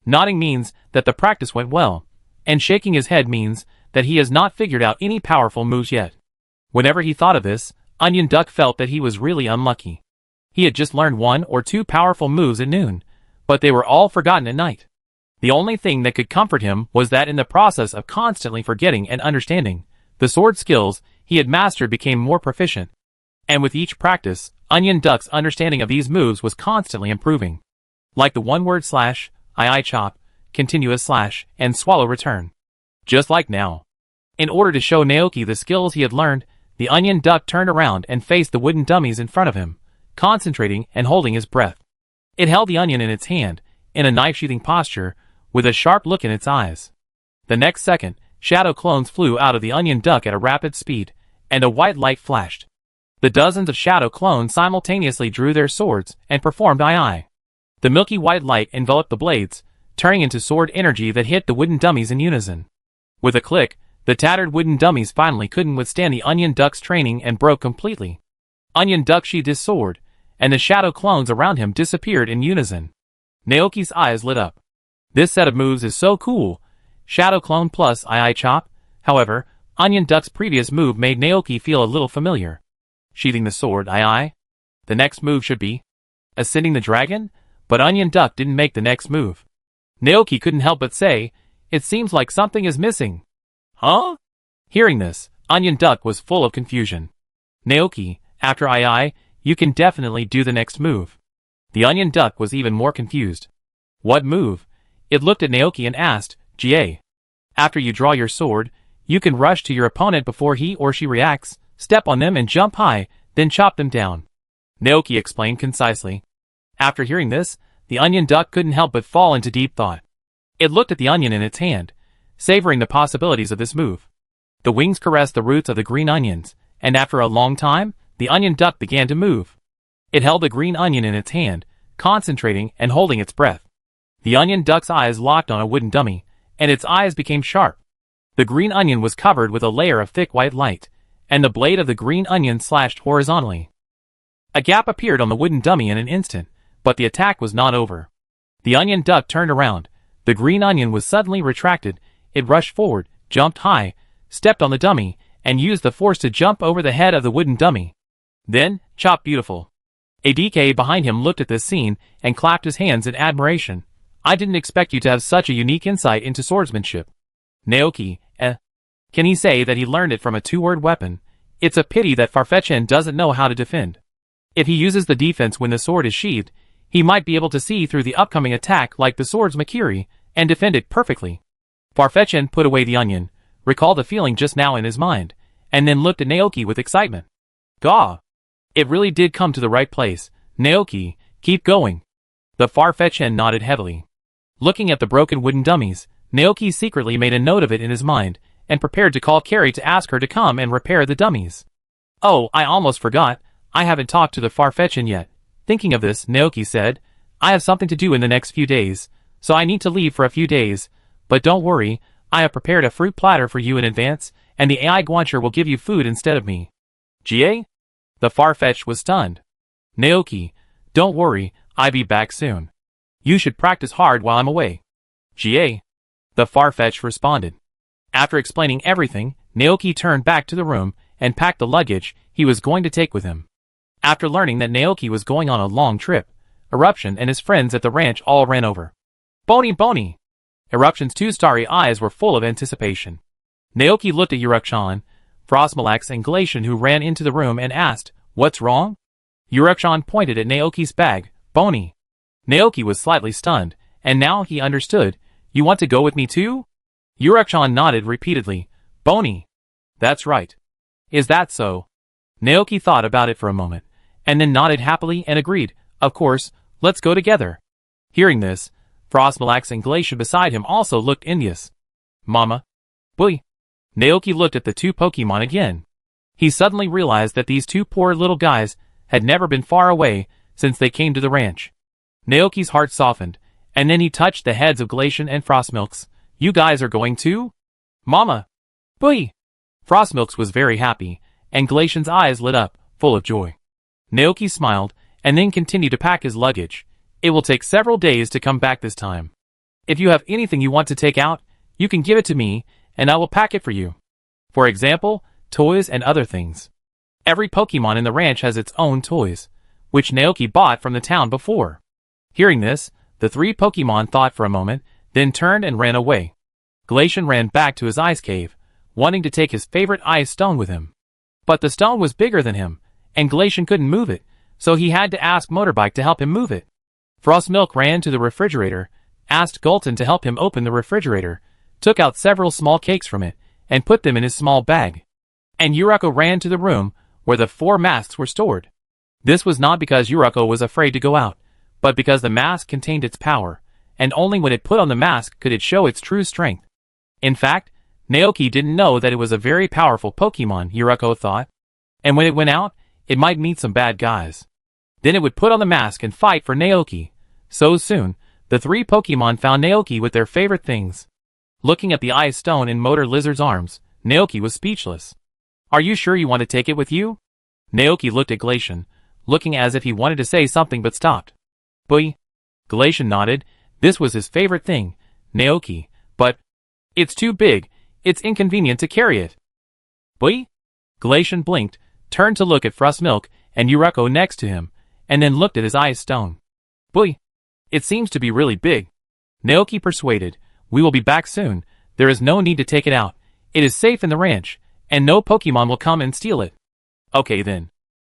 Nodding means that the practice went well, and shaking his head means that he has not figured out any powerful moves yet. Whenever he thought of this, Onion Duck felt that he was really unlucky. He had just learned 1 or 2 powerful moves at noon, but they were all forgotten at night. The only thing that could comfort him was that in the process of constantly forgetting and understanding, the sword skills he had mastered became more proficient. And with each practice, Onion Duck's understanding of these moves was constantly improving. Like the one-word slash, I chop, continuous slash, and swallow return. Just like now. In order to show Naoki the skills he had learned, the Onion Duck turned around and faced the wooden dummies in front of him, concentrating and holding his breath. It held the onion in its hand, in a knife-sheathing posture, with a sharp look in its eyes. The next second, shadow clones flew out of the Onion Duck at a rapid speed, and a white light flashed. The dozens of shadow clones simultaneously drew their swords and performed I. The milky white light enveloped the blades, turning into sword energy that hit the wooden dummies in unison. With a click, the tattered wooden dummies finally couldn't withstand the Onion Duck's training and broke completely. Onion Duck sheathed his sword, and the shadow clones around him disappeared in unison. Naoki's eyes lit up. This set of moves is so cool. Shadow clone plus I chop. However, Onion Duck's previous move made Naoki feel a little familiar. Sheathing the sword I. The next move should be ascending the dragon, but Onion Duck didn't make the next move. Naoki couldn't help but say, "It seems like something is missing." Huh? Hearing this, Onion Duck was full of confusion. Naoki, after I, you can definitely do the next move. The Onion Duck was even more confused. What move? It looked at Naoki and asked, "Ga. After you draw your sword, you can rush to your opponent before he or she reacts, step on them and jump high, then chop them down." Naoki explained concisely. After hearing this, the Onion Duck couldn't help but fall into deep thought. It looked at the onion in its hand, savoring the possibilities of this move. The wings caressed the roots of the green onions, and after a long time, the Onion Duck began to move. It held the green onion in its hand, concentrating and holding its breath. The Onion Duck's eyes locked on a wooden dummy, and its eyes became sharp. The green onion was covered with a layer of thick white light, and the blade of the green onion slashed horizontally. A gap appeared on the wooden dummy in an instant, but the attack was not over. The Onion Duck turned around. The green onion was suddenly retracted. It rushed forward, jumped high, stepped on the dummy, and used the force to jump over the head of the wooden dummy. Then, chop beautiful. A DK behind him looked at this scene and clapped his hands in admiration. "I didn't expect you to have such a unique insight into swordsmanship." Naoki, Can he say that he learned it from a two-word weapon? It's a pity that Farfetch'd doesn't know how to defend. If he uses the defense when the sword is sheathed, he might be able to see through the upcoming attack like the sword's Makiri, and defend it perfectly. Farfetch'd put away the onion, recalled the feeling just now in his mind, and then looked at Naoki with excitement. Gah! It really did come to the right place. Naoki, keep going. The Farfetch'd nodded heavily. Looking at the broken wooden dummies, Naoki secretly made a note of it in his mind, and prepared to call Carrie to ask her to come and repair the dummies. Oh, I almost forgot, I haven't talked to the Farfetch'd yet. Thinking of this, Naoki said, I have something to do in the next few days, so I need to leave for a few days, but don't worry, I have prepared a fruit platter for you in advance, and the AI Guancher will give you food instead of me. GA? The Farfetch'd was stunned. Naoki, don't worry, I'll be back soon. You should practice hard while I'm away. GA? The Farfetch'd responded. After explaining everything, Naoki turned back to the room and packed the luggage he was going to take with him. After learning that Naoki was going on a long trip, Eruption and his friends at the ranch all ran over. Bony! Eruption's two starry eyes were full of anticipation. Naoki looked at Eruption, Frostmalax and Glacian, who ran into the room and asked, What's wrong? Eruption pointed at Naoki's bag. Bony. Naoki was slightly stunned, and now he understood. You want to go with me too? Eruption nodded repeatedly. Bony. That's right. Is that so? Naoki thought about it for a moment, and then nodded happily and agreed. Of course, let's go together. Hearing this, Frostmalax and Glacian beside him also looked envious. Mama. Boy. Naoki looked at the two Pokemon again. He suddenly realized that these two poor little guys had never been far away since they came to the ranch. Naoki's heart softened, and then he touched the heads of Glacian and Frostmilks. You guys are going too? Mama. Boy. Frostmilks was very happy, and Glacian's eyes lit up, full of joy. Naoki smiled, and then continued to pack his luggage. It will take several days to come back this time. If you have anything you want to take out, you can give it to me, and I will pack it for you. For example, toys and other things. Every Pokemon in the ranch has its own toys. which Naoki bought from the town before. Hearing this, the three Pokemon thought for a moment, then turned and ran away. Glacian ran back to his ice cave, wanting to take his favorite ice stone with him. But the stone was bigger than him, and Glacian couldn't move it, so he had to ask Motorbike to help him move it. Frostmilk ran to the refrigerator, asked Gulton to help him open the refrigerator, took out several small cakes from it, and put them in his small bag. And Yuriko ran to the room where the 4 masks were stored. This was not because Yuriko was afraid to go out, but because the mask contained its power, and only when it put on the mask could it show its true strength. In fact, Naoki didn't know that it was a very powerful Pokemon, Yuriko thought, and when it went out, it might meet some bad guys. Then it would put on the mask and fight for Naoki. So soon, the 3 Pokemon found Naoki with their favorite things. Looking at the ice stone in Motor Lizard's arms, Naoki was speechless. Are you sure you want to take it with you? Naoki looked at Glacian, looking as if he wanted to say something but stopped. Boy. Glacian nodded. This was his favorite thing, Naoki, but it's too big, it's inconvenient to carry it. Boy? Glacian blinked, turned to look at Frostmilk and Yuriko next to him, and then looked at his ice stone. Boy. It seems to be really big. Naoki persuaded, we will be back soon, there is no need to take it out, it is safe in the ranch, and no Pokemon will come and steal it. Okay then.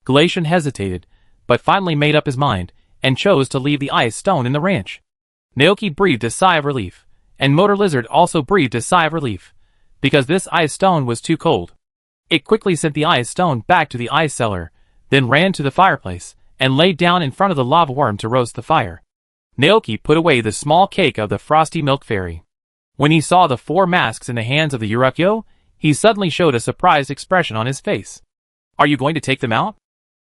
Glacian hesitated, but finally made up his mind, and chose to leave the ice stone in the ranch. Naoki breathed a sigh of relief, and Motor Lizard also breathed a sigh of relief, because this ice stone was too cold. It quickly sent the ice stone back to the ice cellar, then ran to the fireplace, and laid down in front of the lava worm to roast the fire. Naoki put away the small cake of the Frosty Milk Fairy. When he saw the 4 masks in the hands of the Yuriko, he suddenly showed a surprised expression on his face. Are you going to take them out?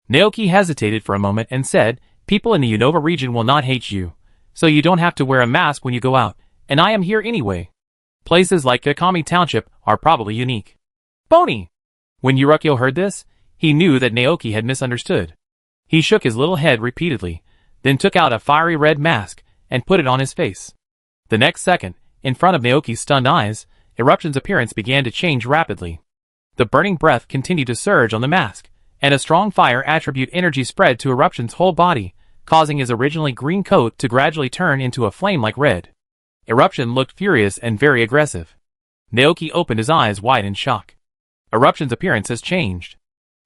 Naoki hesitated for a moment and said, people in the Unova region will not hate you, so you don't have to wear a mask when you go out, and I am here anyway. Places like Kakami Township are probably unique. Bony! When Yuriko heard this, he knew that Naoki had misunderstood. He shook his little head repeatedly, then took out a fiery red mask and put it on his face. The next second, in front of Naoki's stunned eyes, Eruption's appearance began to change rapidly. The burning breath continued to surge on the mask, and a strong fire attribute energy spread to Eruption's whole body, causing his originally green coat to gradually turn into a flame like red. Eruption looked furious and very aggressive. Naoki opened his eyes wide in shock. Eruption's appearance has changed.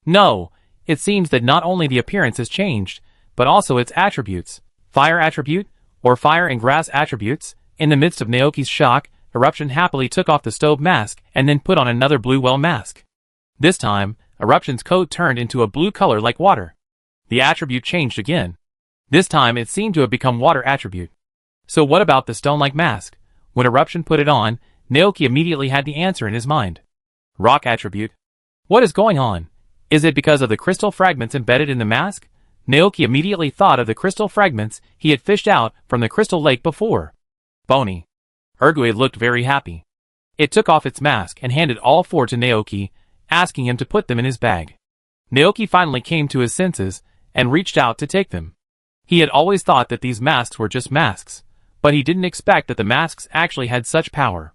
No, it seems that not only the appearance has changed, but also its attributes. Fire attribute, or fire and grass attributes. In the midst of Naoki's shock, Eruption happily took off the stove mask and then put on another blue well mask. This time, Eruption's coat turned into a blue color like water. The attribute changed again. This time it seemed to have become water attribute. So what about the stone-like mask? When Eruption put it on, Naoki immediately had the answer in his mind. Rock attribute. What is going on? Is it because of the crystal fragments embedded in the mask? Naoki immediately thought of the crystal fragments he had fished out from the crystal lake before. Bony. Ergue looked very happy. It took off its mask and handed all 4 to Naoki, asking him to put them in his bag. Naoki finally came to his senses and reached out to take them. He had always thought that these masks were just masks, but he didn't expect that the masks actually had such power.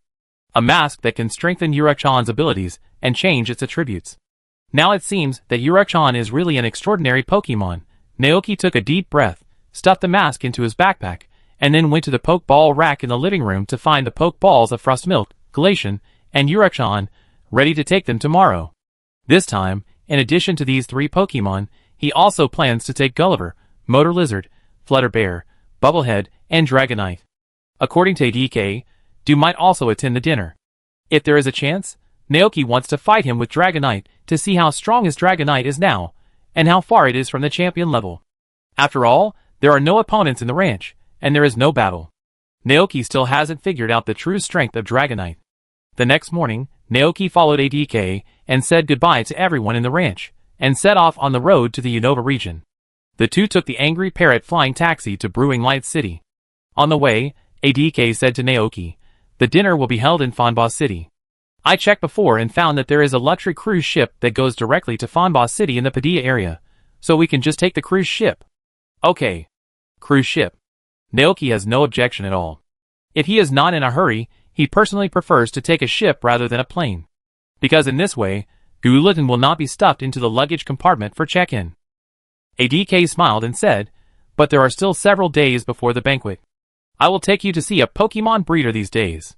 A mask that can strengthen Yuriko-chan's abilities and change its attributes. Now it seems that Yuriko-chan is really an extraordinary Pokemon. Naoki took a deep breath, stuffed the mask into his backpack, and then went to the Pokeball rack in the living room to find the Pokeballs of Frostmilk, Glacian, and Yuriko-chan, ready to take them tomorrow. This time, in addition to these 3 Pokemon, he also plans to take Gulliver, Motor Lizard, Flutterbear, Bubblehead, and Dragonite. According to ADK, Dew might also attend the dinner. If there is a chance, Naoki wants to fight him with Dragonite to see how strong his Dragonite is now, and how far it is from the champion level. After all, there are no opponents in the ranch, and there is no battle. Naoki still hasn't figured out the true strength of Dragonite. The next morning, Naoki followed ADK and said goodbye to everyone in the ranch, and set off on the road to the Unova region. The two took the Angry Parrot flying taxi to Brewing Light City. On the way, ADK said to Naoki, the dinner will be held in Fonbos City. I checked before and found that there is a luxury cruise ship that goes directly to Fonbos City in the Padilla area, so we can just take the cruise ship. Okay. Cruise ship. Naoki has no objection at all. If he is not in a hurry, he personally prefers to take a ship rather than a plane. Because in this way, Gulatin will not be stuffed into the luggage compartment for check-in. ADK smiled and said, but there are still several days before the banquet. I will take you to see a Pokemon breeder these days.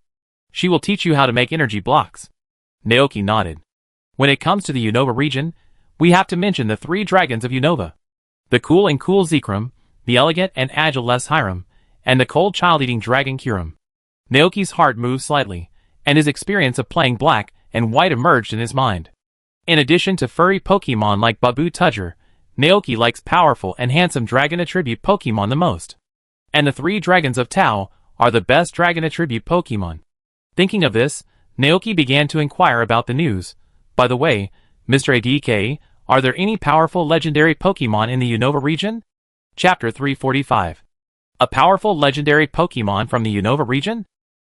She will teach you how to make energy blocks. Naoki nodded. When it comes to the Unova region, we have to mention the 3 dragons of Unova. The cool and cool Zekrom, the elegant and agile Hiram, and the cold child-eating dragon Kyurem. Naoki's heart moved slightly, and his experience of playing black and white emerged in his mind. In addition to furry Pokemon like Babu Tudger, Naoki likes powerful and handsome dragon attribute Pokemon the most. And the 3 dragons of Tao are the best dragon attribute Pokemon. Thinking of this, Naoki began to inquire about the news. By the way, Mr. ADK, are there any powerful legendary Pokemon in the Unova region? Chapter 345. A powerful legendary Pokemon from the Unova region?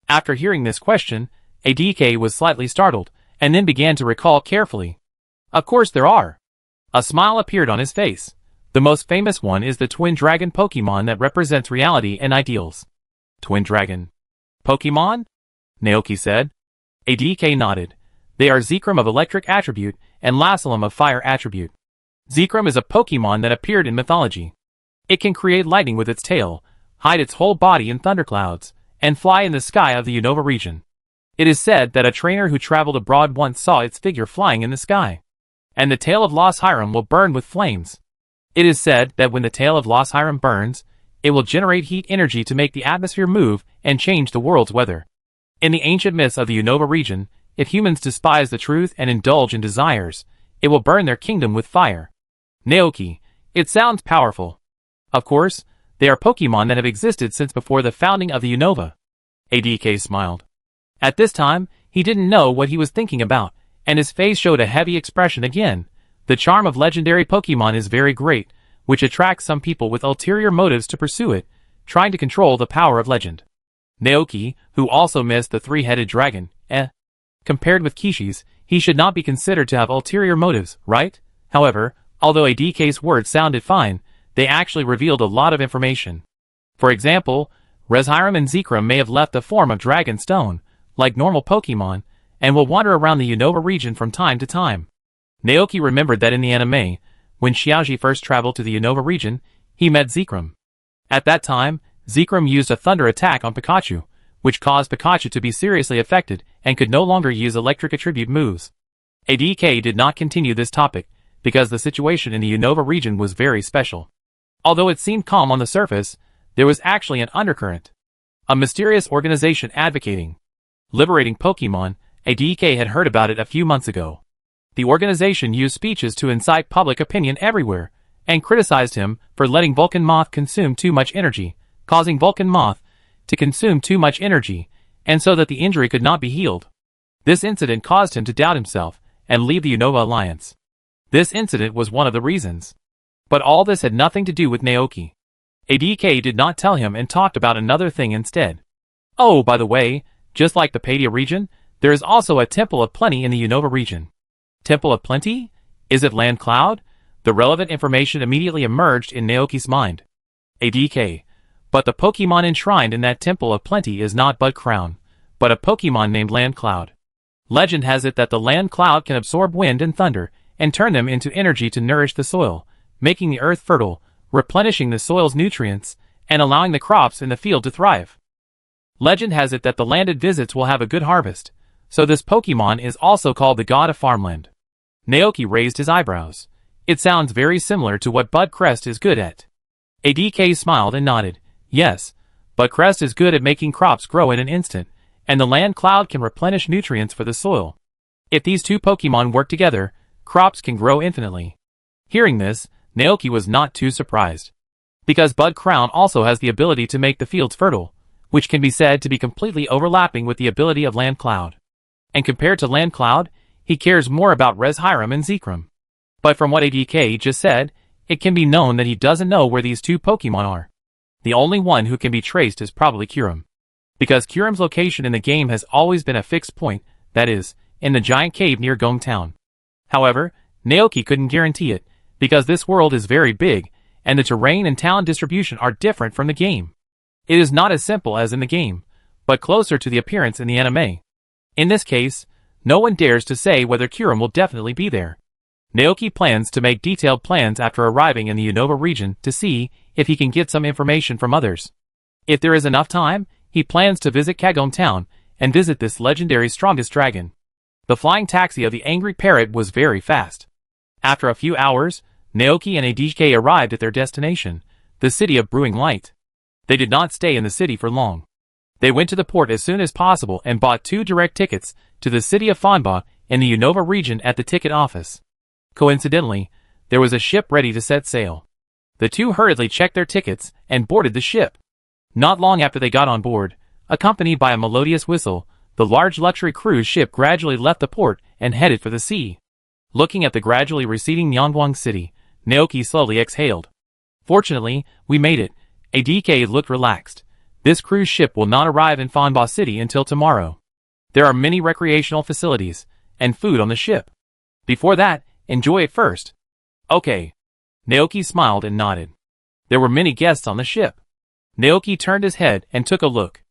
After hearing this question, ADK was slightly startled, and then began to recall carefully. Of course there are. A smile appeared on his face. The most famous one is the Twin Dragon Pokemon that represents reality and ideals. Twin Dragon Pokemon? Naoki said. ADK nodded. They are Zekrom of Electric Attribute and Lassalum of Fire Attribute. Zekrom is a Pokemon that appeared in mythology. It can create lightning with its tail, hide its whole body in thunderclouds, and fly in the sky of the Unova region. It is said that a trainer who traveled abroad once saw its figure flying in the sky. And the tail of Lost Hiram will burn with flames. It is said that when the tail of Lost Hiram burns, it will generate heat energy to make the atmosphere move and change the world's weather. In the ancient myths of the Unova region, if humans despise the truth and indulge in desires, it will burn their kingdom with fire. Naoki, it sounds powerful. Of course, they are Pokemon that have existed since before the founding of the Unova. ADK smiled. At this time, he didn't know what he was thinking about, and his face showed a heavy expression again. The charm of legendary Pokemon is very great, which attracts some people with ulterior motives to pursue it, trying to control the power of legend. Naoki, who also missed the 3-headed dragon, compared with Kishi's, he should not be considered to have ulterior motives, right? However, although ADK's words sounded fine, they actually revealed a lot of information. For example, Reshiram and Zekrom may have left the form of Dragon Stone, like normal Pokemon, and will wander around the Unova region from time to time. Naoki remembered that in the anime, when Xiaoji first traveled to the Unova region, he met Zekrom. At that time, Zekrom used a thunder attack on Pikachu, which caused Pikachu to be seriously affected and could no longer use electric attribute moves. ADK did not continue this topic, because the situation in the Unova region was very special. Although it seemed calm on the surface, there was actually an undercurrent. A mysterious organization advocating liberating Pokemon. ADK had heard about it a few months ago. The organization used speeches to incite public opinion everywhere, and criticized him for letting Vulcan Moth consume too much energy, causing Vulcan Moth to consume too much energy, and so that the injury could not be healed. This incident caused him to doubt himself and leave the Unova Alliance. This incident was one of the reasons. But all this had nothing to do with Naoki. ADK did not tell him and talked about another thing instead. Oh, by the way, just like the Padia region, there is also a Temple of Plenty in the Unova region. Temple of Plenty? Is it Land Cloud? The relevant information immediately emerged in Naoki's mind. ADK. But the Pokemon enshrined in that Temple of Plenty is not Bud Crown, but a Pokemon named Land Cloud. Legend has it that the Land Cloud can absorb wind and thunder, and turn them into energy to nourish the soil, making the earth fertile, replenishing the soil's nutrients, and allowing the crops in the field to thrive. Legend has it that the land it visits will have a good harvest, so this Pokemon is also called the God of Farmland. Naoki raised his eyebrows. It sounds very similar to what Bud Crest is good at. ADK smiled and nodded. Yes, Bud Crest is good at making crops grow in an instant, and the Land Cloud can replenish nutrients for the soil. If these two Pokemon work together, crops can grow infinitely. Hearing this, Naoki was not too surprised. Because Bud Crown also has the ability to make the fields fertile, which can be said to be completely overlapping with the ability of Land Cloud. And compared to Land Cloud, he cares more about Reshiram and Zekrom. But from what ADK just said, it can be known that he doesn't know where these two Pokemon are. The only one who can be traced is probably Kyurem. Because Kyurem's location in the game has always been a fixed point, that is, in the giant cave near Gong Town. However, Naoki couldn't guarantee it, because this world is very big, and the terrain and town distribution are different from the game. It is not as simple as in the game, but closer to the appearance in the anime. In this case, no one dares to say whether Kyurem will definitely be there. Naoki plans to make detailed plans after arriving in the Unova region to see if he can get some information from others. If there is enough time, he plans to visit Kagome Town and visit this legendary strongest dragon. The flying taxi of the angry parrot was very fast. After a few hours, Naoki and ADK arrived at their destination, the city of Brewing Light. They did not stay in the city for long. They went to the port as soon as possible and bought 2 direct tickets to the city of Fanba in the Unova region at the ticket office. Coincidentally, there was a ship ready to set sail. The two hurriedly checked their tickets and boarded the ship. Not long after they got on board, accompanied by a melodious whistle, the large luxury cruise ship gradually left the port and headed for the sea. Looking at the gradually receding Nyangwang city, Naoki slowly exhaled. Fortunately, we made it. ADK looked relaxed. This cruise ship will not arrive in Fanba City until tomorrow. There are many recreational facilities and food on the ship. Before that, enjoy it first. Okay. Naoki smiled and nodded. There were many guests on the ship. Naoki turned his head and took a look.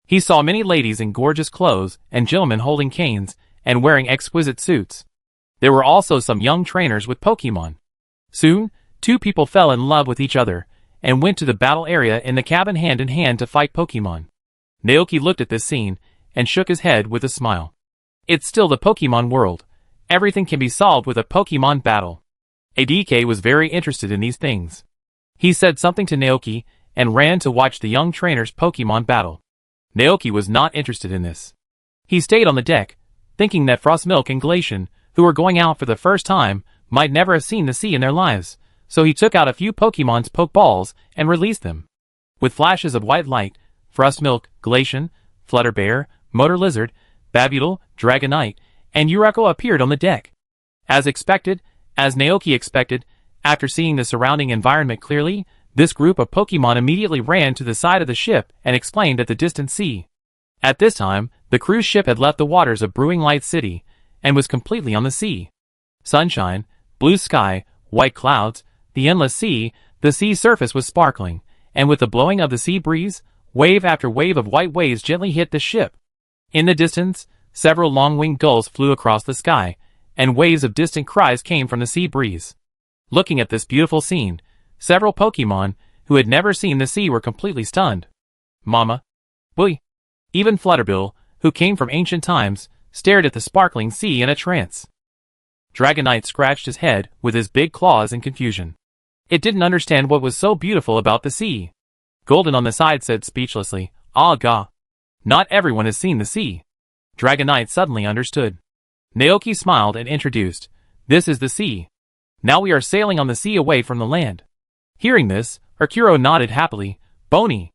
He saw many ladies in gorgeous clothes and gentlemen holding canes and wearing exquisite suits. There were also some young trainers with Pokemon. Soon, 2 people fell in love with each other and went to the battle area in the cabin hand in hand to fight Pokemon. Naoki looked at this scene and shook his head with a smile. It's still the Pokemon world. Everything can be solved with a Pokemon battle. ADK was very interested in these things. He said something to Naoki and ran to watch the young trainer's Pokemon battle. Naoki was not interested in this. He stayed on the deck, thinking that Frostmilk and Glacian, who were going out for the first time, might never have seen the sea in their lives, so he took out a few Pokemon's Pokeballs and released them. With flashes of white light, Frostmilk, Glacian, Flutterbear, Motor Lizard, Babutle, Dragonite, and Urako appeared on the deck. As Naoki expected, after seeing the surrounding environment clearly, this group of Pokemon immediately ran to the side of the ship and exclaimed at the distant sea. At this time, the cruise ship had left the waters of Brewing Light City and was completely on the sea. Sunshine, blue sky, white clouds, the endless sea, the sea surface was sparkling, and with the blowing of the sea breeze, wave after wave of white waves gently hit the ship. In the distance, several long-winged gulls flew across the sky, and waves of distant cries came from the sea breeze. Looking at this beautiful scene, several Pokemon, who had never seen the sea, were completely stunned. Mama! Boy! Even Flutterbill, who came from ancient times, stared at the sparkling sea in a trance. Dragonite scratched his head with his big claws in confusion. It didn't understand what was so beautiful about the sea. Golden on the side said speechlessly, "Ah ga! Not everyone has seen the sea." Dragonite suddenly understood. Naoki smiled and introduced, "This is the sea. Now we are sailing on the sea away from the land." Hearing this, Hercuro nodded happily. "Bony."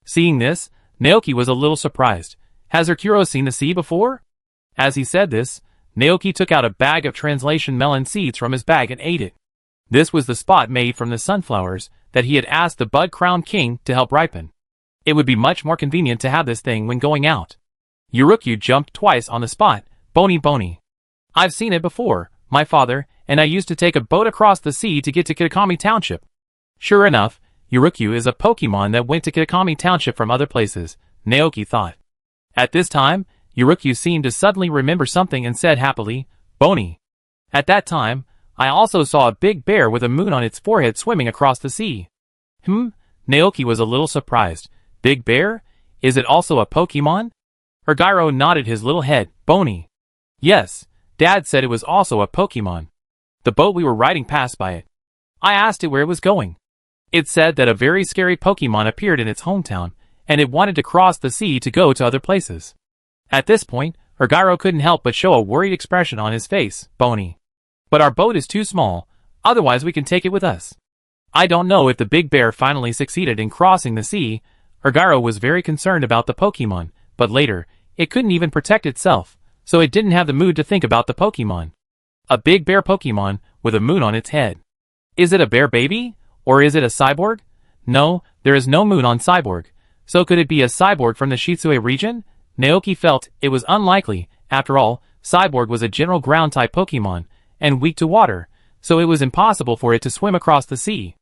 Seeing this, Naoki was a little surprised. Has Hercuro seen the sea before? As he said this, Naoki took out a bag of translation melon seeds from his bag and ate it. This was the spot made from the sunflowers that he had asked the Bud Crown King to help ripen. It would be much more convenient to have this thing when going out. Urukyu jumped twice on the spot. "Bony bony. I've seen it before, my father, and I used to take a boat across the sea to get to Kitakami Township." Sure enough, Urukyu is a Pokemon that went to Kitakami Township from other places, Naoki thought. At this time, Urukyu seemed to suddenly remember something and said happily, "Bony. At that time, I also saw a big bear with a moon on its forehead swimming across the sea." Naoki was a little surprised. "Big bear? Is it also a Pokemon?" Hergyro nodded his little head. "Bony. Yes, Dad said it was also a Pokemon. The boat we were riding passed by it. I asked it where it was going. It said that a very scary Pokemon appeared in its hometown, and it wanted to cross the sea to go to other places." At this point, Hergyro couldn't help but show a worried expression on his face. "Bony. But our boat is too small, otherwise we can take it with us." I don't know if the big bear finally succeeded in crossing the sea. Hergyro was very concerned about the Pokemon, but later, it couldn't even protect itself, so it didn't have the mood to think about the Pokemon. A big bear Pokemon with a moon on its head. Is it a bear baby? Or is it a cyborg? No, there is no moon on cyborg. So could it be a cyborg from the Shitsue region? Naoki felt it was unlikely. After all, cyborg was a general ground-type Pokemon, and weak to water, so it was impossible for it to swim across the sea.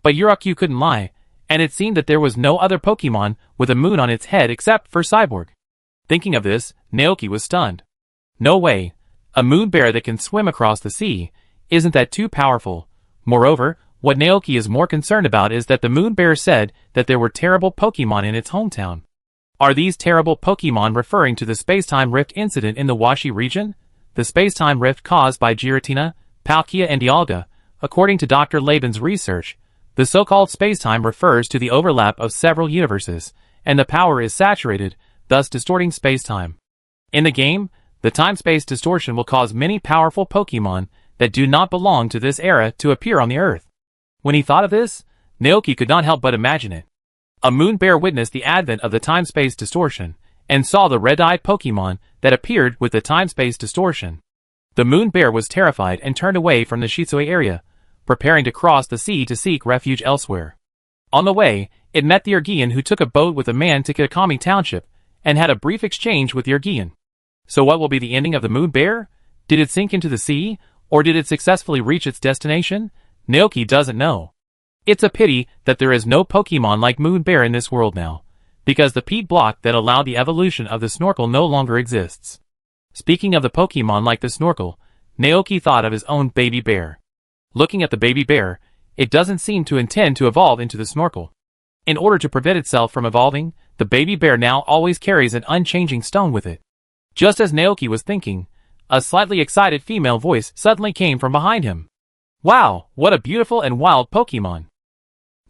But Urukyu couldn't lie, and it seemed that there was no other Pokemon with a moon on its head except for cyborg. Thinking of this, Naoki was stunned. No way. A moon bear that can swim across the sea. Isn't that too powerful? Moreover, what Naoki is more concerned about is that the Moon Bear said that there were terrible Pokemon in its hometown. Are these terrible Pokemon referring to the space-time rift incident in the Washi region? The space-time rift caused by Giratina, Palkia and Dialga. According to Dr. Laban's research, the so-called space-time refers to the overlap of several universes, and the power is saturated, thus distorting space-time. In the game, the time-space distortion will cause many powerful Pokemon that do not belong to this era to appear on the Earth. When he thought of this, Naoki could not help but imagine it. A Moon Bear witnessed the advent of the time-space distortion, and saw the red-eyed Pokemon that appeared with the time-space distortion. The Moon Bear was terrified and turned away from the Shitsue area, preparing to cross the sea to seek refuge elsewhere. On the way, it met the Urgian who took a boat with a man to Kitakami Township, and had a brief exchange with the Urgian. So what will be the ending of the Moon Bear? Did it sink into the sea, or did it successfully reach its destination? Naoki doesn't know. It's a pity that there is no Pokemon like Moon Bear in this world now, because the peat block that allowed the evolution of the Snorkel no longer exists. Speaking of the Pokemon like the Snorkel, Naoki thought of his own baby bear. Looking at the baby bear, it doesn't seem to intend to evolve into the Snorkel. In order to prevent itself from evolving, the baby bear now always carries an unchanging stone with it. Just as Naoki was thinking, a slightly excited female voice suddenly came from behind him. Wow, what a beautiful and wild Pokemon!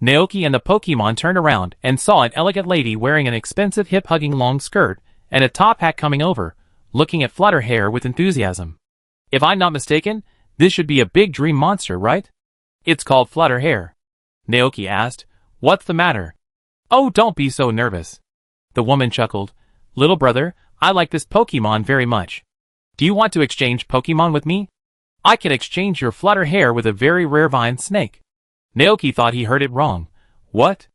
Naoki and the Pokemon turned around and saw an elegant lady wearing an expensive hip-hugging long skirt and a top hat coming over, looking at Flutter Hair with enthusiasm. If I'm not mistaken, this should be a big dream monster, right? It's called Flutter Hair. Naoki asked, What's the matter? Oh, don't be so nervous. The woman chuckled. Little brother, I like this Pokemon very much. Do you want to exchange Pokemon with me? I can exchange your Flutter Hair with a very rare vine snake. Naoki thought he heard it wrong. What?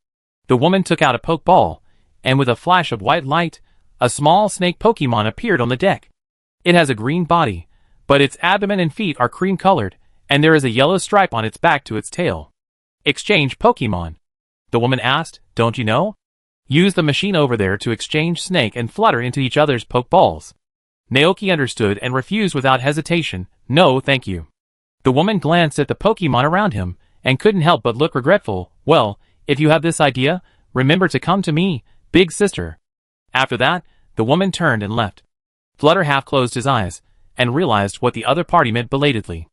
The woman took out a Pokeball, and with a flash of white light, a small snake Pokemon appeared on the deck. It has a green body, but its abdomen and feet are cream-colored, and there is a yellow stripe on its back to its tail. Exchange Pokemon. The woman asked, Don't you know? Use the machine over there to exchange Snake and Flutter into each other's Pokeballs. Naoki understood and refused without hesitation, No, thank you. The woman glanced at the Pokemon around him, and couldn't help but look regretful. Well, if you have this idea, remember to come to me, big sister. After that, the woman turned and left. Flutter half closed his eyes, and realized what the other party meant belatedly.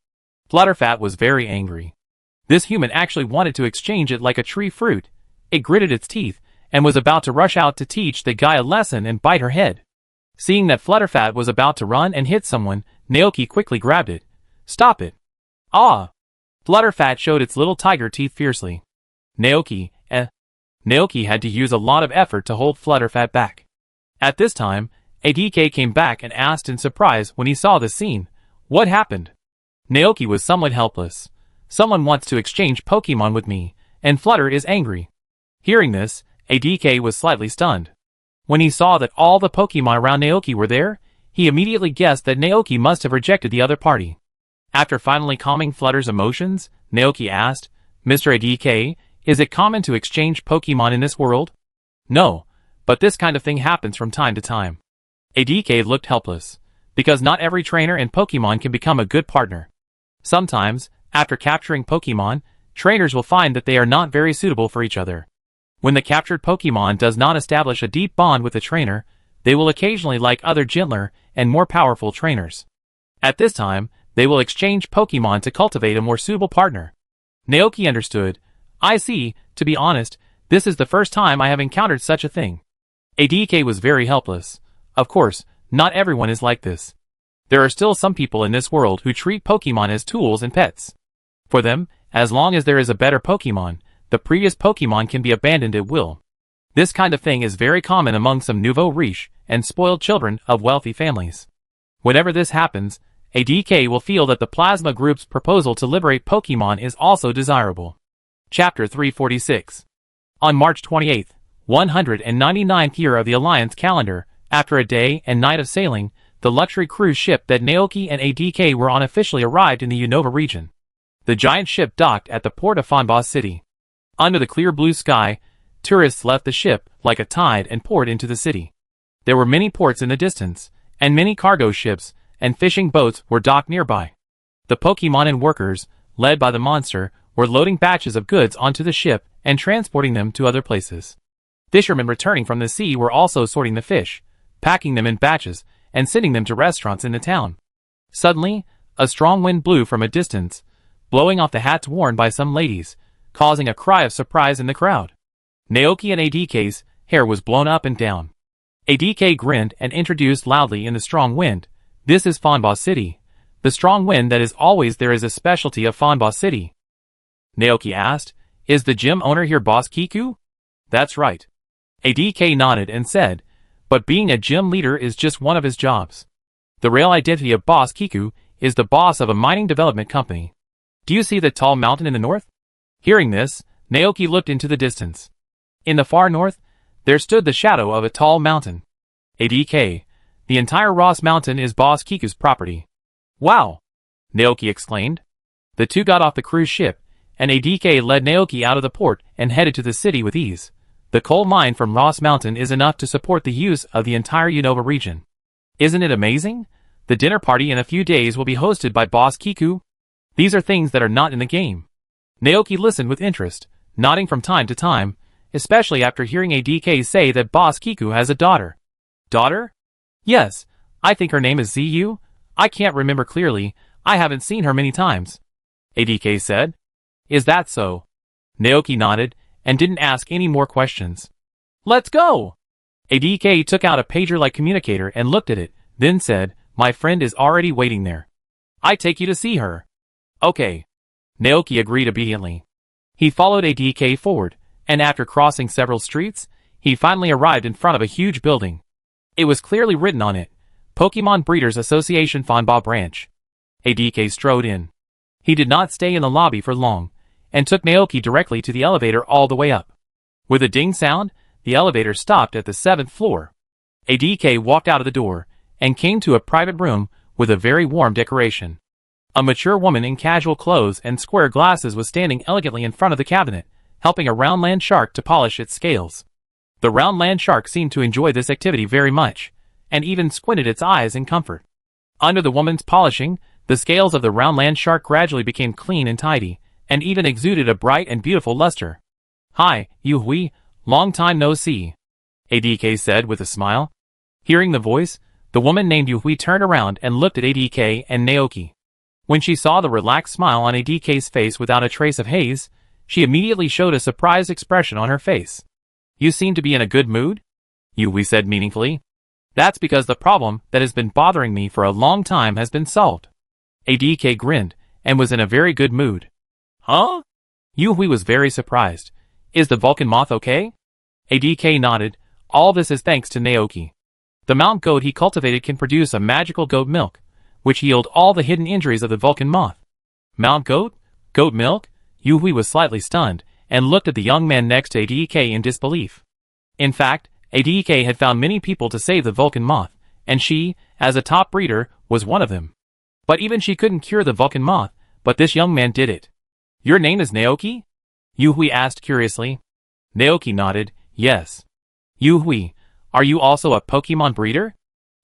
Flutterfat was very angry. This human actually wanted to exchange it like a tree fruit. It gritted its teeth, and was about to rush out to teach the guy a lesson and bite her head. Seeing that Flutterfat was about to run and hit someone, Naoki quickly grabbed it. Stop it. Ah! Flutterfat showed its little tiger teeth fiercely. Naoki had to use a lot of effort to hold Flutterfat back. At this time, ADK came back and asked in surprise when he saw the scene, What happened? Naoki was somewhat helpless. Someone wants to exchange Pokemon with me, and Flutter is angry. Hearing this, ADK was slightly stunned. When he saw that all the Pokemon around Naoki were there, he immediately guessed that Naoki must have rejected the other party. After finally calming Flutter's emotions, Naoki asked, Mr. ADK, is it common to exchange Pokemon in this world? No, but this kind of thing happens from time to time. ADK looked helpless, because not every trainer and Pokemon can become a good partner. Sometimes, after capturing Pokemon, trainers will find that they are not very suitable for each other. When the captured Pokemon does not establish a deep bond with the trainer, they will occasionally like other gentler and more powerful trainers. At this time, they will exchange Pokemon to cultivate a more suitable partner. Naoki understood. I see, to be honest, this is the first time I have encountered such a thing. ADK was very helpless. Of course, not everyone is like this. There are still some people in this world who treat Pokemon as tools and pets. For them, as long as there is a better Pokemon, the previous Pokemon can be abandoned at will. This kind of thing is very common among some nouveau riche and spoiled children of wealthy families. Whenever this happens, ADK will feel that the Plasma Group's proposal to liberate Pokemon is also desirable. Chapter 346. On March 28th, 199th year of the Alliance calendar, after a day and night of sailing, the luxury cruise ship that Naoki and ADK were on officially arrived in the Unova region. The giant ship docked at the port of Fonbos City. Under the clear blue sky, tourists left the ship like a tide and poured into the city. There were many ports in the distance, and many cargo ships and fishing boats were docked nearby. The Pokemon and workers, led by the monster, were loading batches of goods onto the ship and transporting them to other places. Fishermen returning from the sea were also sorting the fish, packing them in batches, and sending them to restaurants in the town. Suddenly, a strong wind blew from a distance, blowing off the hats worn by some ladies, causing a cry of surprise in the crowd. Naoki and ADK's hair was blown up and down. ADK grinned and introduced loudly in the strong wind, "This is Fonba City. The strong wind that is always there is a specialty of Fonba City." Naoki asked, "Is the gym owner here Boss Kiku?" "That's right." ADK nodded and said, "But being a gym leader is just one of his jobs. The real identity of Boss Kiku is the boss of a mining development company. Do you see the tall mountain in the north?" Hearing this, Naoki looked into the distance. In the far north, there stood the shadow of a tall mountain. "ADK, the entire Ross Mountain is Boss Kiku's property." "Wow!" Naoki exclaimed. The two got off the cruise ship, and ADK led Naoki out of the port and headed to the city with ease. The coal mine from Ross Mountain is enough to support the use of the entire Unova region. Isn't it amazing? The dinner party in a few days will be hosted by Boss Kiku. These are things that are not in the game. Naoki listened with interest, nodding from time to time, especially after hearing ADK say that Boss Kiku has a daughter. Daughter? Yes, I think her name is ZU. I can't remember clearly, I haven't seen her many times. ADK said. Is that so? Naoki nodded, and didn't ask any more questions. Let's go! ADK took out a pager-like communicator and looked at it, then said, "My friend is already waiting there. I take you to see her." Okay. Naoki agreed obediently. He followed ADK forward, and after crossing several streets, he finally arrived in front of a huge building. It was clearly written on it, Pokemon Breeders Association Fonba Branch. ADK strode in. He did not stay in the lobby for long, and took Naoki directly to the elevator all the way up. With a ding sound, the elevator stopped at the 7th floor. ADK walked out of the door, and came to a private room with a very warm decoration. A mature woman in casual clothes and square glasses was standing elegantly in front of the cabinet, helping a round land shark to polish its scales. The round land shark seemed to enjoy this activity very much, and even squinted its eyes in comfort. Under the woman's polishing, the scales of the round land shark gradually became clean and tidy, and even exuded a bright and beautiful luster. "Hi, Yu-Hui, long time no see," ADK said with a smile. Hearing the voice, the woman named Yu-Hui turned around and looked at ADK and Naoki. When she saw the relaxed smile on ADK's face without a trace of haze, she immediately showed a surprised expression on her face. "You seem to be in a good mood?" Yu-Hui said meaningfully. "That's because the problem that has been bothering me for a long time has been solved." ADK grinned, and was in a very good mood. "Huh?" Yu-Hui was very surprised. "Is the Vulcan moth okay?" ADK nodded. "All this is thanks to Naoki. The mount goat he cultivated can produce a magical goat milk, which healed all the hidden injuries of the Vulcan moth." "Mount goat? Goat milk?" Yu-Hui was slightly stunned, and looked at the young man next to ADK in disbelief. In fact, ADK had found many people to save the Vulcan moth, and she, as a top breeder, was one of them. But even she couldn't cure the Vulcan moth, but this young man did it. "Your name is Naoki?" Yu-Hui asked curiously. Naoki nodded, "Yes." "Yu-Hui, are you also a Pokemon breeder?"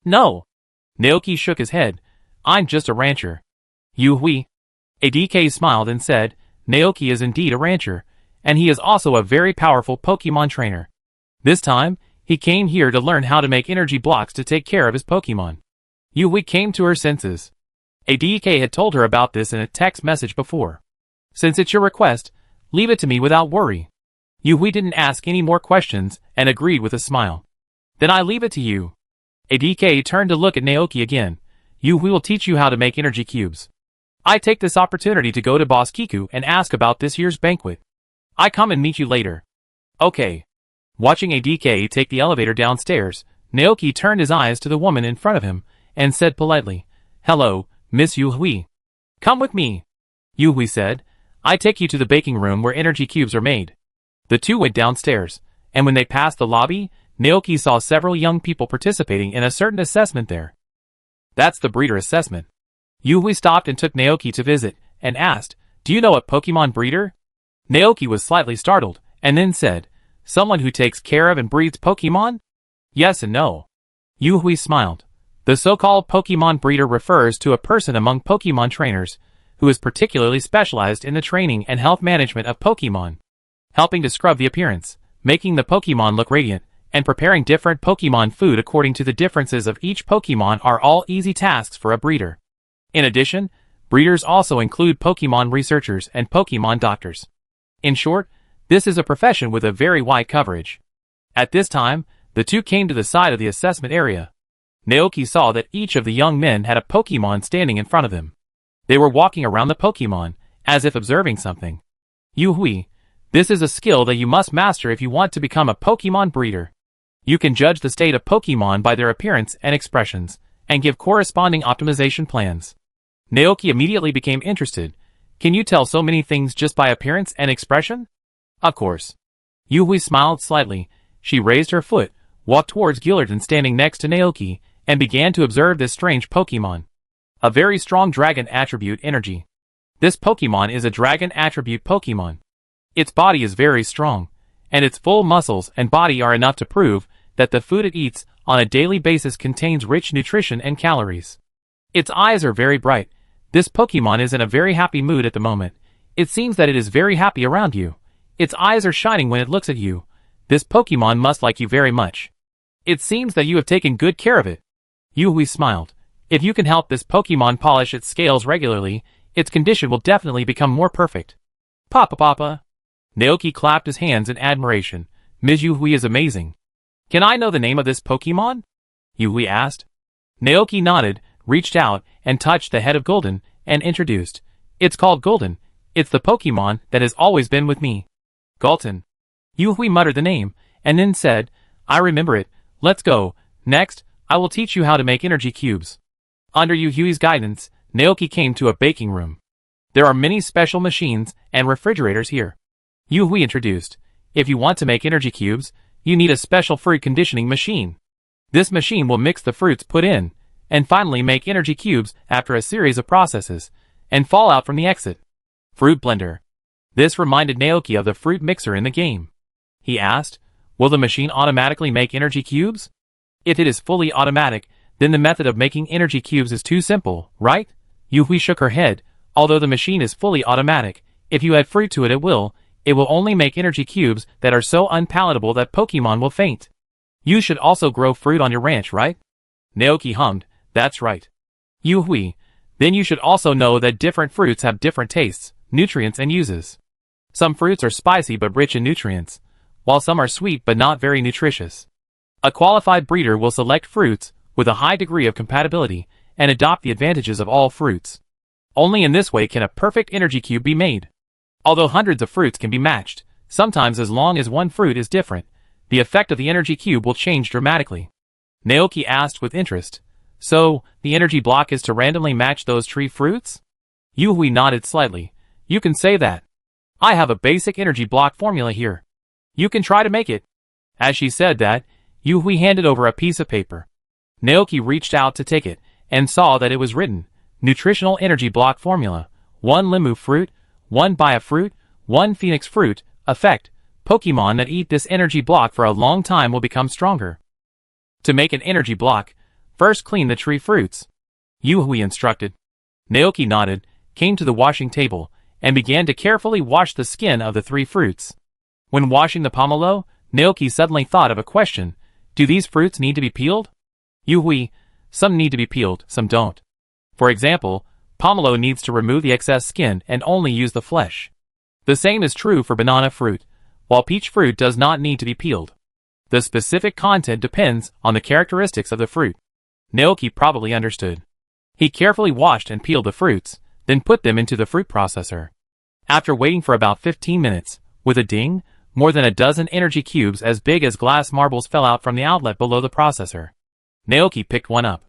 "No." Naoki shook his head. "I'm just a rancher." "Yu-Hui?" ADK smiled and said, "Naoki is indeed a rancher, and he is also a very powerful Pokemon trainer. This time, he came here to learn how to make energy blocks to take care of his Pokemon." Yu-Hui came to her senses. ADK had told her about this in a text message before. "Since it's your request, leave it to me without worry." Yu-Hui didn't ask any more questions, and agreed with a smile. "Then I leave it to you." ADK turned to look at Naoki again. "Yu-Hui will teach you how to make energy cubes. I take this opportunity to go to Boss Kiku and ask about this year's banquet. I come and meet you later." "Okay." Watching ADK take the elevator downstairs, Naoki turned his eyes to the woman in front of him, and said politely, "Hello, Miss Yu-Hui. Come with me." Yu-Hui said, "I take you to the baking room where energy cubes are made." The two went downstairs, and when they passed the lobby, Naoki saw several young people participating in a certain assessment there. "That's the breeder assessment." Yu-Hui stopped and took Naoki to visit, and asked, "Do you know a Pokemon breeder?" Naoki was slightly startled, and then said, "Someone who takes care of and breeds Pokemon?" "Yes and no." Yu-Hui smiled. The so-called Pokemon breeder refers to a person among Pokemon trainers who is particularly specialized in the training and health management of Pokemon, helping to scrub the appearance, making the Pokemon look radiant, and preparing different Pokemon food according to the differences of each Pokemon are all easy tasks for a breeder. In addition, breeders also include Pokemon researchers and Pokemon doctors. In short, this is a profession with a very wide coverage. At this time, the two came to the side of the assessment area. Naoki saw that each of the young men had a Pokemon standing in front of them. They were walking around the Pokemon, as if observing something. Yuhui, this is a skill that you must master if you want to become a Pokemon breeder. You can judge the state of Pokemon by their appearance and expressions, and give corresponding optimization plans. Naoki immediately became interested. Can you tell so many things just by appearance and expression? Of course. Yuhui smiled slightly. She raised her foot, walked towards Gillardin standing next to Naoki, and began to observe this strange Pokemon. A very strong dragon attribute energy. This Pokemon is a dragon attribute Pokemon. Its body is very strong, and its full muscles and body are enough to prove that the food it eats on a daily basis contains rich nutrition and calories. Its eyes are very bright. This Pokemon is in a very happy mood at the moment. It seems that it is very happy around you. Its eyes are shining when it looks at you. This Pokemon must like you very much. It seems that you have taken good care of it. Yuhui smiled. If you can help this Pokemon polish its scales regularly, its condition will definitely become more perfect. Papa. Naoki clapped his hands in admiration. Ms. Yuhui is amazing. Can I know the name of this Pokemon? Yuhui asked. Naoki nodded, reached out, and touched the head of Golden, and introduced. It's called Golden. It's the Pokemon that has always been with me. Galton. Yuhui muttered the name, and then said, I remember it. Let's go. Next, I will teach you how to make energy cubes. Under Yuhui's guidance, Naoki came to a baking room. There are many special machines and refrigerators here. Yuhui introduced. If you want to make energy cubes, you need a special fruit conditioning machine. This machine will mix the fruits put in, and finally make energy cubes after a series of processes, and fall out from the exit. Fruit blender. This reminded Naoki of the fruit mixer in the game. He asked, will the machine automatically make energy cubes? If it is fully automatic, then the method of making energy cubes is too simple, right? Yuhui shook her head. Although the machine is fully automatic, if you add fruit to it will only make energy cubes that are so unpalatable that Pokemon will faint. You should also grow fruit on your ranch, right? Naoki hummed, that's right. Yuhui, then you should also know that different fruits have different tastes, nutrients and uses. Some fruits are spicy but rich in nutrients, while some are sweet but not very nutritious. A qualified breeder will select fruits with a high degree of compatibility and adopt the advantages of all fruits. Only in this way can a perfect energy cube be made. Although hundreds of fruits can be matched, sometimes as long as one fruit is different, the effect of the energy cube will change dramatically. Naoki asked with interest, so, the energy block is to randomly match those tree fruits? Yuhui nodded slightly. You can say that. I have a basic energy block formula here. You can try to make it. As she said that, Yuhui handed over a piece of paper. Naoki reached out to take it, and saw that it was written, Nutritional Energy Block Formula, 1 Limu Fruit, 1 Baya Fruit, 1 Phoenix Fruit, Effect, Pokemon that eat this energy block for a long time will become stronger. To make an energy block, first clean the tree fruits. Yuhui instructed. Naoki nodded, came to the washing table, and began to carefully wash the skin of the 3 fruits. When washing the pomelo, Naoki suddenly thought of a question. Do these fruits need to be peeled? Yuhui, some need to be peeled, some don't. For example, pomelo needs to remove the excess skin and only use the flesh. The same is true for banana fruit, while peach fruit does not need to be peeled. The specific content depends on the characteristics of the fruit. Naoki probably understood. He carefully washed and peeled the fruits, then put them into the fruit processor. After waiting for about 15 minutes, with a ding, more than a dozen energy cubes as big as glass marbles fell out from the outlet below the processor. Naoki picked one up.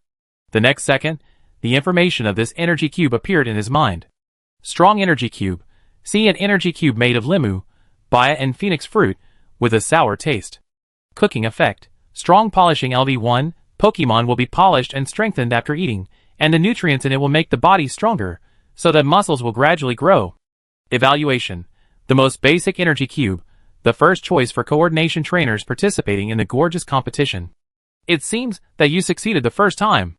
The next second, the information of this energy cube appeared in his mind. Strong energy cube. See an energy cube made of limu, baya and phoenix fruit, with a sour taste. Cooking effect. Strong polishing LV1, Pokemon will be polished and strengthened after eating, and the nutrients in it will make the body stronger, so that muscles will gradually grow. Evaluation. The most basic energy cube, the first choice for coordination trainers participating in the gorgeous competition. It seems that you succeeded the first time.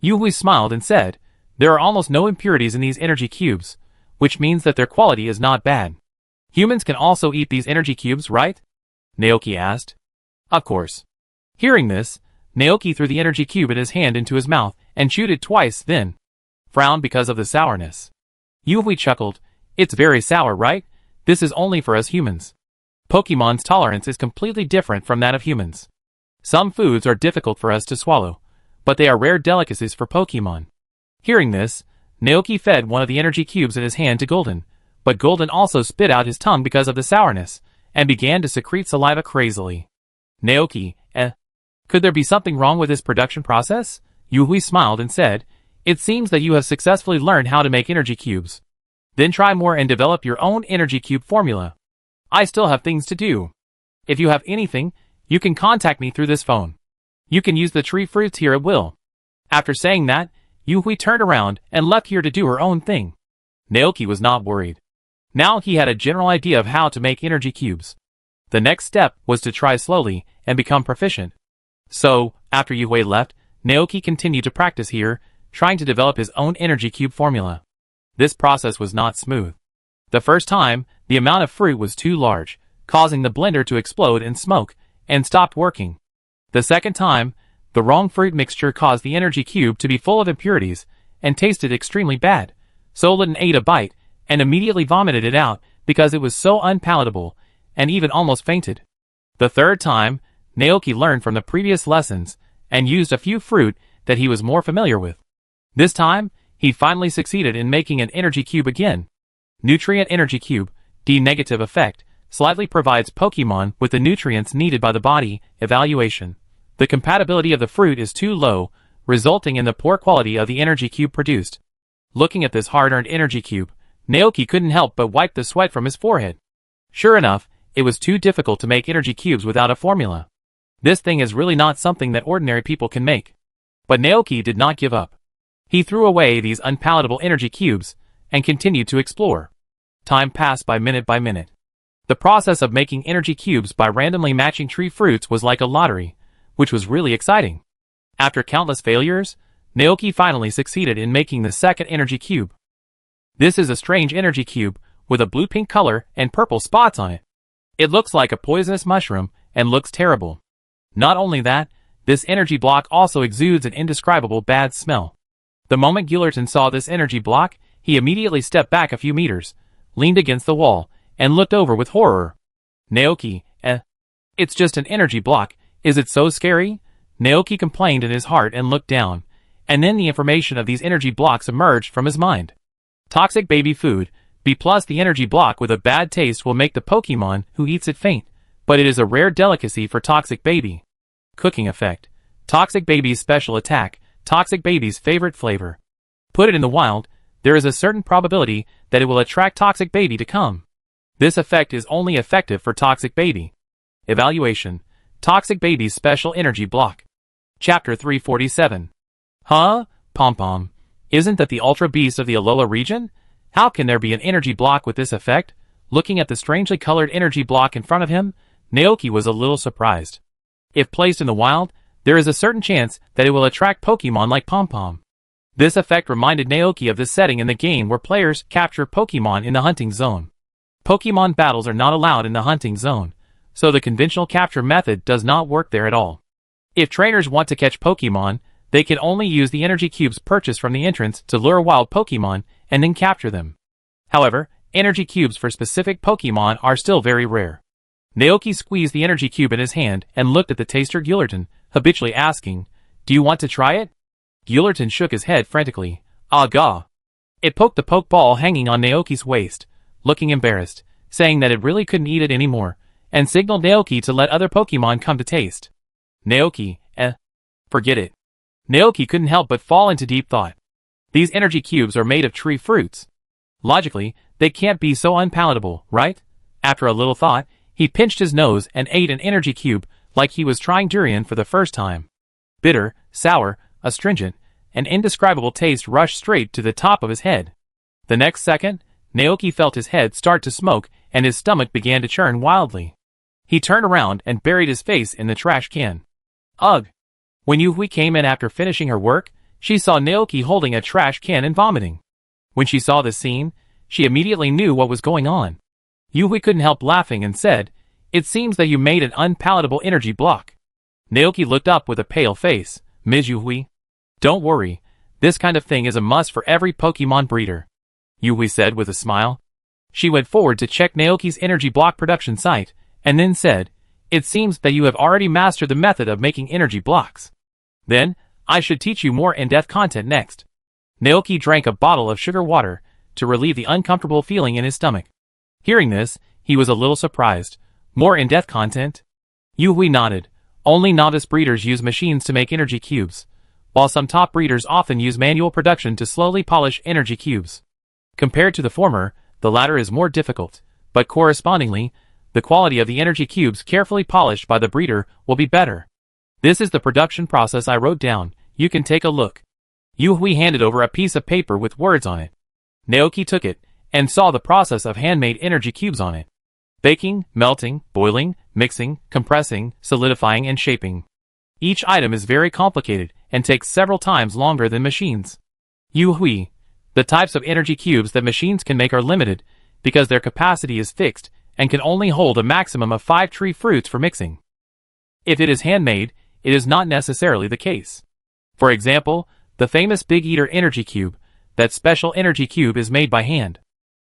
Yuhui smiled and said, There are almost no impurities in these energy cubes, which means that their quality is not bad. Humans can also eat these energy cubes, right? Naoki asked. Of course. Hearing this, Naoki threw the energy cube in his hand into his mouth and chewed it twice, then frowned because of the sourness. Yuhui chuckled. It's very sour, right? This is only for us humans. Pokemon's tolerance is completely different from that of humans. Some foods are difficult for us to swallow, but they are rare delicacies for Pokemon. Hearing this, Naoki fed one of the energy cubes in his hand to Golden, but Golden also spit out his tongue because of the sourness, and began to secrete saliva crazily. Naoki, could there be something wrong with this production process? Yuhui smiled and said, It seems that you have successfully learned how to make energy cubes. Then try more and develop your own energy cube formula. I still have things to do. If you have anything, you can contact me through this phone. You can use the tree fruits here at will. After saying that, Yuhui turned around and left here to do her own thing. Naoki was not worried. Now he had a general idea of how to make energy cubes. The next step was to try slowly and become proficient. So, after Yuhui left, Naoki continued to practice here, trying to develop his own energy cube formula. This process was not smooth. The first time, the amount of fruit was too large, causing the blender to explode and smoke, and stopped working. The second time, the wrong fruit mixture caused the energy cube to be full of impurities, and tasted extremely bad. Solon ate a bite, and immediately vomited it out because it was so unpalatable, and even almost fainted. The third time, Naoki learned from the previous lessons, and used a few fruit that he was more familiar with. This time, he finally succeeded in making an energy cube again. Nutrient Energy Cube, D-negative effect, slightly provides Pokemon with the nutrients needed by the body. Evaluation. The compatibility of the fruit is too low, resulting in the poor quality of the energy cube produced. Looking at this hard-earned energy cube, Naoki couldn't help but wipe the sweat from his forehead. Sure enough, it was too difficult to make energy cubes without a formula. This thing is really not something that ordinary people can make. But Naoki did not give up. He threw away these unpalatable energy cubes, and continued to explore. Time passed by minute. The process of making energy cubes by randomly matching tree fruits was like a lottery, which was really exciting. After countless failures, Naoki finally succeeded in making the second energy cube. This is a strange energy cube, with a blue-pink color and purple spots on it. It looks like a poisonous mushroom, and looks terrible. Not only that, this energy block also exudes an indescribable bad smell. The moment Gillerton saw this energy block, he immediately stepped back a few meters, leaned against the wall, and looked over with horror. Naoki, it's just an energy block, is it so scary? Naoki complained in his heart and looked down, and then the information of these energy blocks emerged from his mind. Toxic baby food, B+, the energy block with a bad taste will make the Pokemon who eats it faint, but it is a rare delicacy for Toxic Baby. Cooking effect. Toxic Baby's special attack, Toxic Baby's favorite flavor. Put it in the wild, there is a certain probability that it will attract Toxic Baby to come. This effect is only effective for Toxic Baby. Evaluation. Toxic Baby's special energy block. Chapter 347. Huh? Pom-Pom. Isn't that the Ultra Beast of the Alola region? How can there be an energy block with this effect? Looking at the strangely colored energy block in front of him, Naoki was a little surprised. If placed in the wild, there is a certain chance that it will attract Pokemon like Pom-Pom. This effect reminded Naoki of the setting in the game where players capture Pokemon in the hunting zone. Pokemon battles are not allowed in the hunting zone, so the conventional capture method does not work there at all. If trainers want to catch Pokemon, they can only use the energy cubes purchased from the entrance to lure wild Pokemon and then capture them. However, energy cubes for specific Pokemon are still very rare. Naoki squeezed the energy cube in his hand and looked at the taster Gillerton, habitually asking, "Do you want to try it?" Gillerton shook his head frantically. "Ah gah." It poked the Pokeball hanging on Naoki's waist, looking embarrassed, saying that it really couldn't eat it anymore, and signaled Naoki to let other Pokemon come to taste. Naoki, forget it. Naoki couldn't help but fall into deep thought. These energy cubes are made of tree fruits. Logically, they can't be so unpalatable, right? After a little thought, he pinched his nose and ate an energy cube like he was trying durian for the first time. Bitter, sour, astringent, an indescribable taste rushed straight to the top of his head. The next second, Naoki felt his head start to smoke and his stomach began to churn wildly. He turned around and buried his face in the trash can. Ugh! When Yuhui came in after finishing her work, she saw Naoki holding a trash can and vomiting. When she saw this scene, she immediately knew what was going on. Yuhui couldn't help laughing and said, "It seems that you made an unpalatable energy block." Naoki looked up with a pale face. "Ms. Yuhui, don't worry, this kind of thing is a must for every Pokemon breeder," Yuhui said with a smile. She went forward to check Naoki's energy block production site, and then said, "It seems that you have already mastered the method of making energy blocks. Then, I should teach you more in-depth content next." Naoki drank a bottle of sugar water to relieve the uncomfortable feeling in his stomach. Hearing this, he was a little surprised. More in-depth content? Yuhui nodded. Only novice breeders use machines to make energy cubes, while some top breeders often use manual production to slowly polish energy cubes. Compared to the former, the latter is more difficult, but correspondingly, the quality of the energy cubes carefully polished by the breeder will be better. This is the production process I wrote down. You can take a look. Yuhui handed over a piece of paper with words on it. Naoki took it, and saw the process of handmade energy cubes on it. Baking, melting, boiling, mixing, compressing, solidifying, and shaping. Each item is very complicated, and takes several times longer than machines. Yuhui, the types of energy cubes that machines can make are limited, because their capacity is fixed, and can only hold a maximum of 5 tree fruits for mixing. If it is handmade, it is not necessarily the case. For example, the famous Big Eater energy cube, that special energy cube is made by hand.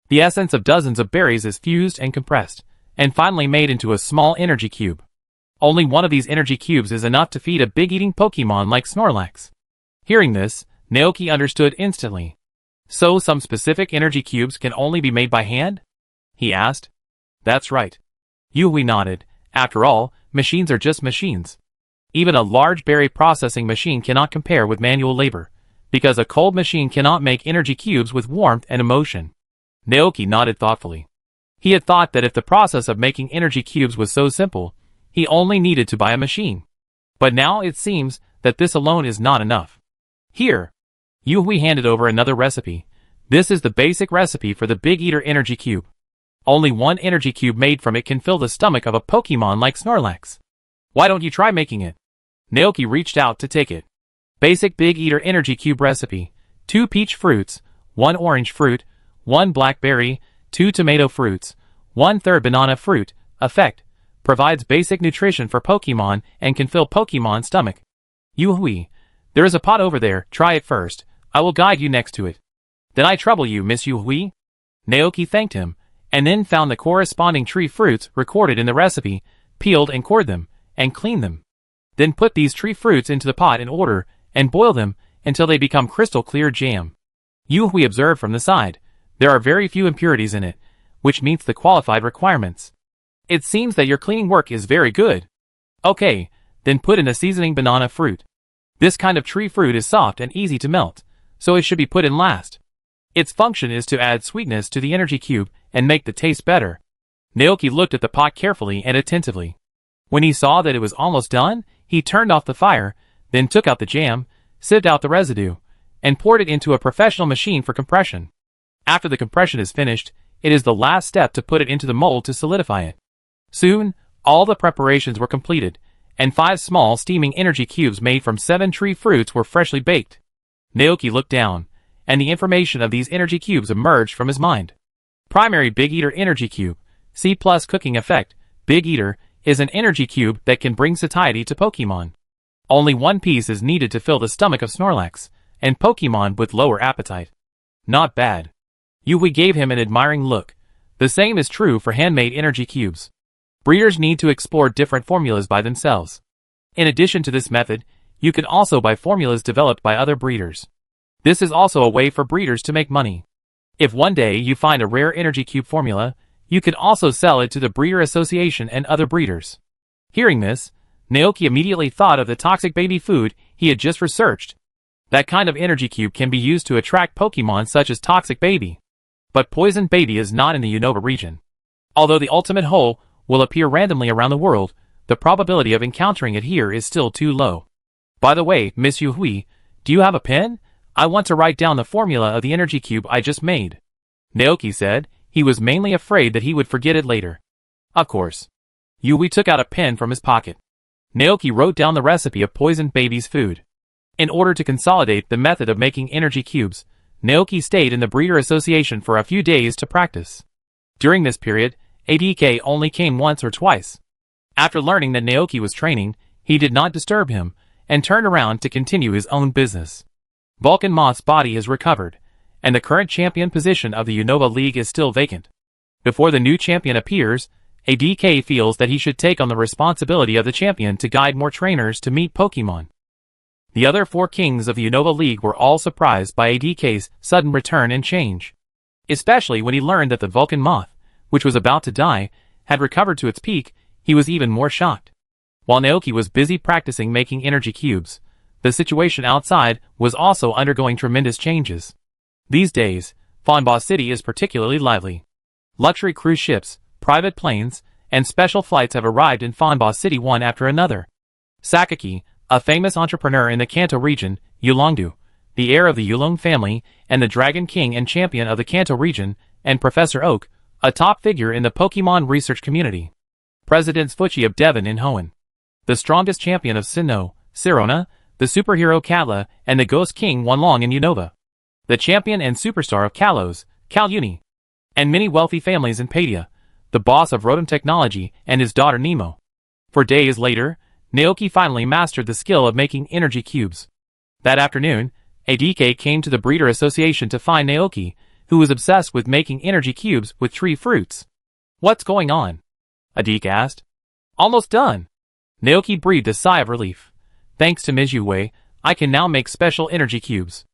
The essence of dozens of berries is fused and compressed, and finally made into a small energy cube. Only one of these energy cubes is enough to feed a big-eating Pokemon like Snorlax. Hearing this, Naoki understood instantly. "So some specific energy cubes can only be made by hand?" he asked. "That's right." Yuhui nodded. After all, machines are just machines. Even a large berry processing machine cannot compare with manual labor, because a cold machine cannot make energy cubes with warmth and emotion. Naoki nodded thoughtfully. He had thought that if the process of making energy cubes was so simple, he only needed to buy a machine. But now it seems that this alone is not enough. Here, Yuhui handed over another recipe. This is the basic recipe for the Big Eater energy cube. Only one energy cube made from it can fill the stomach of a Pokemon like Snorlax. Why don't you try making it? Naoki reached out to take it. Basic Big Eater energy cube recipe. 2 peach fruits, 1 orange fruit, 1 blackberry, 2 tomato fruits, 1/3 banana fruit. Effect: provides basic nutrition for Pokemon and can fill Pokemon's stomach. Yuhui, there is a pot over there, try it first. I will guide you next to it. Did I trouble you, Miss Yuhui? Naoki thanked him, and then found the corresponding tree fruits recorded in the recipe, peeled and cored them, and cleaned them. Then put these tree fruits into the pot in order, and boil them until they become crystal clear jam. Yuhui observed from the side. There are very few impurities in it, which meets the qualified requirements. It seems that your cleaning work is very good. Okay, then put in a seasoning banana fruit. This kind of tree fruit is soft and easy to melt, so it should be put in last. Its function is to add sweetness to the energy cube and make the taste better. Naoki looked at the pot carefully and attentively. When he saw that it was almost done, he turned off the fire, then took out the jam, sieved out the residue, and poured it into a professional machine for compression. After the compression is finished, it is the last step to put it into the mold to solidify it. Soon, all the preparations were completed, and 5 small steaming energy cubes made from 7 tree fruits were freshly baked. Naoki looked down, and the information of these energy cubes emerged from his mind. Primary Big Eater energy cube, C+ cooking effect. Big Eater is an energy cube that can bring satiety to Pokemon. Only 1 piece is needed to fill the stomach of Snorlax, and Pokemon with lower appetite. Not bad. Yuhui gave him an admiring look. The same is true for handmade energy cubes. Breeders need to explore different formulas by themselves. In addition to this method, you can also buy formulas developed by other breeders. This is also a way for breeders to make money. If one day you find a rare energy cube formula, you can also sell it to the Breeder Association and other breeders. Hearing this, Naoki immediately thought of the toxic baby food he had just researched. That kind of energy cube can be used to attract Pokemon such as Toxic Baby. But Poison Baby is not in the Unova region. Although the ultimate hole will appear randomly around the world, the probability of encountering it here is still too low. By the way, Miss Yuhui, do you have a pen? I want to write down the formula of the energy cube I just made. Naoki said. He was mainly afraid that he would forget it later. Of course. Yuhui took out a pen from his pocket. Naoki wrote down the recipe of Poison Baby's food. In order to consolidate the method of making energy cubes, Naoki stayed in the Breeder Association for a few days to practice. During this period, ADK only came once or twice. After learning that Naoki was training, he did not disturb him, and turned around to continue his own business. Vulcan Moth's body is recovered, and the current champion position of the Unova League is still vacant. Before the new champion appears, ADK feels that he should take on the responsibility of the champion to guide more trainers to meet Pokemon. The other 4 kings of the Unova League were all surprised by ADK's sudden return and change. Especially when he learned that the Vulcan Moth, which was about to die, had recovered to its peak, he was even more shocked. While Naoki was busy practicing making energy cubes, the situation outside was also undergoing tremendous changes. These days, Fanba City is particularly lively. Luxury cruise ships, private planes, and special flights have arrived in Fanba City one after another. Sakaki, a famous entrepreneur in the Kanto region, Yulongdu, the heir of the Yulong family, and the Dragon King and champion of the Kanto region, and Professor Oak, a top figure in the Pokemon research community. Presidents Fuchi of Devon in Hoenn, the strongest champion of Sinnoh, Sirona, the superhero Katla, and the Ghost King Wanlong in Unova, the champion and superstar of Kalos, Kalyuni, and many wealthy families in Padia, the boss of Rotom Technology and his daughter Nemo. 4 days later, Naoki finally mastered the skill of making energy cubes. That afternoon, ADK came to the Breeder Association to find Naoki, who was obsessed with making energy cubes with tree fruits. "What's going on?" ADK asked. "Almost done." Naoki breathed a sigh of relief. "Thanks to Ms. Yue, I can now make special energy cubes."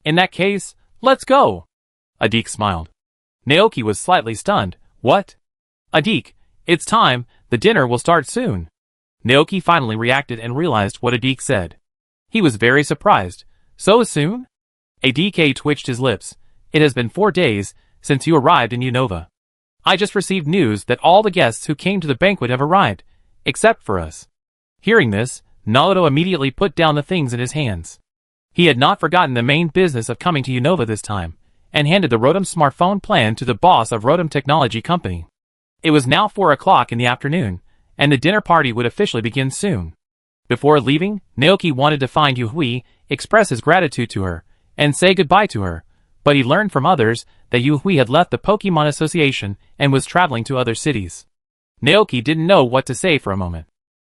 "In that case, let's go." ADK smiled. Naoki was slightly stunned. "What?" "ADK, it's time, the dinner will start soon." Naoki finally reacted and realized what ADK said. He was very surprised. "So soon?" ADK twitched his lips. "It has been 4 days since you arrived in Unova. I just received news that all the guests who came to the banquet have arrived, except for us." Hearing this, Naruto immediately put down the things in his hands. He had not forgotten the main business of coming to Unova this time, and handed the Rotom smartphone plan to the boss of Rotom Technology Company. It was now 4 o'clock in the afternoon, and the dinner party would officially begin soon. Before leaving, Naoki wanted to find Yuhui, express his gratitude to her, and say goodbye to her, but he learned from others that Yuhui had left the Pokemon Association and was traveling to other cities. Naoki didn't know what to say for a moment.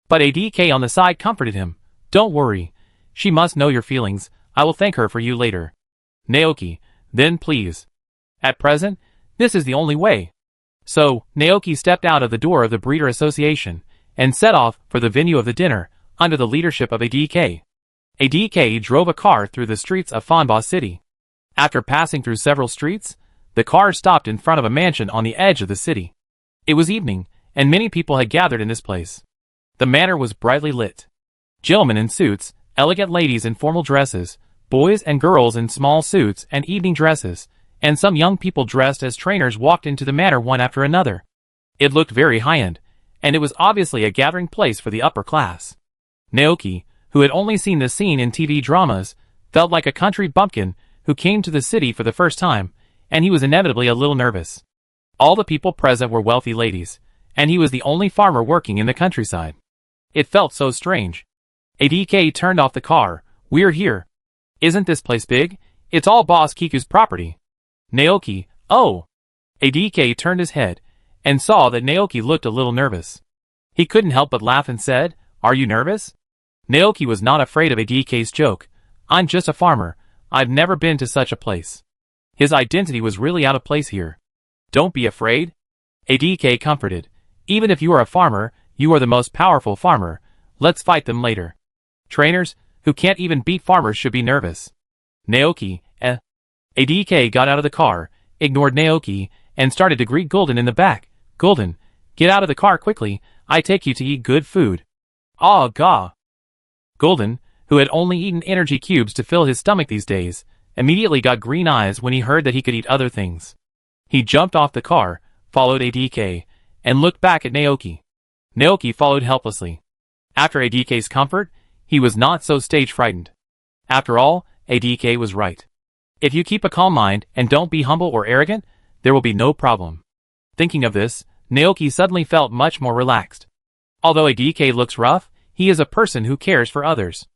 But ADK on the side comforted him. "Don't worry. She must know your feelings. I will thank her for you later." "Naoki, then please. At present, this is the only way." So, Naoki stepped out of the door of the Breeder Association and set off for the venue of the dinner under the leadership of ADK. ADK drove a car through the streets of Fanba City. After passing through several streets, the car stopped in front of a mansion on the edge of the city. It was evening, and many people had gathered in this place. The manor was brightly lit. Gentlemen in suits, elegant ladies in formal dresses, boys and girls in small suits and evening dresses, and some young people dressed as trainers walked into the manor one after another. It looked very high-end, and it was obviously a gathering place for the upper class. Naoki, who had only seen the scene in TV dramas, felt like a country bumpkin who came to the city for the first time, and he was inevitably a little nervous. All the people present were wealthy ladies, and he was the only farmer working in the countryside. It felt so strange. ADK turned off the car. "We're here. Isn't this place big? It's all Boss Kiku's property." Naoki, "Oh." ADK turned his head, and saw that Naoki looked a little nervous. He couldn't help but laugh and said, "Are you nervous?" Naoki was not afraid of ADK's joke. "I'm just a farmer. I've never been to such a place." His identity was really out of place here. "Don't be afraid." ADK comforted. "Even if you are a farmer, you are the most powerful farmer. Let's fight them later. Trainers, who can't even beat farmers should be nervous." Naoki, ADK got out of the car, ignored Naoki, and started to greet Golden in the back. "Golden, get out of the car quickly, I take you to eat good food." "Ah, gah." Golden, who had only eaten energy cubes to fill his stomach these days, immediately got green eyes when he heard that he could eat other things. He jumped off the car, followed ADK, and looked back at Naoki. Naoki followed helplessly. After ADK's comfort, he was not so stage frightened. After all, ADK was right. If you keep a calm mind and don't be humble or arrogant, there will be no problem. Thinking of this, Naoki suddenly felt much more relaxed. Although ADK looks rough, he is a person who cares for others.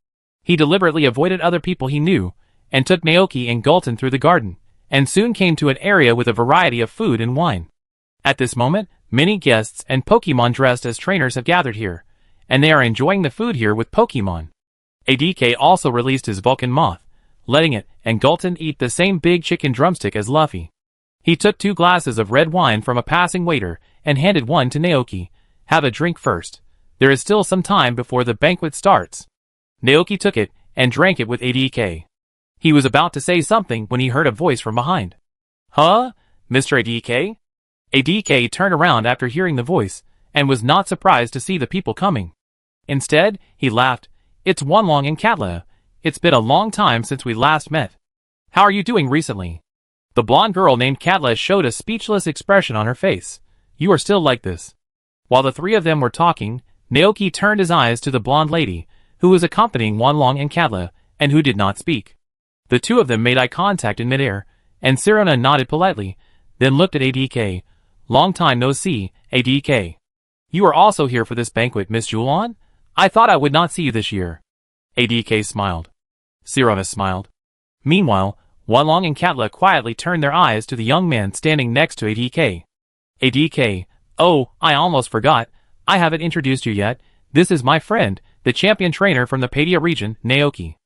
He deliberately avoided other people he knew, and took Naoki and Gulton through the garden, and soon came to an area with a variety of food and wine. At this moment, many guests and Pokemon dressed as trainers have gathered here, and they are enjoying the food here with Pokemon. ADK also released his Vulcan moth, letting it and Gulton eat the same big chicken drumstick as Luffy. He took 2 glasses of red wine from a passing waiter and handed one to Naoki. Have a drink first. There is still some time before the banquet starts. Naoki took it and drank it with ADK. He was about to say something when he heard a voice from behind. Huh? Mr. ADK? ADK turned around after hearing the voice, and was not surprised to see the people coming. Instead, he laughed. It's Wanlong and Katla. It's been a long time since we last met. How are you doing recently? The blonde girl named Katla showed a speechless expression on her face. You are still like this. While the 3 of them were talking, Naoki turned his eyes to the blonde lady, who was accompanying Wanlong and Katla, and who did not speak. The 2 of them made eye contact in midair, and Sirona nodded politely, then looked at ADK. Long time no see, ADK. You are also here for this banquet, Miss Julon? I thought I would not see you this year. ADK smiled. Sirona smiled. Meanwhile, Wanlong and Katla quietly turned their eyes to the young man standing next to ADK. ADK, oh, I almost forgot. I haven't introduced you yet. This is my friend, the champion trainer from the Padia region, Naoki.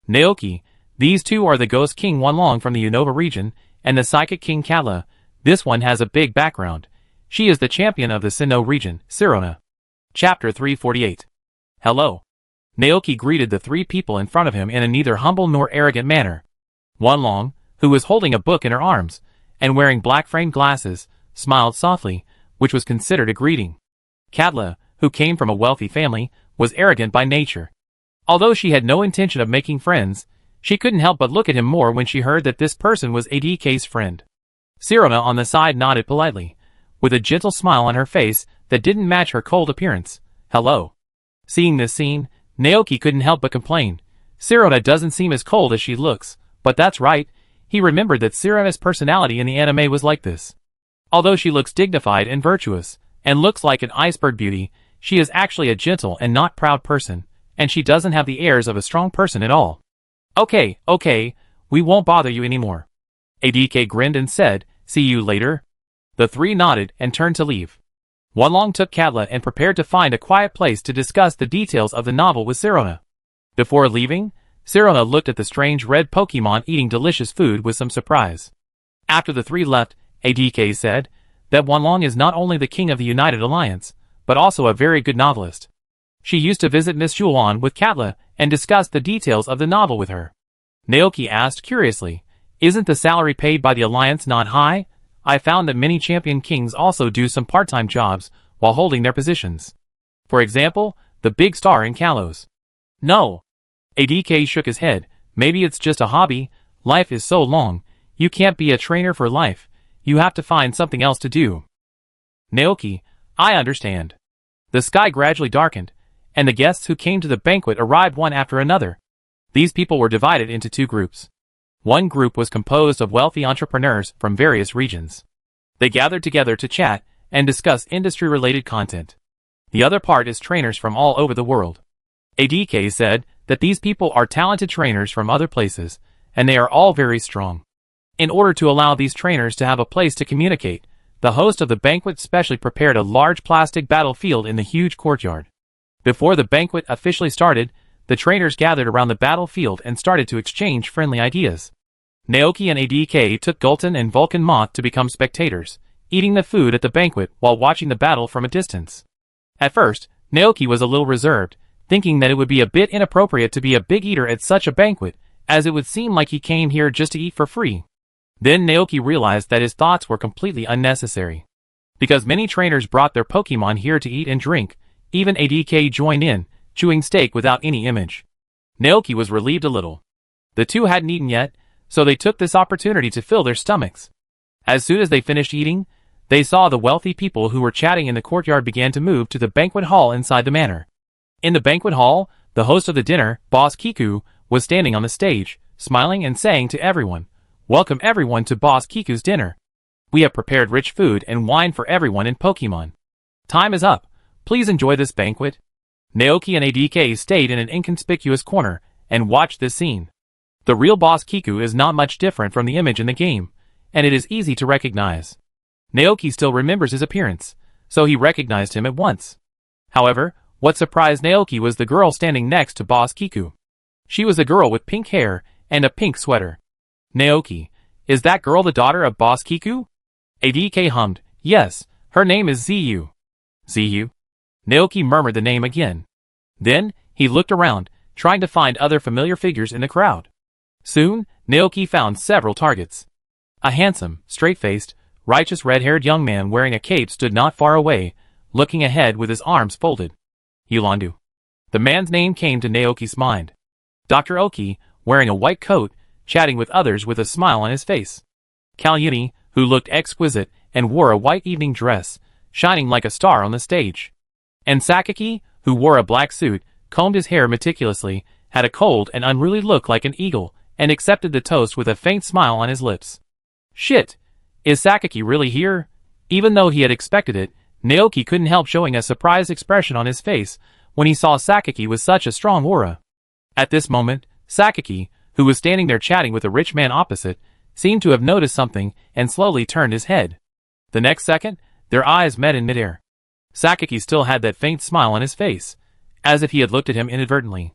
Naoki, these 2 are the Ghost King Wanlong from the Unova region, and the Psychic King Katla. This one has a big background. She is the champion of the Sinnoh region, Sirona. Chapter 348. Hello. Naoki greeted the 3 people in front of him in a neither humble nor arrogant manner. Wanlong, who was holding a book in her arms, and wearing black-framed glasses, smiled softly, which was considered a greeting. Katla, who came from a wealthy family, was arrogant by nature. Although she had no intention of making friends, she couldn't help but look at him more when she heard that this person was ADK's friend. Sirona on the side nodded politely, with a gentle smile on her face that didn't match her cold appearance. Hello. Seeing this scene, Naoki couldn't help but complain. Sirona doesn't seem as cold as she looks, but that's right. He remembered that Sirona's personality in the anime was like this. Although she looks dignified and virtuous, and looks like an iceberg beauty, she is actually a gentle and not proud person, and she doesn't have the airs of a strong person at all. Okay, we won't bother you anymore. ADK grinned and said, see you later. The 3 nodded and turned to leave. Wanlong took Katla and prepared to find a quiet place to discuss the details of the novel with Sirona. Before leaving, Sirona looked at the strange red Pokemon eating delicious food with some surprise. After the 3 left, ADK said that Wanlong is not only the king of the United Alliance, but also a very good novelist. She used to visit Miss Julon with Katla and discuss the details of the novel with her. Naoki asked curiously, isn't the salary paid by the Alliance not high? I found that many champion kings also do some part-time jobs while holding their positions. For example, the big star in Kalos. No. ADK shook his head. Maybe it's just a hobby. Life is so long. You can't be a trainer for life. You have to find something else to do. Naoki, I understand. The sky gradually darkened, and the guests who came to the banquet arrived one after another. These people were divided into 2 groups. One group was composed of wealthy entrepreneurs from various regions. They gathered together to chat and discuss industry-related content. The other part is trainers from all over the world. ADK said that these people are talented trainers from other places, and they are all very strong. In order to allow these trainers to have a place to communicate, the host of the banquet specially prepared a large plastic battlefield in the huge courtyard. Before the banquet officially started, the trainers gathered around the battlefield and started to exchange friendly ideas. Naoki and ADK took Gulton and Vulcan Moth to become spectators, eating the food at the banquet while watching the battle from a distance. At first, Naoki was a little reserved, thinking that it would be a bit inappropriate to be a big eater at such a banquet, as it would seem like he came here just to eat for free. Then Naoki realized that his thoughts were completely unnecessary. Because many trainers brought their Pokemon here to eat and drink, even ADK joined in, chewing steak without any image. Naoki was relieved a little. The 2 hadn't eaten yet, so they took this opportunity to fill their stomachs. As soon as they finished eating, they saw the wealthy people who were chatting in the courtyard began to move to the banquet hall inside the manor. In the banquet hall, the host of the dinner, Boss Kiku, was standing on the stage, smiling and saying to everyone, "Welcome everyone to Boss Kiku's dinner. We have prepared rich food and wine for everyone in Pokemon. Time is up. Please enjoy this banquet." Naoki and ADK stayed in an inconspicuous corner, and watched this scene. The real boss Kiku is not much different from the image in the game, and it is easy to recognize. Naoki still remembers his appearance, so he recognized him at once. However, what surprised Naoki was the girl standing next to boss Kiku. She was a girl with pink hair and a pink sweater. Naoki, is that girl the daughter of boss Kiku? ADK hummed, yes, her name is Ziyu. Ziyu? Naoki murmured the name again. Then, he looked around, trying to find other familiar figures in the crowd. Soon, Naoki found several targets. A handsome, straight-faced, righteous red-haired young man wearing a cape stood not far away, looking ahead with his arms folded. Yulandu. The man's name came to Naoki's mind. Dr. Oki, wearing a white coat, chatting with others with a smile on his face. Kalyuni, who looked exquisite and wore a white evening dress, shining like a star on the stage. And Sakaki, who wore a black suit, combed his hair meticulously, had a cold and unruly look like an eagle, and accepted the toast with a faint smile on his lips. Shit! Is Sakaki really here? Even though he had expected it, Naoki couldn't help showing a surprised expression on his face when he saw Sakaki with such a strong aura. At this moment, Sakaki, who was standing there chatting with a rich man opposite, seemed to have noticed something and slowly turned his head. The next second, their eyes met in midair. Sakaki still had that faint smile on his face, as if he had looked at him inadvertently.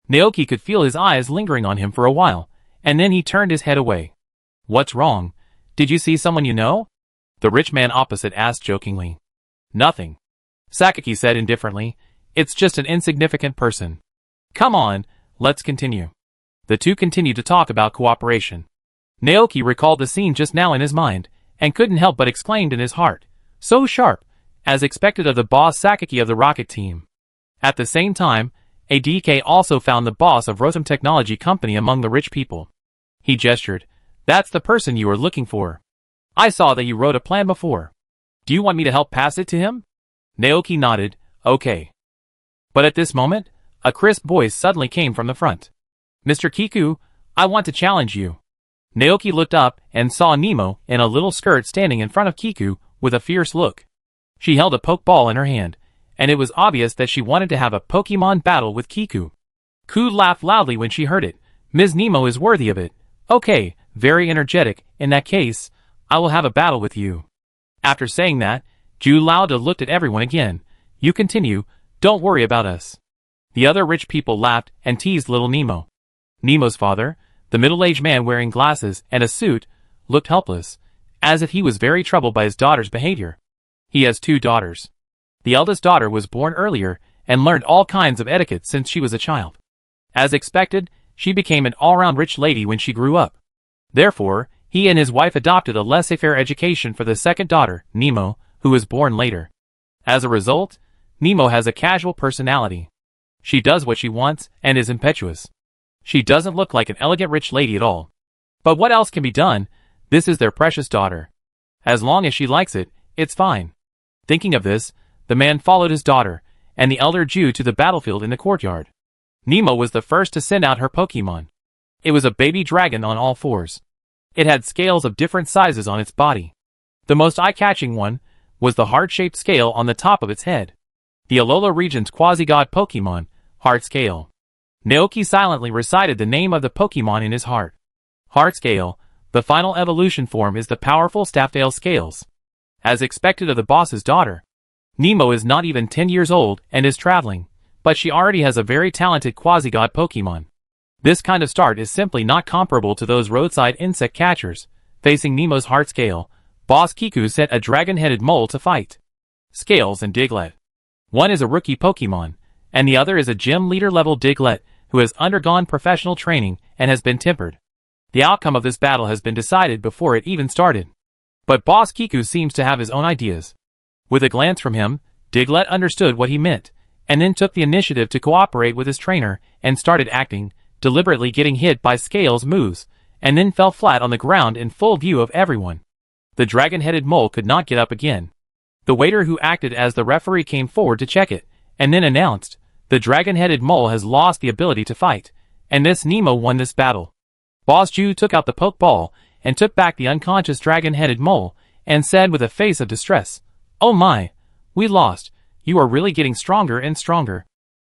Naoki could feel his eyes lingering on him for a while, and then he turned his head away. What's wrong? Did you see someone you know? The rich man opposite asked jokingly. Nothing. Sakaki said indifferently. It's just an insignificant person. Come on, let's continue. The two continued to talk about cooperation. Naoki recalled the scene just now in his mind, and couldn't help but exclaimed in his heart, so sharp, as expected of the boss Sakaki of the rocket team. At the same time, ADK also found the boss of Rotom Technology Company among the rich people. He gestured. That's the person you were looking for. I saw that you wrote a plan before. Do you want me to help pass it to him? Naoki nodded, okay. But at this moment, a crisp voice suddenly came from the front. Mr. Kiku, I want to challenge you. Naoki looked up and saw Nemo in a little skirt standing in front of Kiku with a fierce look. She held a pokeball in her hand, and it was obvious that she wanted to have a Pokemon battle with Kiku. Ku laughed loudly when she heard it. Ms. Nemo is worthy of it. Okay, very energetic. In that case, I will have a battle with you. After saying that, Ju Lauda looked at everyone again. You continue, don't worry about us. The other rich people laughed and teased little Nemo. Nemo's father, the middle-aged man wearing glasses and a suit, looked helpless, as if he was very troubled by his daughter's behavior. He has 2 daughters. The eldest daughter was born earlier and learned all kinds of etiquette since she was a child. As expected, she became an all-round rich lady when she grew up. Therefore, he and his wife adopted a laissez-faire education for the second daughter, Nemo, who was born later. As a result, Nemo has a casual personality. She does what she wants and is impetuous. She doesn't look like an elegant rich lady at all. But what else can be done? This is their precious daughter. As long as she likes it, it's fine. Thinking of this, the man followed his daughter, and the elder Jew to the battlefield in the courtyard. Nemo was the first to send out her Pokemon. It was a baby dragon on all 4s. It had scales of different sizes on its body. The most eye-catching one was the heart-shaped scale on the top of its head. The Alola region's quasi-god Pokemon, Heart Scale. Naoki silently recited the name of the Pokemon in his heart. Heart Scale, the final evolution form is the powerful Staffdale Scales. As expected of the boss's daughter. Nemo is not even 10 years old and is traveling, but she already has a very talented quasi-god Pokemon. This kind of start is simply not comparable to those roadside insect catchers. Facing Nemo's heart scale, boss Kiku sent a dragon-headed mole to fight. Scales and Diglett. One is a rookie Pokemon, and the other is a gym leader level Diglett who has undergone professional training and has been tempered. The outcome of this battle has been decided before it even started. But boss Kiku seems to have his own ideas. With a glance from him, Diglett understood what he meant, and then took the initiative to cooperate with his trainer and started acting, deliberately getting hit by Scales' moves, and then fell flat on the ground in full view of everyone. The dragon-headed mole could not get up again. The waiter who acted as the referee came forward to check it, and then announced, the dragon-headed mole has lost the ability to fight, and this Nemo won this battle. Boss Ju took out the Pokeball, and took back the unconscious dragon-headed mole, and said with a face of distress, Oh my, we lost. You are really getting stronger and stronger.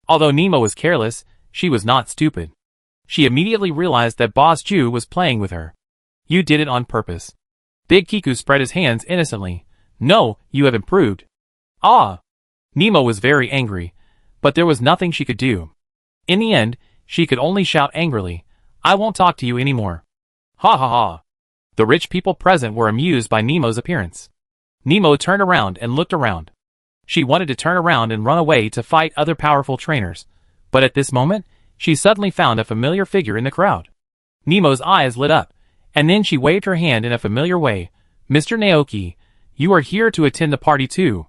Although Nemo was careless, she was not stupid. She immediately realized that Boss Ju was playing with her. You did it on purpose. Big Kiku spread his hands innocently. No, you have improved. Ah! Nemo was very angry, but there was nothing she could do. In the end, she could only shout angrily, I won't talk to you anymore. Ha ha ha. The rich people present were amused by Nemo's appearance. Nemo turned around and looked around. She wanted to turn around and run away to fight other powerful trainers, but at this moment, she suddenly found a familiar figure in the crowd. Nemo's eyes lit up, and then she waved her hand in a familiar way. Mr. Naoki, you are here to attend the party too.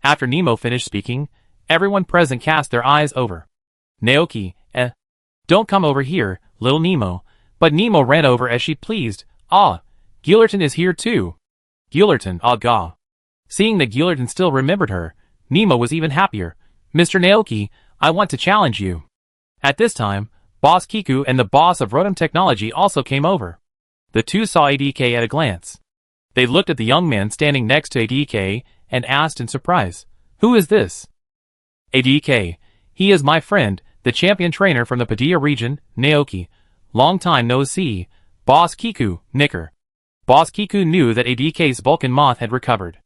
After Nemo finished speaking, everyone present cast their eyes over. Naoki, don't come over here, little Nemo. But Nemo ran over as she pleased. Ah, Gillerton is here too. Gillerton, ah gah. Seeing that Gillerton still remembered her, Nemo was even happier. Mr. Naoki, I want to challenge you. At this time, Boss Kiku and the boss of Rotom Technology also came over. The two saw ADK at a glance. They looked at the young man standing next to ADK and asked in surprise, Who is this? ADK, he is my friend, the champion trainer from the Padilla region, Naoki. Long time no see. Boss Kiku, Nicker. Boss Kiku knew that ADK's Vulcan moth had recovered.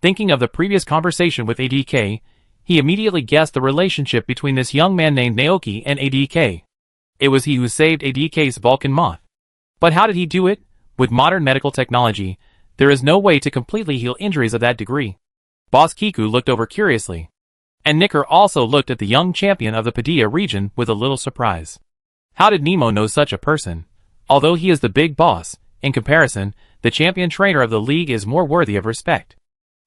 Thinking of the previous conversation with ADK, he immediately guessed the relationship between this young man named Naoki and ADK. It was he who saved ADK's Vulcan moth. But how did he do it? With modern medical technology, there is no way to completely heal injuries of that degree. Boss Kiku looked over curiously. And Nicker also looked at the young champion of the Padilla region with a little surprise. How did Nemo know such a person? Although he is the big boss, in comparison, the champion trainer of the league is more worthy of respect.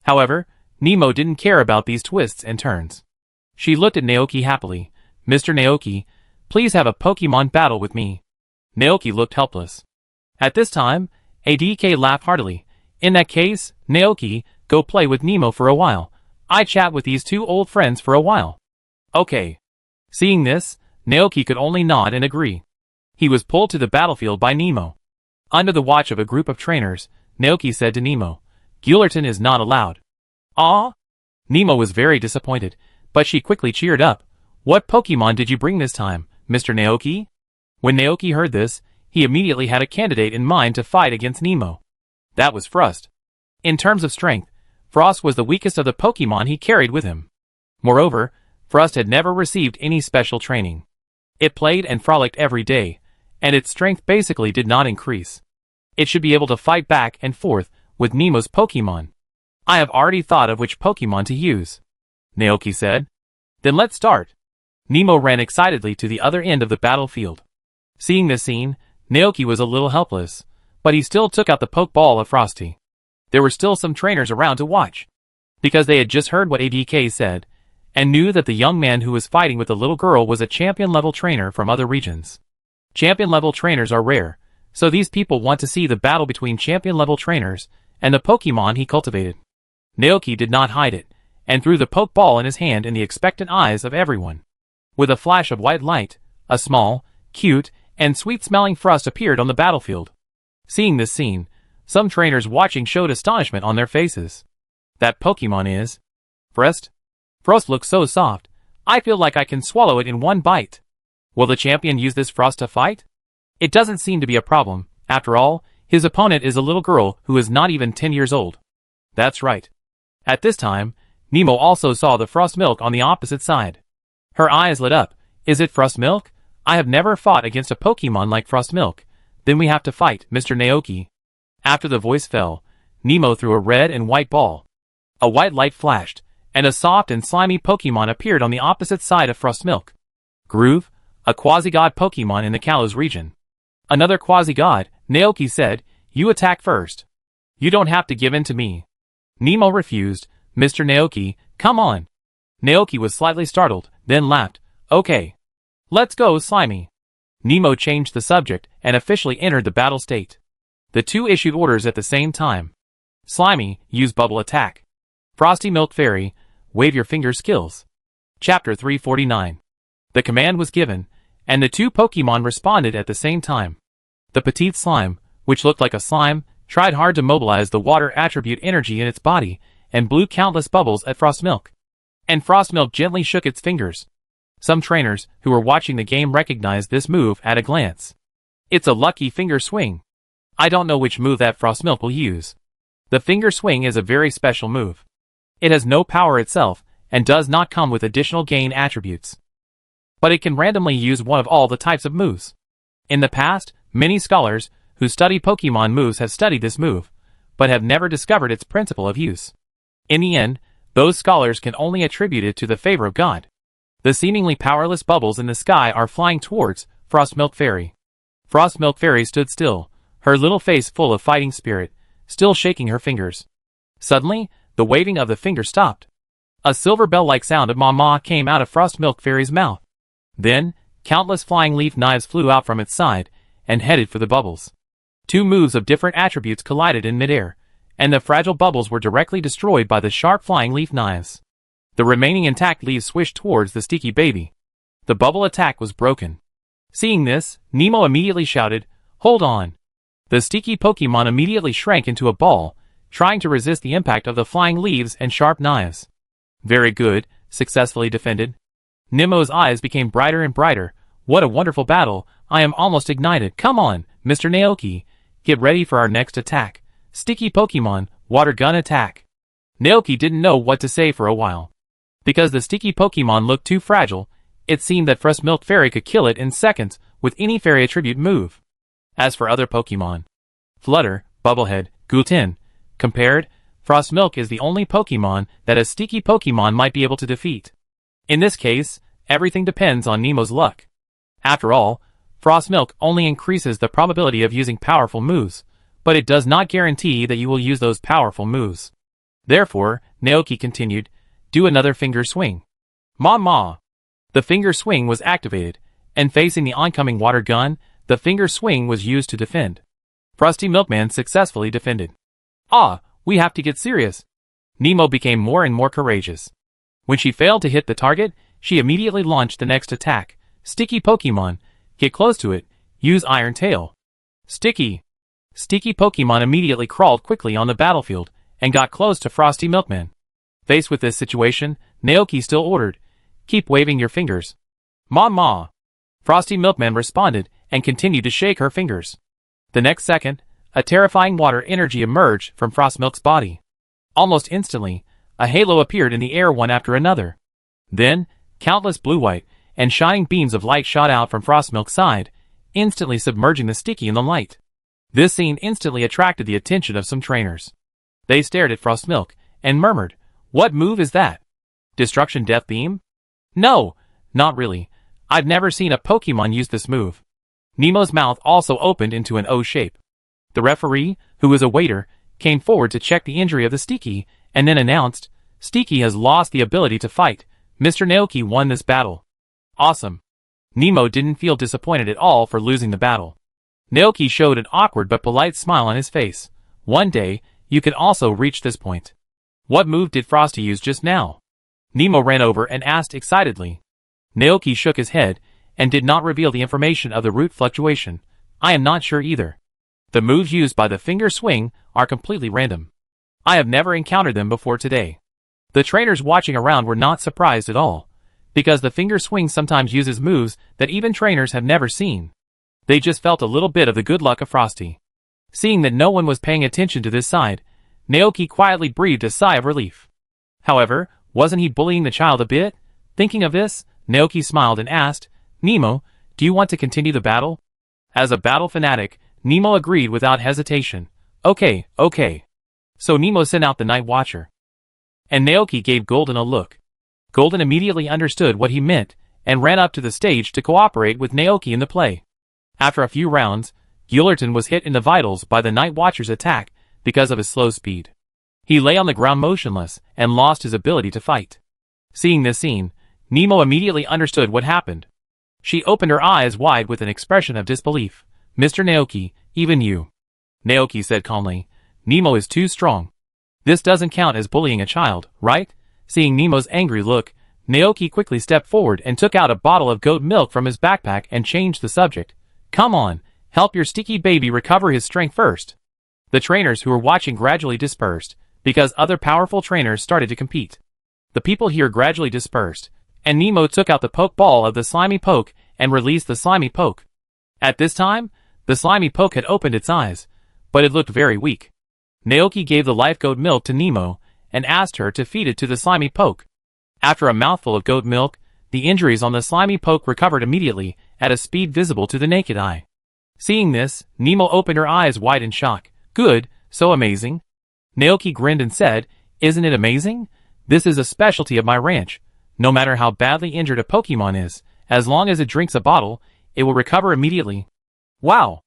However, Nemo didn't care about these twists and turns. She looked at Naoki happily. Mr. Naoki, please have a Pokemon battle with me. Naoki looked helpless. At this time, ADK laughed heartily. In that case, Naoki, go play with Nemo for a while. I chat with these two old friends for a while. Okay. Seeing this, Naoki could only nod and agree. He was pulled to the battlefield by Nemo. Under the watch of a group of trainers, Naoki said to Nemo, Gillerton is not allowed. Ah? Nemo was very disappointed, but she quickly cheered up. What Pokemon did you bring this time, Mr. Naoki? When Naoki heard this, he immediately had a candidate in mind to fight against Nemo. That was Frost. In terms of strength, Frost was the weakest of the Pokemon he carried with him. Moreover, Frost had never received any special training. It played and frolicked every day, and its strength basically did not increase. It should be able to fight back and forth with Nemo's Pokemon. I have already thought of which Pokemon to use, Naoki said. Then let's start. Nemo ran excitedly to the other end of the battlefield. Seeing this scene, Naoki was a little helpless, but he still took out the Pokeball of Frosty. There were still some trainers around to watch, because they had just heard what ADK said, and knew that the young man who was fighting with the little girl was a champion-level trainer from other regions. Champion-level trainers are rare, so these people want to see the battle between champion-level trainers and the Pokemon he cultivated. Naoki did not hide it, and threw the Pokeball in his hand in the expectant eyes of everyone. With a flash of white light, a small, cute, and sweet-smelling Frost appeared on the battlefield. Seeing this scene, some trainers watching showed astonishment on their faces. That Pokemon is Frost? Frost looks so soft, I feel like I can swallow it in one bite. Will the champion use this Frost to fight? It doesn't seem to be a problem. After all, his opponent is a little girl who is not even 10 years old. That's right. At this time, Nemo also saw the Frost Milk on the opposite side. Her eyes lit up. Is it Frost Milk? I have never fought against a Pokemon like Frost Milk. Then we have to fight, Mr. Naoki. After the voice fell, Nemo threw a red and white ball. A white light flashed, and a soft and slimy Pokemon appeared on the opposite side of Frost Milk. Groove, a quasi-god Pokemon in the Kalos region. Another quasi-god, Naoki said, you attack first. You don't have to give in to me. Nemo refused. Mr. Naoki, come on. Naoki was slightly startled, then laughed. Okay. Let's go, Slimy. Nemo changed the subject and officially entered the battle state. The two issued orders at the same time. Slimy, use Bubble Attack. Frosty Milk Fairy, wave your finger skills. Chapter 349. The command was given, and the two Pokemon responded at the same time. The petite slime, which looked like a slime, tried hard to mobilize the water attribute energy in its body, and blew countless bubbles at Frost Milk. And Frost Milk gently shook its fingers. Some trainers who were watching the game recognized this move at a glance. It's a lucky finger swing. I don't know which move that Frostmilk will use. The finger swing is a very special move. It has no power itself and does not come with additional gain attributes. But it can randomly use one of all the types of moves. In the past, many scholars who study Pokemon moves have studied this move, but have never discovered its principle of use. In the end, those scholars can only attribute it to the favor of God. The seemingly powerless bubbles in the sky are flying towards Frostmilk Fairy. Frostmilk Fairy stood still, her little face full of fighting spirit, still shaking her fingers. Suddenly, the waving of the finger stopped. A silver bell-like sound of "Mama" came out of Frostmilk Fairy's mouth. Then, countless flying leaf knives flew out from its side and headed for the bubbles. Two moves of different attributes collided in midair, and the fragile bubbles were directly destroyed by the sharp flying leaf knives. The remaining intact leaves swished towards the Sticky Baby. The bubble attack was broken. Seeing this, Nemo immediately shouted, "Hold on!" The Sticky Pokemon immediately shrank into a ball, trying to resist the impact of the flying leaves and sharp knives. Very good, successfully defended. Nemo's eyes became brighter and brighter. What a wonderful battle, I am almost ignited. Come on, Mr. Naoki. Get ready for our next attack. Sticky Pokemon, water gun attack. Naoki didn't know what to say for a while. Because the Sticky Pokemon looked too fragile, it seemed that Frostmilk Fairy could kill it in seconds with any fairy attribute move. As for other Pokemon, Flutter, Bubblehead, Gultin, compared, Frostmilk is the only Pokemon that a Sticky Pokemon might be able to defeat. In this case, everything depends on Nemo's luck. After all, Frostmilk only increases the probability of using powerful moves, but it does not guarantee that you will use those powerful moves. Therefore, Naoki continued, do another finger swing. Ma. The finger swing was activated, and facing the oncoming water gun, the finger swing was used to defend. Frosty Milkman successfully defended. We have to get serious. Nemo became more and more courageous. When she failed to hit the target, she immediately launched the next attack. Sticky Pokemon, get close to it, use Iron Tail. Sticky Pokemon immediately crawled quickly on the battlefield and got close to Frosty Milkman. Faced with this situation, Naoki still ordered, keep waving your fingers. Ma. Frosty Milkman responded and continued to shake her fingers. The next second, a terrifying water energy emerged from Frostmilk's body. Almost instantly, a halo appeared in the air one after another. Then, countless blue-white and shining beams of light shot out from Frostmilk's side, instantly submerging the Sticky in the light. This scene instantly attracted the attention of some trainers. They stared at Frostmilk and murmured, what move is that? Destruction Death Beam? No, not really. I've never seen a Pokemon use this move. Nemo's mouth also opened into an O shape. The referee, who was a waiter, came forward to check the injury of the Sticky, and then announced, Sticky has lost the ability to fight. Mr. Naoki won this battle. Awesome. Nemo didn't feel disappointed at all for losing the battle. Naoki showed an awkward but polite smile on his face. One day, you can also reach this point. What move did Frosty use just now? Nemo ran over and asked excitedly. Naoki shook his head and did not reveal the information of the root fluctuation. I am not sure either. The moves used by the finger swing are completely random. I have never encountered them before today. The trainers watching around were not surprised at all, because the finger swing sometimes uses moves that even trainers have never seen. They just felt a little bit of the good luck of Frosty. Seeing that no one was paying attention to this side, Naoki quietly breathed a sigh of relief. However, wasn't he bullying the child a bit? Thinking of this, Naoki smiled and asked, Nemo, do you want to continue the battle? As a battle fanatic, Nemo agreed without hesitation. Okay. So Nemo sent out the Night Watcher. And Naoki gave Golden a look. Golden immediately understood what he meant, and ran up to the stage to cooperate with Naoki in the play. After a few rounds, Gullerton was hit in the vitals by the Night Watcher's attack because of his slow speed. He lay on the ground motionless and lost his ability to fight. Seeing this scene, Nemo immediately understood what happened. She opened her eyes wide with an expression of disbelief. Mr. Naoki, even you. Naoki said calmly, Nemo is too strong. This doesn't count as bullying a child, right? Seeing Nemo's angry look, Naoki quickly stepped forward and took out a bottle of goat milk from his backpack and changed the subject. Come on, help your Sticky Baby recover his strength first. The trainers who were watching gradually dispersed, because other powerful trainers started to compete. The people here gradually dispersed, and Nemo took out the poke ball of the slimy poke and released the slimy poke. At this time, the slimy poke had opened its eyes, but it looked very weak. Naoki gave the life goat milk to Nemo and asked her to feed it to the slimy poke. After a mouthful of goat milk, the injuries on the slimy poke recovered immediately at a speed visible to the naked eye. Seeing this, Nemo opened her eyes wide in shock. Good, so amazing. Naoki grinned and said, "Isn't it amazing? This is a specialty of my ranch. No matter how badly injured a Pokemon is, as long as it drinks a bottle, it will recover immediately." Wow!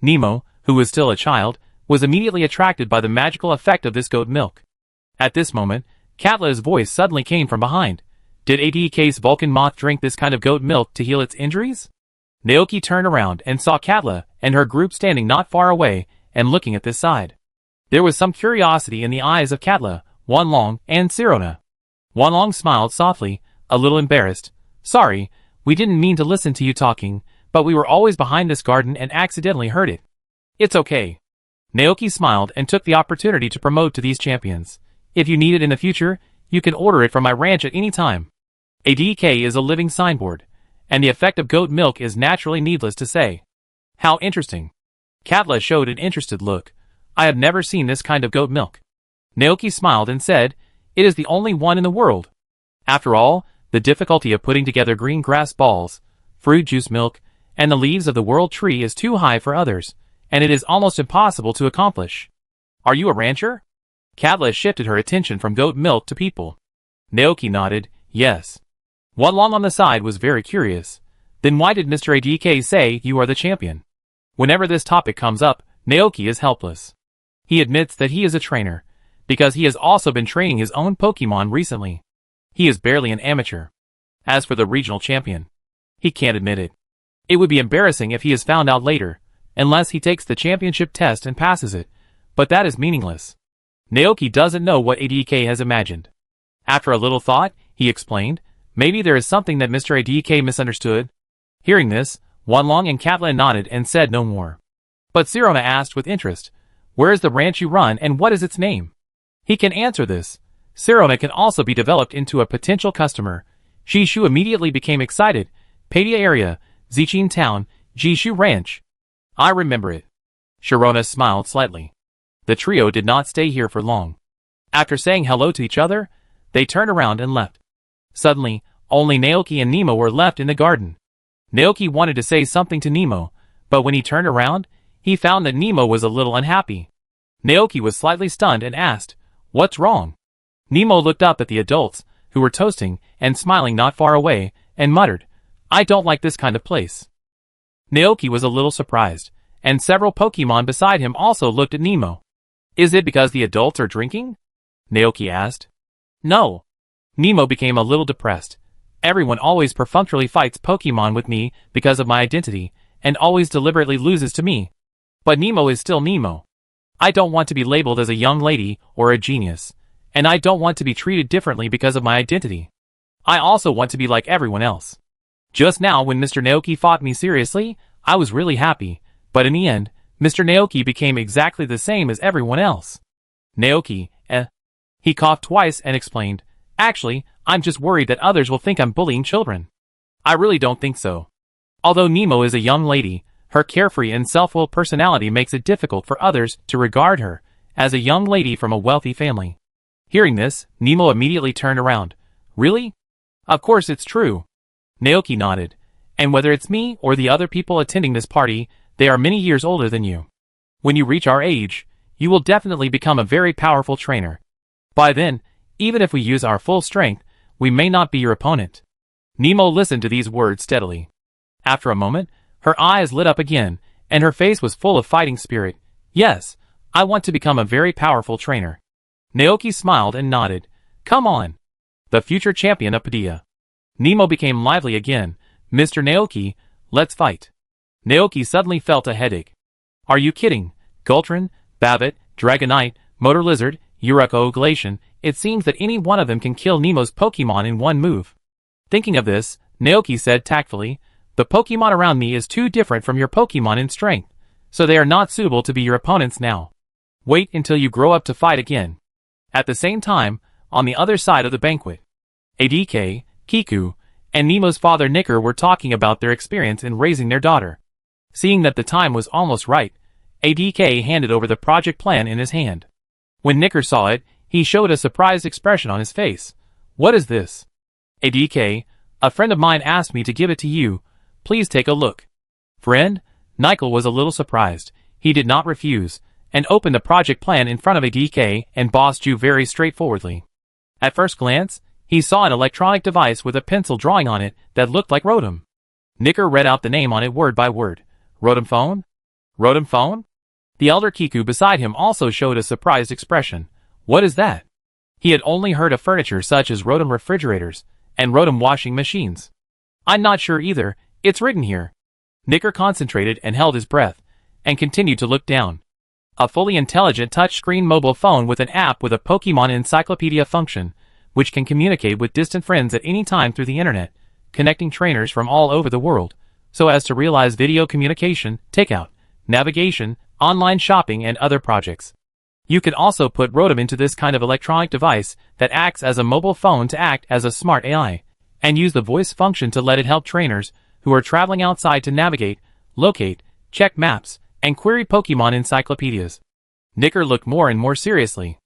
Nemo, who was still a child, was immediately attracted by the magical effect of this goat milk. At this moment, Katla's voice suddenly came from behind. Did ADK's Vulcan moth drink this kind of goat milk to heal its injuries? Naoki turned around and saw Katla and her group standing not far away and looking at this side. There was some curiosity in the eyes of Katla, Wanlong, and Sirona. Wanlong smiled softly, a little embarrassed. "Sorry, we didn't mean to listen to you talking, but we were always behind this garden and accidentally heard it." "It's okay." Naoki smiled and took the opportunity to promote to these champions. "If you need it in the future, you can order it from my ranch at any time." ADK is a living signboard, and the effect of goat milk is naturally needless to say. How interesting. Katla showed an interested look. "I have never seen this kind of goat milk." Naoki smiled and said, "It is the only one in the world. After all, the difficulty of putting together green grass balls, fruit juice milk, and the leaves of the world tree is too high for others, and it is almost impossible to accomplish." "Are you a rancher?" Katla shifted her attention from goat milk to people. Naoki nodded, "Yes." Wanlong on the side was very curious. "Then why did Mr. ADK say you are the champion?" Whenever this topic comes up, Naoki is helpless. He admits that he is a trainer, because he has also been training his own Pokemon recently. He is barely an amateur. As for the regional champion, he can't admit it. It would be embarrassing if he is found out later, unless he takes the championship test and passes it, but that is meaningless. Naoki doesn't know what ADK has imagined. After a little thought, he explained, "Maybe there is something that Mr. ADK misunderstood." Hearing this, Wanlong and Katla nodded and said no more. But Sirona asked with interest, "Where is the ranch you run and what is its name?" He can answer this. Sirona can also be developed into a potential customer. Jishu immediately became excited. Padia area, Zichin town, Jishu ranch. I remember it. Sharona smiled slightly. The trio did not stay here for long. After saying hello to each other, they turned around and left. Suddenly, only Naoki and Nemo were left in the garden. Naoki wanted to say something to Nemo, but when he turned around, he found that Nemo was a little unhappy. Naoki was slightly stunned and asked, "What's wrong?" Nemo looked up at the adults, who were toasting and smiling not far away, and muttered, "I don't like this kind of place." Naoki was a little surprised, and several Pokemon beside him also looked at Nemo. "Is it because the adults are drinking?" Naoki asked. "No." Nemo became a little depressed. "Everyone always perfunctorily fights Pokemon with me because of my identity, and always deliberately loses to me. But Nemo is still Nemo. I don't want to be labeled as a young lady or a genius, and I don't want to be treated differently because of my identity. I also want to be like everyone else. Just now when Mr. Naoki fought me seriously, I was really happy, but in the end, Mr. Naoki became exactly the same as everyone else." Naoki, He coughed twice and explained, "Actually, I'm just worried that others will think I'm bullying children. I really don't think so." Although Nemo is a young lady, her carefree and self-willed personality makes it difficult for others to regard her as a young lady from a wealthy family. Hearing this, Nemo immediately turned around. "Really? Of course it's true." Naoki nodded. "And whether it's me or the other people attending this party, they are many years older than you. When you reach our age, you will definitely become a very powerful trainer. By then, even if we use our full strength, we may not be your opponent." Nemo listened to these words steadily. After a moment, her eyes lit up again, and her face was full of fighting spirit. "Yes, I want to become a very powerful trainer." Naoki smiled and nodded. "Come on." The future champion of Padilla. Nemo became lively again. "Mr. Naoki, let's fight." Naoki suddenly felt a headache. "Are you kidding? Gultrin, Babbitt, Dragonite, Motor Lizard, Urako Glacian, it seems that any one of them can kill Nemo's Pokemon in one move." Thinking of this, Naoki said tactfully, "The Pokemon around me is too different from your Pokemon in strength, so they are not suitable to be your opponents now. Wait until you grow up to fight again." At the same time, on the other side of the banquet, ADK, Kiku, and Nemo's father Nicker were talking about their experience in raising their daughter. Seeing that the time was almost right, ADK handed over the project plan in his hand. When Nicker saw it, he showed a surprised expression on his face. "What is this?" "ADK, a friend of mine asked me to give it to you. Please take a look." "Friend?" Nickel was a little surprised. He did not refuse, and opened the project plan in front of ADK and bossed you very straightforwardly. At first glance, he saw an electronic device with a pencil drawing on it that looked like Rotom. Nicker read out the name on it word by word. Rotom phone? Rotom phone? The elder Kiku beside him also showed a surprised expression. What is that? He had only heard of furniture such as Rotom refrigerators and Rotom washing machines. I'm not sure either, it's written here. Nicker concentrated and held his breath, and continued to look down. A fully intelligent touchscreen mobile phone with an app with a Pokemon encyclopedia function, which can communicate with distant friends at any time through the internet, connecting trainers from all over the world, so as to realize video communication, takeout, navigation, online shopping and other projects. You can also put Rotom into this kind of electronic device that acts as a mobile phone to act as a smart AI, and use the voice function to let it help trainers who are traveling outside to navigate, locate, check maps, and query Pokemon encyclopedias. Nicker looked more and more seriously.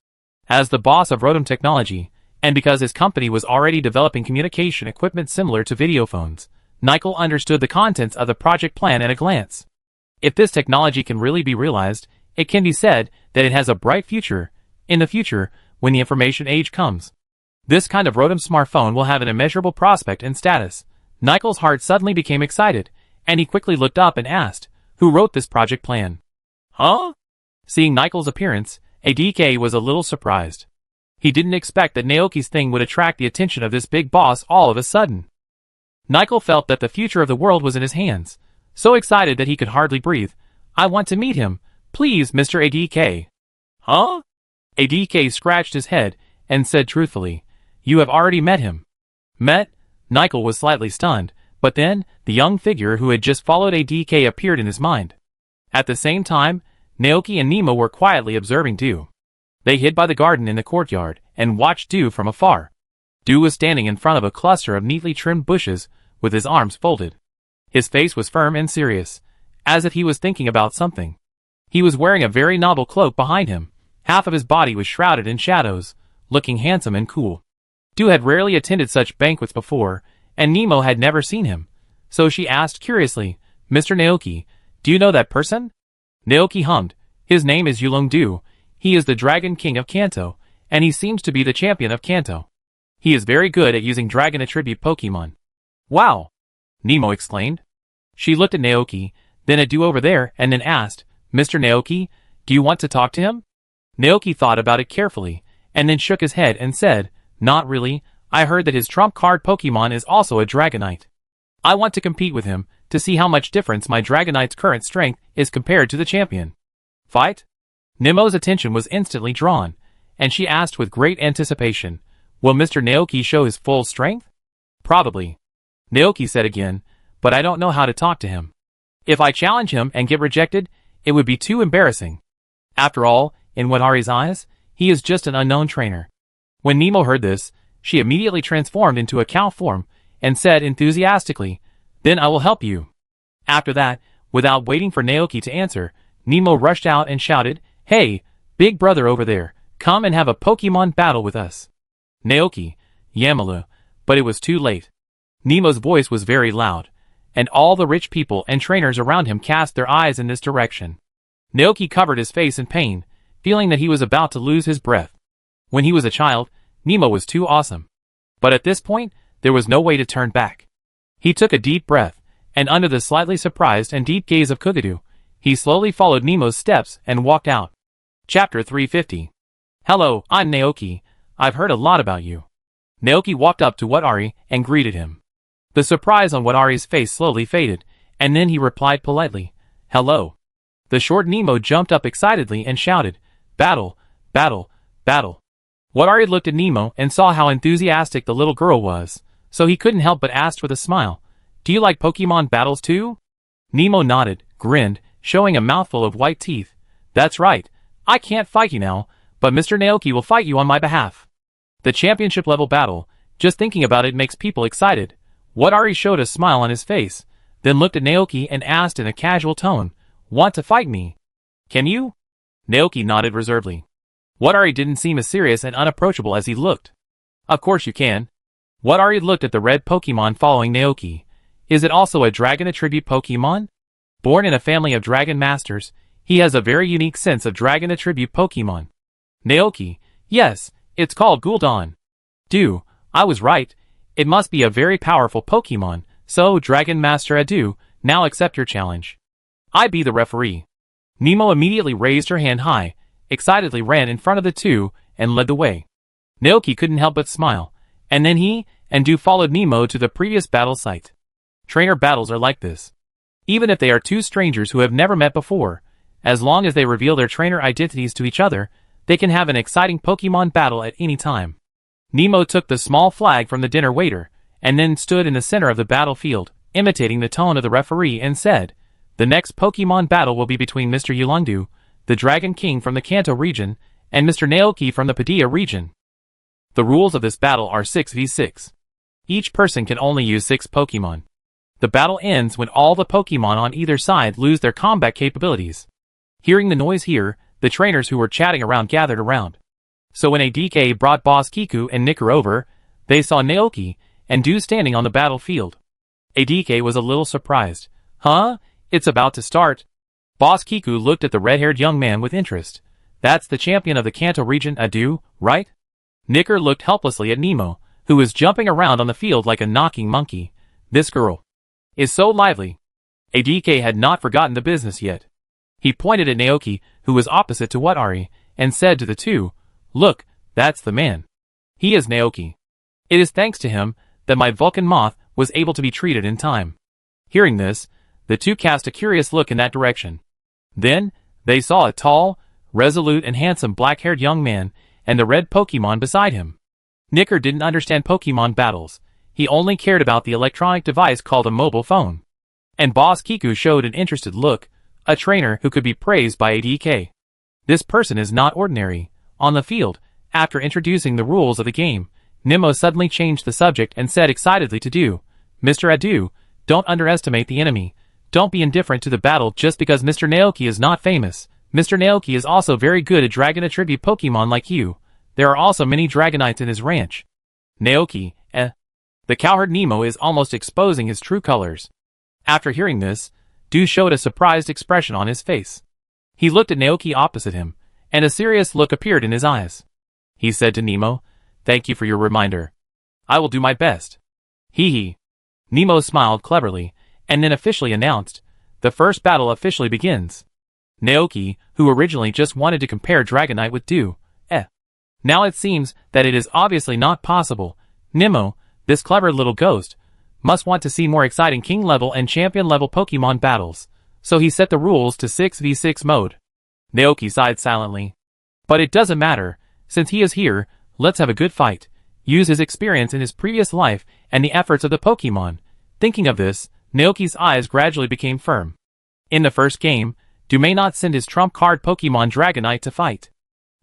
As the boss of Rotom Technology, and because his company was already developing communication equipment similar to video phones, Nickel understood the contents of the project plan at a glance. If this technology can really be realized, it can be said that it has a bright future, in the future, when the information age comes. This kind of Rotom smartphone will have an immeasurable prospect and status. Nickel's heart suddenly became excited, and he quickly looked up and asked, "Who wrote this project plan?" "Huh?" Seeing Nickel's appearance, ADK was a little surprised. He didn't expect that Naoki's thing would attract the attention of this big boss all of a sudden. Nickel felt that the future of the world was in his hands, so excited that he could hardly breathe. "I want to meet him. Please, Mr. ADK." "Huh?" ADK scratched his head and said truthfully, "You have already met him." "Met?" Nickel was slightly stunned, but then, the young figure who had just followed ADK appeared in his mind. At the same time, Naoki and Nemo were quietly observing Dew. They hid by the garden in the courtyard and watched Dew from afar. Dew was standing in front of a cluster of neatly trimmed bushes with his arms folded. His face was firm and serious, as if he was thinking about something. He was wearing a very novel cloak behind him. Half of his body was shrouded in shadows, looking handsome and cool. Dew had rarely attended such banquets before, and Nemo had never seen him. So she asked curiously, "Mr. Naoki, do you know that person?" Naoki hummed. "His name is Yulong Dew. He is the Dragon King of Kanto, and he seems to be the champion of Kanto. He is very good at using dragon attribute Pokemon." "Wow!" Nemo exclaimed. She looked at Naoki, then at Dew over there, and then asked, "Mr. Naoki, do you want to talk to him?" Naoki thought about it carefully, and then shook his head and said, "Not really. I heard that his trump card Pokemon is also a Dragonite. I want to compete with him, to see how much difference my Dragonite's current strength is compared to the champion." "Fight?" Nemo's attention was instantly drawn, and she asked with great anticipation, "Will Mr. Naoki show his full strength?" "Probably," Naoki said again, "but I don't know how to talk to him. If I challenge him and get rejected, it would be too embarrassing. After all, in Watari's eyes, he is just an unknown trainer." When Nemo heard this, she immediately transformed into a cow form, and said enthusiastically, "Then I will help you." After that, without waiting for Naoki to answer, Nemo rushed out and shouted, "Hey, big brother over there, come and have a Pokemon battle with us." Naoki, Yamalu, but it was too late. Nemo's voice was very loud, and all the rich people and trainers around him cast their eyes in this direction. Naoki covered his face in pain, feeling that he was about to lose his breath. When he was a child, Nemo was too awesome. But at this point, there was no way to turn back. He took a deep breath, and under the slightly surprised and deep gaze of Kugadu, he slowly followed Nemo's steps and walked out. Chapter 350. "Hello, I'm Naoki. I've heard a lot about you." Naoki walked up to Watari and greeted him. The surprise on Watari's face slowly faded, and then he replied politely, "Hello." The short Nemo jumped up excitedly and shouted, "Battle, battle, battle." Watari looked at Nemo and saw how enthusiastic the little girl was, so he couldn't help but ask with a smile, "Do you like Pokemon battles too?" Nemo nodded, grinned, showing a mouthful of white teeth. "That's right. I can't fight you now, but Mr. Naoki will fight you on my behalf. The championship level battle, Just thinking about it makes people excited. Watari showed a smile on his face, then looked at Naoki and asked in a casual tone, "Want to fight me? Can you?" Naoki nodded reservedly. Watari didn't seem as serious and unapproachable as he looked. "Of course you can." Watari looked at the red Pokemon following Naoki. "Is it also a dragon attribute Pokemon?" Born in a family of dragon masters, he has a very unique sense of dragon attribute Pokemon. Naoki: "Yes, it's called Gul'dan." "Do, I was right. It must be a very powerful Pokemon, so Dragon Master Adu, now accept your challenge. I be the referee." Nemo immediately raised her hand high, excitedly ran in front of the two, and led the way. Naoki couldn't help but smile, and then he and Du followed Nemo to the previous battle site. Trainer battles are like this. Even if they are two strangers who have never met before, as long as they reveal their trainer identities to each other, they can have an exciting Pokemon battle at any time. Nemo took the small flag from the dinner waiter, and then stood in the center of the battlefield, imitating the tone of the referee, and said, "The next Pokemon battle will be between Mr. Yulungdu, the Dragon King from the Kanto region, and Mr. Naoki from the Padilla region. The rules of this battle are 6v6. Each person can only use 6 Pokemon. The battle ends when all the Pokemon on either side lose their combat capabilities." Hearing the noise here, the trainers who were chatting around gathered around. So when ADK brought Boss Kiku and Nicker over, they saw Naoki and Du standing on the battlefield. ADK was a little surprised. "Huh? It's about to start." Boss Kiku looked at the red-haired young man with interest. "That's the champion of the Kanto region, Adu, right?" Nicker looked helplessly at Nemo, who was jumping around on the field like a knocking monkey. "This girl is so lively." ADK had not forgotten the business yet. He pointed at Naoki, who was opposite to Watari, and said to the two, "Look, that's the man. He is Naoki. It is thanks to him that my Vulcan moth was able to be treated in time." Hearing this, the two cast a curious look in that direction. Then, they saw a tall, resolute and handsome black-haired young man, and the red Pokemon beside him. Nicker didn't understand Pokemon battles. He only cared about the electronic device called a mobile phone. And Boss Kiku showed an interested look, a trainer who could be praised by ADK. This person is not ordinary. On the field, after introducing the rules of the game, Nemo suddenly changed the subject and said excitedly to Du, "Mr. Adu, don't underestimate the enemy. Don't be indifferent to the battle just because Mr. Naoki is not famous. Mr. Naoki is also very good at dragon attribute Pokemon like you. There are also many Dragonites in his ranch." Naoki, The cowherd Nemo is almost exposing his true colors. After hearing this, Du showed a surprised expression on his face. He looked at Naoki opposite him, and a serious look appeared in his eyes. He said to Nemo, "Thank you for your reminder. I will do my best." Hee. Nemo smiled cleverly, and then officially announced, "The first battle officially begins." Naoki, who originally just wanted to compare Dragonite with Du, Now it seems that it is obviously not possible. Nemo, this clever little ghost, must want to see more exciting king-level and champion-level Pokemon battles, so he set the rules to 6v6 mode. Naoki sighed silently. "But it doesn't matter. Since he is here, let's have a good fight. Use his experience in his previous life and the efforts of the Pokemon." Thinking of this, Naoki's eyes gradually became firm. In the first game, Du may not send his trump card Pokemon Dragonite to fight.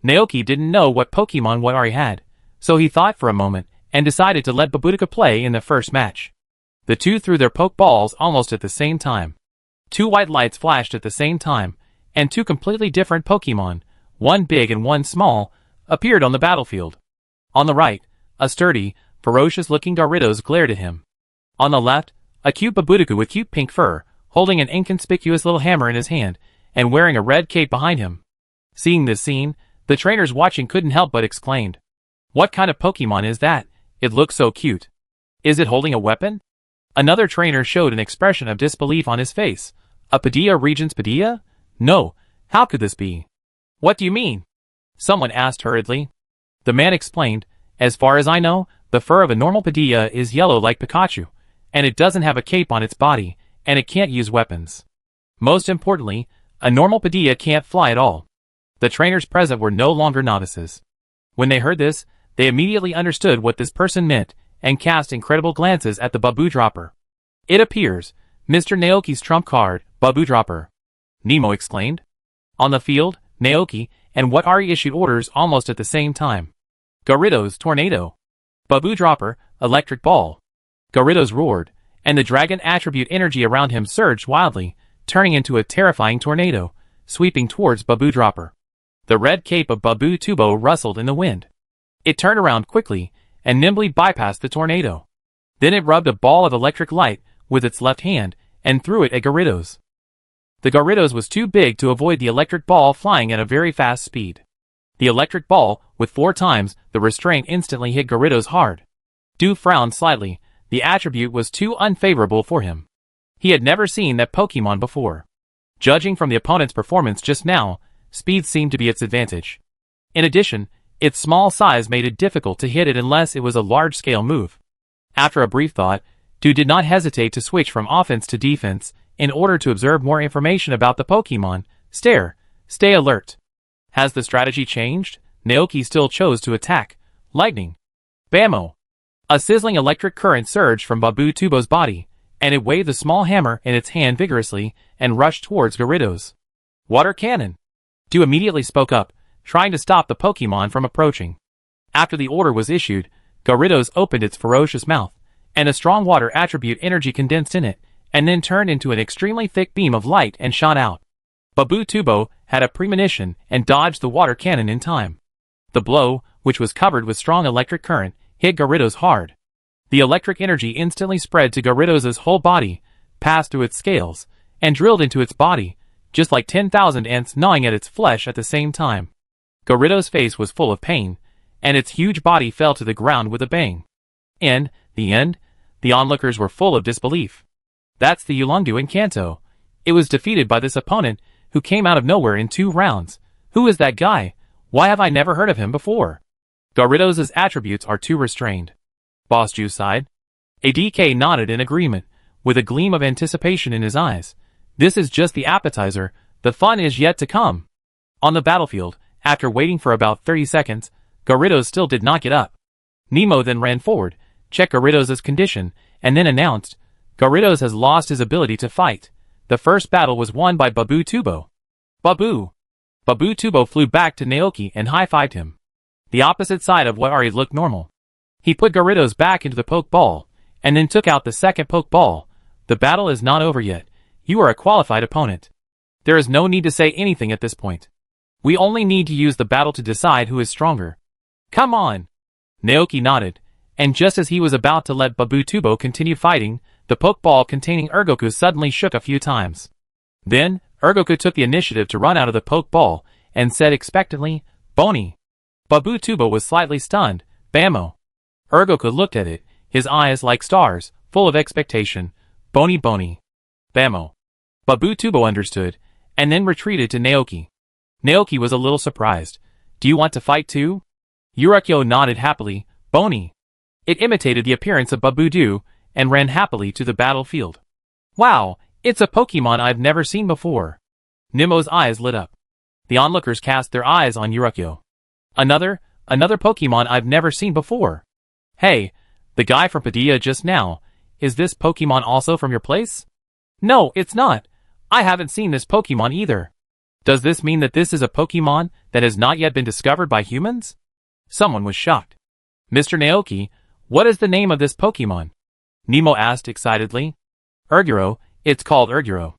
Naoki didn't know what Pokemon Watari had, so he thought for a moment and decided to let Babootica play in the first match. The two threw their Pokeballs almost at the same time. 2 white lights flashed at the same time, and 2 completely different Pokemon, one big and one small, appeared on the battlefield. On the right, a sturdy, ferocious-looking Gyarados glared at him. On the left, a cute Babootica with cute pink fur, holding an inconspicuous little hammer in his hand, and wearing a red cape behind him. Seeing this scene, the trainers watching couldn't help but exclaimed, "What kind of Pokemon is that? It looks so cute. Is it holding a weapon?" Another trainer showed an expression of disbelief on his face. "A Padilla region's Padilla? No, how could this be?" "What do you mean?" someone asked hurriedly. The man explained, "As far as I know, the fur of a normal Padilla is yellow like Pikachu, and it doesn't have a cape on its body, and it can't use weapons. Most importantly, a normal Padilla can't fly at all." The trainers present were no longer novices. When they heard this, they immediately understood what this person meant, and cast incredible glances at the Baboo Dropper. "It appears, Mr. Naoki's trump card, Baboo Dropper," Nemo exclaimed. On the field, Naoki and Watari issued orders almost at the same time. "Gyarados Tornado." Baboo Dropper, Electric Ball. Gyarados roared, and the dragon attribute energy around him surged wildly, turning into a terrifying tornado, sweeping towards Babu Dropper. The red cape of Babu Tubo rustled in the wind. It turned around quickly, and nimbly bypassed the tornado. Then it rubbed a ball of electric light with its left hand, and threw it at Gyarados. The Gyarados was too big to avoid the electric ball flying at a very fast speed. The electric ball, with 4 times the restraint, instantly hit Gyarados hard. Dew frowned slightly. The attribute was too unfavorable for him. He had never seen that Pokemon before. Judging from the opponent's performance just now, speed seemed to be its advantage. In addition, its small size made it difficult to hit it unless it was a large-scale move. After a brief thought, Dew did not hesitate to switch from offense to defense in order to observe more information about the Pokemon. Stay alert. Has the strategy changed? Naoki still chose to attack. Lightning. Bammo. A sizzling electric current surged from Babu Tubo's body, and it waved the small hammer in its hand vigorously and rushed towards Gyarados. Water Cannon. Dew immediately spoke up, trying to stop the Pokemon from approaching. After the order was issued, Gyarados opened its ferocious mouth, and a strong water attribute energy condensed in it, and then turned into an extremely thick beam of light and shot out. Babu Tubo had a premonition and dodged the water cannon in time. The blow, which was covered with strong electric current, hit Gyarados hard. The electric energy instantly spread to Gyarados' whole body, passed through its scales, and drilled into its body, just like 10,000 ants gnawing at its flesh at the same time. Gyarados' face was full of pain, and its huge body fell to the ground with a bang. In the end, the onlookers were full of disbelief. That's the Yolongdu in Kanto. It was defeated by this opponent, who came out of nowhere in 2 rounds. Who is that guy? Why have I never heard of him before? Gyarados' attributes are too restrained. Boss Ju sighed. ADK nodded in agreement, with a gleam of anticipation in his eyes. This is just the appetizer, the fun is yet to come. On the battlefield, after waiting for about 30 seconds, Gyarados still did not get up. Nemo then ran forward, checked Gyarados' condition, and then announced, Gyarados has lost his ability to fight. The first battle was won by Babu Tubo. Babu! Babu Tubo flew back to Naoki and high-fived him. The opposite side of Wari looked normal. He put Gyarados back into the Pokeball, and then took out the second Pokeball. The battle is not over yet. You are a qualified opponent. There is no need to say anything at this point. We only need to use the battle to decide who is stronger. Come on! Naoki nodded, and just as he was about to let Babu Tubo continue fighting, the Pokeball containing Urgoku suddenly shook a few times. Then, Urgoku took the initiative to run out of the Pokeball, and said expectantly, Bony. Babu Tubo was slightly stunned. Bammo. Urgoku looked at it, his eyes like stars, full of expectation. Bony. Bammo. Babu Tubo understood, and then retreated to Naoki. Naoki was a little surprised. Do you want to fight too? Yurakyo nodded happily. Bony. It imitated the appearance of Babudu, and ran happily to the battlefield. Wow, it's a Pokemon I've never seen before. Nemo's eyes lit up. The onlookers cast their eyes on Yurakyo. Another Pokemon I've never seen before. Hey, the guy from Padilla just now, is this Pokemon also from your place? No, it's not. I haven't seen this Pokemon either. Does this mean that this is a Pokemon that has not yet been discovered by humans? Someone was shocked. Mr. Naoki, what is the name of this Pokemon? Nemo asked excitedly. Urguro, it's called Urguro.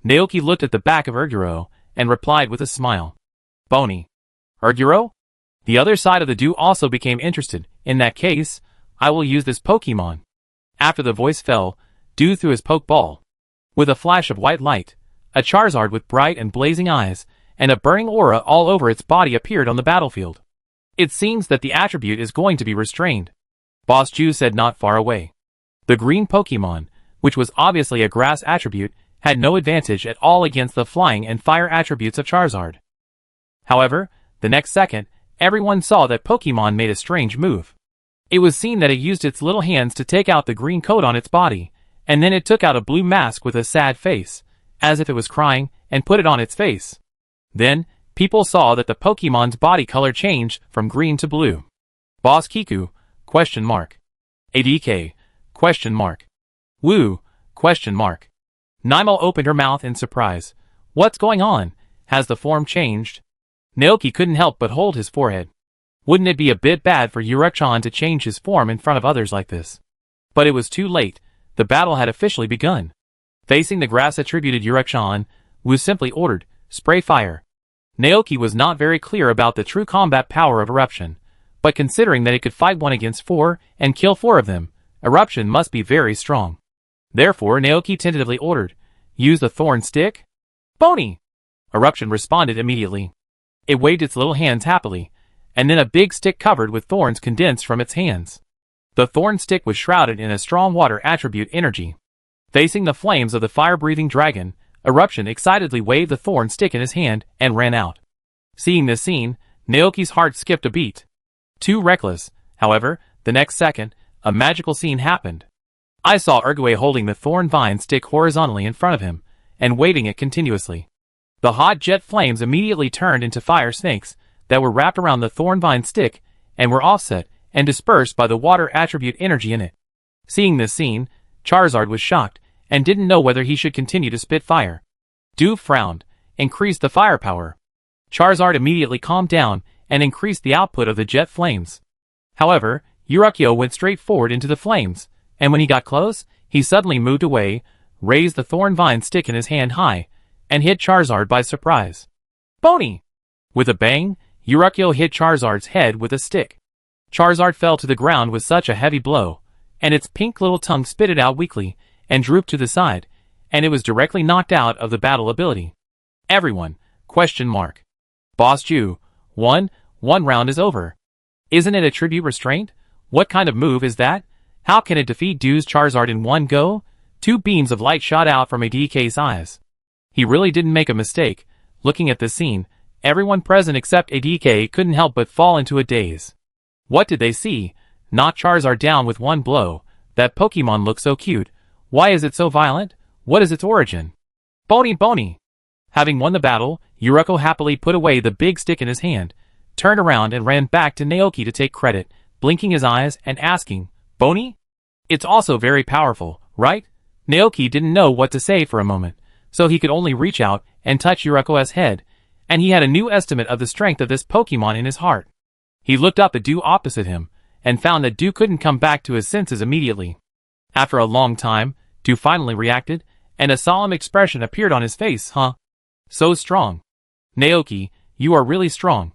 Naoki looked at the back of Urguro, and replied with a smile. Bony. Urguro? The other side of the Dew also became interested. In that case, I will use this Pokemon. After the voice fell, Dew threw his Pokeball. With a flash of white light, a Charizard with bright and blazing eyes, and a burning aura all over its body appeared on the battlefield. It seems that the attribute is going to be restrained. Boss Ju said not far away. The green Pokemon, which was obviously a grass attribute, had no advantage at all against the flying and fire attributes of Charizard. However, the next second, everyone saw that Pokemon made a strange move. It was seen that it used its little hands to take out the green coat on its body, and then it took out a blue mask with a sad face, as if it was crying, and put it on its face. Then, people saw that the Pokemon's body color changed from green to blue. Boss Kiku? ADK? Woo? Naimo opened her mouth in surprise. What's going on? Has the form changed? Naoki couldn't help but hold his forehead. Wouldn't it be a bit bad for Yurek-chan to change his form in front of others like this? But it was too late. The battle had officially begun. Facing the grass-attributed Yurek-chan, Wu simply ordered, "Spray fire." Naoki was not very clear about the true combat power of Eruption, but considering that it could fight 1 against 4 and kill 4 of them, Eruption must be very strong. Therefore, Naoki tentatively ordered, "Use the thorn stick?" "Bony!" Eruption responded immediately. It waved its little hands happily, and then a big stick covered with thorns condensed from its hands. The thorn stick was shrouded in a strong water attribute energy. Facing the flames of the fire-breathing dragon, Eruption excitedly waved the thorn stick in his hand and ran out. Seeing this scene, Naoki's heart skipped a beat. Too reckless, however, the next second, a magical scene happened. I saw Ergue holding the thorn vine stick horizontally in front of him, and waving it continuously. The hot jet flames immediately turned into fire snakes that were wrapped around the thorn vine stick and were offset and dispersed by the water attribute energy in it. Seeing this scene, Charizard was shocked and didn't know whether he should continue to spit fire. Du frowned, increased the firepower. Charizard immediately calmed down and increased the output of the jet flames. However, Yurikyo went straight forward into the flames, and when he got close, he suddenly moved away, raised the thorn vine stick in his hand high, and hit Charizard by surprise. "Bony!" With a bang, Yurikyo hit Charizard's head with a stick. Charizard fell to the ground with such a heavy blow, and its pink little tongue spitted out weakly and drooped to the side, and it was directly knocked out of the battle ability. Everyone, ? Boss Ju, one round is over. Isn't it a tribute restraint? What kind of move is that? How can it defeat Du's Charizard in one go? 2 beams of light shot out from ADK's eyes. He really didn't make a mistake. Looking at this scene, everyone present except ADK couldn't help but fall into a daze. What did they see? Knock Charizard down with one blow. That Pokemon looks so cute. Why is it so violent? What is its origin? Bony! Having won the battle, Yuriko happily put away the big stick in his hand, turned around and ran back to Naoki to take credit, blinking his eyes and asking, "Bony? It's also very powerful, right?" Naoki didn't know what to say for a moment, so he could only reach out and touch Yuriko's head, and he had a new estimate of the strength of this Pokemon in his heart. He looked up at Du opposite him, and found that Du couldn't come back to his senses immediately. After a long time, Du finally reacted, and a solemn expression appeared on his face. "Huh? So strong. Naoki, you are really strong."